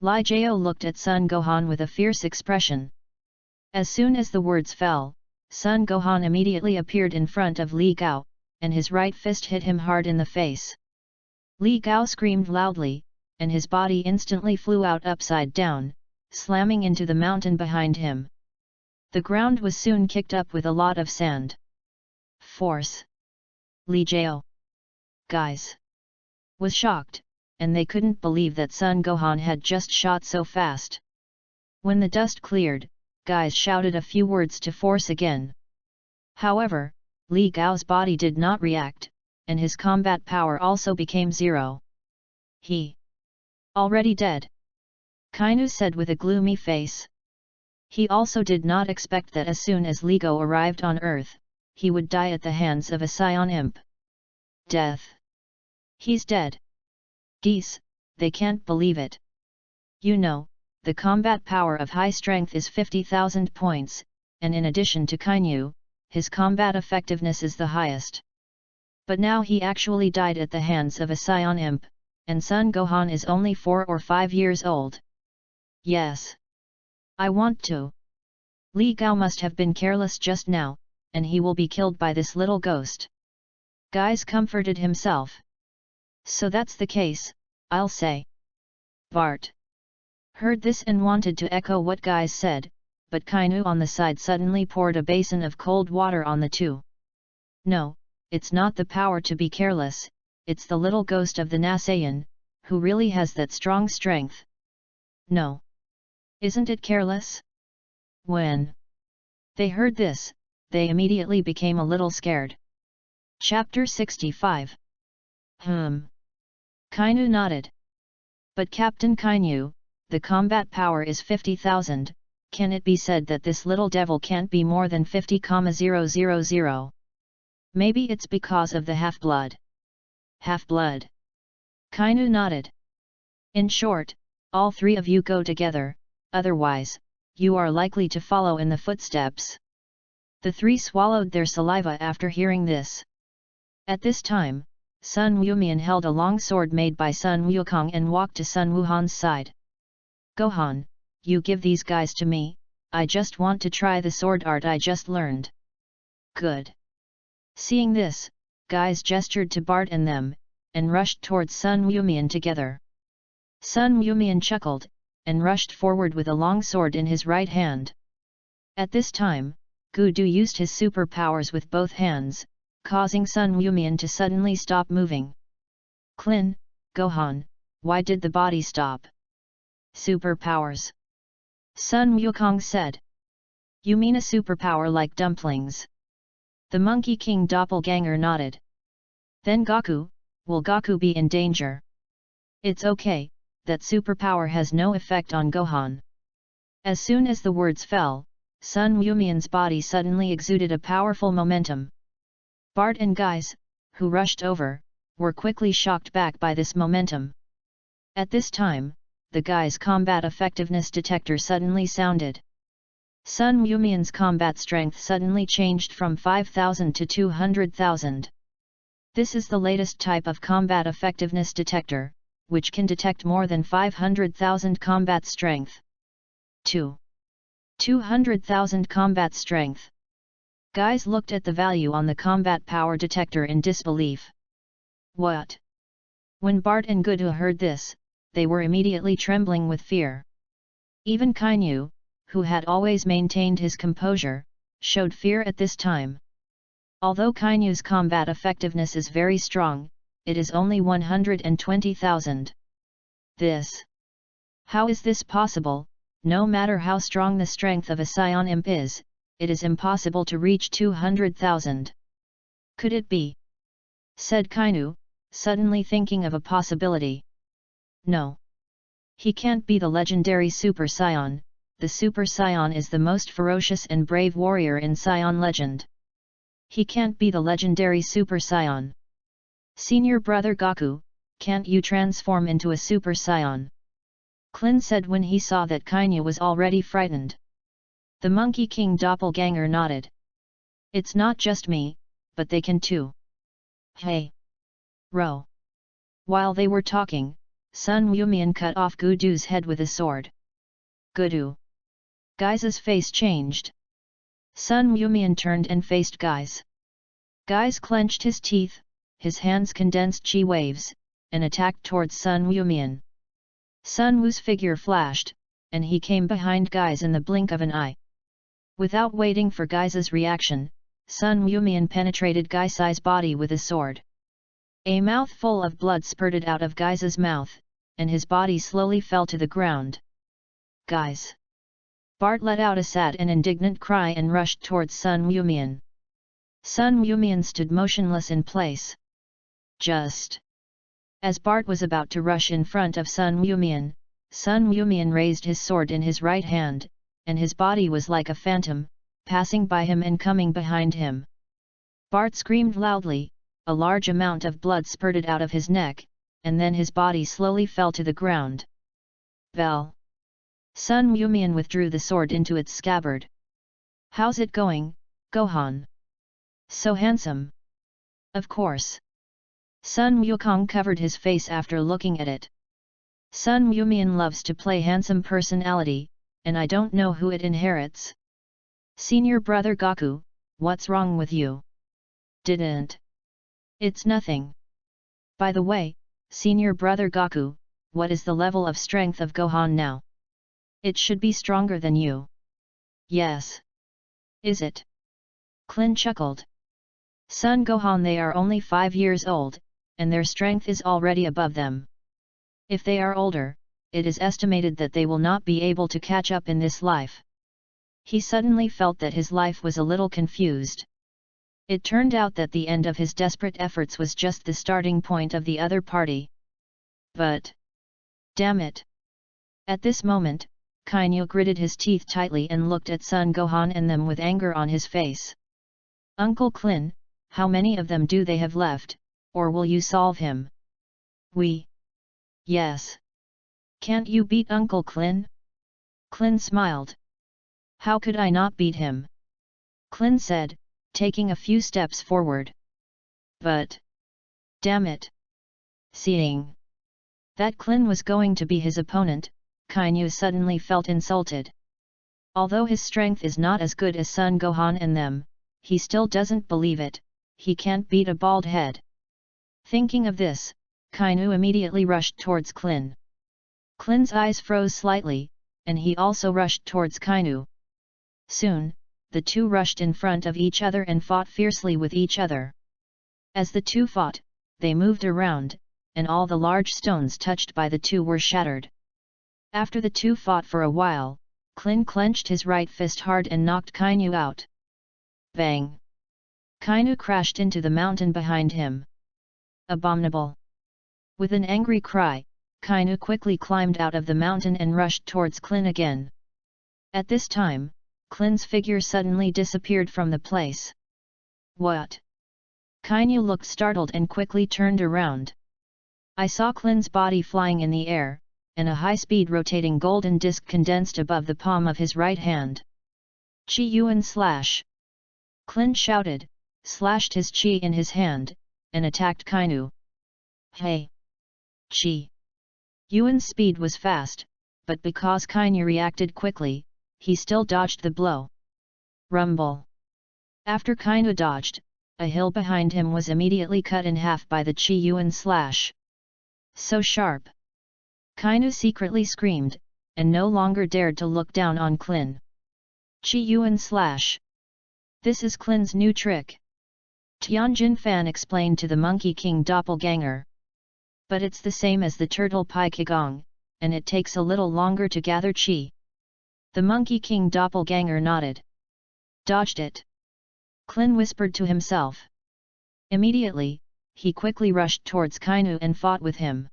Li Jiao looked at Sun Gohan with a fierce expression. As soon as the words fell, Sun Gohan immediately appeared in front of Li Gao, and his right fist hit him hard in the face. Li Gao screamed loudly, and his body instantly flew out upside down, slamming into the mountain behind him. The ground was soon kicked up with a lot of sand. Force! Li Jiao, guys, was shocked, and they couldn't believe that Sun Gohan had just shot so fast. When the dust cleared, guys shouted a few words to Force again. However, Li Gao's body did not react, and his combat power also became 0. He already dead, Kainu said with a gloomy face. He also did not expect that as soon as Li Gao arrived on Earth, he would die at the hands of a Scion imp. Death! He's dead! Geese, they can't believe it. You know, the combat power of high strength is 50,000 points, and in addition to Kainu, his combat effectiveness is the highest. But now he actually died at the hands of a Scion imp, and Sun Gohan is only 4 or 5 years old. Yes. I want to. Li Gao must have been careless just now, and he will be killed by this little ghost. Guys comforted himself. So that's the case, I'll say. Bart heard this and wanted to echo what Guys said, but Kainu on the side suddenly poured a basin of cold water on the two. No, it's not the power to be careless, it's the little ghost of the Nasayan, who really has that strong strength. No. Isn't it careless? When they heard this, they immediately became a little scared. Chapter 65. Kainu nodded. But Captain Kainu, the combat power is 50,000, can it be said that this little devil can't be more than 50,000? Maybe it's because of the half-blood. Half-blood. Kainu nodded. In short, all three of you go together, otherwise, you are likely to follow in the footsteps. The three swallowed their saliva after hearing this. At this time, Sun Wumian held a long sword made by Sun Wukong and walked to Sun Wuhan's side. Gohan, you give these guys to me, I just want to try the sword art I just learned. Good. Seeing this, Guys gestured to Bart and them, and rushed towards Sun Wumian together. Sun Wumian chuckled, and rushed forward with a long sword in his right hand. At this time, Gudu used his superpowers with both hands, causing Sun Wumian to suddenly stop moving. Klin, Gohan, why did the body stop? Superpowers. Sun Wukong said. You mean a superpower like dumplings? The Monkey King doppelganger nodded. Then Goku, will Goku be in danger? It's okay, that superpower has no effect on Gohan. As soon as the words fell, Sun Wumian's body suddenly exuded a powerful momentum. Bart and Guys, who rushed over, were quickly shocked back by this momentum. At this time, the Guys' combat effectiveness detector suddenly sounded. Sun Wumian's combat strength suddenly changed from 5,000 to 200,000. This is the latest type of combat effectiveness detector, which can detect more than 500,000 combat strength. 200,000 combat strength. Guys looked at the value on the combat power detector in disbelief. What? When Bart and Gudu heard this, they were immediately trembling with fear. Even Kainu, who had always maintained his composure, showed fear at this time. Although Kainu's combat effectiveness is very strong, it is only 120,000. This. How is this possible? No matter how strong the strength of a Scion imp is, it is impossible to reach 200,000. Could it be? Said Kainu, suddenly thinking of a possibility. No. He can't be the legendary Super Saiyan. The Super Saiyan is the most ferocious and brave warrior in Saiyan legend. He can't be the legendary Super Saiyan. Senior brother Gaku, can't you transform into a Super Saiyan? Klin said when he saw that Kainu was already frightened. The Monkey King doppelganger nodded. It's not just me, but they can too. Hey! Ro! While they were talking, Sun Wumian cut off Gudu's head with a sword. Gudu! Gai's face changed. Sun Wumian turned and faced Gai's. Gai's clenched his teeth, his hands condensed chi waves, and attacked towards Sun Wumian. Sun Wu's figure flashed, and he came behind Gai's in the blink of an eye. Without waiting for Gai's reaction, Sun Wumian penetrated Gai's body with a sword. A mouthful of blood spurted out of Gai's mouth, and his body slowly fell to the ground. Gai's! Bart let out a sad and indignant cry and rushed towards Sun Wumian. Sun Wumian stood motionless in place. Just as Bart was about to rush in front of Sun Wumian raised his sword in his right hand, and his body was like a phantom, passing by him and coming behind him. Bart screamed loudly, a large amount of blood spurted out of his neck, and then his body slowly fell to the ground. Bell! Sun Wumian withdrew the sword into its scabbard. How's it going, Gohan? So handsome! Of course! Sun Wukong covered his face after looking at it. Sun Wumian loves to play handsome personality, and I don't know who it inherits. Senior brother Gaku, what's wrong with you? Didn't. It's nothing. By the way, senior brother Gaku, what is the level of strength of Gohan now? It should be stronger than you. Yes. Is it? Klin chuckled. Son Gohan, they are only 5 years old, and their strength is already above them. If they are older, it is estimated that they will not be able to catch up in this life. He suddenly felt that his life was a little confused. It turned out that the end of his desperate efforts was just the starting point of the other party. But... damn it! At this moment, Kainu gritted his teeth tightly and looked at Son Gohan and them with anger on his face. Uncle Klin, how many of them do they have left, or will you solve him? Yes. Can't you beat Uncle Klin? Klin smiled. How could I not beat him? Klin said, taking a few steps forward. But... damn it! Seeing that Klin was going to be his opponent, Kainu suddenly felt insulted. Although his strength is not as good as Son Gohan and them, he still doesn't believe it, he can't beat a bald head. Thinking of this, Kainu immediately rushed towards Klin. Klin's eyes froze slightly, and he also rushed towards Kainu. Soon, the two rushed in front of each other and fought fiercely with each other. As the two fought, they moved around, and all the large stones touched by the two were shattered. After the two fought for a while, Klin clenched his right fist hard and knocked Kainu out. Bang! Kainu crashed into the mountain behind him. Abominable! With an angry cry, Kainu quickly climbed out of the mountain and rushed towards Klin again. At this time, Klin's figure suddenly disappeared from the place. What? Kainu looked startled and quickly turned around. I saw Klin's body flying in the air, and a high-speed rotating golden disc condensed above the palm of his right hand. Chi Yuan slash! Klin shouted, slashed his chi in his hand, and attacked Kainu. Hey! Chi! Yuan's speed was fast, but because Kainu reacted quickly, he still dodged the blow. Rumble! After Kainu dodged, a hill behind him was immediately cut in half by the Chi Yuan slash. So sharp! Kainu secretly screamed, and no longer dared to look down on Klin. Chi Yuan slash! This is Klin's new trick. Tianjin Fan explained to the Monkey King doppelganger. But it's the same as the turtle pai qigong, and it takes a little longer to gather chi. The Monkey King doppelganger nodded. Dodged it! Klin whispered to himself. Immediately, he quickly rushed towards Kainu and fought with him.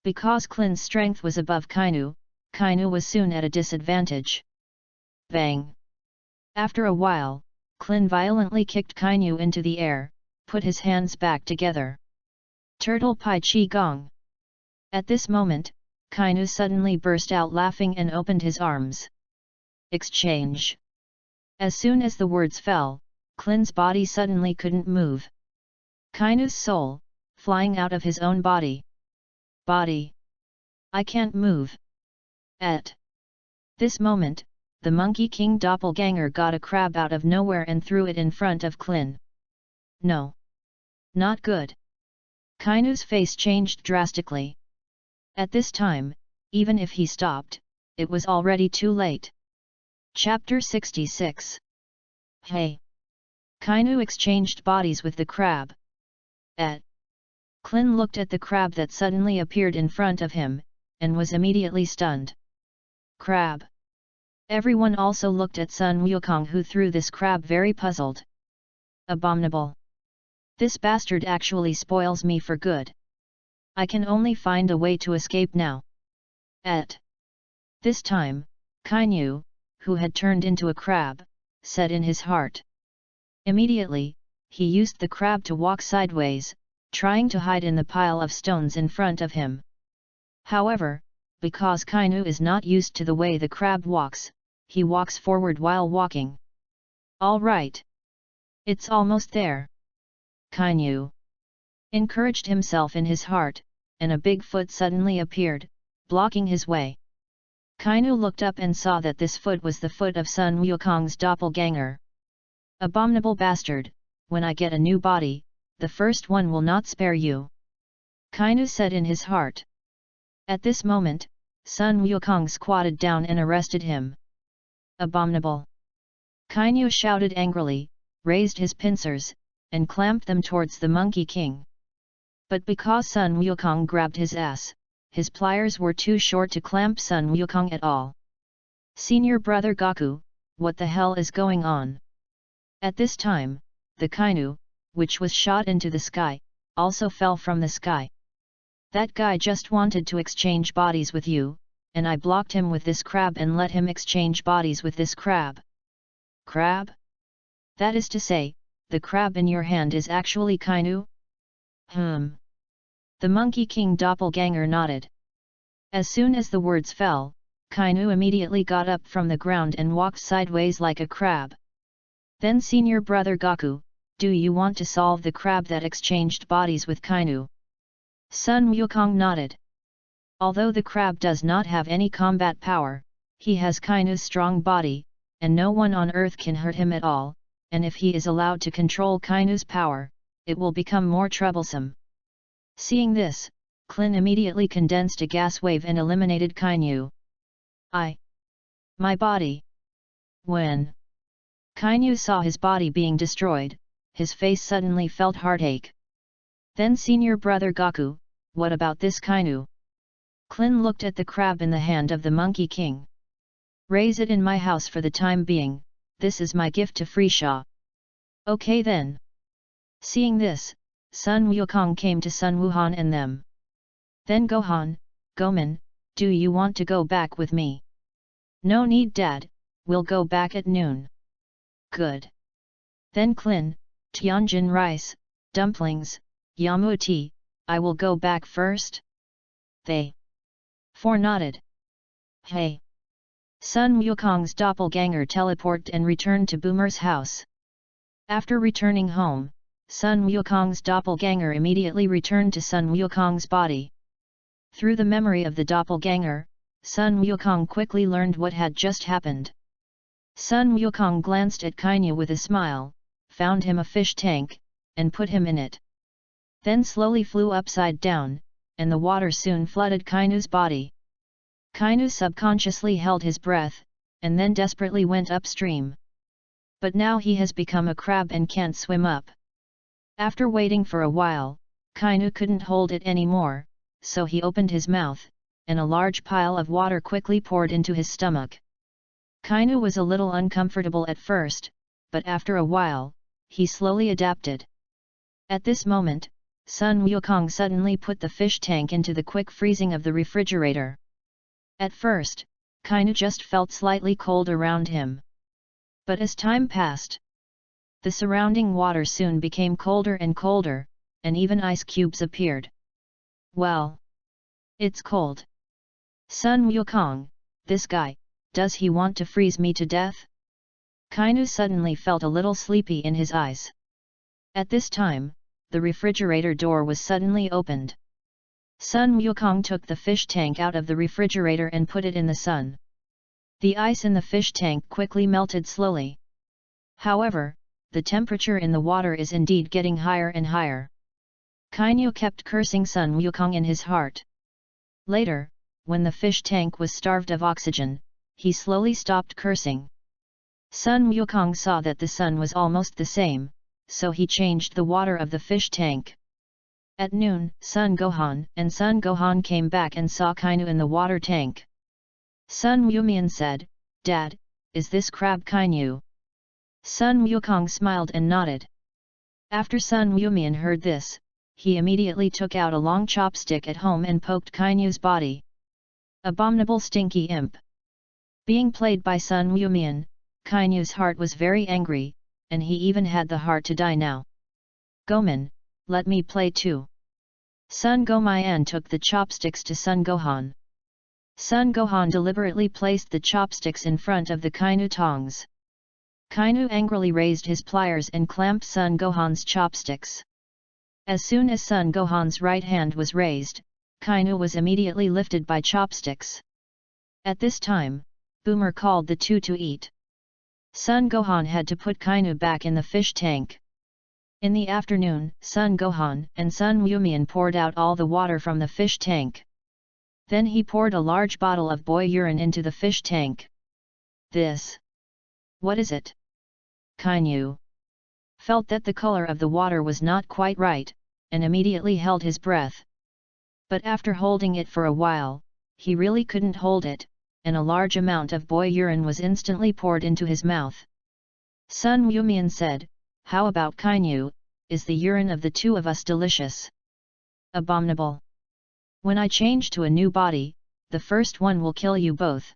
Because Klin's strength was above Kainu, Kainu was soon at a disadvantage. Bang! After a while, Klin violently kicked Kainu into the air, put his hands back together. Turtle Pai Chi Gong. At this moment, Kainu suddenly burst out laughing and opened his arms. Exchange. As soon as the words fell, Klin's body suddenly couldn't move. Kainu's soul, flying out of his own body. Body. I can't move. At this moment, the Monkey King doppelganger got a crab out of nowhere and threw it in front of Klin. No. Not good. Kainu's face changed drastically. At this time, even if he stopped, it was already too late. Chapter 66. Hey! Kainu exchanged bodies with the crab. Klin looked at the crab that suddenly appeared in front of him, and was immediately stunned. Crab! Everyone also looked at Sun Wukong, who threw this crab, very puzzled. Abominable! This bastard actually spoils me for good. I can only find a way to escape now. At this time, Kainu, who had turned into a crab, said in his heart. Immediately, he used the crab to walk sideways, trying to hide in the pile of stones in front of him. However, because Kainu is not used to the way the crab walks, he walks forward while walking. All right. It's almost there. Kainu encouraged himself in his heart, and a big foot suddenly appeared, blocking his way. Kainu looked up and saw that this foot was the foot of Sun Wukong's doppelganger. Abominable bastard, when I get a new body, the first one will not spare you. Kainu said in his heart. At this moment, Sun Wukong squatted down and arrested him. Abominable! Kainu shouted angrily, raised his pincers, and clamped them towards the Monkey King. But because Sun Wukong grabbed his ass, his pliers were too short to clamp Sun Wukong at all. Senior brother Gaku, what the hell is going on? At this time, the Kainu, which was shot into the sky, also fell from the sky. That guy just wanted to exchange bodies with you, and I blocked him with this crab and let him exchange bodies with this crab. Crab? That is to say, the crab in your hand is actually Kainu? The Monkey King doppelganger nodded. As soon as the words fell, Kainu immediately got up from the ground and walked sideways like a crab. Then senior brother Gaku, do you want to solve the crab that exchanged bodies with Kainu? Sun Wukong nodded. Although the crab does not have any combat power, he has Kainu's strong body, and no one on earth can hurt him at all, and if he is allowed to control Kainu's power, it will become more troublesome. Seeing this, Klin immediately condensed a gas wave and eliminated Kainu. My body! When Kainu saw his body being destroyed, his face suddenly felt heartache. Then senior brother Gaku, what about this Kainu? Klin looked at the crab in the hand of the Monkey King. Raise it in my house for the time being, this is my gift to Frisha. Okay then. Seeing this, Sun Wukong came to Sun Wuhan and them. Then Gohan, Goman, do you want to go back with me? No need dad, we'll go back at noon. Good. Then Klin, Tianjin rice, dumplings, Yamuti, I will go back first. They four nodded. Hey! Sun Wukong's doppelganger teleported and returned to Boomer's house. After returning home, Sun Wukong's doppelganger immediately returned to Sun Wukong's body. Through the memory of the doppelganger, Sun Wukong quickly learned what had just happened. Sun Wukong glanced at Kainu with a smile, found him a fish tank, and put him in it. Then slowly flew upside down, and the water soon flooded Kainu's body. Kainu subconsciously held his breath, and then desperately went upstream. But now he has become a crab and can't swim up. After waiting for a while, Kainu couldn't hold it anymore, so he opened his mouth, and a large pile of water quickly poured into his stomach. Kainu was a little uncomfortable at first, but after a while, he slowly adapted. At this moment, Sun Wukong suddenly put the fish tank into the quick freezing of the refrigerator. At first, Kainu just felt slightly cold around him. But as time passed, the surrounding water soon became colder and colder, and even ice cubes appeared. Well, it's cold. Sun Wukong, this guy, does he want to freeze me to death? Kainu suddenly felt a little sleepy in his eyes. At this time, the refrigerator door was suddenly opened. Sun Wukong took the fish tank out of the refrigerator and put it in the sun. The ice in the fish tank quickly melted slowly. However, the temperature in the water is indeed getting higher and higher. Kainu kept cursing Sun Wukong in his heart. Later, when the fish tank was starved of oxygen, he slowly stopped cursing. Sun Wukong saw that the sun was almost the same, so he changed the water of the fish tank. At noon, Sun Gohan and Sun Gohan came back and saw Kainu in the water tank. Sun Wumian said, "Dad, is this crab Kainu?" Sun Wukong smiled and nodded. After Sun Wumian heard this, he immediately took out a long chopstick at home and poked Kainu's body. Abominable stinky imp! Being played by Sun Wumian, Kainu's heart was very angry, and he even had the heart to die now. "Goman, let me play too." Sun Gomayan took the chopsticks to Sun Gohan. Sun Gohan deliberately placed the chopsticks in front of the Kainu tongs. Kainu angrily raised his pliers and clamped Sun Gohan's chopsticks. As soon as Sun Gohan's right hand was raised, Kainu was immediately lifted by chopsticks. At this time, Boomer called the two to eat. Sun Gohan had to put Kainu back in the fish tank. In the afternoon, Sun Gohan and Sun Wumian poured out all the water from the fish tank. Then he poured a large bottle of boy urine into the fish tank. "This? What is it?" Kainu felt that the color of the water was not quite right, and immediately held his breath. But after holding it for a while, he really couldn't hold it, and a large amount of boy urine was instantly poured into his mouth. Sun Wumian said, "How about Kainu, is the urine of the two of us delicious?" "Abominable! When I change to a new body, the first one will kill you both."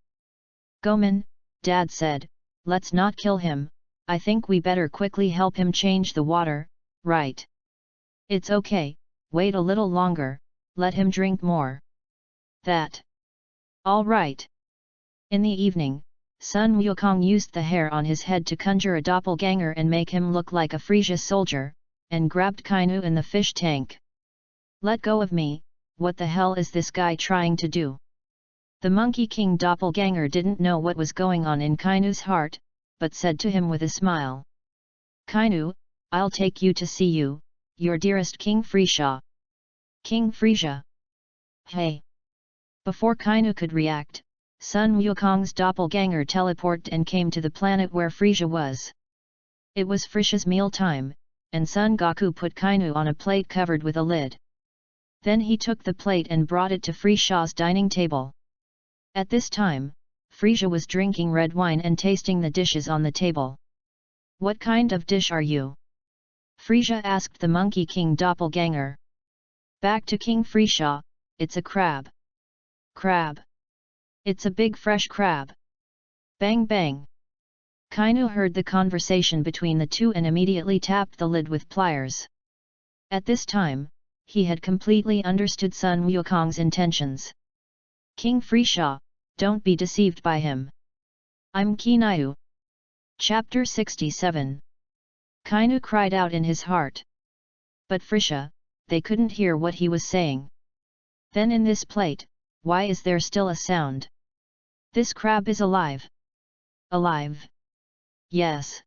"Goman," Dad said, "let's not kill him, I think we better quickly help him change the water, right?" "It's okay, wait a little longer, let him drink more." "That. All right." In the evening, Sun Wukong used the hair on his head to conjure a doppelganger and make him look like a Frisia soldier, and grabbed Kainu in the fish tank. "Let go of me, what the hell is this guy trying to do?" The Monkey King doppelganger didn't know what was going on in Kainu's heart, but said to him with a smile, "Kainu, I'll take you to see you, your dearest King Frisia." "King Frisia? Hey!" Before Kainu could react, Sun Wukong's doppelganger teleported and came to the planet where Frisia was. It was Frisia's meal time, and Sun Goku put Kainu on a plate covered with a lid. Then he took the plate and brought it to Frisia's dining table. At this time, Frisia was drinking red wine and tasting the dishes on the table. "What kind of dish are you?" Frisia asked the Monkey King doppelganger. "Back to King Frisia, it's a crab." "Crab? It's a big fresh crab." Bang bang! Kainu heard the conversation between the two and immediately tapped the lid with pliers. At this time, he had completely understood Sun Wukong's intentions. "King Frisia, don't be deceived by him. I'm Kainu." Chapter 67. Kainu cried out in his heart. But Frisia, they couldn't hear what he was saying. "Then in this plate, why is there still a sound? This crab is alive." "Alive? Yes."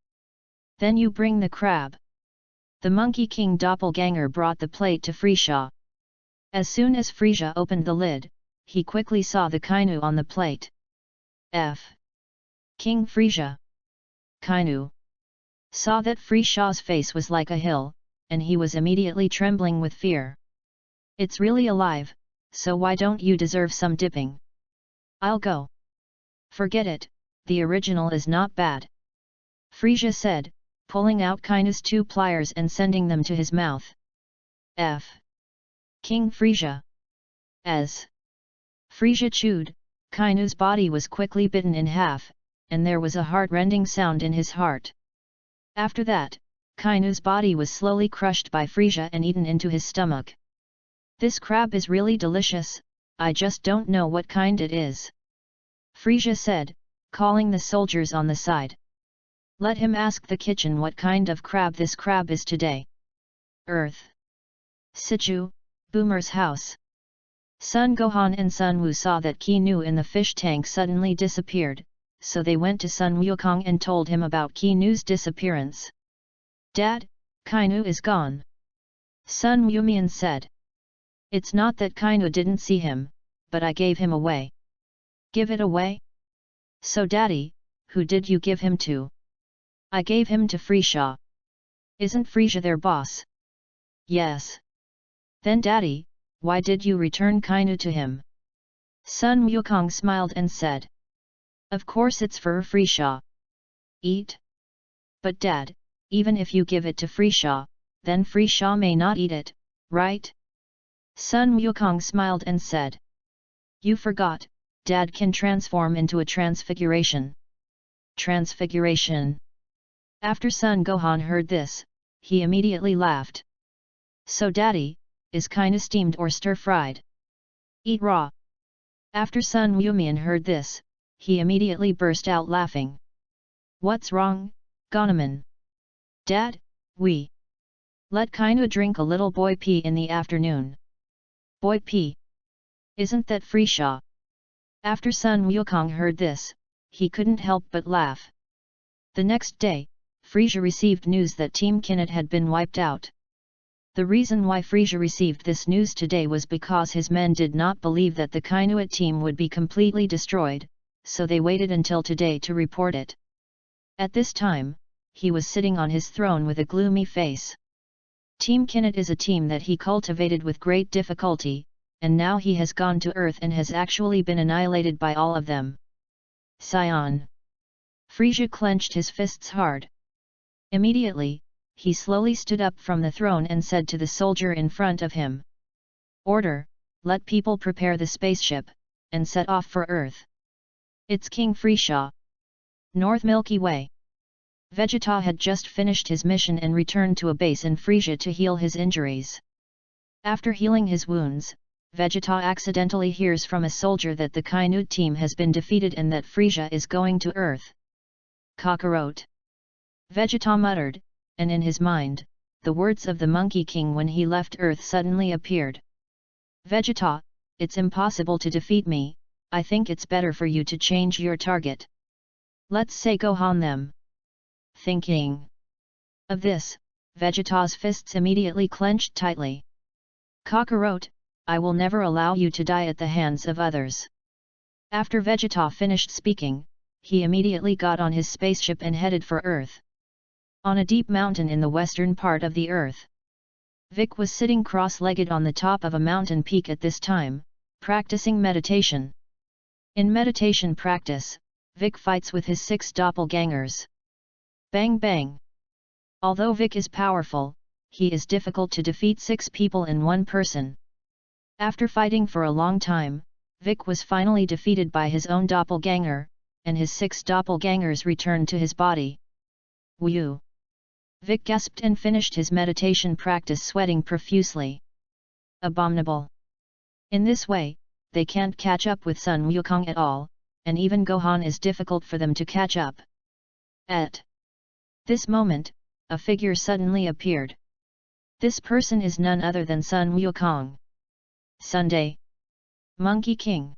"Then you bring the crab." The Monkey King doppelganger brought the plate to Frisia. As soon as Frisia opened the lid, he quickly saw the Kainu on the plate. King Frisia. Kainu saw that Frisia's face was like a hill, and he was immediately trembling with fear. "It's really alive, so why don't you deserve some dipping?" "I'll go." "Forget it, the original is not bad," Frisia said, pulling out Kainu's two pliers and sending them to his mouth. King Frisia. As Frisia chewed, Kainu's body was quickly bitten in half, and there was a heart-rending sound in his heart. After that, Kainu's body was slowly crushed by Frisia and eaten into his stomach. "This crab is really delicious, I just don't know what kind it is," Frisia said, calling the soldiers on the side. "Let him ask the kitchen what kind of crab this crab is today." Earth. Sichu, Boomer's house. Sun Gohan and Sun Wu saw that Ki Nu in the fish tank suddenly disappeared, so they went to Sun Wukong and told him about Ki Nu's disappearance. "Dad, Ki Nu is gone," Sun Wumian said. "It's not that Ki Nu didn't see him, but I gave him away." "Give it away? So Daddy, who did you give him to?" "I gave him to Frisia." "Isn't Frisia their boss?" "Yes." "Then Daddy, why did you return Ki Nu to him?" Sun Wukong smiled and said. "Of course it's for Frisia. Eat." "But Dad, even if you give it to Frisia, then Frisia may not eat it, right?" Sun Wukong smiled and said. "You forgot, Dad can transform into a transfiguration." Transfiguration. After Sun Gohan heard this, he immediately laughed. "So Daddy, is Ki Nu steamed or stir-fried?" "Eat raw." After Sun Wumian heard this, he immediately burst out laughing. "What's wrong, Gonaman?" "Dad, we let Ki Nu drink a little boy pea in the afternoon." "Boy pea? Isn't that Frisia?" After Sun Wukong heard this, he couldn't help but laugh. The next day, Frisia received news that Team Kinnet had been wiped out. The reason why Frisia received this news today was because his men did not believe that the Kainuit team would be completely destroyed, so they waited until today to report it. At this time, he was sitting on his throne with a gloomy face. Team Kinnet is a team that he cultivated with great difficulty, and now he has gone to Earth and has actually been annihilated by all of them. Sion. Frisia clenched his fists hard. Immediately, he slowly stood up from the throne and said to the soldier in front of him. "Order, let people prepare the spaceship, and set off for Earth. It's King Frisia. North Milky Way." Vegeta had just finished his mission and returned to a base in Frisia to heal his injuries. After healing his wounds, Vegeta accidentally hears from a soldier that the Kainud team has been defeated and that Frisia is going to Earth. "Kakarot," Vegeta muttered, and in his mind, the words of the Monkey King when he left Earth suddenly appeared. "Vegeta, it's impossible to defeat me, I think it's better for you to change your target. Let's say Gohan them." Thinking of this, Vegeta's fists immediately clenched tightly. "Kakarot, I will never allow you to die at the hands of others." After Vegeta finished speaking, he immediately got on his spaceship and headed for Earth. On a deep mountain in the western part of the Earth, Vic was sitting cross-legged on the top of a mountain peak at this time, practicing meditation. In meditation practice, Vic fights with his 6 doppelgangers. Bang bang! Although Vic is powerful, he is difficult to defeat 6 people in one person. After fighting for a long time, Vic was finally defeated by his own doppelganger, and his 6 doppelgangers returned to his body. Whew! Vic gasped and finished his meditation practice sweating profusely. Abominable! In this way, they can't catch up with Sun Wukong at all, and even Gohan is difficult for them to catch up. At this moment, a figure suddenly appeared. This person is none other than Sun Wukong. "Sunday. Monkey King."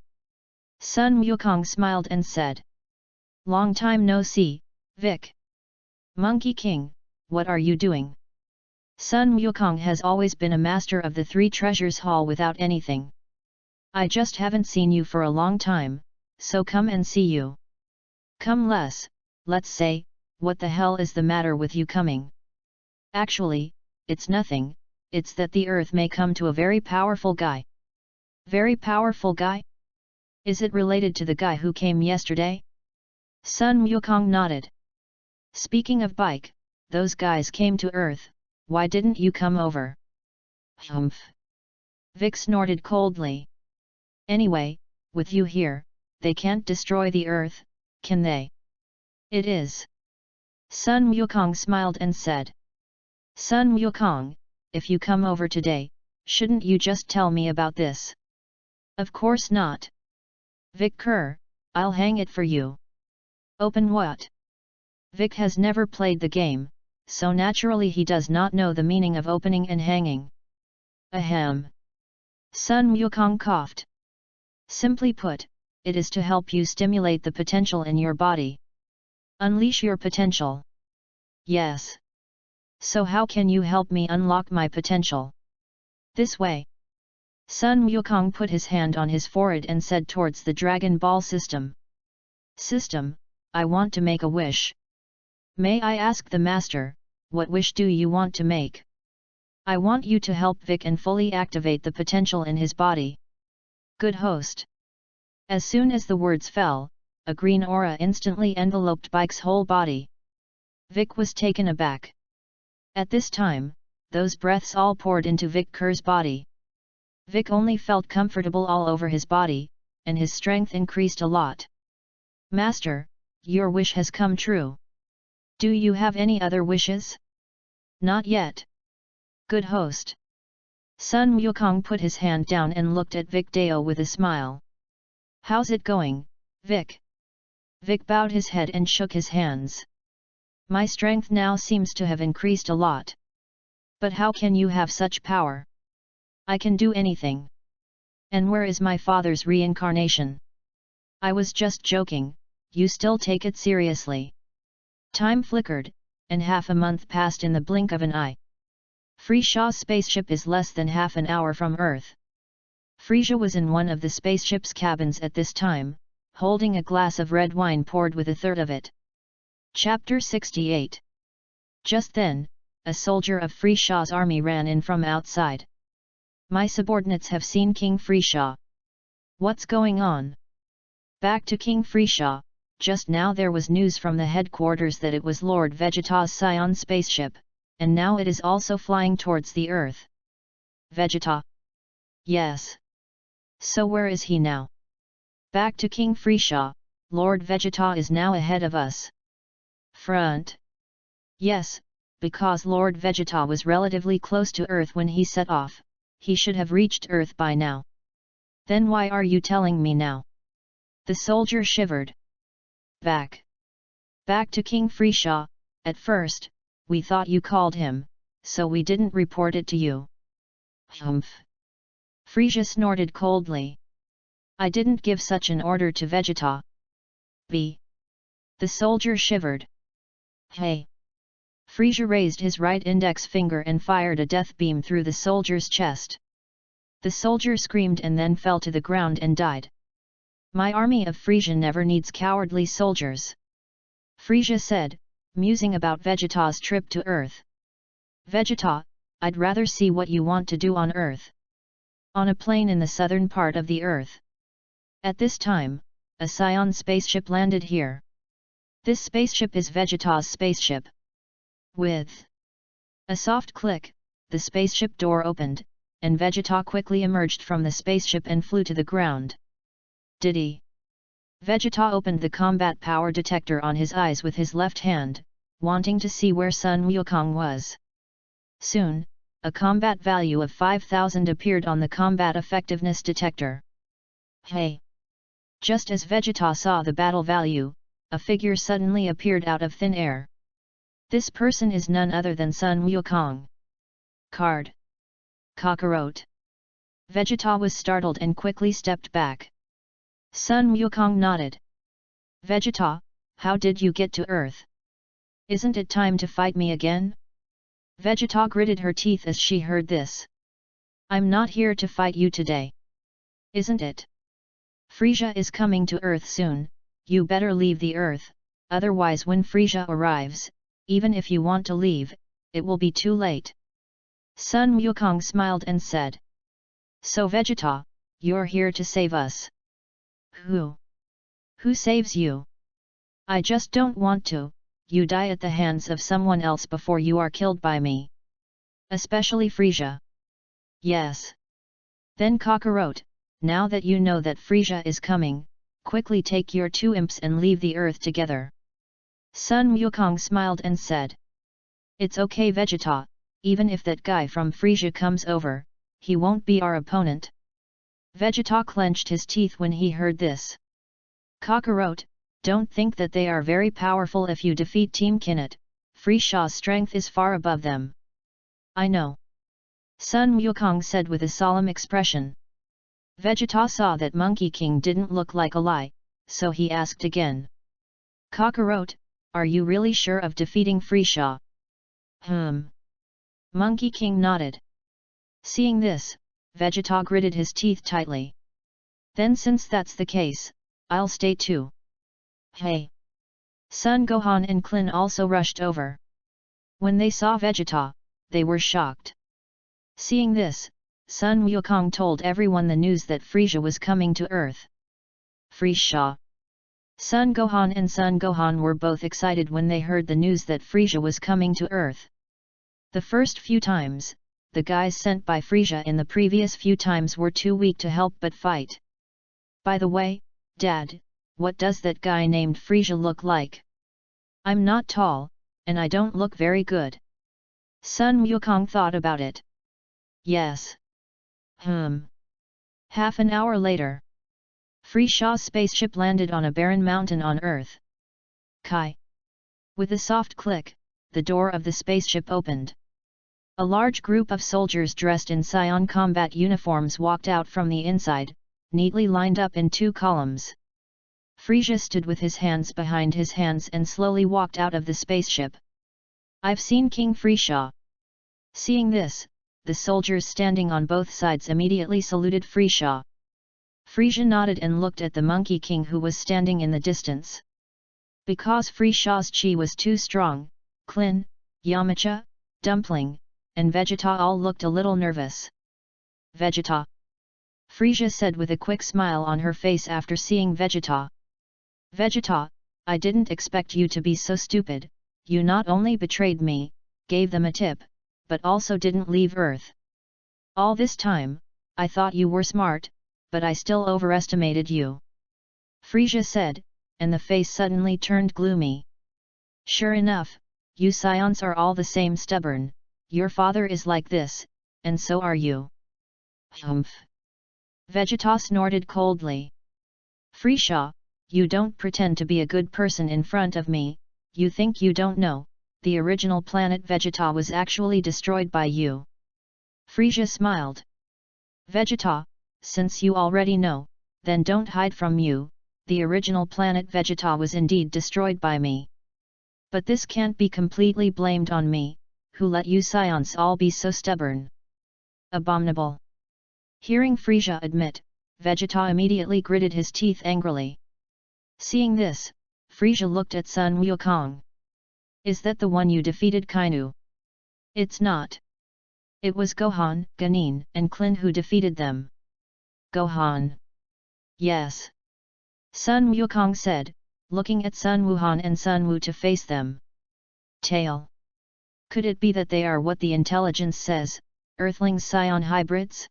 Sun Wukong smiled and said. "Long time no see, Vic." "Monkey King, what are you doing?" Sun Wukong has always been a master of the 3 treasures hall without anything. "I just haven't seen you for a long time, so come and see you." "Come let's say, what the hell is the matter with you coming?" "Actually, it's nothing, it's that the Earth may come to a very powerful guy." "Very powerful guy? Is it related to the guy who came yesterday?" Sun Wukong nodded. "Speaking of bike, those guys came to Earth, why didn't you come over?" "Humph!" Vic snorted coldly. "Anyway, with you here, they can't destroy the Earth, can they?" "It is." Sun Wukong smiled and said. Sun Wukong, if you come over today, shouldn't you just tell me about this? Of course not. Vic Kerr, I'll hang it for you. Open what? Vic has never played the game, so naturally he does not know the meaning of opening and hanging. Ahem. Sun Wukong coughed. Simply put, it is to help you stimulate the potential in your body. Unleash your potential. Yes. So how can you help me unlock my potential? This way. Sun Wukong put his hand on his forehead and said towards the Dragon Ball system. System, I want to make a wish. May I ask the master, what wish do you want to make? I want you to help Vic and fully activate the potential in his body. Good host. As soon as the words fell, a green aura instantly enveloped Vic's whole body. Vic was taken aback. At this time, those breaths all poured into Vic Kerr's body. Vic only felt comfortable all over his body, and his strength increased a lot. Master, your wish has come true. Do you have any other wishes? Not yet. Good host. Sun Wukong put his hand down and looked at Vic Dao with a smile. How's it going, Vic? Vic bowed his head and shook his hands. My strength now seems to have increased a lot. But how can you have such power? I can do anything. And where is my father's reincarnation? I was just joking, you still take it seriously. Time flickered, and half a month passed in the blink of an eye. Frisia's spaceship is less than half an hour from Earth. Frisia was in one of the spaceship's cabins at this time, holding a glass of red wine poured with a third of it. Chapter 68. Just then, a soldier of Frisia's army ran in from outside. My subordinates have seen King Frisia. What's going on? Back to King Frisia. Just now there was news from the headquarters that it was Lord Vegeta's Scion spaceship, and now it is also flying towards the Earth. Vegeta? Yes. So where is he now? Back to King Frisia, Lord Vegeta is now ahead of us. Front? Yes, because Lord Vegeta was relatively close to Earth when he set off, he should have reached Earth by now. Then why are you telling me now? The soldier shivered. Back to King Frisia. At first, we thought you called him, so we didn't report it to you. Humph. Frisia snorted coldly. I didn't give such an order to Vegeta. B. The soldier shivered. Hey. Frisia raised his right index finger and fired a death beam through the soldier's chest. The soldier screamed and then fell to the ground and died. My army of Frisia never needs cowardly soldiers. Frisia said, musing about Vegeta's trip to Earth. Vegeta, I'd rather see what you want to do on Earth. On a plane in the southern part of the Earth. At this time, a Scion spaceship landed here. This spaceship is Vegeta's spaceship. With a soft click, the spaceship door opened, and Vegeta quickly emerged from the spaceship and flew to the ground. Did he? Vegeta opened the combat power detector on his eyes with his left hand, wanting to see where Sun Wukong was. Soon, a combat value of 5000 appeared on the combat effectiveness detector. Hey! Just as Vegeta saw the battle value, a figure suddenly appeared out of thin air. This person is none other than Sun Wukong. Card. Kakarot. Vegeta was startled and quickly stepped back. Sun Wukong nodded. Vegeta, how did you get to Earth? Isn't it time to fight me again? Vegeta gritted her teeth as she heard this. I'm not here to fight you today. Isn't it? Frisia is coming to Earth soon, you better leave the Earth, otherwise when Frisia arrives, even if you want to leave, it will be too late. Sun Wukong smiled and said. So Vegeta, you're here to save us. Who? Who saves you? I just don't want to, you die at the hands of someone else before you are killed by me. Especially Frisia. Yes. Then Kakarot, now that you know that Frisia is coming, quickly take your two imps and leave the Earth together. Sun Wukong smiled and said. It's okay Vegeta, even if that guy from Frisia comes over, he won't be our opponent. Vegeta clenched his teeth when he heard this. Kakarot, don't think that they are very powerful if you defeat Team Kinnet, Frisia's strength is far above them. I know. Sun Wukong said with a solemn expression. Vegeta saw that Monkey King didn't look like a lie, so he asked again. Kakarot, are you really sure of defeating Frisia? Monkey King nodded. Seeing this, Vegeta gritted his teeth tightly. Then since that's the case, I'll stay too. Hey! Son Gohan and Klin also rushed over. When they saw Vegeta, they were shocked. Seeing this, Sun Wukong told everyone the news that Frisia was coming to Earth. Frisia! Son Gohan and Son Gohan were both excited when they heard the news that Frisia was coming to Earth. The first few times, the guys sent by Frisia in the previous few times were too weak to help but fight. By the way, Dad, what does that guy named Frisia look like? I'm not tall, and I don't look very good. Sun Wukong thought about it. Yes. Half an hour later. Frisia's spaceship landed on a barren mountain on Earth. Kai. With a soft click, the door of the spaceship opened. A large group of soldiers dressed in Scion combat uniforms walked out from the inside, neatly lined up in 2 columns. Frisia stood with his hands behind his hands and slowly walked out of the spaceship. I've seen King Frisia. Seeing this, the soldiers standing on both sides immediately saluted Frisia. Frisia nodded and looked at the Monkey King who was standing in the distance. Because Frisia's chi was too strong, Klin, Yamcha, Dumpling, and Vegeta all looked a little nervous. Vegeta! Frisia said with a quick smile on her face after seeing Vegeta. Vegeta, I didn't expect you to be so stupid, you not only betrayed me, gave them a tip, but also didn't leave Earth. All this time, I thought you were smart, but I still overestimated you. Frisia said, and the face suddenly turned gloomy. Sure enough, you Scions are all the same stubborn, your father is like this, and so are you. Humph! Vegeta snorted coldly. Frisia, you don't pretend to be a good person in front of me, you think you don't know, the original planet Vegeta was actually destroyed by you. Frisia smiled. Vegeta, since you already know, then don't hide from you, the original planet Vegeta was indeed destroyed by me. But this can't be completely blamed on me, who let you Scions all be so stubborn. Abominable! Hearing Frisia admit, Vegeta immediately gritted his teeth angrily. Seeing this, Frisia looked at Sun Wukong. Is that the one you defeated Kainu? It's not. It was Gohan, Ganin, and Klin who defeated them. Gohan. Yes. Sun Wukong said, looking at Sun Wuhan and Sun Wu to face them. Tail. Could it be that they are what the intelligence says, Earthlings Scion hybrids?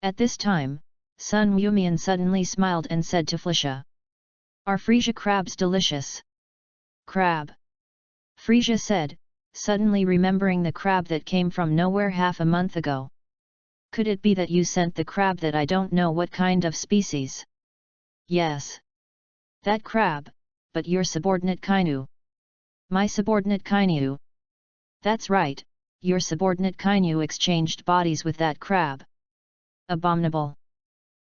At this time, Sun Wumian suddenly smiled and said to Frisia. Are Frisia crabs delicious? Crab. Frisia said, suddenly remembering the crab that came from nowhere half a month ago. Could it be that you sent the crab that I don't know what kind of species? Yes. That crab, but your subordinate Kainu. My subordinate Kainu. That's right, your subordinate Kainu exchanged bodies with that crab. Abominable.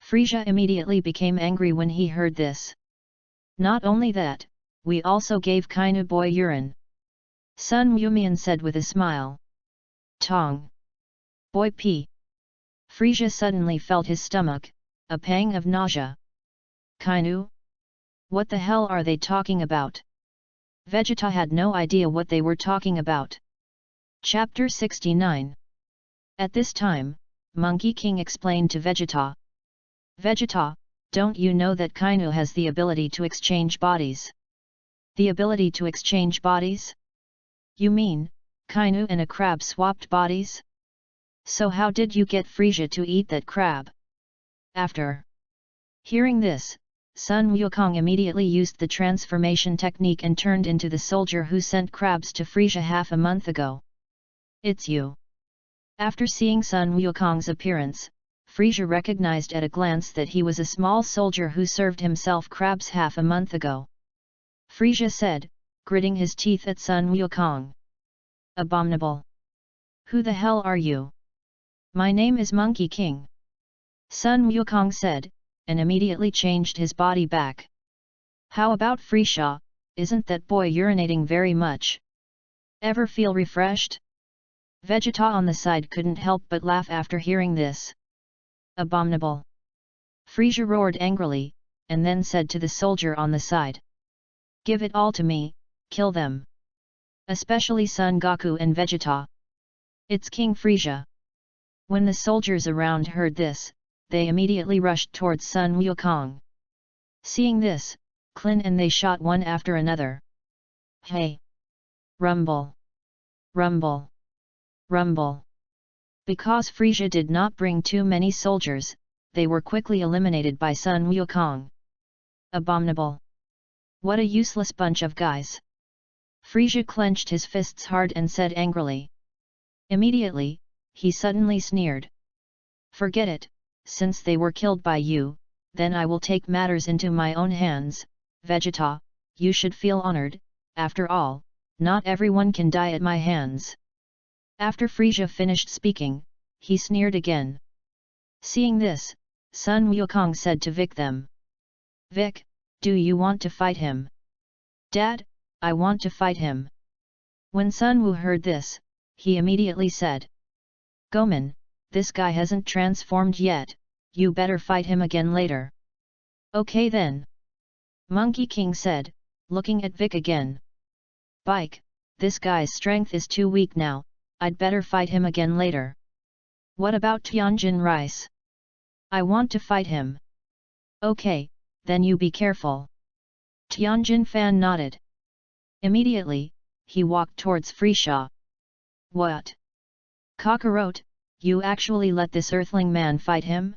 Frisia immediately became angry when he heard this. Not only that, we also gave Kainu boy urine. Sun Wumian said with a smile. Tong. Boy pee. Frisia suddenly felt his stomach, a pang of nausea. Kainu? What the hell are they talking about? Vegeta had no idea what they were talking about. Chapter 69. At this time, Monkey King explained to Vegeta. Vegeta, don't you know that Kainu has the ability to exchange bodies? The ability to exchange bodies? You mean, Kainu and a crab swapped bodies? So how did you get Frisia to eat that crab? After hearing this, Sun Wukong immediately used the transformation technique and turned into the soldier who sent crabs to Frisia half a month ago. It's you. After seeing Sun Wukong's appearance, Frisia recognized at a glance that he was a small soldier who served himself crabs half a month ago. Frisia said, gritting his teeth at Sun Wukong. Abominable. Who the hell are you? My name is Monkey King. Sun Wukong said, and immediately changed his body back. How about Frisia, isn't that boy urinating very much? Ever feel refreshed? Vegeta on the side couldn't help but laugh after hearing this. Abominable. Frisia roared angrily, and then said to the soldier on the side. Give it all to me, kill them. Especially Son Goku and Vegeta. It's King Frisia. When the soldiers around heard this, they immediately rushed towards Sun Wukong. Seeing this, Klin and they shot one after another. Hey! Rumble! Rumble! Rumble! Because Frisia did not bring too many soldiers, they were quickly eliminated by Sun Wukong. Abominable! What a useless bunch of guys! Frisia clenched his fists hard and said angrily. Immediately, he suddenly sneered. Forget it, since they were killed by you, then I will take matters into my own hands. Vegeta, you should feel honored, after all, not everyone can die at my hands. After Frisia finished speaking, he sneered again. Seeing this, Sun Wukong said to Vic them. Vic, do you want to fight him? Dad, I want to fight him. When Sun Wu heard this, he immediately said. Goman, this guy hasn't transformed yet, you better fight him again later. Okay then. Monkey King said, looking at Vic again. Bike, this guy's strength is too weak now, I'd better fight him again later. What about Tianjin Rice? I want to fight him. Okay, then you be careful. Tianjin Fan nodded. Immediately, he walked towards Frisia. What? Kakarot, you actually let this earthling man fight him?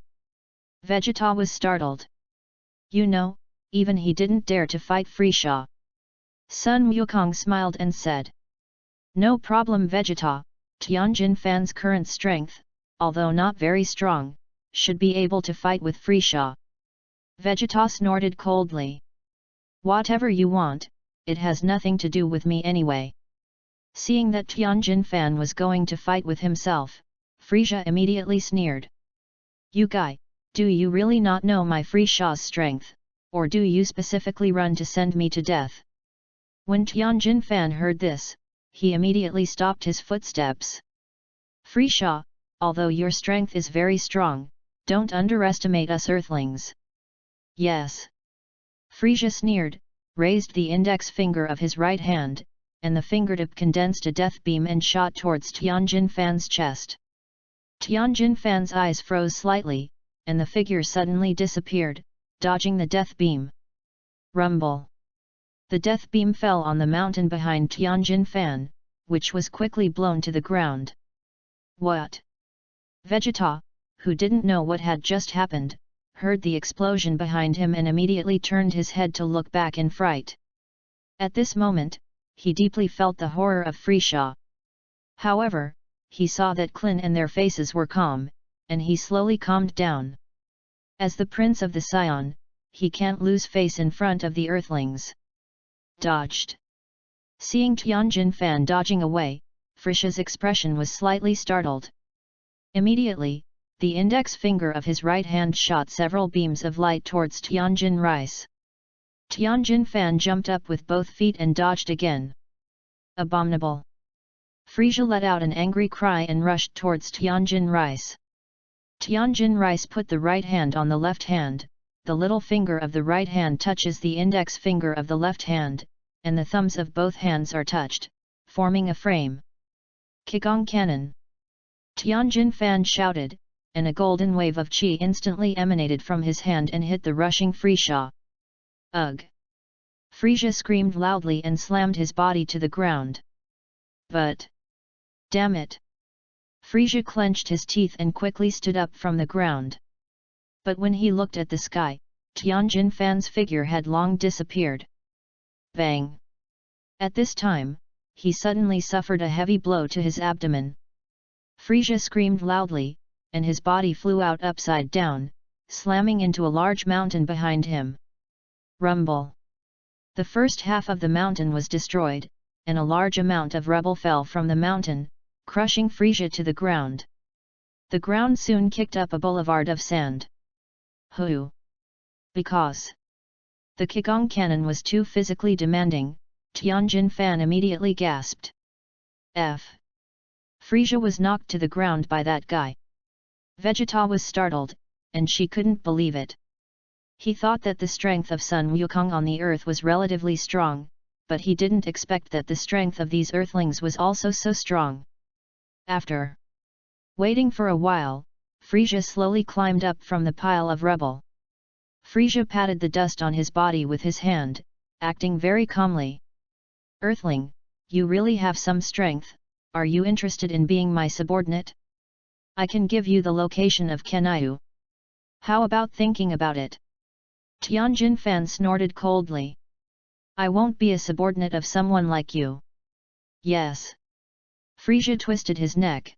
Vegeta was startled. You know, even he didn't dare to fight Frisia. Sun Wukong smiled and said. No problem Vegeta, Tianjin Fan's current strength, although not very strong, should be able to fight with Frisia. Vegeta snorted coldly. Whatever you want, it has nothing to do with me anyway. Seeing that Tianjin Fan was going to fight with himself, Frisia immediately sneered. You guy, do you really not know my Frisia's strength, or do you specifically run to send me to death? When Tianjin Fan heard this, he immediately stopped his footsteps. Frisia, although your strength is very strong, don't underestimate us earthlings. Yes. Frisia sneered, raised the index finger of his right hand, and the fingertip condensed a death beam and shot towards Tianjin Fan's chest. Tianjin Fan's eyes froze slightly, and the figure suddenly disappeared, dodging the death beam. Rumble! The death beam fell on the mountain behind Tianjin Fan, which was quickly blown to the ground. What? Vegeta, who didn't know what had just happened, heard the explosion behind him and immediately turned his head to look back in fright. At this moment, he deeply felt the horror of Frisia. However, he saw that Klin and their faces were calm, and he slowly calmed down. As the Prince of the Scion, he can't lose face in front of the Earthlings. Dodged. Seeing Tianjin Fan dodging away, Frisia's expression was slightly startled. Immediately, the index finger of his right hand shot several beams of light towards Tianjin Rice. Tianjin Fan jumped up with both feet and dodged again. Abominable! Frisia let out an angry cry and rushed towards Tianjin Rice. Tianjin Rice put the right hand on the left hand, the little finger of the right hand touches the index finger of the left hand, and the thumbs of both hands are touched, forming a frame. Qigong Cannon! Tianjin Fan shouted, and a golden wave of qi instantly emanated from his hand and hit the rushing Frisia. Ugh! Frisia screamed loudly and slammed his body to the ground. But... damn it! Frisia clenched his teeth and quickly stood up from the ground. But when he looked at the sky, Tianjin Fan's figure had long disappeared. Bang! At this time, he suddenly suffered a heavy blow to his abdomen. Frisia screamed loudly, and his body flew out upside down, slamming into a large mountain behind him. Rumble. The first half of the mountain was destroyed, and a large amount of rubble fell from the mountain, crushing Frisia to the ground. The ground soon kicked up a boulevard of sand. Who? Because the Qigong cannon was too physically demanding, Tianjin Fan immediately gasped. Frisia was knocked to the ground by that guy. Vegeta was startled, and she couldn't believe it. He thought that the strength of Sun Wukong on the earth was relatively strong, but he didn't expect that the strength of these earthlings was also so strong. After waiting for a while, Frisia slowly climbed up from the pile of rubble. Frisia patted the dust on his body with his hand, acting very calmly. Earthling, you really have some strength. Are you interested in being my subordinate? I can give you the location of Kenyu. How about thinking about it? Tianjin Fan snorted coldly. I won't be a subordinate of someone like you. Yes. Frisia twisted his neck.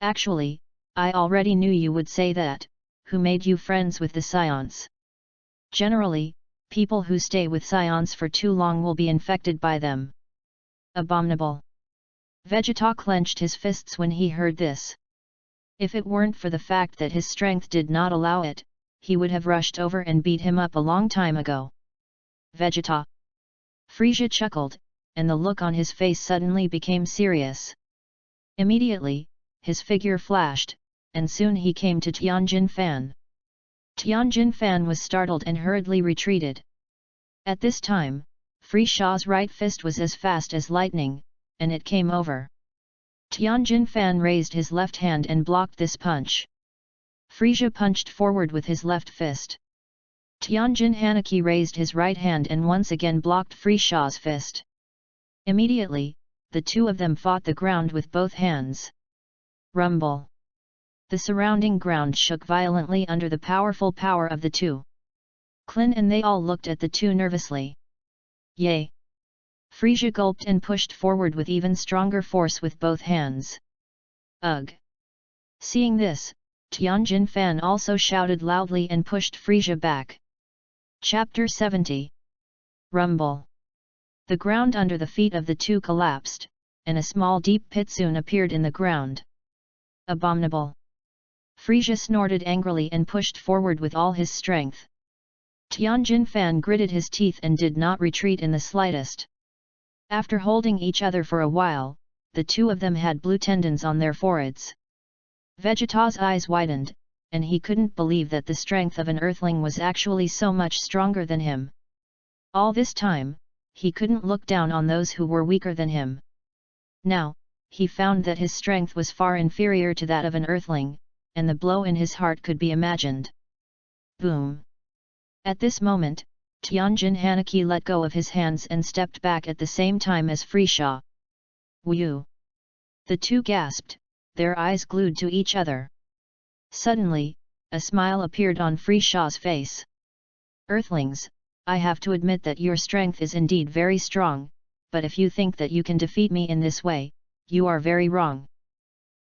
Actually, I already knew you would say that. Who made you friends with the Scions? Generally, people who stay with Scions for too long will be infected by them. Abominable. Vegeta clenched his fists when he heard this. If it weren't for the fact that his strength did not allow it, he would have rushed over and beat him up a long time ago. Vegeta. Frisia chuckled, and the look on his face suddenly became serious. Immediately, his figure flashed, and soon he came to Tianjin Fan. Tianjin Fan was startled and hurriedly retreated. At this time, Frisia's right fist was as fast as lightning, and it came over. Tianjin Fan raised his left hand and blocked this punch. Frisia punched forward with his left fist. Tianjin Hanaki raised his right hand and once again blocked Frisia's fist. Immediately, the two of them fought the ground with both hands. Rumble. The surrounding ground shook violently under the powerful power of the two. Clin and they all looked at the two nervously. Yay! Frisia gulped and pushed forward with even stronger force with both hands. Ugh! Seeing this, Tianjin Fan also shouted loudly and pushed Frisia back. Chapter 70. Rumble. The ground under the feet of the two collapsed, and a small deep pit soon appeared in the ground. Abominable! Frisia snorted angrily and pushed forward with all his strength. Tianjin Fan gritted his teeth and did not retreat in the slightest. After holding each other for a while, the two of them had blue tendons on their foreheads. Vegeta's eyes widened, and he couldn't believe that the strength of an earthling was actually so much stronger than him. All this time, he couldn't look down on those who were weaker than him. Now, he found that his strength was far inferior to that of an earthling, and the blow in his heart could be imagined. Boom! At this moment, Tianjin Hanaki let go of his hands and stepped back at the same time as Frisia. Whew! The two gasped, their eyes glued to each other. Suddenly, a smile appeared on Frisia's face. Earthlings, I have to admit that your strength is indeed very strong, but if you think that you can defeat me in this way, you are very wrong.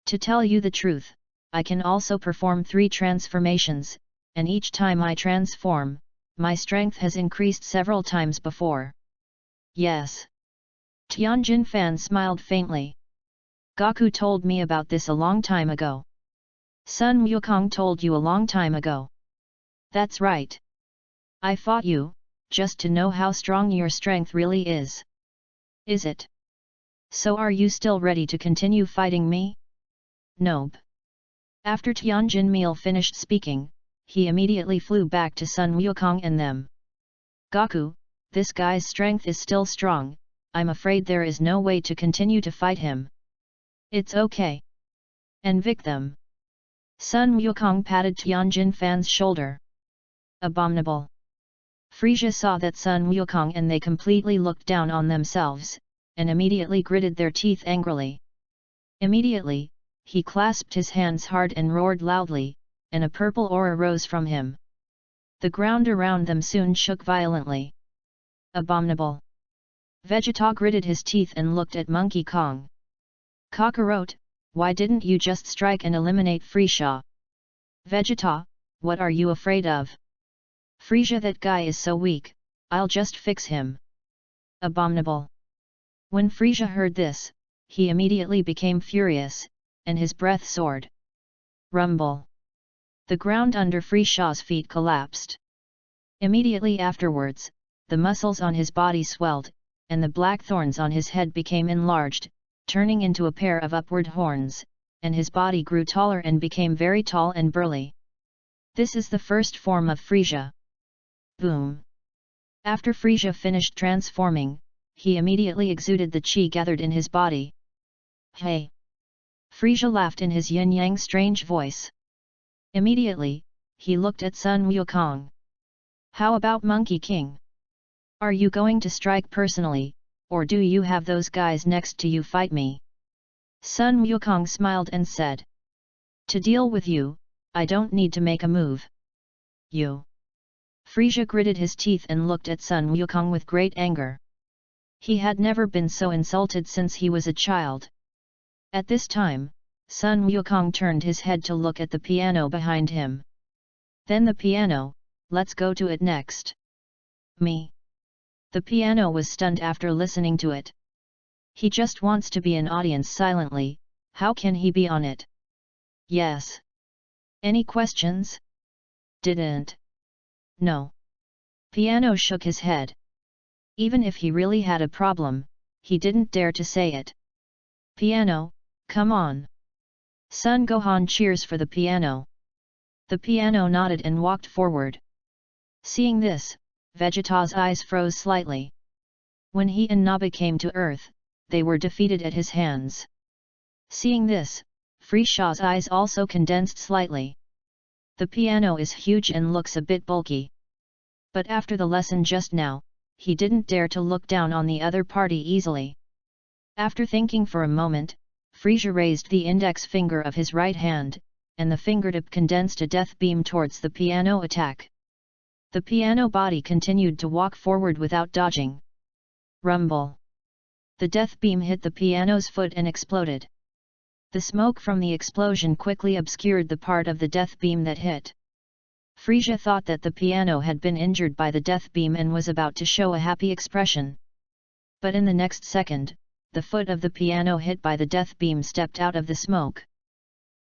To tell you the truth, I can also perform 3 transformations, and each time I transform, my strength has increased several times before. Yes. Tianjin Fan smiled faintly. Goku told me about this a long time ago. Sun Wukong told you a long time ago. That's right. I fought you, just to know how strong your strength really is. Is it? So are you still ready to continue fighting me? Nope. After Tianjin Meal finished speaking, he immediately flew back to Sun Wukong and them. Goku, this guy's strength is still strong, I'm afraid there is no way to continue to fight him. It's okay. Envic them. Sun Wukong patted Tianjin Fan's shoulder. Abominable. Frisia saw that Sun Wukong and they completely looked down on themselves, and immediately gritted their teeth angrily. Immediately, he clasped his hands hard and roared loudly, and a purple aura rose from him. The ground around them soon shook violently. Abominable. Vegeta gritted his teeth and looked at Monkey Kong. Kakarot, why didn't you just strike and eliminate Frieza? Vegeta, what are you afraid of? Frieza, that guy is so weak, I'll just fix him. Abominable. When Frieza heard this, he immediately became furious, and his breath soared. Rumble. The ground under Frieza's feet collapsed. Immediately afterwards, the muscles on his body swelled, and the black thorns on his head became enlarged, turning into a pair of upward horns, and his body grew taller and became very tall and burly. This is the first form of Frieza. Boom! After Frieza finished transforming, he immediately exuded the chi gathered in his body. Hey! Frieza laughed in his yin-yang strange voice. Immediately, he looked at Sun Wukong. How about Monkey King? Are you going to strike personally, or do you have those guys next to you fight me? Sun Wukong smiled and said. To deal with you, I don't need to make a move. You. Frieza gritted his teeth and looked at Sun Wukong with great anger. He had never been so insulted since he was a child. At this time, Sun Wukong turned his head to look at the piano behind him. Then the piano, let's go to it next. Me. The piano was stunned after listening to it. He just wants to be an audience silently, how can he be on it? Yes. Any questions? Didn't. No. Piano shook his head. Even if he really had a problem, he didn't dare to say it. Piano, come on. Son Gohan cheers for the piano. The piano nodded and walked forward. Seeing this, Vegeta's eyes froze slightly. When he and Naba came to Earth, they were defeated at his hands. Seeing this, Frieza's eyes also condensed slightly. The piano is huge and looks a bit bulky. But after the lesson just now, he didn't dare to look down on the other party easily. After thinking for a moment, Frieza raised the index finger of his right hand, and the fingertip condensed a death beam towards the piano attack. The piano body continued to walk forward without dodging. Rumble. The death beam hit the piano's foot and exploded. The smoke from the explosion quickly obscured the part of the death beam that hit. Frieza thought that the piano had been injured by the death beam and was about to show a happy expression. But in the next second, the foot of the piano hit by the death beam stepped out of the smoke.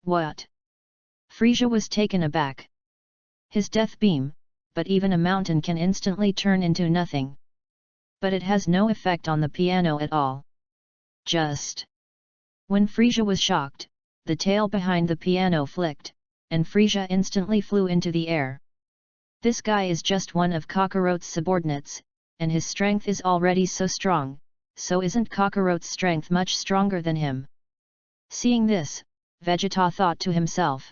What? Frieza was taken aback. His death beam, but even a mountain can instantly turn into nothing. But it has no effect on the piano at all. Just. When Frieza was shocked, the tail behind the piano flicked, and Frieza instantly flew into the air. This guy is just one of Kakarot's subordinates, and his strength is already so strong, so isn't Kakarot's strength much stronger than him? Seeing this, Vegeta thought to himself.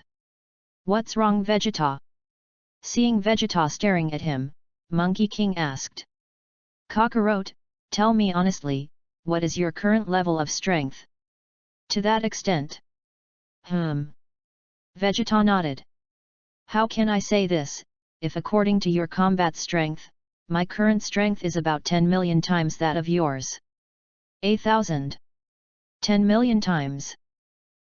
What's wrong, Vegeta? Seeing Vegeta staring at him, Monkey King asked. Kakarot, tell me honestly, what is your current level of strength? To that extent. Vegeta nodded. How can I say this, if according to your combat strength, my current strength is about 10 million times that of yours? 1,000. 10 million times.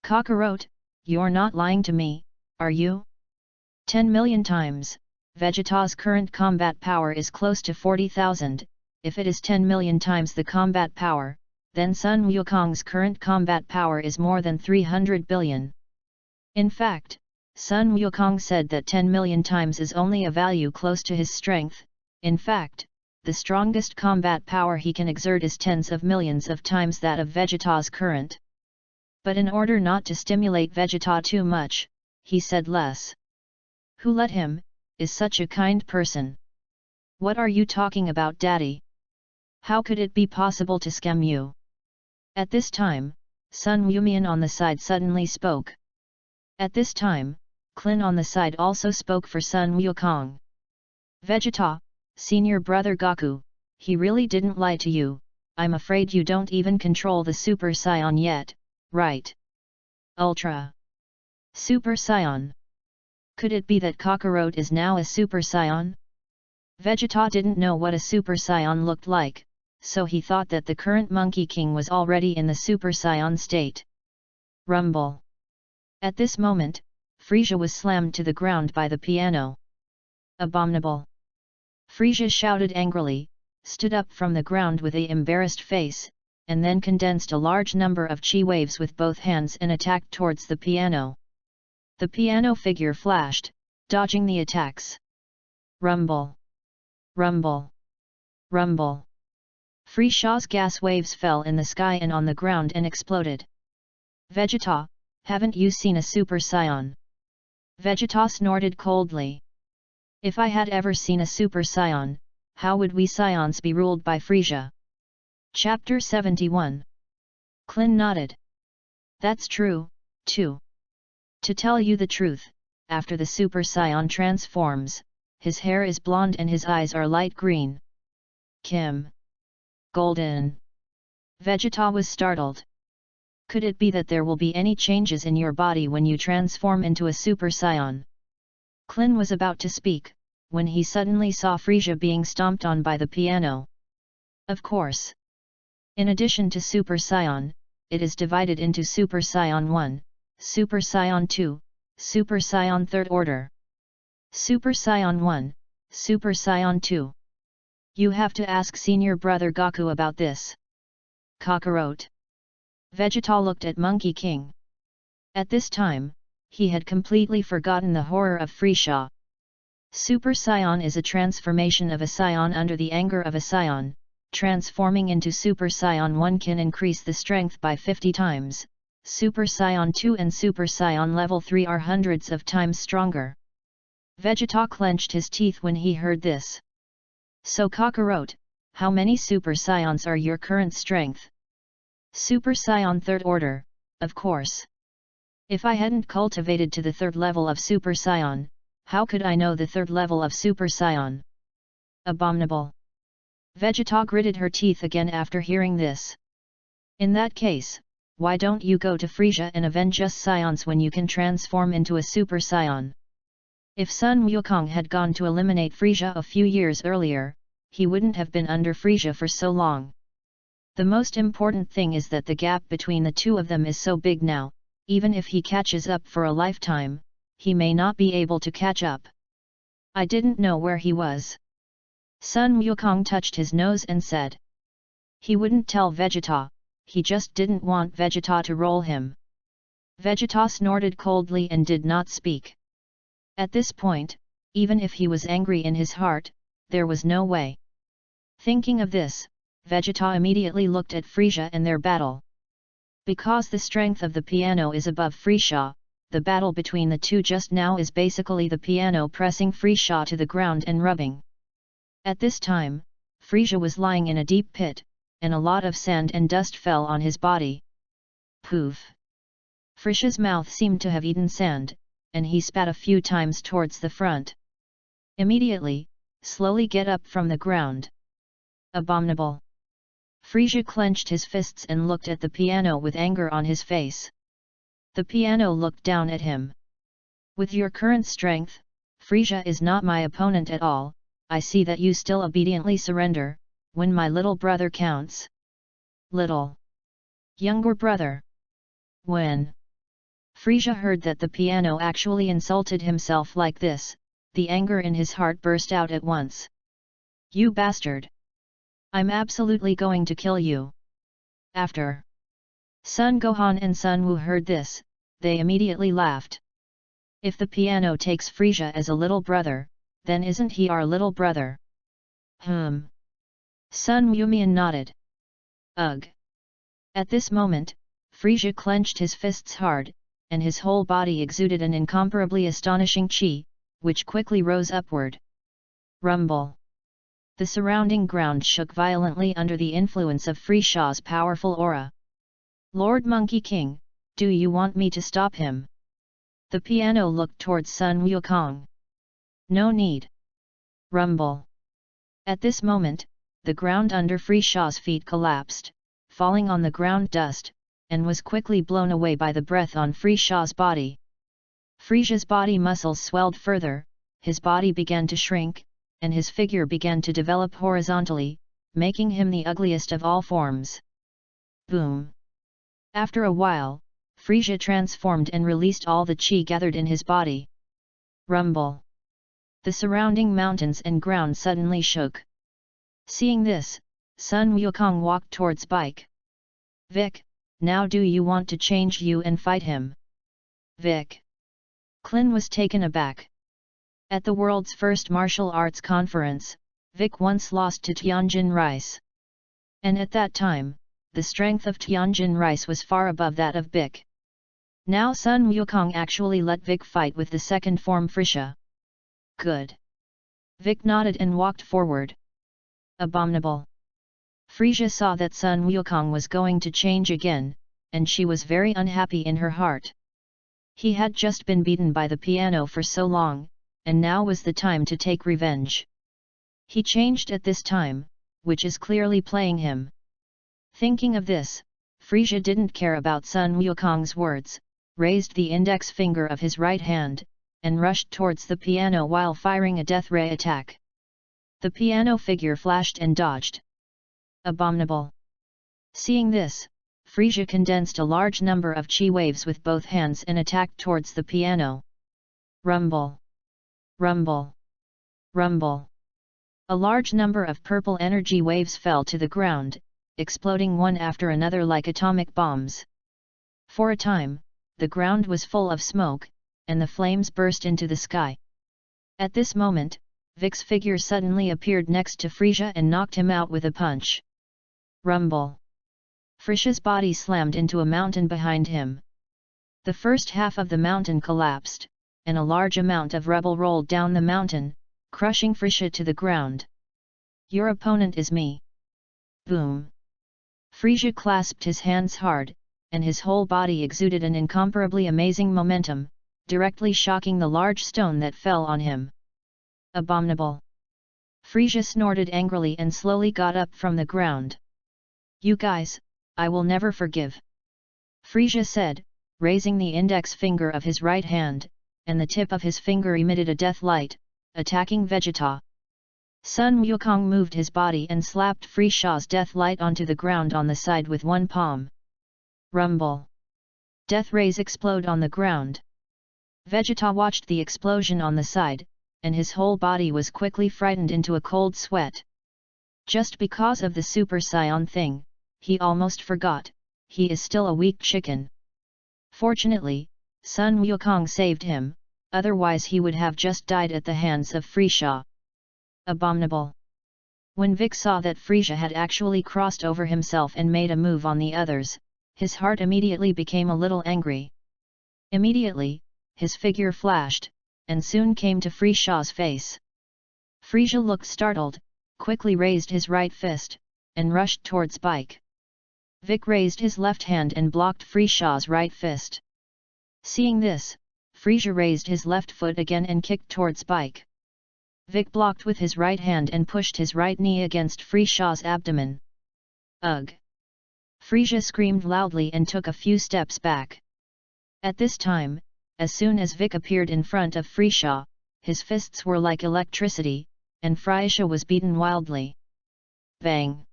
Kakarot, you're not lying to me, are you? 10 million times, Vegeta's current combat power is close to 40,000, if it is 10 million times the combat power, then Sun Wukong's current combat power is more than 300 billion. In fact, Sun Wukong said that 10 million times is only a value close to his strength. In fact, the strongest combat power he can exert is tens of millions of times that of Vegeta's current. But in order not to stimulate Vegeta too much, he said less. Who let him, is such a kind person. What are you talking about, Daddy? How could it be possible to scam you? At this time, Sun Wumian on the side suddenly spoke. At this time, Klin on the side also spoke for Sun Wukong. Vegeta, senior brother Goku, he really didn't lie to you, I'm afraid you don't even control the Super Saiyan yet, right? Ultra. Super Saiyan. Could it be that Kakarot is now a Super Saiyan? Vegeta didn't know what a Super Saiyan looked like, so he thought that the current Monkey King was already in the Super Saiyan state. Rumble. At this moment, Frisia was slammed to the ground by the piano. Abominable! Frisia shouted angrily, stood up from the ground with an embarrassed face, and then condensed a large number of chi waves with both hands and attacked towards the piano. The piano figure flashed, dodging the attacks. Rumble! Rumble! Rumble! Frisia's gas waves fell in the sky and on the ground and exploded. Vegeta, haven't you seen a Super Saiyan? Vegeta snorted coldly. If I had ever seen a Super Saiyan, how would we Saiyans be ruled by Frisia? Chapter 71. Klin nodded. That's true, too. To tell you the truth, after the Super Saiyan transforms, his hair is blonde and his eyes are light green. Kim. Golden. Vegeta was startled. Could it be that there will be any changes in your body when you transform into a Super Saiyan? Klin was about to speak, when he suddenly saw Frisia being stomped on by the piano. Of course. In addition to Super Saiyan, it is divided into Super Saiyan 1, Super Saiyan 2, Super Saiyan 3rd Order. Super Saiyan 1, Super Saiyan 2. You have to ask senior brother Goku about this. Kakarot. Vegeta looked at Monkey King. At this time, he had completely forgotten the horror of Frisia. Super Saiyan is a transformation of a Saiyan under the anger of a Saiyan. Transforming into Super Saiyan 1 can increase the strength by 50 times, Super Saiyan 2 and Super Saiyan level 3 are hundreds of times stronger. Vegeta clenched his teeth when he heard this. So Kakarot, how many Super Saiyans are your current strength? Super Saiyan 3rd Order, of course. If I hadn't cultivated to the 3rd level of Super Saiyan, how could I know the 3rd level of Super Saiyan? Abominable! Vegeta gritted her teeth again after hearing this. In that case, why don't you go to Frisia and avenge us Saiyans when you can transform into a Super Saiyan? If Sun Wukong had gone to eliminate Frisia a few years earlier, he wouldn't have been under Frisia for so long. The most important thing is that the gap between the two of them is so big now, even if he catches up for a lifetime, he may not be able to catch up. I didn't know where he was. Sun Wukong touched his nose and said. He wouldn't tell Vegeta, he just didn't want Vegeta to roll him. Vegeta snorted coldly and did not speak. At this point, even if he was angry in his heart, there was no way. Thinking of this, Vegeta immediately looked at Frisia and their battle. Because the strength of the piano is above Frisia, the battle between the two just now is basically the piano pressing Frisia to the ground and rubbing. At this time, Frisia was lying in a deep pit, and a lot of sand and dust fell on his body. Poof! Frisia's mouth seemed to have eaten sand, and he spat a few times towards the front. Immediately, slowly get up from the ground. Abominable! Frisia clenched his fists and looked at the piano with anger on his face. The piano looked down at him. With your current strength, Frisia is not my opponent at all. I see that you still obediently surrender, when my little brother counts. Little. Younger brother. When Frisia heard that the piano actually insulted himself like this, the anger in his heart burst out at once. You bastard! I'm absolutely going to kill you. After Sun Gohan and Sun Wu heard this, they immediately laughed. If the piano takes Frisia as a little brother, then isn't he our little brother? Sun Wumian nodded. Ugh! At this moment, Frisia clenched his fists hard, and his whole body exuded an incomparably astonishing chi, which quickly rose upward. Rumble! The surrounding ground shook violently under the influence of Frisia's powerful aura. Lord Monkey King, do you want me to stop him? The piano looked towards Sun Wukong. No need. Rumble! At this moment, the ground under Frisia's feet collapsed, falling on the ground dust, and was quickly blown away by the breath on Frisia's body. Frisia's body muscles swelled further, his body began to shrink, and his figure began to develop horizontally, making him the ugliest of all forms. Boom! After a while, Frisia transformed and released all the chi gathered in his body. Rumble! The surrounding mountains and ground suddenly shook. Seeing this, Sun Wukong walked towards Bike. Vic, now do you want to change you and fight him? Vic. Clin was taken aback. At the world's first martial arts conference, Vic once lost to Tianjin Rice. And at that time, the strength of Tianjin Rice was far above that of Vic. Now Sun Wukong actually let Vic fight with the second form Frisia. Good. Vic nodded and walked forward. Abominable. Frisia saw that Sun Wukong was going to change again, and she was very unhappy in her heart. He had just been beaten by the piano for so long, and now was the time to take revenge. He changed at this time, which is clearly playing him. Thinking of this, Frisia didn't care about Sun Wukong's words, raised the index finger of his right hand, and rushed towards the piano while firing a death ray attack. The piano figure flashed and dodged. Abominable. Seeing this, Frisia condensed a large number of chi waves with both hands and attacked towards the piano. Rumble. Rumble. Rumble. A large number of purple energy waves fell to the ground, exploding one after another like atomic bombs. For a time, the ground was full of smoke, and the flames burst into the sky. At this moment, Vic's figure suddenly appeared next to Frisia and knocked him out with a punch. Rumble. Frisia's body slammed into a mountain behind him. The first half of the mountain collapsed, and a large amount of rubble rolled down the mountain, crushing Frisia to the ground. Your opponent is me. Boom! Frisia clasped his hands hard, and his whole body exuded an incomparably amazing momentum, directly shocking the large stone that fell on him. Abominable! Frisia snorted angrily and slowly got up from the ground. You guys, I will never forgive. Frisia said, raising the index finger of his right hand, and the tip of his finger emitted a death light, attacking Vegeta. Sun Wukong moved his body and slapped Frisia's death light onto the ground on the side with one palm. Rumble. Death rays explode on the ground. Vegeta watched the explosion on the side, and his whole body was quickly frightened into a cold sweat. Just because of the Super Saiyan thing, he almost forgot, he is still a weak chicken. Fortunately, Sun Wukong saved him, otherwise he would have just died at the hands of Frisia. Abominable. When Vic saw that Frisia had actually crossed over himself and made a move on the others, his heart immediately became a little angry. Immediately, his figure flashed, and soon came to Frisia's face. Frisia looked startled, quickly raised his right fist, and rushed towards Bike. Vic raised his left hand and blocked Frisia's right fist. Seeing this, Frisia raised his left foot again and kicked towards Bike. Vic blocked with his right hand and pushed his right knee against Frisia's abdomen. Ugh! Frisia screamed loudly and took a few steps back. At this time, as soon as Vic appeared in front of Frisia, his fists were like electricity, and Frisia was beaten wildly. Bang!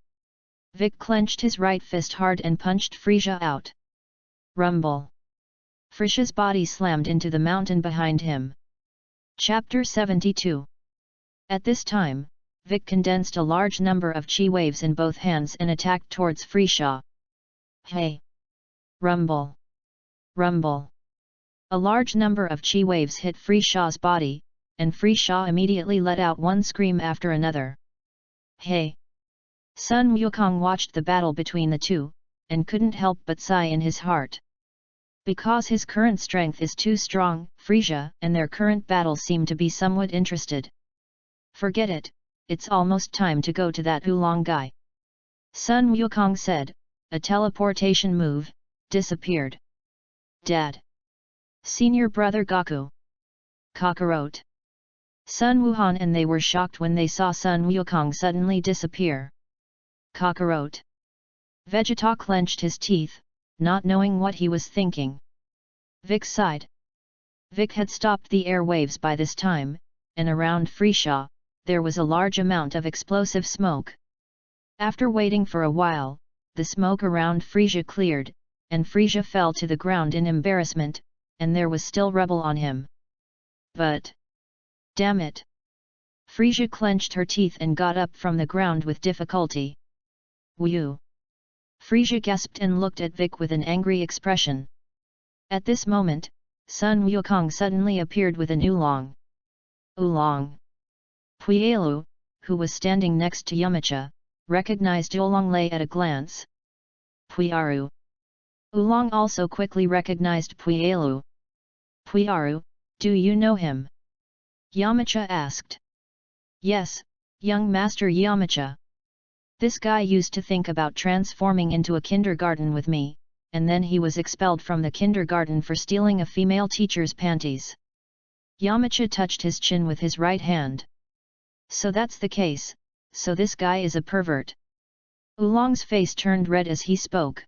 Vic clenched his right fist hard and punched Frisia out. Rumble! Frisia's body slammed into the mountain behind him. Chapter 72. At this time, Vic condensed a large number of chi waves in both hands and attacked towards Frisia. Hey! Rumble! Rumble! A large number of chi waves hit Frisia's body, and Frisia immediately let out one scream after another. Hey! Sun Wukong watched the battle between the two, and couldn't help but sigh in his heart. Because his current strength is too strong, Frisia and their current battle seem to be somewhat interested. Forget it, it's almost time to go to that oolong guy. Sun Wukong said, a teleportation move, disappeared. Dad! Senior brother Goku! Kakarot! Sun Wuhan and they were shocked when they saw Sun Wukong suddenly disappear. Kakarot! Vegeta clenched his teeth, not knowing what he was thinking. Vic sighed. Vic had stopped the airwaves by this time, and around Frisia, there was a large amount of explosive smoke. After waiting for a while, the smoke around Frisia cleared, and Frisia fell to the ground in embarrassment, and there was still rubble on him. But... damn it! Frisia clenched her teeth and got up from the ground with difficulty. Whew! Frisia gasped and looked at Vic with an angry expression. At this moment, Sun Wukong suddenly appeared with an oolong. Oolong! Puyalu, who was standing next to Yamacha, recognized Oolong Lei at a glance. Puyaru! Oolong also quickly recognized Puyalu. Puyaru, do you know him? Yamacha asked. Yes, young Master Yamacha. This guy used to think about transforming into a kindergarten with me, and then he was expelled from the kindergarten for stealing a female teacher's panties. Yamacha touched his chin with his right hand. So that's the case, so this guy is a pervert. Oolong's face turned red as he spoke.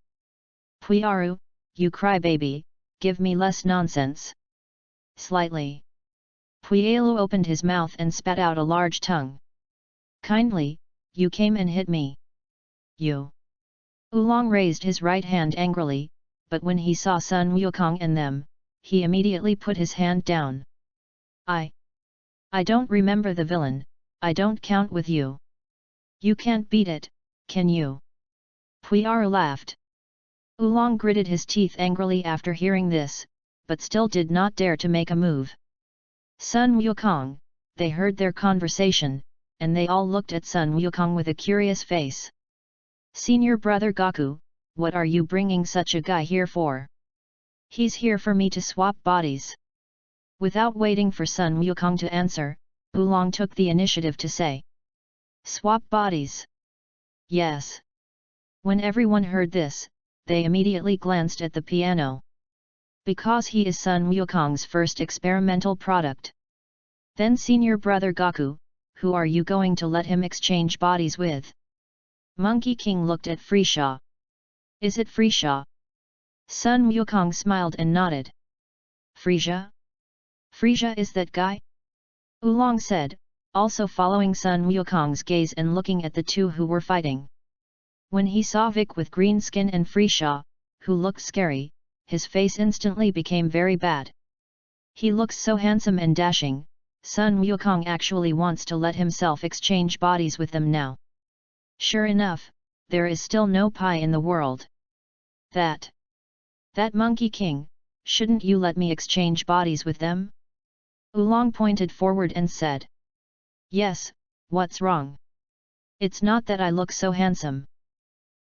Puyaru, you crybaby, give me less nonsense. Slightly. Puyalu opened his mouth and spat out a large tongue. Kindly, you came and hit me. You. Oolong raised his right hand angrily, but when he saw Sun Wukong and them, he immediately put his hand down. I don't remember the villain, I don't count with you. You can't beat it, can you? Puyaru laughed. Oolong gritted his teeth angrily after hearing this, but still did not dare to make a move. Sun Wukong, they heard their conversation, and they all looked at Sun Wukong with a curious face. Senior brother Gaku, what are you bringing such a guy here for? He's here for me to swap bodies. Without waiting for Sun Wukong to answer, Oolong took the initiative to say. Swap bodies? Yes. When everyone heard this, they immediately glanced at the piano. Because he is Sun Wukong's first experimental product. Then senior brother Gaku, who are you going to let him exchange bodies with? Monkey King looked at Frisia. Is it Frisia? Sun Wukong smiled and nodded. Frisia? Frisia is that guy? Oolong said, also following Sun Wukong's gaze and looking at the two who were fighting. When he saw Vic with green skin and Frisia, who looked scary, his face instantly became very bad. He looks so handsome and dashing, Sun Wukong actually wants to let himself exchange bodies with them now. Sure enough, there is still no pie in the world. That Monkey King, shouldn't you let me exchange bodies with them? Oolong pointed forward and said. Yes, what's wrong? It's not that I look so handsome.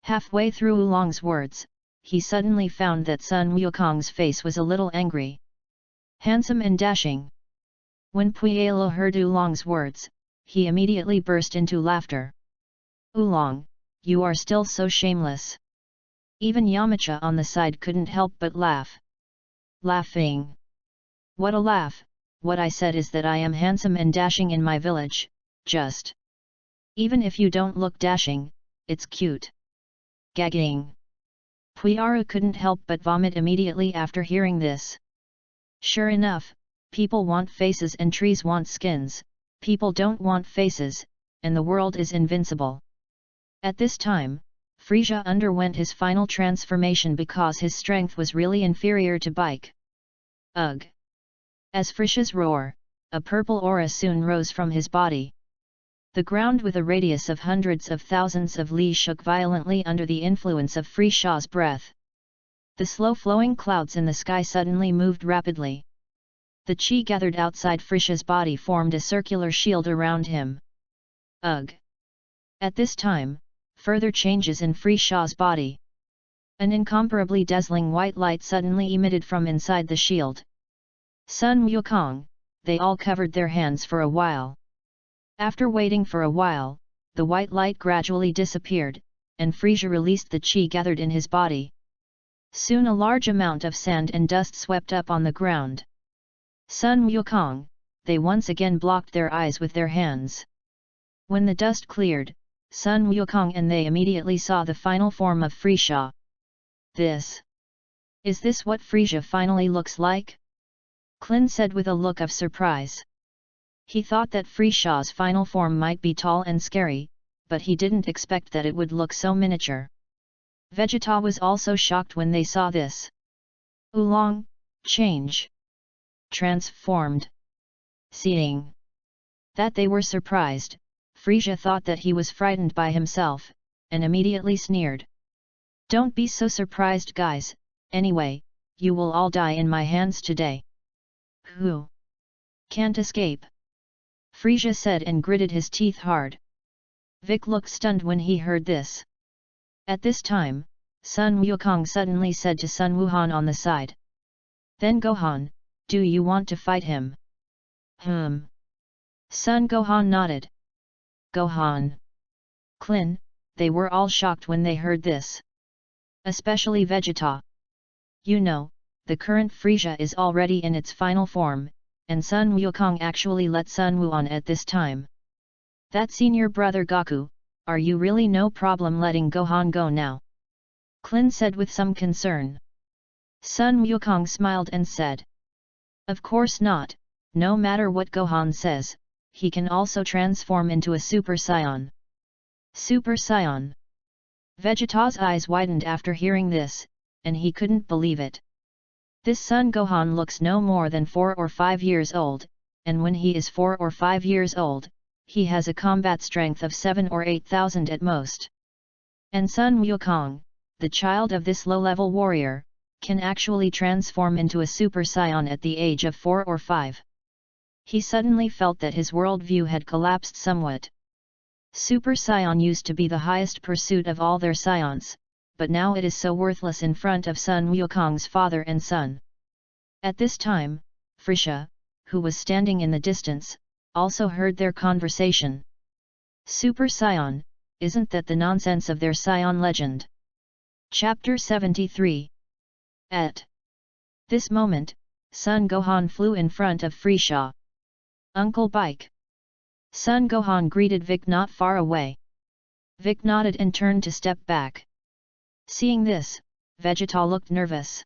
Halfway through Oolong's words, he suddenly found that Sun Wukong's face was a little angry. Handsome and dashing. When Puyalu heard Oolong's words, he immediately burst into laughter. Oolong, you are still so shameless. Even Yamacha on the side couldn't help but laugh. Laughing. What a laugh, what I said is that I am handsome and dashing in my village, just. Even if you don't look dashing, it's cute. Gagging. Puyaru couldn't help but vomit immediately after hearing this. Sure enough, people want faces and trees want skins, people don't want faces, and the world is invincible. At this time, Frisia underwent his final transformation because his strength was really inferior to Bike. Ugh! As Frisia's roar, a purple aura soon rose from his body. The ground with a radius of hundreds of thousands of li shook violently under the influence of Frisia's breath. The slow-flowing clouds in the sky suddenly moved rapidly. The chi gathered outside Frisia's body formed a circular shield around him. Ugh! At this time, further changes in Frisia's body. An incomparably dazzling white light suddenly emitted from inside the shield. Sun Wukong, they all covered their hands for a while. After waiting for a while, the white light gradually disappeared, and Frisia released the chi gathered in his body. Soon a large amount of sand and dust swept up on the ground. Sun Wukong, they once again blocked their eyes with their hands. When the dust cleared, Sun Wukong and they immediately saw the final form of Frisia. Is this what Frisia finally looks like? Clin said with a look of surprise. He thought that Frisia's final form might be tall and scary, but he didn't expect that it would look so miniature. Vegeta was also shocked when they saw this. Oolong, change. Transformed. Seeing that they were surprised, Frieza thought that he was frightened by himself, and immediately sneered. Don't be so surprised, guys, anyway, you will all die in my hands today. Who can't escape? Frieza said and gritted his teeth hard. Vic looked stunned when he heard this. At this time, Sun Wukong suddenly said to Sun Wuhan on the side. Then Gohan, do you want to fight him? Sun Gohan nodded. Gohan. Klin, they were all shocked when they heard this. Especially Vegeta. You know, the current Frieza is already in its final form, and Sun Wukong actually let Sun Wuhan at this time. That senior brother Goku, are you really no problem letting Gohan go now? Klin said with some concern. Sun Wukong smiled and said. Of course not, no matter what Gohan says, he can also transform into a Super Saiyan. Super Saiyan. Vegeta's eyes widened after hearing this, and he couldn't believe it. This Son Gohan looks no more than 4 or 5 years old, and when he is 4 or 5 years old, he has a combat strength of 7 or 8,000 at most. And Sun Wukong, the child of this low-level warrior, can actually transform into a Super Saiyan at the age of 4 or 5. He suddenly felt that his worldview had collapsed somewhat. Super Saiyan used to be the highest pursuit of all their Saiyans, but now it is so worthless in front of Sun Wukong's father and son. At this time, Frieza, who was standing in the distance, also heard their conversation. Super Saiyan, isn't that the nonsense of their Saiyan legend? Chapter 73. At this moment, Sun Gohan flew in front of Frieza. Uncle Bike. Sun Gohan greeted Vic not far away. Vic nodded and turned to step back. Seeing this, Vegeta looked nervous.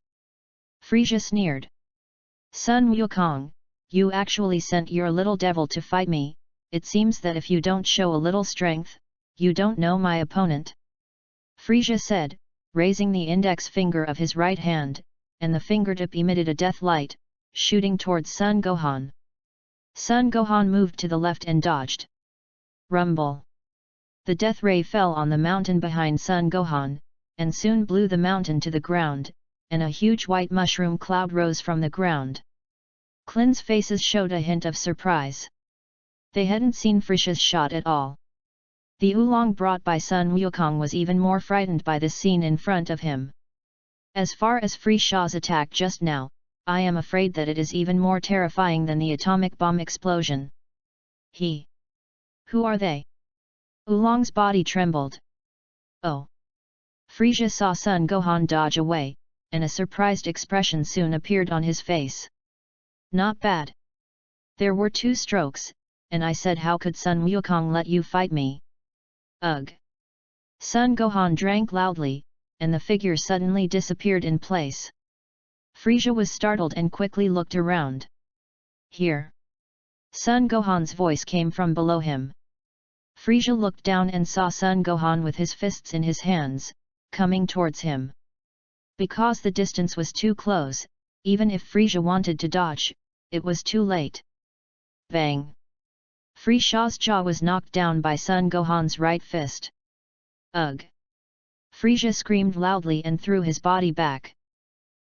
Frieza sneered. Sun Wukong, you actually sent your little devil to fight me, it seems that if you don't show a little strength, you don't know my opponent. Frieza said, raising the index finger of his right hand, and the fingertip emitted a death light, shooting towards Sun Gohan. Sun Gohan moved to the left and dodged. Rumble. The death ray fell on the mountain behind Sun Gohan, and soon blew the mountain to the ground, and a huge white mushroom cloud rose from the ground. Klin's faces showed a hint of surprise. They hadn't seen Frieza's shot at all. The oolong brought by Sun Wukong was even more frightened by this scene in front of him. As far as Frieza's attack just now, I am afraid that it is even more terrifying than the atomic bomb explosion. Who are they? Oolong's body trembled. Oh! Frieza saw Sun Gohan dodge away, and a surprised expression soon appeared on his face. Not bad. There were 2 strokes, and I said how could Sun Wukong let you fight me? Ugh! Sun Gohan drank loudly, and the figure suddenly disappeared in place. Frieza was startled and quickly looked around. Here! Sun Gohan's voice came from below him. Frieza looked down and saw Sun Gohan with his fists in his hands, coming towards him. Because the distance was too close, even if Frieza wanted to dodge, it was too late. Bang! Frieza's jaw was knocked down by Sun Gohan's right fist. Ugh! Frieza screamed loudly and threw his body back.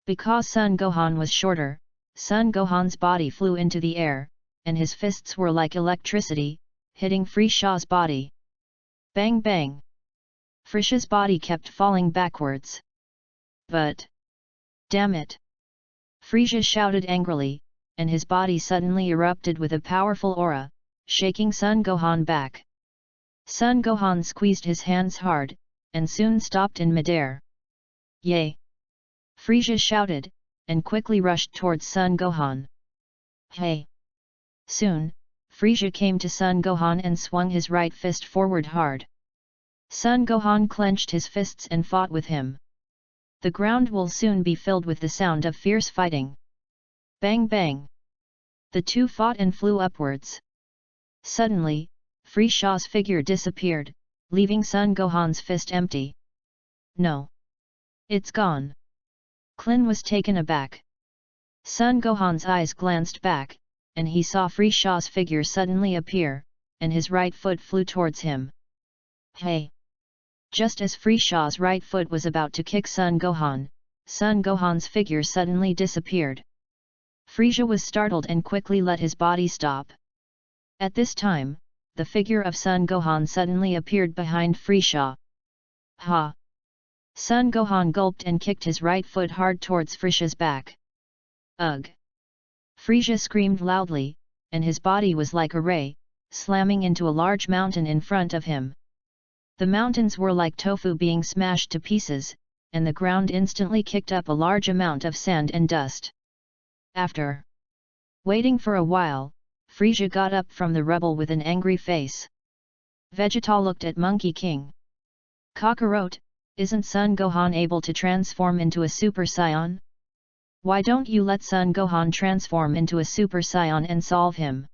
Because Sun Gohan was shorter, Sun Gohan's body flew into the air, and his fists were like electricity, hitting Frieza's body. Bang bang! Frieza's body kept falling backwards. But... damn it! Frieza shouted angrily, and his body suddenly erupted with a powerful aura, shaking Sun Gohan back. Sun Gohan squeezed his hands hard, and soon stopped in midair. Yay! Frieza shouted, and quickly rushed towards Sun Gohan. Hey! Soon, Frieza came to Sun Gohan and swung his right fist forward hard. Sun Gohan clenched his fists and fought with him. The ground will soon be filled with the sound of fierce fighting. Bang bang! The 2 fought and flew upwards. Suddenly, Frieza's figure disappeared, leaving Sun Gohan's fist empty. No. It's gone. Klin was taken aback. Sun Gohan's eyes glanced back, and he saw Frisha's figure suddenly appear, and his right foot flew towards him. Hey! Just as Frisha's right foot was about to kick Sun Gohan's figure suddenly disappeared. Frisha was startled and quickly let his body stop. At this time, the figure of Sun Gohan suddenly appeared behind Frisha. Ha! Sun Gohan gulped and kicked his right foot hard towards Frisha's back. Ugh! Frisha screamed loudly, and his body was like a ray, slamming into a large mountain in front of him. The mountains were like tofu being smashed to pieces, and the ground instantly kicked up a large amount of sand and dust. After waiting for a while, Frisha got up from the rubble with an angry face. Vegeta looked at Monkey King. Kakarot, isn't Sun Gohan able to transform into a Super Saiyan? Why don't you let Sun Gohan transform into a Super Saiyan and solve him?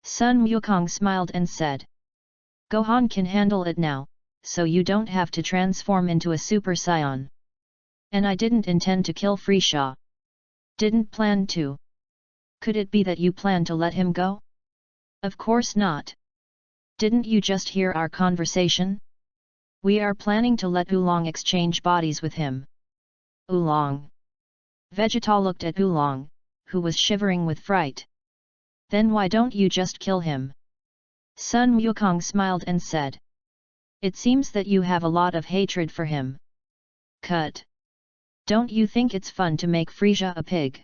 Sun Wukong smiled and said. Gohan can handle it now, so you don't have to transform into a Super Saiyan. And I didn't intend to kill Frisha. Didn't plan to. Could it be that you plan to let him go? Of course not. Didn't you just hear our conversation? We are planning to let Oolong exchange bodies with him. Oolong. Vegeta looked at Oolong, who was shivering with fright. Then why don't you just kill him? Sun Wukong smiled and said. It seems that you have a lot of hatred for him. Cut. Don't you think it's fun to make Frisha a pig?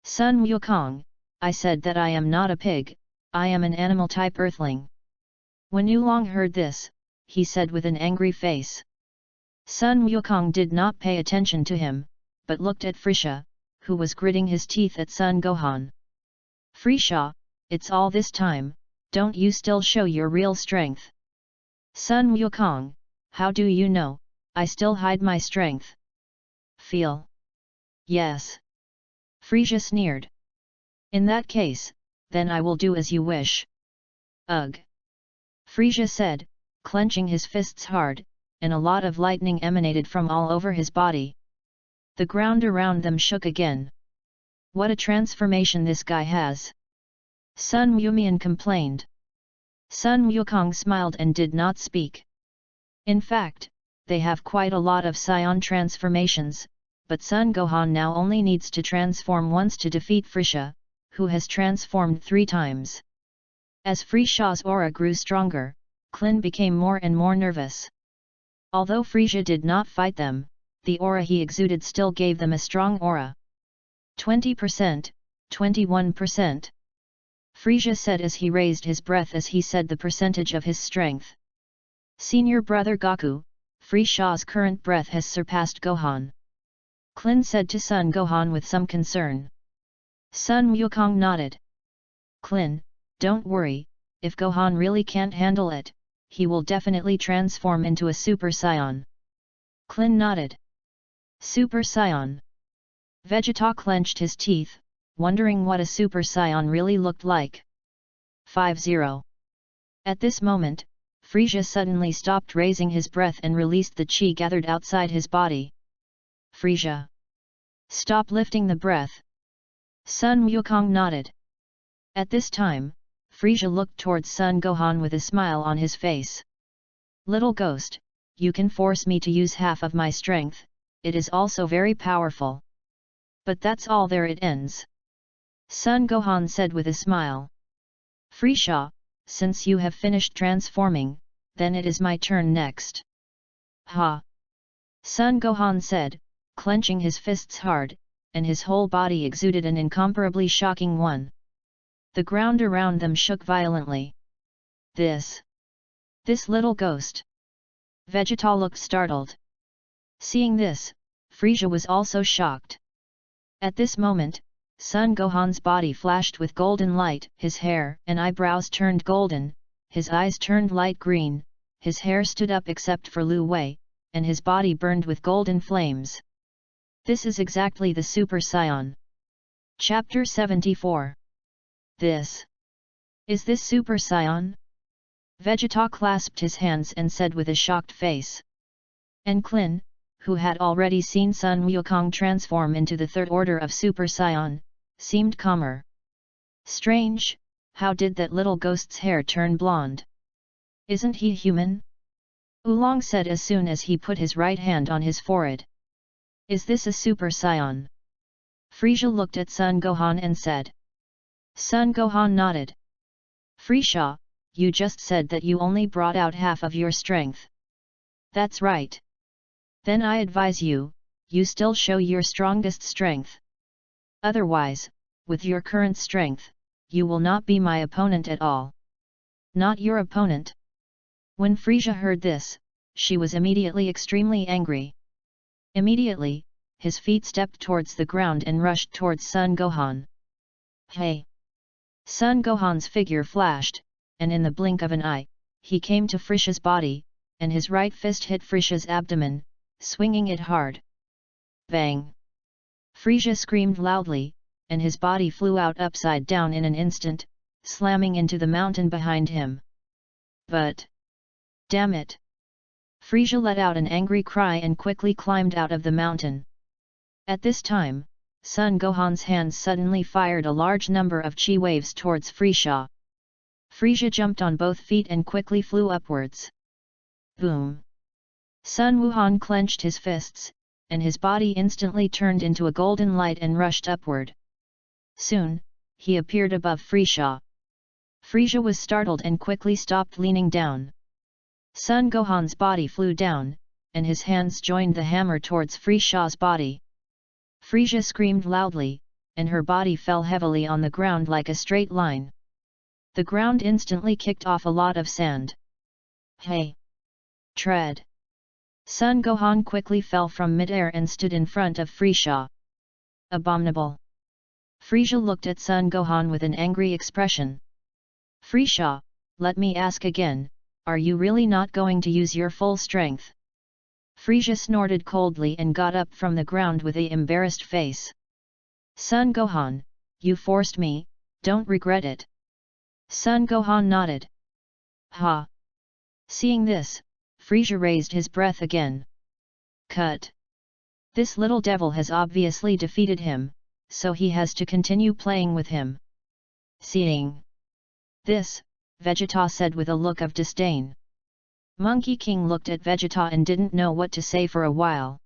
Sun Wukong, I said that I am not a pig, I am an animal-type earthling. When Oolong heard this, he said with an angry face. Sun Wukong did not pay attention to him, but looked at Frisha, who was gritting his teeth at Sun Gohan. Frisha, it's all this time, don't you still show your real strength? Sun Wukong, how do you know, I still hide my strength? Feel. Yes. Frisha sneered. In that case, then I will do as you wish. Ugh. Frisha said, clenching his fists hard, and a lot of lightning emanated from all over his body. The ground around them shook again. What a transformation this guy has! Sun Wumian complained. Sun Wukong smiled and did not speak. In fact, they have quite a lot of Saiyan transformations, but Sun Gohan now only needs to transform once to defeat Frisha, who has transformed 3 times. As Frisha's aura grew stronger, Klin became more and more nervous. Although Frisha did not fight them, the aura he exuded still gave them a strong aura. 20%, 21%. Frisha said as he raised his breath as he said the percentage of his strength. Senior brother Goku, Frisha's current breath has surpassed Gohan. Klin said to Sun Gohan with some concern. Sun Wukong nodded. Klin, don't worry, if Gohan really can't handle it, he will definitely transform into a Super Saiyan. Klin nodded. Super Saiyan. Vegeta clenched his teeth, wondering what a Super Saiyan really looked like. 50. At this moment, Frisha suddenly stopped raising his breath and released the chi gathered outside his body. Frisha. Stop lifting the breath. Sun Wukong nodded. At this time, Frisha looked towards Sun Gohan with a smile on his face. Little ghost, you can force me to use half of my strength, it is also very powerful. But that's all, there it ends. Sun Gohan said with a smile. Frisha, since you have finished transforming, then it is my turn next. Ha! Sun Gohan said, clenching his fists hard, and his whole body exuded an incomparably shocking one. The ground around them shook violently. This little ghost. Vegeta looked startled. Seeing this, Frisha was also shocked. At this moment, Sun Gohan's body flashed with golden light, his hair and eyebrows turned golden, his eyes turned light green, his hair stood up except for Lu Wei, and his body burned with golden flames. This is exactly the Super Saiyan. Chapter 74. This. Is this Super Saiyan? Vegeta clasped his hands and said with a shocked face. And Klin, who had already seen Sun Wukong transform into the third order of Super Saiyan, seemed calmer. Strange, how did that little ghost's hair turn blonde? Isn't he human? Oolong said as soon as he put his right hand on his forehead. Is this a Super Saiyan? Frieza looked at Sun Gohan and said. Sun Gohan nodded. Frieza, you just said that you only brought out half of your strength. That's right. Then I advise you, you still show your strongest strength. Otherwise, with your current strength, you will not be my opponent at all. Not your opponent. When Frieza heard this, she was immediately extremely angry. Immediately, his feet stepped towards the ground and rushed towards Sun Gohan. Hey! Sun Gohan's figure flashed, and in the blink of an eye, he came to Frieza's body, and his right fist hit Frieza's abdomen, swinging it hard. Bang! Frieza screamed loudly, and his body flew out upside down in an instant, slamming into the mountain behind him. But... damn it! Frieza let out an angry cry and quickly climbed out of the mountain. At this time, Sun Gohan's hands suddenly fired a large number of chi waves towards Frieza. Frieza jumped on both feet and quickly flew upwards. Boom! Sun Wuhan clenched his fists, and his body instantly turned into a golden light and rushed upward. Soon, he appeared above Frieza. Frieza was startled and quickly stopped leaning down. Sun Gohan's body flew down, and his hands joined the hammer towards Frieza's body. Frieza screamed loudly, and her body fell heavily on the ground like a straight line. The ground instantly kicked off a lot of sand. Hey! Tread! Sun Gohan quickly fell from midair and stood in front of Frieza. Abominable! Frieza looked at Sun Gohan with an angry expression. Frieza, let me ask again, are you really not going to use your full strength? Frieza snorted coldly and got up from the ground with an embarrassed face. Sun Gohan, you forced me, don't regret it. Sun Gohan nodded. Ha! Seeing this, Frieza raised his breath again. Cut! This little devil has obviously defeated him, so he has to continue playing with him. Seeing this, Vegeta said with a look of disdain. Monkey King looked at Vegeta and didn't know what to say for a while.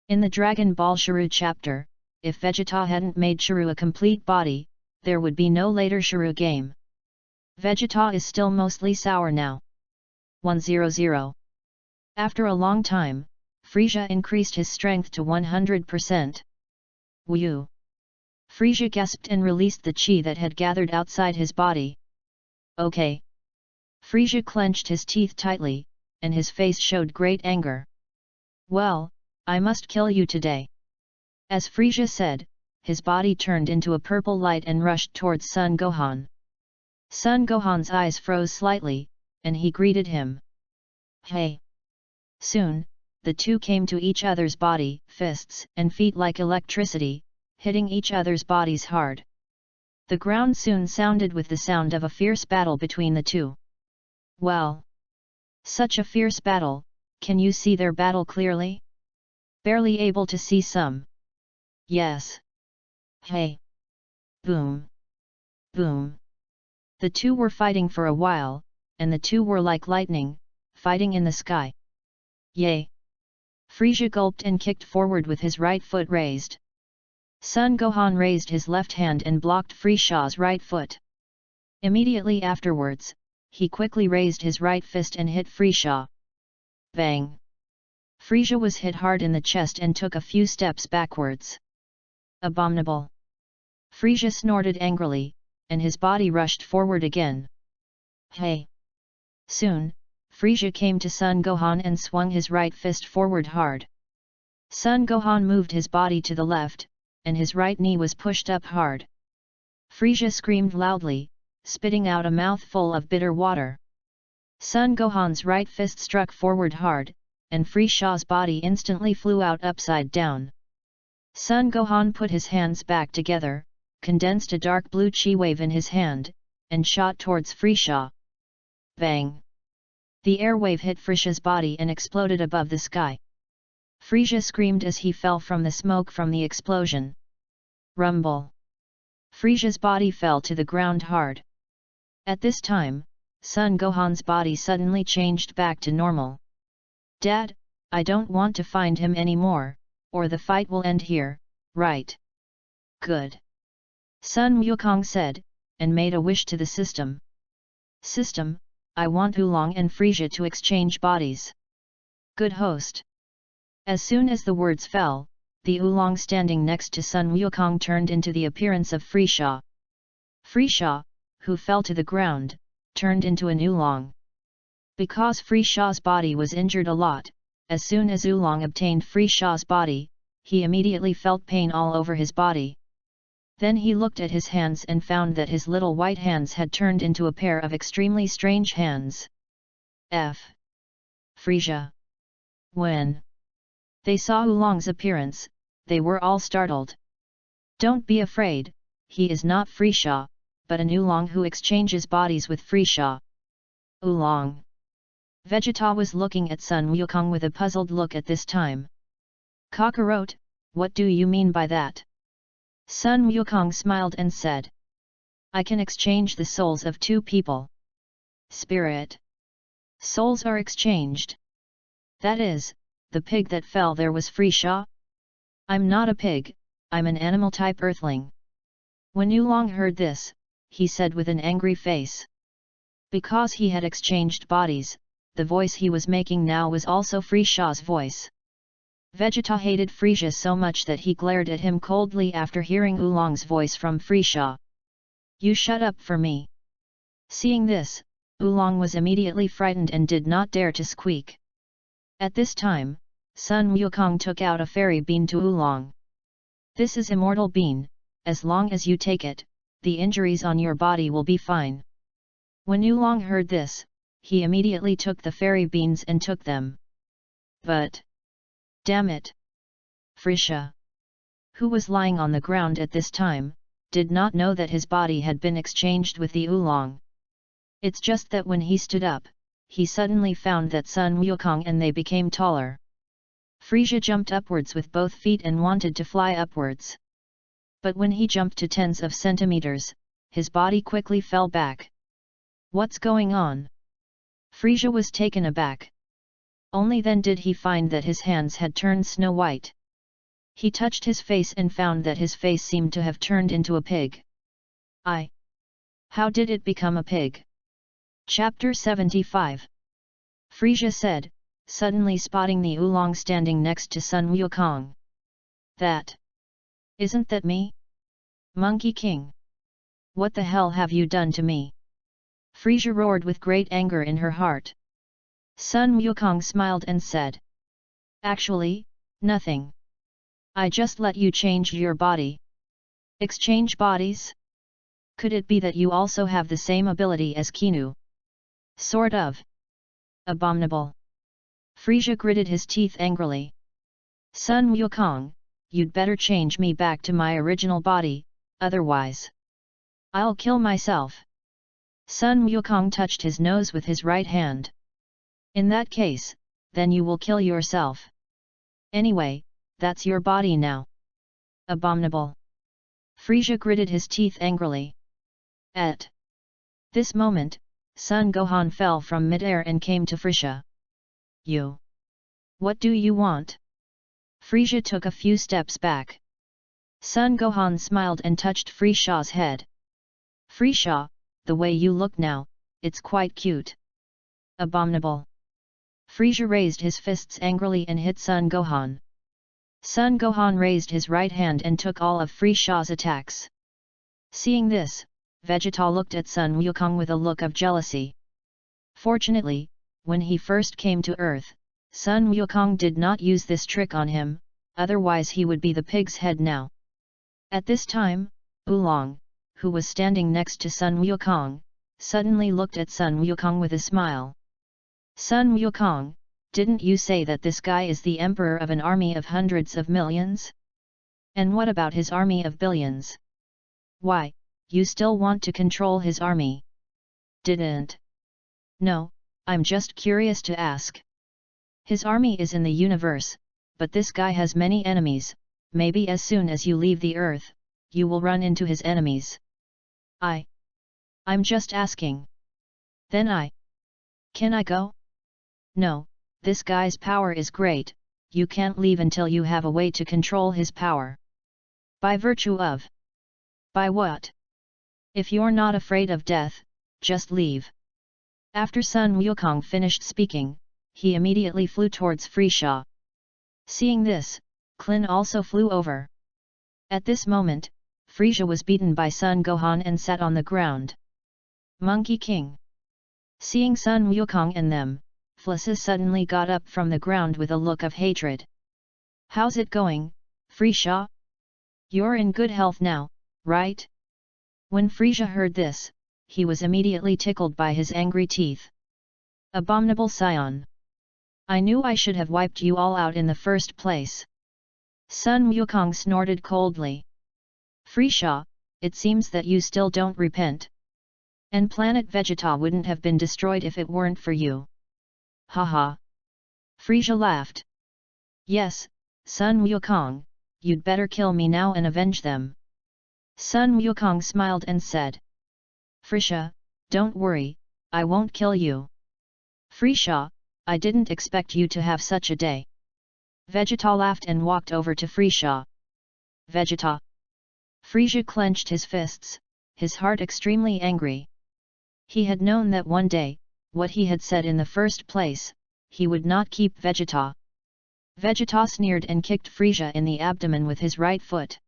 In the Dragon Ball Shuru chapter, if Vegeta hadn't made Shuru a complete body, there would be no later Shuru game. Vegeta is still mostly sour now. 100. After a long time, Frieza increased his strength to 100%. Woo! Frieza gasped and released the chi that had gathered outside his body. Okay. Frieza clenched his teeth tightly, and his face showed great anger. Well, I must kill you today. As Frieza said, his body turned into a purple light and rushed towards Sun Gohan. Sun Gohan's eyes froze slightly, and he greeted him. Hey! Soon, the two came to each other's body, fists and feet like electricity, hitting each other's bodies hard. The ground soon sounded with the sound of a fierce battle between the two. Well! Such a fierce battle, can you see their battle clearly? Barely able to see some. Yes. Hey! Boom! Boom! The two were fighting for a while, and the two were like lightning, fighting in the sky. Yay! Frieza gulped and kicked forward with his right foot raised. Sun Gohan raised his left hand and blocked Frieza's right foot. Immediately afterwards, he quickly raised his right fist and hit Frieza. Bang! Frieza was hit hard in the chest and took a few steps backwards. Abominable! Frieza snorted angrily, and his body rushed forward again. Hey! Soon, Frieza came to Sun Gohan and swung his right fist forward hard. Sun Gohan moved his body to the left, and his right knee was pushed up hard. Frieza screamed loudly, spitting out a mouthful of bitter water. Sun Gohan's right fist struck forward hard, and Frieza's body instantly flew out upside down. Sun Gohan put his hands back together, condensed a dark blue chi wave in his hand, and shot towards Frieza. Bang! The airwave hit Frisia's body and exploded above the sky. Frisia screamed as he fell from the smoke from the explosion. Rumble! Frisia's body fell to the ground hard. At this time, Sun Gohan's body suddenly changed back to normal. Dad, I don't want to find him anymore, or the fight will end here, right? Good. Sun Wukong said, and made a wish to the system. System, I want Oolong and Frisia to exchange bodies. Good host. As soon as the words fell, the Oolong standing next to Sun Wukong turned into the appearance of Frisia. Frisia, who fell to the ground, turned into an Oolong. Because Frisia's body was injured a lot, as soon as Oolong obtained Frisia's body, he immediately felt pain all over his body. Then he looked at his hands and found that his little white hands had turned into a pair of extremely strange hands. Frisia. When they saw Oolong's appearance, they were all startled. Don't be afraid, he is not Frisia, but an Oolong who exchanges bodies with Frisia. Oolong. Vegeta was looking at Sun Wukong with a puzzled look at this time. Kakarot, what do you mean by that? Sun Wukong smiled and said. I can exchange the souls of two people. Spirit. Souls are exchanged. That is, the pig that fell there was Frisia? I'm not a pig, I'm an animal-type earthling. When Oolong heard this, he said with an angry face. Because he had exchanged bodies, the voice he was making now was also Frisia's voice. Vegeta hated Frisia so much that he glared at him coldly after hearing Oolong's voice from Frisia. You shut up for me. Seeing this, Oolong was immediately frightened and did not dare to squeak. At this time, Sun Wukong took out a fairy bean to Oolong. This is immortal bean, as long as you take it, the injuries on your body will be fine. When Oolong heard this, he immediately took the fairy beans and took them. But damn it! Frisia, who was lying on the ground at this time, did not know that his body had been exchanged with the Oolong. It's just that when he stood up, he suddenly found that Sun Wukong and they became taller. Frisia jumped upwards with both feet and wanted to fly upwards. But when he jumped to tens of centimeters, his body quickly fell back. What's going on? Frisia was taken aback. Only then did he find that his hands had turned snow white. He touched his face and found that his face seemed to have turned into a pig. How did it become a pig? Chapter 75. Frisia said, suddenly spotting the Oolong standing next to Sun Wukong. Isn't that me? Monkey King! What the hell have you done to me? Frisia roared with great anger in her heart. Sun Wukong smiled and said. Actually, nothing. I just let you change your body. Exchange bodies? Could it be that you also have the same ability as Kinu? Sort of. Abominable. Frisia gritted his teeth angrily. Sun Wukong, you'd better change me back to my original body, otherwise I'll kill myself. Sun Wukong touched his nose with his right hand. In that case, then you will kill yourself. Anyway, that's your body now. Abominable. Frisia gritted his teeth angrily. At this moment, Sun Gohan fell from midair and came to Frisia. You. What do you want? Frisia took a few steps back. Sun Gohan smiled and touched Frisia's head. Frisia, the way you look now, it's quite cute. Abominable. Frisia raised his fists angrily and hit Sun Gohan. Sun Gohan raised his right hand and took all of Frisia's attacks. Seeing this, Vegeta looked at Sun Wukong with a look of jealousy. Fortunately, when he first came to Earth, Sun Wukong did not use this trick on him, otherwise he would be the pig's head now. At this time, Oolong, who was standing next to Sun Wukong, suddenly looked at Sun Wukong with a smile. Sun Wukong, didn't you say that this guy is the emperor of an army of hundreds of millions? And what about his army of billions? Why, you still want to control his army? Didn't No, I'm just curious to ask. His army is in the universe, but this guy has many enemies, maybe as soon as you leave the earth, you will run into his enemies. I'm just asking. Then Can I go? No, this guy's power is great, you can't leave until you have a way to control his power. By virtue of? By what? If you're not afraid of death, just leave. After Sun Wukong finished speaking, he immediately flew towards Frisha. Seeing this, Klin also flew over. At this moment, Frisha was beaten by Sun Gohan and sat on the ground. Monkey King. Seeing Sun Wukong and them, Flissus suddenly got up from the ground with a look of hatred. How's it going, Frisha? You're in good health now, right? When Frisha heard this, he was immediately tickled by his angry teeth. Abominable scion! I knew I should have wiped you all out in the first place. Sun Wukong snorted coldly. Frisha, it seems that you still don't repent. And planet Vegeta wouldn't have been destroyed if it weren't for you. Haha. Frisha laughed. Yes, Sun Wukong, you'd better kill me now and avenge them. Sun Wukong smiled and said. Frisha, don't worry, I won't kill you. Frisha, I didn't expect you to have such a day. Vegeta laughed and walked over to Frisha. Vegeta. Frisha clenched his fists, his heart extremely angry. He had known that one day, what he had said in the first place, he would not keep Vegeta. Vegeta sneered and kicked Frisha in the abdomen with his right foot.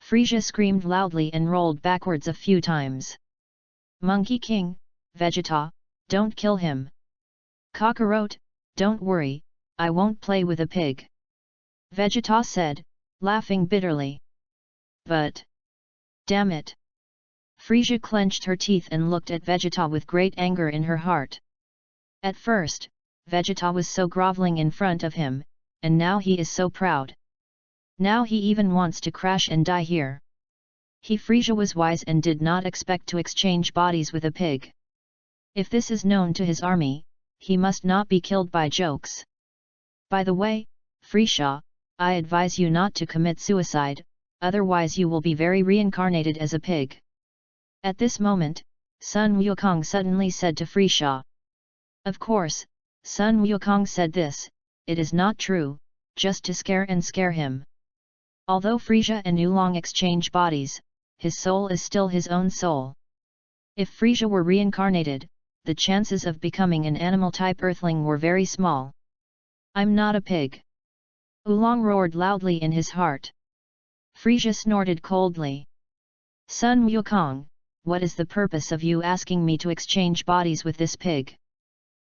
Frisha screamed loudly and rolled backwards a few times. Monkey King, Vegeta, don't kill him. Kakarot, don't worry, I won't play with a pig. Vegeta said, laughing bitterly. But... damn it! Frisha clenched her teeth and looked at Vegeta with great anger in her heart. At first, Vegeta was so groveling in front of him, and now he is so proud. Now he even wants to crash and die here. Frisha was wise and did not expect to exchange bodies with a pig. If this is known to his army, he must not be killed by jokes. By the way, Frisha, I advise you not to commit suicide, otherwise you will be very reincarnated as a pig. At this moment, Sun Wukong suddenly said to Frisha. Of course, Sun Wukong said this, it is not true, just to scare him. Although Frisha and Oolong exchange bodies, his soul is still his own soul. If Frisha were reincarnated, the chances of becoming an animal-type earthling were very small. I'm not a pig. Oolong roared loudly in his heart. Frisha snorted coldly. Sun Wukong, what is the purpose of you asking me to exchange bodies with this pig?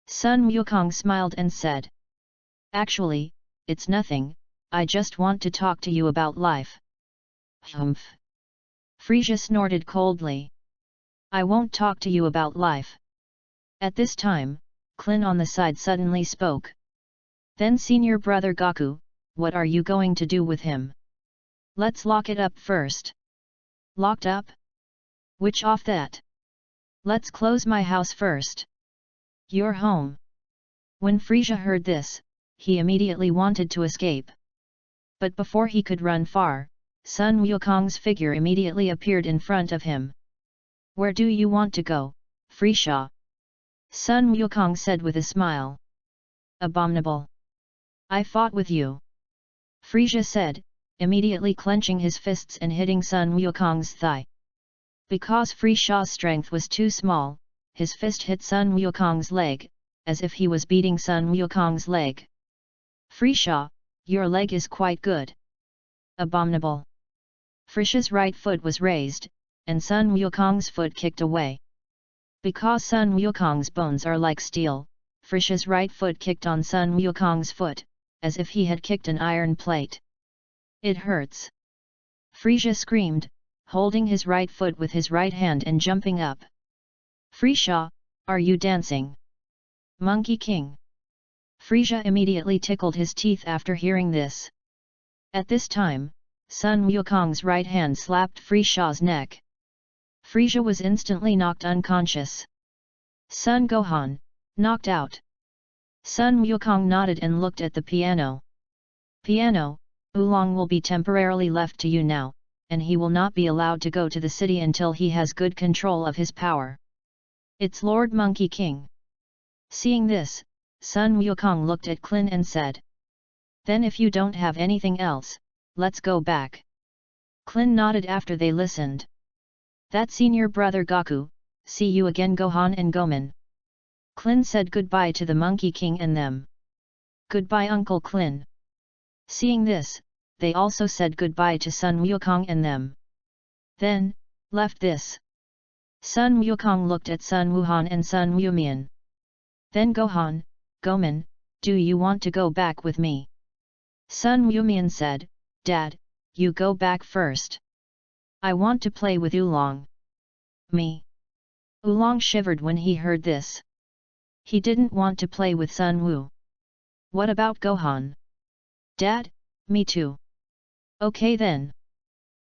Sun Wukong smiled and said. Actually, it's nothing, I just want to talk to you about life. Humph. Frisha snorted coldly. I won't talk to you about life. At this time, Klin on the side suddenly spoke. Then senior brother Goku, what are you going to do with him? Let's lock it up first. Locked up? Which off that? Let's close my house first. Your home. When Frisha heard this, he immediately wanted to escape. But before he could run far, Sun Wukong's figure immediately appeared in front of him. Where do you want to go, Frisha? Sun Wukong said with a smile. Abominable. I fought with you. Frisha said, immediately clenching his fists and hitting Sun Wukong's thigh. Because Frisha's strength was too small, his fist hit Sun Wukong's leg, as if he was beating Sun Wukong's leg. Frisha, your leg is quite good. Abominable. Frisha's right foot was raised, and Sun Wukong's foot kicked away. Because Sun Wukong's bones are like steel, Frisha's right foot kicked on Sun Wukong's foot, as if he had kicked an iron plate. It hurts. Frisha screamed, holding his right foot with his right hand and jumping up. Frisha, are you dancing? Monkey King. Frisha immediately tickled his teeth after hearing this. At this time, Sun Wukong's right hand slapped Frisha's neck. Frisha was instantly knocked unconscious. Sun Gohan, knocked out. Sun Wukong nodded and looked at the piano. Piano, Oolong will be temporarily left to you now, and he will not be allowed to go to the city until he has good control of his power. It's Lord Monkey King. Seeing this, Sun Wukong looked at Klin and said. Then if you don't have anything else, let's go back. Klin nodded after they listened. That senior brother Goku, see you again Gohan and Goman. Klin said goodbye to the Monkey King and them. Goodbye Uncle Klin. Seeing this, they also said goodbye to Sun Wukong and them. Then, left this. Sun Wukong looked at Sun Wuhan and Sun Wumian. Then Gohan, Goman, do you want to go back with me? Sun Wumian said, Dad, you go back first. I want to play with Oolong. Me. Oolong shivered when he heard this. He didn't want to play with Sun Wu. What about Gohan? Dad, me too. Okay then.